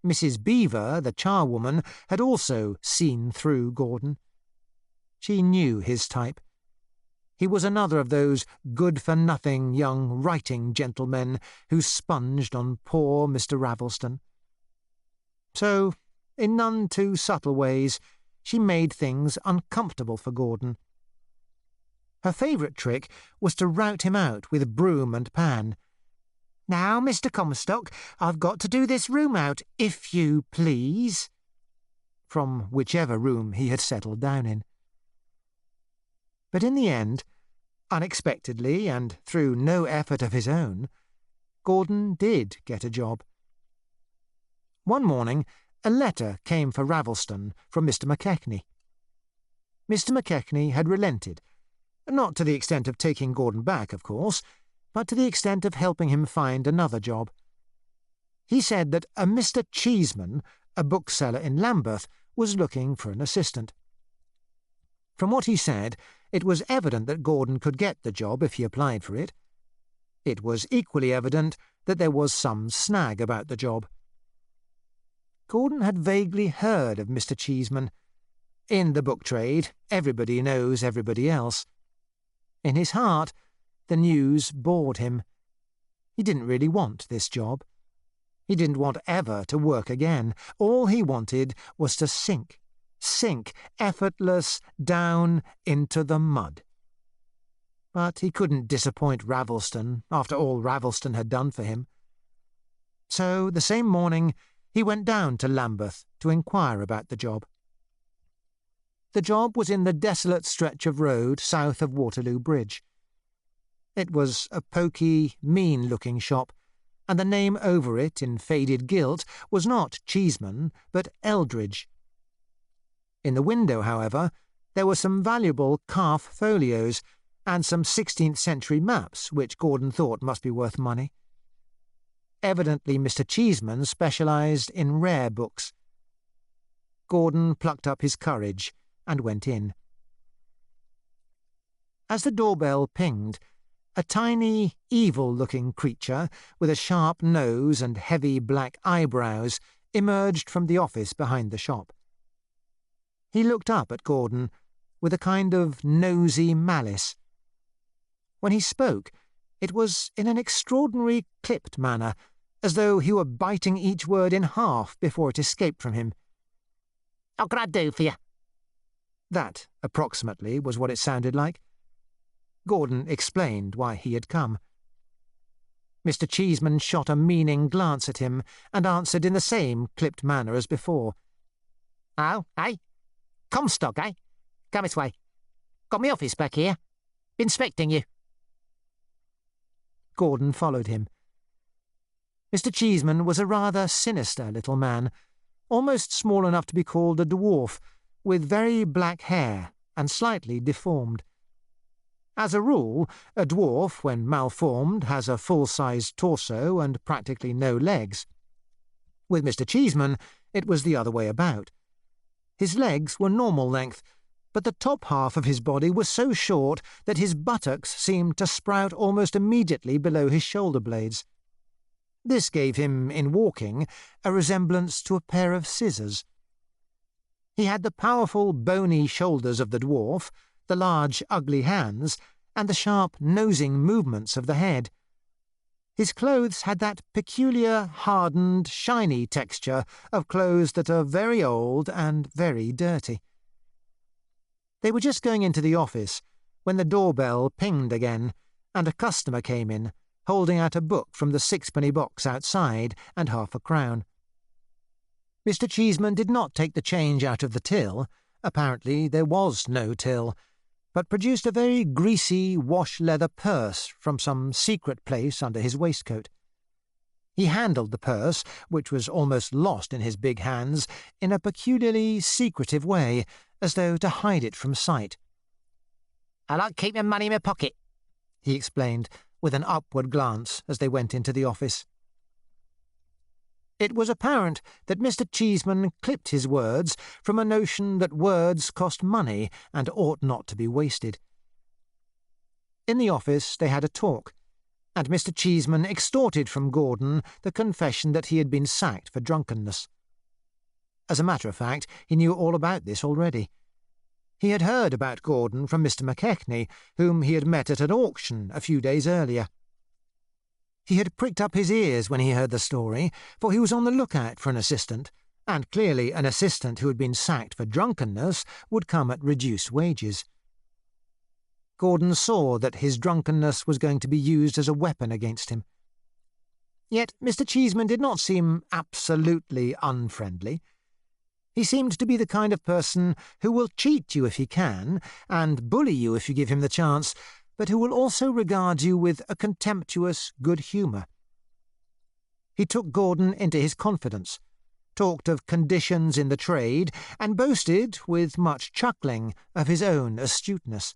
Mrs. Beaver, the charwoman, had also seen through Gordon. She knew his type. He was another of those good-for-nothing young writing gentlemen who sponged on poor Mr. Ravelston. So, in none too subtle ways, she made things uncomfortable for Gordon. Her favourite trick was to rout him out with broom and pan. "Now, Mr. Comstock, I've got to do this room out, if you please," from whichever room he had settled down in. But in the end, unexpectedly and through no effort of his own, Gordon did get a job. One morning, a letter came for Ravelston from Mr. McKechnie. Mr. McKechnie had relented, not to the extent of taking Gordon back, of course, but to the extent of helping him find another job. He said that a Mr. Cheeseman, a bookseller in Lambeth, was looking for an assistant. From what he said, it was evident that Gordon could get the job if he applied for it. It was equally evident that there was some snag about the job. Gordon had vaguely heard of Mr. Cheeseman. In the book trade, everybody knows everybody else. In his heart, the news bored him. He didn't really want this job. He didn't want ever to work again. All he wanted was to sink, effortless, down into the mud. But he couldn't disappoint Ravelston after all Ravelston had done for him. So the same morning he went down to Lambeth to inquire about the job. The job was in the desolate stretch of road south of Waterloo Bridge. It was a poky, mean-looking shop, and the name over it in faded gilt was not Cheeseman, but Eldridge. In the window, however, there were some valuable calf folios and some 16th-century maps which Gordon thought must be worth money. Evidently Mr. Cheeseman specialised in rare books. Gordon plucked up his courage and went in. As the doorbell pinged, a tiny, evil-looking creature with a sharp nose and heavy black eyebrows emerged from the office behind the shop. He looked up at Gordon with a kind of nosy malice. When he spoke, it was in an extraordinary clipped manner, as though he were biting each word in half before it escaped from him. "What can I do for you?" That, approximately, was what it sounded like. Gordon explained why he had come. Mr. Cheeseman shot a meaning glance at him and answered in the same clipped manner as before. "Oh, eh? Comstock, eh? Come this way. Got me office back here. Been inspecting you." Gordon followed him. Mr. Cheeseman was a rather sinister little man, almost small enough to be called a dwarf, with very black hair and slightly deformed. As a rule, a dwarf, when malformed, has a full-sized torso and practically no legs. With Mr. Cheeseman, it was the other way about. His legs were normal length, but the top half of his body was so short that his buttocks seemed to sprout almost immediately below his shoulder blades. This gave him, in walking, a resemblance to a pair of scissors. He had the powerful, bony shoulders of the dwarf, the large, ugly hands, and the sharp, nosing movements of the head. His clothes had that peculiar, hardened, shiny texture of clothes that are very old and very dirty. They were just going into the office when the doorbell pinged again, and a customer came in, holding out a book from the sixpenny box outside and half-a-crown. Mr. Cheeseman did not take the change out of the till. Apparently there was no till, but produced a very greasy wash-leather purse from some secret place under his waistcoat. He handled the purse, which was almost lost in his big hands, in a peculiarly secretive way, as though to hide it from sight. "I like keeping money in my pocket," he explained, with an upward glance as they went into the office. It was apparent that Mr. Cheeseman clipped his words from a notion that words cost money and ought not to be wasted. In the office they had a talk, and Mr. Cheeseman extorted from Gordon the confession that he had been sacked for drunkenness. As a matter of fact, he knew all about this already. He had heard about Gordon from Mr. McKechnie, whom he had met at an auction a few days earlier. He had pricked up his ears when he heard the story, for he was on the lookout for an assistant, and clearly an assistant who had been sacked for drunkenness would come at reduced wages. Gordon saw that his drunkenness was going to be used as a weapon against him. Yet Mr. Cheeseman did not seem absolutely unfriendly. He seemed to be the kind of person who will cheat you if he can, and bully you if you give him the chance, but who will also regard you with a contemptuous good humour. He took Gordon into his confidence, talked of conditions in the trade, and boasted, with much chuckling, of his own astuteness.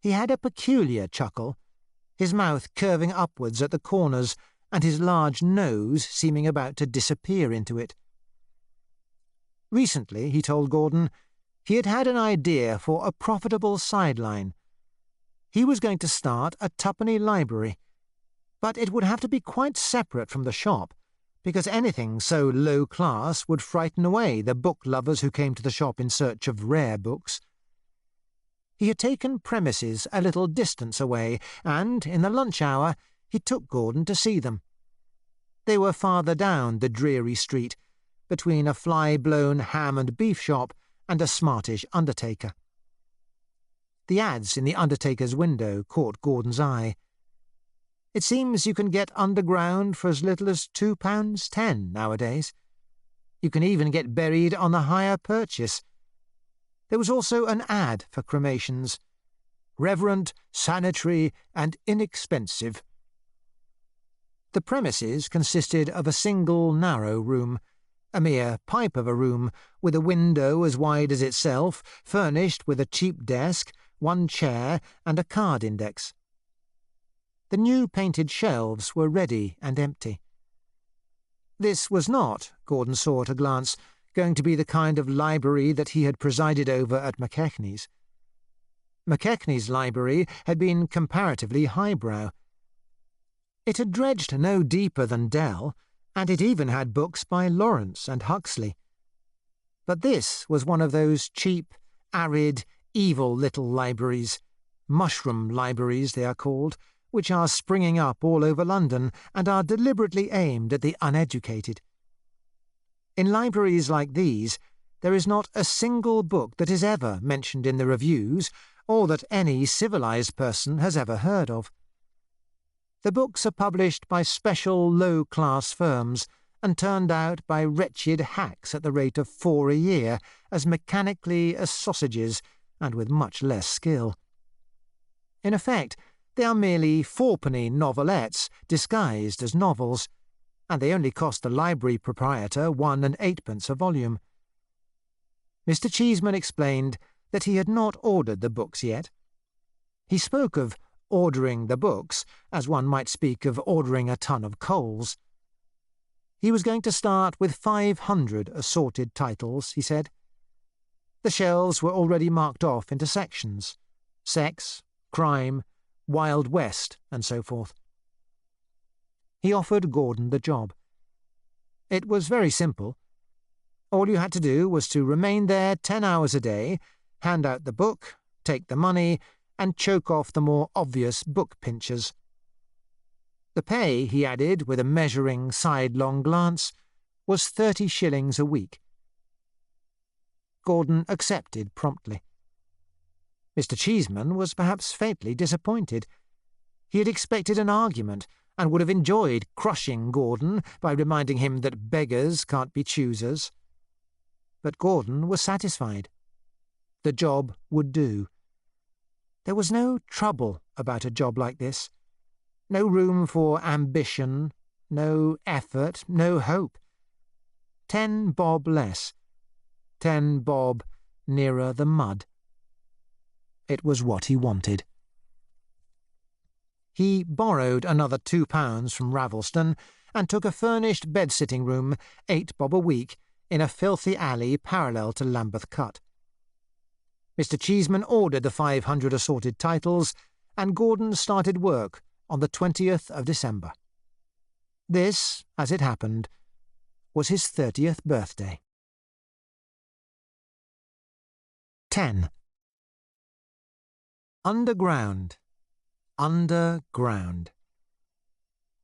He had a peculiar chuckle, his mouth curving upwards at the corners, and his large nose seeming about to disappear into it. Recently, he told Gordon, he had had an idea for a profitable sideline. He was going to start a twopenny library, but it would have to be quite separate from the shop, because anything so low class would frighten away the book lovers who came to the shop in search of rare books. He had taken premises a little distance away, and, in the lunch hour, he took Gordon to see them. They were farther down the dreary street, between a fly-blown ham and beef shop and a smartish undertaker. The ads in the undertaker's window caught Gordon's eye. It seems you can get underground for as little as £2.10 nowadays. You can even get buried on the hire purchase. There was also an ad for cremations. Reverent, sanitary, and inexpensive. The premises consisted of a single narrow room, a mere pipe of a room, with a window as wide as itself, furnished with a cheap desk, one chair, and a card index. The new painted shelves were ready and empty. This was not, Gordon saw at a glance, going to be the kind of library that he had presided over at McKechnie's. McKechnie's library had been comparatively highbrow. It had dredged no deeper than Dell, and it even had books by Lawrence and Huxley. But this was one of those cheap, arid, evil little libraries, mushroom libraries they are called, which are springing up all over London and are deliberately aimed at the uneducated. In libraries like these, there is not a single book that is ever mentioned in the reviews, or that any civilized person has ever heard of. The books are published by special low-class firms and turned out by wretched hacks at the rate of 4 a year, as mechanically as sausages, and with much less skill. In effect, they are merely fourpenny novelettes disguised as novels, and they only cost the library proprietor 1 and 8p a volume. Mr. Cheeseman explained that he had not ordered the books yet. He spoke of ordering the books as one might speak of ordering a ton of coals. He was going to start with 500 assorted titles, he said. The shelves were already marked off into sections: sex, crime, Wild West, and so forth. He offered Gordon the job. It was very simple. All you had to do was to remain there 10 hours a day, hand out the book, take the money, and choke off the more obvious book pinchers. The pay, he added with a measuring sidelong glance, was 30 shillings a week. Gordon accepted promptly. Mr. Cheeseman was perhaps faintly disappointed. He had expected an argument, and would have enjoyed crushing Gordon by reminding him that beggars can't be choosers. But Gordon was satisfied. The job would do. There was no trouble about a job like this. No room for ambition, no effort, no hope. 10 bob less. 10 bob nearer the mud. It was what he wanted. He borrowed another £2 from Ravelston and took a furnished bed-sitting room, 8 bob a week, in a filthy alley parallel to Lambeth Cut. Mr. Cheeseman ordered the 500 assorted titles, and Gordon started work on the 20th of December. This, as it happened, was his 30th birthday. 10. Underground. Underground.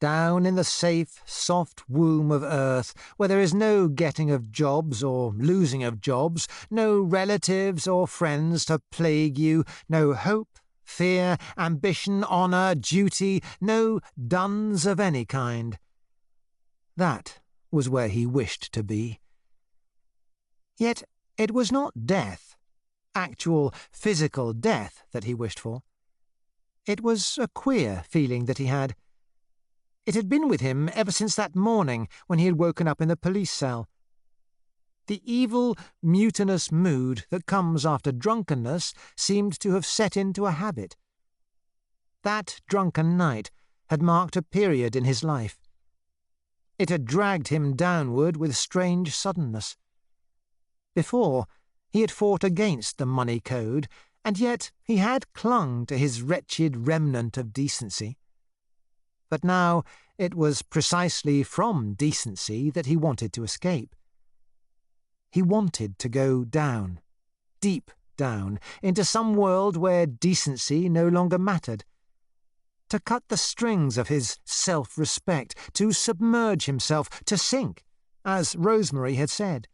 down in the safe, soft womb of earth, where there is no getting of jobs or losing of jobs, no relatives or friends to plague you, no hope, fear, ambition, honour, duty, no duns of any kind. That was where he wished to be. Yet it was not death, actual physical death, that he wished for. It was a queer feeling that he had. It had been with him ever since that morning when he had woken up in the police cell. The evil, mutinous mood that comes after drunkenness seemed to have set into a habit. That drunken night had marked a period in his life. It had dragged him downward with strange suddenness. Before, he had fought against the money code, and yet he had clung to his wretched remnant of decency. But now it was precisely from decency that he wanted to escape. He wanted to go down, deep down, into some world where decency no longer mattered. To cut the strings of his self-respect, to submerge himself, to sink, as Rosemary had said.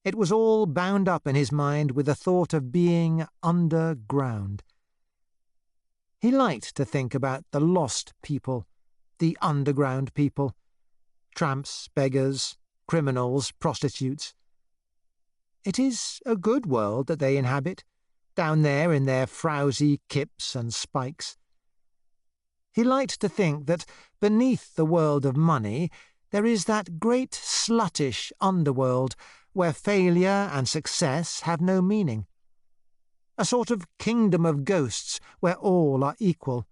It was all bound up in his mind with the thought of being underground. He liked to think about the lost people, the underground people, tramps, beggars, criminals, prostitutes. It is a good world that they inhabit, down there in their frowsy kips and spikes. He liked to think that beneath the world of money there is that great sluttish underworld where failure and success have no meaning. A sort of kingdom of ghosts where all are equal.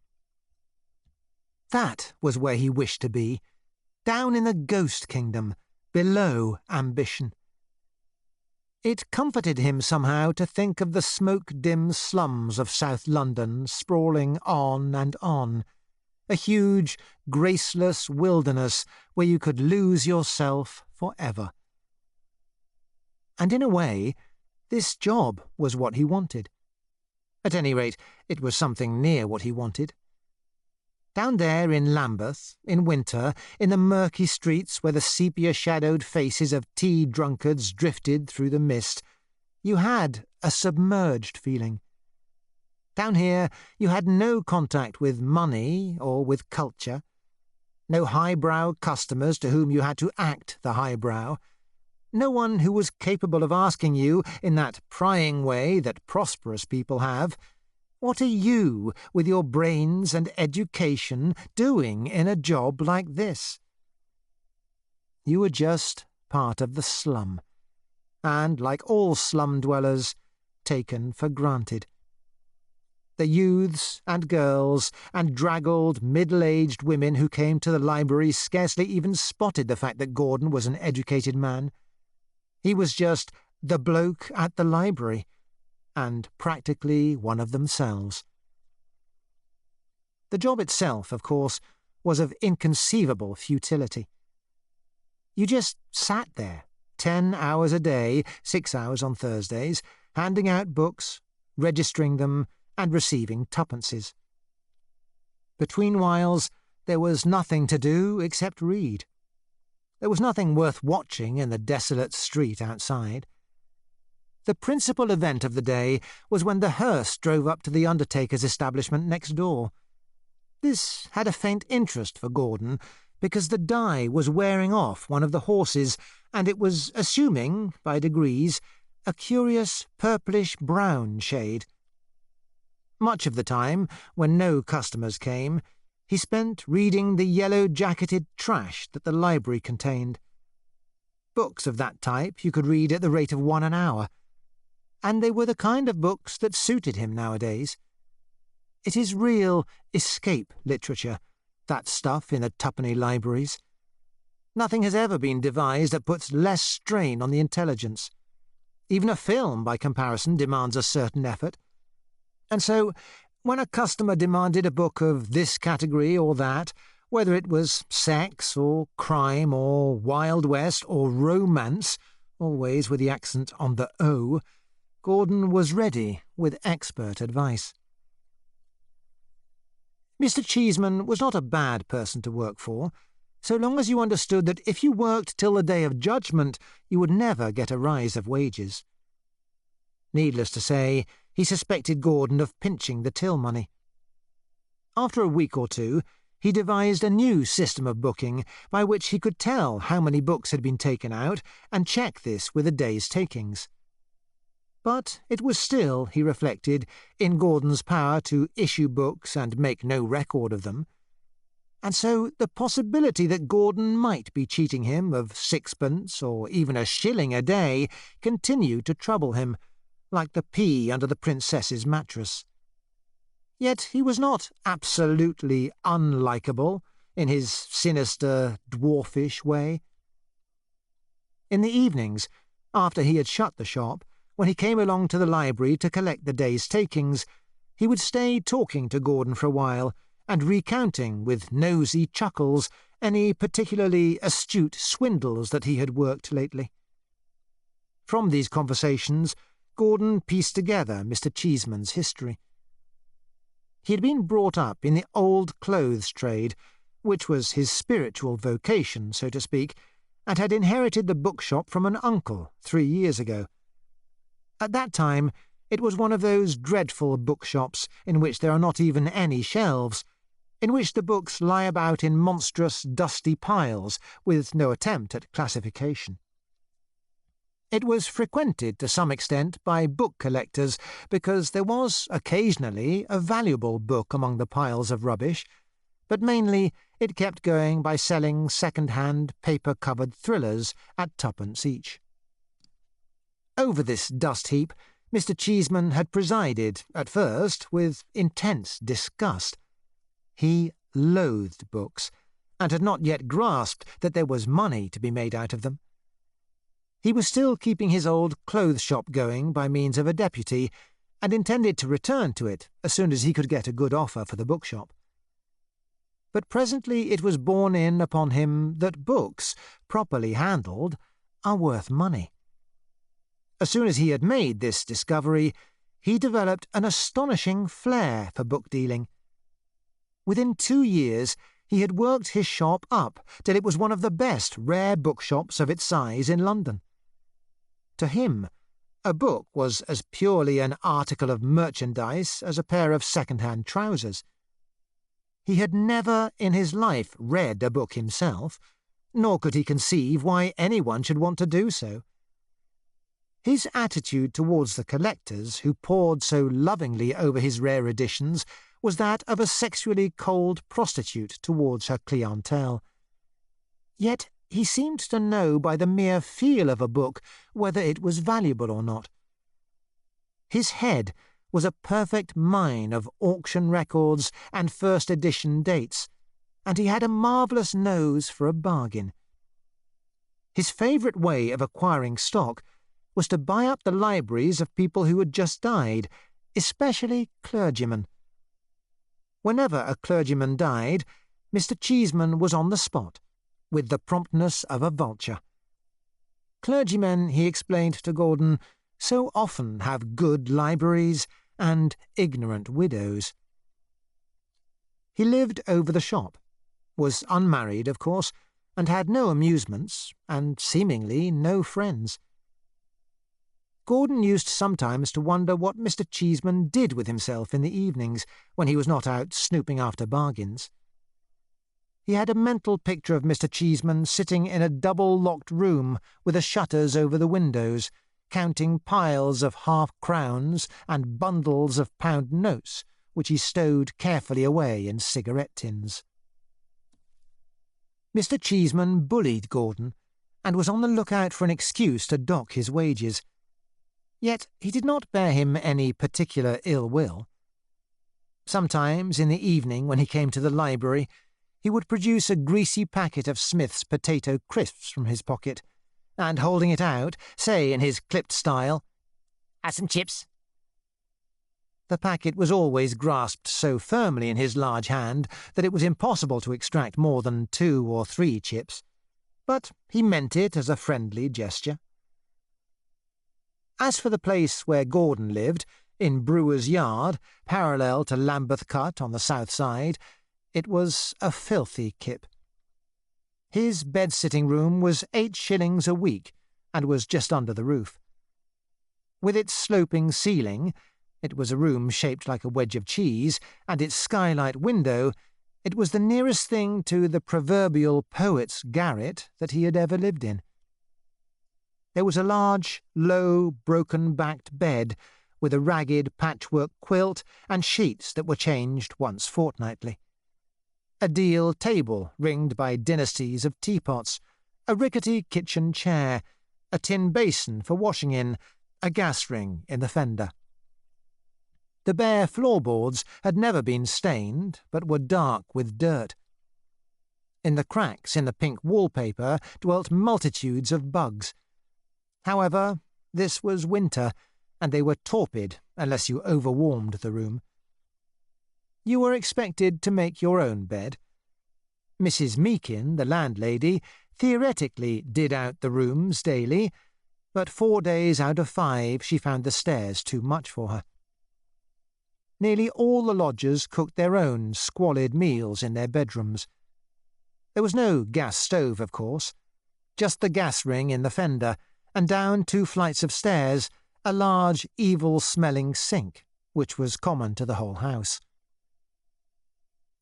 That was where he wished to be, down in the ghost kingdom, below ambition. It comforted him somehow to think of the smoke-dim slums of South London sprawling on and on, a huge, graceless wilderness where you could lose yourself forever. And in a way, this job was what he wanted. At any rate, it was something near what he wanted. Down there in Lambeth, in winter, in the murky streets where the sepia-shadowed faces of tea drunkards drifted through the mist, you had a submerged feeling. Down here, you had no contact with money or with culture, no highbrow customers to whom you had to act the highbrow, no one who was capable of asking you, in that prying way that prosperous people have, what are you, with your brains and education, doing in a job like this? You were just part of the slum, and, like all slum dwellers, taken for granted. The youths and girls and draggled, middle-aged women who came to the library scarcely even spotted the fact that Gordon was an educated man. He was just the bloke at the library, and practically one of themselves. The job itself, of course, was of inconceivable futility. You just sat there, 10 hours a day, 6 hours on Thursdays, handing out books, registering them, and receiving tuppences. Between whiles, there was nothing to do except read. There was nothing worth watching in the desolate street outside. The principal event of the day was when the hearse drove up to the undertaker's establishment next door. This had a faint interest for Gordon, because the dye was wearing off one of the horses, and it was assuming, by degrees, a curious purplish-brown shade. Much of the time, when no customers came, he spent reading the yellow-jacketed trash that the library contained. Books of that type you could read at the rate of 1 an hour, and they were the kind of books that suited him nowadays. It is real escape literature, that stuff in the twopenny libraries. Nothing has ever been devised that puts less strain on the intelligence. Even a film, by comparison, demands a certain effort. And so, when a customer demanded a book of this category or that, whether it was sex or crime or Wild West or romance, always with the accent on the O, Gordon was ready with expert advice. Mr. Cheeseman was not a bad person to work for, so long as you understood that if you worked till the day of judgment, you would never get a rise of wages. Needless to say, he suspected Gordon of pinching the till money. After a week or two, he devised a new system of booking by which he could tell how many books had been taken out and check this with a day's takings. But it was still, he reflected, in Gordon's power to issue books and make no record of them, and so the possibility that Gordon might be cheating him of 6pence or even a shilling a day continued to trouble him, like the pea under the princess's mattress. Yet he was not absolutely unlikable in his sinister, dwarfish way. In the evenings, after he had shut the shop, when he came along to the library to collect the day's takings, he would stay talking to Gordon for a while and recounting with nosy chuckles any particularly astute swindles that he had worked lately. From these conversations, Gordon pieced together Mr. Cheeseman's history. He had been brought up in the old clothes trade, which was his spiritual vocation, so to speak, and had inherited the bookshop from an uncle 3 years ago. At that time, it was one of those dreadful bookshops in which there are not even any shelves, in which the books lie about in monstrous, dusty piles, with no attempt at classification. It was frequented to some extent by book collectors, because there was occasionally a valuable book among the piles of rubbish, but mainly it kept going by selling second-hand paper-covered thrillers at 2pence each. Over this dust-heap, Mr. Cheeseman had presided, at first, with intense disgust. He loathed books, and had not yet grasped that there was money to be made out of them. He was still keeping his old clothes shop going by means of a deputy, and intended to return to it as soon as he could get a good offer for the bookshop. But presently it was borne in upon him that books, properly handled, are worth money. As soon as he had made this discovery, he developed an astonishing flair for book-dealing. Within 2 years, he had worked his shop up till it was one of the best rare bookshops of its size in London. To him, a book was as purely an article of merchandise as a pair of second-hand trousers. He had never in his life read a book himself, nor could he conceive why anyone should want to do so. His attitude towards the collectors who pored so lovingly over his rare editions was that of a sexually cold prostitute towards her clientele. Yet he seemed to know by the mere feel of a book whether it was valuable or not. His head was a perfect mine of auction records and first edition dates, and he had a marvellous nose for a bargain. His favourite way of acquiring stock was to buy up the libraries of people who had just died, especially clergymen. Whenever a clergyman died, Mr. Cheeseman was on the spot, with the promptness of a vulture. Clergymen, he explained to Gordon, so often have good libraries and ignorant widows. He lived over the shop, was unmarried, of course, and had no amusements, and seemingly no friends. Gordon used sometimes to wonder what Mr. Cheeseman did with himself in the evenings when he was not out snooping after bargains. He had a mental picture of Mr. Cheeseman sitting in a double-locked room with the shutters over the windows, counting piles of half-crowns and bundles of pound notes, which he stowed carefully away in cigarette tins. Mr. Cheeseman bullied Gordon, and was on the lookout for an excuse to dock his wages. Yet he did not bear him any particular ill will. Sometimes, in the evening when he came to the library, he would produce a greasy packet of Smith's potato crisps from his pocket, and holding it out, say in his clipped style, "Have some chips?" The packet was always grasped so firmly in his large hand that it was impossible to extract more than 2 or 3 chips, but he meant it as a friendly gesture. As for the place where Gordon lived, in Brewer's Yard, parallel to Lambeth Cut on the south side, it was a filthy kip. His bed-sitting room was 8 shillings a week, and was just under the roof. With its sloping ceiling, it was a room shaped like a wedge of cheese, and its skylight window, it was the nearest thing to the proverbial poet's garret that he had ever lived in. There was a large, low, broken-backed bed, with a ragged patchwork quilt and sheets that were changed once fortnightly. A deal table ringed by dynasties of teapots, a rickety kitchen chair, a tin basin for washing in, a gas ring in the fender. The bare floorboards had never been stained, but were dark with dirt. In the cracks in the pink wallpaper dwelt multitudes of bugs. However, this was winter, and they were torpid unless you overwarmed the room. You were expected to make your own bed. Mrs. Meakin, the landlady, theoretically did out the rooms daily, but 4 days out of 5 she found the stairs too much for her. Nearly all the lodgers cooked their own squalid meals in their bedrooms. There was no gas stove, of course, just the gas ring in the fender, and down 2 flights of stairs, a large, evil-smelling sink, which was common to the whole house.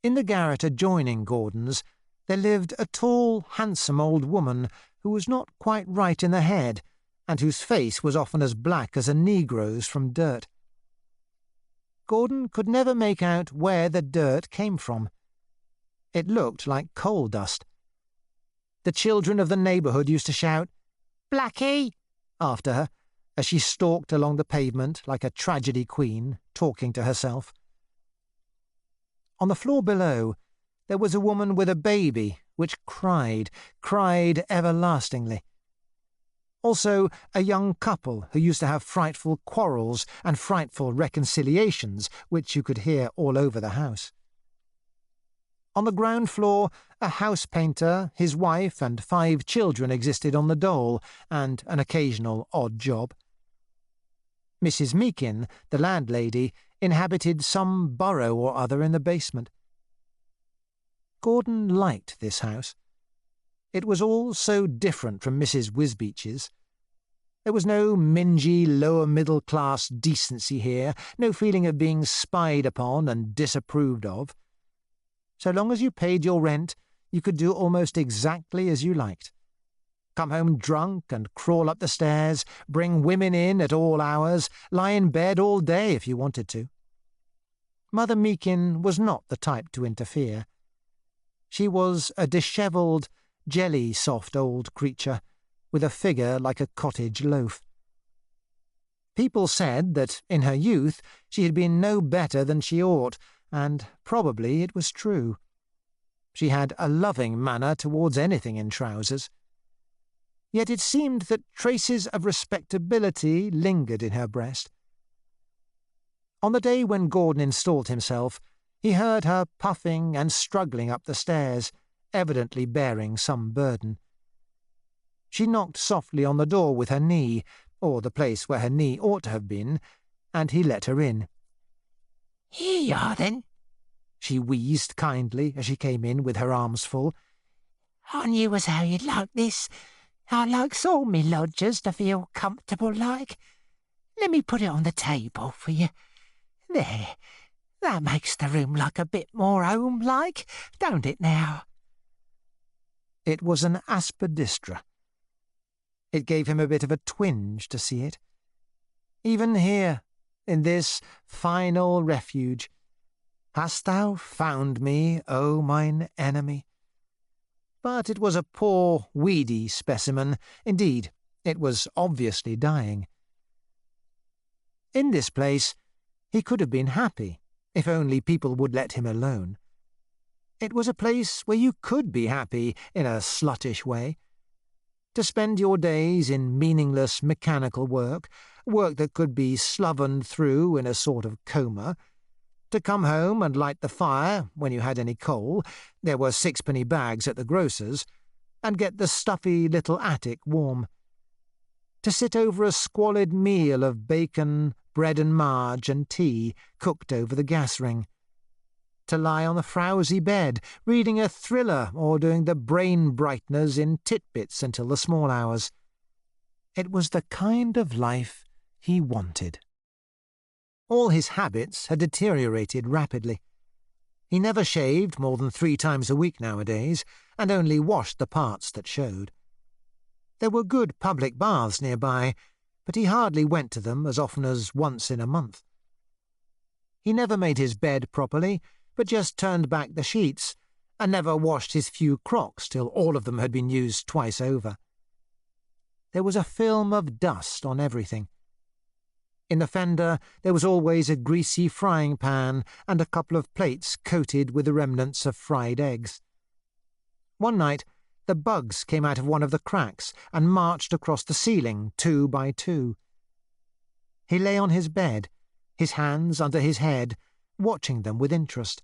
In the garret adjoining Gordon's, there lived a tall, handsome old woman who was not quite right in the head, and whose face was often as black as a negro's from dirt. Gordon could never make out where the dirt came from. It looked like coal dust. The children of the neighbourhood used to shout, "Blackie!" after her, as she stalked along the pavement like a tragedy queen, talking to herself. On the floor below, there was a woman with a baby, which cried everlastingly. Also, a young couple who used to have frightful quarrels and frightful reconciliations, which you could hear all over the house. On the ground floor, a house painter, his wife, and 5 children existed on the dole, and an occasional odd job. Mrs. Meakin, the landlady, inhabited some burrow or other in the basement. Gordon liked this house. It was all so different from Mrs. Wisbeach's. There was no mingy, lower-middle-class decency here, no feeling of being spied upon and disapproved of. So long as you paid your rent, you could do almost exactly as you liked. Come home drunk and crawl up the stairs, bring women in at all hours, lie in bed all day if you wanted to. Mother Meakin was not the type to interfere. She was a dishevelled, jelly-soft old creature, with a figure like a cottage loaf. People said that, in her youth, she had been no better than she ought, and probably it was true. She had a loving manner towards anything in trousers. Yet it seemed that traces of respectability lingered in her breast. On the day when Gordon installed himself, he heard her puffing and struggling up the stairs, evidently bearing some burden. She knocked softly on the door with her knee, or the place where her knee ought to have been, and he let her in. "Here you are, then," she wheezed kindly as she came in with her arms full. "I knew as how you'd like this. I likes all me lodgers to feel comfortable like. Let me put it on the table for you. There, that makes the room look a bit more home-like, don't it now?" It was an Aspidistra. It gave him a bit of a twinge to see it. Even here, in this final refuge, hast thou found me, O mine enemy? But it was a poor, weedy specimen. Indeed, it was obviously dying. In this place, he could have been happy, if only people would let him alone. It was a place where you could be happy in a sluttish way. To spend your days in meaningless mechanical work that could be slovened through in a sort of coma. To come home and light the fire when you had any coal, there were 6-penny bags at the grocer's, and get the stuffy little attic warm. to sit over a squalid meal of bacon, bread and marge and tea cooked over the gas ring, to lie on a frowsy bed, reading a thriller or doing the brain brighteners in titbits until the small hours. It was the kind of life he wanted. All his habits had deteriorated rapidly. He never shaved more than 3 times a week nowadays, and only washed the parts that showed. There were good public baths nearby, but he hardly went to them as often as once in a month. He never made his bed properly, but just turned back the sheets, and never washed his few crocks till all of them had been used twice over. There was a film of dust on everything. In the fender there was always a greasy frying pan and a couple of plates coated with the remnants of fried eggs. One night the bugs came out of one of the cracks and marched across the ceiling 2 by 2. He lay on his bed, his hands under his head, watching them with interest.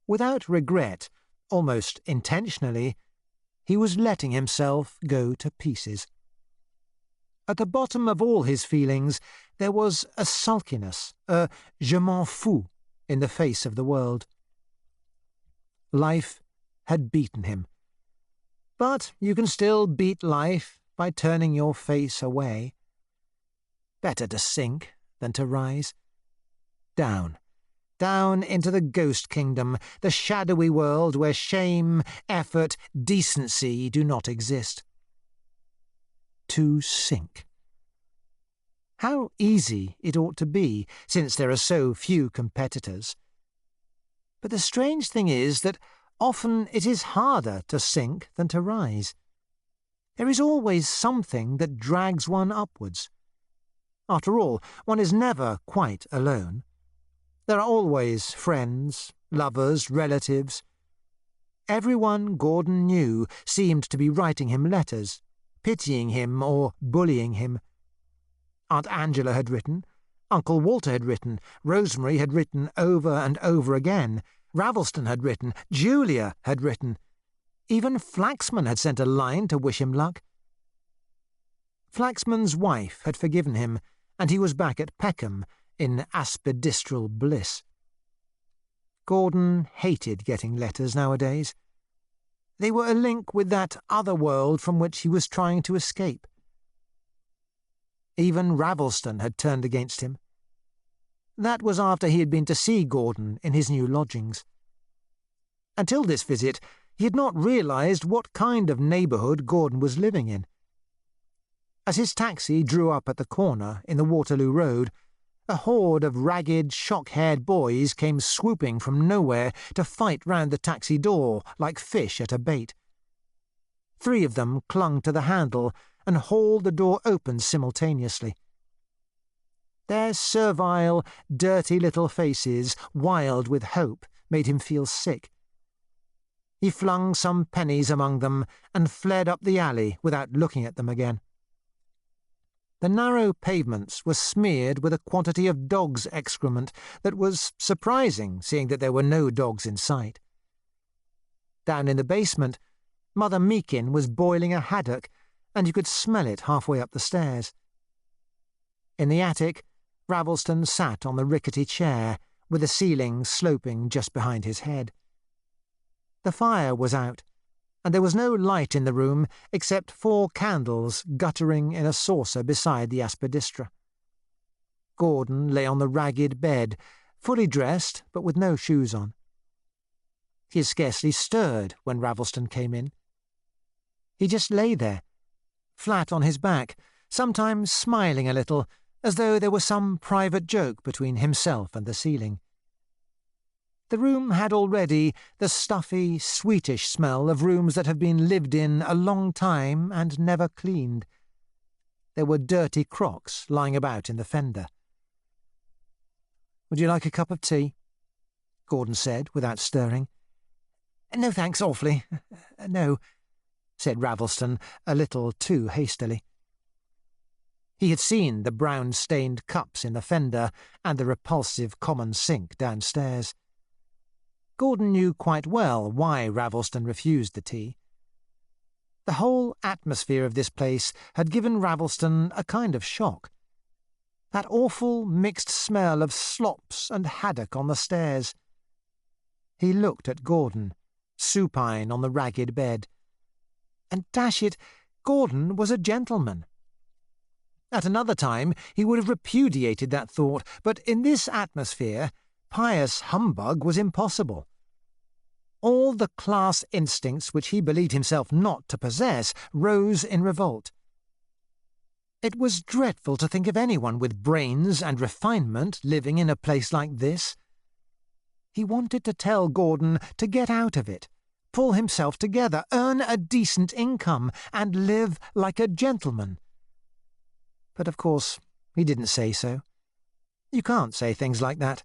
Without regret, almost intentionally, he was letting himself go to pieces. At the bottom of all his feelings there was a sulkiness, a je m'en fous in the face of the world. Life had beaten him. But you can still beat life by turning your face away. Better to sink than to rise. Down, down into the ghost kingdom, the shadowy world where shame, effort, decency do not exist. To sink. How easy it ought to be, since there are so few competitors. But the strange thing is that often it is harder to sink than to rise. There is always something that drags one upwards. After all, one is never quite alone. There are always friends, lovers, relatives. Everyone Gordon knew seemed to be writing him letters, pitying him or bullying him. Aunt Angela had written, Uncle Walter had written, Rosemary had written over and over again, Ravelston had written, Julia had written. Even Flaxman had sent a line to wish him luck. Flaxman's wife had forgiven him, and he was back at Peckham in aspidistral bliss. Gordon hated getting letters nowadays. They were a link with that other world from which he was trying to escape. Even Ravelston had turned against him. That was after he had been to see Gordon in his new lodgings. Until this visit, he had not realised what kind of neighbourhood Gordon was living in. As his taxi drew up at the corner in the Waterloo Road, a horde of ragged, shock-haired boys came swooping from nowhere to fight round the taxi door like fish at a bait. 3 of them clung to the handle and hauled the door open simultaneously. Their servile, dirty little faces, wild with hope, made him feel sick. He flung some pennies among them and fled up the alley without looking at them again. The narrow pavements were smeared with a quantity of dog's excrement that was surprising, seeing that there were no dogs in sight. Down in the basement, Mother Meakin was boiling a haddock, and you could smell it halfway up the stairs. In the attic, Ravelston sat on the rickety chair, with the ceiling sloping just behind his head. The fire was out, and there was no light in the room except 4 candles guttering in a saucer beside the Aspidistra. Gordon lay on the ragged bed, fully dressed but with no shoes on. He had scarcely stirred when Ravelston came in. He just lay there, flat on his back, sometimes smiling a little, as though there were some private joke between himself and the ceiling. The room had already the stuffy, sweetish smell of rooms that have been lived in a long time and never cleaned. There were dirty crocks lying about in the fender. "Would you like a cup of tea?" Gordon said, without stirring. "No, thanks, awfully. No," said Ravelston, a little too hastily. He had seen the brown-stained cups in the fender and the repulsive common sink downstairs. Gordon knew quite well why Ravelston refused the tea. The whole atmosphere of this place had given Ravelston a kind of shock. That awful mixed smell of slops and haddock on the stairs. He looked at Gordon, supine on the ragged bed. And dash it, Gordon was a gentleman. At another time he would have repudiated that thought, but in this atmosphere pious humbug was impossible. All the class instincts which he believed himself not to possess rose in revolt. It was dreadful to think of anyone with brains and refinement living in a place like this. He wanted to tell Gordon to get out of it, pull himself together, earn a decent income, and live like a gentleman. But of course he didn't say so. You can't say things like that.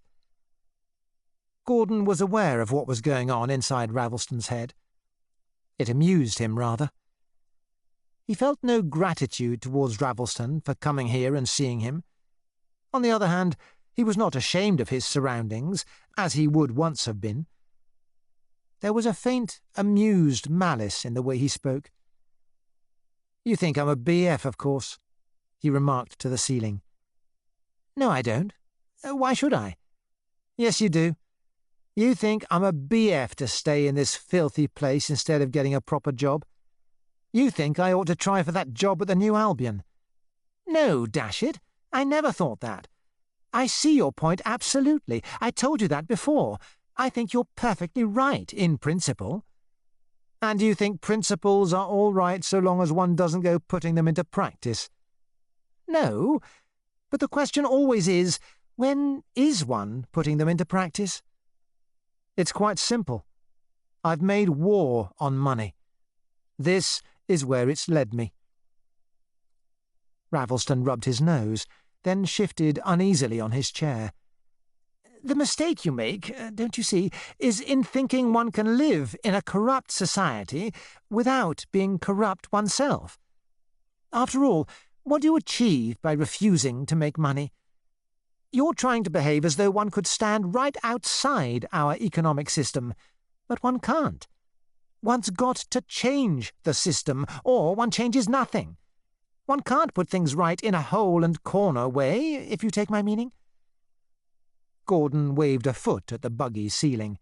Gordon was aware of what was going on inside Ravelston's head. It amused him, rather. He felt no gratitude towards Ravelston for coming here and seeing him. On the other hand, he was not ashamed of his surroundings, as he would once have been. There was a faint, amused malice in the way he spoke. "You think I'm a BF, of course," he remarked to the ceiling. "No, I don't. Why should I?" "Yes, you do. You think I'm a BF to stay in this filthy place instead of getting a proper job. You think I ought to try for that job at the New Albion." "No, dash it, I never thought that. I see your point absolutely. I told you that before. I think you're perfectly right in principle." "And you think principles are all right so long as one doesn't go putting them into practice?" "No, but the question always is, when is one putting them into practice?" "It's quite simple. I've made war on money. This is where it's led me." Ravelston rubbed his nose, then shifted uneasily on his chair. "The mistake you make, don't you see, is in thinking one can live in a corrupt society without being corrupt oneself. After all, what do you achieve by refusing to make money? You're trying to behave as though one could stand right outside our economic system, but one can't. One's got to change the system, or one changes nothing. One can't put things right in a hole-and-corner way, if you take my meaning." Gordon waved a foot at the buggy ceiling.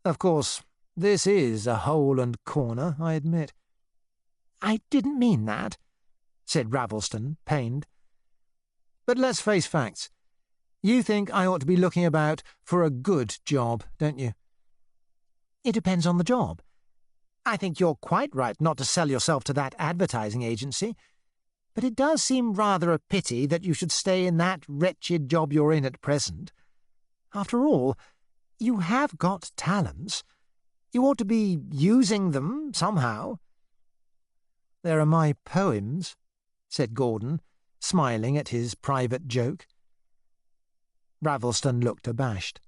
"Of course, this is a hole-and-corner, I admit." "I didn't mean that," said Ravelston, pained. "But let's face facts. You think I ought to be looking about for a good job, don't you?" "It depends on the job. I think you're quite right not to sell yourself to that advertising agency, but it does seem rather a pity that you should stay in that wretched job you're in at present. After all, you have got talents. You ought to be using them somehow." "There are my poems," said Gordon, smiling at his private joke. Ravelston looked abashed.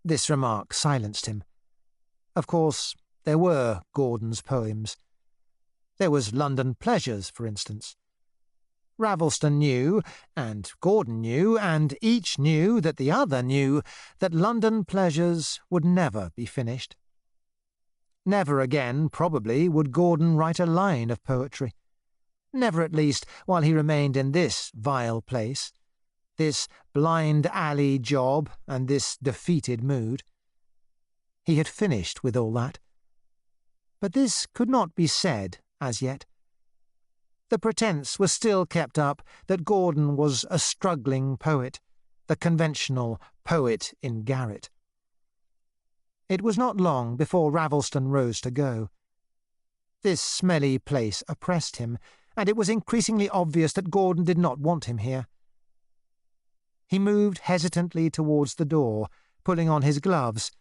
This remark silenced him. Of course, there were Gordon's poems. There was London Pleasures, for instance. Ravelston knew, and Gordon knew, and each knew that the other knew, that London Pleasures would never be finished. Never again, probably, would Gordon write a line of poetry. Never, at least, while he remained in this vile place, this blind alley job and this defeated mood. He had finished with all that. But this could not be said as yet. The pretence was still kept up that Gordon was a struggling poet, the conventional poet in garret. It was not long before Ravelston rose to go. This smelly place oppressed him, and it was increasingly obvious that Gordon did not want him here. He moved hesitantly towards the door, pulling on his gloves,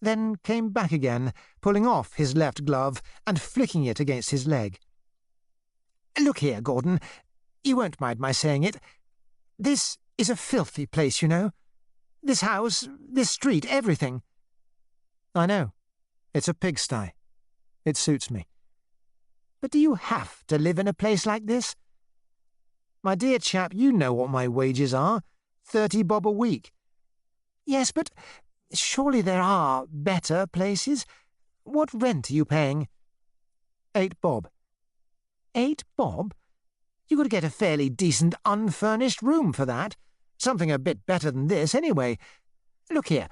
then came back again, pulling off his left glove and flicking it against his leg. "Look here, Gordon, you won't mind my saying it. This is a filthy place, you know. This house, this street, everything." "I know. It's a pigsty. It suits me." "But do you have to live in a place like this?" "My dear chap, you know what my wages are. 30 bob a week." "Yes, but surely there are better places. What rent are you paying?" "8 bob." "8 bob? You got to get a fairly decent unfurnished room for that. Something a bit better than this, anyway. Look here,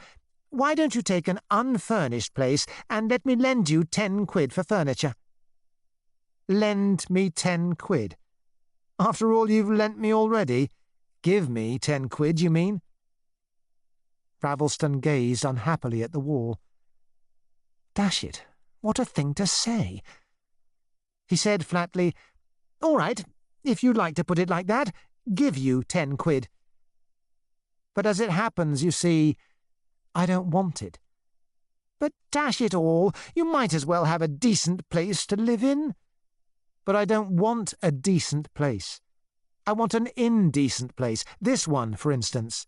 why don't you take an unfurnished place and let me lend you 10 quid for furniture?" "Lend me 10 quid? After all you've lent me already? Give me 10 quid, you mean?" Ravelston gazed unhappily at the wall. Dash it, what a thing to say. He said flatly, "All right, if you'd like to put it like that, give you 10 quid. But as it happens, you see, I don't want it." "But dash it all, you might as well have a decent place to live in." "But I don't want a decent place. I want an indecent place, this one, for instance."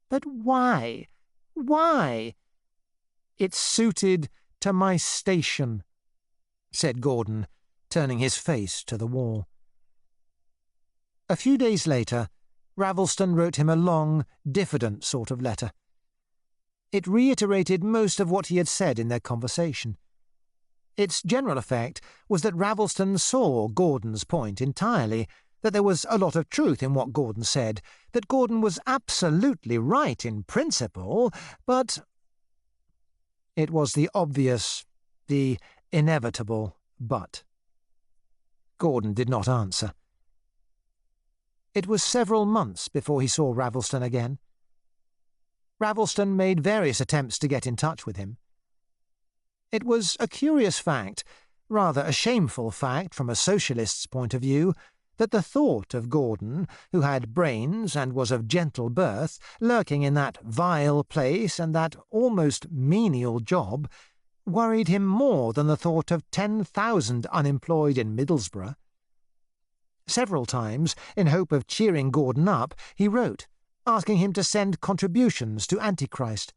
"But why? Why?" "It's suited to my station," said Gordon, turning his face to the wall. A few days later, Ravelston wrote him a long, diffident sort of letter. It reiterated most of what he had said in their conversation. Its general effect was that Ravelston saw Gordon's point entirely, that there was a lot of truth in what Gordon said, that Gordon was absolutely right in principle, but... It was the obvious, the inevitable but. Gordon did not answer. It was several months before he saw Ravelston again. Ravelston made various attempts to get in touch with him. It was a curious fact, rather a shameful fact from a socialist's point of view, that the thought of Gordon, who had brains and was of gentle birth, lurking in that vile place and that almost menial job, worried him more than the thought of 10,000 unemployed in Middlesbrough. Several times, in hope of cheering Gordon up, he wrote, asking him to send contributions to Antichrist.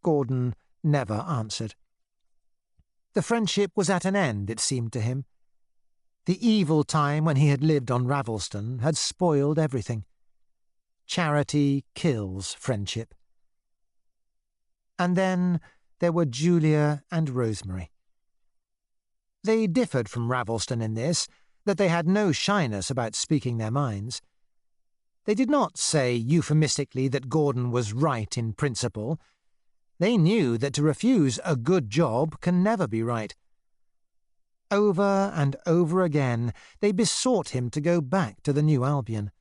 Gordon never answered. The friendship was at an end, it seemed to him. The evil time when he had lived on Ravelston had spoiled everything. Charity kills friendship. And then there were Julia and Rosemary. They differed from Ravelston in this, that they had no shyness about speaking their minds. They did not say euphemistically that Gordon was right in principle. They knew that to refuse a good job can never be right. Over and over again they besought him to go back to the New Albion.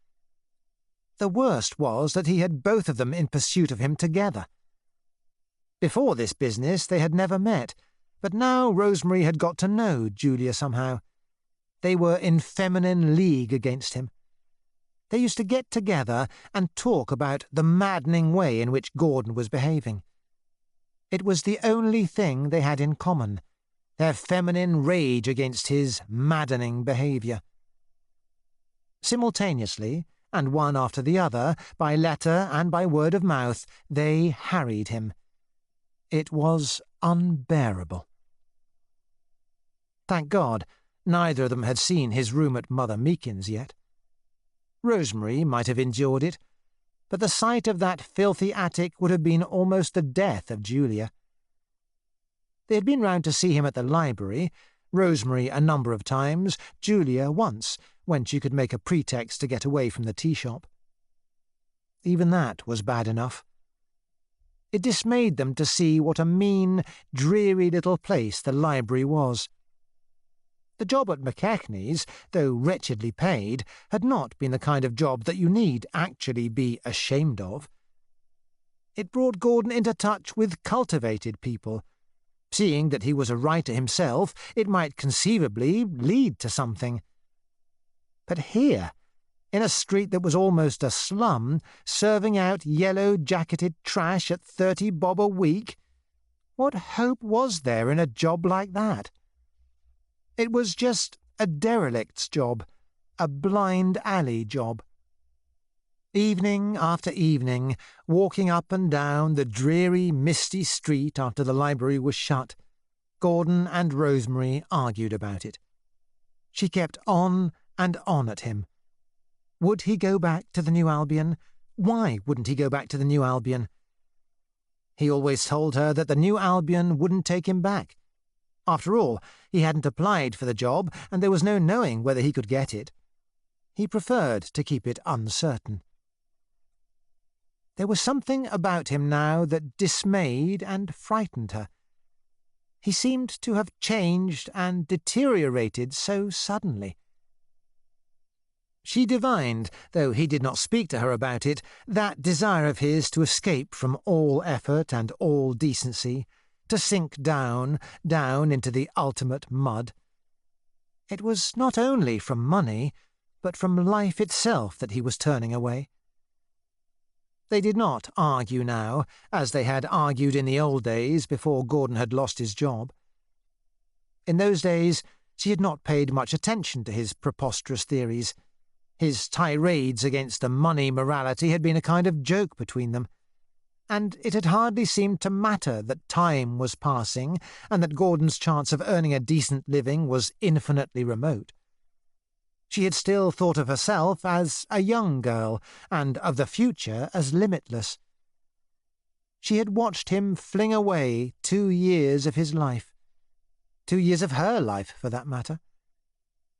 The worst was that he had both of them in pursuit of him together. Before this business they had never met, but now Rosemary had got to know Julia somehow. They were in feminine league against him. They used to get together and talk about the maddening way in which Gordon was behaving. It was the only thing they had in common, their feminine rage against his maddening behaviour. Simultaneously, and one after the other, by letter and by word of mouth, they harried him. It was unbearable. Thank God, neither of them had seen his room at Mother Meakin's yet. Rosemary might have endured it, but the sight of that filthy attic would have been almost the death of Julia. They had been round to see him at the library, Rosemary a number of times, Julia once, when she could make a pretext to get away from the tea-shop. Even that was bad enough. It dismayed them to see what a mean, dreary little place the library was. The job at McKechnie's, though wretchedly paid, had not been the kind of job that you need actually be ashamed of. It brought Gordon into touch with cultivated people. Seeing that he was a writer himself, it might conceivably lead to something. But here, in a street that was almost a slum, serving out yellow-jacketed trash at 30 bob a week, what hope was there in a job like that? It was just a derelict's job, a blind alley job. Evening after evening, walking up and down the dreary, misty street after the library was shut, Gordon and Rosemary argued about it. She kept on and on at him. Would he go back to the New Albion? Why wouldn't he go back to the New Albion? He always told her that the New Albion wouldn't take him back. After all, he hadn't applied for the job, and there was no knowing whether he could get it. He preferred to keep it uncertain. There was something about him now that dismayed and frightened her. He seemed to have changed and deteriorated so suddenly. She divined, though he did not speak to her about it, that desire of his to escape from all effort and all decency, to sink down into the ultimate mud. It was not only from money, but from life itself that he was turning away. They did not argue now, as they had argued in the old days before Gordon had lost his job. In those days, she had not paid much attention to his preposterous theories. His tirades against the money morality had been a kind of joke between them, and it had hardly seemed to matter that time was passing and that Gordon's chance of earning a decent living was infinitely remote. She had still thought of herself as a young girl, and of the future as limitless. She had watched him fling away 2 years of his life, 2 years of her life, for that matter,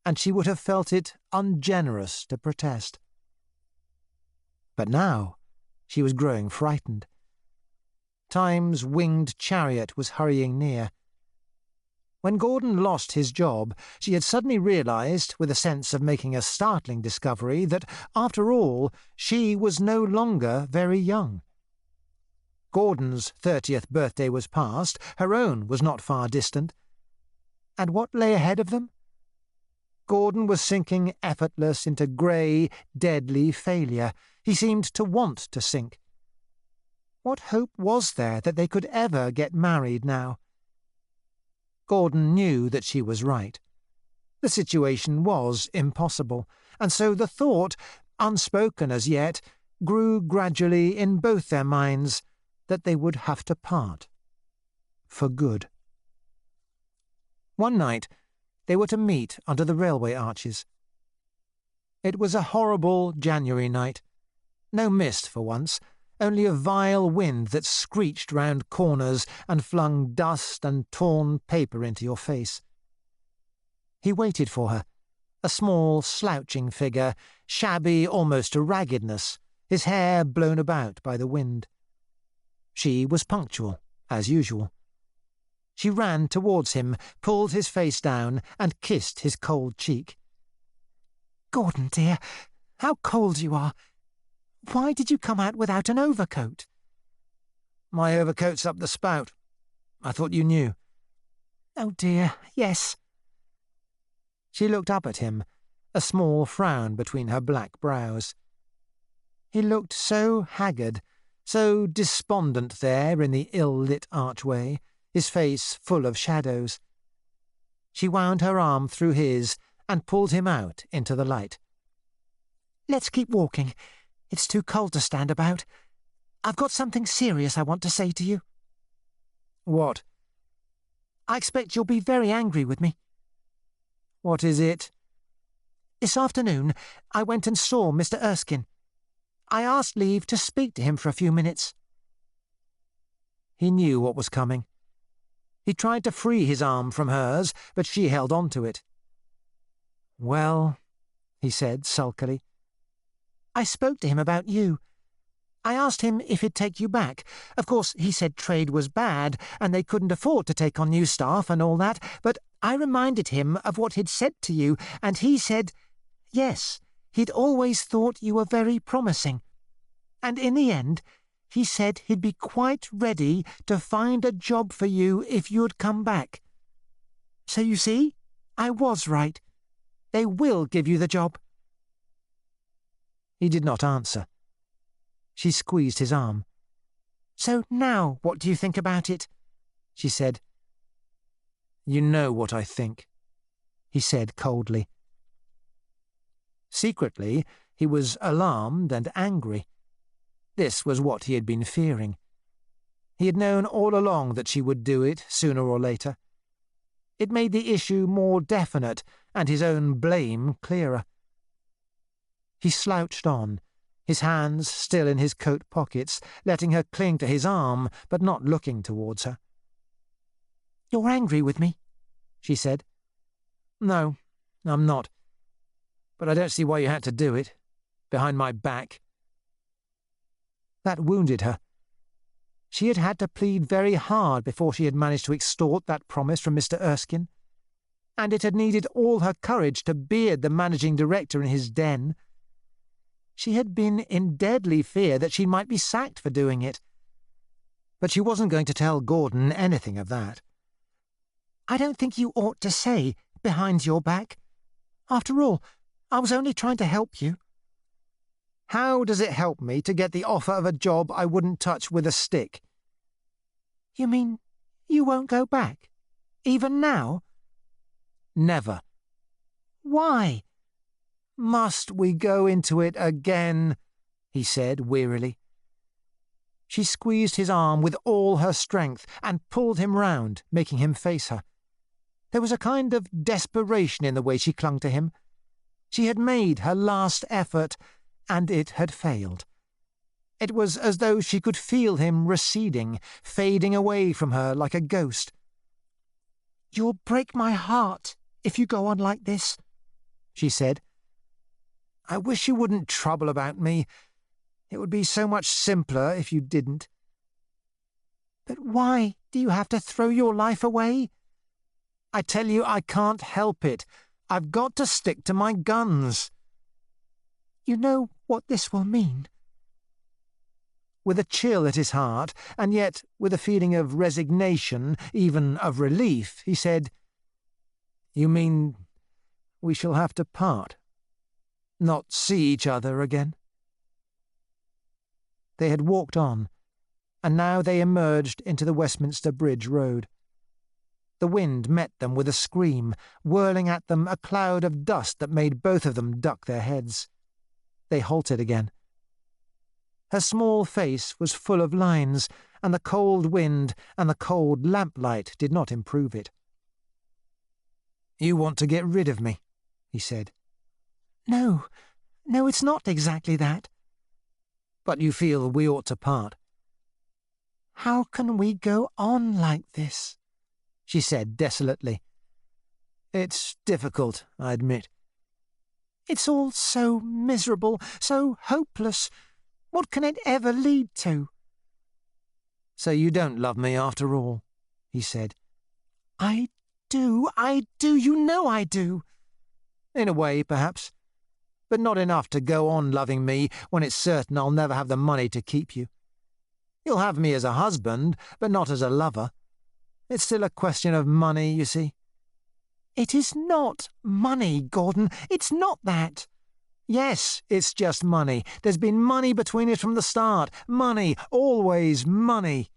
and she would have felt it ungenerous to protest. But now she was growing frightened. Time's winged chariot was hurrying near. When Gordon lost his job, she had suddenly realized, with a sense of making a startling discovery, that, after all, she was no longer very young. Gordon's 30th birthday was past, her own was not far distant. And what lay ahead of them? Gordon was sinking effortless into grey, deadly failure. He seemed to want to sink. What hope was there that they could ever get married now? Gordon knew that she was right. The situation was impossible, and so the thought, unspoken as yet, grew gradually in both their minds that they would have to part. For good. One night they were to meet under the railway arches. It was a horrible January night. No mist for once, only a vile wind that screeched round corners and flung dust and torn paper into your face. He waited for her, a small, slouching figure, shabby almost to raggedness, his hair blown about by the wind. She was punctual, as usual. She ran towards him, pulled his face down, and kissed his cold cheek. "Gordon, dear, how cold you are! Why did you come out without an overcoat?" "My overcoat's up the spout. I thought you knew." "Oh dear, yes." She looked up at him, a small frown between her black brows. He looked so haggard, so despondent there in the ill-lit archway, his face full of shadows. She wound her arm through his and pulled him out into the light. "Let's keep walking. It's too cold to stand about. I've got something serious I want to say to you." "What?" "I expect you'll be very angry with me." "What is it?" "This afternoon I went and saw Mr. Erskine. I asked leave to speak to him for a few minutes." He knew what was coming. He tried to free his arm from hers, but she held on to it. "Well," he said sulkily. "I spoke to him about you. I asked him if he'd take you back. Of course, he said trade was bad, and they couldn't afford to take on new staff and all that, but I reminded him of what he'd said to you, and he said, yes, he'd always thought you were very promising. And in the end, he said he'd be quite ready to find a job for you if you'd come back. So you see, I was right. They will give you the job." He did not answer. She squeezed his arm. "So now what do you think about it?" she said. "You know what I think," he said coldly. Secretly, he was alarmed and angry. This was what he had been fearing. He had known all along that she would do it sooner or later. It made the issue more definite and his own blame clearer. He slouched on, his hands still in his coat pockets, letting her cling to his arm, but not looking towards her. "You're angry with me?" she said. "No, I'm not. But I don't see why you had to do it. Behind my back." That wounded her. She had had to plead very hard before she had managed to extort that promise from Mr. Erskine, and it had needed all her courage to beard the managing director in his den. She had been in deadly fear that she might be sacked for doing it. But she wasn't going to tell Gordon anything of that. "I don't think you ought to say, behind your back. After all, I was only trying to help you." "How does it help me to get the offer of a job I wouldn't touch with a stick?" "You mean you won't go back? Even now?" "Never." "Why?" "Must we go into it again?" he said wearily. She squeezed his arm with all her strength and pulled him round, making him face her. There was a kind of desperation in the way she clung to him. She had made her last effort, and it had failed. It was as though she could feel him receding, fading away from her like a ghost. "You'll break my heart if you go on like this," she said. "I wish you wouldn't trouble about me. It would be so much simpler if you didn't." "But why do you have to throw your life away?" "I tell you, I can't help it. I've got to stick to my guns." "You know what this will mean?" With a chill at his heart, and yet with a feeling of resignation, even of relief, he said, "You mean we shall have to part? Not see each other again?" They had walked on, and now they emerged into the Westminster Bridge Road. The wind met them with a scream, whirling at them a cloud of dust that made both of them duck their heads. They halted again. Her small face was full of lines, and the cold wind and the cold lamplight did not improve it. "You want to get rid of me," he said. No, it's not exactly that." "But you feel we ought to part." "How can we go on like this?" she said desolately. "It's difficult, I admit." "It's all so miserable, so hopeless. What can it ever lead to?" "So you don't love me after all," he said. I do, you know I do." "In a way, perhaps. But not enough to go on loving me when it's certain I'll never have the money to keep you. You'll have me as a husband, but not as a lover. It's still a question of money, you see." "It is not money, Gordon. It's not that." "Yes, it's just money. There's been money between us from the start. Money, always money."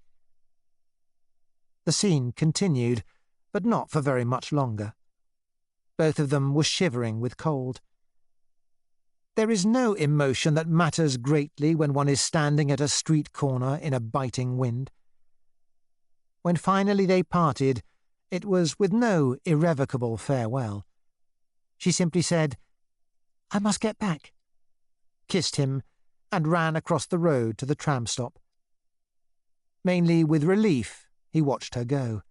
The scene continued, but not for very much longer. Both of them were shivering with cold. There is no emotion that matters greatly when one is standing at a street corner in a biting wind. When finally they parted, it was with no irrevocable farewell. She simply said, "I must get back," kissed him, and ran across the road to the tram stop. Mainly with relief, he watched her go.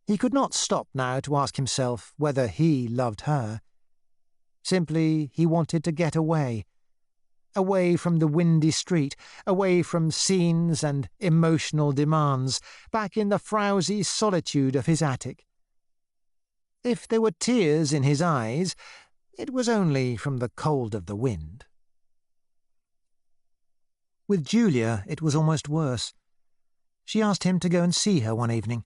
He could not stop now to ask himself whether he loved her. Simply he wanted to get away from the windy street, away from scenes and emotional demands, back in the frowsy solitude of his attic. If there were tears in his eyes, it was only from the cold of the wind. With Julia it was almost worse. She asked him to go and see her one evening.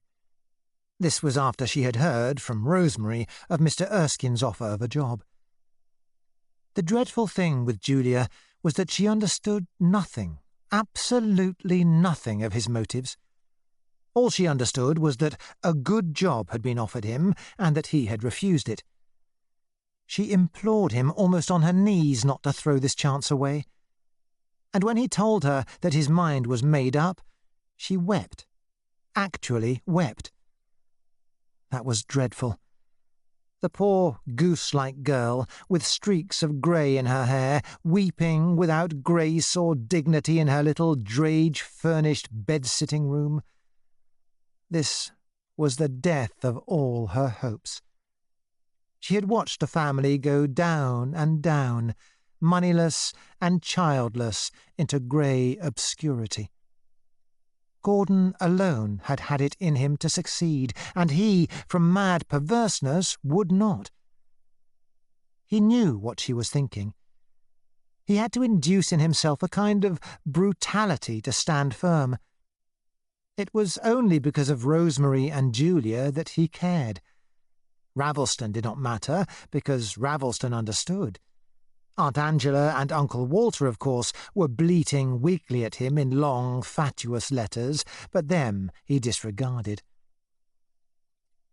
This was after she had heard from Rosemary of Mr. Erskine's offer of a job. The dreadful thing with Julia was that she understood nothing, absolutely nothing of his motives. All she understood was that a good job had been offered him and that he had refused it. She implored him almost on her knees not to throw this chance away. And when he told her that his mind was made up, she wept, actually wept. That was dreadful. The poor goose-like girl, with streaks of grey in her hair, weeping without grace or dignity in her little drage-furnished bed-sitting room. This was the death of all her hopes. She had watched the family go down and down, moneyless and childless, into grey obscurity. Gordon alone had had it in him to succeed, and he, from mad perverseness, would not. He knew what she was thinking. He had to induce in himself a kind of brutality to stand firm. It was only because of Rosemary and Julia that he cared. Ravelston did not matter, because Ravelston understood. Aunt Angela and Uncle Walter, of course, were bleating weakly at him in long, fatuous letters, but them he disregarded.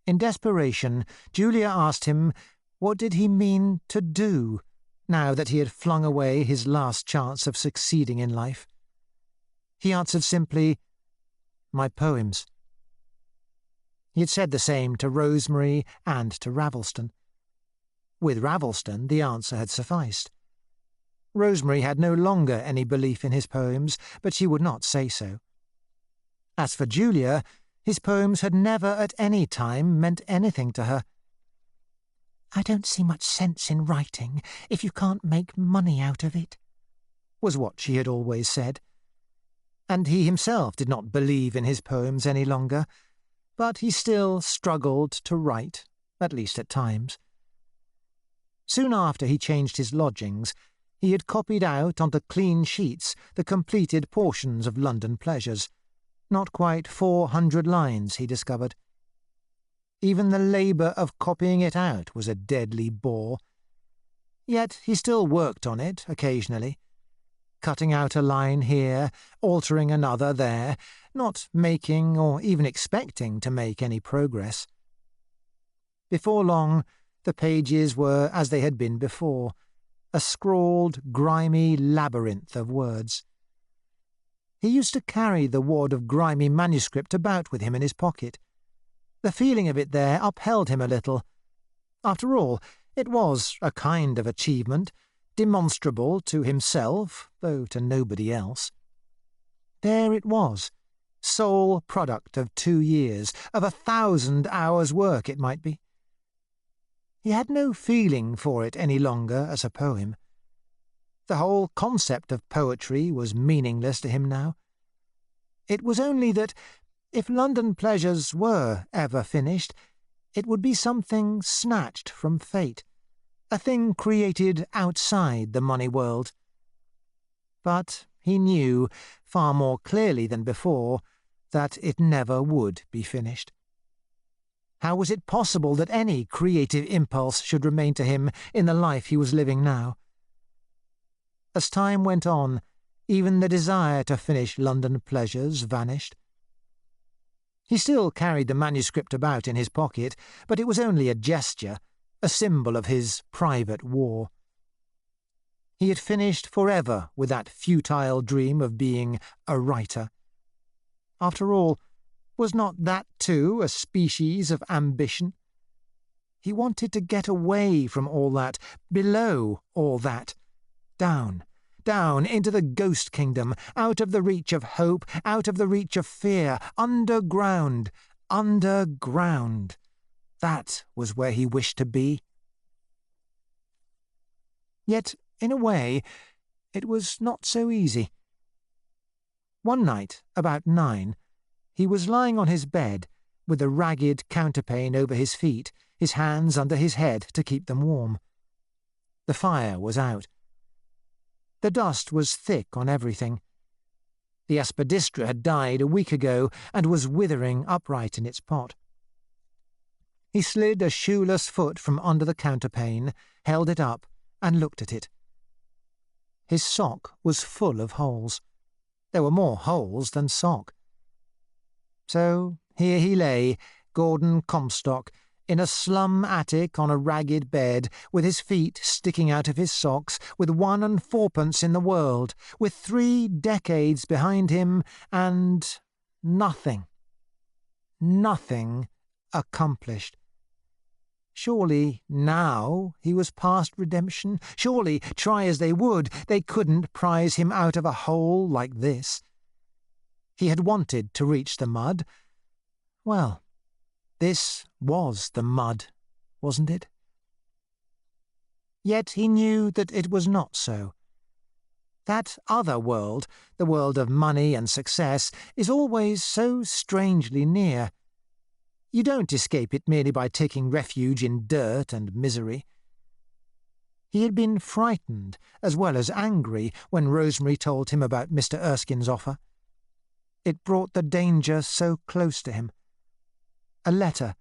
In desperation, Julia asked him what did he mean to do, now that he had flung away his last chance of succeeding in life. He answered simply, "My poems." He had said the same to Rosemary and to Ravelston. With Ravelston, the answer had sufficed. Rosemary had no longer any belief in his poems, but she would not say so. As for Julia, his poems had never at any time meant anything to her. "I don't see much sense in writing if you can't make money out of it," was what she had always said. And he himself did not believe in his poems any longer, but he still struggled to write, at least at times. Soon after he changed his lodgings, he had copied out onto clean sheets the completed portions of London Pleasures. Not quite 400 lines, he discovered. Even the labour of copying it out was a deadly bore. Yet he still worked on it occasionally, cutting out a line here, altering another there, not making or even expecting to make any progress. Before long, the pages were as they had been before, a scrawled, grimy labyrinth of words. He used to carry the wad of grimy manuscript about with him in his pocket. The feeling of it there upheld him a little. After all, it was a kind of achievement, demonstrable to himself, though to nobody else. There it was, sole product of 2 years, of 1,000 hours' work, it might be. He had no feeling for it any longer as a poem. The whole concept of poetry was meaningless to him now. It was only that, if London Pleasures were ever finished, it would be something snatched from fate, a thing created outside the money world. But he knew, far more clearly than before, that it never would be finished. How was it possible that any creative impulse should remain to him in the life he was living now? As time went on, even the desire to finish London Pleasures vanished. He still carried the manuscript about in his pocket, but it was only a gesture, a symbol of his private war. He had finished forever with that futile dream of being a writer. After all, was not that too a species of ambition? He wanted to get away from all that, below all that, down, down into the ghost kingdom, out of the reach of hope, out of the reach of fear, underground, underground. That was where he wished to be. Yet, in a way, it was not so easy. One night, about 9, he was lying on his bed, with a ragged counterpane over his feet, his hands under his head to keep them warm. The fire was out. The dust was thick on everything. The Aspidistra had died a week ago and was withering upright in its pot. He slid a shoeless foot from under the counterpane, held it up, and looked at it. His sock was full of holes. There were more holes than sock. So here he lay, Gordon Comstock, in a slum attic on a ragged bed, with his feet sticking out of his socks, with 1 and 4pence in the world, with 3 decades behind him, and nothing. Nothing accomplished. Surely now he was past redemption. Surely, try as they would, they couldn't prize him out of a hole like this. He had wanted to reach the mud. Well, This was the mud, wasn't it? Yet he knew that it was not so. That other world, the world of money and success, is always so strangely near. You don't escape it merely by taking refuge in dirt and misery. He had been frightened as well as angry when Rosemary told him about Mr. Erskine's offer. It brought the danger so close to him. A letter,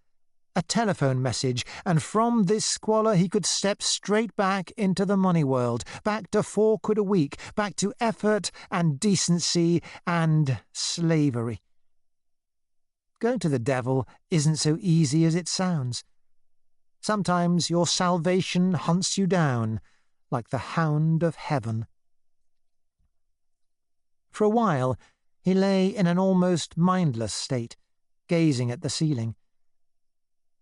a telephone message, and from this squalor he could step straight back into the money world, back to 4 quid a week, back to effort and decency and slavery. Going to the devil isn't so easy as it sounds. Sometimes your salvation hunts you down like the hound of heaven. For a while he lay in an almost mindless state, gazing at the ceiling.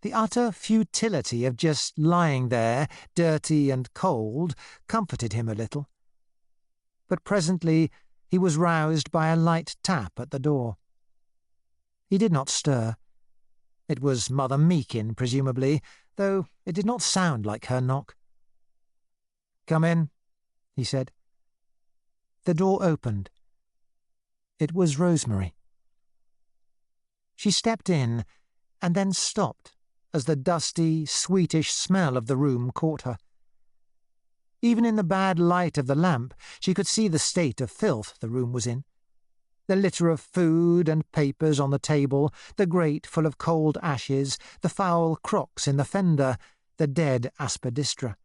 The utter futility of just lying there, dirty and cold, comforted him a little. But presently he was roused by a light tap at the door. He did not stir. It was Mother Meakin, presumably, though it did not sound like her knock. "Come in," he said. The door opened. It was Rosemary. She stepped in and then stopped as the dusty, sweetish smell of the room caught her. Even in the bad light of the lamp, she could see the state of filth the room was in. The litter of food and papers on the table, the grate full of cold ashes, the foul crocks in the fender, the dead Aspidistra.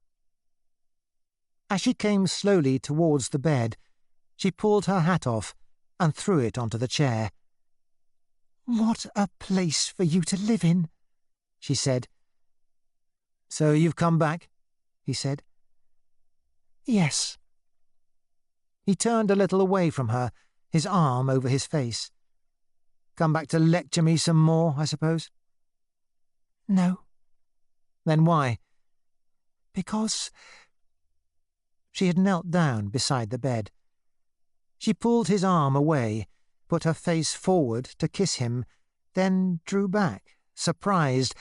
As she came slowly towards the bed, she pulled her hat off and threw it onto the chair. "What a place for you to live in," she said. "So you've come back?" he said. "Yes." He turned a little away from her, his arm over his face. "Come back to lecture me some more, I suppose?" "No." "Then why?" "Because—" She had knelt down beside the bed. She pulled his arm away, put her face forward to kiss him, then drew back, surprised,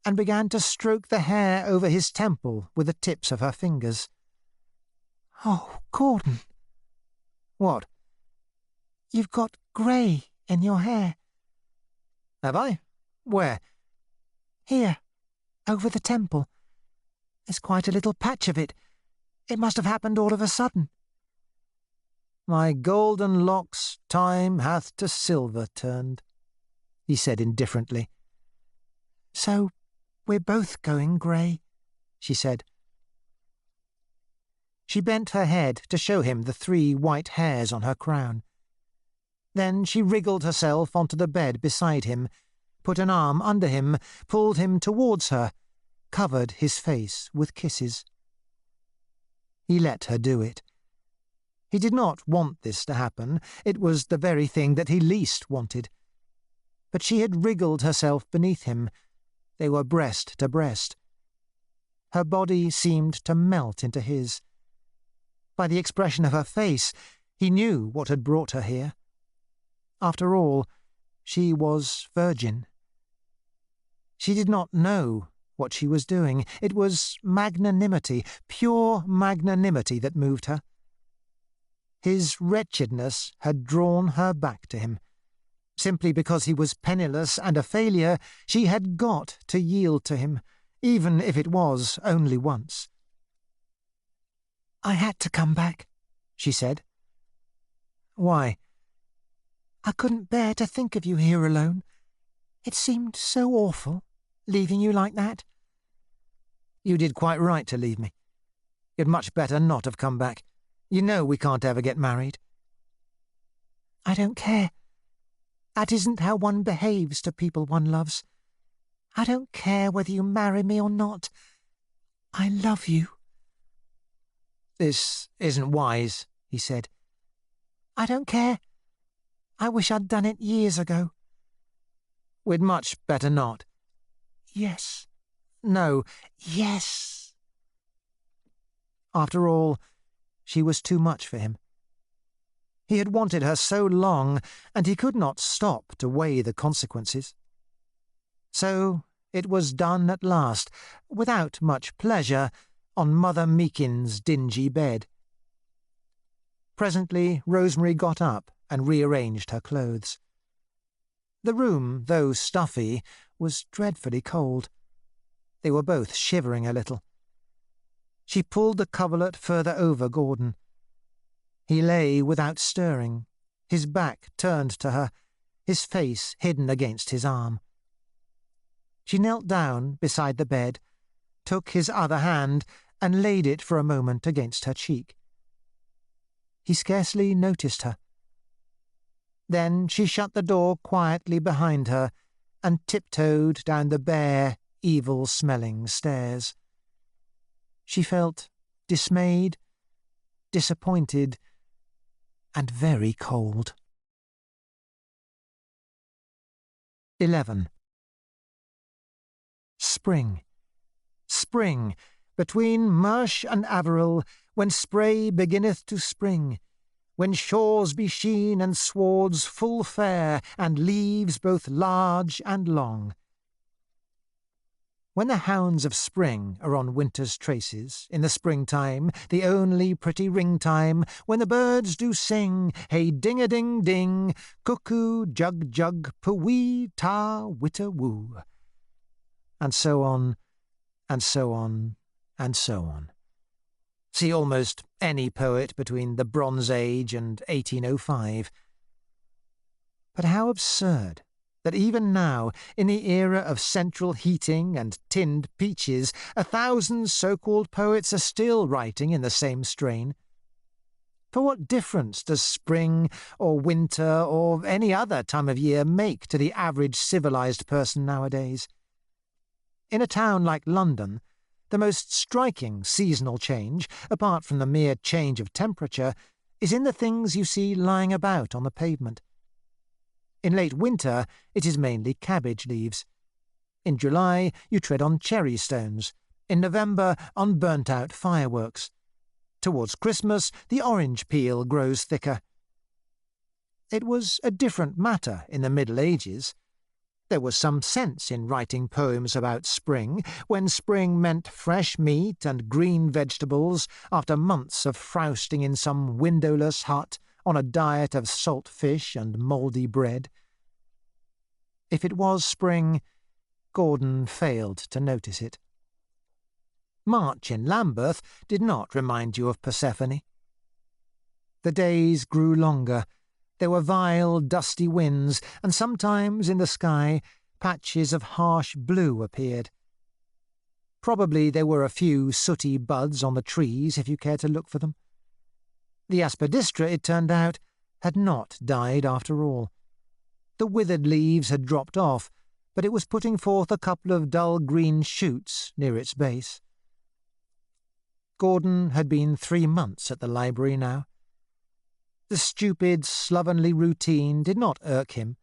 and began to stroke the hair over his temple with the tips of her fingers. "Oh, Gordon." "What?" "You've got grey in your hair." "Have I? Where?" "Here, over the temple. There's quite a little patch of it. It must have happened all of a sudden." "My golden locks time hath to silver turned," he said indifferently. "So we're both going grey," she said. She bent her head to show him the 3 white hairs on her crown. Then she wriggled herself onto the bed beside him, put an arm under him, pulled him towards her, covered his face with kisses. He let her do it. He did not want this to happen. It was the very thing that he least wanted. But she had wriggled herself beneath him. They were breast to breast. Her body seemed to melt into his. By the expression of her face, he knew what had brought her here. After all, she was virgin. She did not know what she was doing. It was magnanimity, pure magnanimity that moved her. His wretchedness had drawn her back to him. Simply because he was penniless and a failure, she had got to yield to him, even if it was only once. "I had to come back," she said. "Why?" "I couldn't bear to think of you here alone. It seemed so awful, leaving you like that." "You did quite right to leave me. You'd much better not have come back. You know we can't ever get married." "I don't care. That isn't how one behaves to people one loves. I don't care whether you marry me or not. I love you." "This isn't wise," he said. "I don't care. I wish I'd done it years ago." "We'd much better not." "Yes." "No." "Yes." After all, she was too much for him. He had wanted her so long, and he could not stop to weigh the consequences. So it was done at last, without much pleasure, on Mother Meakin's dingy bed. Presently Rosemary got up and rearranged her clothes. The room, though stuffy, was dreadfully cold. They were both shivering a little. She pulled the coverlet further over Gordon. He lay without stirring, his back turned to her, his face hidden against his arm. She knelt down beside the bed, took his other hand, and laid it for a moment against her cheek. He scarcely noticed her. Then she shut the door quietly behind her and tiptoed down the bare, evil-smelling stairs. She felt dismayed, disappointed, and very cold. 11. Spring. Spring, between Marsh and Averill, when spray beginneth to spring, when shores be sheen and swards full fair, and leaves both large and long. When the hounds of spring are on winter's traces, in the springtime, the only pretty ring-time, when the birds do sing, hey ding-a-ding-ding, cuckoo, jug-jug, poo-wee, ta, witta-woo. And so on, and so on, and so on. See almost any poet between the Bronze Age and 1805. But how absurd that even now, in the era of central heating and tinned peaches, 1,000 so-called poets are still writing in the same strain. For what difference does spring or winter or any other time of year make to the average civilized person nowadays? In a town like London, the most striking seasonal change, apart from the mere change of temperature, is in the things you see lying about on the pavement. In late winter, it is mainly cabbage leaves. In July, you tread on cherry stones. In November, on burnt-out fireworks. Towards Christmas, the orange peel grows thicker. It was a different matter in the Middle Ages. There was some sense in writing poems about spring, when spring meant fresh meat and green vegetables after months of frowsting in some windowless hut on a diet of salt fish and mouldy bread. If it was spring, Gordon failed to notice it. March in Lambeth did not remind you of Persephone. The days grew longer. There were vile, dusty winds, and sometimes in the sky patches of harsh blue appeared. Probably there were a few sooty buds on the trees if you cared to look for them. The Aspidistra, it turned out, had not died after all. The withered leaves had dropped off, but it was putting forth a couple of dull green shoots near its base. Gordon had been 3 months at the library now. The stupid, slovenly routine did not irk him.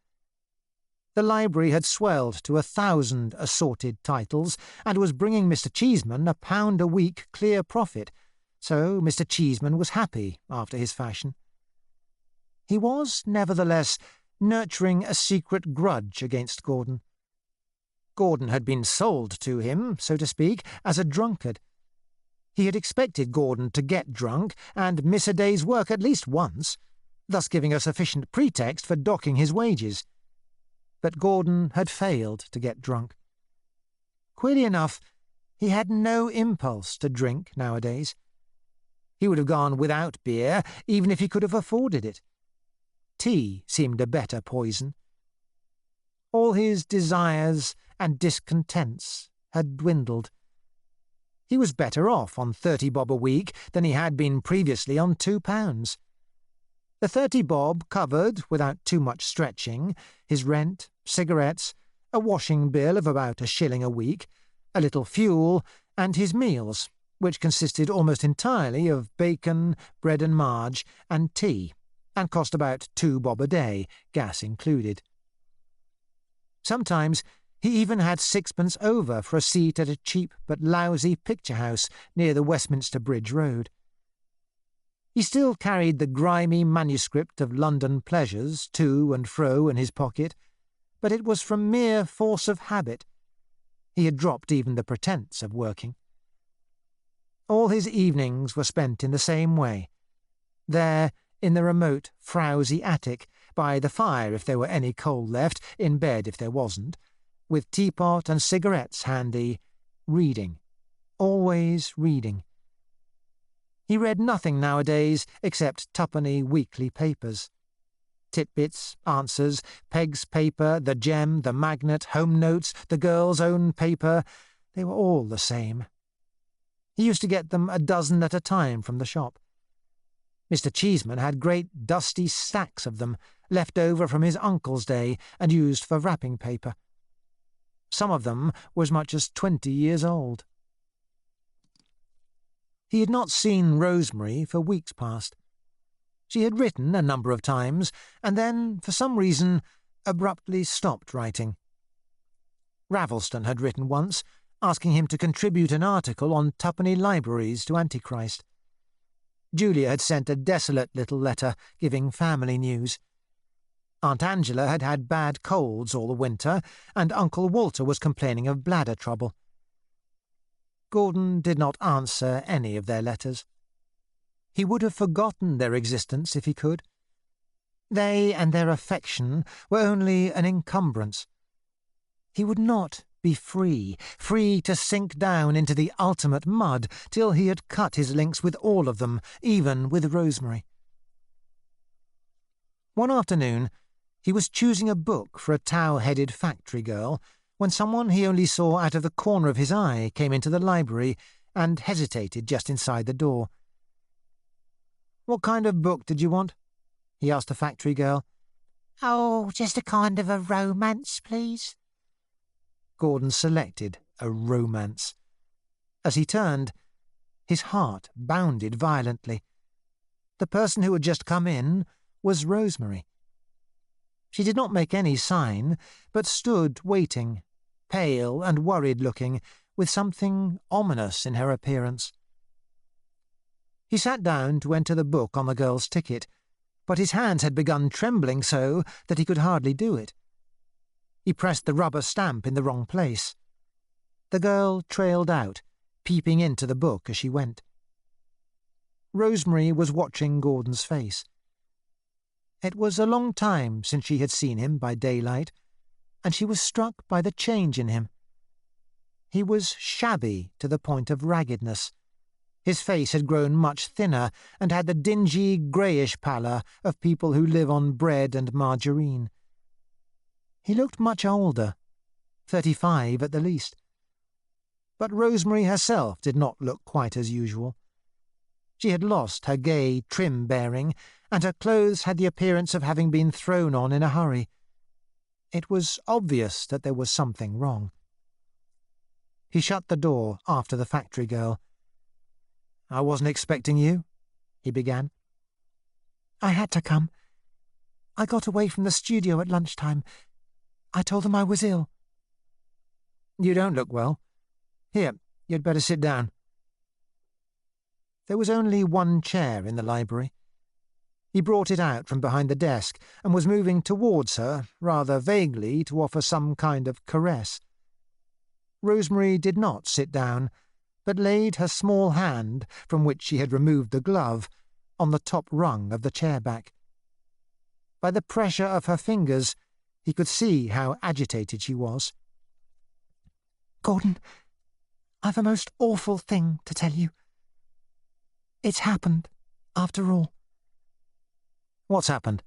The library had swelled to 1,000 assorted titles, and was bringing Mr. Cheeseman £1 a week clear profit, so Mr. Cheeseman was happy after his fashion. He was, nevertheless, nurturing a secret grudge against Gordon. Gordon had been sold to him, so to speak, as a drunkard. He had expected Gordon to get drunk and miss a day's work at least once, thus giving a sufficient pretext for docking his wages. But Gordon had failed to get drunk. Queerly enough, he had no impulse to drink nowadays. He would have gone without beer, even if he could have afforded it. Tea seemed a better poison. All his desires and discontents had dwindled. He was better off on 30 bob a week than he had been previously on £2. The 30 bob covered, without too much stretching, his rent, cigarettes, a washing bill of about £1 a week, a little fuel, and his meals, which consisted almost entirely of bacon, bread and marge, and tea, and cost about 2 bob a day, gas included. Sometimes he even had 6pence over for a seat at a cheap but lousy picture-house near the Westminster Bridge Road. He still carried the grimy manuscript of London Pleasures to and fro in his pocket, but it was from mere force of habit. He had dropped even the pretence of working. All his evenings were spent in the same way, there in the remote, frowsy attic, by the fire if there were any coal left, in bed if there wasn't, with teapot and cigarettes handy, reading, always reading. He read nothing nowadays except twopenny weekly papers. Titbits, Answers, Peg's paper, The Gem, The Magnet, Home Notes, the girl's own paper, they were all the same. He used to get them a dozen at a time from the shop. Mr. Cheeseman had great dusty stacks of them, left over from his uncle's day and used for wrapping paper. Some of them were as much as 20 years old. He had not seen Rosemary for weeks past. She had written a number of times, and then, for some reason, abruptly stopped writing. Ravelston had written once, asking him to contribute an article on twopenny libraries to Antichrist. Julia had sent a desolate little letter giving family news. Aunt Angela had had bad colds all the winter, and Uncle Walter was complaining of bladder trouble. Gordon did not answer any of their letters. He would have forgotten their existence if he could. They and their affection were only an encumbrance. He would not be free to sink down into the ultimate mud till he had cut his links with all of them, even with Rosemary. One afternoon, he was choosing a book for a tow-headed factory girl when someone he only saw out of the corner of his eye came into the library and hesitated just inside the door. "What kind of book did you want?" he asked the factory girl. "Oh, just a kind of a romance, please." Gordon selected a romance. As he turned, his heart bounded violently. The person who had just come in was Rosemary. She did not make any sign, but stood waiting, pale and worried-looking, with something ominous in her appearance. He sat down to enter the book on the girl's ticket, but his hands had begun trembling so that he could hardly do it. He pressed the rubber stamp in the wrong place. The girl trailed out, peeping into the book as she went. Rosemary was watching Gordon's face. It was a long time since she had seen him by daylight, and she was struck by the change in him. He was shabby to the point of raggedness. His face had grown much thinner and had the dingy, greyish pallor of people who live on bread and margarine. He looked much older, 35 at the least. But Rosemary herself did not look quite as usual. She had lost her gay, trim bearing, and her clothes had the appearance of having been thrown on in a hurry. It was obvious that there was something wrong. He shut the door after the factory girl. "I wasn't expecting you," he began. "I had to come. I got away from the studio at lunchtime. I told them I was ill." "You don't look well. Here, you'd better sit down." There was only one chair in the library. He brought it out from behind the desk and was moving towards her, rather vaguely, to offer some kind of caress. Rosemary did not sit down, but laid her small hand, from which she had removed the glove, on the top rung of the chair back. By the pressure of her fingers, he could see how agitated she was. "Gordon, I've a most awful thing to tell you. It's happened, after all." "What's happened?"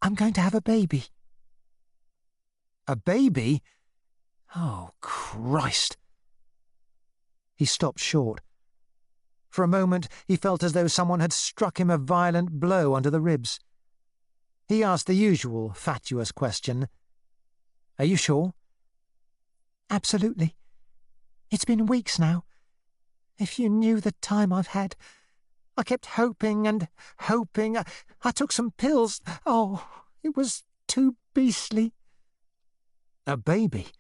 "I'm going to have a baby." "A baby? Oh, Christ!" He stopped short. For a moment he felt as though someone had struck him a violent blow under the ribs. He asked the usual fatuous question. "Are you sure?" "Absolutely. It's been weeks now. If you knew the time I've had. I kept hoping and hoping. I took some pills. Oh, it was too beastly." "A baby?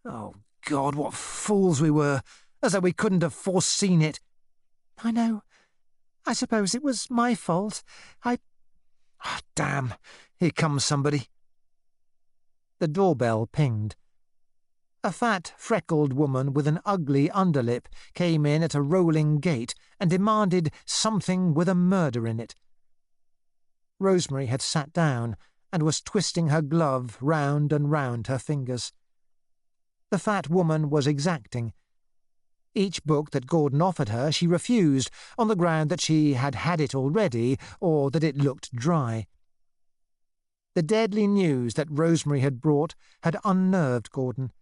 Oh, God, what fools we were, as though we couldn't have foreseen it." "I know. I suppose it was my fault. Oh, damn, here comes somebody." The doorbell pinged. A fat, freckled woman with an ugly underlip came in at a rolling gait and demanded something with a murder in it. Rosemary had sat down and was twisting her glove round and round her fingers. The fat woman was exacting. Each book that Gordon offered her she refused, on the ground that she had had it already or that it looked dry. The deadly news that Rosemary had brought had unnerved Gordon.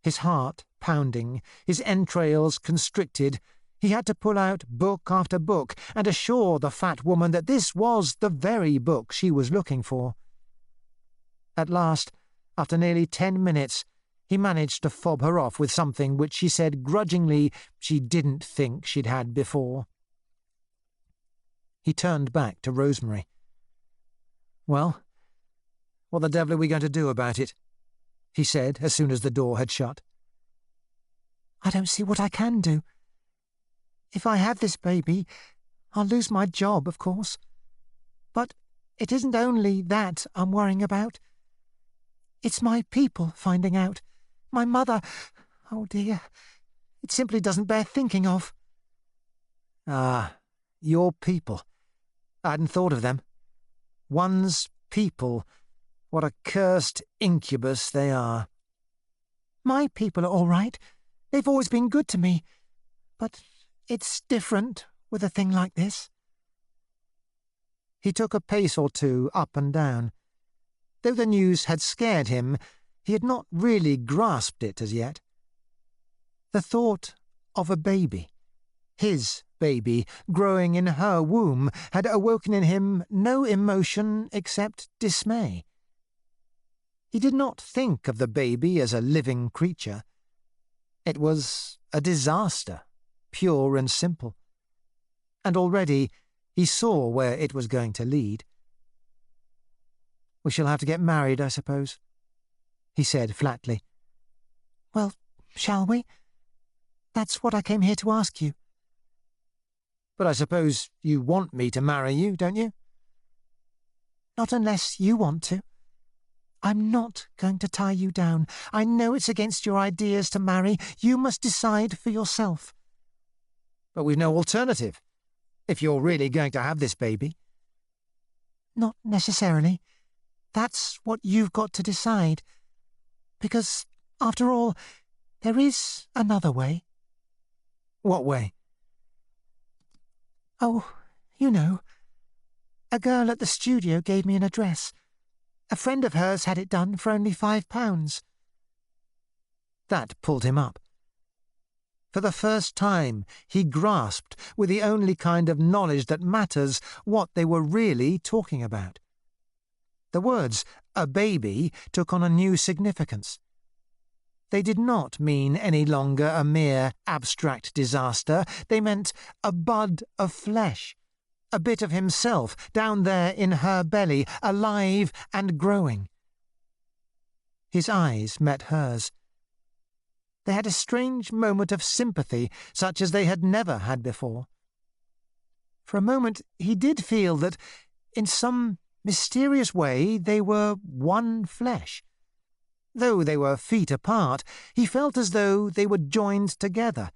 His heart pounding, his entrails constricted, he had to pull out book after book and assure the fat woman that this was the very book she was looking for. At last, after nearly 10 minutes, he managed to fob her off with something which she said grudgingly she didn't think she'd had before. He turned back to Rosemary. "Well, what the devil are we going to do about it?" he said as soon as the door had shut. "I don't see what I can do. If I have this baby, I'll lose my job, of course. But it isn't only that I'm worrying about. It's my people finding out. My mother, oh dear, it simply doesn't bear thinking of." "Ah, your people. I hadn't thought of them. One's people. What a cursed incubus they are." "My people are all right. They've always been good to me. But it's different with a thing like this." He took a pace or two up and down. Though the news had scared him, he had not really grasped it as yet. The thought of a baby, his baby, growing in her womb, had awoken in him no emotion except dismay. He did not think of the baby as a living creature. It was a disaster, pure and simple. And already he saw where it was going to lead. "We shall have to get married, I suppose," he said flatly. "Well, shall we? That's what I came here to ask you." "But I suppose you want me to marry you, don't you?" "Not unless you want to. I'm not going to tie you down. I know it's against your ideas to marry. You must decide for yourself." "But we've no alternative, if you're really going to have this baby." "Not necessarily. That's what you've got to decide. Because, after all, there is another way." "What way?" "Oh, you know. A girl at the studio gave me an address. A friend of hers had it done for only £5. That pulled him up. For the first time, he grasped, with the only kind of knowledge that matters, what they were really talking about. The words, "a baby," took on a new significance. They did not mean any longer a mere abstract disaster. They meant a bud of flesh, a bit of himself down there in her belly, alive and growing. His eyes met hers. They had a strange moment of sympathy, such as they had never had before. For a moment he did feel that, in some mysterious way, they were one flesh. Though they were feet apart, he felt as though they were joined together,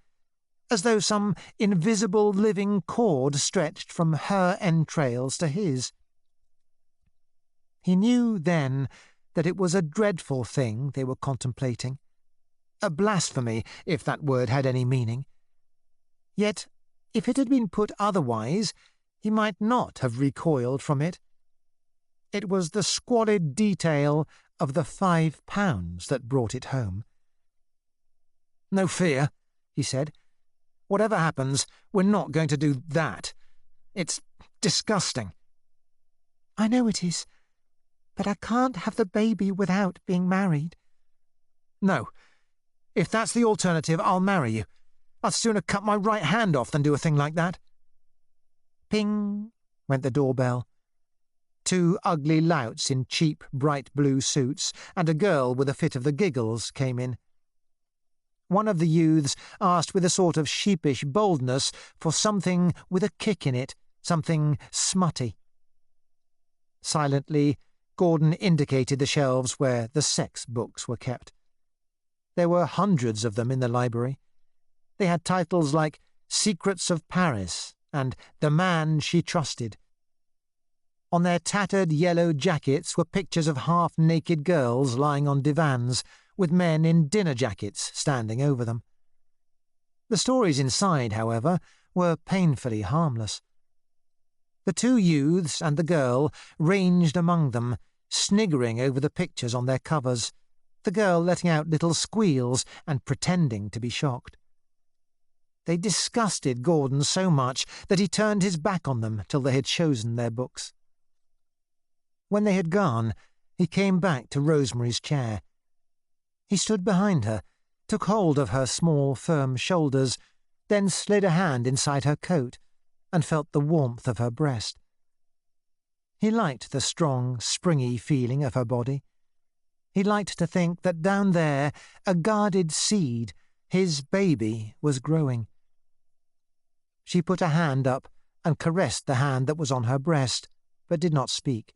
as though some invisible living cord stretched from her entrails to his. He knew then that it was a dreadful thing they were contemplating, a blasphemy, if that word had any meaning. Yet, if it had been put otherwise, he might not have recoiled from it. It was the squalid detail of the £5 that brought it home. "No fear," he said. "Whatever happens, we're not going to do that. It's disgusting." "I know it is, but I can't have the baby without being married." "No. If that's the alternative, I'll marry you. I'd sooner cut my right hand off than do a thing like that." Ping, went the doorbell. 2 ugly louts in cheap bright blue suits and a girl with a fit of the giggles came in. One of the youths asked with a sort of sheepish boldness for something with a kick in it, something smutty. Silently, Gordon indicated the shelves where the sex books were kept. There were hundreds of them in the library. They had titles like Secrets of Paris and The Man She Trusted. On their tattered yellow jackets were pictures of half-naked girls lying on divans, with men in dinner jackets standing over them. The stories inside, however, were painfully harmless. The two youths and the girl ranged among them, sniggering over the pictures on their covers, the girl letting out little squeals and pretending to be shocked. They disgusted Gordon so much that he turned his back on them till they had chosen their books. When they had gone, he came back to Rosemary's chair. He stood behind her, took hold of her small, firm shoulders, then slid a hand inside her coat and felt the warmth of her breast. He liked the strong, springy feeling of her body. He liked to think that down there, a guarded seed, his baby, was growing. She put a hand up and caressed the hand that was on her breast, but did not speak.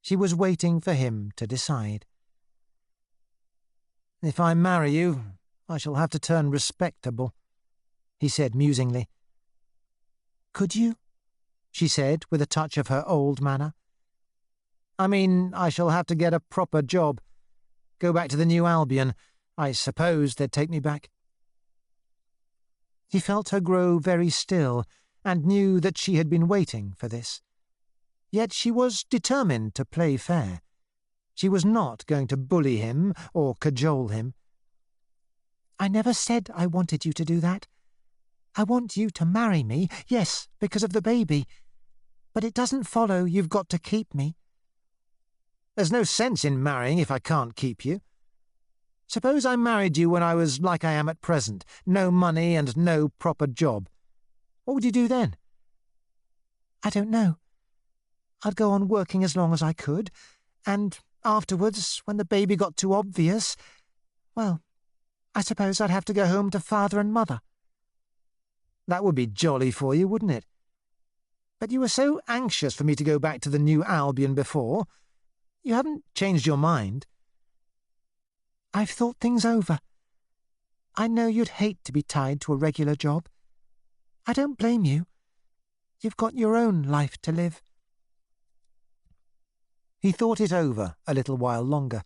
She was waiting for him to decide. "If I marry you, I shall have to turn respectable," he said musingly. "Could you?" she said, with a touch of her old manner. "I mean, I shall have to get a proper job. Go back to the New Albion. I suppose they'd take me back." He felt her grow very still, and knew that she had been waiting for this. Yet she was determined to play fair. She was not going to bully him or cajole him. "I never said I wanted you to do that. I want you to marry me, yes, because of the baby. But it doesn't follow you've got to keep me." "There's no sense in marrying if I can't keep you. Suppose I married you when I was like I am at present, no money and no proper job. What would you do then?" "I don't know. I'd go on working as long as I could, and afterwards, when the baby got too obvious, well, I suppose I'd have to go home to father and mother." "That would be jolly for you, wouldn't it? But you were so anxious for me to go back to the New Albion before. You haven't changed your mind." "I've thought things over. I know you'd hate to be tied to a regular job. I don't blame you. You've got your own life to live." He thought it over a little while longer.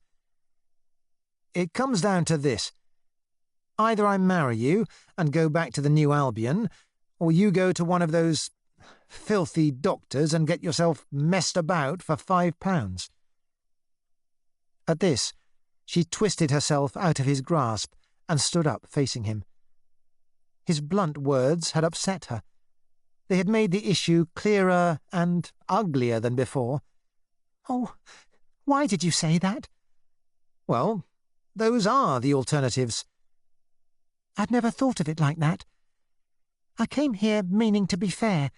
"It comes down to this. Either I marry you and go back to the New Albion, or you go to one of those filthy doctors and get yourself messed about for £5. At this, she twisted herself out of his grasp and stood up facing him. His blunt words had upset her. They had made the issue clearer and uglier than before. "Oh, why did you say that?" "Well, those are the alternatives." "I'd never thought of it like that. I came here meaning to be fair,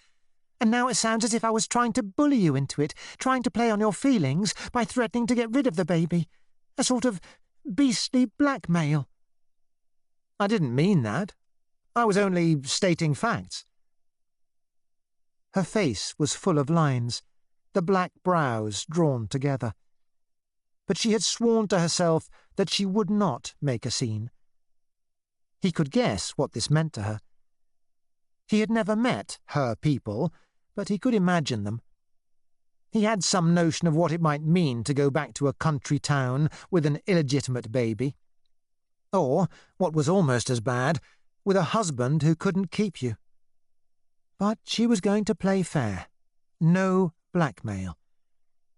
and now it sounds as if I was trying to bully you into it, trying to play on your feelings by threatening to get rid of the baby. A sort of beastly blackmail." "I didn't mean that. I was only stating facts." Her face was full of lines, the black brows drawn together. But she had sworn to herself that she would not make a scene. He could guess what this meant to her. He had never met her people, but he could imagine them. He had some notion of what it might mean to go back to a country town with an illegitimate baby. Or, what was almost as bad, with a husband who couldn't keep you. But she was going to play fair. No blackmail.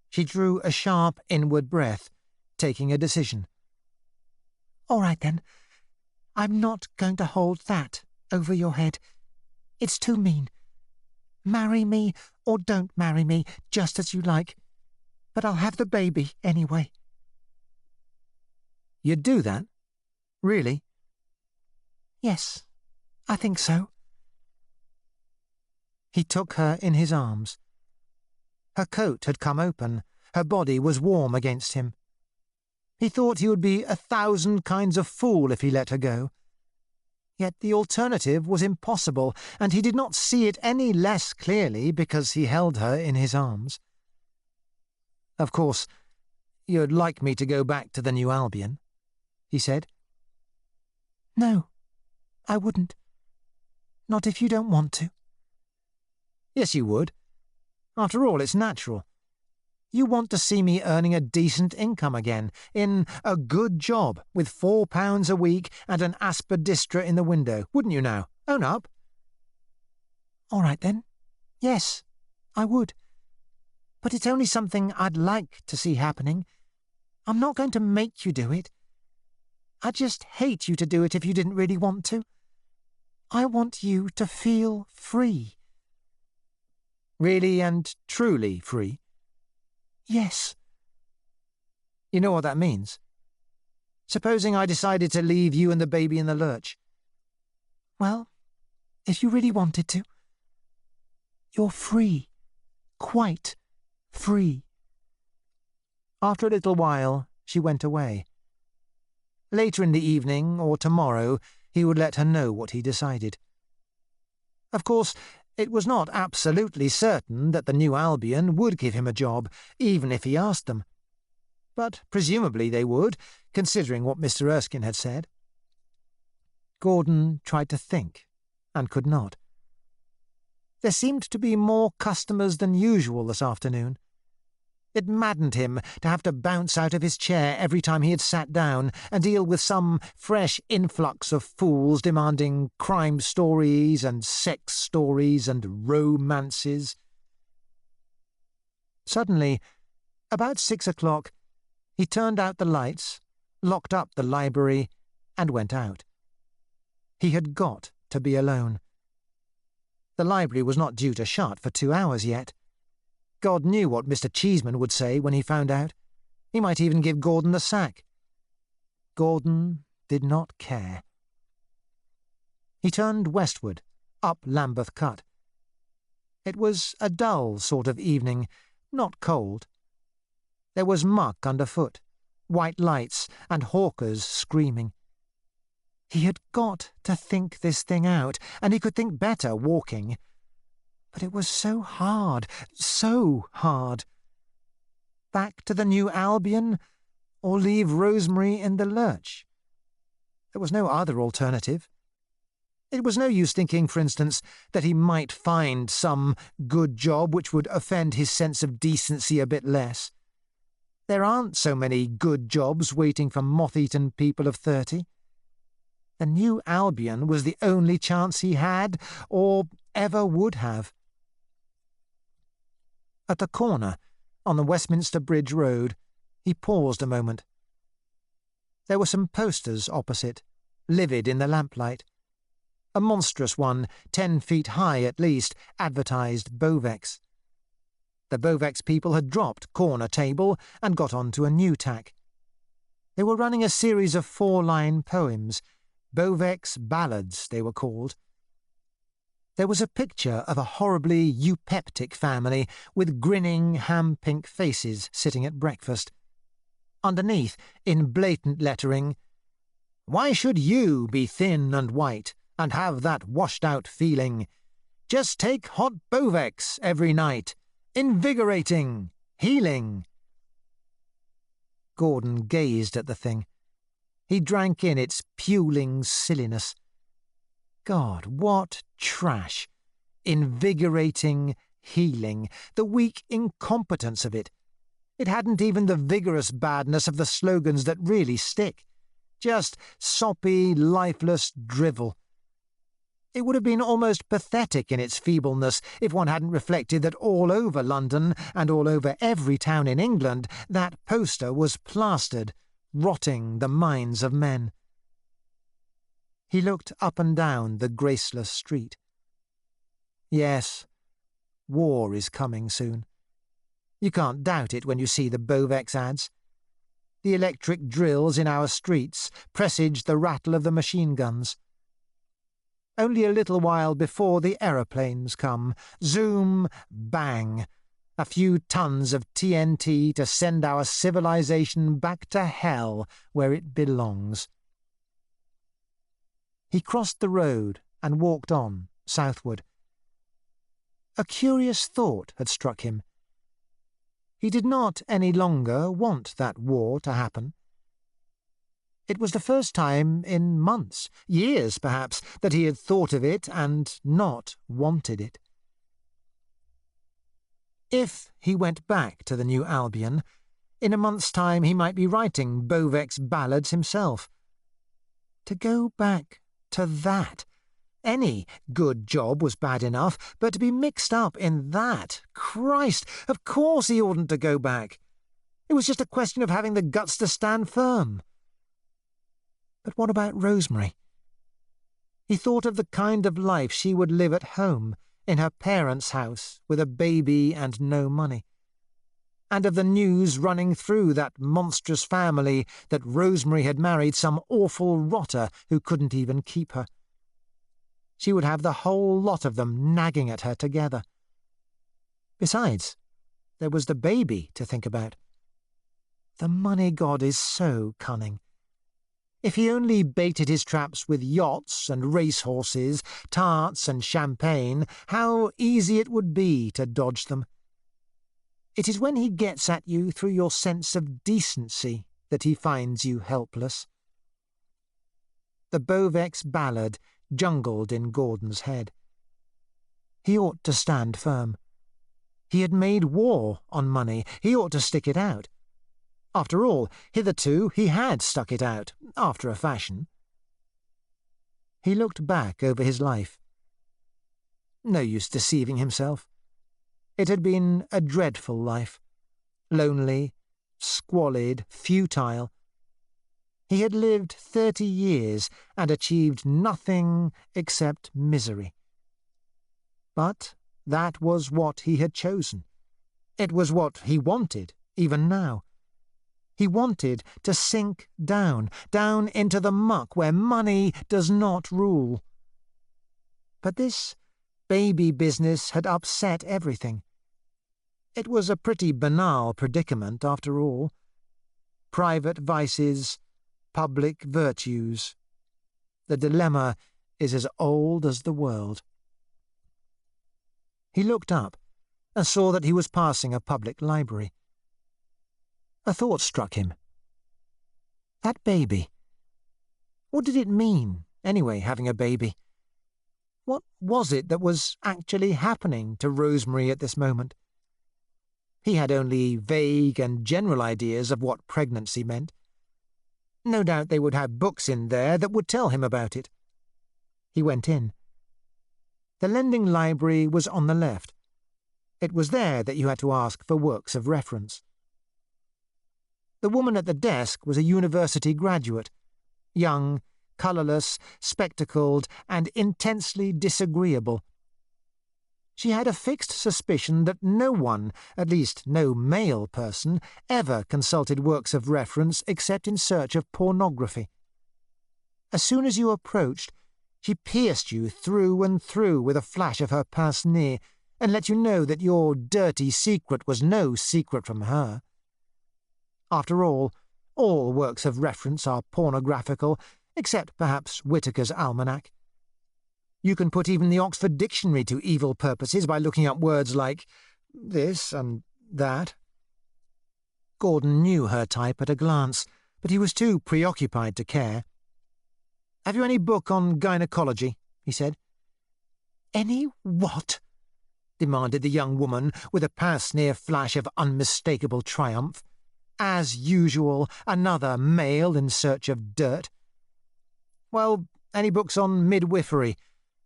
She drew a sharp inward breath, taking a decision. "All right, then. I'm not going to hold that over your head. It's too mean. Marry me or don't marry me, just as you like. But I'll have the baby anyway." "You'd do that? Really?" "Yes, I think so." He took her in his arms. Her coat had come open. Her body was warm against him. He thought he would be 1,000 kinds of fool if he let her go. Yet the alternative was impossible, and he did not see it any less clearly because he held her in his arms. Of course, you'd like me to go back to the New Albion, he said. No, I wouldn't. Not if you don't want to. Yes, you would. After all, it's natural. You want to see me earning a decent income again, in a good job, with £4 a week and an Aspidistra in the window, wouldn't you now? Own up. All right then. Yes, I would. But it's only something I'd like to see happening. I'm not going to make you do it. I'd just hate you to do it if you didn't really want to. I want you to feel free. Really and truly free? Yes. You know what that means? Supposing I decided to leave you and the baby in the lurch. Well, if you really wanted to. You're free. Quite free. After a little while, she went away. Later in the evening, or tomorrow, he would let her know what he decided. Of course, it was not absolutely certain that the New Albion would give him a job, even if he asked them. But presumably they would, considering what Mr. Erskine had said. Gordon tried to think, and could not. There seemed to be more customers than usual this afternoon. It maddened him to have to bounce out of his chair every time he had sat down and deal with some fresh influx of fools demanding crime stories and sex stories and romances. Suddenly, about 6 o'clock, he turned out the lights, locked up the library, and went out. He had got to be alone. The library was not due to shut for 2 hours yet. God knew what Mr. Cheeseman would say when he found out. He might even give Gordon the sack. Gordon did not care. He turned westward, up Lambeth Cut. It was a dull sort of evening, not cold. There was muck underfoot, white lights, and hawkers screaming. He had got to think this thing out, and he could think better walking. But it was so hard, so hard. Back to the New Albion, or leave Rosemary in the lurch? There was no other alternative. It was no use thinking, for instance, that he might find some good job which would offend his sense of decency a bit less. There aren't so many good jobs waiting for moth-eaten people of 30. The New Albion was the only chance he had, or ever would have. At the corner, on the Westminster Bridge Road, he paused a moment. There were some posters opposite, livid in the lamplight. A monstrous one, 10 feet high at least, advertised Bovex. The Bovex people had dropped corner table and got on to a new tack. They were running a series of 4-line poems, Bovex Ballads they were called. There was a picture of a horribly eupeptic family with grinning ham-pink faces sitting at breakfast. Underneath, in blatant lettering, "Why should you be thin and white and have that washed-out feeling? Just take hot Bovex every night. Invigorating. Healing." Gordon gazed at the thing. He drank in its puling silliness. God, what trash! Invigorating, healing, the weak incompetence of it. It hadn't even the vigorous badness of the slogans that really stick. Just soppy, lifeless drivel. It would have been almost pathetic in its feebleness if one hadn't reflected that all over London, and all over every town in England, that poster was plastered, rotting the minds of men. He looked up and down the graceless street. Yes, war is coming soon. You can't doubt it when you see the Bovex ads. The electric drills in our streets presage the rattle of the machine guns. Only a little while before the aeroplanes come, zoom, bang, a few tons of TNT to send our civilization back to hell where it belongs. He crossed the road and walked on, southward. A curious thought had struck him. He did not any longer want that war to happen. It was the first time in months, years perhaps, that he had thought of it and not wanted it. If he went back to the New Albion, in a month's time he might be writing Beauvai's ballads himself. To go back to that. Any good job was bad enough, but to be mixed up in that, Christ, of course he oughtn't to go back. It was just a question of having the guts to stand firm. But what about Rosemary? He thought of the kind of life she would live at home, in her parents' house, with a baby and no money, and of the news running through that monstrous family that Rosemary had married some awful rotter who couldn't even keep her. She would have the whole lot of them nagging at her together. Besides, there was the baby to think about. The money god is so cunning. If he only baited his traps with yachts and racehorses, tarts and champagne, how easy it would be to dodge them. It is when he gets at you through your sense of decency that he finds you helpless. The Beauvai's ballad jungled in Gordon's head. He ought to stand firm. He had made war on money. He ought to stick it out. After all, hitherto he had stuck it out, after a fashion. He looked back over his life. No use deceiving himself. It had been a dreadful life. Lonely, squalid, futile. He had lived 30 years and achieved nothing except misery. But that was what he had chosen. It was what he wanted, even now. He wanted to sink down into the muck where money does not rule. But this baby business had upset everything. It was a pretty banal predicament, after all. Private vices, public virtues. The dilemma is as old as the world. He looked up and saw that he was passing a public library. A thought struck him. That baby. What did it mean, anyway, having a baby? What was it that was actually happening to Rosemary at this moment? He had only vague and general ideas of what pregnancy meant. No doubt they would have books in there that would tell him about it. He went in. The lending library was on the left. It was there that you had to ask for works of reference. The woman at the desk was a university graduate, young, colourless, spectacled, and intensely disagreeable. She had a fixed suspicion that no one, at least no male person, ever consulted works of reference except in search of pornography. As soon as you approached, she pierced you through and through with a flash of her pince-nez and let you know that your dirty secret was no secret from her. After all works of reference are pornographical, except perhaps Whitaker's Almanac. You can put even the Oxford Dictionary to evil purposes by looking up words like this and that. Gordon knew her type at a glance, but he was too preoccupied to care. "Have you any book on gynecology?" he said. "Any what?" demanded the young woman with a pince-nez flash of unmistakable triumph. As usual, another male in search of dirt. "Well, any books on midwifery,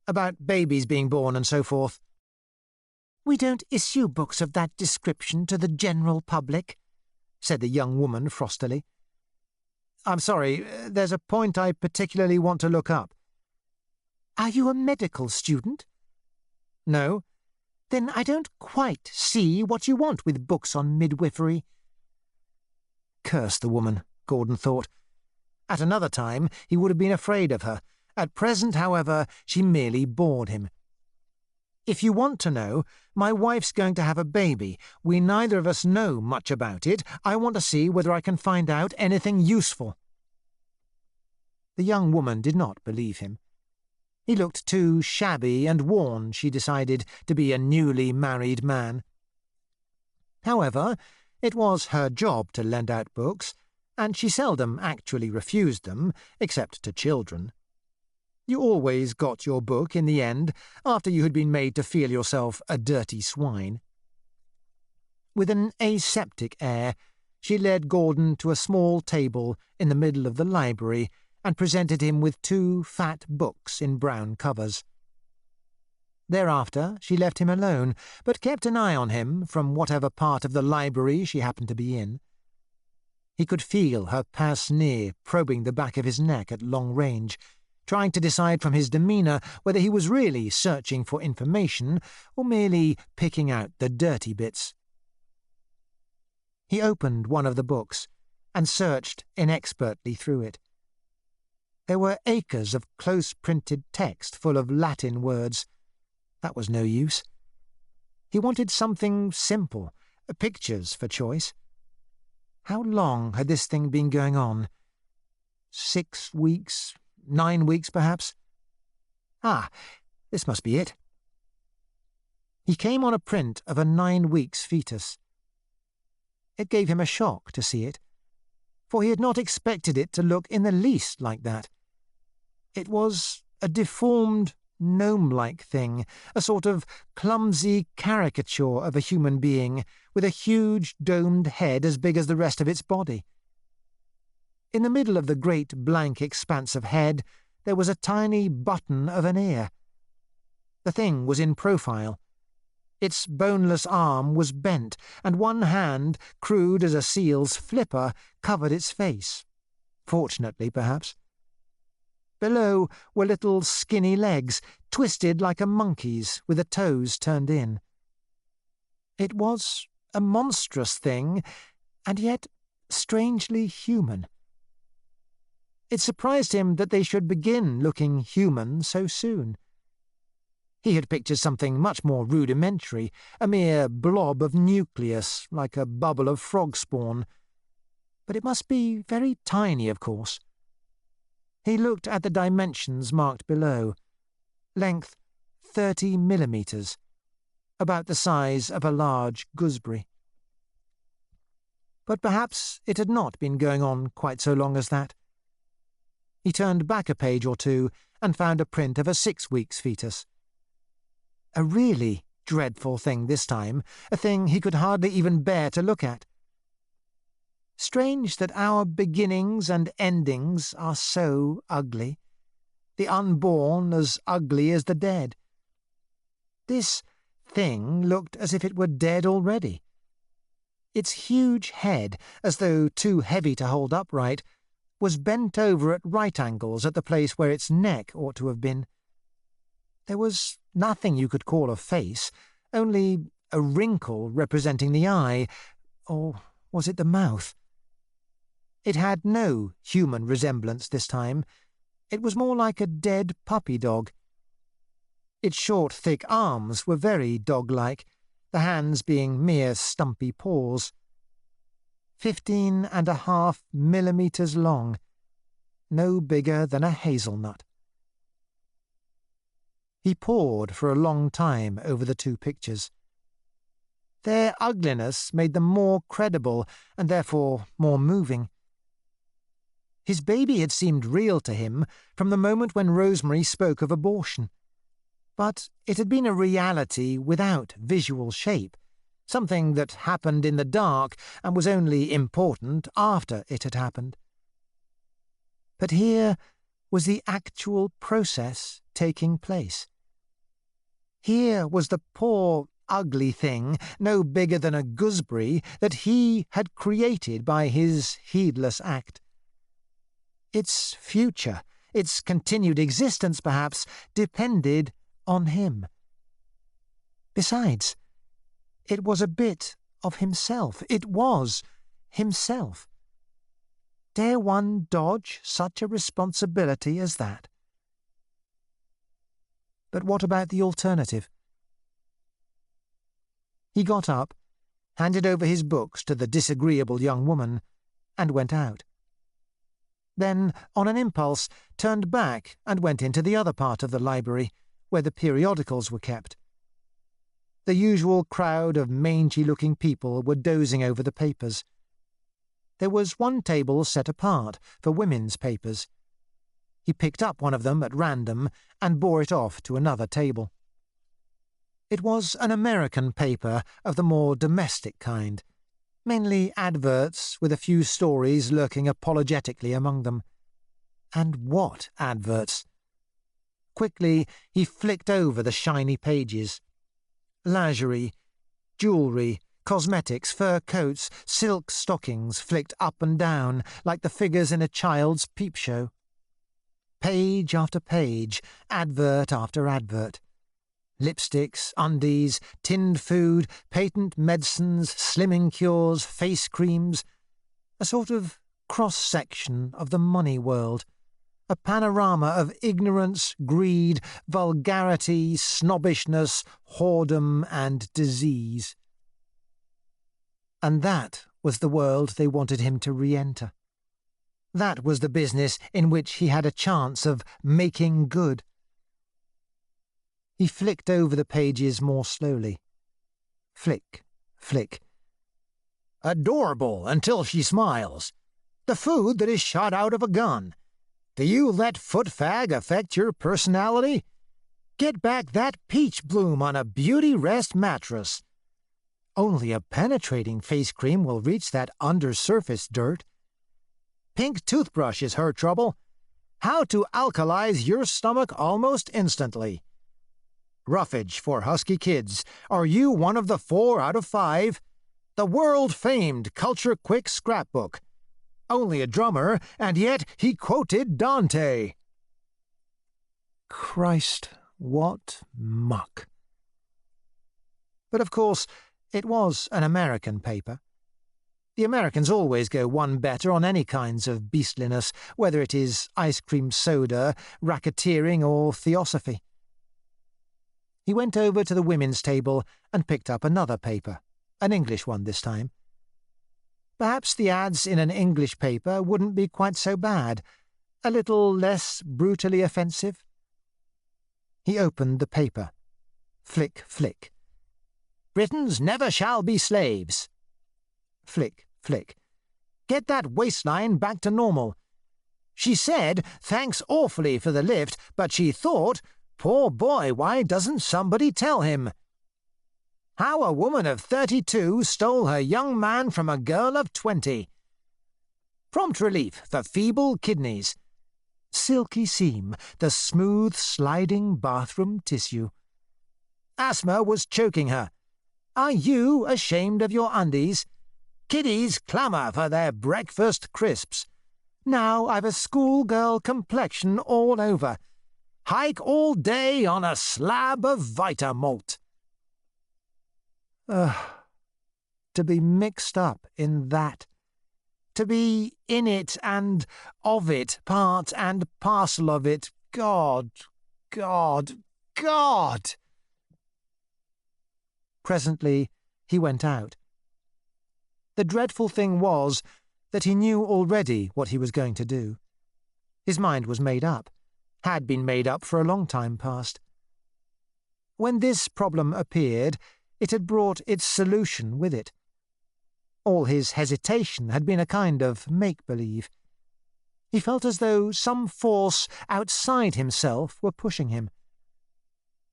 about babies being born and so forth?" "We don't issue books of that description to the general public," said the young woman frostily. "I'm sorry, there's a point I particularly want to look up." "Are you a medical student?" "No." "Then I don't quite see what you want with books on midwifery." Curse the woman, Gordon thought. At another time he would have been afraid of her. At present, however, she merely bored him. "If you want to know, my wife's going to have a baby. We neither of us know much about it. I want to see whether I can find out anything useful." The young woman did not believe him. He looked too shabby and worn, she decided, to be a newly married man. However, It was her job to lend out books, and she seldom actually refused them, except to children. You always got your book in the end, after you had been made to feel yourself a dirty swine. With an aseptic air, she led Gordon to a small table in the middle of the library and presented him with 2 fat books in brown covers. Thereafter she left him alone, but kept an eye on him from whatever part of the library she happened to be in. He could feel her pince-nez probing the back of his neck at long range, trying to decide from his demeanour whether he was really searching for information or merely picking out the dirty bits. He opened one of the books and searched inexpertly through it. There were acres of close-printed text full of Latin words. That was no use. He wanted something simple, pictures for choice. How long had this thing been going on? 6 weeks, 9 weeks perhaps? Ah, this must be it. He came on a print of a 9 weeks fetus. It gave him a shock to see it, for he had not expected it to look in the least like that. It was a deformed, gnome-like thing, a sort of clumsy caricature of a human being, with a huge domed head as big as the rest of its body. In the middle of the great blank expanse of head there was a tiny button of an ear. The thing was in profile. Its boneless arm was bent, and one hand, crude as a seal's flipper, covered its face. Fortunately, perhaps. Below were little skinny legs, twisted like a monkey's, with the toes turned in. It was a monstrous thing, and yet strangely human. It surprised him that they should begin looking human so soon. He had pictured something much more rudimentary, a mere blob of nucleus, like a bubble of frog spawn. But it must be very tiny, of course. He looked at the dimensions marked below. Length 30 millimetres, about the size of a large gooseberry. But perhaps it had not been going on quite so long as that. He turned back a page or two and found a print of a 6 weeks fetus. A really dreadful thing this time, a thing he could hardly even bear to look at. Strange that our beginnings and endings are so ugly, the unborn as ugly as the dead. This thing looked as if it were dead already. Its huge head, as though too heavy to hold upright, was bent over at right angles at the place where its neck ought to have been. There was nothing you could call a face, only a wrinkle representing the eye, or was it the mouth? It had no human resemblance this time. It was more like a dead puppy dog. Its short, thick arms were very dog-like, the hands being mere stumpy paws. 15.5 millimetres long, no bigger than a hazelnut. He pored for a long time over the 2 pictures. Their ugliness made them more credible, and therefore more moving. His baby had seemed real to him from the moment when Rosemary spoke of abortion. But it had been a reality without visual shape, something that happened in the dark and was only important after it had happened. But here was the actual process taking place. Here was the poor, ugly thing, no bigger than a gooseberry, that he had created by his heedless act. Its future, its continued existence, perhaps, depended on him. Besides, it was a bit of himself. It was himself. Dare one dodge such a responsibility as that? But what about the alternative? He got up, handed over his books to the disagreeable young woman, and went out. Then, on an impulse, turned back and went into the other part of the library, where the periodicals were kept. The usual crowd of mangy-looking people were dozing over the papers. There was one table set apart for women's papers. He picked up one of them at random and bore it off to another table. It was an American paper of the more domestic kind, mainly adverts with a few stories lurking apologetically among them. And what adverts! Quickly he flicked over the shiny pages. Lingerie, jewellery, cosmetics, fur coats, silk stockings flicked up and down like the figures in a child's peep show. Page after page, advert after advert. Lipsticks, undies, tinned food, patent medicines, slimming cures, face creams. A sort of cross-section of the money world. A panorama of ignorance, greed, vulgarity, snobbishness, whoredom, and disease. And that was the world they wanted him to re-enter. That was the business in which he had a chance of making good. He flicked over the pages more slowly. Flick, flick. Adorable until she smiles. The food that is shot out of a gun. Do you let foot fag affect your personality? Get back that peach bloom on a beauty rest mattress. Only a penetrating face cream will reach that undersurface dirt. Pink toothbrush is her trouble. How to alkalize your stomach almost instantly. Roughage for husky kids. Are you one of the 4 out of 5? The world-famed Culture Quick scrapbook. Only a drummer, and yet he quoted Dante. Christ, what muck. But of course, it was an American paper. The Americans always go one better on any kinds of beastliness, whether it is ice cream soda, racketeering, or theosophy. He went over to the women's table and picked up another paper, an English one this time. Perhaps the ads in an English paper wouldn't be quite so bad, a little less brutally offensive. He opened the paper. Flick, flick. Britons never shall be slaves. Flick, flick. Get that waistline back to normal. She said, thanks awfully for the lift, but she thought, poor boy, why doesn't somebody tell him? How a woman of 32 stole her young man from a girl of 20. Prompt relief for feeble kidneys. Silky seam, the smooth sliding bathroom tissue. Asthma was choking her. Are you ashamed of your undies? Kiddies clamour for their breakfast crisps. Now I've a schoolgirl complexion all over. Hike all day on a slab of Vita malt. To be mixed up in that. To be in it and of it, part and parcel of it. God, God, God! Presently he went out. The dreadful thing was that he knew already what he was going to do. His mind was made up, had been made up for a long time past. When this problem appeared, it had brought its solution with it. All his hesitation had been a kind of make-believe. He felt as though some force outside himself were pushing him.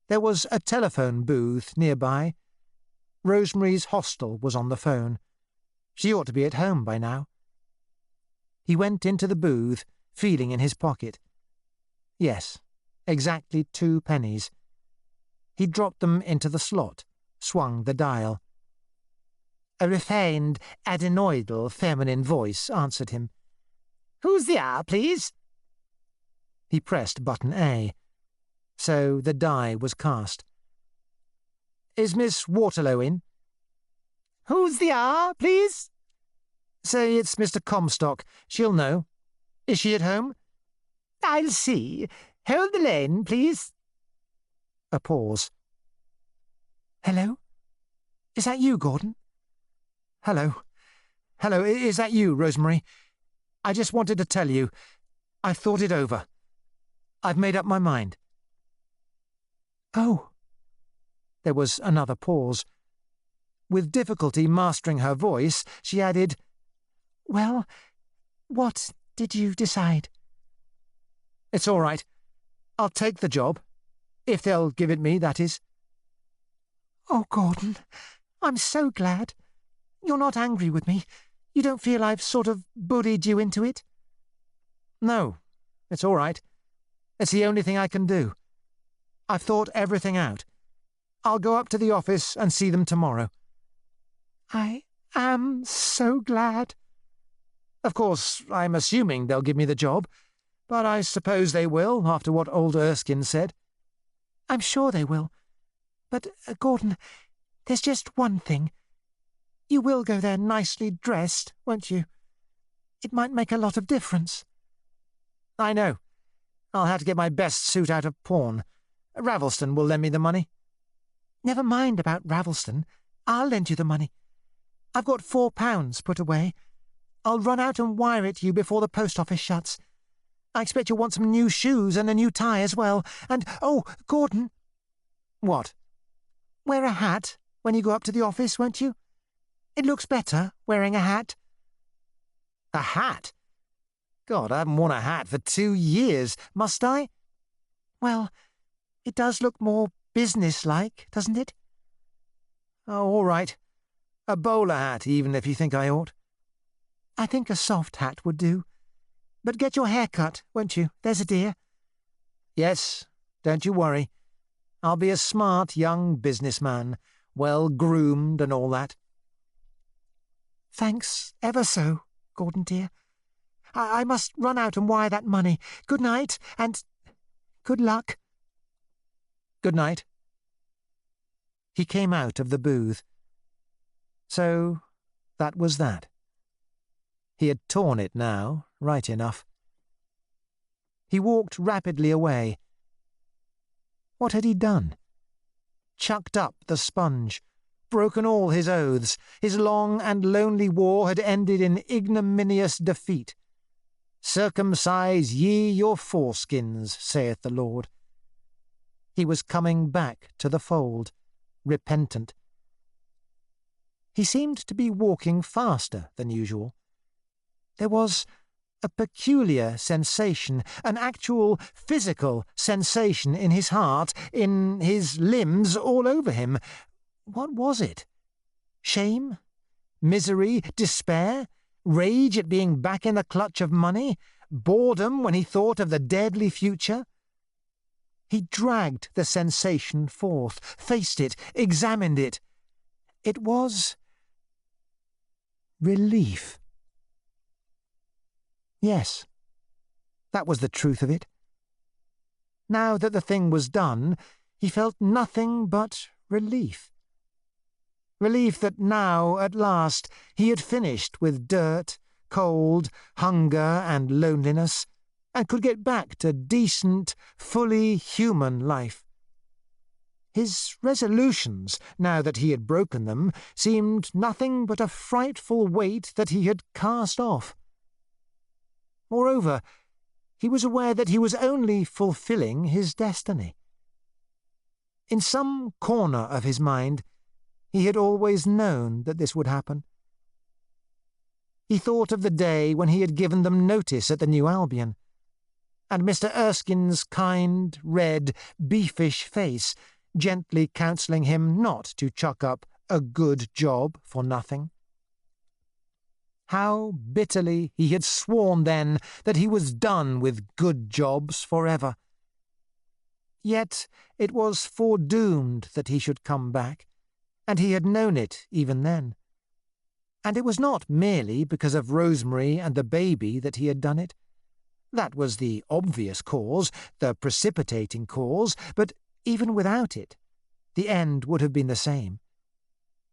There was a telephone booth nearby. Rosemary's hostel was on the phone. She ought to be at home by now. He went into the booth, feeling in his pocket. Yes, exactly 2 pennies. He dropped them into the slot, swung the dial. A refined, adenoidal, feminine voice answered him. "Who's there, please?" He pressed button A. So the die was cast. "Is Miss Waterlow in?" "Who's there, please?" "Say it's Mr. Comstock. She'll know. Is she at home?" "I'll see. Hold the line, please." A pause. "Hello? Is that you, Gordon?" "Hello. Hello, is that you, Rosemary? I just wanted to tell you. I've thought it over. I've made up my mind." "Oh." There was another pause. With difficulty mastering her voice, she added, "Well, what did you decide?" "It's all right. I'll take the job. If they'll give it me, that is." "Oh, Gordon, I'm so glad. You're not angry with me. You don't feel I've sort of bullied you into it?" "No, it's all right. It's the only thing I can do. I've thought everything out. I'll go up to the office and see them tomorrow." "I am so glad." "Of course, I'm assuming they'll give me the job, but I suppose they will, after what old Erskine said." "I'm sure they will. But, Gordon, there's just one thing. You will go there nicely dressed, won't you? It might make a lot of difference." "I know. I'll have to get my best suit out of pawn. Ravelston will lend me the money." "Never mind about Ravelston. I'll lend you the money. I've got £4 put away. I'll run out and wire it you before the post office shuts. I expect you'll want some new shoes and a new tie as well. And, oh, Gordon." "What?" "Wear a hat when you go up to the office, won't you? It looks better wearing a hat." "A hat? God, I haven't worn a hat for 2 years. Must I?" "Well, it does look more business-like, doesn't it?" "Oh, all right. A bowler hat, even, if you think I ought." "I think a soft hat would do. But get your hair cut, won't you? There's a dear." "Yes, don't you worry. I'll be a smart young businessman, well-groomed and all that." "Thanks ever so, Gordon dear. I must run out and wire that money. Good night, and good luck." "Good night." He came out of the booth. So that was that. He had torn it now, right enough. He walked rapidly away. What had he done? Chucked up the sponge, broken all his oaths. His long and lonely war had ended in ignominious defeat. "Circumcise ye your foreskins, saith the Lord." He was coming back to the fold, repentant. He seemed to be walking faster than usual. There was a peculiar sensation, an actual physical sensation in his heart, in his limbs, all over him. What was it? Shame? Misery? Despair? Rage at being back in the clutch of money? Boredom when he thought of the deadly future? He dragged the sensation forth, faced it, examined it. It was relief. Yes, that was the truth of it. Now that the thing was done, he felt nothing but relief. Relief that now, at last, he had finished with dirt, cold, hunger, and loneliness, and could get back to decent, fully human life. His resolutions, now that he had broken them, seemed nothing but a frightful weight that he had cast off. Moreover, he was aware that he was only fulfilling his destiny. In some corner of his mind, he had always known that this would happen. He thought of the day when he had given them notice at the New Albion, and Mr. Erskine's kind, red, beefish face gently counselling him not to chuck up a good job for nothing. How bitterly he had sworn then that he was done with good jobs forever. Yet it was foredoomed that he should come back, and he had known it even then. And it was not merely because of Rosemary and the baby that he had done it. That was the obvious cause, the precipitating cause, but even without it, the end would have been the same.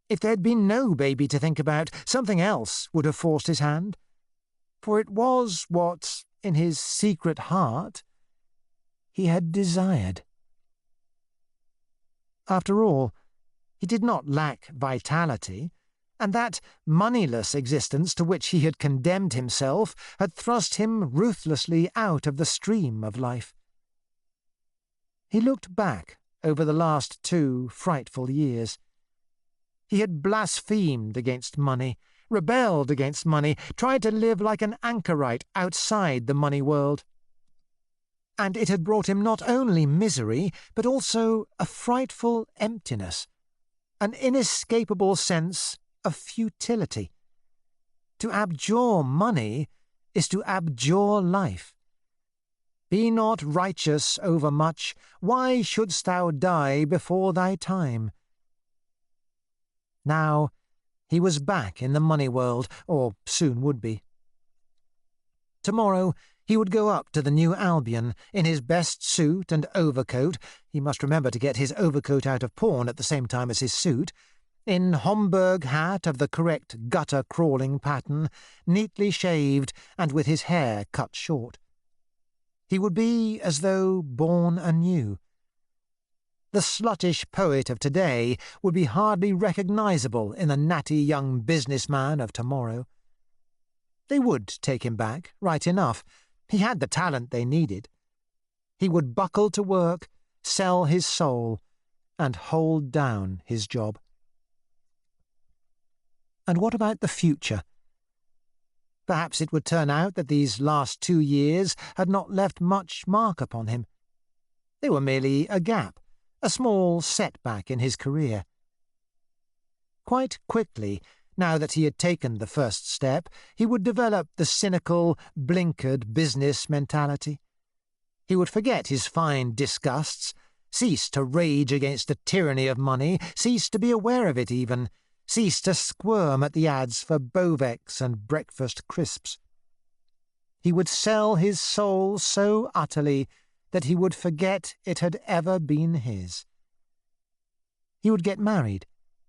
If there had been no baby to think about, something else would have forced his hand. For it was what, in his secret heart, he had desired. After all, he did not lack vitality, and that moneyless existence to which he had condemned himself had thrust him ruthlessly out of the stream of life. He looked back over the last 2 frightful years. He had blasphemed against money, rebelled against money, tried to live like an anchorite outside the money world. And it had brought him not only misery, but also a frightful emptiness, an inescapable sense of futility. To abjure money is to abjure life. Be not righteous over much, why shouldst thou die before thy time? Now he was back in the money world, or soon would be. Tomorrow he would go up to the New Albion in his best suit and overcoat. He must remember to get his overcoat out of pawn at the same time as his suit, in Homburg hat of the correct gutter-crawling pattern, neatly shaved and with his hair cut short. He would be as though born anew. The sluttish poet of today would be hardly recognizable in the natty young businessman of tomorrow. They would take him back, right enough. He had the talent they needed. He would buckle to work, sell his soul, and hold down his job. And what about the future? Perhaps it would turn out that these last 2 years had not left much mark upon him. They were merely a gap, a small setback in his career. Quite quickly, now that he had taken the first step, he would develop the cynical, blinkered business mentality. He would forget his fine disgusts, cease to rage against the tyranny of money, cease to be aware of it even, cease to squirm at the ads for Bovex and breakfast crisps. He would sell his soul so utterly that he would forget it had ever been his. He would get married,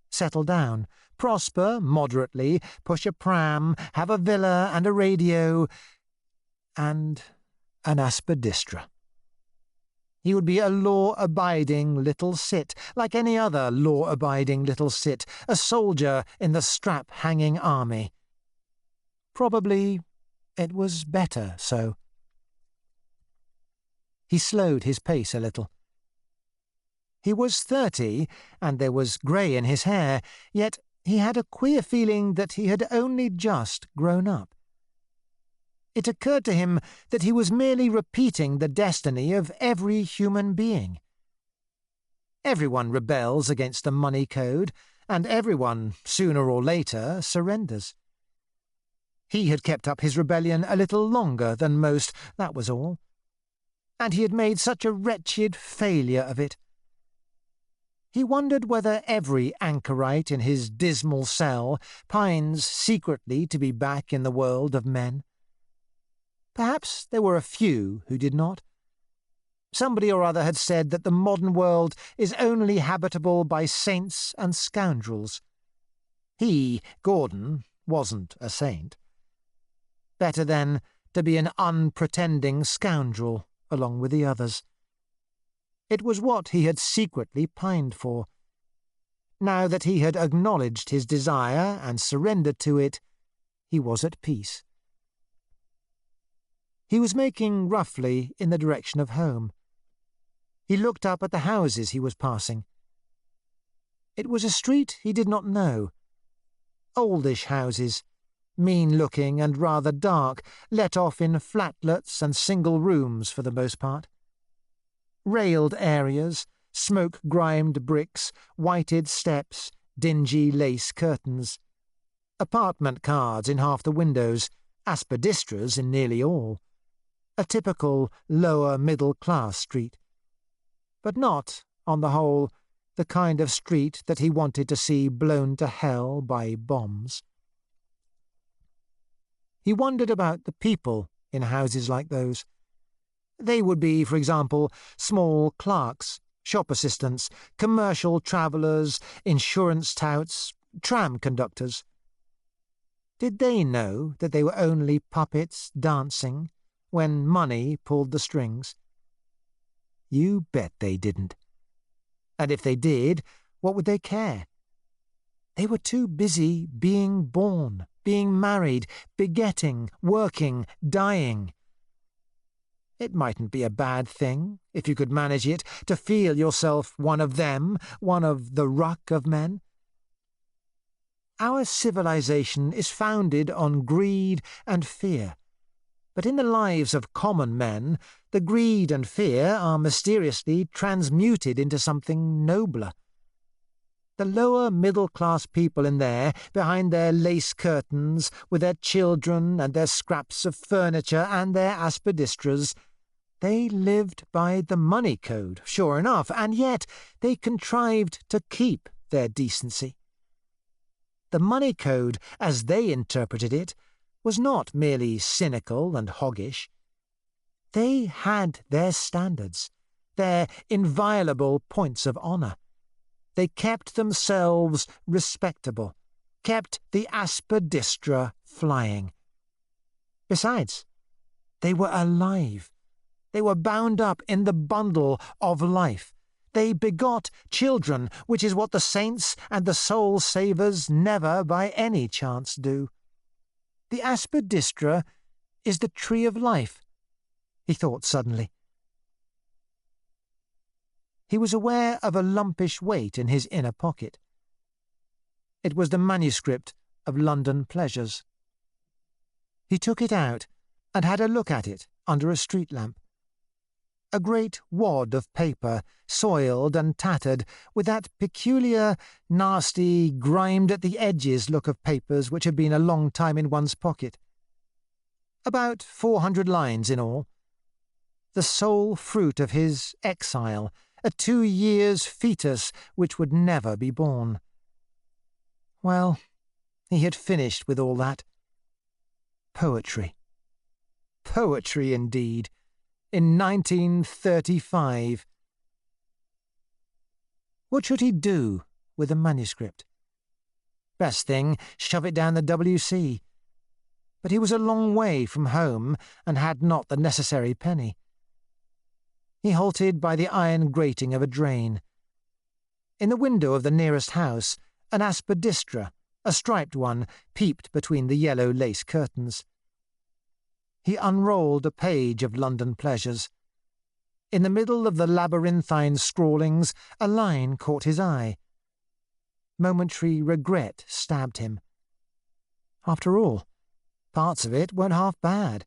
settle down, prosper moderately, push a pram, have a villa and a radio, and an Aspidistra. He would be a law-abiding little cit, like any other law-abiding little cit, a soldier in the strap-hanging army. Probably it was better so. He slowed his pace a little. He was 30, and there was grey in his hair, yet he had a queer feeling that he had only just grown up. It occurred to him that he was merely repeating the destiny of every human being. Everyone rebels against the money code, and everyone, sooner or later, surrenders. He had kept up his rebellion a little longer than most, that was all. And he had made such a wretched failure of it. He wondered whether every anchorite in his dismal cell pines secretly to be back in the world of men. Perhaps there were a few who did not. Somebody or other had said that the modern world is only habitable by saints and scoundrels. He, Gordon, wasn't a saint. Better, then, to be an unpretending scoundrel along with the others. It was what he had secretly pined for. Now that he had acknowledged his desire and surrendered to it, he was at peace. He was making roughly in the direction of home. He looked up at the houses he was passing. It was a street he did not know. Oldish houses, mean-looking and rather dark, let off in flatlets and single rooms for the most part. Railed areas, smoke-grimed bricks, whited steps, dingy lace curtains. Apartment cards in half the windows, Aspidistras in nearly all. A typical lower-middle-class street. But not, on the whole, the kind of street that he wanted to see blown to hell by bombs. He wondered about the people in houses like those. They would be, for example, small clerks, shop assistants, commercial travellers, insurance touts, tram conductors. Did they know that they were only puppets dancing when money pulled the strings? You bet they didn't. And if they did, what would they care? They were too busy being born, being married, begetting, working, dying. It mightn't be a bad thing, if you could manage it, to feel yourself one of them, one of the ruck of men. Our civilization is founded on greed and fear, but in the lives of common men, the greed and fear are mysteriously transmuted into something nobler. The lower middle-class people in there, behind their lace curtains, with their children and their scraps of furniture and their aspidistras, they lived by the money code, sure enough, and yet they contrived to keep their decency. The money code, as they interpreted it, was not merely cynical and hoggish. They had their standards, their inviolable points of honour. They kept themselves respectable, kept the Aspidistra flying. Besides, they were alive. They were bound up in the bundle of life. They begot children, which is what the saints and the soul-savers never by any chance do. The Aspidistra is the tree of life, he thought suddenly. He was aware of a lumpish weight in his inner pocket. It was the manuscript of London Pleasures. He took it out and had a look at it under a street lamp. A great wad of paper, soiled and tattered, with that peculiar, nasty, grimed-at-the-edges look of papers which had been a long time in one's pocket. About 400 lines in all. The sole fruit of his exile, a 2 years' fetus which would never be born. Well, he had finished with all that. Poetry. Poetry, indeed. In 1935. What should he do with the manuscript? Best thing, shove it down the WC. But he was a long way from home and had not the necessary penny. He halted by the iron grating of a drain. In the window of the nearest house, an aspidistra, a striped one, peeped between the yellow lace curtains. He unrolled a page of London Pleasures. In the middle of the labyrinthine scrawlings, a line caught his eye. Momentary regret stabbed him. After all, parts of it weren't half bad.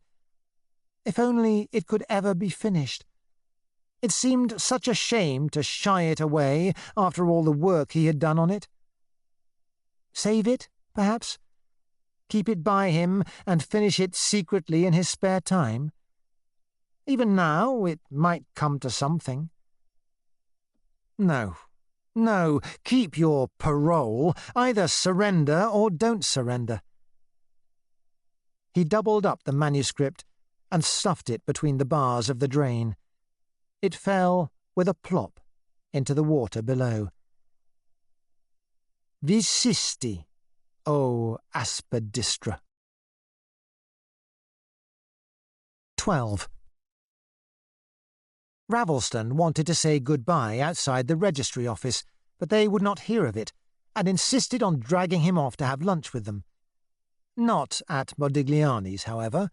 If only it could ever be finished. It seemed such a shame to shy it away after all the work he had done on it. Save it, perhaps? Keep it by him and finish it secretly in his spare time? Even now it might come to something. No, no, keep your parole. Either surrender or don't surrender. He doubled up the manuscript and stuffed it between the bars of the drain. It fell with a plop into the water below. Visisti, O Aspidistra. 12. Ravelston wanted to say goodbye outside the registry office, but they would not hear of it, and insisted on dragging him off to have lunch with them. Not at Modigliani's, however.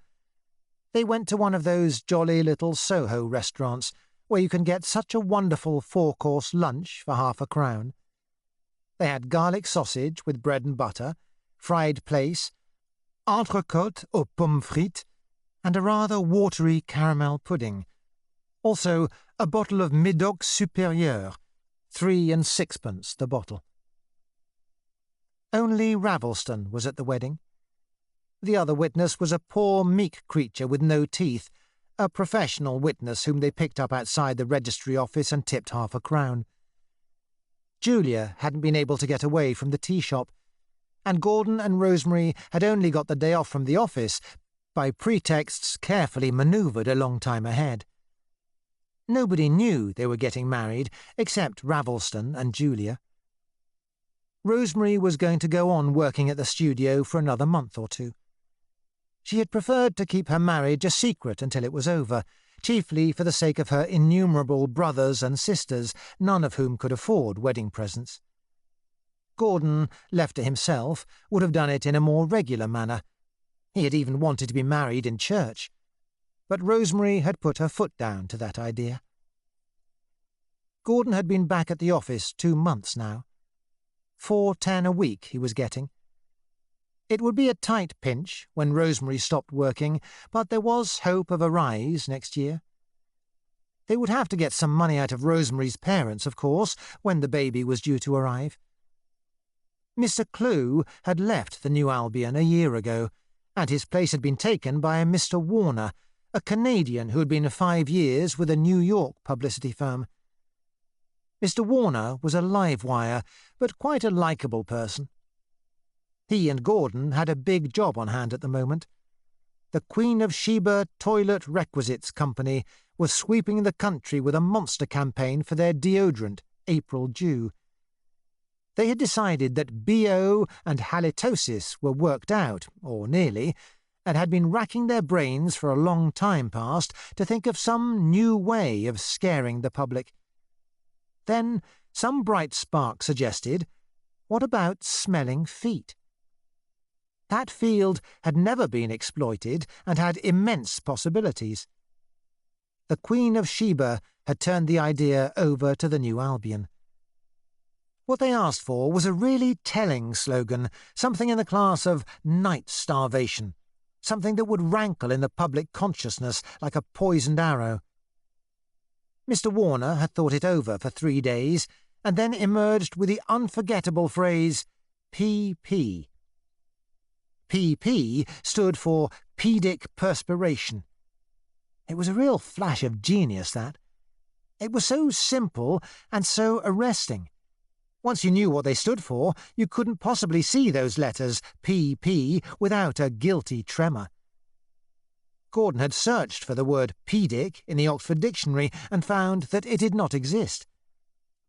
They went to one of those jolly little Soho restaurants where you can get such a wonderful 4-course lunch for £0.50. They had garlic sausage with bread and butter, fried plaice, entrecôte aux pommes frites, and a rather watery caramel pudding. Also a bottle of Médoc Supérieur, 3 and 6pence the bottle. Only Ravelston was at the wedding. The other witness was a poor, meek creature with no teeth, a professional witness whom they picked up outside the registry office and tipped £0.50. Julia hadn't been able to get away from the tea shop, and Gordon and Rosemary had only got the day off from the office by pretexts carefully manoeuvred a long time ahead. Nobody knew they were getting married except Ravelston and Julia. Rosemary was going to go on working at the studio for another month or 2. She had preferred to keep her marriage a secret until it was over, chiefly for the sake of her innumerable brothers and sisters, none of whom could afford wedding presents. Gordon, left to himself, would have done it in a more regular manner. He had even wanted to be married in church. But Rosemary had put her foot down to that idea. Gordon had been back at the office 2 months now. $4.10 a week he was getting. It would be a tight pinch when Rosemary stopped working, but there was hope of a rise next year. They would have to get some money out of Rosemary's parents, of course, when the baby was due to arrive. Mr. Clew had left the New Albion a year ago, and his place had been taken by a Mr. Warner, a Canadian who had been 5 years with a New York publicity firm. Mr. Warner was a live wire, but quite a likeable person. He and Gordon had a big job on hand at the moment. The Queen of Sheba Toilet Requisites Company was sweeping the country with a monster campaign for their deodorant, April Dew. They had decided that BO and halitosis were worked out, or nearly, and had been racking their brains for a long time past to think of some new way of scaring the public. Then some bright spark suggested, what about smelling feet? That field had never been exploited and had immense possibilities. The Queen of Sheba had turned the idea over to the New Albion. What they asked for was a really telling slogan, something in the class of night starvation, something that would rankle in the public consciousness like a poisoned arrow. Mr. Warner had thought it over for 3 days and then emerged with the unforgettable phrase PP. PP stood for Pedic Perspiration. It was a real flash of genius, that. It was so simple and so arresting. Once you knew what they stood for, you couldn't possibly see those letters, PP, without a guilty tremor. Gordon had searched for the word pedic in the Oxford Dictionary and found that it did not exist.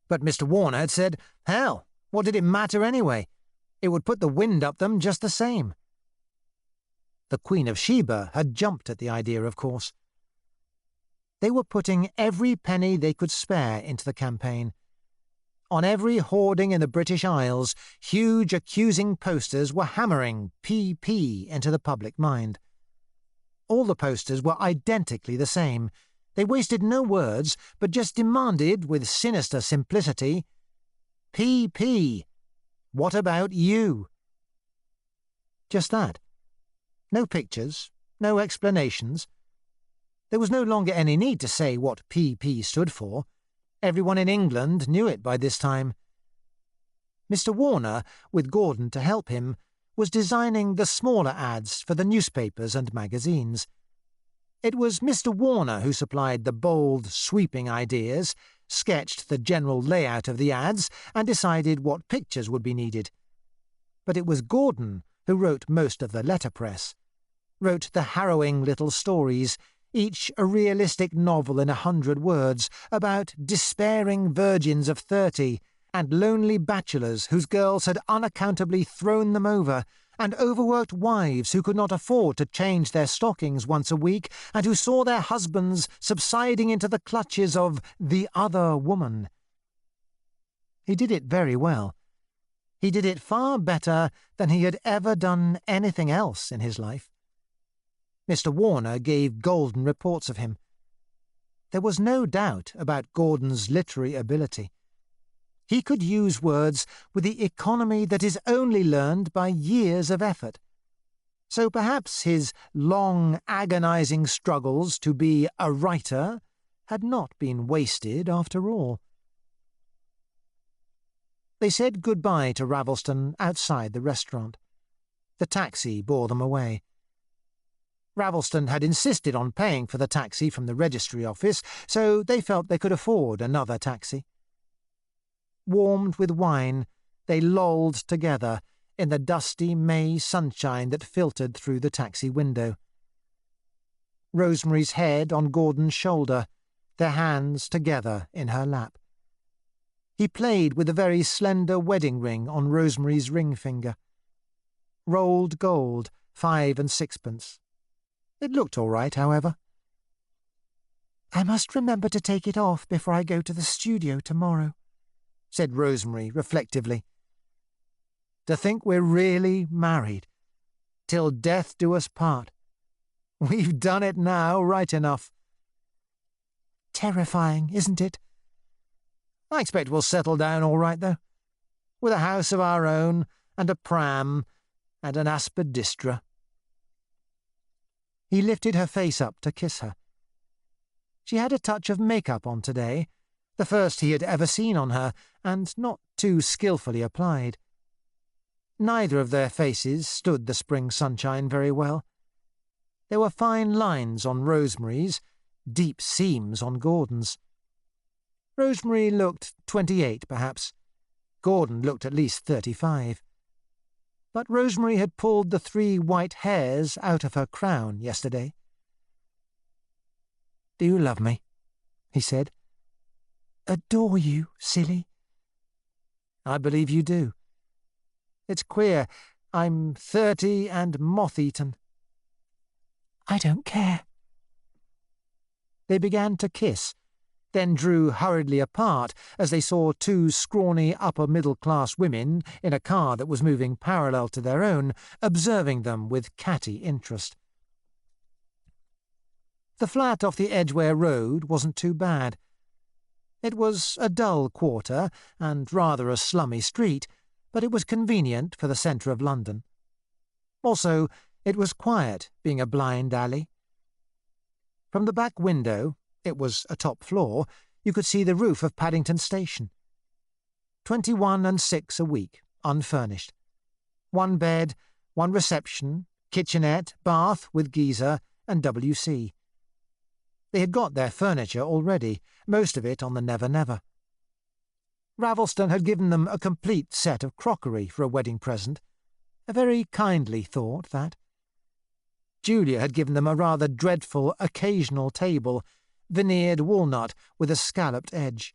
But Mr. Warner had said, hell, what did it matter anyway? It would put the wind up them just the same. The Queen of Sheba had jumped at the idea, of course. They were putting every penny they could spare into the campaign. On every hoarding in the British Isles, huge accusing posters were hammering PP into the public mind. All the posters were identically the same. They wasted no words, but just demanded, with sinister simplicity, PP, what about you? Just that. No pictures, no explanations. There was no longer any need to say what PP stood for. Everyone in England knew it by this time. Mr. Warner, with Gordon to help him, was designing the smaller ads for the newspapers and magazines. It was Mr. Warner who supplied the bold, sweeping ideas, sketched the general layout of the ads, and decided what pictures would be needed. But it was Gordon who wrote most of the letterpress, wrote the harrowing little stories, each a realistic novel in 100 words, about despairing virgins of 30 and lonely bachelors whose girls had unaccountably thrown them over, and overworked wives who could not afford to change their stockings once a week, and who saw their husbands subsiding into the clutches of the other woman. He did it very well. He did it far better than he had ever done anything else in his life. Mr. Warner gave golden reports of him. There was no doubt about Gordon's literary ability. He could use words with the economy that is only learned by years of effort. So perhaps his long, agonizing struggles to be a writer had not been wasted after all. They said goodbye to Ravelston outside the restaurant. The taxi bore them away. Ravelston had insisted on paying for the taxi from the registry office, so they felt they could afford another taxi. Warmed with wine, they lolled together in the dusty May sunshine that filtered through the taxi window. Rosemary's head on Gordon's shoulder, their hands together in her lap. He played with the very slender wedding ring on Rosemary's ring finger. Rolled gold, 5 and 6pence. It looked all right, however. "I must remember to take it off before I go to the studio tomorrow," said Rosemary reflectively. "To think we're really married. Till death do us part. We've done it now, right enough. Terrifying, isn't it? I expect we'll settle down all right, though, with a house of our own, and a pram, and an Aspidistra. He lifted her face up to kiss her. She had a touch of makeup on today, the first he had ever seen on her, and not too skillfully applied. Neither of their faces stood the spring sunshine very well. There were fine lines on Rosemary's, deep seams on Gordon's. Rosemary looked 28, perhaps. Gordon looked at least 35. But Rosemary had pulled the 3 white hairs out of her crown yesterday. "Do you love me?" he said. "Adore you, silly." "I believe you do. It's queer. I'm 30 and moth-eaten." "I don't care." They began to kiss, then drew hurriedly apart as they saw 2 scrawny upper-middle-class women in a car that was moving parallel to their own, observing them with catty interest. The flat off the Edgware Road wasn't too bad. It was a dull quarter and rather a slummy street, but it was convenient for the centre of London. Also, it was quiet, being a blind alley. From the back window, it was a top floor, you could see the roof of Paddington Station. 21 and 6 a week, unfurnished. 1 bed, 1 reception, kitchenette, bath with geyser, and WC. They had got their furniture already, most of it on the Never Never. Ravelston had given them a complete set of crockery for a wedding present. A very kindly thought, that. Julia had given them a rather dreadful occasional table, veneered walnut with a scalloped edge.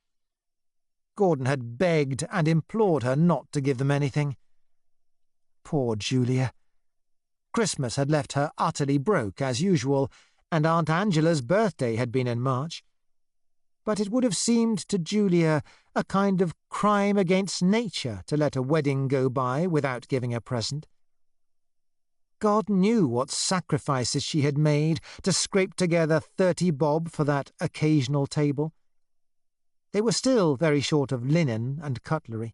Gordon had begged and implored her not to give them anything. Poor Julia. Christmas had left her utterly broke, as usual, and Aunt Angela's birthday had been in March. But it would have seemed to Julia a kind of crime against nature to let a wedding go by without giving a present. God knew what sacrifices she had made to scrape together 30 bob for that occasional table. They were still very short of linen and cutlery.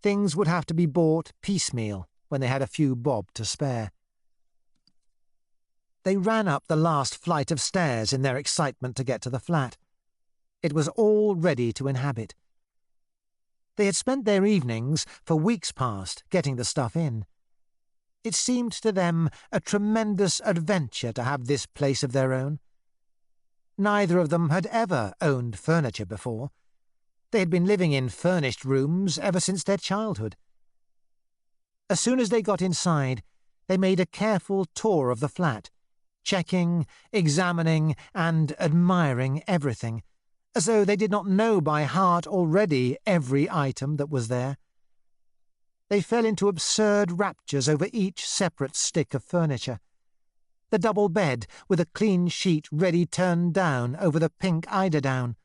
Things would have to be bought piecemeal when they had a few bob to spare. They ran up the last flight of stairs in their excitement to get to the flat. It was all ready to inhabit. They had spent their evenings for weeks past getting the stuff in. It seemed to them a tremendous adventure to have this place of their own. Neither of them had ever owned furniture before. They had been living in furnished rooms ever since their childhood. As soon as they got inside, they made a careful tour of the flat, checking, examining, and admiring everything, as though they did not know by heart already every item that was there. They fell into absurd raptures over each separate stick of furniture. The double bed with a clean sheet ready turned down over the pink eiderdown.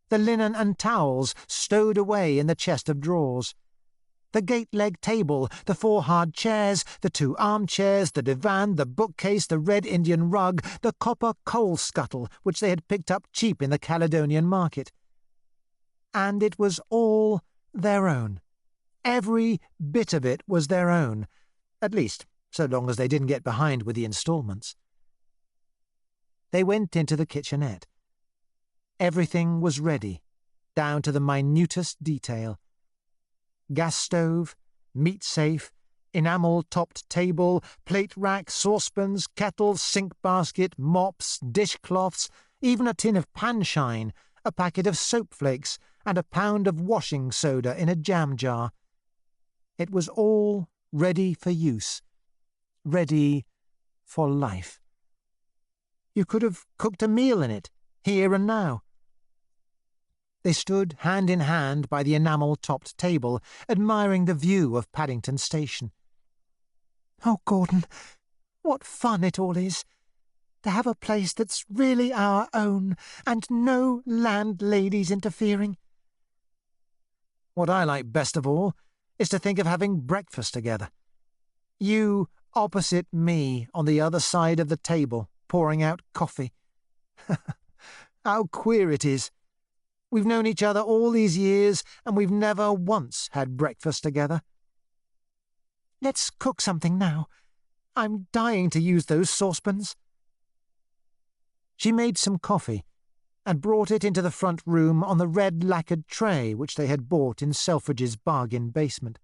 The linen and towels stowed away in the chest of drawers. The gate-leg table, the 4 hard chairs, the 2 armchairs, the divan, the bookcase, the red Indian rug, the copper coal scuttle which they had picked up cheap in the Caledonian market. And it was all their own. Every bit of it was their own, at least so long as they didn't get behind with the instalments. They went into the kitchenette. Everything was ready, down to the minutest detail. Gas stove, meat safe, enamel-topped table, plate rack, saucepans, kettles, sink basket, mops, dishcloths, even a tin of panshine, a packet of soap flakes, and a pound of washing soda in a jam jar. It was all ready for use, ready for life. You could have cooked a meal in it, here and now. They stood hand in hand by the enamel-topped table, admiring the view of Paddington Station. "Oh, Gordon, what fun it all is! To have a place that's really our own, and no landladies interfering." "What I like best of all is to think of having breakfast together. You opposite me on the other side of the table, pouring out coffee. How queer it is. We've known each other all these years, and we've never once had breakfast together. Let's cook something now. I'm dying to use those saucepans. She made some coffee and brought it into the front room on the red lacquered tray which they had bought in Selfridge's bargain basement.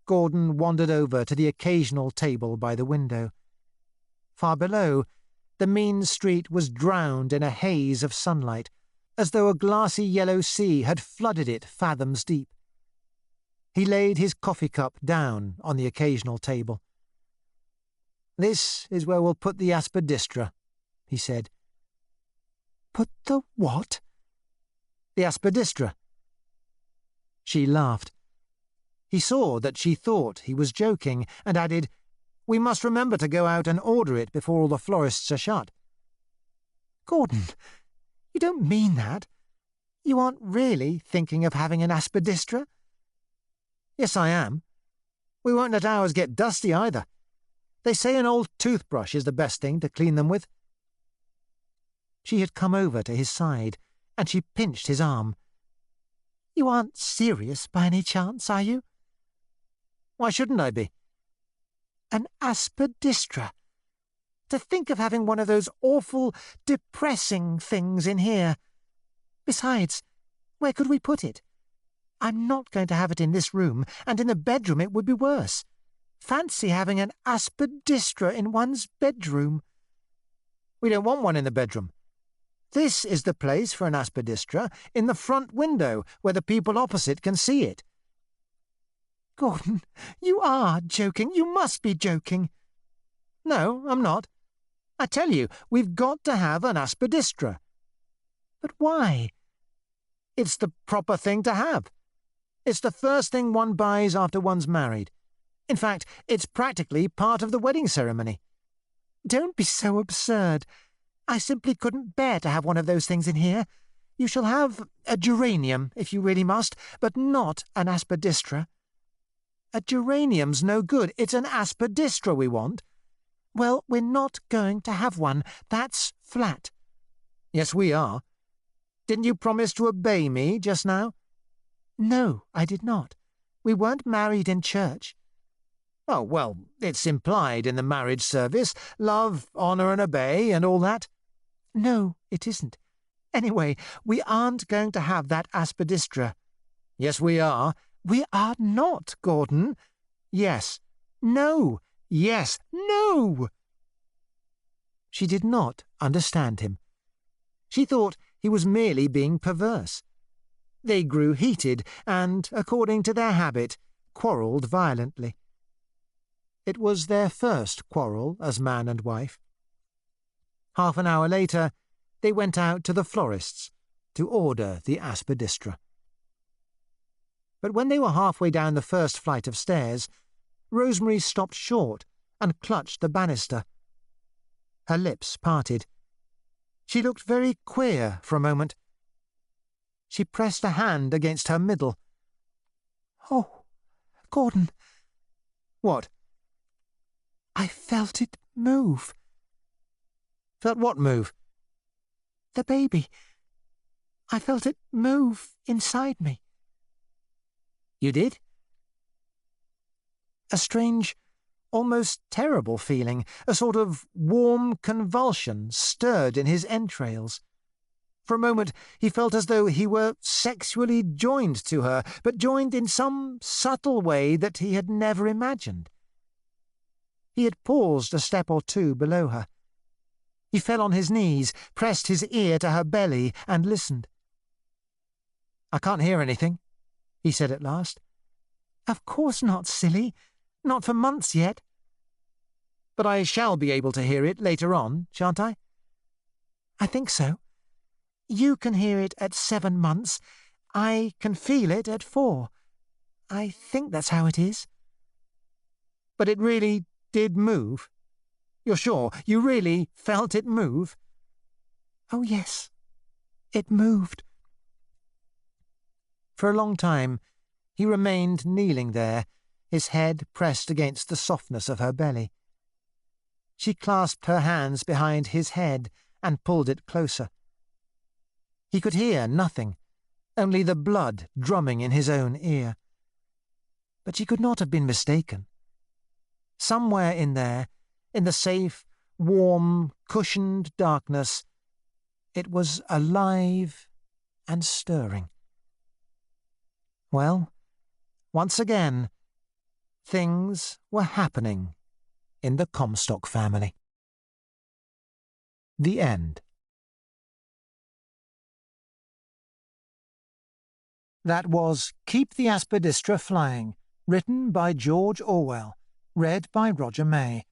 Gordon wandered over to the occasional table by the window. Far below, the mean street was drowned in a haze of sunlight, as though a glassy yellow sea had flooded it fathoms deep. He laid his coffee cup down on the occasional table. "This is where we'll put the Aspidistra," he said. Put the what? "The Aspidistra." She laughed. He saw that she thought he was joking, and added, "We must remember to go out and order it before all the florists are shut." Gordon, you don't mean that. You aren't really thinking of having an Aspidistra? "Yes, I am. We won't let ours get dusty either. They say an old toothbrush is the best thing to clean them with." She had come over to his side, and she pinched his arm. You aren't serious by any chance, are you? "Why shouldn't I be?" An Aspidistra. To think of having one of those awful, depressing things in here. Besides, where could we put it? I'm not going to have it in this room, and in the bedroom it would be worse. Fancy having an Aspidistra in one's bedroom. "We don't want one in the bedroom. This is the place for an Aspidistra, in the front window, where the people opposite can see it." Gordon, you are joking. You must be joking. "No, I'm not. I tell you, we've got to have an Aspidistra." But why? "It's the proper thing to have. It's the first thing one buys after one's married. In fact, it's practically part of the wedding ceremony." Don't be so absurd. I simply couldn't bear to have one of those things in here. You shall have a geranium, if you really must, but not an Aspidistra. "A geranium's no good. It's an Aspidistra we want." Well, we're not going to have one. That's flat. "Yes, we are. Didn't you promise to obey me just now?" No, I did not. We weren't married in church. "Oh, well, it's implied in the marriage service. Love, honour and obey, and all that." No, it isn't. Anyway, we aren't going to have that Aspidistra. "Yes, we are." We are not, Gordon. "Yes." No. "Yes." No. She did not understand him. She thought he was merely being perverse. They grew heated and, according to their habit, quarrelled violently. It was their first quarrel as man and wife. Half an hour later, they went out to the florist's to order the Aspidistra. But when they were halfway down the first flight of stairs, Rosemary stopped short and clutched the banister. Her lips parted. She looked very queer for a moment. She pressed a hand against her middle. "Oh, Gordon." "What?" "I felt it move." "Felt what move?" "The baby. I felt it move inside me." "You did?" A strange, almost terrible feeling, a sort of warm convulsion, stirred in his entrails. For a moment he felt as though he were sexually joined to her, but joined in some subtle way that he had never imagined. He had paused a step or two below her. He fell on his knees, pressed his ear to her belly, and listened. "I can't hear anything," he said at last. "Of course not, silly. Not for months yet." "But I shall be able to hear it later on, shan't I?" "I think so. You can hear it at 7 months. I can feel it at 4. I think that's how it is." "But it really did move? You're sure? You really felt it move?" "Oh, yes. It moved." For a long time he remained kneeling there, his head pressed against the softness of her belly. She clasped her hands behind his head and pulled it closer. He could hear nothing, only the blood drumming in his own ear. But she could not have been mistaken. Somewhere in there, in the safe, warm, cushioned darkness, it was alive and stirring. Well, once again, things were happening in the Comstock family. The end. That was Keep the Aspidistra Flying, written by George Orwell, read by Roger May.